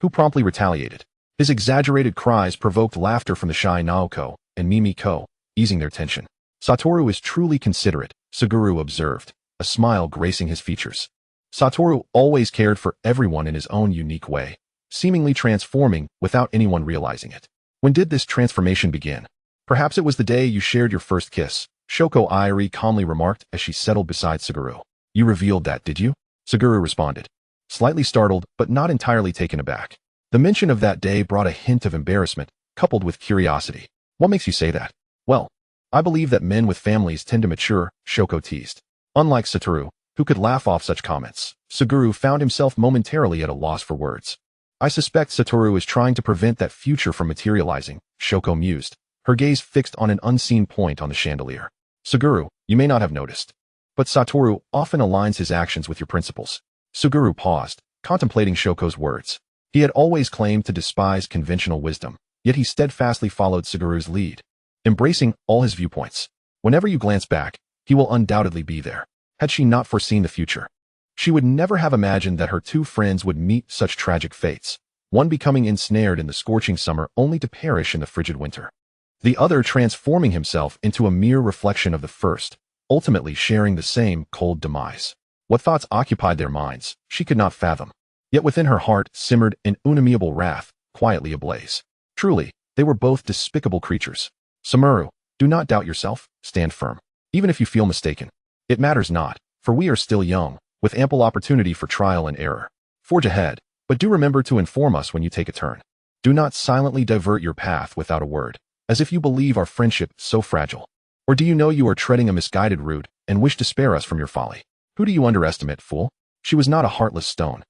who promptly retaliated. His exaggerated cries provoked laughter from the shy Naoko and Mimiko, easing their tension. Satoru is truly considerate, Suguru observed, a smile gracing his features. Satoru always cared for everyone in his own unique way, seemingly transforming without anyone realizing it. When did this transformation begin? Perhaps it was the day you shared your first kiss, Shoko Irie calmly remarked as she settled beside Suguru. You revealed that, did you? Suguru responded, slightly startled but not entirely taken aback. The mention of that day brought a hint of embarrassment, coupled with curiosity. What makes you say that? Well, I believe that men with families tend to mature, Shoko teased. Unlike Satoru, who could laugh off such comments, Suguru found himself momentarily at a loss for words. I suspect Satoru is trying to prevent that future from materializing, Shoko mused, her gaze fixed on an unseen point on the chandelier. Suguru, you may not have noticed, but Satoru often aligns his actions with your principles. Suguru paused, contemplating Shoko's words. He had always claimed to despise conventional wisdom, yet he steadfastly followed Suguru's lead, embracing all his viewpoints. Whenever you glance back, he will undoubtedly be there. Had she not foreseen the future, she would never have imagined that her two friends would meet such tragic fates, one becoming ensnared in the scorching summer only to perish in the frigid winter, the other transforming himself into a mere reflection of the first, ultimately sharing the same cold demise. What thoughts occupied their minds, she could not fathom. Yet within her heart simmered an unamiable wrath, quietly ablaze. Truly, they were both despicable creatures. Sumuru, do not doubt yourself, stand firm. Even if you feel mistaken, it matters not, for we are still young, with ample opportunity for trial and error. Forge ahead, but do remember to inform us when you take a turn. Do not silently divert your path without a word, as if you believe our friendship so fragile. Or do you know you are treading a misguided route and wish to spare us from your folly? Who do you underestimate, fool? She was not a heartless stone.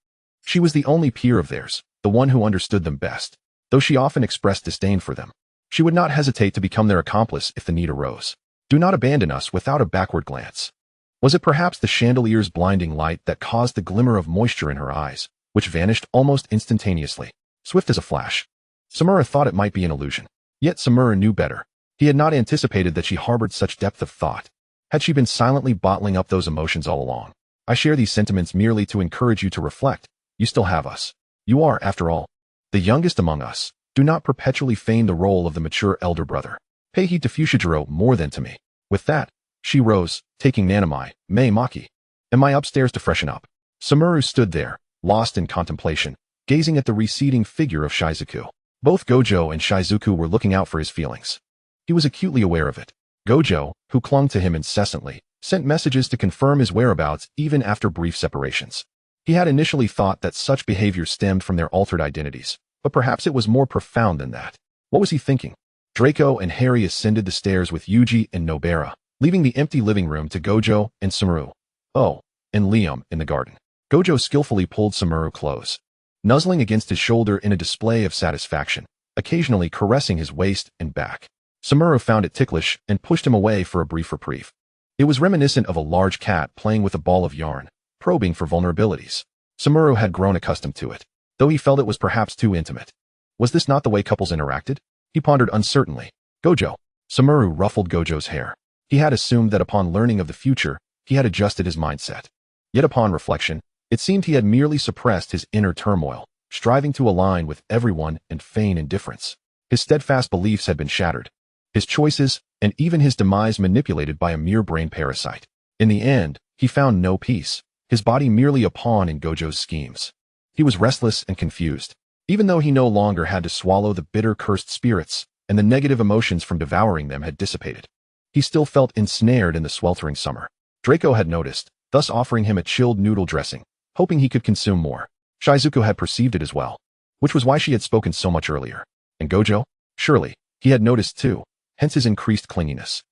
She was the only peer of theirs, the one who understood them best. Though she often expressed disdain for them, she would not hesitate to become their accomplice if the need arose. Do not abandon us without a backward glance. Was it perhaps the chandelier's blinding light that caused the glimmer of moisture in her eyes, which vanished almost instantaneously, swift as a flash? Sumuru thought it might be an illusion. Yet Sumuru knew better. He had not anticipated that she harbored such depth of thought. Had she been silently bottling up those emotions all along? I share these sentiments merely to encourage you to reflect. You still have us. You are, after all, the youngest among us. Do not perpetually feign the role of the mature elder brother. Pay heed to Fushiguro more than to me. With that, she rose, taking Nanami, Maki. Am I upstairs to freshen up? Sumuru stood there, lost in contemplation, gazing at the receding figure of Shizuku. Both Gojo and Shizuku were looking out for his feelings. He was acutely aware of it. Gojo, who clung to him incessantly, sent messages to confirm his whereabouts even after brief separations. He had initially thought that such behavior stemmed from their altered identities, but perhaps it was more profound than that. What was he thinking? Draco and Harry ascended the stairs with Yuji and Nobara, leaving the empty living room to Gojo and Sumuru. Oh, and Liam in the garden. Gojo skillfully pulled Sumuru close, nuzzling against his shoulder in a display of satisfaction, occasionally caressing his waist and back. Sumuru found it ticklish and pushed him away for a brief reprieve. It was reminiscent of a large cat playing with a ball of yarn, probing for vulnerabilities. Sumuru had grown accustomed to it, though he felt it was perhaps too intimate. Was this not the way couples interacted? He pondered uncertainly. Gojo. Sumuru ruffled Gojo's hair. He had assumed that upon learning of the future, he had adjusted his mindset. Yet upon reflection, it seemed he had merely suppressed his inner turmoil, striving to align with everyone and feign indifference. His steadfast beliefs had been shattered, his choices and even his demise manipulated by a mere brain parasite. In the end, he found no peace, his body merely a pawn in Gojo's schemes. He was restless and confused. Even though he no longer had to swallow the bitter cursed spirits, and the negative emotions from devouring them had dissipated, he still felt ensnared in the sweltering summer. Draco had noticed, thus offering him a chilled noodle dressing, hoping he could consume more. Shizuku had perceived it as well, which was why she had spoken so much earlier. And Gojo? Surely, he had noticed too, hence his increased clinginess.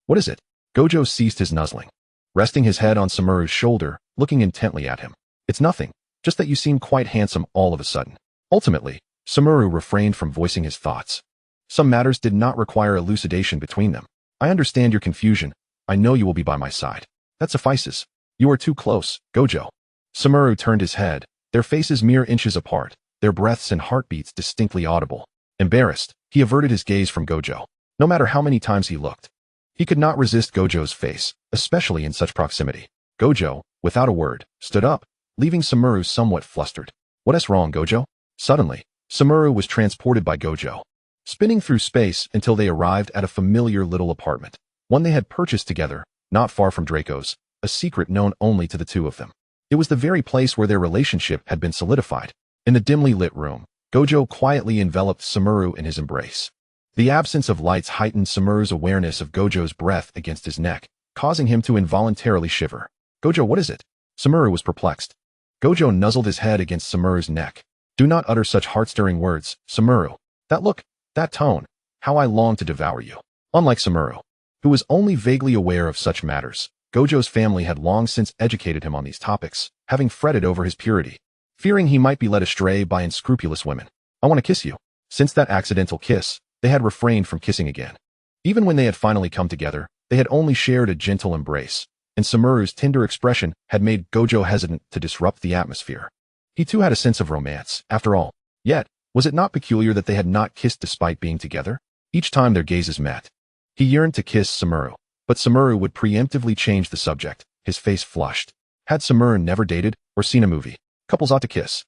What is it? Gojo ceased his nuzzling, resting his head on Sumuru's shoulder, looking intently at him. It's nothing, just that you seem quite handsome all of a sudden. Ultimately, Sumuru refrained from voicing his thoughts. Some matters did not require elucidation between them. I understand your confusion. I know you will be by my side. That suffices. You are too close, Gojo. Sumuru turned his head, their faces mere inches apart, their breaths and heartbeats distinctly audible. Embarrassed, he averted his gaze from Gojo. No matter how many times he looked, he could not resist Gojo's face, especially in such proximity. Gojo, without a word, stood up, leaving Sumuru somewhat flustered. What is wrong, Gojo? Suddenly, Sumuru was transported by Gojo, spinning through space until they arrived at a familiar little apartment, one they had purchased together, not far from Draco's, a secret known only to the two of them. It was the very place where their relationship had been solidified. In the dimly lit room, Gojo quietly enveloped Sumuru in his embrace. The absence of lights heightened Sumuru's awareness of Gojo's breath against his neck, causing him to involuntarily shiver. Gojo, what is it? Sumuru was perplexed. Gojo nuzzled his head against Sumuru's neck. Do not utter such heart-stirring words, Sumuru. That look, that tone, how I long to devour you. Unlike Sumuru, who was only vaguely aware of such matters, Gojo's family had long since educated him on these topics, having fretted over his purity, fearing he might be led astray by unscrupulous women. I want to kiss you. Since that accidental kiss, they had refrained from kissing again. Even when they had finally come together, they had only shared a gentle embrace, and Sumeru's tender expression had made Gojo hesitant to disrupt the atmosphere. He too had a sense of romance, after all. Yet, was it not peculiar that they had not kissed despite being together? Each time their gazes met, he yearned to kiss Sumeru, but Sumeru would preemptively change the subject, his face flushed. Had Sumeru never dated or seen a movie? Couples ought to kiss.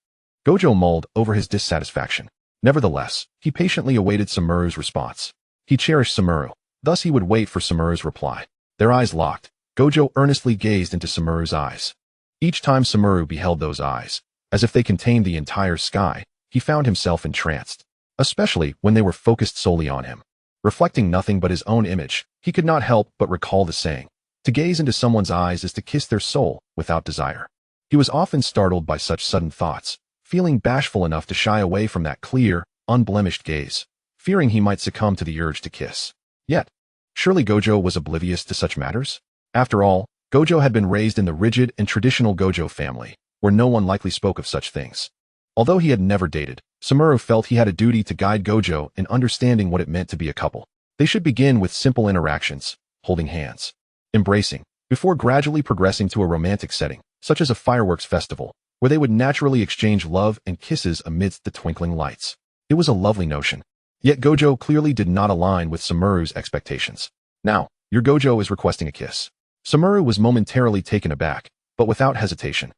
Gojo mulled over his dissatisfaction. Nevertheless, he patiently awaited Sumeru's response. He cherished Sumeru, thus he would wait for Sumeru's reply. Their eyes locked. Gojo earnestly gazed into Sumeru's eyes. Each time Sumeru beheld those eyes, as if they contained the entire sky, he found himself entranced, especially when they were focused solely on him. Reflecting nothing but his own image, he could not help but recall the saying, to gaze into someone's eyes is to kiss their soul without desire. He was often startled by such sudden thoughts, feeling bashful enough to shy away from that clear, unblemished gaze, fearing he might succumb to the urge to kiss. Yet, surely Gojo was oblivious to such matters? After all, Gojo had been raised in the rigid and traditional Gojo family, where no one likely spoke of such things. Although he had never dated, Sumeru felt he had a duty to guide Gojo in understanding what it meant to be a couple. They should begin with simple interactions, holding hands, embracing, before gradually progressing to a romantic setting, such as a fireworks festival, where they would naturally exchange love and kisses amidst the twinkling lights. It was a lovely notion. Yet Gojo clearly did not align with Sumeru's expectations. Now, your Gojo is requesting a kiss. Sumeru was momentarily taken aback, but without hesitation.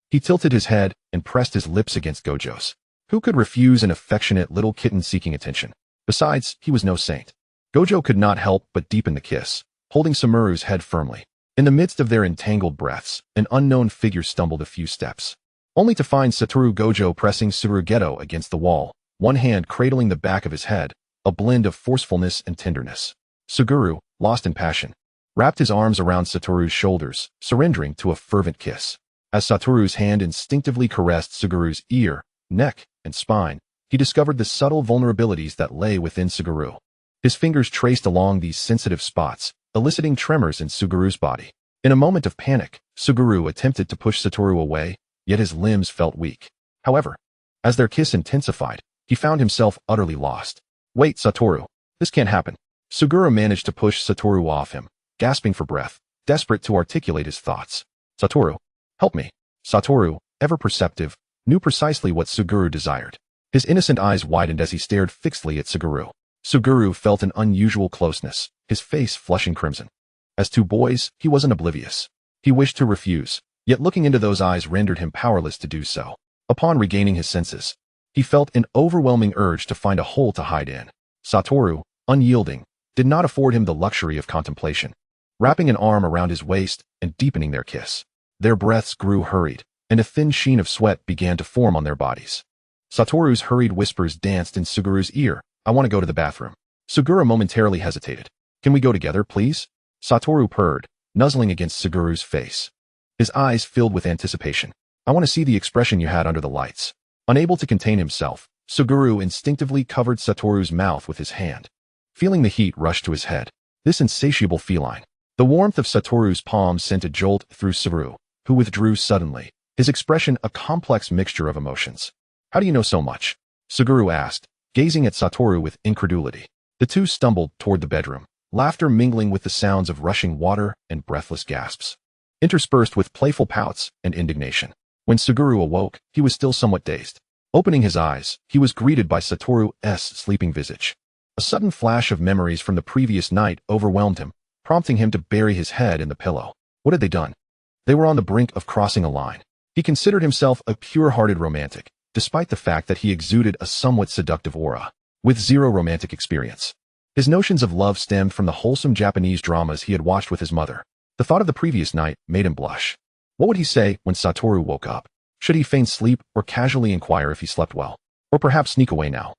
He tilted his head and pressed his lips against Gojo's. Who could refuse an affectionate little kitten seeking attention? Besides, he was no saint. Gojo could not help but deepen the kiss, holding Sumeru's head firmly. In the midst of their entangled breaths, an unknown figure stumbled a few steps, only to find Satoru Gojo pressing Tsurugeto against the wall, one hand cradling the back of his head, a blend of forcefulness and tenderness. Suguru, lost in passion, wrapped his arms around Satoru's shoulders, surrendering to a fervent kiss. As Satoru's hand instinctively caressed Suguru's ear, neck, and spine, he discovered the subtle vulnerabilities that lay within Suguru. His fingers traced along these sensitive spots, eliciting tremors in Suguru's body. In a moment of panic, Suguru attempted to push Satoru away, yet his limbs felt weak. However, as their kiss intensified, he found himself utterly lost. Wait, Satoru. This can't happen. Suguru managed to push Satoru off him, gasping for breath, desperate to articulate his thoughts. Satoru, help me. Satoru, ever perceptive, knew precisely what Suguru desired. His innocent eyes widened as he stared fixedly at Suguru. Suguru felt an unusual closeness, his face flushing crimson. As two boys, he wasn't oblivious. He wished to refuse, yet looking into those eyes rendered him powerless to do so. Upon regaining his senses, he felt an overwhelming urge to find a hole to hide in. Satoru, unyielding, did not afford him the luxury of contemplation, wrapping an arm around his waist and deepening their kiss. Their breaths grew hurried, and a thin sheen of sweat began to form on their bodies. Satoru's hurried whispers danced in Suguru's ear. I want to go to the bathroom. Suguru momentarily hesitated. Can we go together, please? Satoru purred, nuzzling against Suguru's face. His eyes filled with anticipation. I want to see the expression you had under the lights. Unable to contain himself, Suguru instinctively covered Satoru's mouth with his hand. Feeling the heat rush to his head, this insatiable feline. The warmth of Satoru's palm sent a jolt through Suguru, who withdrew suddenly, his expression a complex mixture of emotions. How do you know so much? Suguru asked, gazing at Satoru with incredulity. The two stumbled toward the bedroom, laughter mingling with the sounds of rushing water and breathless gasps, interspersed with playful pouts and indignation. When Suguru awoke, he was still somewhat dazed. Opening his eyes, he was greeted by Satoru's sleeping visage. A sudden flash of memories from the previous night overwhelmed him, prompting him to bury his head in the pillow. What had they done? They were on the brink of crossing a line. He considered himself a pure-hearted romantic, despite the fact that he exuded a somewhat seductive aura, with zero romantic experience. His notions of love stemmed from the wholesome Japanese dramas he had watched with his mother. The thought of the previous night made him blush. What would he say when Satoru woke up? Should he feign sleep or casually inquire if he slept well? Or perhaps sneak away now?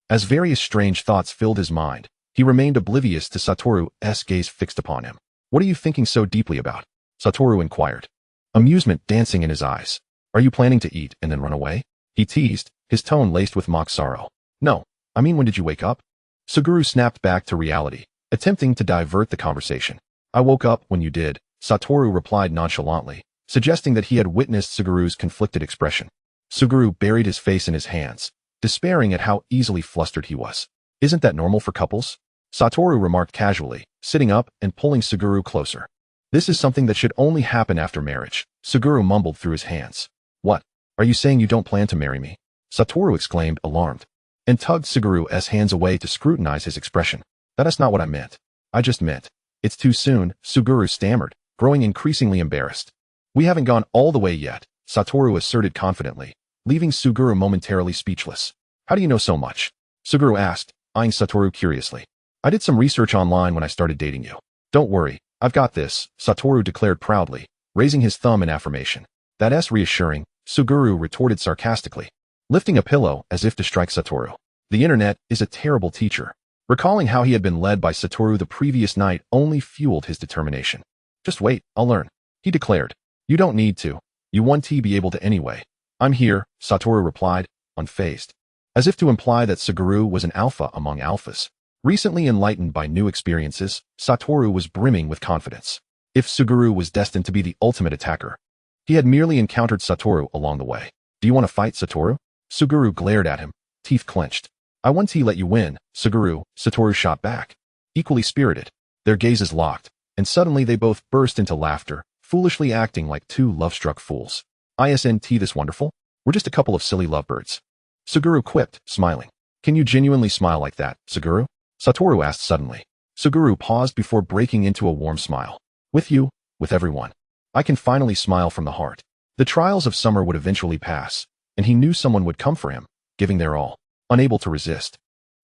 As various strange thoughts filled his mind, he remained oblivious to Satoru's gaze fixed upon him. What are you thinking so deeply about? Satoru inquired, amusement dancing in his eyes. Are you planning to eat and then run away? He teased, his tone laced with mock sorrow. No, I mean, when did you wake up? Suguru snapped back to reality, attempting to divert the conversation. I woke up when you did, Satoru replied nonchalantly, suggesting that he had witnessed Suguru's conflicted expression. Suguru buried his face in his hands, despairing at how easily flustered he was. Isn't that normal for couples? Satoru remarked casually, sitting up and pulling Suguru closer. This is something that should only happen after marriage, Suguru mumbled through his hands. What? Are you saying you don't plan to marry me? Satoru exclaimed, alarmed, and tugged Suguru's hands away to scrutinize his expression. That's not what I meant. I just meant, it's too soon, Suguru stammered, growing increasingly embarrassed. We haven't gone all the way yet, Satoru asserted confidently, leaving Suguru momentarily speechless. How do you know so much? Suguru asked, eyeing Satoru curiously. I did some research online when I started dating you. Don't worry, I've got this, Satoru declared proudly, raising his thumb in affirmation. That's reassuring, Suguru retorted sarcastically, lifting a pillow as if to strike Satoru. The internet is a terrible teacher. Recalling how he had been led by Satoru the previous night only fueled his determination. Just wait, I'll learn, he declared. You don't need to. You won't be able to anyway. I'm here, Satoru replied, unfazed. As if to imply that Suguru was an alpha among alphas. Recently enlightened by new experiences, Satoru was brimming with confidence. If Suguru was destined to be the ultimate attacker, he had merely encountered Satoru along the way. Do you want to fight, Satoru? Suguru glared at him, teeth clenched. I won't let you win, Suguru, Satoru shot back. Equally spirited. Their gazes locked, and suddenly they both burst into laughter, foolishly acting like two love-struck fools. Isn't this wonderful? We're just a couple of silly lovebirds. Suguru quipped, smiling. Can you genuinely smile like that, Suguru? Satoru asked suddenly. Suguru paused before breaking into a warm smile. With you, with everyone. I can finally smile from the heart. The trials of summer would eventually pass, and he knew someone would come for him, giving their all, unable to resist.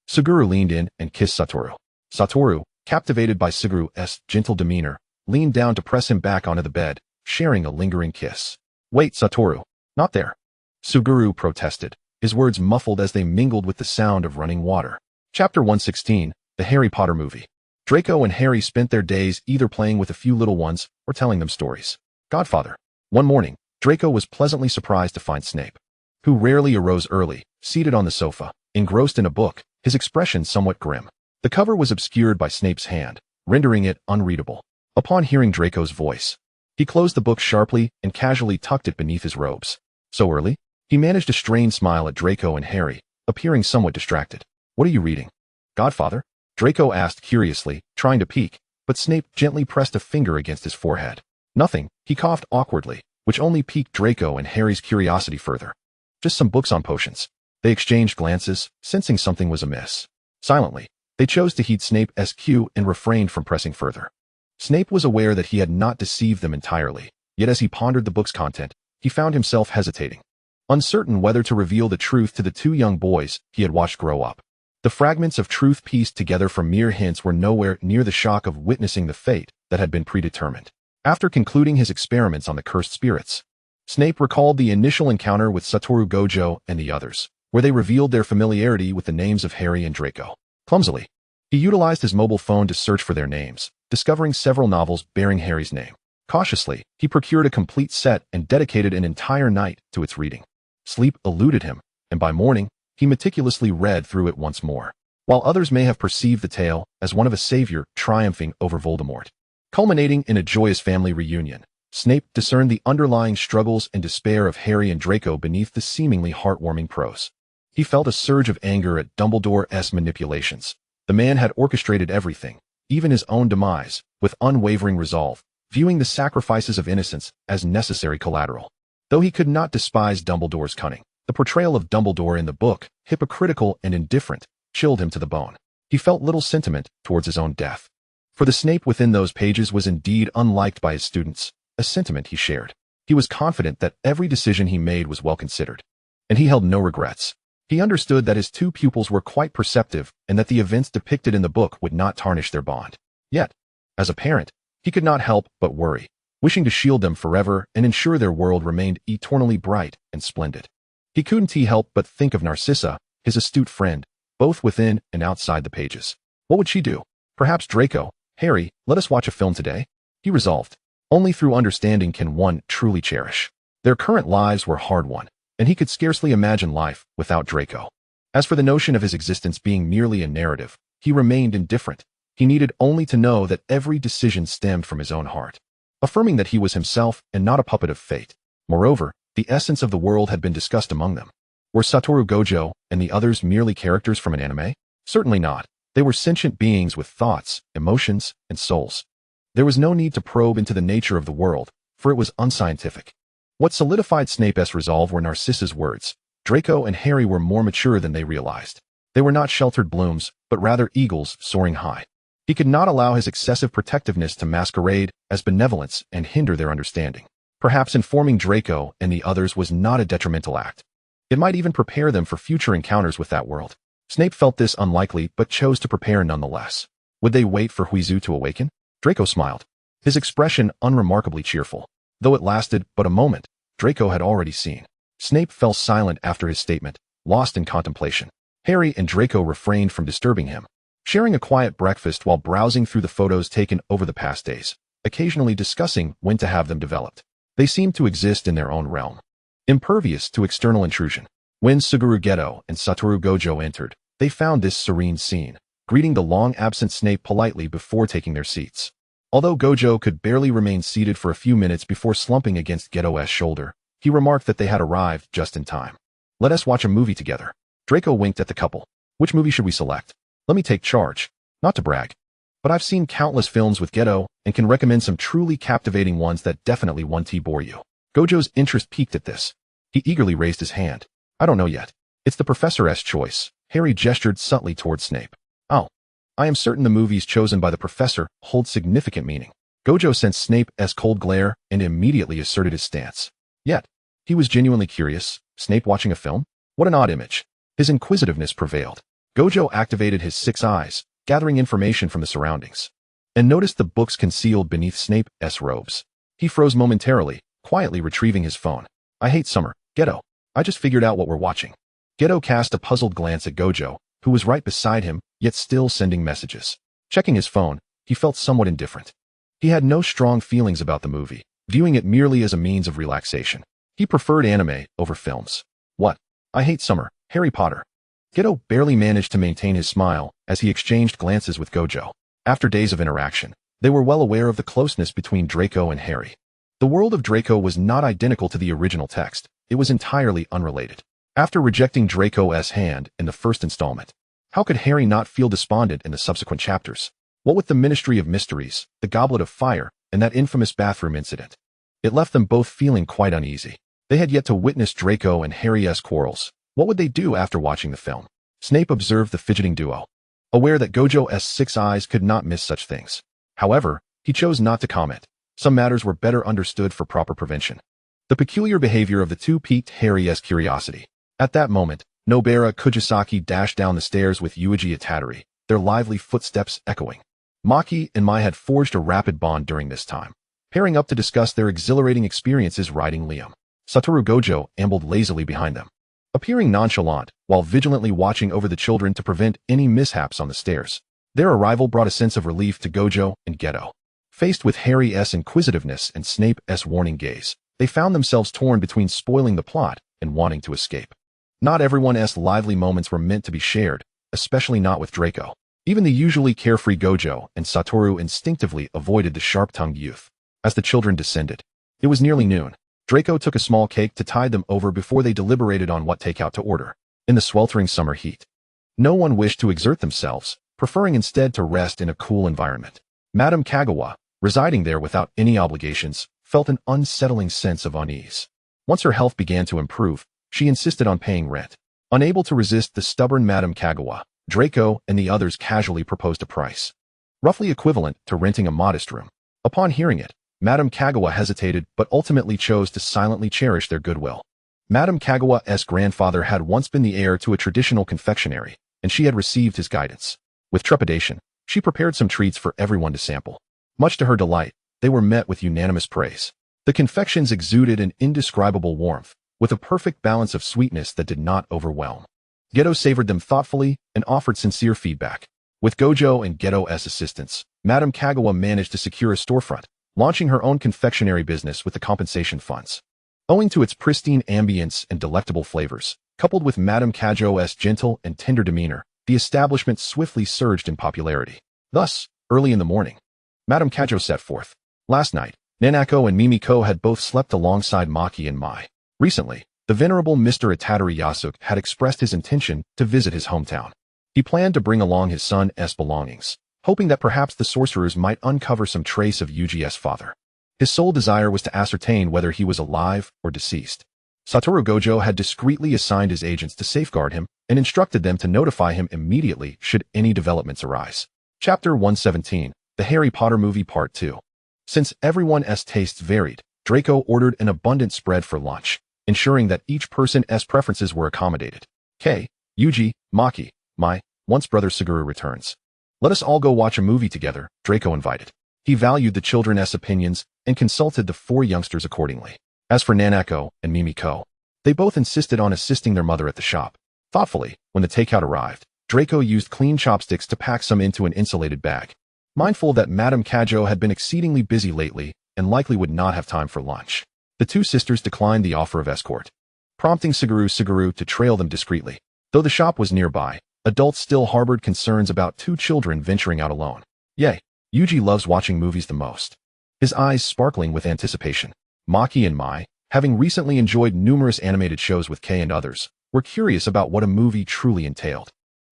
Suguru leaned in and kissed Satoru. Satoru, captivated by Suguru's gentle demeanor, leaned down to press him back onto the bed, sharing a lingering kiss. Wait, Satoru. Not there. Suguru protested, his words muffled as they mingled with the sound of running water. Chapter 116, The Harry Potter Movie. Draco and Harry spent their days either playing with a few little ones or telling them stories. Godfather. One morning, Draco was pleasantly surprised to find Snape, who rarely arose early, seated on the sofa, engrossed in a book, his expression somewhat grim. The cover was obscured by Snape's hand, rendering it unreadable. Upon hearing Draco's voice, he closed the book sharply and casually tucked it beneath his robes. So early? He managed a strained smile at Draco and Harry, appearing somewhat distracted. What are you reading? Godfather? Draco asked curiously, trying to peek, but Snape gently pressed a finger against his forehead. Nothing, he coughed awkwardly, which only piqued Draco and Harry's curiosity further. Just some books on potions. They exchanged glances, sensing something was amiss. Silently, they chose to heed Snape's cue and refrained from pressing further. Snape was aware that he had not deceived them entirely, yet as he pondered the book's content, he found himself hesitating, uncertain whether to reveal the truth to the two young boys he had watched grow up. The fragments of truth pieced together from mere hints were nowhere near the shock of witnessing the fate that had been predetermined. After concluding his experiments on the cursed spirits, Snape recalled the initial encounter with Satoru Gojo and the others, where they revealed their familiarity with the names of Harry and Draco. Clumsily, he utilized his mobile phone to search for their names, discovering several novels bearing Harry's name. Cautiously, he procured a complete set and dedicated an entire night to its reading. Sleep eluded him, and by morning, he meticulously read through it once more. While others may have perceived the tale as one of a savior triumphing over Voldemort, culminating in a joyous family reunion, Snape discerned the underlying struggles and despair of Harry and Draco beneath the seemingly heartwarming prose. He felt a surge of anger at Dumbledore's manipulations. The man had orchestrated everything, even his own demise, with unwavering resolve, viewing the sacrifices of innocence as necessary collateral. Though he could not despise Dumbledore's cunning, the portrayal of Dumbledore in the book, hypocritical and indifferent, chilled him to the bone. He felt little sentiment towards his own death. For the Snape within those pages was indeed unliked by his students, a sentiment he shared. He was confident that every decision he made was well considered, and he held no regrets. He understood that his two pupils were quite perceptive and that the events depicted in the book would not tarnish their bond. Yet, as a parent, he could not help but worry, wishing to shield them forever and ensure their world remained eternally bright and splendid. He couldn't help but think of Narcissa, his astute friend, both within and outside the pages. What would she do? Perhaps Draco, Harry, let us watch a film today? He resolved. Only through understanding can one truly cherish. Their current lives were hard-won, and he could scarcely imagine life without Draco. As for the notion of his existence being merely a narrative, he remained indifferent. He needed only to know that every decision stemmed from his own heart, affirming that he was himself and not a puppet of fate. Moreover, the essence of the world had been discussed among them. Were Satoru Gojo and the others merely characters from an anime? Certainly not. They were sentient beings with thoughts, emotions, and souls. There was no need to probe into the nature of the world, for it was unscientific. What solidified Snape's resolve were Narcissa's words. Draco and Harry were more mature than they realized. They were not sheltered blooms, but rather eagles soaring high. He could not allow his excessive protectiveness to masquerade as benevolence and hinder their understanding. Perhaps informing Draco and the others was not a detrimental act. It might even prepare them for future encounters with that world. Snape felt this unlikely but chose to prepare nonetheless. Would they wait for Huizu to awaken? Draco smiled, his expression unremarkably cheerful. Though it lasted but a moment, Draco had already seen. Snape fell silent after his statement, lost in contemplation. Harry and Draco refrained from disturbing him, sharing a quiet breakfast while browsing through the photos taken over the past days, occasionally discussing when to have them developed. They seemed to exist in their own realm, impervious to external intrusion. When Suguru Geto and Satoru Gojo entered, they found this serene scene, greeting the long-absent Snape politely before taking their seats. Although Gojo could barely remain seated for a few minutes before slumping against Geto's shoulder, he remarked that they had arrived just in time. "Let us watch a movie together." Draco winked at the couple. "Which movie should we select?" "Let me take charge. Not to brag, but I've seen countless films with Geto and can recommend some truly captivating ones that definitely won't bore you." Gojo's interest piqued at this. He eagerly raised his hand. "I don't know yet. It's the professor's choice." Harry gestured subtly towards Snape. "Oh, I am certain the movies chosen by the professor hold significant meaning." Gojo sensed Snape's cold glare and immediately asserted his stance. Yet, he was genuinely curious. Snape watching a film? What an odd image. His inquisitiveness prevailed. Gojo activated his 6 eyes, gathering information from the surroundings, and noticed the books concealed beneath Snape's robes. He froze momentarily, quietly retrieving his phone. "I hate summer, Geto. I just figured out what we're watching." Geto cast a puzzled glance at Gojo, who was right beside him, yet still sending messages. Checking his phone, he felt somewhat indifferent. He had no strong feelings about the movie, viewing it merely as a means of relaxation. He preferred anime over films. "What? I hate summer, Harry Potter." Geto barely managed to maintain his smile as he exchanged glances with Gojo. After days of interaction, they were well aware of the closeness between Draco and Harry. The world of Draco was not identical to the original text. It was entirely unrelated. After rejecting Draco's hand in the first installment, how could Harry not feel despondent in the subsequent chapters? What with the Ministry of Mysteries, the Goblet of Fire, and that infamous bathroom incident? It left them both feeling quite uneasy. They had yet to witness Draco and Harry's quarrels. What would they do after watching the film? Snape observed the fidgeting duo, aware that Gojo's 6 eyes could not miss such things. However, he chose not to comment. Some matters were better understood for proper prevention. The peculiar behavior of the two piqued Harry's curiosity. At that moment, Nobara Kujisaki dashed down the stairs with Yuji Itatori, their lively footsteps echoing. Maki and Mai had forged a rapid bond during this time, pairing up to discuss their exhilarating experiences riding Liam. Satoru Gojo ambled lazily behind them, appearing nonchalant while vigilantly watching over the children to prevent any mishaps on the stairs. Their arrival brought a sense of relief to Gojo and Geto. Faced with Harry's inquisitiveness and Snape's warning gaze, they found themselves torn between spoiling the plot and wanting to escape. Not everyone's lively moments were meant to be shared, especially not with Draco. Even the usually carefree Gojo and Satoru instinctively avoided the sharp-tongued youth. As the children descended, it was nearly noon. Draco took a small cake to tide them over before they deliberated on what takeout to order. In the sweltering summer heat, no one wished to exert themselves, preferring instead to rest in a cool environment. Madame Kagawa, residing there without any obligations, felt an unsettling sense of unease. Once her health began to improve, she insisted on paying rent. Unable to resist the stubborn Madame Kagawa, Draco and the others casually proposed a price, roughly equivalent to renting a modest room. Upon hearing it, Madame Kagawa hesitated but ultimately chose to silently cherish their goodwill. Madame Kagawa's grandfather had once been the heir to a traditional confectionery, and she had received his guidance. With trepidation, she prepared some treats for everyone to sample. Much to her delight, they were met with unanimous praise. The confections exuded an indescribable warmth, with a perfect balance of sweetness that did not overwhelm. Geto savored them thoughtfully and offered sincere feedback. With Gojo and Geto's assistance, Madame Kagawa managed to secure a storefront, launching her own confectionery business with the compensation funds. Owing to its pristine ambience and delectable flavors, coupled with Madame Kajo's gentle and tender demeanor, the establishment swiftly surged in popularity. Thus, early in the morning, Madame Kajo set forth. Last night, Nanako and Mimiko had both slept alongside Maki and Mai. Recently, the venerable Mr. Itatori Yasuke had expressed his intention to visit his hometown. He planned to bring along his son's belongings, hoping that perhaps the sorcerers might uncover some trace of Yuji's father. His sole desire was to ascertain whether he was alive or deceased. Satoru Gojo had discreetly assigned his agents to safeguard him and instructed them to notify him immediately should any developments arise. Chapter 117, The Harry Potter Movie Part 2. Since everyone's tastes varied, Draco ordered an abundant spread for lunch, ensuring that each person's preferences were accommodated. Yuji, Maki, my once brother Suguru returns. Let us all go watch a movie together, Draco invited. He valued the children's opinions and consulted the four youngsters accordingly. As for Nanako and Mimiko, they both insisted on assisting their mother at the shop. Thoughtfully, when the takeout arrived, Draco used clean chopsticks to pack some into an insulated bag. Mindful that Madame Kajo had been exceedingly busy lately and likely would not have time for lunch, the two sisters declined the offer of escort, prompting Suguru to trail them discreetly. Though the shop was nearby, adults still harbored concerns about two children venturing out alone. Yuji loves watching movies the most, his eyes sparkling with anticipation. Maki and Mai, having recently enjoyed numerous animated shows with Kei and others, were curious about what a movie truly entailed.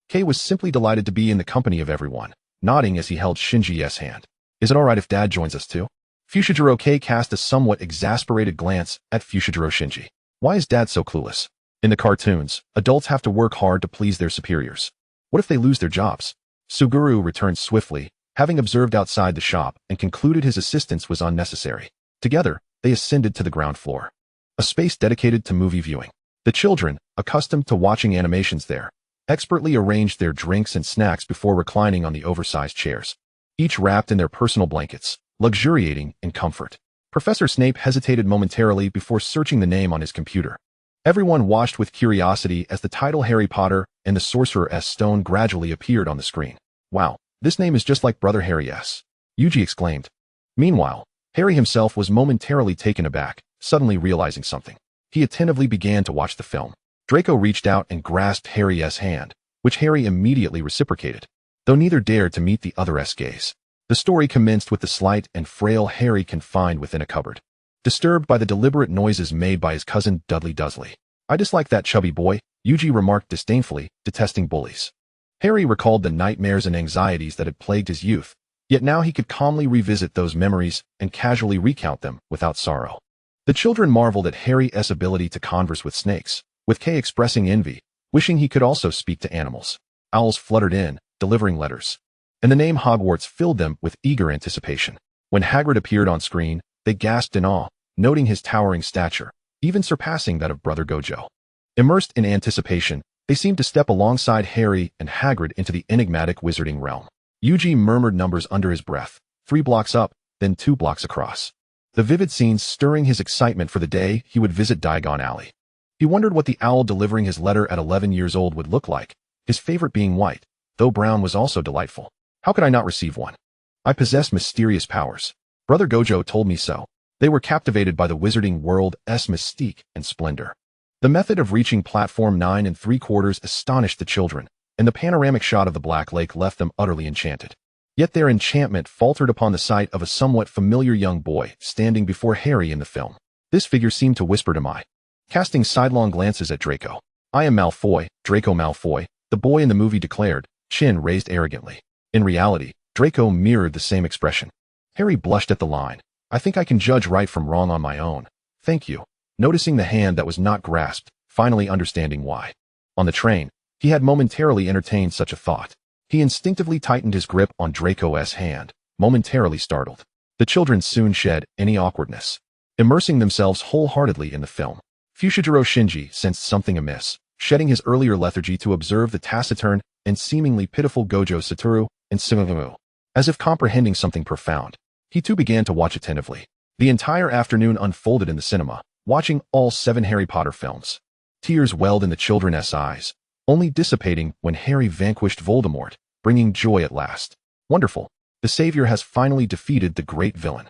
Kei was simply delighted to be in the company of everyone, nodding as he held Shinji's hand. Is it alright if Dad joins us too? Fushiguro Kei cast a somewhat exasperated glance at Fushiguro Shinji. Why is Dad so clueless? In the cartoons, adults have to work hard to please their superiors. What if they lose their jobs? Suguru returned swiftly, having observed outside the shop and concluded his assistance was unnecessary. Together, they ascended to the ground floor, a space dedicated to movie viewing. The children, accustomed to watching animations there, expertly arranged their drinks and snacks before reclining on the oversized chairs, each wrapped in their personal blankets, luxuriating in comfort. Professor Snape hesitated momentarily before searching the name on his computer. Everyone watched with curiosity as the title Harry Potter and the Sorcerer's Stone gradually appeared on the screen. Wow, this name is just like Brother Harry's, Yuji exclaimed. Meanwhile, Harry himself was momentarily taken aback, suddenly realizing something. He attentively began to watch the film. Draco reached out and grasped Harry's hand, which Harry immediately reciprocated, though neither dared to meet the other's gaze. The story commenced with the slight and frail Harry confined within a cupboard, disturbed by the deliberate noises made by his cousin Dudley Dursley. I dislike that chubby boy, Yuji remarked disdainfully, detesting bullies. Harry recalled the nightmares and anxieties that had plagued his youth, yet now he could calmly revisit those memories and casually recount them without sorrow. The children marveled at Harry's ability to converse with snakes, with Kay expressing envy, wishing he could also speak to animals. Owls fluttered in, delivering letters, and the name Hogwarts filled them with eager anticipation. When Hagrid appeared on screen, they gasped in awe, noting his towering stature, even surpassing that of Brother Gojo. Immersed in anticipation, they seemed to step alongside Harry and Hagrid into the enigmatic wizarding realm. Yuji murmured numbers under his breath, 3 blocks up, then 2 blocks across. The vivid scenes stirring his excitement for the day he would visit Diagon Alley. He wondered what the owl delivering his letter at 11 years old would look like, his favorite being white, though brown was also delightful. How could I not receive one? I possess mysterious powers. Brother Gojo told me so. They were captivated by the wizarding world's mystique and splendor. The method of reaching platform 9 3/4 astonished the children, and the panoramic shot of the Black Lake left them utterly enchanted. Yet their enchantment faltered upon the sight of a somewhat familiar young boy standing before Harry in the film. This figure seemed to whisper to Mai, casting sidelong glances at Draco. I am Malfoy, Draco Malfoy, the boy in the movie declared, chin raised arrogantly. In reality, Draco mirrored the same expression. Harry blushed at the line. I think I can judge right from wrong on my own. Thank you. Noticing the hand that was not grasped, finally understanding why. On the train, he had momentarily entertained such a thought. He instinctively tightened his grip on Draco's hand, momentarily startled. The children soon shed any awkwardness, immersing themselves wholeheartedly in the film. Fushiguro Shinji sensed something amiss, shedding his earlier lethargy to observe the taciturn and seemingly pitiful Gojo Satoru and Suguru. As if comprehending something profound, he too began to watch attentively. The entire afternoon unfolded in the cinema, watching all 7 Harry Potter films. Tears welled in the children's eyes, only dissipating when Harry vanquished Voldemort, bringing joy at last. Wonderful. The savior has finally defeated the great villain.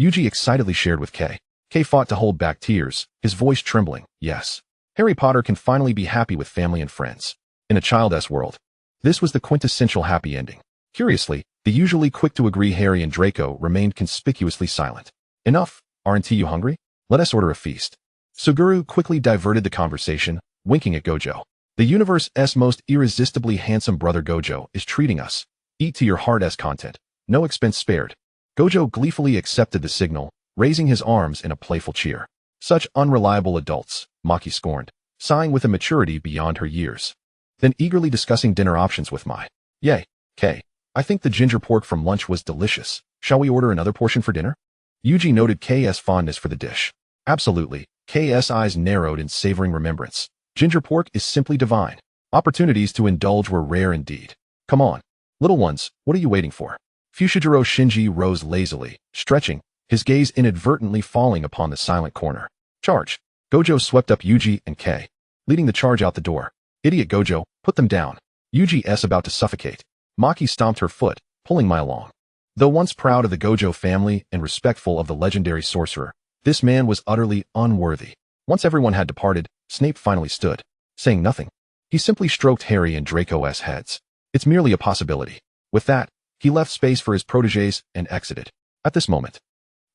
Yuji excitedly shared with Kei. Kei fought to hold back tears, his voice trembling. Yes. Harry Potter can finally be happy with family and friends. In a child's world, this was the quintessential happy ending. Curiously, the usually quick-to-agree Harry and Draco remained conspicuously silent. Enough. Aren't you hungry? Let us order a feast. Suguru quickly diverted the conversation, winking at Gojo. The universe's most irresistibly handsome brother Gojo is treating us, Eat to your heart's content. No expense spared. Gojo gleefully accepted the signal, raising his arms in a playful cheer. Such unreliable adults, Maki scorned, sighing with a maturity beyond her years. Then eagerly discussing dinner options with Mai. Yay, K. I think the ginger pork from lunch was delicious. Shall we order another portion for dinner? Yuji noted K's fondness for the dish. Absolutely. K's eyes narrowed in savoring remembrance. Ginger pork is simply divine. Opportunities to indulge were rare indeed. Come on. Little ones, what are you waiting for? Fushiguro Shinji rose lazily, stretching, his gaze inadvertently falling upon the silent corner. Charge. Gojo swept up Yuji and K, leading the charge out the door. Idiot Gojo, put them down. Yuji's about to suffocate. Maki stomped her foot, pulling Mai along. Though once proud of the Gojo family and respectful of the legendary sorcerer, this man was utterly unworthy. Once everyone had departed, Snape finally stood, saying nothing. He simply stroked Harry and Draco's heads. It's merely a possibility. With that, he left space for his protégés and exited. At this moment,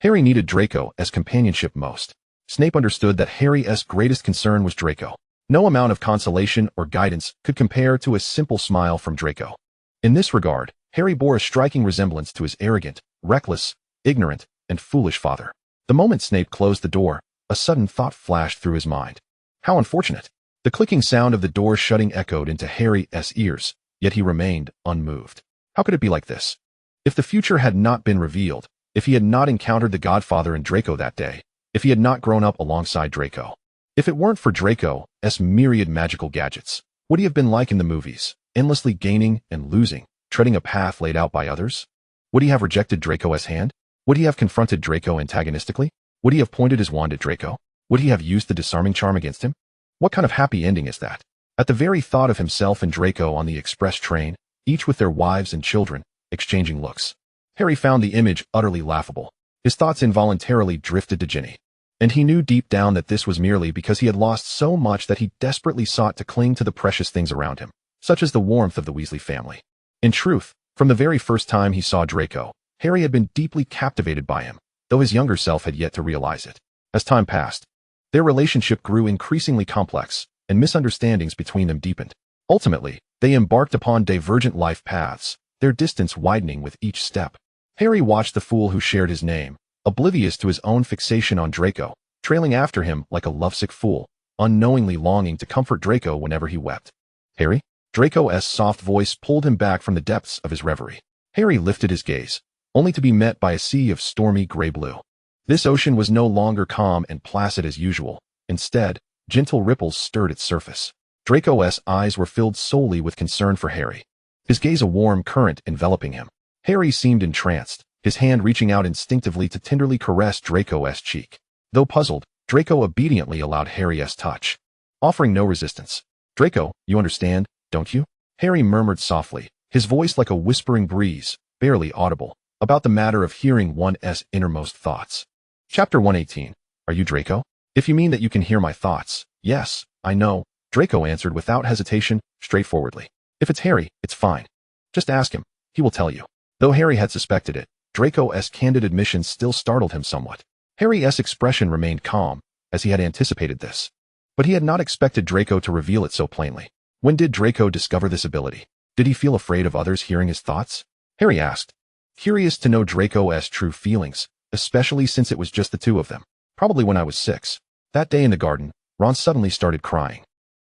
Harry needed Draco as companionship most. Snape understood that Harry's greatest concern was Draco. No amount of consolation or guidance could compare to a simple smile from Draco. In this regard, Harry bore a striking resemblance to his arrogant, reckless, ignorant, and foolish father. The moment Snape closed the door, a sudden thought flashed through his mind. How unfortunate. The clicking sound of the door shutting echoed into Harry's ears, yet he remained unmoved. How could it be like this? If the future had not been revealed, if he had not encountered the Godfather and Draco that day, if he had not grown up alongside Draco, if it weren't for Draco's myriad magical gadgets, would he have been like in the movies, endlessly gaining and losing, treading a path laid out by others? Would he have rejected Draco's hand? Would he have confronted Draco antagonistically? Would he have pointed his wand at Draco? Would he have used the disarming charm against him? What kind of happy ending is that? At the very thought of himself and Draco on the express train, each with their wives and children, exchanging looks, Harry found the image utterly laughable. His thoughts involuntarily drifted to Ginny. And he knew deep down that this was merely because he had lost so much that he desperately sought to cling to the precious things around him, such as the warmth of the Weasley family. In truth, from the very first time he saw Draco, Harry had been deeply captivated by him, though his younger self had yet to realize it. As time passed, their relationship grew increasingly complex, and misunderstandings between them deepened. Ultimately, they embarked upon divergent life paths, their distance widening with each step. Harry watched the fool who shared his name, oblivious to his own fixation on Draco, trailing after him like a lovesick fool, unknowingly longing to comfort Draco whenever he wept. Harry? Draco's soft voice pulled him back from the depths of his reverie. Harry lifted his gaze, only to be met by a sea of stormy gray-blue. This ocean was no longer calm and placid as usual. Instead, gentle ripples stirred its surface. Draco's eyes were filled solely with concern for Harry, his gaze a warm current enveloping him. Harry seemed entranced, his hand reaching out instinctively to tenderly caress Draco's cheek. Though puzzled, Draco obediently allowed Harry's touch, offering no resistance. Draco, you understand, don't you? Harry murmured softly, his voice like a whispering breeze, barely audible, about the matter of hearing one's innermost thoughts. Chapter 118. Are you Draco? If you mean that you can hear my thoughts, yes, I know, Draco answered without hesitation, straightforwardly. If it's Harry, it's fine. Just ask him, he will tell you. Though Harry had suspected it, Draco's candid admission still startled him somewhat. Harry's expression remained calm, as he had anticipated this. But he had not expected Draco to reveal it so plainly. When did Draco discover this ability? Did he feel afraid of others hearing his thoughts? Harry asked, curious to know Draco's true feelings, especially since it was just the two of them. Probably when I was 6. That day in the garden, Ron suddenly started crying.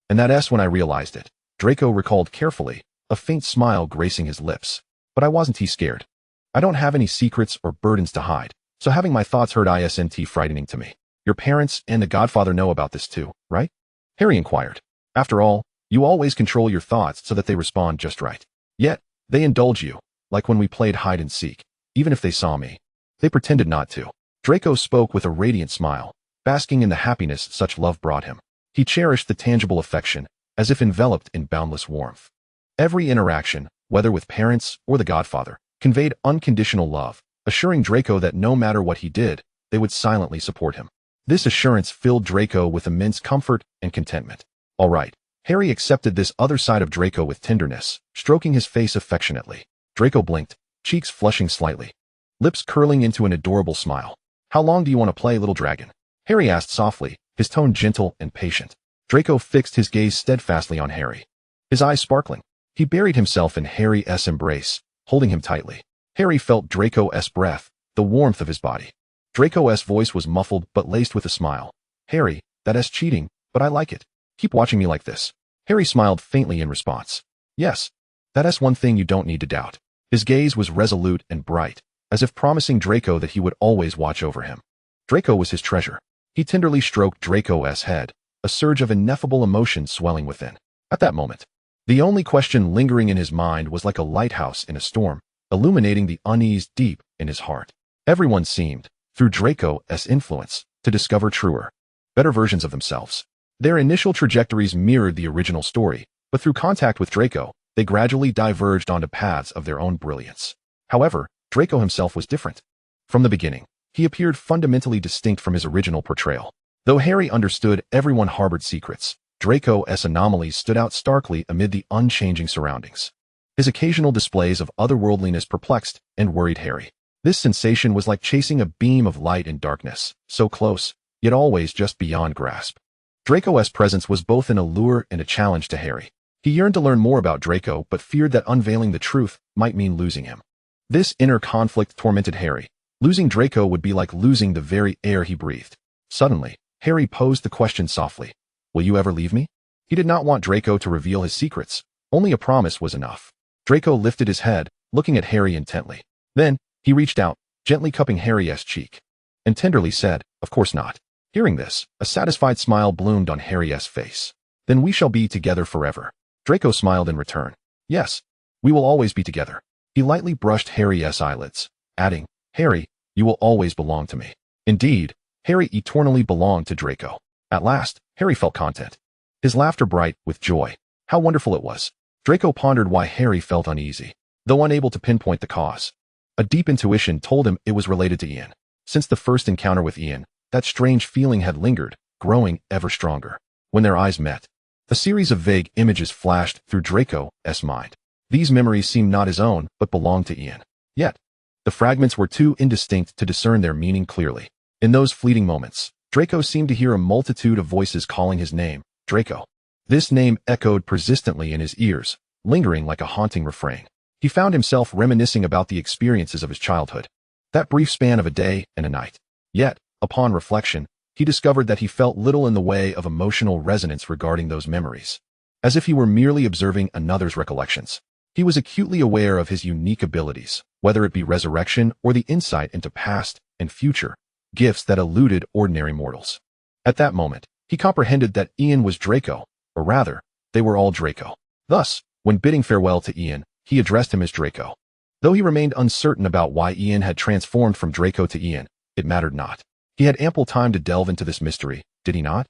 And that's when I realized it. Draco recalled carefully, a faint smile gracing his lips. But I wasn't scared. I don't have any secrets or burdens to hide, so having my thoughts heard isn't frightening to me. Your parents and the Godfather know about this too, right? Harry inquired. After all, you always control your thoughts so that they respond just right. Yet, they indulge you, like when we played hide and seek. Even if they saw me, they pretended not to. Draco spoke with a radiant smile, basking in the happiness such love brought him. He cherished the tangible affection, as if enveloped in boundless warmth. Every interaction, whether with parents or the Godfather, conveyed unconditional love, assuring Draco that no matter what he did, they would silently support him. This assurance filled Draco with immense comfort and contentment. All right, Harry accepted this other side of Draco with tenderness, stroking his face affectionately. Draco blinked, cheeks flushing slightly, lips curling into an adorable smile. How long do you want to play, little dragon? Harry asked softly, his tone gentle and patient. Draco fixed his gaze steadfastly on Harry, his eyes sparkling. He buried himself in Harry's embrace, holding him tightly. Harry felt Draco's breath, the warmth of his body. Draco's voice was muffled but laced with a smile. Harry, that's cheating, but I like it. Keep watching me like this. Harry smiled faintly in response. Yes, that's one thing you don't need to doubt. His gaze was resolute and bright, as if promising Draco that he would always watch over him. Draco was his treasure. He tenderly stroked Draco's head, a surge of ineffable emotion swelling within. At that moment, the only question lingering in his mind was like a lighthouse in a storm, illuminating the unease deep in his heart. Everyone seemed, through Draco's influence, to discover truer, better versions of themselves. Their initial trajectories mirrored the original story, but through contact with Draco, they gradually diverged onto paths of their own brilliance. However, Draco himself was different. From the beginning, he appeared fundamentally distinct from his original portrayal. Though Harry understood everyone harbored secrets, Draco's anomalies stood out starkly amid the unchanging surroundings. His occasional displays of otherworldliness perplexed and worried Harry. This sensation was like chasing a beam of light in darkness, so close, yet always just beyond grasp. Draco's presence was both an allure and a challenge to Harry. He yearned to learn more about Draco but feared that unveiling the truth might mean losing him. This inner conflict tormented Harry. Losing Draco would be like losing the very air he breathed. Suddenly, Harry posed the question softly. Will you ever leave me? He did not want Draco to reveal his secrets. Only a promise was enough. Draco lifted his head, looking at Harry intently. Then, he reached out, gently cupping Harry's cheek, and tenderly said, Of course not. Hearing this, a satisfied smile bloomed on Harry's face. Then we shall be together forever. Draco smiled in return. Yes, we will always be together. He lightly brushed Harry's eyelids, adding, Harry, you will always belong to me. Indeed, Harry eternally belonged to Draco. At last, Harry felt content. His laughter bright with joy. How wonderful it was. Draco pondered why Harry felt uneasy, though unable to pinpoint the cause. A deep intuition told him it was related to Ian. Since the first encounter with Ian, that strange feeling had lingered, growing ever stronger. When their eyes met, a series of vague images flashed through Draco's mind. These memories seemed not his own, but belonged to Ian. Yet, the fragments were too indistinct to discern their meaning clearly. In those fleeting moments, Draco seemed to hear a multitude of voices calling his name, Draco. This name echoed persistently in his ears, lingering like a haunting refrain. He found himself reminiscing about the experiences of his childhood, that brief span of a day and a night. Yet, upon reflection, he discovered that he felt little in the way of emotional resonance regarding those memories. As if he were merely observing another's recollections. He was acutely aware of his unique abilities, whether it be resurrection or the insight into past and future, gifts that eluded ordinary mortals. At that moment, he comprehended that Ian was Draco, or rather, they were all Draco. Thus, when bidding farewell to Ian, he addressed him as Draco. Though he remained uncertain about why Ian had transformed from Draco to Ian, it mattered not. He had ample time to delve into this mystery, did he not?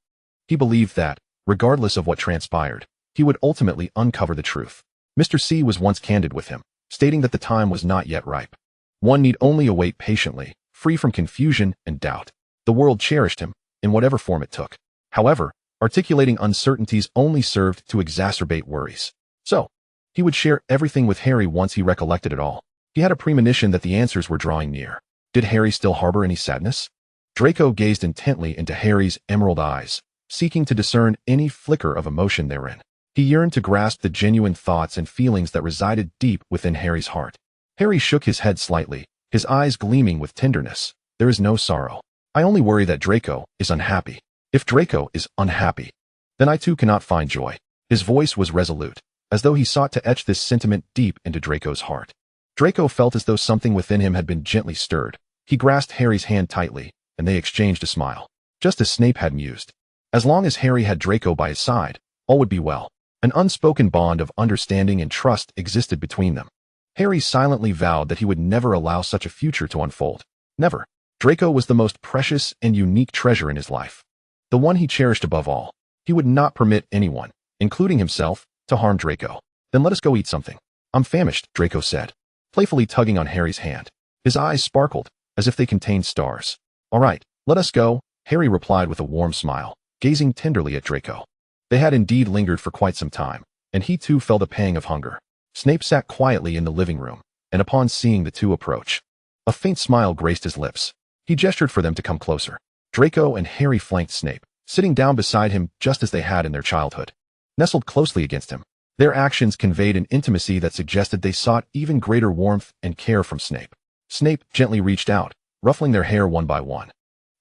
He believed that, regardless of what transpired, he would ultimately uncover the truth. Mr. C was once candid with him, stating that the time was not yet ripe. One need only await patiently, free from confusion and doubt. The world cherished him, in whatever form it took. However, articulating uncertainties only served to exacerbate worries. So, he would share everything with Harry once he recollected it all. He had a premonition that the answers were drawing near. Did Harry still harbor any sadness? Draco gazed intently into Harry's emerald eyes, seeking to discern any flicker of emotion therein. He yearned to grasp the genuine thoughts and feelings that resided deep within Harry's heart. Harry shook his head slightly, his eyes gleaming with tenderness. There is no sorrow. I only worry that Draco is unhappy. If Draco is unhappy, then I too cannot find joy. His voice was resolute, as though he sought to etch this sentiment deep into Draco's heart. Draco felt as though something within him had been gently stirred. He grasped Harry's hand tightly, and they exchanged a smile. Just as Snape had mused. As long as Harry had Draco by his side, all would be well. An unspoken bond of understanding and trust existed between them. Harry silently vowed that he would never allow such a future to unfold. Never. Draco was the most precious and unique treasure in his life. The one he cherished above all. He would not permit anyone, including himself, to harm Draco. Then let us go eat something. I'm famished, Draco said, playfully tugging on Harry's hand. His eyes sparkled, as if they contained stars. All right, let us go, Harry replied with a warm smile, gazing tenderly at Draco. They had indeed lingered for quite some time, and he too felt a pang of hunger. Snape sat quietly in the living room, and upon seeing the two approach, a faint smile graced his lips. He gestured for them to come closer. Draco and Harry flanked Snape, sitting down beside him just as they had in their childhood. Nestled closely against him, Their actions conveyed an intimacy that suggested they sought even greater warmth and care from Snape. Snape gently reached out, ruffling their hair one by one.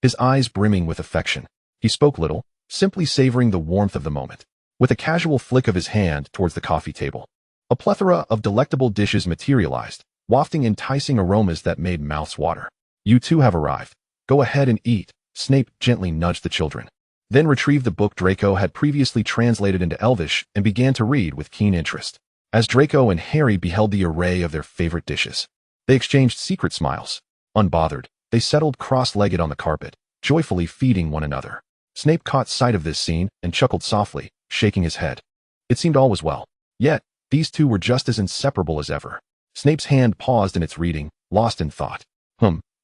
His eyes brimming with affection. He spoke little, simply savoring the warmth of the moment. With a casual flick of his hand towards the coffee table, a plethora of delectable dishes materialized, wafting enticing aromas that made mouths water. "You too have arrived. Go ahead and eat," Snape gently nudged the children. Then retrieved the book Draco had previously translated into Elvish and began to read with keen interest. As Draco and Harry beheld the array of their favorite dishes, they exchanged secret smiles. Unbothered, they settled cross-legged on the carpet, joyfully feeding one another. Snape caught sight of this scene and chuckled softly, shaking his head. It seemed all was well. Yet, these two were just as inseparable as ever. Snape's hand paused in its reading, lost in thought.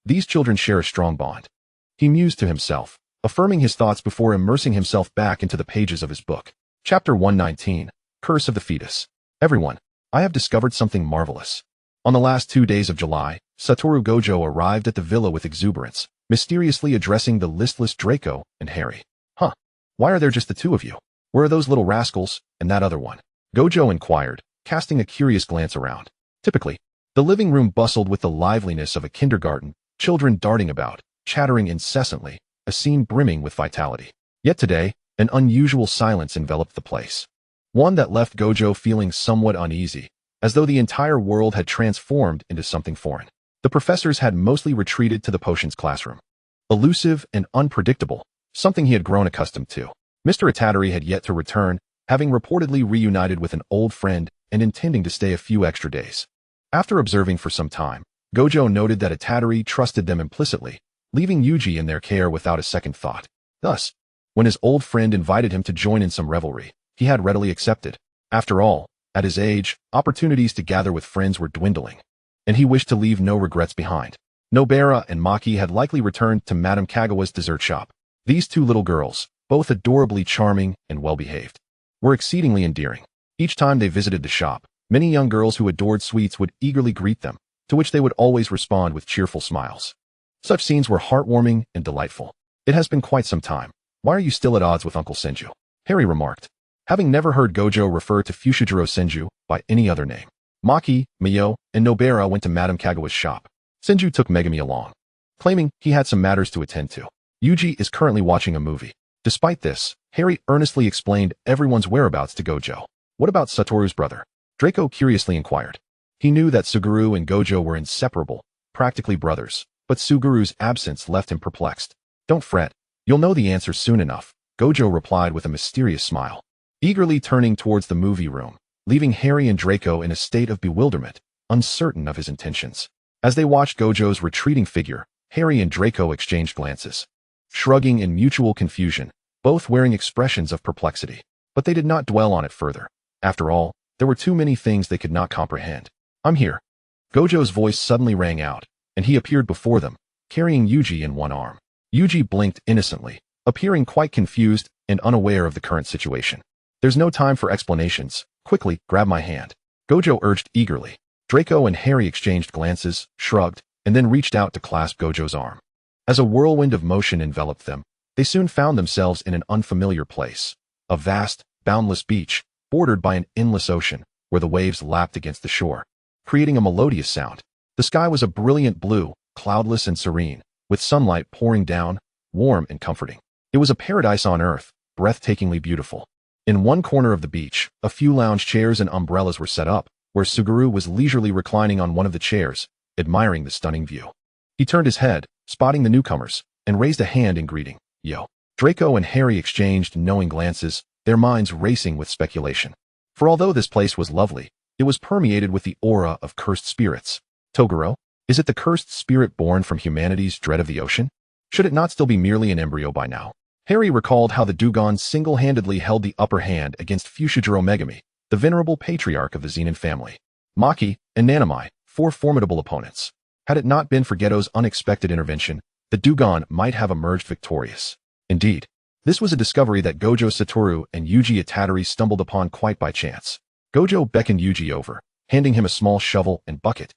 These children share a strong bond. He mused to himself, affirming his thoughts before immersing himself back into the pages of his book. Chapter 119, Curse of the Fetus. Everyone, I have discovered something marvelous. On the last 2 days of July, Satoru Gojo arrived at the villa with exuberance, mysteriously addressing the listless Draco and Harry. Why are there just the two of you? Where are those little rascals, and that other one? Gojo inquired, casting a curious glance around. Typically, the living room bustled with the liveliness of a kindergarten, children darting about, chattering incessantly, a scene brimming with vitality. Yet today, an unusual silence enveloped the place. One that left Gojo feeling somewhat uneasy, as though the entire world had transformed into something foreign. The professors had mostly retreated to the potions classroom. Elusive and unpredictable, something he had grown accustomed to. Mr. Attattery had yet to return, having reportedly reunited with an old friend and intending to stay a few extra days. After observing for some time, Gojo noted that Attattery trusted them implicitly, leaving Yuji in their care without a second thought. Thus, when his old friend invited him to join in some revelry, he had readily accepted. After all, at his age, opportunities to gather with friends were dwindling, and he wished to leave no regrets behind. Nobara and Maki had likely returned to Madame Kagawa's dessert shop. These two little girls, both adorably charming and well-behaved, were exceedingly endearing. Each time they visited the shop, many young girls who adored sweets would eagerly greet them, to which they would always respond with cheerful smiles. Such scenes were heartwarming and delightful. "It has been quite some time. Why are you still at odds with Uncle Senju?" Harry remarked, having never heard Gojo refer to Fushiguro Senju by any other name. Maki, Mio, and Nobara went to Madame Kagawa's shop. Senju took Megami along, claiming he had some matters to attend to. Yuji is currently watching a movie. Despite this, Harry earnestly explained everyone's whereabouts to Gojo. "What about Satoru's brother?" Draco curiously inquired. He knew that Suguru and Gojo were inseparable, practically brothers, but Suguru's absence left him perplexed. "Don't fret, you'll know the answer soon enough," Gojo replied with a mysterious smile, eagerly turning towards the movie room, leaving Harry and Draco in a state of bewilderment, uncertain of his intentions. As they watched Gojo's retreating figure, Harry and Draco exchanged glances, shrugging in mutual confusion, both wearing expressions of perplexity. But they did not dwell on it further. After all, there were too many things they could not comprehend. "I'm here." Gojo's voice suddenly rang out, and he appeared before them, carrying Yuji in one arm. Yuji blinked innocently, appearing quite confused and unaware of the current situation. "There's no time for explanations. Quickly, grab my hand," Gojo urged eagerly. Draco and Harry exchanged glances, shrugged, and then reached out to clasp Gojo's arm. As a whirlwind of motion enveloped them, they soon found themselves in an unfamiliar place. A vast, boundless beach, bordered by an endless ocean, where the waves lapped against the shore, creating a melodious sound. The sky was a brilliant blue, cloudless and serene, with sunlight pouring down, warm and comforting. It was a paradise on earth, breathtakingly beautiful. In one corner of the beach, a few lounge chairs and umbrellas were set up, where Suguru was leisurely reclining on one of the chairs, admiring the stunning view. He turned his head, spotting the newcomers, and raised a hand in greeting. "Yo." Draco and Harry exchanged knowing glances, their minds racing with speculation. For although this place was lovely, it was permeated with the aura of cursed spirits. Toguro? Is it the cursed spirit born from humanity's dread of the ocean? Should it not still be merely an embryo by now? Harry recalled how the Dugons single-handedly held the upper hand against Fushiguro Megami, the venerable patriarch of the Zenin family. Maki and Nanami, 4 formidable opponents. Had it not been for Geto's unexpected intervention, the Dugon might have emerged victorious. Indeed, this was a discovery that Gojo Satoru and Yuji Attattery stumbled upon quite by chance. Gojo beckoned Yuji over, handing him a small shovel and bucket,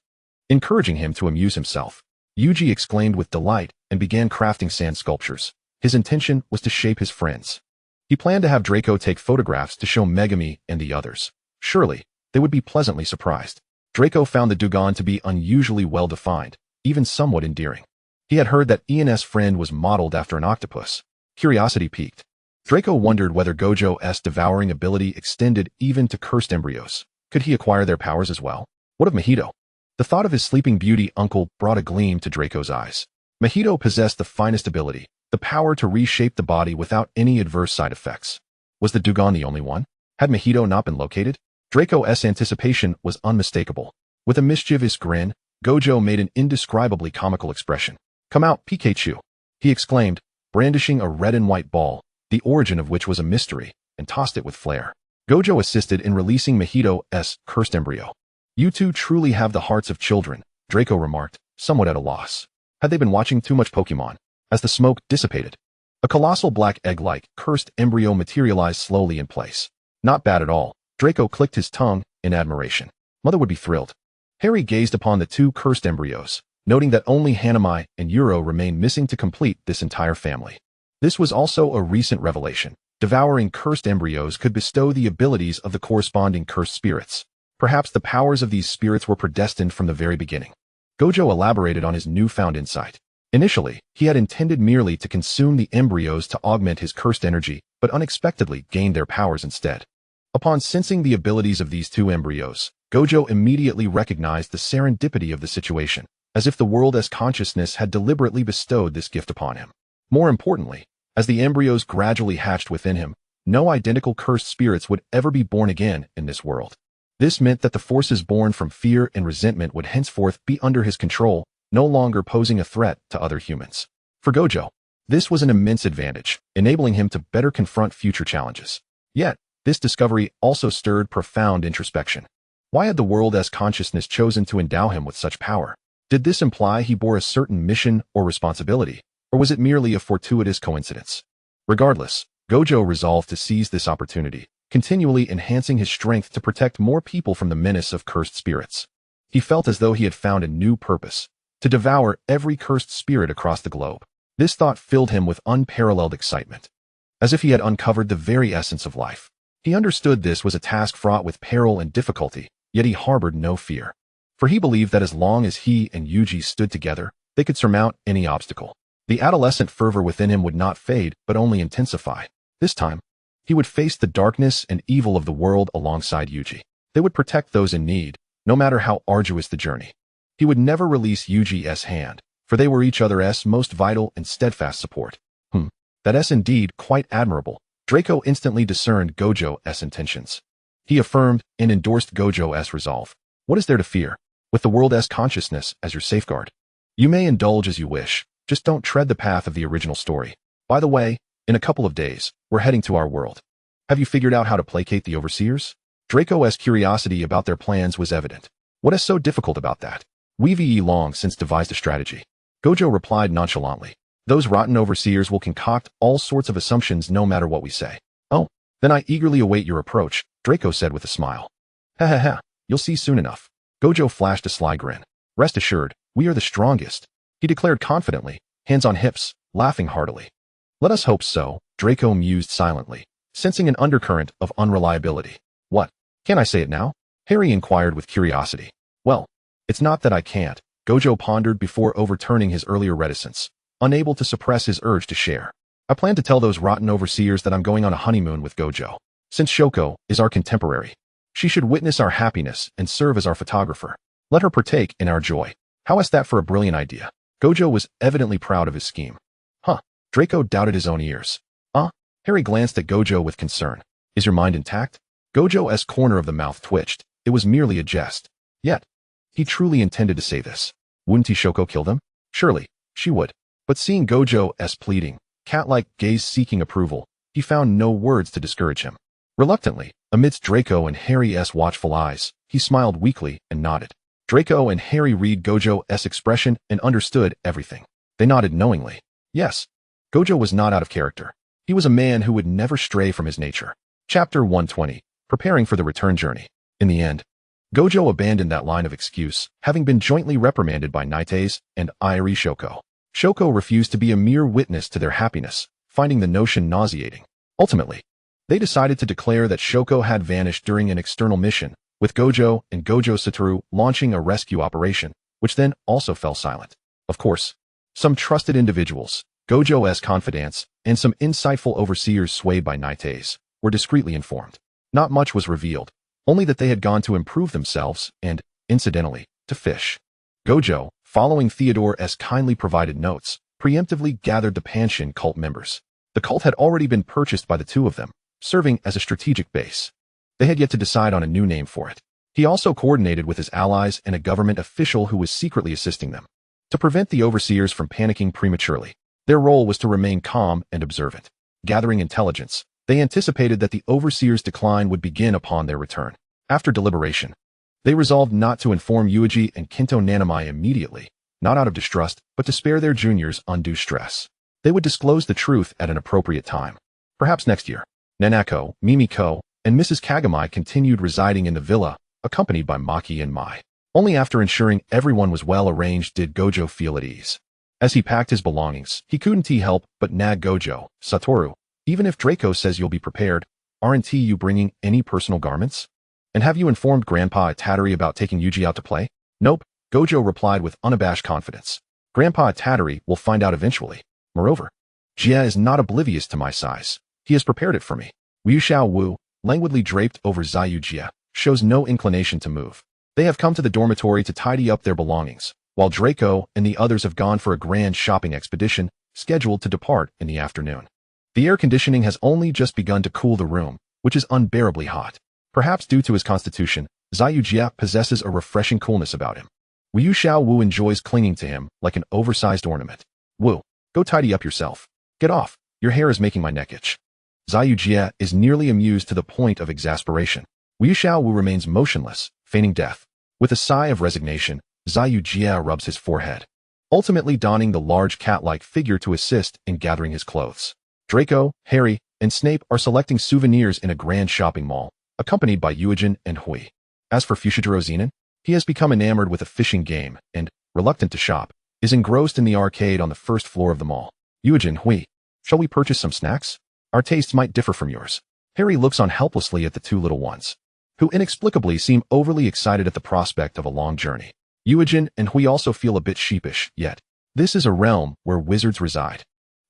encouraging him to amuse himself. Yuji exclaimed with delight and began crafting sand sculptures. His intention was to shape his friends. He planned to have Draco take photographs to show Megami and the others, Surely, they would be pleasantly surprised. Draco found the dugong to be unusually well-defined, even somewhat endearing. He had heard that Ian's friend was modeled after an octopus. Curiosity piqued. Draco wondered whether Gojo's devouring ability extended even to cursed embryos. Could he acquire their powers as well? What of Mojito? The thought of his sleeping beauty uncle brought a gleam to Draco's eyes. Mojito possessed the finest ability, the power to reshape the body without any adverse side effects. Was the dugong the only one? Had Mojito not been located? Draco's anticipation was unmistakable. With a mischievous grin, Gojo made an indescribably comical expression. "Come out, Pikachu!" he exclaimed, brandishing a red and white ball, the origin of which was a mystery, and tossed it with flair. Gojo assisted in releasing Mojito's cursed embryo. "You two truly have the hearts of children," Draco remarked, somewhat at a loss. Had they been watching too much Pokemon? As the smoke dissipated, a colossal black egg-like, cursed embryo materialized slowly in place. Not bad at all. Draco clicked his tongue in admiration. Mother would be thrilled. Harry gazed upon the two cursed embryos, noting that only Hanami and Uro remained missing to complete this entire family. This was also a recent revelation. Devouring cursed embryos could bestow the abilities of the corresponding cursed spirits. Perhaps the powers of these spirits were predestined from the very beginning. Gojo elaborated on his newfound insight. Initially, he had intended merely to consume the embryos to augment his cursed energy, but unexpectedly gained their powers instead. Upon sensing the abilities of these two embryos, Gojo immediately recognized the serendipity of the situation, as if the world's consciousness had deliberately bestowed this gift upon him. More importantly, as the embryos gradually hatched within him, no identical cursed spirits would ever be born again in this world. This meant that the forces born from fear and resentment would henceforth be under his control, no longer posing a threat to other humans. For Gojo, this was an immense advantage, enabling him to better confront future challenges. Yet, this discovery also stirred profound introspection. Why had the world's consciousness chosen to endow him with such power? Did this imply he bore a certain mission or responsibility, or was it merely a fortuitous coincidence? Regardless, Gojo resolved to seize this opportunity, continually enhancing his strength to protect more people from the menace of cursed spirits. He felt as though he had found a new purpose, to devour every cursed spirit across the globe. This thought filled him with unparalleled excitement, as if he had uncovered the very essence of life. He understood this was a task fraught with peril and difficulty, yet he harbored no fear. For he believed that as long as he and Yuji stood together, they could surmount any obstacle. The adolescent fervor within him would not fade, but only intensify. This time, he would face the darkness and evil of the world alongside Yuji. They would protect those in need, no matter how arduous the journey. He would never release Yuji's hand, for they were each other's most vital and steadfast support. That's indeed quite admirable. Draco instantly discerned Gojo's intentions. He affirmed and endorsed Gojo's resolve. What is there to fear? With the world's consciousness as your safeguard. You may indulge as you wish, just don't tread the path of the original story. By the way, in a couple of days, we're heading to our world. Have you figured out how to placate the overseers? Draco's curiosity about their plans was evident. What is so difficult about that? We've long since devised a strategy. Gojo replied nonchalantly. Those rotten overseers will concoct all sorts of assumptions no matter what we say. Oh, then I eagerly await your approach, Draco said with a smile. Ha ha ha, you'll see soon enough. Gojo flashed a sly grin. Rest assured, we are the strongest, he declared confidently, hands on hips, laughing heartily. Let us hope so, Draco mused silently, sensing an undercurrent of unreliability. What? Can I say it now? Harry inquired with curiosity. Well, it's not that I can't, Gojo pondered before overturning his earlier reticence, unable to suppress his urge to share. I plan to tell those rotten overseers that I'm going on a honeymoon with Gojo. Since Shoko is our contemporary, she should witness our happiness and serve as our photographer. Let her partake in our joy. How is that for a brilliant idea? Gojo was evidently proud of his scheme. Draco doubted his own ears. Harry glanced at Gojo with concern. Is your mind intact? Gojo's corner of the mouth twitched. It was merely a jest. Yet, he truly intended to say this. Wouldn't Shoko kill them? Surely, she would. But seeing Gojo's pleading, cat-like gaze seeking approval, he found no words to discourage him. Reluctantly, amidst Draco and Harry's watchful eyes, he smiled weakly and nodded. Draco and Harry read Gojo's expression and understood everything. They nodded knowingly. Yes, Gojo was not out of character. He was a man who would never stray from his nature. Chapter 120, Preparing for the Return Journey. In the end, Gojo abandoned that line of excuse, having been jointly reprimanded by Naites and Irie Shoko. Shoko refused to be a mere witness to their happiness, finding the notion nauseating. Ultimately, They decided to declare that Shoko had vanished during an external mission, with Gojo and Gojo Satoru launching a rescue operation, which then also fell silent. Of course, some trusted individuals, Gojo's confidants, and some insightful overseers swayed by Naites, were discreetly informed. Not much was revealed, only that they had gone to improve themselves and, incidentally, to fish. Gojo, following Theodore's kindly provided notes, preemptively gathered the Panshin cult members. The cult had already been purchased by the two of them, serving as a strategic base. They had yet to decide on a new name for it. He also coordinated with his allies and a government official who was secretly assisting them. To prevent the overseers from panicking prematurely, their role was to remain calm and observant. Gathering intelligence, they anticipated that the overseers' decline would begin upon their return. After deliberation, they resolved not to inform Yuji and Kinto Nanami immediately, not out of distrust, but to spare their juniors undue stress. They would disclose the truth at an appropriate time, perhaps next year. Nanako, Mimiko, and Mrs. Kagami continued residing in the villa, accompanied by Maki and Mai. Only after ensuring everyone was well arranged did Gojo feel at ease. As he packed his belongings, he couldn't help but nag Gojo, Satoru, even if Draco says you'll be prepared, aren't you bringing any personal garments? And have you informed Grandpa Tattery about taking Yuji out to play? Nope, Gojo replied with unabashed confidence. Grandpa Tattery will find out eventually. Moreover, Jia is not oblivious to my size. He has prepared it for me. Wu Xiao Wu, languidly draped over Zayu Jia, shows no inclination to move. They have come to the dormitory to tidy up their belongings, while Draco and the others have gone for a grand shopping expedition, scheduled to depart in the afternoon. The air conditioning has only just begun to cool the room, which is unbearably hot. Perhaps due to his constitution, Zayu Jia possesses a refreshing coolness about him. Wu Xiao Wu enjoys clinging to him like an oversized ornament. Wu, go tidy up yourself. Get off, your hair is making my neck itch. Zayu Jia is nearly amused to the point of exasperation. Wu Xiao Wu remains motionless, feigning death. With a sigh of resignation, Zayu Jia rubs his forehead, ultimately donning the large cat-like figure to assist in gathering his clothes. Draco, Harry, and Snape are selecting souvenirs in a grand shopping mall, accompanied by Yuijin and Hui. As for Fushiguro Zenin, he has become enamored with a fishing game and, reluctant to shop, is engrossed in the arcade on the first floor of the mall. Yuijin, Hui, shall we purchase some snacks? Our tastes might differ from yours. Harry looks on helplessly at the two little ones, who inexplicably seem overly excited at the prospect of a long journey. Yuijin and Hui also feel a bit sheepish, yet this is a realm where wizards reside.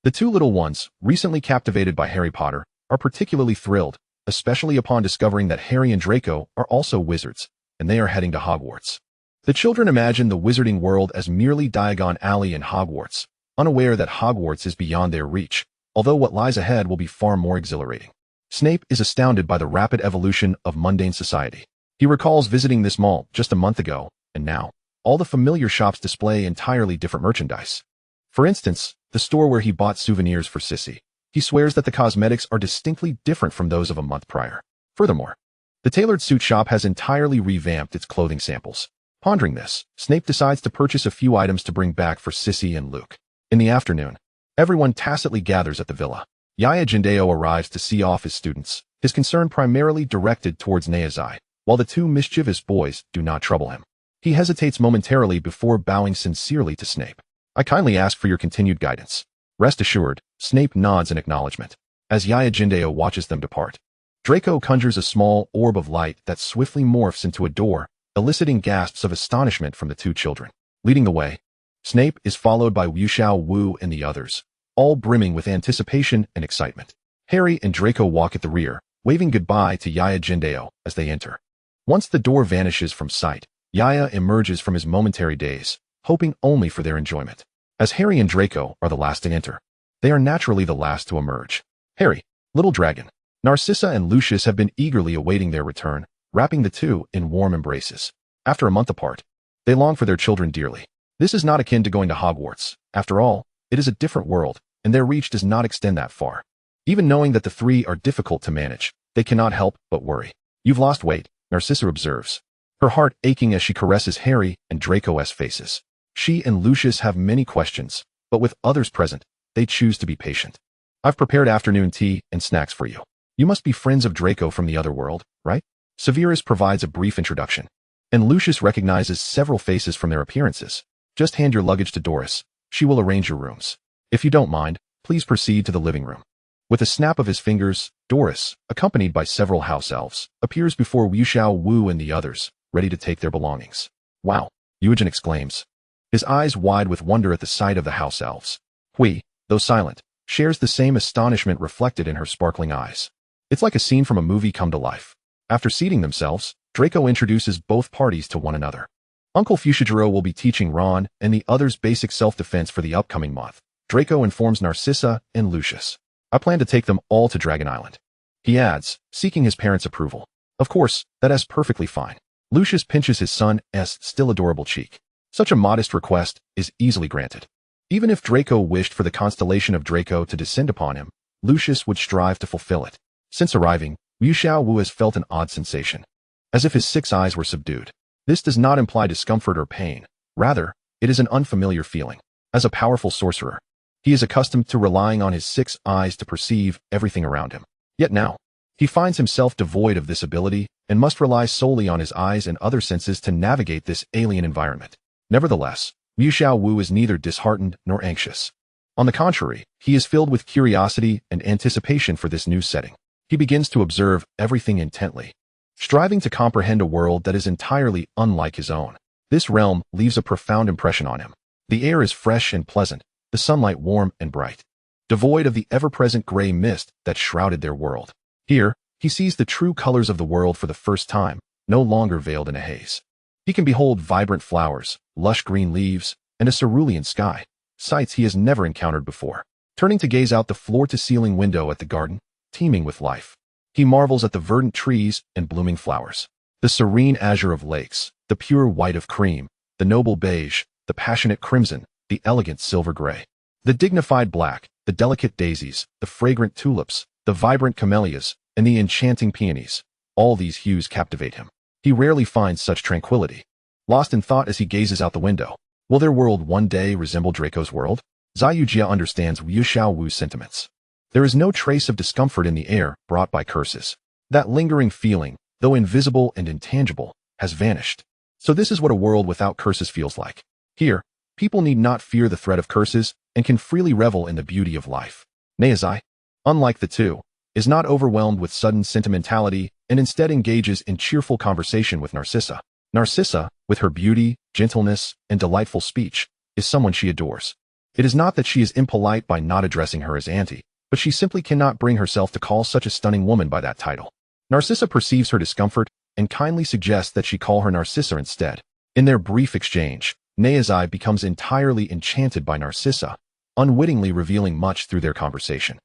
The two little ones, recently captivated by Harry Potter, are particularly thrilled, especially upon discovering that Harry and Draco are also wizards, and they are heading to Hogwarts. The children imagine the wizarding world as merely Diagon Alley in Hogwarts, unaware that Hogwarts is beyond their reach, although what lies ahead will be far more exhilarating. Snape is astounded by the rapid evolution of mundane society. He recalls visiting this mall just a month ago, and now, all the familiar shops display entirely different merchandise. For instance, the store where he bought souvenirs for Sissy. He swears that the cosmetics are distinctly different from those of a month prior. Furthermore, the tailored suit shop has entirely revamped its clothing samples. Pondering this, Snape decides to purchase a few items to bring back for Sissy and Luke. In the afternoon, everyone tacitly gathers at the villa. Yaya Jindeo arrives to see off his students, his concern primarily directed towards Neazai, while the two mischievous boys do not trouble him. He hesitates momentarily before bowing sincerely to Snape. I kindly ask for your continued guidance. Rest assured, Snape nods in acknowledgement, as Yaya Jindeo watches them depart. Draco conjures a small orb of light that swiftly morphs into a door, eliciting gasps of astonishment from the two children. Leading the way, Snape is followed by Wu Xiao Wu and the others, all brimming with anticipation and excitement. Harry and Draco walk at the rear, waving goodbye to Yaya Jindeo as they enter. Once the door vanishes from sight, Yaya emerges from his momentary daze, hoping only for their enjoyment. As Harry and Draco are the last to enter, they are naturally the last to emerge. Harry, Little Dragon, Narcissa and Lucius have been eagerly awaiting their return, wrapping the two in warm embraces. After a month apart, they long for their children dearly. This is not akin to going to Hogwarts. After all, it is a different world, and their reach does not extend that far. Even knowing that the three are difficult to manage, they cannot help but worry. You've lost weight, Narcissa observes, her heart aching as she caresses Harry and Draco's faces. She and Lucius have many questions, but with others present, they choose to be patient. I've prepared afternoon tea and snacks for you. You must be friends of Draco from the other world, right? Severus provides a brief introduction, and Lucius recognizes several faces from their appearances. Just hand your luggage to Doris. She will arrange your rooms. If you don't mind, please proceed to the living room. With a snap of his fingers, Doris, accompanied by several house elves, appears before Wu Xiaowu and the others, ready to take their belongings. Wow! Eugen exclaims, his eyes wide with wonder at the sight of the house elves. Hui, though silent, shares the same astonishment reflected in her sparkling eyes. It's like a scene from a movie come to life. After seating themselves, Draco introduces both parties to one another. Uncle Fushiguro will be teaching Ron and the others basic self-defense for the upcoming month. Draco informs Narcissa and Lucius. I plan to take them all to Dragon Island. He adds, seeking his parents' approval. Of course, that is perfectly fine. Lucius pinches his son's still adorable cheek. Such a modest request is easily granted. Even if Draco wished for the constellation of Draco to descend upon him, Lucius would strive to fulfill it. Since arriving, Wu Xiaowu has felt an odd sensation, as if his 6 eyes were subdued. This does not imply discomfort or pain. Rather, it is an unfamiliar feeling. As a powerful sorcerer, he is accustomed to relying on his 6 eyes to perceive everything around him. Yet now, he finds himself devoid of this ability and must rely solely on his eyes and other senses to navigate this alien environment. Nevertheless, Wu Xiaowu is neither disheartened nor anxious. On the contrary, he is filled with curiosity and anticipation for this new setting. He begins to observe everything intently, striving to comprehend a world that is entirely unlike his own. This realm leaves a profound impression on him. The air is fresh and pleasant, the sunlight warm and bright, devoid of the ever-present gray mist that shrouded their world. Here, he sees the true colors of the world for the first time, no longer veiled in a haze. He can behold vibrant flowers, lush green leaves, and a cerulean sky, sights he has never encountered before. Turning to gaze out the floor-to-ceiling window at the garden, teeming with life, he marvels at the verdant trees and blooming flowers, the serene azure of lakes, the pure white of cream, the noble beige, the passionate crimson, the elegant silver gray, the dignified black, the delicate daisies, the fragrant tulips, the vibrant camellias, and the enchanting peonies. All these hues captivate him. He rarely finds such tranquility. Lost in thought as he gazes out the window, will their world one day resemble Draco's world? Zayujia understands Wu Xiaowu's sentiments. There is no trace of discomfort in the air brought by curses. That lingering feeling, though invisible and intangible, has vanished. So this is what a world without curses feels like. Here, people need not fear the threat of curses and can freely revel in the beauty of life. Neazai, unlike the two, is not overwhelmed with sudden sentimentality and instead engages in cheerful conversation with Narcissa. Narcissa, with her beauty, gentleness, and delightful speech, is someone she adores. It is not that she is impolite by not addressing her as auntie, but she simply cannot bring herself to call such a stunning woman by that title. Narcissa perceives her discomfort and kindly suggests that she call her Narcissa instead. In their brief exchange, Neazai becomes entirely enchanted by Narcissa, unwittingly revealing much through their conversation,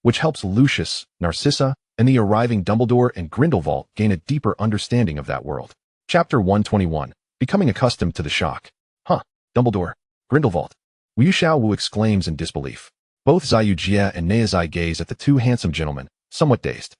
which helps Lucius, Narcissa, and the arriving Dumbledore and Grindelwald gain a deeper understanding of that world. Chapter 121, Becoming Accustomed to the Shock. Huh, Dumbledore, Grindelwald. Wu Xiaowu exclaims in disbelief. Both Zayujia and Neazai gaze at the 2 handsome gentlemen, somewhat dazed.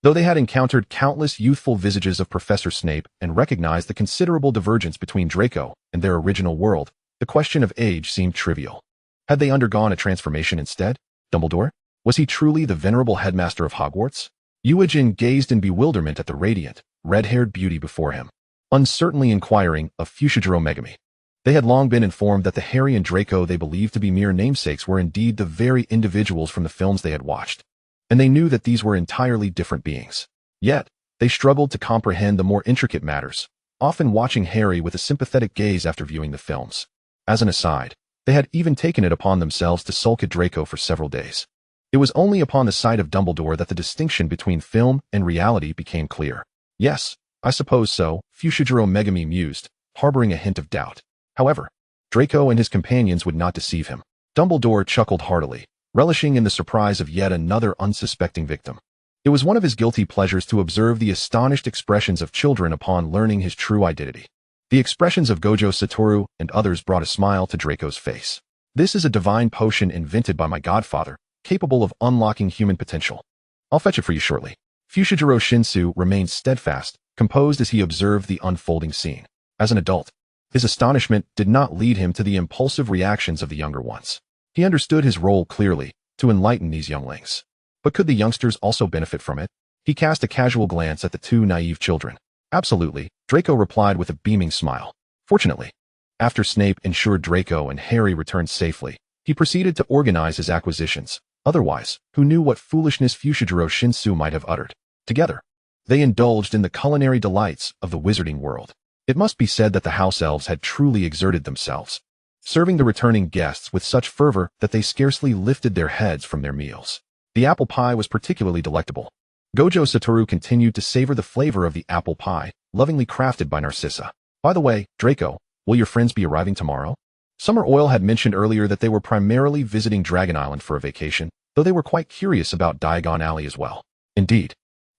Though they had encountered countless youthful visages of Professor Snape and recognized the considerable divergence between Draco and their original world, the question of age seemed trivial. Had they undergone a transformation instead? Dumbledore? Was he truly the venerable headmaster of Hogwarts? Eugen gazed in bewilderment at the radiant, red-haired beauty before him, uncertainly inquiring of Fushiguro Megami. They had long been informed that the Harry and Draco they believed to be mere namesakes were indeed the very individuals from the films they had watched, and they knew that these were entirely different beings. Yet, they struggled to comprehend the more intricate matters, often watching Harry with a sympathetic gaze after viewing the films. As an aside, they had even taken it upon themselves to sulk at Draco for several days. It was only upon the sight of Dumbledore that the distinction between film and reality became clear. Yes, I suppose so, Fushiguro Megami mused, harboring a hint of doubt. However, Draco and his companions would not deceive him. Dumbledore chuckled heartily, relishing in the surprise of yet another unsuspecting victim. It was one of his guilty pleasures to observe the astonished expressions of children upon learning his true identity. The expressions of Gojo Satoru and others brought a smile to Draco's face. This is a divine potion invented by my godfather, capable of unlocking human potential. I'll fetch it for you shortly. Fushiguro Shinsu remained steadfast, composed as he observed the unfolding scene. As an adult, his astonishment did not lead him to the impulsive reactions of the younger ones. He understood his role clearly, to enlighten these younglings. But could the youngsters also benefit from it? He cast a casual glance at the 2 naive children. Absolutely, Draco replied with a beaming smile. Fortunately, after Snape ensured Draco and Harry returned safely, he proceeded to organize his acquisitions, Otherwise, who knew what foolishness Fushiguro Shinsu might have uttered? Together, they indulged in the culinary delights of the wizarding world. It must be said that the house elves had truly exerted themselves, serving the returning guests with such fervor that they scarcely lifted their heads from their meals. The apple pie was particularly delectable. Gojo Satoru continued to savor the flavor of the apple pie, lovingly crafted by Narcissa. By the way, Draco, will your friends be arriving tomorrow? Summer Oil had mentioned earlier that they were primarily visiting Dragon Island for a vacation, though they were quite curious about Diagon Alley as well. Indeed,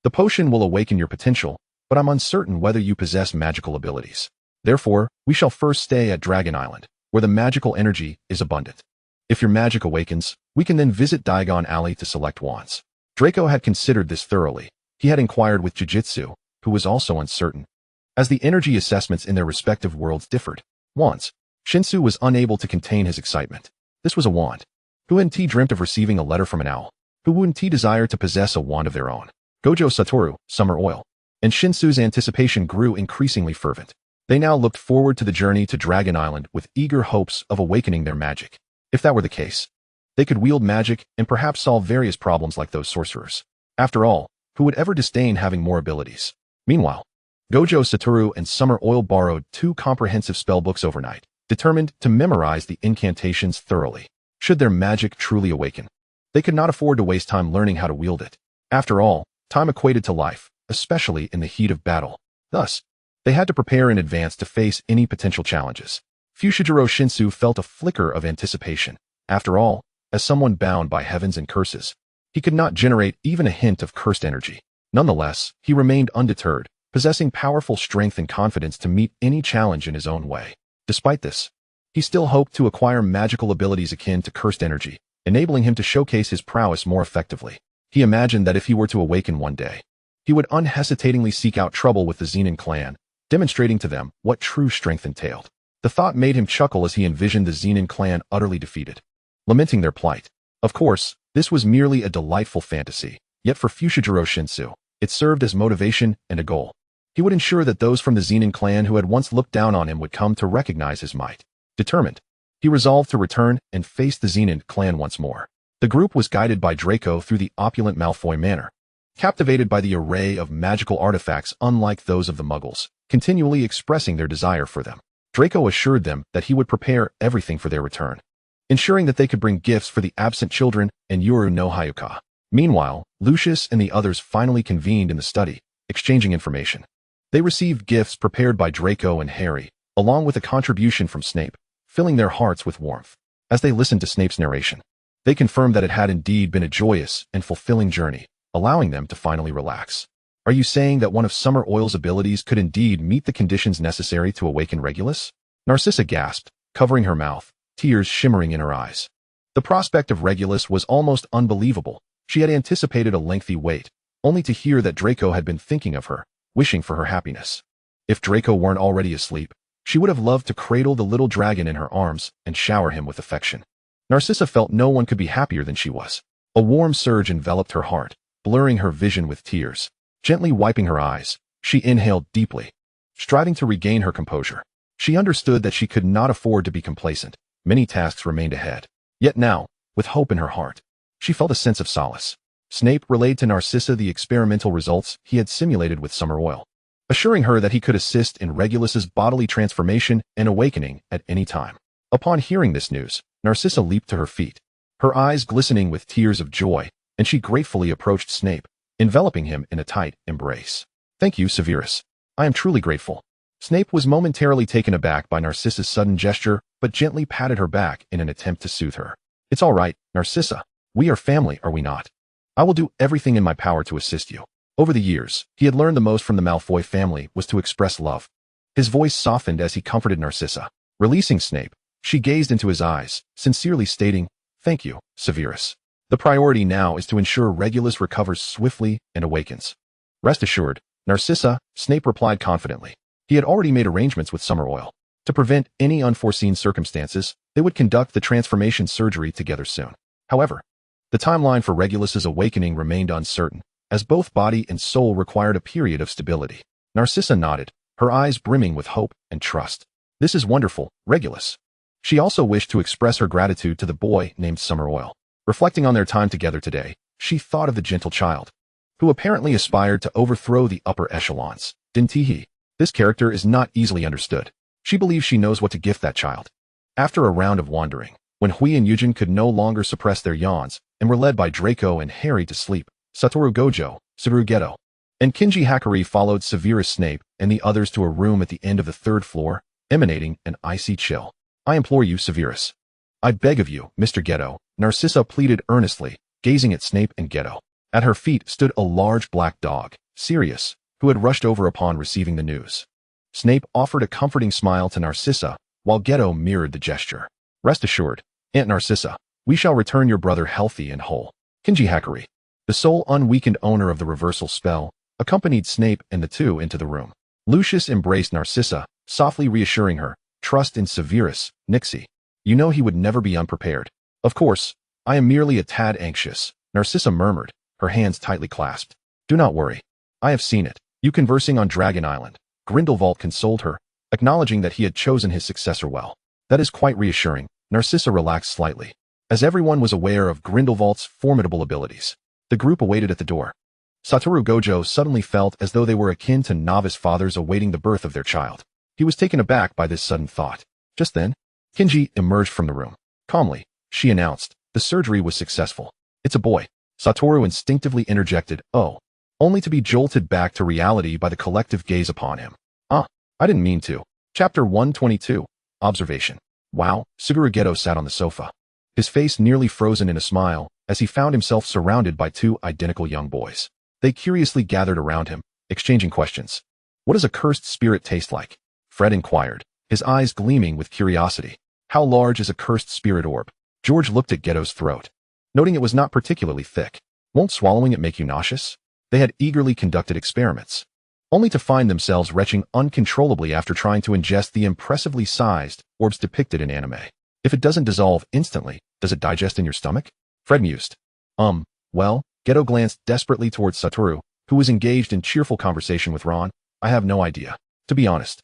the potion will awaken your potential, but I'm uncertain whether you possess magical abilities. Therefore, we shall first stay at Dragon Island, where the magical energy is abundant. If your magic awakens, we can then visit Diagon Alley to select wands. Draco had considered this thoroughly. He had inquired with Jujutsu, who was also uncertain, as the energy assessments in their respective worlds differed. Wands. Shinsu was unable to contain his excitement. This was a wand. Huan-Ti dreamt of receiving a letter from an owl. Huan-Ti desired to possess a wand of their own. Gojo Satoru, Summer Oil, and Shinsu's anticipation grew increasingly fervent. They now looked forward to the journey to Dragon Island with eager hopes of awakening their magic. If that were the case, they could wield magic and perhaps solve various problems like those sorcerers. After all, who would ever disdain having more abilities? Meanwhile, Gojo Satoru and Summer Oil borrowed 2 comprehensive spellbooks overnight, determined to memorize the incantations thoroughly. Should their magic truly awaken, they could not afford to waste time learning how to wield it. After all, time equated to life, especially in the heat of battle. Thus, they had to prepare in advance to face any potential challenges. Fushiguro Shinsu felt a flicker of anticipation. After all, as someone bound by heavens and curses, he could not generate even a hint of cursed energy. Nonetheless, he remained undeterred, possessing powerful strength and confidence to meet any challenge in his own way. Despite this, he still hoped to acquire magical abilities akin to cursed energy, enabling him to showcase his prowess more effectively. He imagined that if he were to awaken one day, he would unhesitatingly seek out trouble with the Zenin clan, demonstrating to them what true strength entailed. The thought made him chuckle as he envisioned the Zenin clan utterly defeated, lamenting their plight. Of course, this was merely a delightful fantasy, yet for Fushiguro Shinsu, it served as motivation and a goal. He would ensure that those from the Zenin clan who had once looked down on him would come to recognize his might. Determined, he resolved to return and face the Zenin clan once more. The group was guided by Draco through the opulent Malfoy manor, captivated by the array of magical artifacts unlike those of the Muggles, continually expressing their desire for them. Draco assured them that he would prepare everything for their return, ensuring that they could bring gifts for the absent children and Yoru no Hyuka. Meanwhile, Lucius and the others finally convened in the study, exchanging information. They received gifts prepared by Draco and Harry, along with a contribution from Snape, filling their hearts with warmth. As they listened to Snape's narration, they confirmed that it had indeed been a joyous and fulfilling journey, allowing them to finally relax. Are you saying that one of Summer Oil's abilities could indeed meet the conditions necessary to awaken Regulus? Narcissa gasped, covering her mouth, tears shimmering in her eyes. The prospect of Regulus was almost unbelievable. She had anticipated a lengthy wait, only to hear that Draco had been thinking of her, wishing for her happiness. If Draco weren't already asleep, she would have loved to cradle the little dragon in her arms and shower him with affection. Narcissa felt no one could be happier than she was. A warm surge enveloped her heart, blurring her vision with tears. Gently wiping her eyes, she inhaled deeply, striving to regain her composure. She understood that she could not afford to be complacent. Many tasks remained ahead. Yet now, with hope in her heart, she felt a sense of solace. Snape relayed to Narcissa the experimental results he had simulated with Summer Oil, assuring her that he could assist in Regulus's bodily transformation and awakening at any time. Upon hearing this news, Narcissa leaped to her feet, her eyes glistening with tears of joy, and she gratefully approached Snape, enveloping him in a tight embrace. Thank you, Severus. I am truly grateful. Snape was momentarily taken aback by Narcissa's sudden gesture, but gently patted her back in an attempt to soothe her. It's all right, Narcissa. We are family, are we not? I will do everything in my power to assist you. Over the years, he had learned the most from the Malfoy family was to express love. His voice softened as he comforted Narcissa. Releasing Snape, she gazed into his eyes, sincerely stating, Thank you, Severus. The priority now is to ensure Regulus recovers swiftly and awakens. Rest assured, Narcissa, Snape replied confidently. He had already made arrangements with Summer Oil. To prevent any unforeseen circumstances, they would conduct the transformation surgery together soon. However, the timeline for Regulus's awakening remained uncertain, as both body and soul required a period of stability. Narcissa nodded, her eyes brimming with hope and trust. This is wonderful, Regulus. She also wished to express her gratitude to the boy named Summer Oil. Reflecting on their time together today, she thought of the gentle child, who apparently aspired to overthrow the upper echelons. Didn't he? This character is not easily understood. She believes she knows what to gift that child. After a round of wandering, when Hui and Yujin could no longer suppress their yawns and were led by Draco and Harry to sleep, Satoru Gojo, Suguru Geto, and Kinji Hakari followed Severus Snape and the others to a room at the end of the 3rd floor, emanating an icy chill. I implore you, Severus. I beg of you, Mr. Geto, Narcissa pleaded earnestly, gazing at Snape and Geto. At her feet stood a large black dog, Sirius, who had rushed over upon receiving the news. Snape offered a comforting smile to Narcissa, while Geto mirrored the gesture. Rest assured, Aunt Narcissa, we shall return your brother healthy and whole. Kinji Hakari, the sole unweakened owner of the reversal spell, accompanied Snape and the two into the room. Lucius embraced Narcissa, softly reassuring her, trust in Severus, Nixie. You know he would never be unprepared. Of course, I am merely a tad anxious, Narcissa murmured, her hands tightly clasped. Do not worry. I have seen it. You conversing on Dragon Island. Grindelwald consoled her, acknowledging that he had chosen his successor well. That is quite reassuring. Narcissa relaxed slightly. As everyone was aware of Grindelwald's formidable abilities, the group awaited at the door. Satoru Gojo suddenly felt as though they were akin to novice fathers awaiting the birth of their child. He was taken aback by this sudden thought. Just then, Kinji emerged from the room. Calmly, she announced, the surgery was successful. It's a boy. Satoru instinctively interjected, oh, only to be jolted back to reality by the collective gaze upon him. I didn't mean to. Chapter 122. Observation. Wow, Suguru Geto sat on the sofa, his face nearly frozen in a smile, as he found himself surrounded by 2 identical young boys. They curiously gathered around him, exchanging questions. What does a cursed spirit taste like? Fred inquired, his eyes gleaming with curiosity. How large is a cursed spirit orb? George looked at Geto's throat, noting it was not particularly thick. Won't swallowing it make you nauseous? They had eagerly conducted experiments, only to find themselves retching uncontrollably after trying to ingest the impressively sized orbs depicted in anime. If it doesn't dissolve instantly, does it digest in your stomach? Fred mused. Well, Geto glanced desperately towards Satoru, who was engaged in cheerful conversation with Ron. I have no idea. To be honest,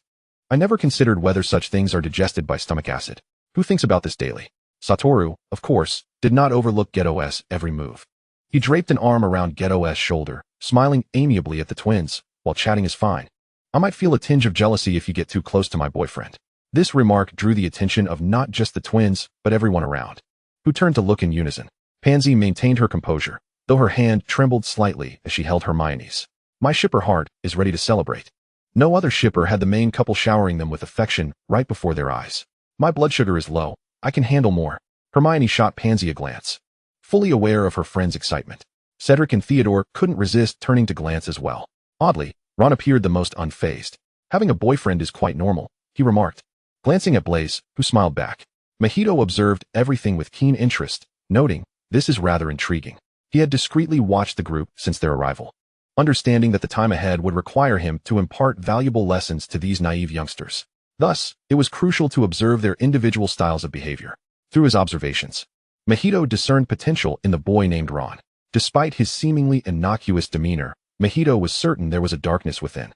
I never considered whether such things are digested by stomach acid. Who thinks about this daily? Satoru, of course, did not overlook Geto's every move. He draped an arm around Geto's shoulder, smiling amiably at the twins, while chatting is fine. I might feel a tinge of jealousy if you get too close to my boyfriend. This remark drew the attention of not just the twins, but everyone around, who turned to look in unison. Pansy maintained her composure, though her hand trembled slightly as she held Hermione's. My shipper heart is ready to celebrate. No other shipper had the main couple showering them with affection right before their eyes. My blood sugar is low. I can handle more. Hermione shot Pansy a glance, fully aware of her friend's excitement. Cedric and Theodore couldn't resist turning to glance as well. Oddly, Ron appeared the most unfazed. Having a boyfriend is quite normal, he remarked, glancing at Blaise, who smiled back. Mojito observed everything with keen interest, noting, this is rather intriguing. He had discreetly watched the group since their arrival, understanding that the time ahead would require him to impart valuable lessons to these naive youngsters. Thus, it was crucial to observe their individual styles of behavior. Through his observations, Mojito discerned potential in the boy named Ron. Despite his seemingly innocuous demeanor, Mojito was certain there was a darkness within.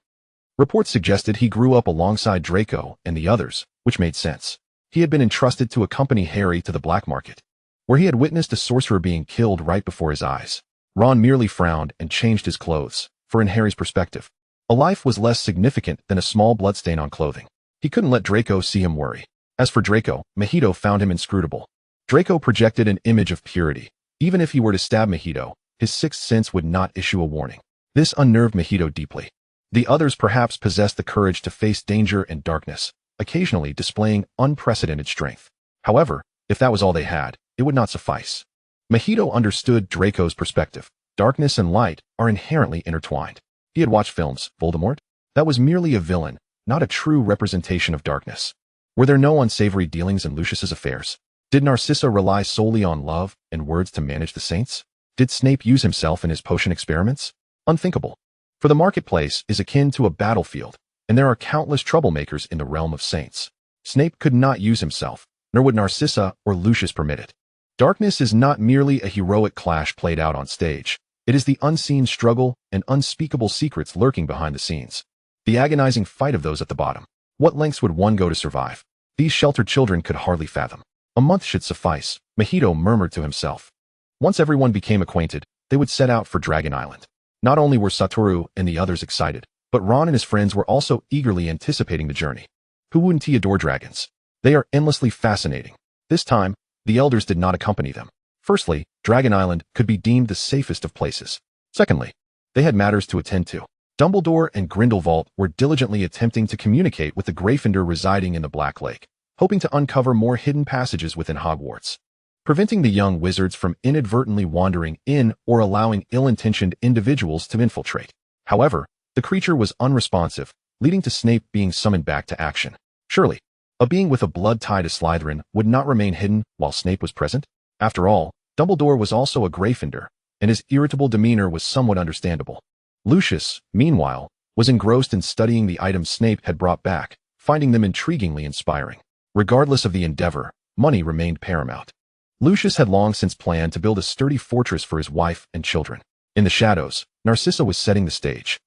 Reports suggested he grew up alongside Draco and the others, which made sense. He had been entrusted to accompany Harry to the black market, where he had witnessed a sorcerer being killed right before his eyes. Ron merely frowned and changed his clothes, for in Harry's perspective, a life was less significant than a small bloodstain on clothing. He couldn't let Draco see him worry. As for Draco, Mojito found him inscrutable. Draco projected an image of purity. Even if he were to stab Mojito, his sixth sense would not issue a warning. This unnerved Mojito deeply. The others perhaps possessed the courage to face danger and darkness, occasionally displaying unprecedented strength. However, if that was all they had, it would not suffice. Mojito understood Draco's perspective. Darkness and light are inherently intertwined. He had watched films, Voldemort? That was merely a villain, not a true representation of darkness. Were there no unsavory dealings in Lucius's affairs? Did Narcissa rely solely on love and words to manage the saints? Did Snape use himself in his potion experiments? Unthinkable. For the marketplace is akin to a battlefield, and there are countless troublemakers in the realm of saints. Snape could not use himself, nor would Narcissa or Lucius permit it. Darkness is not merely a heroic clash played out on stage. It is the unseen struggle and unspeakable secrets lurking behind the scenes. The agonizing fight of those at the bottom. What lengths would one go to survive? These sheltered children could hardly fathom. A month should suffice, Mojito murmured to himself. Once everyone became acquainted, they would set out for Dragon Island. Not only were Satoru and the others excited, but Ron and his friends were also eagerly anticipating the journey. Who wouldn't adore dragons? They are endlessly fascinating. This time, the elders did not accompany them. Firstly, Dragon Island could be deemed the safest of places. Secondly, they had matters to attend to. Dumbledore and Grindelwald were diligently attempting to communicate with the Gryffindor residing in the Black Lake, hoping to uncover more hidden passages within Hogwarts, preventing the young wizards from inadvertently wandering in or allowing ill-intentioned individuals to infiltrate. However, the creature was unresponsive, leading to Snape being summoned back to action. Surely, a being with a blood tie to Slytherin would not remain hidden while Snape was present? After all, Dumbledore was also a Gryffindor, and his irritable demeanor was somewhat understandable. Lucius, meanwhile, was engrossed in studying the items Snape had brought back, finding them intriguingly inspiring. Regardless of the endeavor, money remained paramount. Lucius had long since planned to build a sturdy fortress for his wife and children. In the shadows, Narcissa was setting the stage.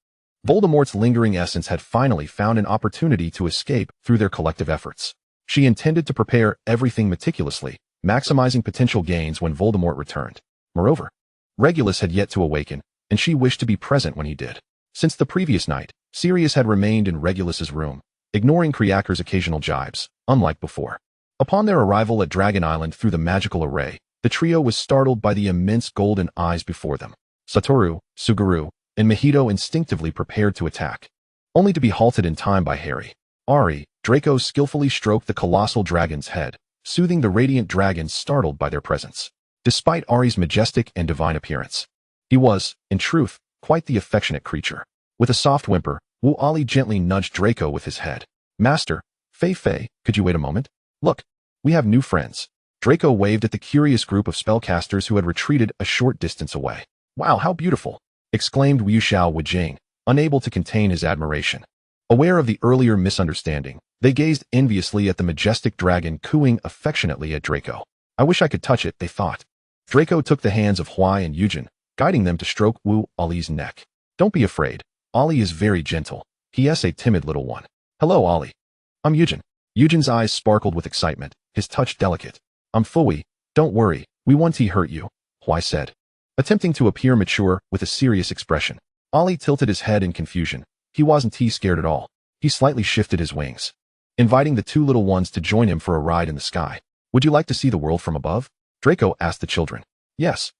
Voldemort's lingering essence had finally found an opportunity to escape through their collective efforts. She intended to prepare everything meticulously, maximizing potential gains when Voldemort returned. Moreover, Regulus had yet to awaken, and she wished to be present when he did. Since the previous night, Sirius had remained in Regulus's room, ignoring Kriaker's occasional jibes, unlike before. Upon their arrival at Dragon Island through the magical array, the trio was startled by the immense golden eyes before them. Satoru, Suguru, and Mojito instinctively prepared to attack, only to be halted in time by Harry. Draco skillfully stroked the colossal dragon's head, soothing the radiant dragon startled by their presence. Despite Ari's majestic and divine appearance, he was, in truth, quite the affectionate creature. With a soft whimper, Wu Ali gently nudged Draco with his head. Master, Fei, could you wait a moment? Look, we have new friends. Draco waved at the curious group of spellcasters who had retreated a short distance away. Wow, how beautiful! Exclaimed Wu Xiao Wujing, unable to contain his admiration. Aware of the earlier misunderstanding, they gazed enviously at the majestic dragon cooing affectionately at Draco. I wish I could touch it, they thought. Draco took the hands of Huai and Eugen, guiding them to stroke Wu Ali's neck. Don't be afraid. Ali is very gentle. He is a timid little one. Hello, Ali. I'm Eugen. Eugen's eyes sparkled with excitement, his touch delicate. I'm Fui. Don't worry, we won't hurt you, Huai said, attempting to appear mature with a serious expression. Ali tilted his head in confusion. He wasn't scared at all. He slightly shifted his wings, inviting the two little ones to join him for a ride in the sky. Would you like to see the world from above? Draco asked the children. Yes.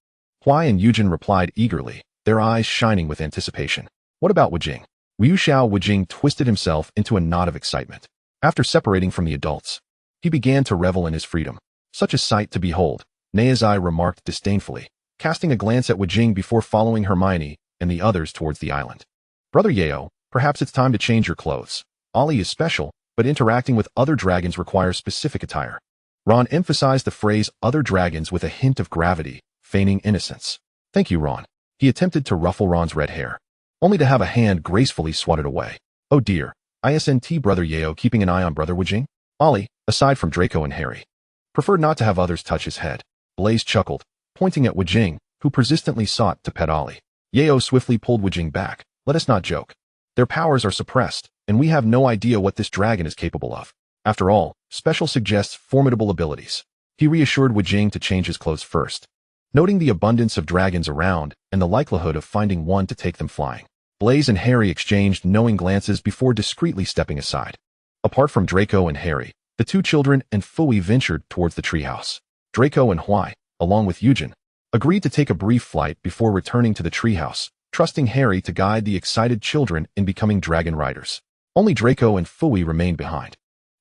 Huai and Eugen replied eagerly, their eyes shining with anticipation. What about Wujing? Wu Xiao Wujing twisted himself into a knot of excitement. After separating from the adults, he began to revel in his freedom. Such a sight to behold, Neazai remarked disdainfully, casting a glance at Wujing before following Hermione and the others towards the island. Brother Yeo, perhaps it's time to change your clothes. Ali is special, but interacting with other dragons requires specific attire. Ron emphasized the phrase other dragons with a hint of gravity, feigning innocence. Thank you, Ron. He attempted to ruffle Ron's red hair, only to have a hand gracefully swatted away. Oh dear, isn't Brother Yeo keeping an eye on Brother Wujing? Ali, aside from Draco and Harry, preferred not to have others touch his head. Blaze chuckled, pointing at Wujing, who persistently sought to pet Ali. Yeo swiftly pulled Wujing back. Let us not joke. Their powers are suppressed, and we have no idea what this dragon is capable of. After all, special suggests formidable abilities. He reassured Wujing to change his clothes first, noting the abundance of dragons around and the likelihood of finding one to take them flying. Blaze and Harry exchanged knowing glances before discreetly stepping aside. Apart from Draco and Harry, the two children and Fui ventured towards the treehouse. Draco and Huai, along with Eugen, agreed to take a brief flight before returning to the treehouse, trusting Harry to guide the excited children in becoming dragon riders. Only Draco and Fui remained behind.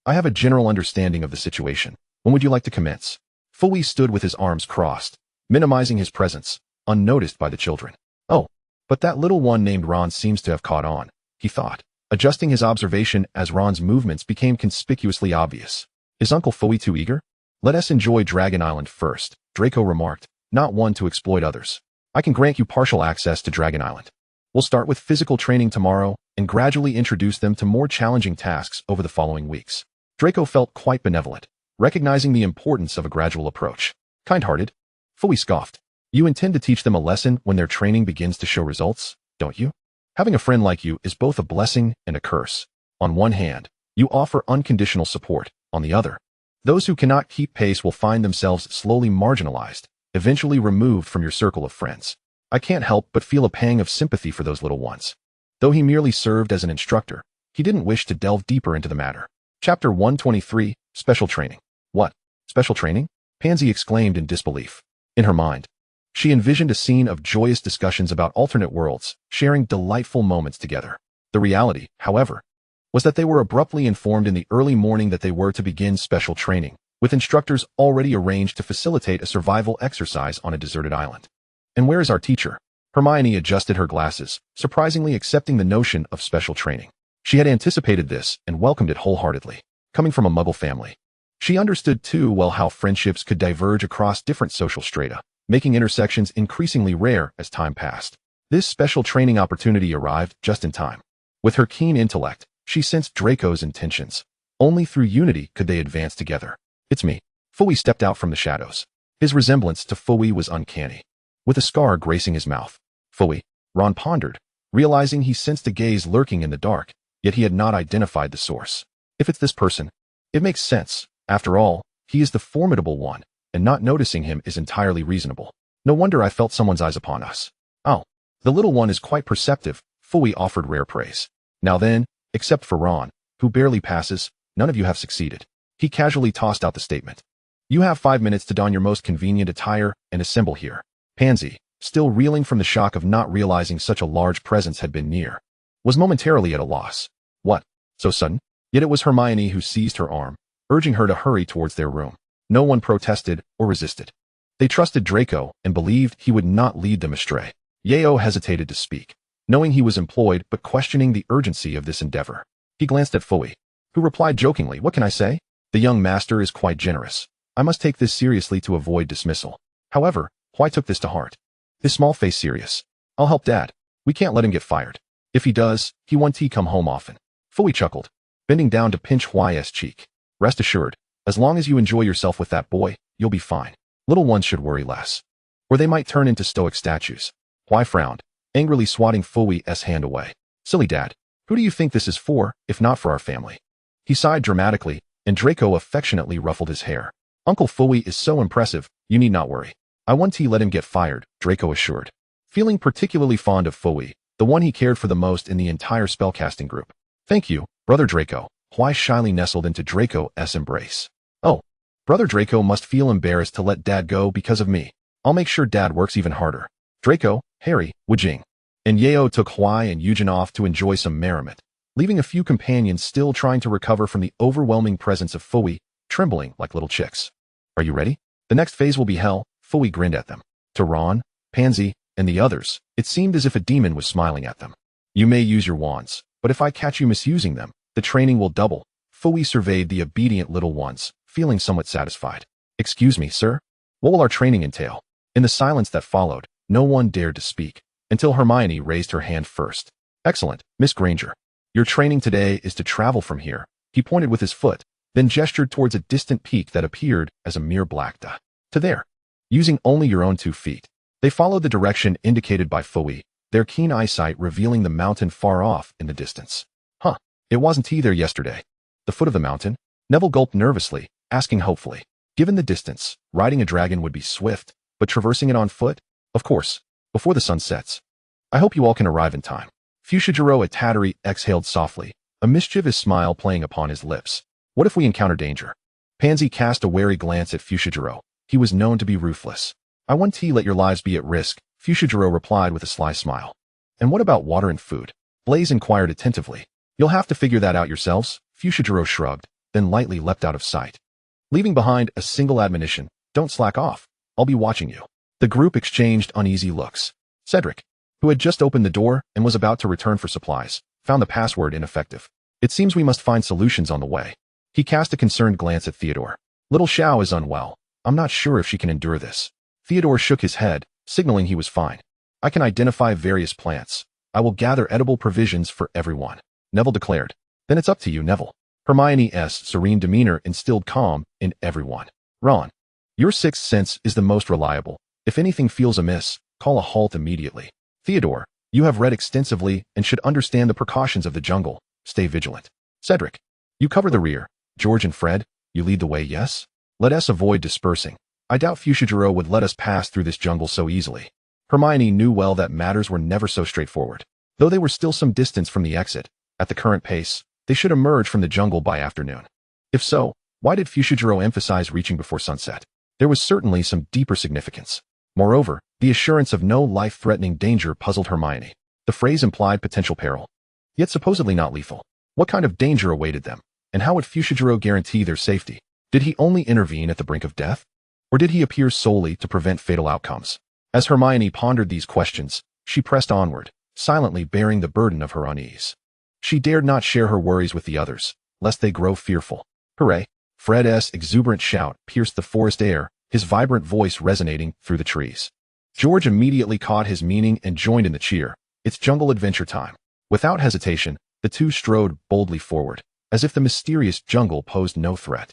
I have a general understanding of the situation. When would you like to commence? Fui stood with his arms crossed, minimizing his presence, unnoticed by the children. Oh, but that little one named Ron seems to have caught on, he thought, adjusting his observation as Ron's movements became conspicuously obvious. Is Uncle Fui too eager? Let us enjoy Dragon Island first, Draco remarked, not one to exploit others. I can grant you partial access to Dragon Island. We'll start with physical training tomorrow and gradually introduce them to more challenging tasks over the following weeks. Draco felt quite benevolent, recognizing the importance of a gradual approach. Kind-hearted, Fui scoffed. You intend to teach them a lesson when their training begins to show results, don't you? Having a friend like you is both a blessing and a curse. On one hand, you offer unconditional support. On the other, those who cannot keep pace will find themselves slowly marginalized, eventually removed from your circle of friends. I can't help but feel a pang of sympathy for those little ones. Though he merely served as an instructor, he didn't wish to delve deeper into the matter. Chapter 123, Special Training. What? Special training? Pansy exclaimed in disbelief. In her mind, she envisioned a scene of joyous discussions about alternate worlds, sharing delightful moments together. The reality, however, was that they were abruptly informed in the early morning that they were to begin special training, with instructors already arranged to facilitate a survival exercise on a deserted island. And where is our teacher? Hermione adjusted her glasses, surprisingly accepting the notion of special training. She had anticipated this and welcomed it wholeheartedly. Coming from a Muggle family, she understood too well how friendships could diverge across different social strata, making intersections increasingly rare as time passed. This special training opportunity arrived just in time. With her keen intellect, she sensed Draco's intentions. Only through unity could they advance together. It's me. Fui stepped out from the shadows. His resemblance to Fui was uncanny, with a scar gracing his mouth. Fui, Ron pondered, realizing he sensed a gaze lurking in the dark, yet he had not identified the source. If it's this person, it makes sense. After all, he is the formidable one, and not noticing him is entirely reasonable. No wonder I felt someone's eyes upon us. Oh, the little one is quite perceptive, Fui offered rare praise. Now then, except for Ron, who barely passes, none of you have succeeded. He casually tossed out the statement. You have 5 minutes to don your most convenient attire and assemble here. Pansy, still reeling from the shock of not realizing such a large presence had been near, was momentarily at a loss. What? So sudden? Yet it was Hermione who seized her arm, urging her to hurry towards their room. No one protested or resisted. They trusted Draco and believed he would not lead them astray. Yeo hesitated to speak, knowing he was employed but questioning the urgency of this endeavor. He glanced at Fui, who replied jokingly, What can I say? The young master is quite generous. I must take this seriously to avoid dismissal. However, Hwai took this to heart. His small face serious. I'll help Dad. We can't let him get fired. If he does, he won't come home often. Fui chuckled, bending down to pinch Hwai's cheek. Rest assured, as long as you enjoy yourself with that boy, you'll be fine. Little ones should worry less, or they might turn into stoic statues. Hwai frowned, angrily swatting Fui's hand away. Silly Dad, who do you think this is for, if not for our family? He sighed dramatically, and Draco affectionately ruffled his hair. Uncle Fui is so impressive, you need not worry. I won't let him get fired, Draco assured, feeling particularly fond of Fui, the one he cared for the most in the entire spellcasting group. Thank you, Brother Draco. Hwai shyly nestled into Draco's embrace. Oh, Brother Draco must feel embarrassed to let Dad go because of me. I'll make sure Dad works even harder. Draco, Harry, Wujing, and Yeo took Hwai and Eugen off to enjoy some merriment, leaving a few companions still trying to recover from the overwhelming presence of Fui, trembling like little chicks. Are you ready? The next phase will be hell. Fui grinned at them. To Ron, Pansy, and the others, it seemed as if a demon was smiling at them. You may use your wands, but if I catch you misusing them, the training will double. Fui surveyed the obedient little ones, feeling somewhat satisfied. Excuse me, sir? What will our training entail? In the silence that followed, no one dared to speak, until Hermione raised her hand first. Excellent, Miss Granger. Your training today is to travel from here. He pointed with his foot, then gestured towards a distant peak that appeared as a mere black dot. To there. Using only your own 2 feet. They followed the direction indicated by Fui, their keen eyesight revealing the mountain far off in the distance. Huh, it wasn't he there yesterday. The foot of the mountain? Neville gulped nervously, asking hopefully. Given the distance, riding a dragon would be swift, but traversing it on foot? Of course, before the sun sets. I hope you all can arrive in time. Fushiguro Tattery exhaled softly, a mischievous smile playing upon his lips. What if we encounter danger? Pansy cast a wary glance at Fushiguro. He was known to be ruthless. I won't let your lives be at risk, Fushiguro replied with a sly smile. And what about water and food? Blaze inquired attentively. You'll have to figure that out yourselves, Fushiguro shrugged, then lightly leapt out of sight, leaving behind a single admonition, don't slack off. I'll be watching you. The group exchanged uneasy looks. Cedric, who had just opened the door and was about to return for supplies, found the password ineffective. It seems we must find solutions on the way. He cast a concerned glance at Theodore. Little Xiao is unwell. I'm not sure if she can endure this. Theodore shook his head, signaling he was fine. I can identify various plants. I will gather edible provisions for everyone, Neville declared. Then it's up to you, Neville. Hermione's serene demeanor instilled calm in everyone. Ron, your sixth sense is the most reliable. If anything feels amiss, call a halt immediately. Theodore, you have read extensively and should understand the precautions of the jungle. Stay vigilant. Cedric, you cover the rear. George and Fred, you lead the way, yes? Let us avoid dispersing. I doubt Fushiguro would let us pass through this jungle so easily. Hermione knew well that matters were never so straightforward. Though they were still some distance from the exit, at the current pace, they should emerge from the jungle by afternoon. If so, why did Fushiguro emphasize reaching before sunset? There was certainly some deeper significance. Moreover, the assurance of no life-threatening danger puzzled Hermione. The phrase implied potential peril, yet supposedly not lethal. What kind of danger awaited them, and how would Fushiguro guarantee their safety? Did he only intervene at the brink of death? Or did he appear solely to prevent fatal outcomes? As Hermione pondered these questions, she pressed onward, silently bearing the burden of her unease. She dared not share her worries with the others, lest they grow fearful. Hooray! Fred's exuberant shout pierced the forest air, his vibrant voice resonating through the trees. George immediately caught his meaning and joined in the cheer. It's jungle adventure time. Without hesitation, the two strode boldly forward, as if the mysterious jungle posed no threat.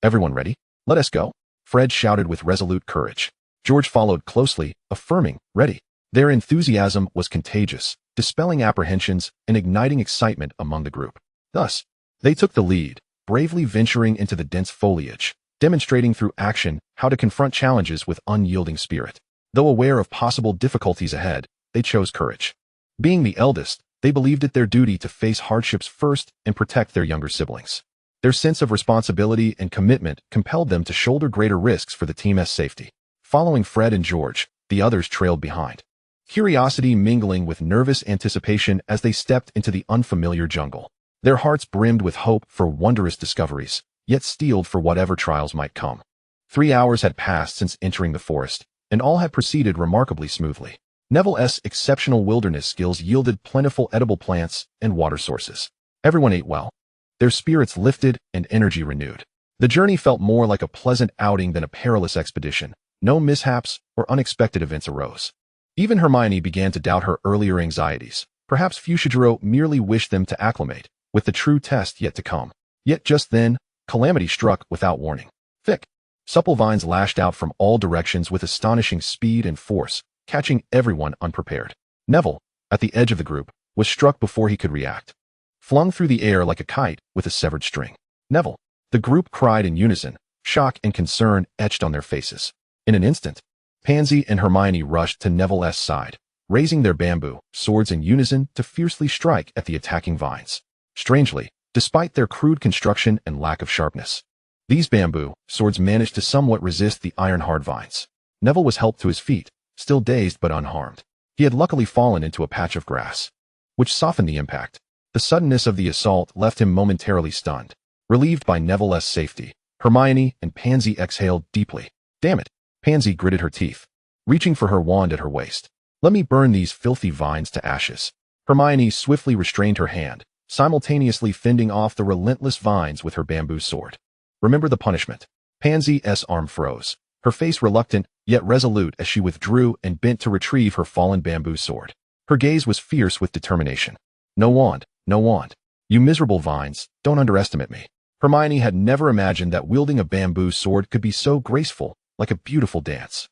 Everyone ready? Let us go, Fred shouted with resolute courage. George followed closely, affirming, ready. Their enthusiasm was contagious, dispelling apprehensions and igniting excitement among the group. Thus, they took the lead, bravely venturing into the dense foliage, demonstrating through action how to confront challenges with unyielding spirit. Though aware of possible difficulties ahead, they chose courage. Being the eldest, they believed it their duty to face hardships first and protect their younger siblings. Their sense of responsibility and commitment compelled them to shoulder greater risks for the team's safety. Following Fred and George, the others trailed behind, curiosity mingling with nervous anticipation as they stepped into the unfamiliar jungle. Their hearts brimmed with hope for wondrous discoveries, yet steeled for whatever trials might come. 3 hours had passed since entering the forest, and all had proceeded remarkably smoothly. Neville's exceptional wilderness skills yielded plentiful edible plants and water sources. Everyone ate well, their spirits lifted and energy renewed. The journey felt more like a pleasant outing than a perilous expedition. No mishaps or unexpected events arose. Even Hermione began to doubt her earlier anxieties. Perhaps Fushiguro merely wished them to acclimate, with the true test yet to come. Yet just then, calamity struck without warning. Thick, supple vines lashed out from all directions with astonishing speed and force, catching everyone unprepared. Neville, at the edge of the group, was struck before he could react. Flung through the air like a kite with a severed string. Neville! The group cried in unison, shock and concern etched on their faces. In an instant, Pansy and Hermione rushed to Neville's side, raising their bamboo swords in unison to fiercely strike at the attacking vines. Strangely, despite their crude construction and lack of sharpness, these bamboo swords managed to somewhat resist the iron-hard vines. Neville was helped to his feet, still dazed but unharmed. He had luckily fallen into a patch of grass, which softened the impact. The suddenness of the assault left him momentarily stunned. Relieved by Neville's safety, Hermione and Pansy exhaled deeply. Damn it! Pansy gritted her teeth, reaching for her wand at her waist. Let me burn these filthy vines to ashes. Hermione swiftly restrained her hand, simultaneously fending off the relentless vines with her bamboo sword. Remember the punishment. Pansy's arm froze, her face reluctant yet resolute as she withdrew and bent to retrieve her fallen bamboo sword. Her gaze was fierce with determination. No wand, no wand. You miserable vines, don't underestimate me. Hermione had never imagined that wielding a bamboo sword could be so graceful, like a beautiful dance.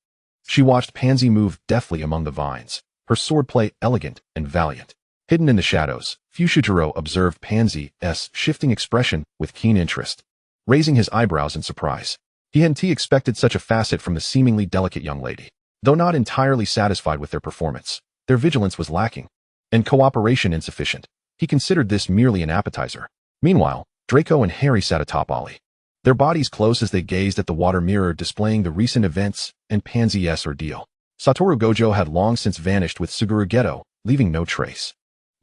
She watched Pansy move deftly among the vines, her swordplay elegant and valiant. Hidden in the shadows, Fushiguro observed Pansy's shifting expression with keen interest, raising his eyebrows in surprise. He hadn't expected such a facet from the seemingly delicate young lady. Though not entirely satisfied with their performance, their vigilance was lacking, and cooperation insufficient. He considered this merely an appetizer. Meanwhile, Draco and Harry sat atop Ollie, their bodies close as they gazed at the water mirror displaying the recent events and Pansy's ordeal. Satoru Gojo had long since vanished with Suguru Geto, leaving no trace.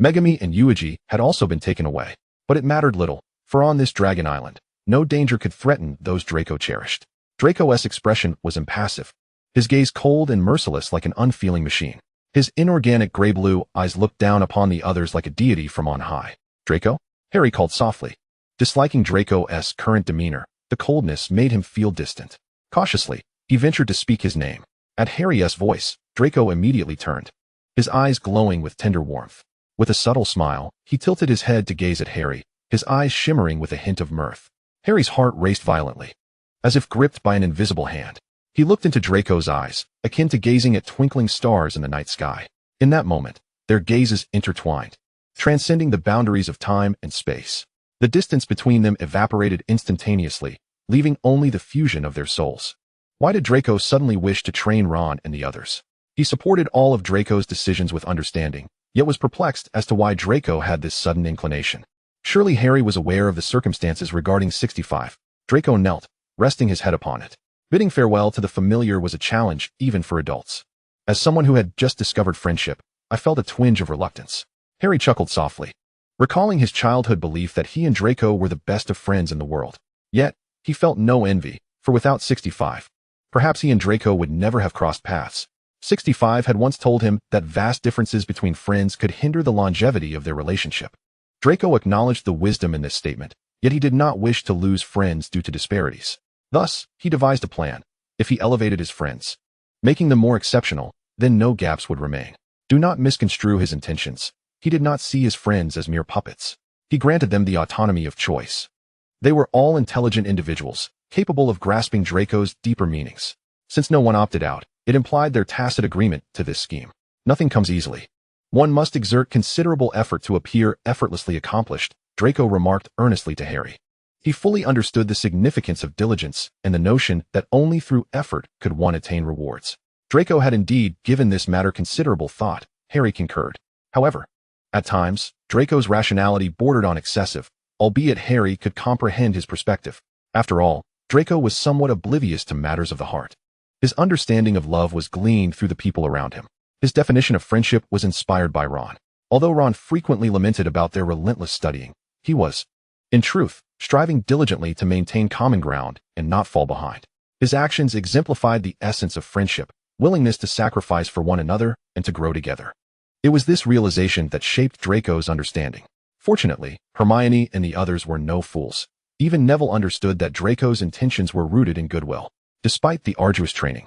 Megami and Yuiji had also been taken away, but it mattered little, for on this dragon island, no danger could threaten those Draco cherished. Draco's expression was impassive, his gaze cold and merciless like an unfeeling machine. His inorganic gray-blue eyes looked down upon the others like a deity from on high. Draco? Harry called softly. Disliking Draco's current demeanor, the coldness made him feel distant. Cautiously, he ventured to speak his name. At Harry's voice, Draco immediately turned, his eyes glowing with tender warmth. With a subtle smile, he tilted his head to gaze at Harry, his eyes shimmering with a hint of mirth. Harry's heart raced violently, as if gripped by an invisible hand. He looked into Draco's eyes, akin to gazing at twinkling stars in the night sky. In that moment, their gazes intertwined, transcending the boundaries of time and space. The distance between them evaporated instantaneously, leaving only the fusion of their souls. Why did Draco suddenly wish to train Ron and the others? He supported all of Draco's decisions with understanding, yet was perplexed as to why Draco had this sudden inclination. Surely Harry was aware of the circumstances regarding 65. Draco knelt, resting his head upon it. Bidding farewell to the familiar was a challenge even for adults. As someone who had just discovered friendship, I felt a twinge of reluctance. Harry chuckled softly, recalling his childhood belief that he and Draco were the best of friends in the world. Yet, he felt no envy, for without 65, perhaps he and Draco would never have crossed paths. 65 had once told him that vast differences between friends could hinder the longevity of their relationship. Draco acknowledged the wisdom in this statement, yet he did not wish to lose friends due to disparities. Thus, he devised a plan. If he elevated his friends, making them more exceptional, then no gaps would remain. Do not misconstrue his intentions. He did not see his friends as mere puppets. He granted them the autonomy of choice. They were all intelligent individuals, capable of grasping Draco's deeper meanings. Since no one opted out, it implied their tacit agreement to this scheme. Nothing comes easily. One must exert considerable effort to appear effortlessly accomplished, Draco remarked earnestly to Harry. He fully understood the significance of diligence and the notion that only through effort could one attain rewards. Draco had indeed given this matter considerable thought, Harry concurred. However, at times, Draco's rationality bordered on excessive, albeit Harry could comprehend his perspective. After all, Draco was somewhat oblivious to matters of the heart. His understanding of love was gleaned through the people around him. His definition of friendship was inspired by Ron. Although Ron frequently lamented about their relentless studying, he was, in truth, striving diligently to maintain common ground and not fall behind. His actions exemplified the essence of friendship, willingness to sacrifice for one another and to grow together. It was this realization that shaped Draco's understanding. Fortunately, Hermione and the others were no fools. Even Neville understood that Draco's intentions were rooted in goodwill. Despite the arduous training,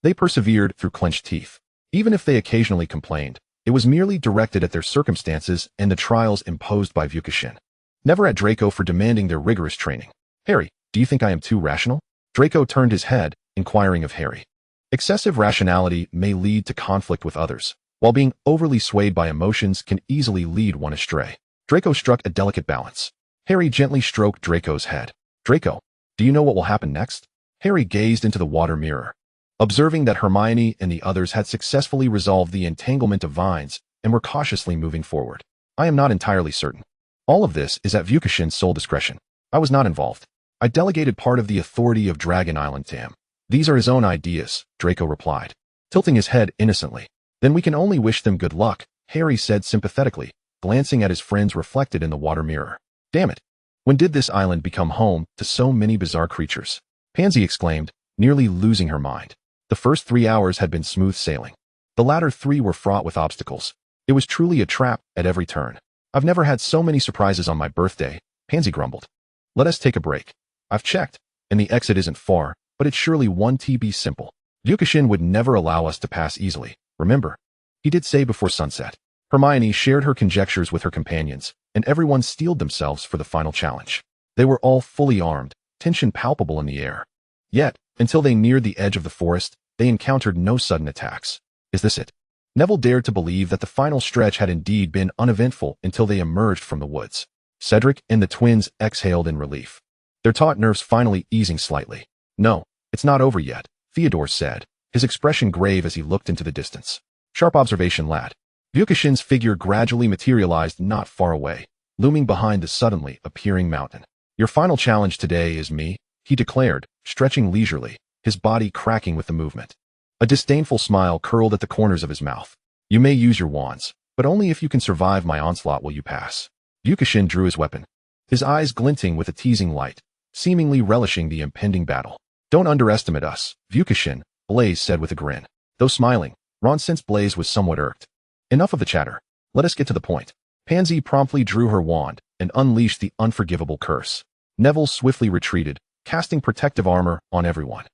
they persevered through clenched teeth. Even if they occasionally complained, it was merely directed at their circumstances and the trials imposed by vanquished. Never at Draco for demanding their rigorous training. Harry, do you think I am too rational? Draco turned his head, inquiring of Harry. Excessive rationality may lead to conflict with others, while being overly swayed by emotions can easily lead one astray. Draco struck a delicate balance. Harry gently stroked Draco's head. Draco, do you know what will happen next? Harry gazed into the water mirror, observing that Hermione and the others had successfully resolved the entanglement of vines and were cautiously moving forward. I am not entirely certain. All of this is at vanquished's sole discretion. I was not involved. I delegated part of the authority of Dragon Island to him. These are his own ideas, Draco replied, tilting his head innocently. Then we can only wish them good luck, Harry said sympathetically, glancing at his friends reflected in the water mirror. Damn it! When did this island become home to so many bizarre creatures? Pansy exclaimed, nearly losing her mind. The first 3 hours had been smooth sailing. The latter 3 were fraught with obstacles. It was truly a trap at every turn. I've never had so many surprises on my birthday, Pansy grumbled. Let us take a break. I've checked, and the exit isn't far, but it's surely 1 TB simple. Vanquished would never allow us to pass easily, remember? He did say before sunset. Hermione shared her conjectures with her companions, and everyone steeled themselves for the final challenge. They were all fully armed, tension palpable in the air. Yet, until they neared the edge of the forest, they encountered no sudden attacks. Is this it? Neville dared to believe that the final stretch had indeed been uneventful until they emerged from the woods. Cedric and the twins exhaled in relief, their taut nerves finally easing slightly. No, it's not over yet, Theodore said, his expression grave as he looked into the distance. Sharp observation, lad. Vanquished's figure gradually materialized not far away, looming behind the suddenly appearing mountain. Your final challenge today is me, he declared, stretching leisurely, his body cracking with the movement. A disdainful smile curled at the corners of his mouth. You may use your wands, but only if you can survive my onslaught will you pass. Vanquished drew his weapon, his eyes glinting with a teasing light, seemingly relishing the impending battle. Don't underestimate us, Vanquished, Blaise said with a grin. Though smiling, Ron sensed Blaise was somewhat irked. Enough of the chatter. Let us get to the point. Pansy promptly drew her wand and unleashed the unforgivable curse. Neville swiftly retreated, casting protective armor on everyone.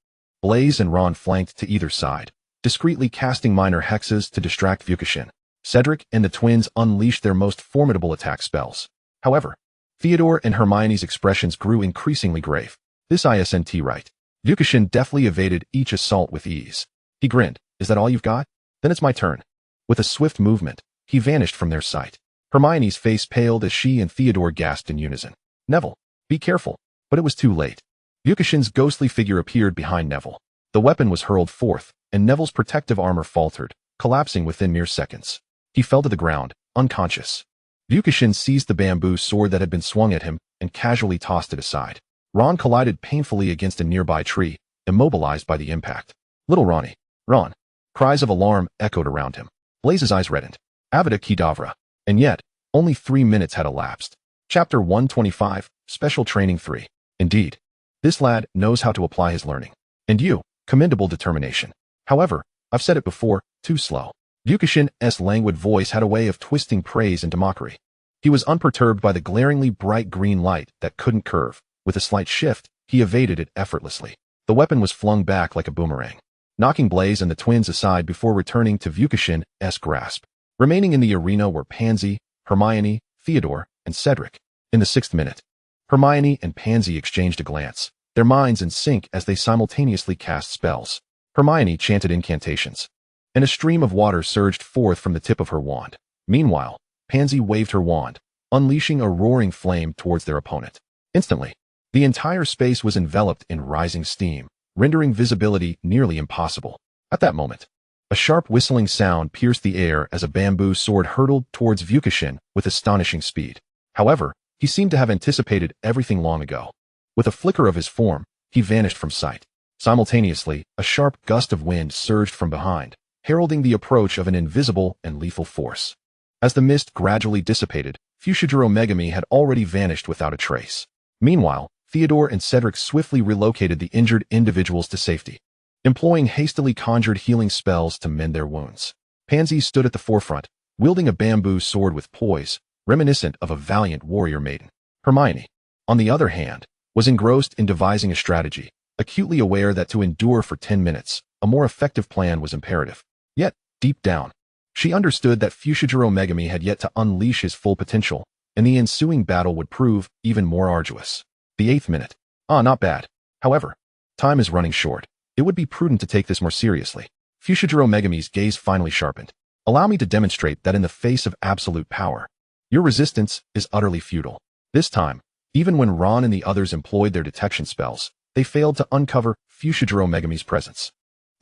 Blaise and Ron flanked to either side, discreetly casting minor hexes to distract Vanquished. Cedric and the twins unleashed their most formidable attack spells. However, Theodore and Hermione's expressions grew increasingly grave. This isn't right. Vanquished deftly evaded each assault with ease. He grinned. Is that all you've got? Then it's my turn. With a swift movement, he vanished from their sight. Hermione's face paled as she and Theodore gasped in unison. Neville, be careful. But it was too late. Vanquished's ghostly figure appeared behind Neville. The weapon was hurled forth, and Neville's protective armor faltered, collapsing within mere seconds. He fell to the ground, unconscious. Vucashin seized the bamboo sword that had been swung at him and casually tossed it aside. Ron collided painfully against a nearby tree, immobilized by the impact. Little Ronnie. Ron. Cries of alarm echoed around him. Blaze's eyes reddened. Avada Kedavra. And yet, only 3 minutes had elapsed. Chapter 125, Special Training 3. Indeed. This lad knows how to apply his learning. And you, commendable determination. However, I've said it before, too slow. Vucashin's languid voice had a way of twisting praise into mockery. He was unperturbed by the glaringly bright green light that couldn't curve. With a slight shift, he evaded it effortlessly. The weapon was flung back like a boomerang, knocking Blaze and the twins aside before returning to Vucashin's grasp. Remaining in the arena were Pansy, Hermione, Theodore, and Cedric. In the 6th minute, Hermione and Pansy exchanged a glance, their minds in sync as they simultaneously cast spells. Hermione chanted incantations, and a stream of water surged forth from the tip of her wand. Meanwhile, Pansy waved her wand, unleashing a roaring flame towards their opponent. Instantly, the entire space was enveloped in rising steam, rendering visibility nearly impossible. At that moment, a sharp whistling sound pierced the air as a bamboo sword hurtled towards Vucashin with astonishing speed. However, he seemed to have anticipated everything long ago. With a flicker of his form, he vanished from sight. Simultaneously, a sharp gust of wind surged from behind, heralding the approach of an invisible and lethal force. As the mist gradually dissipated, Fuchsia Megami had already vanished without a trace. Meanwhile, Theodore and Cedric swiftly relocated the injured individuals to safety, employing hastily conjured healing spells to mend their wounds. Pansy stood at the forefront, wielding a bamboo sword with poise, reminiscent of a valiant warrior maiden. Hermione, on the other hand, was engrossed in devising a strategy, acutely aware that to endure for 10 minutes, a more effective plan was imperative. Yet, deep down, she understood that Fuchsia Megami had yet to unleash his full potential, and the ensuing battle would prove even more arduous. The 8th minute. Not bad. However, time is running short. It would be prudent to take this more seriously. Fuchsia Megami's gaze finally sharpened. Allow me to demonstrate that in the face of absolute power, your resistance is utterly futile. This time, even when Ron and the others employed their detection spells, they failed to uncover Fuchsia Megami's presence.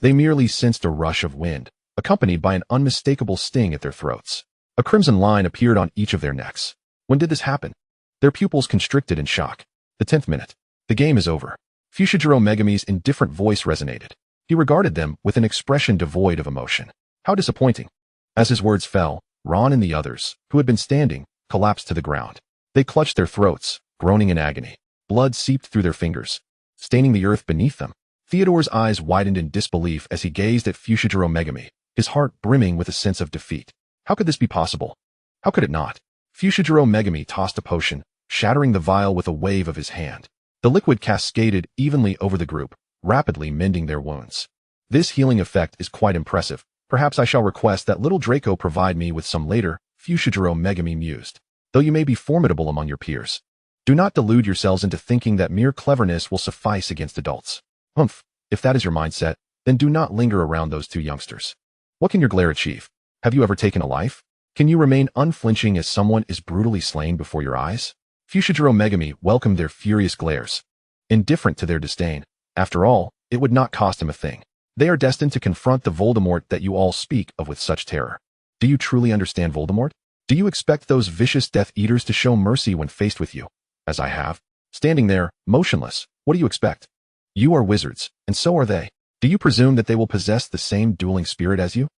They merely sensed a rush of wind, accompanied by an unmistakable sting at their throats. A crimson line appeared on each of their necks. When did this happen? Their pupils constricted in shock. The 10th minute. The game is over. Fuchsia Megami's indifferent voice resonated. He regarded them with an expression devoid of emotion. How disappointing. As his words fell, Ron and the others, who had been standing, collapsed to the ground. They clutched their throats, groaning in agony. Blood seeped through their fingers, staining the earth beneath them. Theodore's eyes widened in disbelief as he gazed at Fuchsia Megami, his heart brimming with a sense of defeat. How could this be possible? How could it not? Fuchsia Megami tossed a potion, shattering the vial with a wave of his hand. The liquid cascaded evenly over the group, rapidly mending their wounds. This healing effect is quite impressive. Perhaps I shall request that little Draco provide me with some later, Fuchsia Megami mused. Though you may be formidable among your peers, do not delude yourselves into thinking that mere cleverness will suffice against adults. Humph, if that is your mindset, then do not linger around those two youngsters. What can your glare achieve? Have you ever taken a life? Can you remain unflinching as someone is brutally slain before your eyes? Fuchsia Megami welcomed their furious glares, indifferent to their disdain. After all, it would not cost him a thing. They are destined to confront the Voldemort that you all speak of with such terror. Do you truly understand Voldemort? Do you expect those vicious Death Eaters to show mercy when faced with you, as I have? Standing there, motionless, what do you expect? You are wizards, and so are they. Do you presume that they will possess the same dueling spirit as you?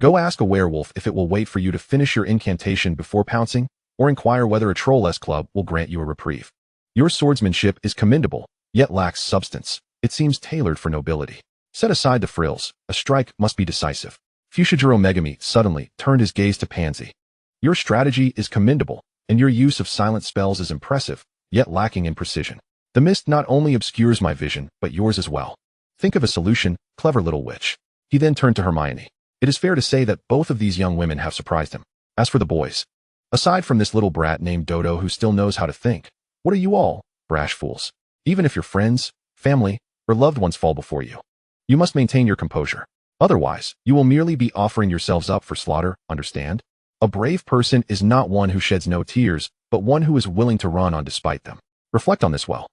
Go ask a werewolf if it will wait for you to finish your incantation before pouncing, or inquire whether a Troll-S club will grant you a reprieve. Your swordsmanship is commendable, yet lacks substance. It seems tailored for nobility. Set aside the frills, a strike must be decisive. Fuchsia Megami suddenly turned his gaze to Pansy. Your strategy is commendable, and your use of silent spells is impressive, yet lacking in precision. The mist not only obscures my vision, but yours as well. Think of a solution, clever little witch. He then turned to Hermione. It is fair to say that both of these young women have surprised him. As for the boys, aside from this little brat named Dodo who still knows how to think, what are you all, brash fools? Even if your friends, family, or loved ones fall before you, you must maintain your composure. Otherwise, you will merely be offering yourselves up for slaughter, understand? A brave person is not one who sheds no tears, but one who is willing to run on despite them. Reflect on this well.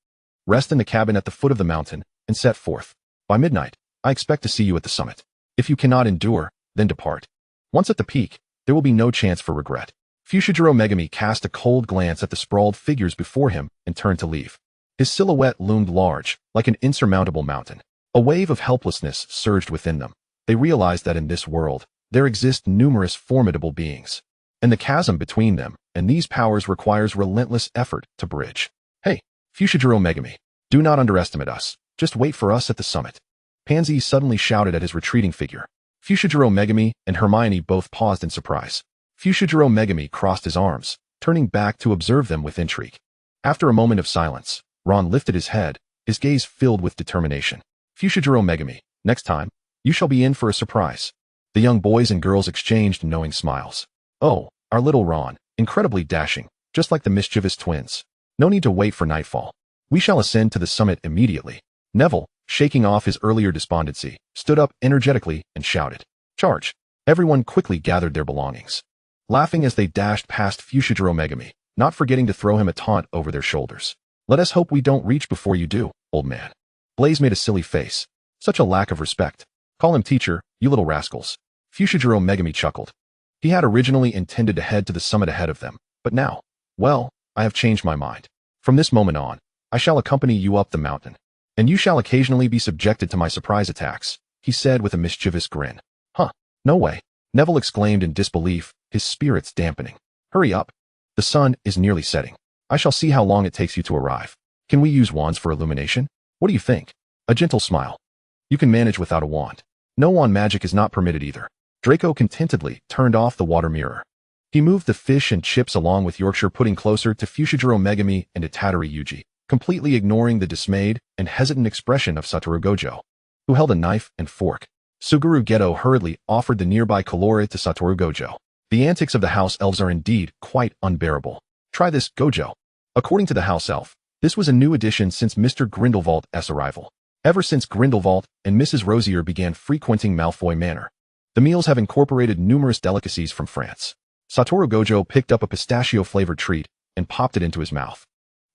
Rest in the cabin at the foot of the mountain, and set forth. By midnight, I expect to see you at the summit. If you cannot endure, then depart. Once at the peak, there will be no chance for regret. Fushiguro Megami cast a cold glance at the sprawled figures before him and turned to leave. His silhouette loomed large, like an insurmountable mountain. A wave of helplessness surged within them. They realized that in this world, there exist numerous formidable beings, and the chasm between them and these powers requires relentless effort to bridge. Hey, Fushiguro Megami, do not underestimate us. Just wait for us at the summit. Pansy suddenly shouted at his retreating figure. Fushiguro Megami and Hermione both paused in surprise. Fushiguro Megami crossed his arms, turning back to observe them with intrigue. After a moment of silence, Ron lifted his head, his gaze filled with determination. Fushiguro Megami, next time, you shall be in for a surprise. The young boys and girls exchanged knowing smiles. Oh, our little Ron, incredibly dashing, just like the mischievous twins. No need to wait for nightfall. We shall ascend to the summit immediately. Neville, shaking off his earlier despondency, stood up energetically and shouted, "Charge!" Everyone quickly gathered their belongings, laughing as they dashed past Fushiguro Megami, not forgetting to throw him a taunt over their shoulders. "Let us hope we don't reach before you do, old man." Blaze made a silly face. Such a lack of respect. Call him teacher, you little rascals. Fushiguro Megami chuckled. He had originally intended to head to the summit ahead of them, but now, well, I have changed my mind. From this moment on, I shall accompany you up the mountain, and you shall occasionally be subjected to my surprise attacks, he said with a mischievous grin. Huh, no way, Neville exclaimed in disbelief, his spirits dampening. Hurry up. The sun is nearly setting. I shall see how long it takes you to arrive. Can we use wands for illumination? What do you think? A gentle smile. You can manage without a wand. No wand magic is not permitted either. Draco contentedly turned off the water mirror. He moved the fish and chips along with Yorkshire pudding closer to Fushiguro Megami and Itatori Yuji, completely ignoring the dismayed and hesitant expression of Satoru Gojo, who held a knife and fork. Suguru Geto hurriedly offered the nearby caloric to Satoru Gojo. The antics of the house elves are indeed quite unbearable. Try this, Gojo. According to the house elf, this was a new addition since Mr. Grindelwald's arrival. Ever since Grindelwald and Mrs. Rosier began frequenting Malfoy Manor, the meals have incorporated numerous delicacies from France. Satoru Gojo picked up a pistachio-flavored treat and popped it into his mouth.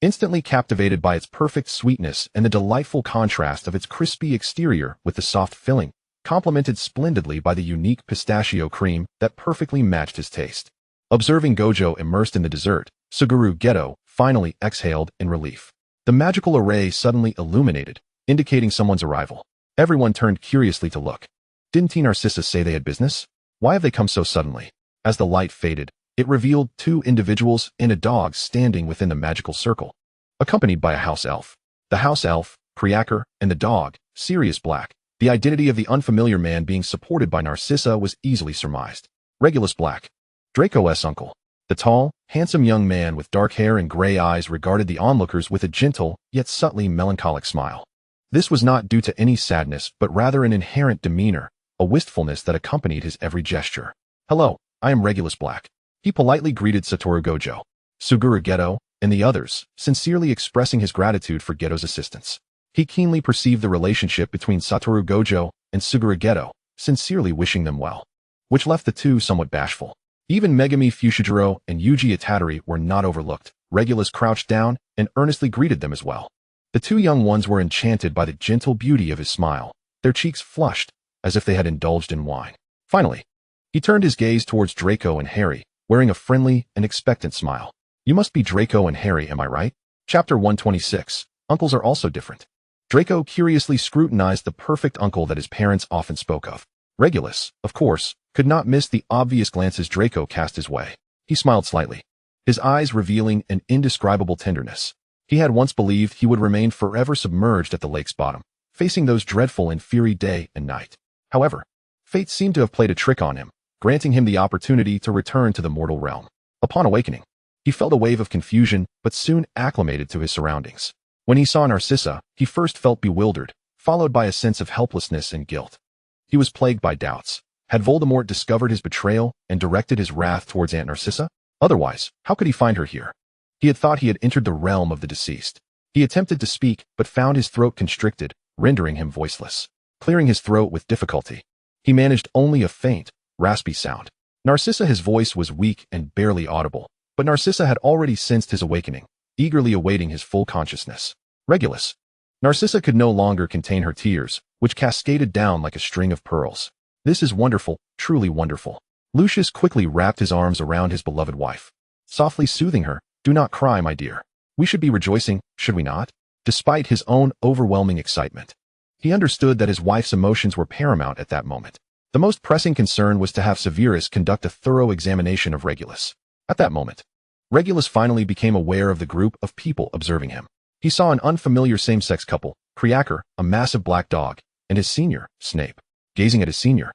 Instantly captivated by its perfect sweetness and the delightful contrast of its crispy exterior with the soft filling, complemented splendidly by the unique pistachio cream that perfectly matched his taste. Observing Gojo immersed in the dessert, Suguru Geto finally exhaled in relief. The magical array suddenly illuminated, indicating someone's arrival. Everyone turned curiously to look. Didn't Narcissa say they had business? Why have they come so suddenly? As the light faded, it revealed two individuals and a dog standing within the magical circle, accompanied by a house elf. The house elf, Kriaker, and the dog, Sirius Black. The identity of the unfamiliar man being supported by Narcissa was easily surmised. Regulus Black, Draco's uncle. The tall, handsome young man with dark hair and gray eyes regarded the onlookers with a gentle, yet subtly melancholic smile. This was not due to any sadness, but rather an inherent demeanor, a wistfulness that accompanied his every gesture. Hello, I am Regulus Black. He politely greeted Satoru Gojo, Suguru Geto, and the others, sincerely expressing his gratitude for Geto's assistance. He keenly perceived the relationship between Satoru Gojo and Suguru Geto, sincerely wishing them well, which left the two somewhat bashful. Even Megami Fushiguro and Yuji Itatori were not overlooked. Regulus crouched down and earnestly greeted them as well. The two young ones were enchanted by the gentle beauty of his smile, their cheeks flushed, as if they had indulged in wine. Finally, he turned his gaze towards Draco and Harry, wearing a friendly and expectant smile. You must be Draco and Harry, am I right? Chapter 126. Uncles are also different. Draco curiously scrutinized the perfect uncle that his parents often spoke of. Regulus, of course, could not miss the obvious glances Draco cast his way. He smiled slightly, his eyes revealing an indescribable tenderness. He had once believed he would remain forever submerged at the lake's bottom, facing those dreadful and fiery day and night. However, fate seemed to have played a trick on him, granting him the opportunity to return to the mortal realm. Upon awakening, he felt a wave of confusion, but soon acclimated to his surroundings. When he saw Narcissa, he first felt bewildered, followed by a sense of helplessness and guilt. He was plagued by doubts. Had Voldemort discovered his betrayal and directed his wrath towards Aunt Narcissa? Otherwise, how could he find her here? He had thought he had entered the realm of the deceased. He attempted to speak, but found his throat constricted, rendering him voiceless. Clearing his throat with difficulty, he managed only a faint, raspy sound. Narcissa, his voice was weak and barely audible, but Narcissa had already sensed his awakening, eagerly awaiting his full consciousness. Regulus. Narcissa could no longer contain her tears, which cascaded down like a string of pearls. This is wonderful, truly wonderful. Lucius quickly wrapped his arms around his beloved wife, softly soothing her. Do not cry, my dear. We should be rejoicing, should we not? Despite his own overwhelming excitement, he understood that his wife's emotions were paramount at that moment. The most pressing concern was to have Severus conduct a thorough examination of Regulus. At that moment, Regulus finally became aware of the group of people observing him. He saw an unfamiliar same-sex couple, Quirrell, a massive black dog, and his senior, Snape, gazing at his senior,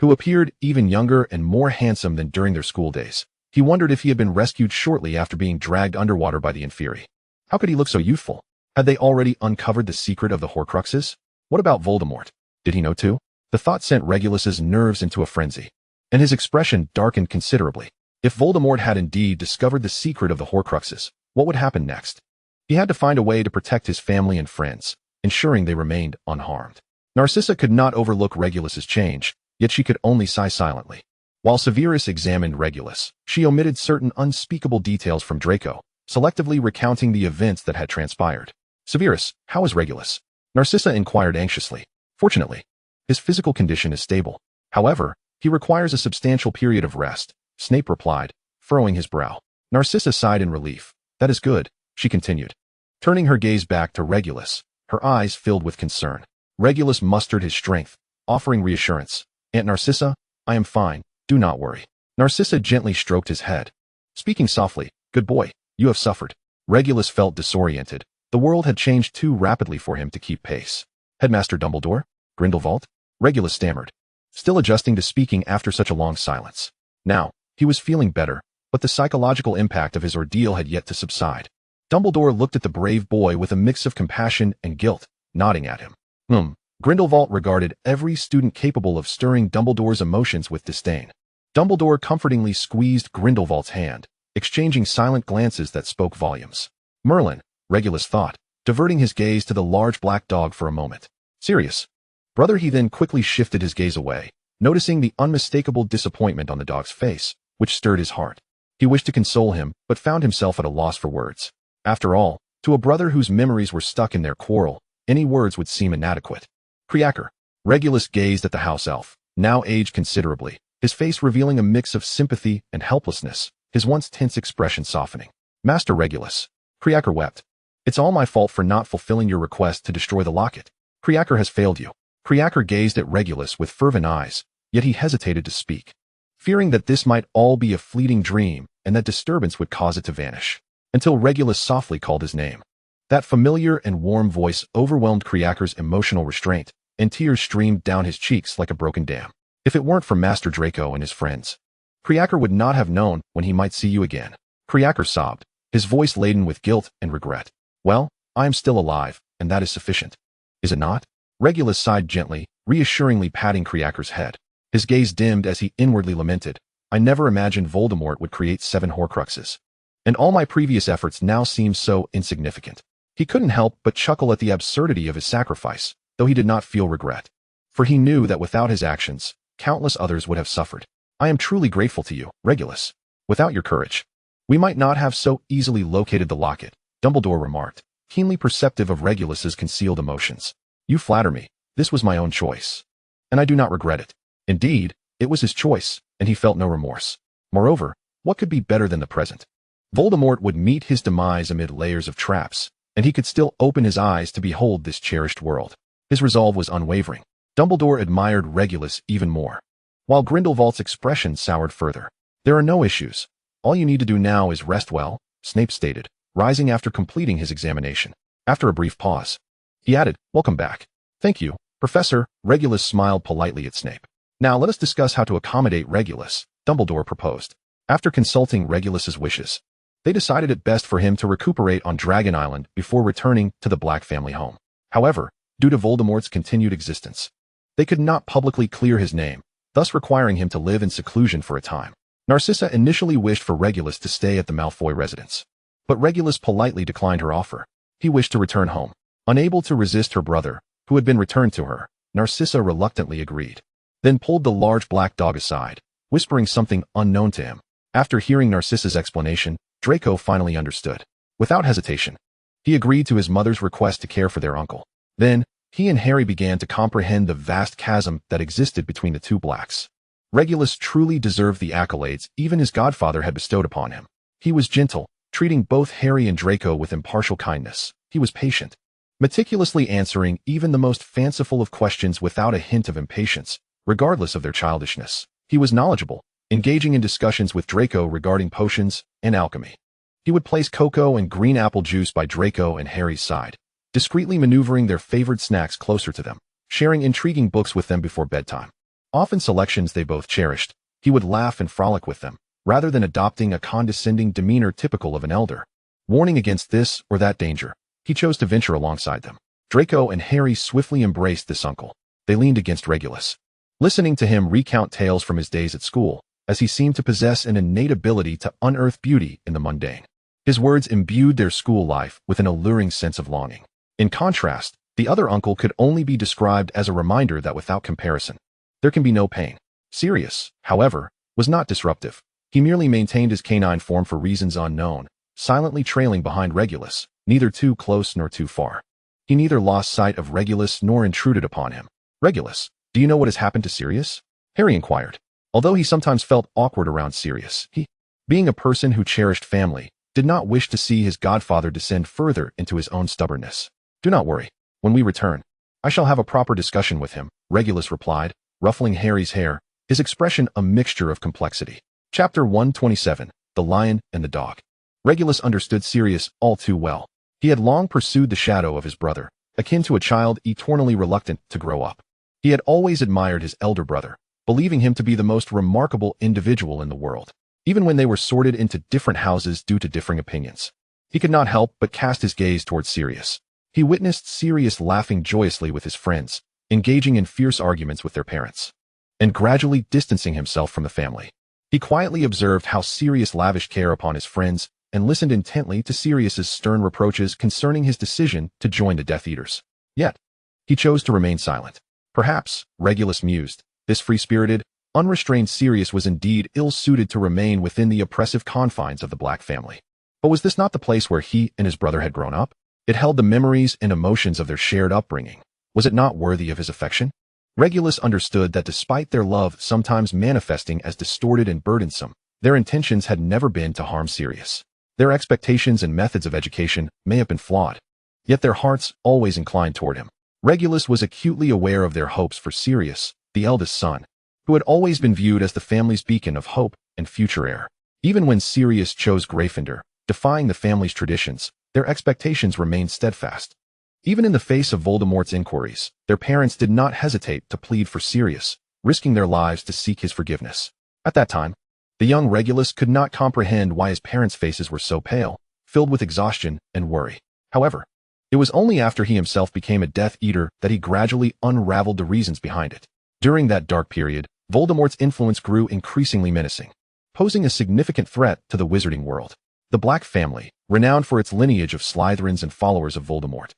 who appeared even younger and more handsome than during their school days. He wondered if he had been rescued shortly after being dragged underwater by the Inferi. How could he look so youthful? Had they already uncovered the secret of the Horcruxes? What about Voldemort? Did he know too? The thought sent Regulus's nerves into a frenzy, and his expression darkened considerably. If Voldemort had indeed discovered the secret of the Horcruxes, what would happen next? He had to find a way to protect his family and friends, ensuring they remained unharmed. Narcissa could not overlook Regulus's change, yet she could only sigh silently. While Severus examined Regulus, she omitted certain unspeakable details from Draco, selectively recounting the events that had transpired. Severus, how is Regulus? Narcissa inquired anxiously. Fortunately, his physical condition is stable. However, he requires a substantial period of rest, Snape replied, furrowing his brow. Narcissa sighed in relief. That is good, she continued, turning her gaze back to Regulus, her eyes filled with concern. Regulus mustered his strength, offering reassurance. Aunt Narcissa, I am fine, do not worry. Narcissa gently stroked his head, speaking softly, good boy, you have suffered. Regulus felt disoriented. The world had changed too rapidly for him to keep pace. Headmaster Dumbledore? Grindelwald? Regulus stammered, still adjusting to speaking after such a long silence. Now, he was feeling better, but the psychological impact of his ordeal had yet to subside. Dumbledore looked at the brave boy with a mix of compassion and guilt, nodding at him. Grindelwald regarded every student capable of stirring Dumbledore's emotions with disdain. Dumbledore comfortingly squeezed Grindelwald's hand, exchanging silent glances that spoke volumes. Merlin, Regulus thought, diverting his gaze to the large black dog for a moment. Serious, brother. He then quickly shifted his gaze away, noticing the unmistakable disappointment on the dog's face, which stirred his heart. He wished to console him, but found himself at a loss for words. After all, to a brother whose memories were stuck in their quarrel, any words would seem inadequate. Quirrell. Regulus gazed at the house elf, now aged considerably, his face revealing a mix of sympathy and helplessness, his once tense expression softening. Master Regulus. Quirrell wept. It's all my fault for not fulfilling your request to destroy the locket. Quirrell has failed you. Quirrell gazed at Regulus with fervent eyes, yet he hesitated to speak, fearing that this might all be a fleeting dream and that disturbance would cause it to vanish, until Regulus softly called his name. That familiar and warm voice overwhelmed Quirrell's emotional restraint, and tears streamed down his cheeks like a broken dam. If it weren't for Master Draco and his friends, Quirrell would not have known when he might see you again. Quirrell sobbed, his voice laden with guilt and regret. Well, I am still alive, and that is sufficient. Is it not? Regulus sighed gently, reassuringly patting Quirrell's head. His gaze dimmed as he inwardly lamented. I never imagined Voldemort would create 7 Horcruxes, and all my previous efforts now seem so insignificant. He couldn't help but chuckle at the absurdity of his sacrifice, though he did not feel regret, for he knew that without his actions, countless others would have suffered. I am truly grateful to you, Regulus. Without your courage, we might not have so easily located the locket, Dumbledore remarked, keenly perceptive of Regulus's concealed emotions. You flatter me. This was my own choice, and I do not regret it. Indeed, it was his choice, and he felt no remorse. Moreover, what could be better than the present? Voldemort would meet his demise amid layers of traps, and he could still open his eyes to behold this cherished world. His resolve was unwavering. Dumbledore admired Regulus even more, while Grindelwald's expression soured further. There are no issues. All you need to do now is rest well, Snape stated, rising after completing his examination. After a brief pause, he added, welcome back. Thank you, Professor. Regulus smiled politely at Snape. Now let us discuss how to accommodate Regulus, Dumbledore proposed. After consulting Regulus's wishes, they decided it best for him to recuperate on Dragon Island before returning to the Black family home. However, due to Voldemort's continued existence, they could not publicly clear his name, thus requiring him to live in seclusion for a time. Narcissa initially wished for Regulus to stay at the Malfoy residence, but Regulus politely declined her offer. He wished to return home. Unable to resist her brother, who had been returned to her, Narcissa reluctantly agreed, then pulled the large black dog aside, whispering something unknown to him. After hearing Narcissa's explanation, Draco finally understood. Without hesitation, He agreed to his mother's request to care for their uncle. Then, he and Harry began to comprehend the vast chasm that existed between the two Blacks. Regulus truly deserved the accolades even his godfather had bestowed upon him. He was gentle, treating both Harry and Draco with impartial kindness. He was patient, meticulously answering even the most fanciful of questions without a hint of impatience, regardless of their childishness. He was knowledgeable, engaging in discussions with Draco regarding potions and alchemy. He would place cocoa and green apple juice by Draco and Harry's side, discreetly maneuvering their favorite snacks closer to them, sharing intriguing books with them before bedtime. Often selections they both cherished, he would laugh and frolic with them, rather than adopting a condescending demeanor typical of an elder. Warning against this or that danger, he chose to venture alongside them. Draco and Harry swiftly embraced this uncle. They leaned against Regulus, listening to him recount tales from his days at school, as he seemed to possess an innate ability to unearth beauty in the mundane. His words imbued their school life with an alluring sense of longing. In contrast, the other uncle could only be described as a reminder that without comparison, there can be no pain. Sirius, however, was not disruptive. He merely maintained his canine form for reasons unknown, silently trailing behind Regulus, neither too close nor too far. He neither lost sight of Regulus nor intruded upon him. "Regulus, do you know what has happened to Sirius?" Harry inquired. Although he sometimes felt awkward around Sirius, he, being a person who cherished family, did not wish to see his godfather descend further into his own stubbornness. "Do not worry. When we return, I shall have a proper discussion with him," Regulus replied, ruffling Harry's hair, his expression a mixture of complexity. Chapter 127, The Lion and the Dog. Regulus understood Sirius all too well. He had long pursued the shadow of his brother, akin to a child eternally reluctant to grow up. He had always admired his elder brother, believing him to be the most remarkable individual in the world, even when they were sorted into different houses due to differing opinions. He could not help but cast his gaze towards Sirius. He witnessed Sirius laughing joyously with his friends, engaging in fierce arguments with their parents, and gradually distancing himself from the family. He quietly observed how Sirius lavished care upon his friends and listened intently to Sirius's stern reproaches concerning his decision to join the Death Eaters. Yet, he chose to remain silent. Perhaps, Regulus mused, this free-spirited, unrestrained Sirius was indeed ill-suited to remain within the oppressive confines of the Black family. But was this not the place where he and his brother had grown up? It held the memories and emotions of their shared upbringing. Was it not worthy of his affection? Regulus understood that despite their love sometimes manifesting as distorted and burdensome, their intentions had never been to harm Sirius. Their expectations and methods of education may have been flawed, yet their hearts always inclined toward him. Regulus was acutely aware of their hopes for Sirius, the eldest son, who had always been viewed as the family's beacon of hope and future heir. Even when Sirius chose Gryffindor, defying the family's traditions, their expectations remained steadfast. Even in the face of Voldemort's inquiries, their parents did not hesitate to plead for Sirius, risking their lives to seek his forgiveness. At that time, the young Regulus could not comprehend why his parents' faces were so pale, filled with exhaustion and worry. However, it was only after he himself became a Death Eater that he gradually unraveled the reasons behind it. During that dark period, Voldemort's influence grew increasingly menacing, posing a significant threat to the wizarding world. The Black family, renowned for its lineage of Slytherins and followers of Voldemort,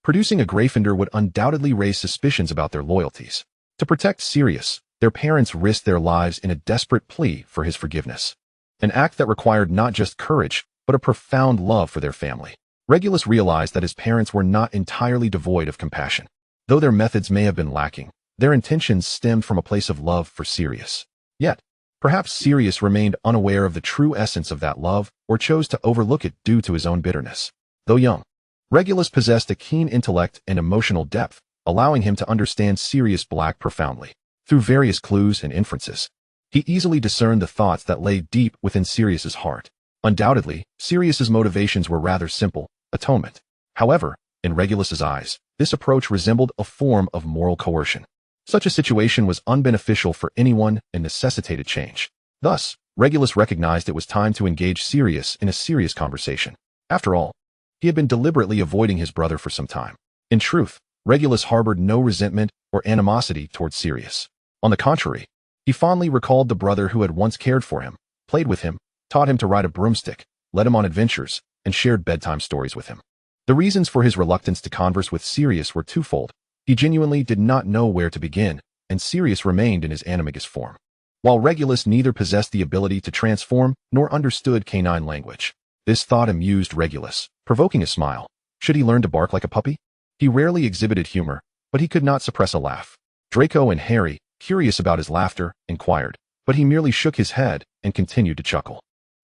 producing a Gryffindor would undoubtedly raise suspicions about their loyalties. To protect Sirius, their parents risked their lives in a desperate plea for his forgiveness, an act that required not just courage, but a profound love for their family. Regulus realized that his parents were not entirely devoid of compassion. Though their methods may have been lacking, their intentions stemmed from a place of love for Sirius. Yet, perhaps Sirius remained unaware of the true essence of that love or chose to overlook it due to his own bitterness. Though young, Regulus possessed a keen intellect and emotional depth, allowing him to understand Sirius Black profoundly. Through various clues and inferences, he easily discerned the thoughts that lay deep within Sirius's heart. Undoubtedly, Sirius's motivations were rather simple: atonement. However, in Regulus's eyes, this approach resembled a form of moral coercion. Such a situation was unbeneficial for anyone and necessitated change. Thus, Regulus recognized it was time to engage Sirius in a serious conversation. After all, he had been deliberately avoiding his brother for some time. In truth, Regulus harbored no resentment or animosity towards Sirius. On the contrary, he fondly recalled the brother who had once cared for him, played with him, taught him to ride a broomstick, led him on adventures, and shared bedtime stories with him. The reasons for his reluctance to converse with Sirius were twofold. He genuinely did not know where to begin, and Sirius remained in his animagus form, while Regulus neither possessed the ability to transform nor understood canine language. This thought amused Regulus, provoking a smile. Should he learn to bark like a puppy? He rarely exhibited humor, but he could not suppress a laugh. Draco and Harry, curious about his laughter, inquired, but he merely shook his head and continued to chuckle.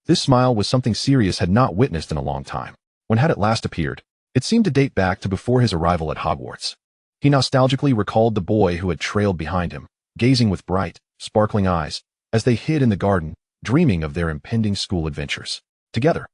This smile was something Sirius had not witnessed in a long time. When had it last appeared? It seemed to date back to before his arrival at Hogwarts. He nostalgically recalled the boy who had trailed behind him, gazing with bright, sparkling eyes, as they hid in the garden, dreaming of their impending school adventures. Together,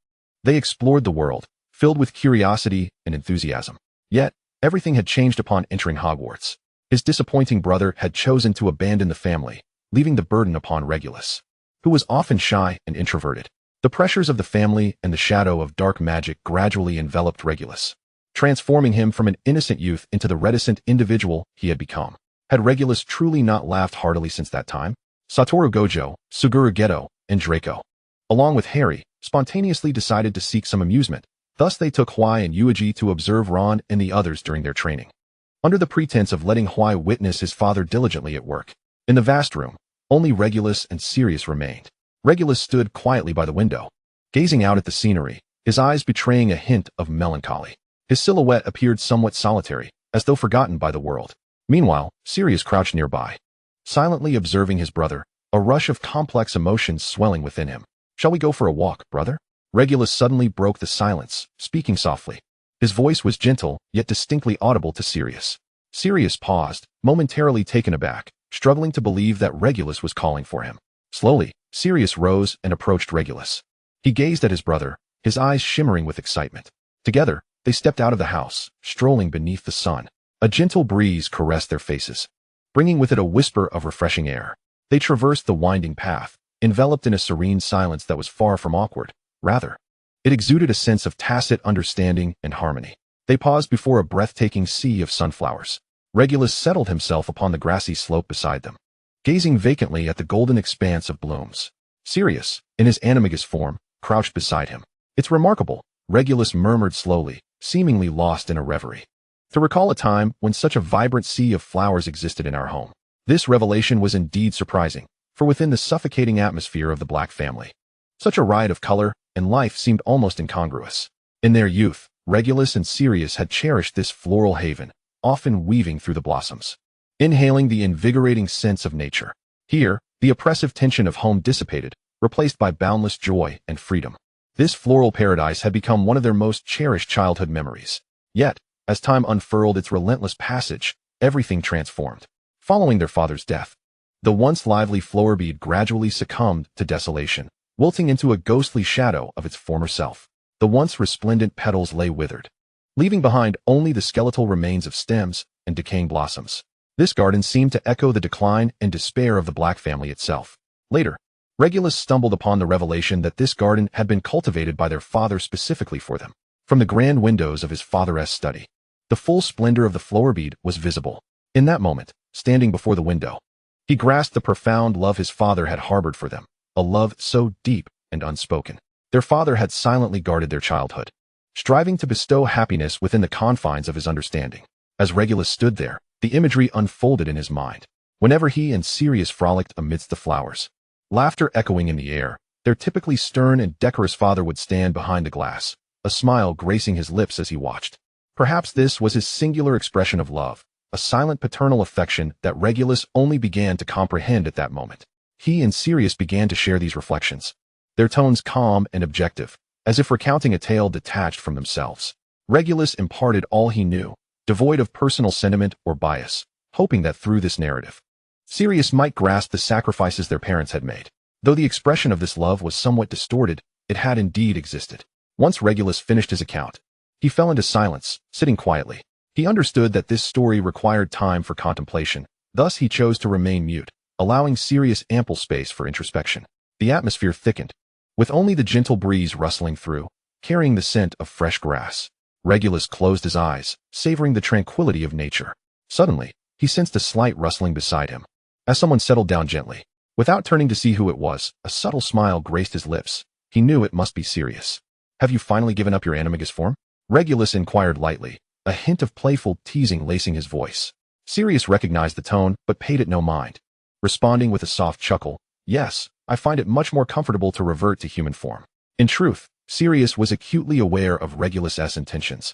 they explored the world, filled with curiosity and enthusiasm. Yet, everything had changed upon entering Hogwarts. His disappointing brother had chosen to abandon the family, leaving the burden upon Regulus, who was often shy and introverted. The pressures of the family and the shadow of dark magic gradually enveloped Regulus, transforming him from an innocent youth into the reticent individual he had become. Had Regulus truly not laughed heartily since that time? Satoru Gojo, Suguru Geto, and Draco, along with Harry, spontaneously decided to seek some amusement. Thus they took Huai and Yuji to observe Ron and the others during their training, under the pretense of letting Huai witness his father diligently at work. In the vast room, only Regulus and Sirius remained. Regulus stood quietly by the window, gazing out at the scenery, his eyes betraying a hint of melancholy. His silhouette appeared somewhat solitary, as though forgotten by the world. Meanwhile, Sirius crouched nearby, silently observing his brother, a rush of complex emotions swelling within him. "Shall we go for a walk, brother?" Regulus suddenly broke the silence, speaking softly. His voice was gentle, yet distinctly audible to Sirius. Sirius paused, momentarily taken aback, struggling to believe that Regulus was calling for him. Slowly, Sirius rose and approached Regulus. He gazed at his brother, his eyes shimmering with excitement. Together, they stepped out of the house, strolling beneath the sun. A gentle breeze caressed their faces, bringing with it a whisper of refreshing air. They traversed the winding path, enveloped in a serene silence that was far from awkward. Rather, it exuded a sense of tacit understanding and harmony. They paused before a breathtaking sea of sunflowers. Regulus settled himself upon the grassy slope beside them, gazing vacantly at the golden expanse of blooms. Sirius, in his animagus form, crouched beside him. "It's remarkable," Regulus murmured slowly, seemingly lost in a reverie. "To recall a time when such a vibrant sea of flowers existed in our home." This revelation was indeed surprising, for within the suffocating atmosphere of the Black family, such a riot of color and life seemed almost incongruous. In their youth, Regulus and Sirius had cherished this floral haven, often weaving through the blossoms, inhaling the invigorating scents of nature. Here, the oppressive tension of home dissipated, replaced by boundless joy and freedom. This floral paradise had become one of their most cherished childhood memories. Yet, as time unfurled its relentless passage, everything transformed. Following their father's death, the once lively flower bed gradually succumbed to desolation, wilting into a ghostly shadow of its former self. The once resplendent petals lay withered, leaving behind only the skeletal remains of stems and decaying blossoms. This garden seemed to echo the decline and despair of the Black family itself. Later, Regulus stumbled upon the revelation that this garden had been cultivated by their father specifically for them. From the grand windows of his father's study, the full splendor of the flower bed was visible. In that moment, standing before the window, he grasped the profound love his father had harbored for them, a love so deep and unspoken. Their father had silently guarded their childhood, striving to bestow happiness within the confines of his understanding. As Regulus stood there, the imagery unfolded in his mind. Whenever he and Sirius frolicked amidst the flowers, laughter echoing in the air, their typically stern and decorous father would stand behind the glass, a smile gracing his lips as he watched. Perhaps this was his singular expression of love, a silent paternal affection that Regulus only began to comprehend at that moment. He and Sirius began to share these reflections, their tones calm and objective, as if recounting a tale detached from themselves. Regulus imparted all he knew, devoid of personal sentiment or bias, hoping that through this narrative, Sirius might grasp the sacrifices their parents had made. Though the expression of this love was somewhat distorted, it had indeed existed. Once Regulus finished his account, he fell into silence, sitting quietly. He understood that this story required time for contemplation, thus he chose to remain mute, allowing Sirius ample space for introspection. The atmosphere thickened, with only the gentle breeze rustling through, carrying the scent of fresh grass. Regulus closed his eyes, savoring the tranquility of nature. Suddenly, he sensed a slight rustling beside him. As someone settled down gently, without turning to see who it was, a subtle smile graced his lips. He knew it must be Sirius. "Have you finally given up your animagus form?" Regulus inquired lightly, a hint of playful teasing lacing his voice. Sirius recognized the tone, but paid it no mind, responding with a soft chuckle, "Yes, I find it much more comfortable to revert to human form." In truth, Sirius was acutely aware of Regulus's intentions.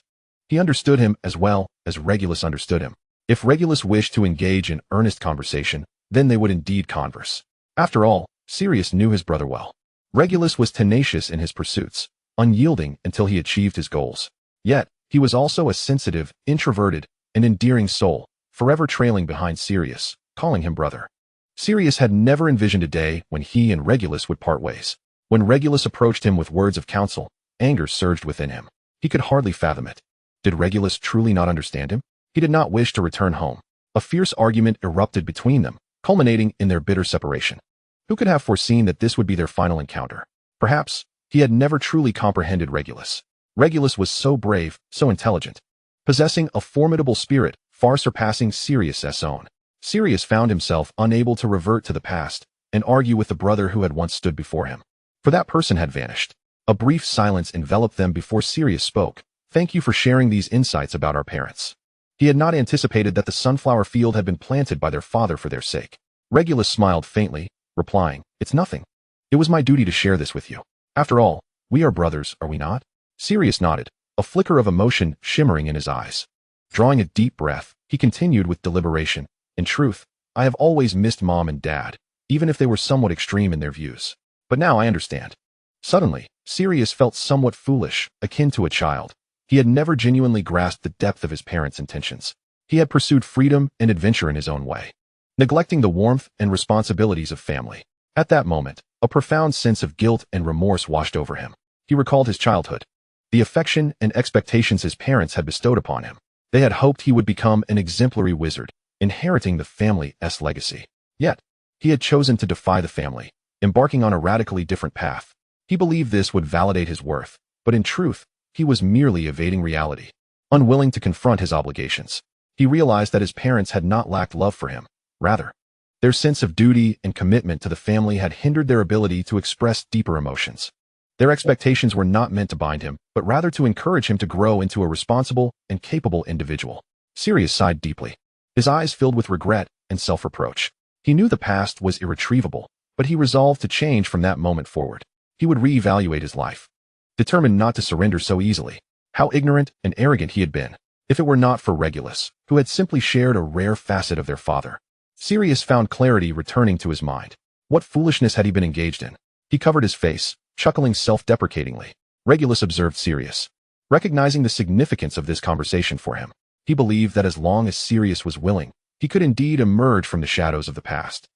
He understood him as well as Regulus understood him. If Regulus wished to engage in earnest conversation, then they would indeed converse. After all, Sirius knew his brother well. Regulus was tenacious in his pursuits, unyielding until he achieved his goals. Yet, he was also a sensitive, introverted, and endearing soul, forever trailing behind Sirius, calling him brother. Sirius had never envisioned a day when he and Regulus would part ways. When Regulus approached him with words of counsel, anger surged within him. He could hardly fathom it. Did Regulus truly not understand him? He did not wish to return home. A fierce argument erupted between them, culminating in their bitter separation. Who could have foreseen that this would be their final encounter? Perhaps he had never truly comprehended Regulus. Regulus was so brave, so intelligent, possessing a formidable spirit far surpassing Sirius's own. Sirius found himself unable to revert to the past and argue with the brother who had once stood before him. For that person had vanished. A brief silence enveloped them before Sirius spoke. "Thank you for sharing these insights about our parents." He had not anticipated that the sunflower field had been planted by their father for their sake. Regulus smiled faintly, replying, "It's nothing. It was my duty to share this with you. After all, we are brothers, are we not?" Sirius nodded, a flicker of emotion shimmering in his eyes. Drawing a deep breath, he continued with deliberation, "In truth, I have always missed Mom and Dad, even if they were somewhat extreme in their views. But now I understand." Suddenly, Sirius felt somewhat foolish, akin to a child. He had never genuinely grasped the depth of his parents' intentions. He had pursued freedom and adventure in his own way, neglecting the warmth and responsibilities of family. At that moment, a profound sense of guilt and remorse washed over him. He recalled his childhood, the affection and expectations his parents had bestowed upon him. They had hoped he would become an exemplary wizard, inheriting the family's legacy. Yet, he had chosen to defy the family, embarking on a radically different path. He believed this would validate his worth, but in truth, he was merely evading reality. Unwilling to confront his obligations, he realized that his parents had not lacked love for him. Rather, their sense of duty and commitment to the family had hindered their ability to express deeper emotions. Their expectations were not meant to bind him, but rather to encourage him to grow into a responsible and capable individual. Sirius sighed deeply, his eyes filled with regret and self-reproach. He knew the past was irretrievable, but he resolved to change from that moment forward. He would reevaluate his life, determined not to surrender so easily. How ignorant and arrogant he had been, if it were not for Regulus, who had simply shared a rare facet of their father. Sirius found clarity returning to his mind. What foolishness had he been engaged in? He covered his face, chuckling self-deprecatingly. Regulus observed Sirius, recognizing the significance of this conversation for him. He believed that as long as Sirius was willing, he could indeed emerge from the shadows of the past,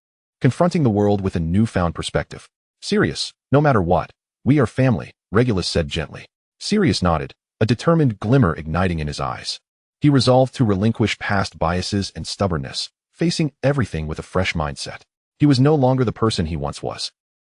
confronting the world with a newfound perspective. "Sirius, no matter what, we are family," Regulus said gently. Sirius nodded, a determined glimmer igniting in his eyes. He resolved to relinquish past biases and stubbornness, facing everything with a fresh mindset. He was no longer the person he once was.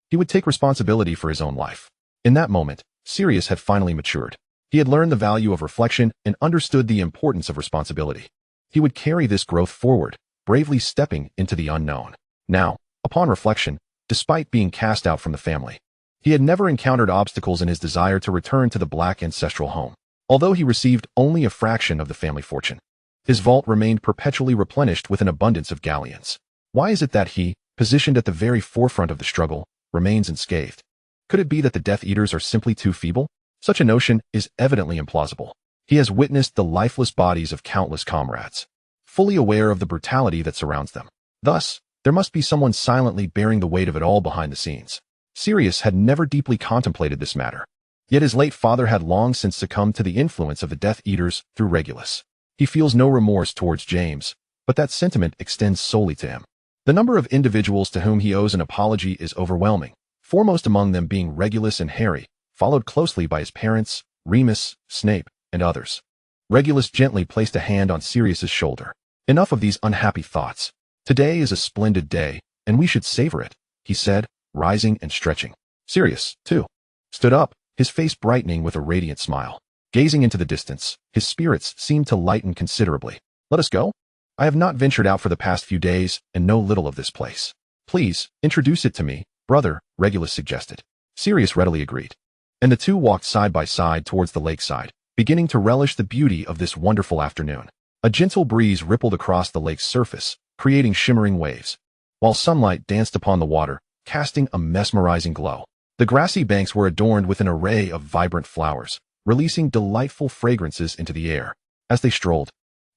He would take responsibility for his own life. In that moment, Sirius had finally matured. He had learned the value of reflection and understood the importance of responsibility. He would carry this growth forward, bravely stepping into the unknown. Now, upon reflection, despite being cast out from the family, he had never encountered obstacles in his desire to return to the Black ancestral home. Although he received only a fraction of the family fortune, his vault remained perpetually replenished with an abundance of galleons. Why is it that he, positioned at the very forefront of the struggle, remains unscathed? Could it be that the Death Eaters are simply too feeble? Such a notion is evidently implausible. He has witnessed the lifeless bodies of countless comrades, fully aware of the brutality that surrounds them. Thus, there must be someone silently bearing the weight of it all behind the scenes. Sirius had never deeply contemplated this matter. Yet his late father had long since succumbed to the influence of the Death Eaters through Regulus. He feels no remorse towards James, but that sentiment extends solely to him. The number of individuals to whom he owes an apology is overwhelming, foremost among them being Regulus and Harry, followed closely by his parents, Remus, Snape, and others. Regulus gently placed a hand on Sirius's shoulder. "Enough of these unhappy thoughts. Today is a splendid day, and we should savor it," he said, rising and stretching. Sirius, too, stood up, his face brightening with a radiant smile. Gazing into the distance, his spirits seemed to lighten considerably. "Let us go? I have not ventured out for the past few days and know little of this place. Please, introduce it to me, brother," Regulus suggested. Sirius readily agreed, and the two walked side by side towards the lakeside, beginning to relish the beauty of this wonderful afternoon. A gentle breeze rippled across the lake's surface, creating shimmering waves, while sunlight danced upon the water, casting a mesmerizing glow. The grassy banks were adorned with an array of vibrant flowers, releasing delightful fragrances into the air. As they strolled,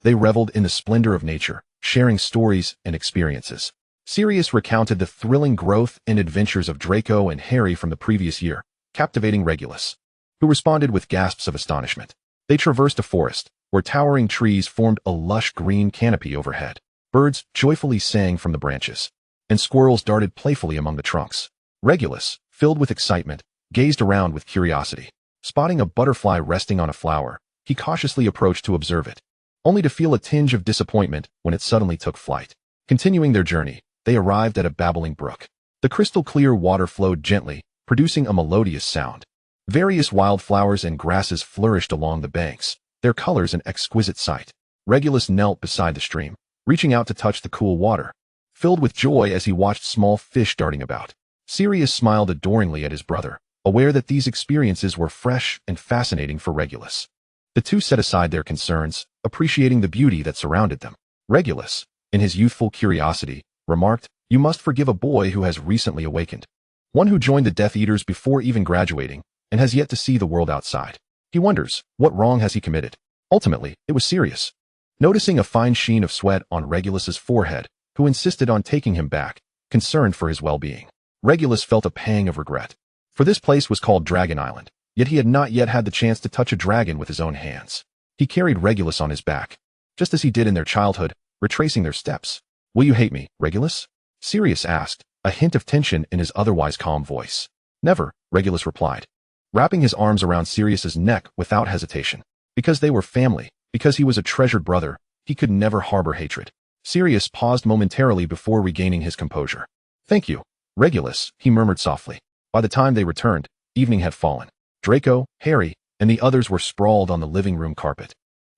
they reveled in the splendor of nature, sharing stories and experiences. Sirius recounted the thrilling growth and adventures of Draco and Harry from the previous year, captivating Regulus, who responded with gasps of astonishment. They traversed a forest, where towering trees formed a lush green canopy overhead. Birds joyfully sang from the branches, and squirrels darted playfully among the trunks. Regulus, filled with excitement, gazed around with curiosity. Spotting a butterfly resting on a flower, he cautiously approached to observe it, only to feel a tinge of disappointment when it suddenly took flight. Continuing their journey, they arrived at a babbling brook. The crystal-clear water flowed gently, producing a melodious sound. Various wildflowers and grasses flourished along the banks, their colors an exquisite sight. Regulus knelt beside the stream, reaching out to touch the cool water, filled with joy as he watched small fish darting about. Sirius smiled adoringly at his brother, aware that these experiences were fresh and fascinating for Regulus. The two set aside their concerns, appreciating the beauty that surrounded them. Regulus, in his youthful curiosity, remarked, "You must forgive a boy who has recently awakened. One who joined the Death Eaters before even graduating, and has yet to see the world outside. He wonders, what wrong has he committed?" Ultimately, it was Sirius. Noticing a fine sheen of sweat on Regulus's forehead, who insisted on taking him back, concerned for his well-being. Regulus felt a pang of regret. For this place was called Dragon Island, yet he had not yet had the chance to touch a dragon with his own hands. He carried Regulus on his back, just as he did in their childhood, retracing their steps. "Will you hate me, Regulus?" Sirius asked, a hint of tension in his otherwise calm voice. "Never," Regulus replied, wrapping his arms around Sirius's neck without hesitation. Because they were family, because he was a treasured brother, he could never harbor hatred. Sirius paused momentarily before regaining his composure. "Thank you, Regulus," he murmured softly. By the time they returned, evening had fallen. Draco, Harry, and the others were sprawled on the living room carpet,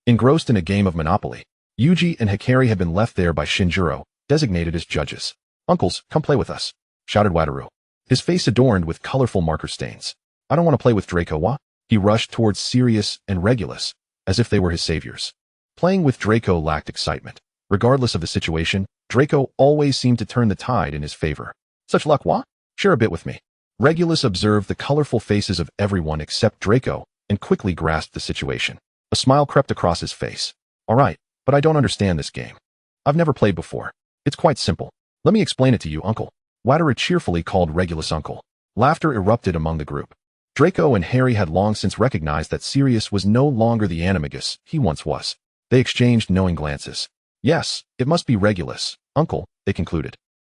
engrossed in a game of Monopoly. Yuji and Hikari had been left there by Shinjiro, designated as judges. "Uncles, come play with us," shouted Wataru, his face adorned with colorful marker stains. "I don't want to play with Draco, wa?" He rushed towards Sirius and Regulus, as if they were his saviors. Playing with Draco lacked excitement. Regardless of the situation, Draco always seemed to turn the tide in his favor. "Such luck, wa? Share a bit with me." Regulus observed the colorful faces of everyone except Draco, and quickly grasped the situation. A smile crept across his face. "All right, but I don't understand this game. I've never played before. It's quite simple. Let me explain it to you, uncle." Wataru cheerfully called Regulus uncle. Laughter erupted among the group. Draco and Harry had long since recognized that Sirius was no longer the animagus he once was. They exchanged knowing glances. "Yes, it must be Regulus, uncle," they concluded.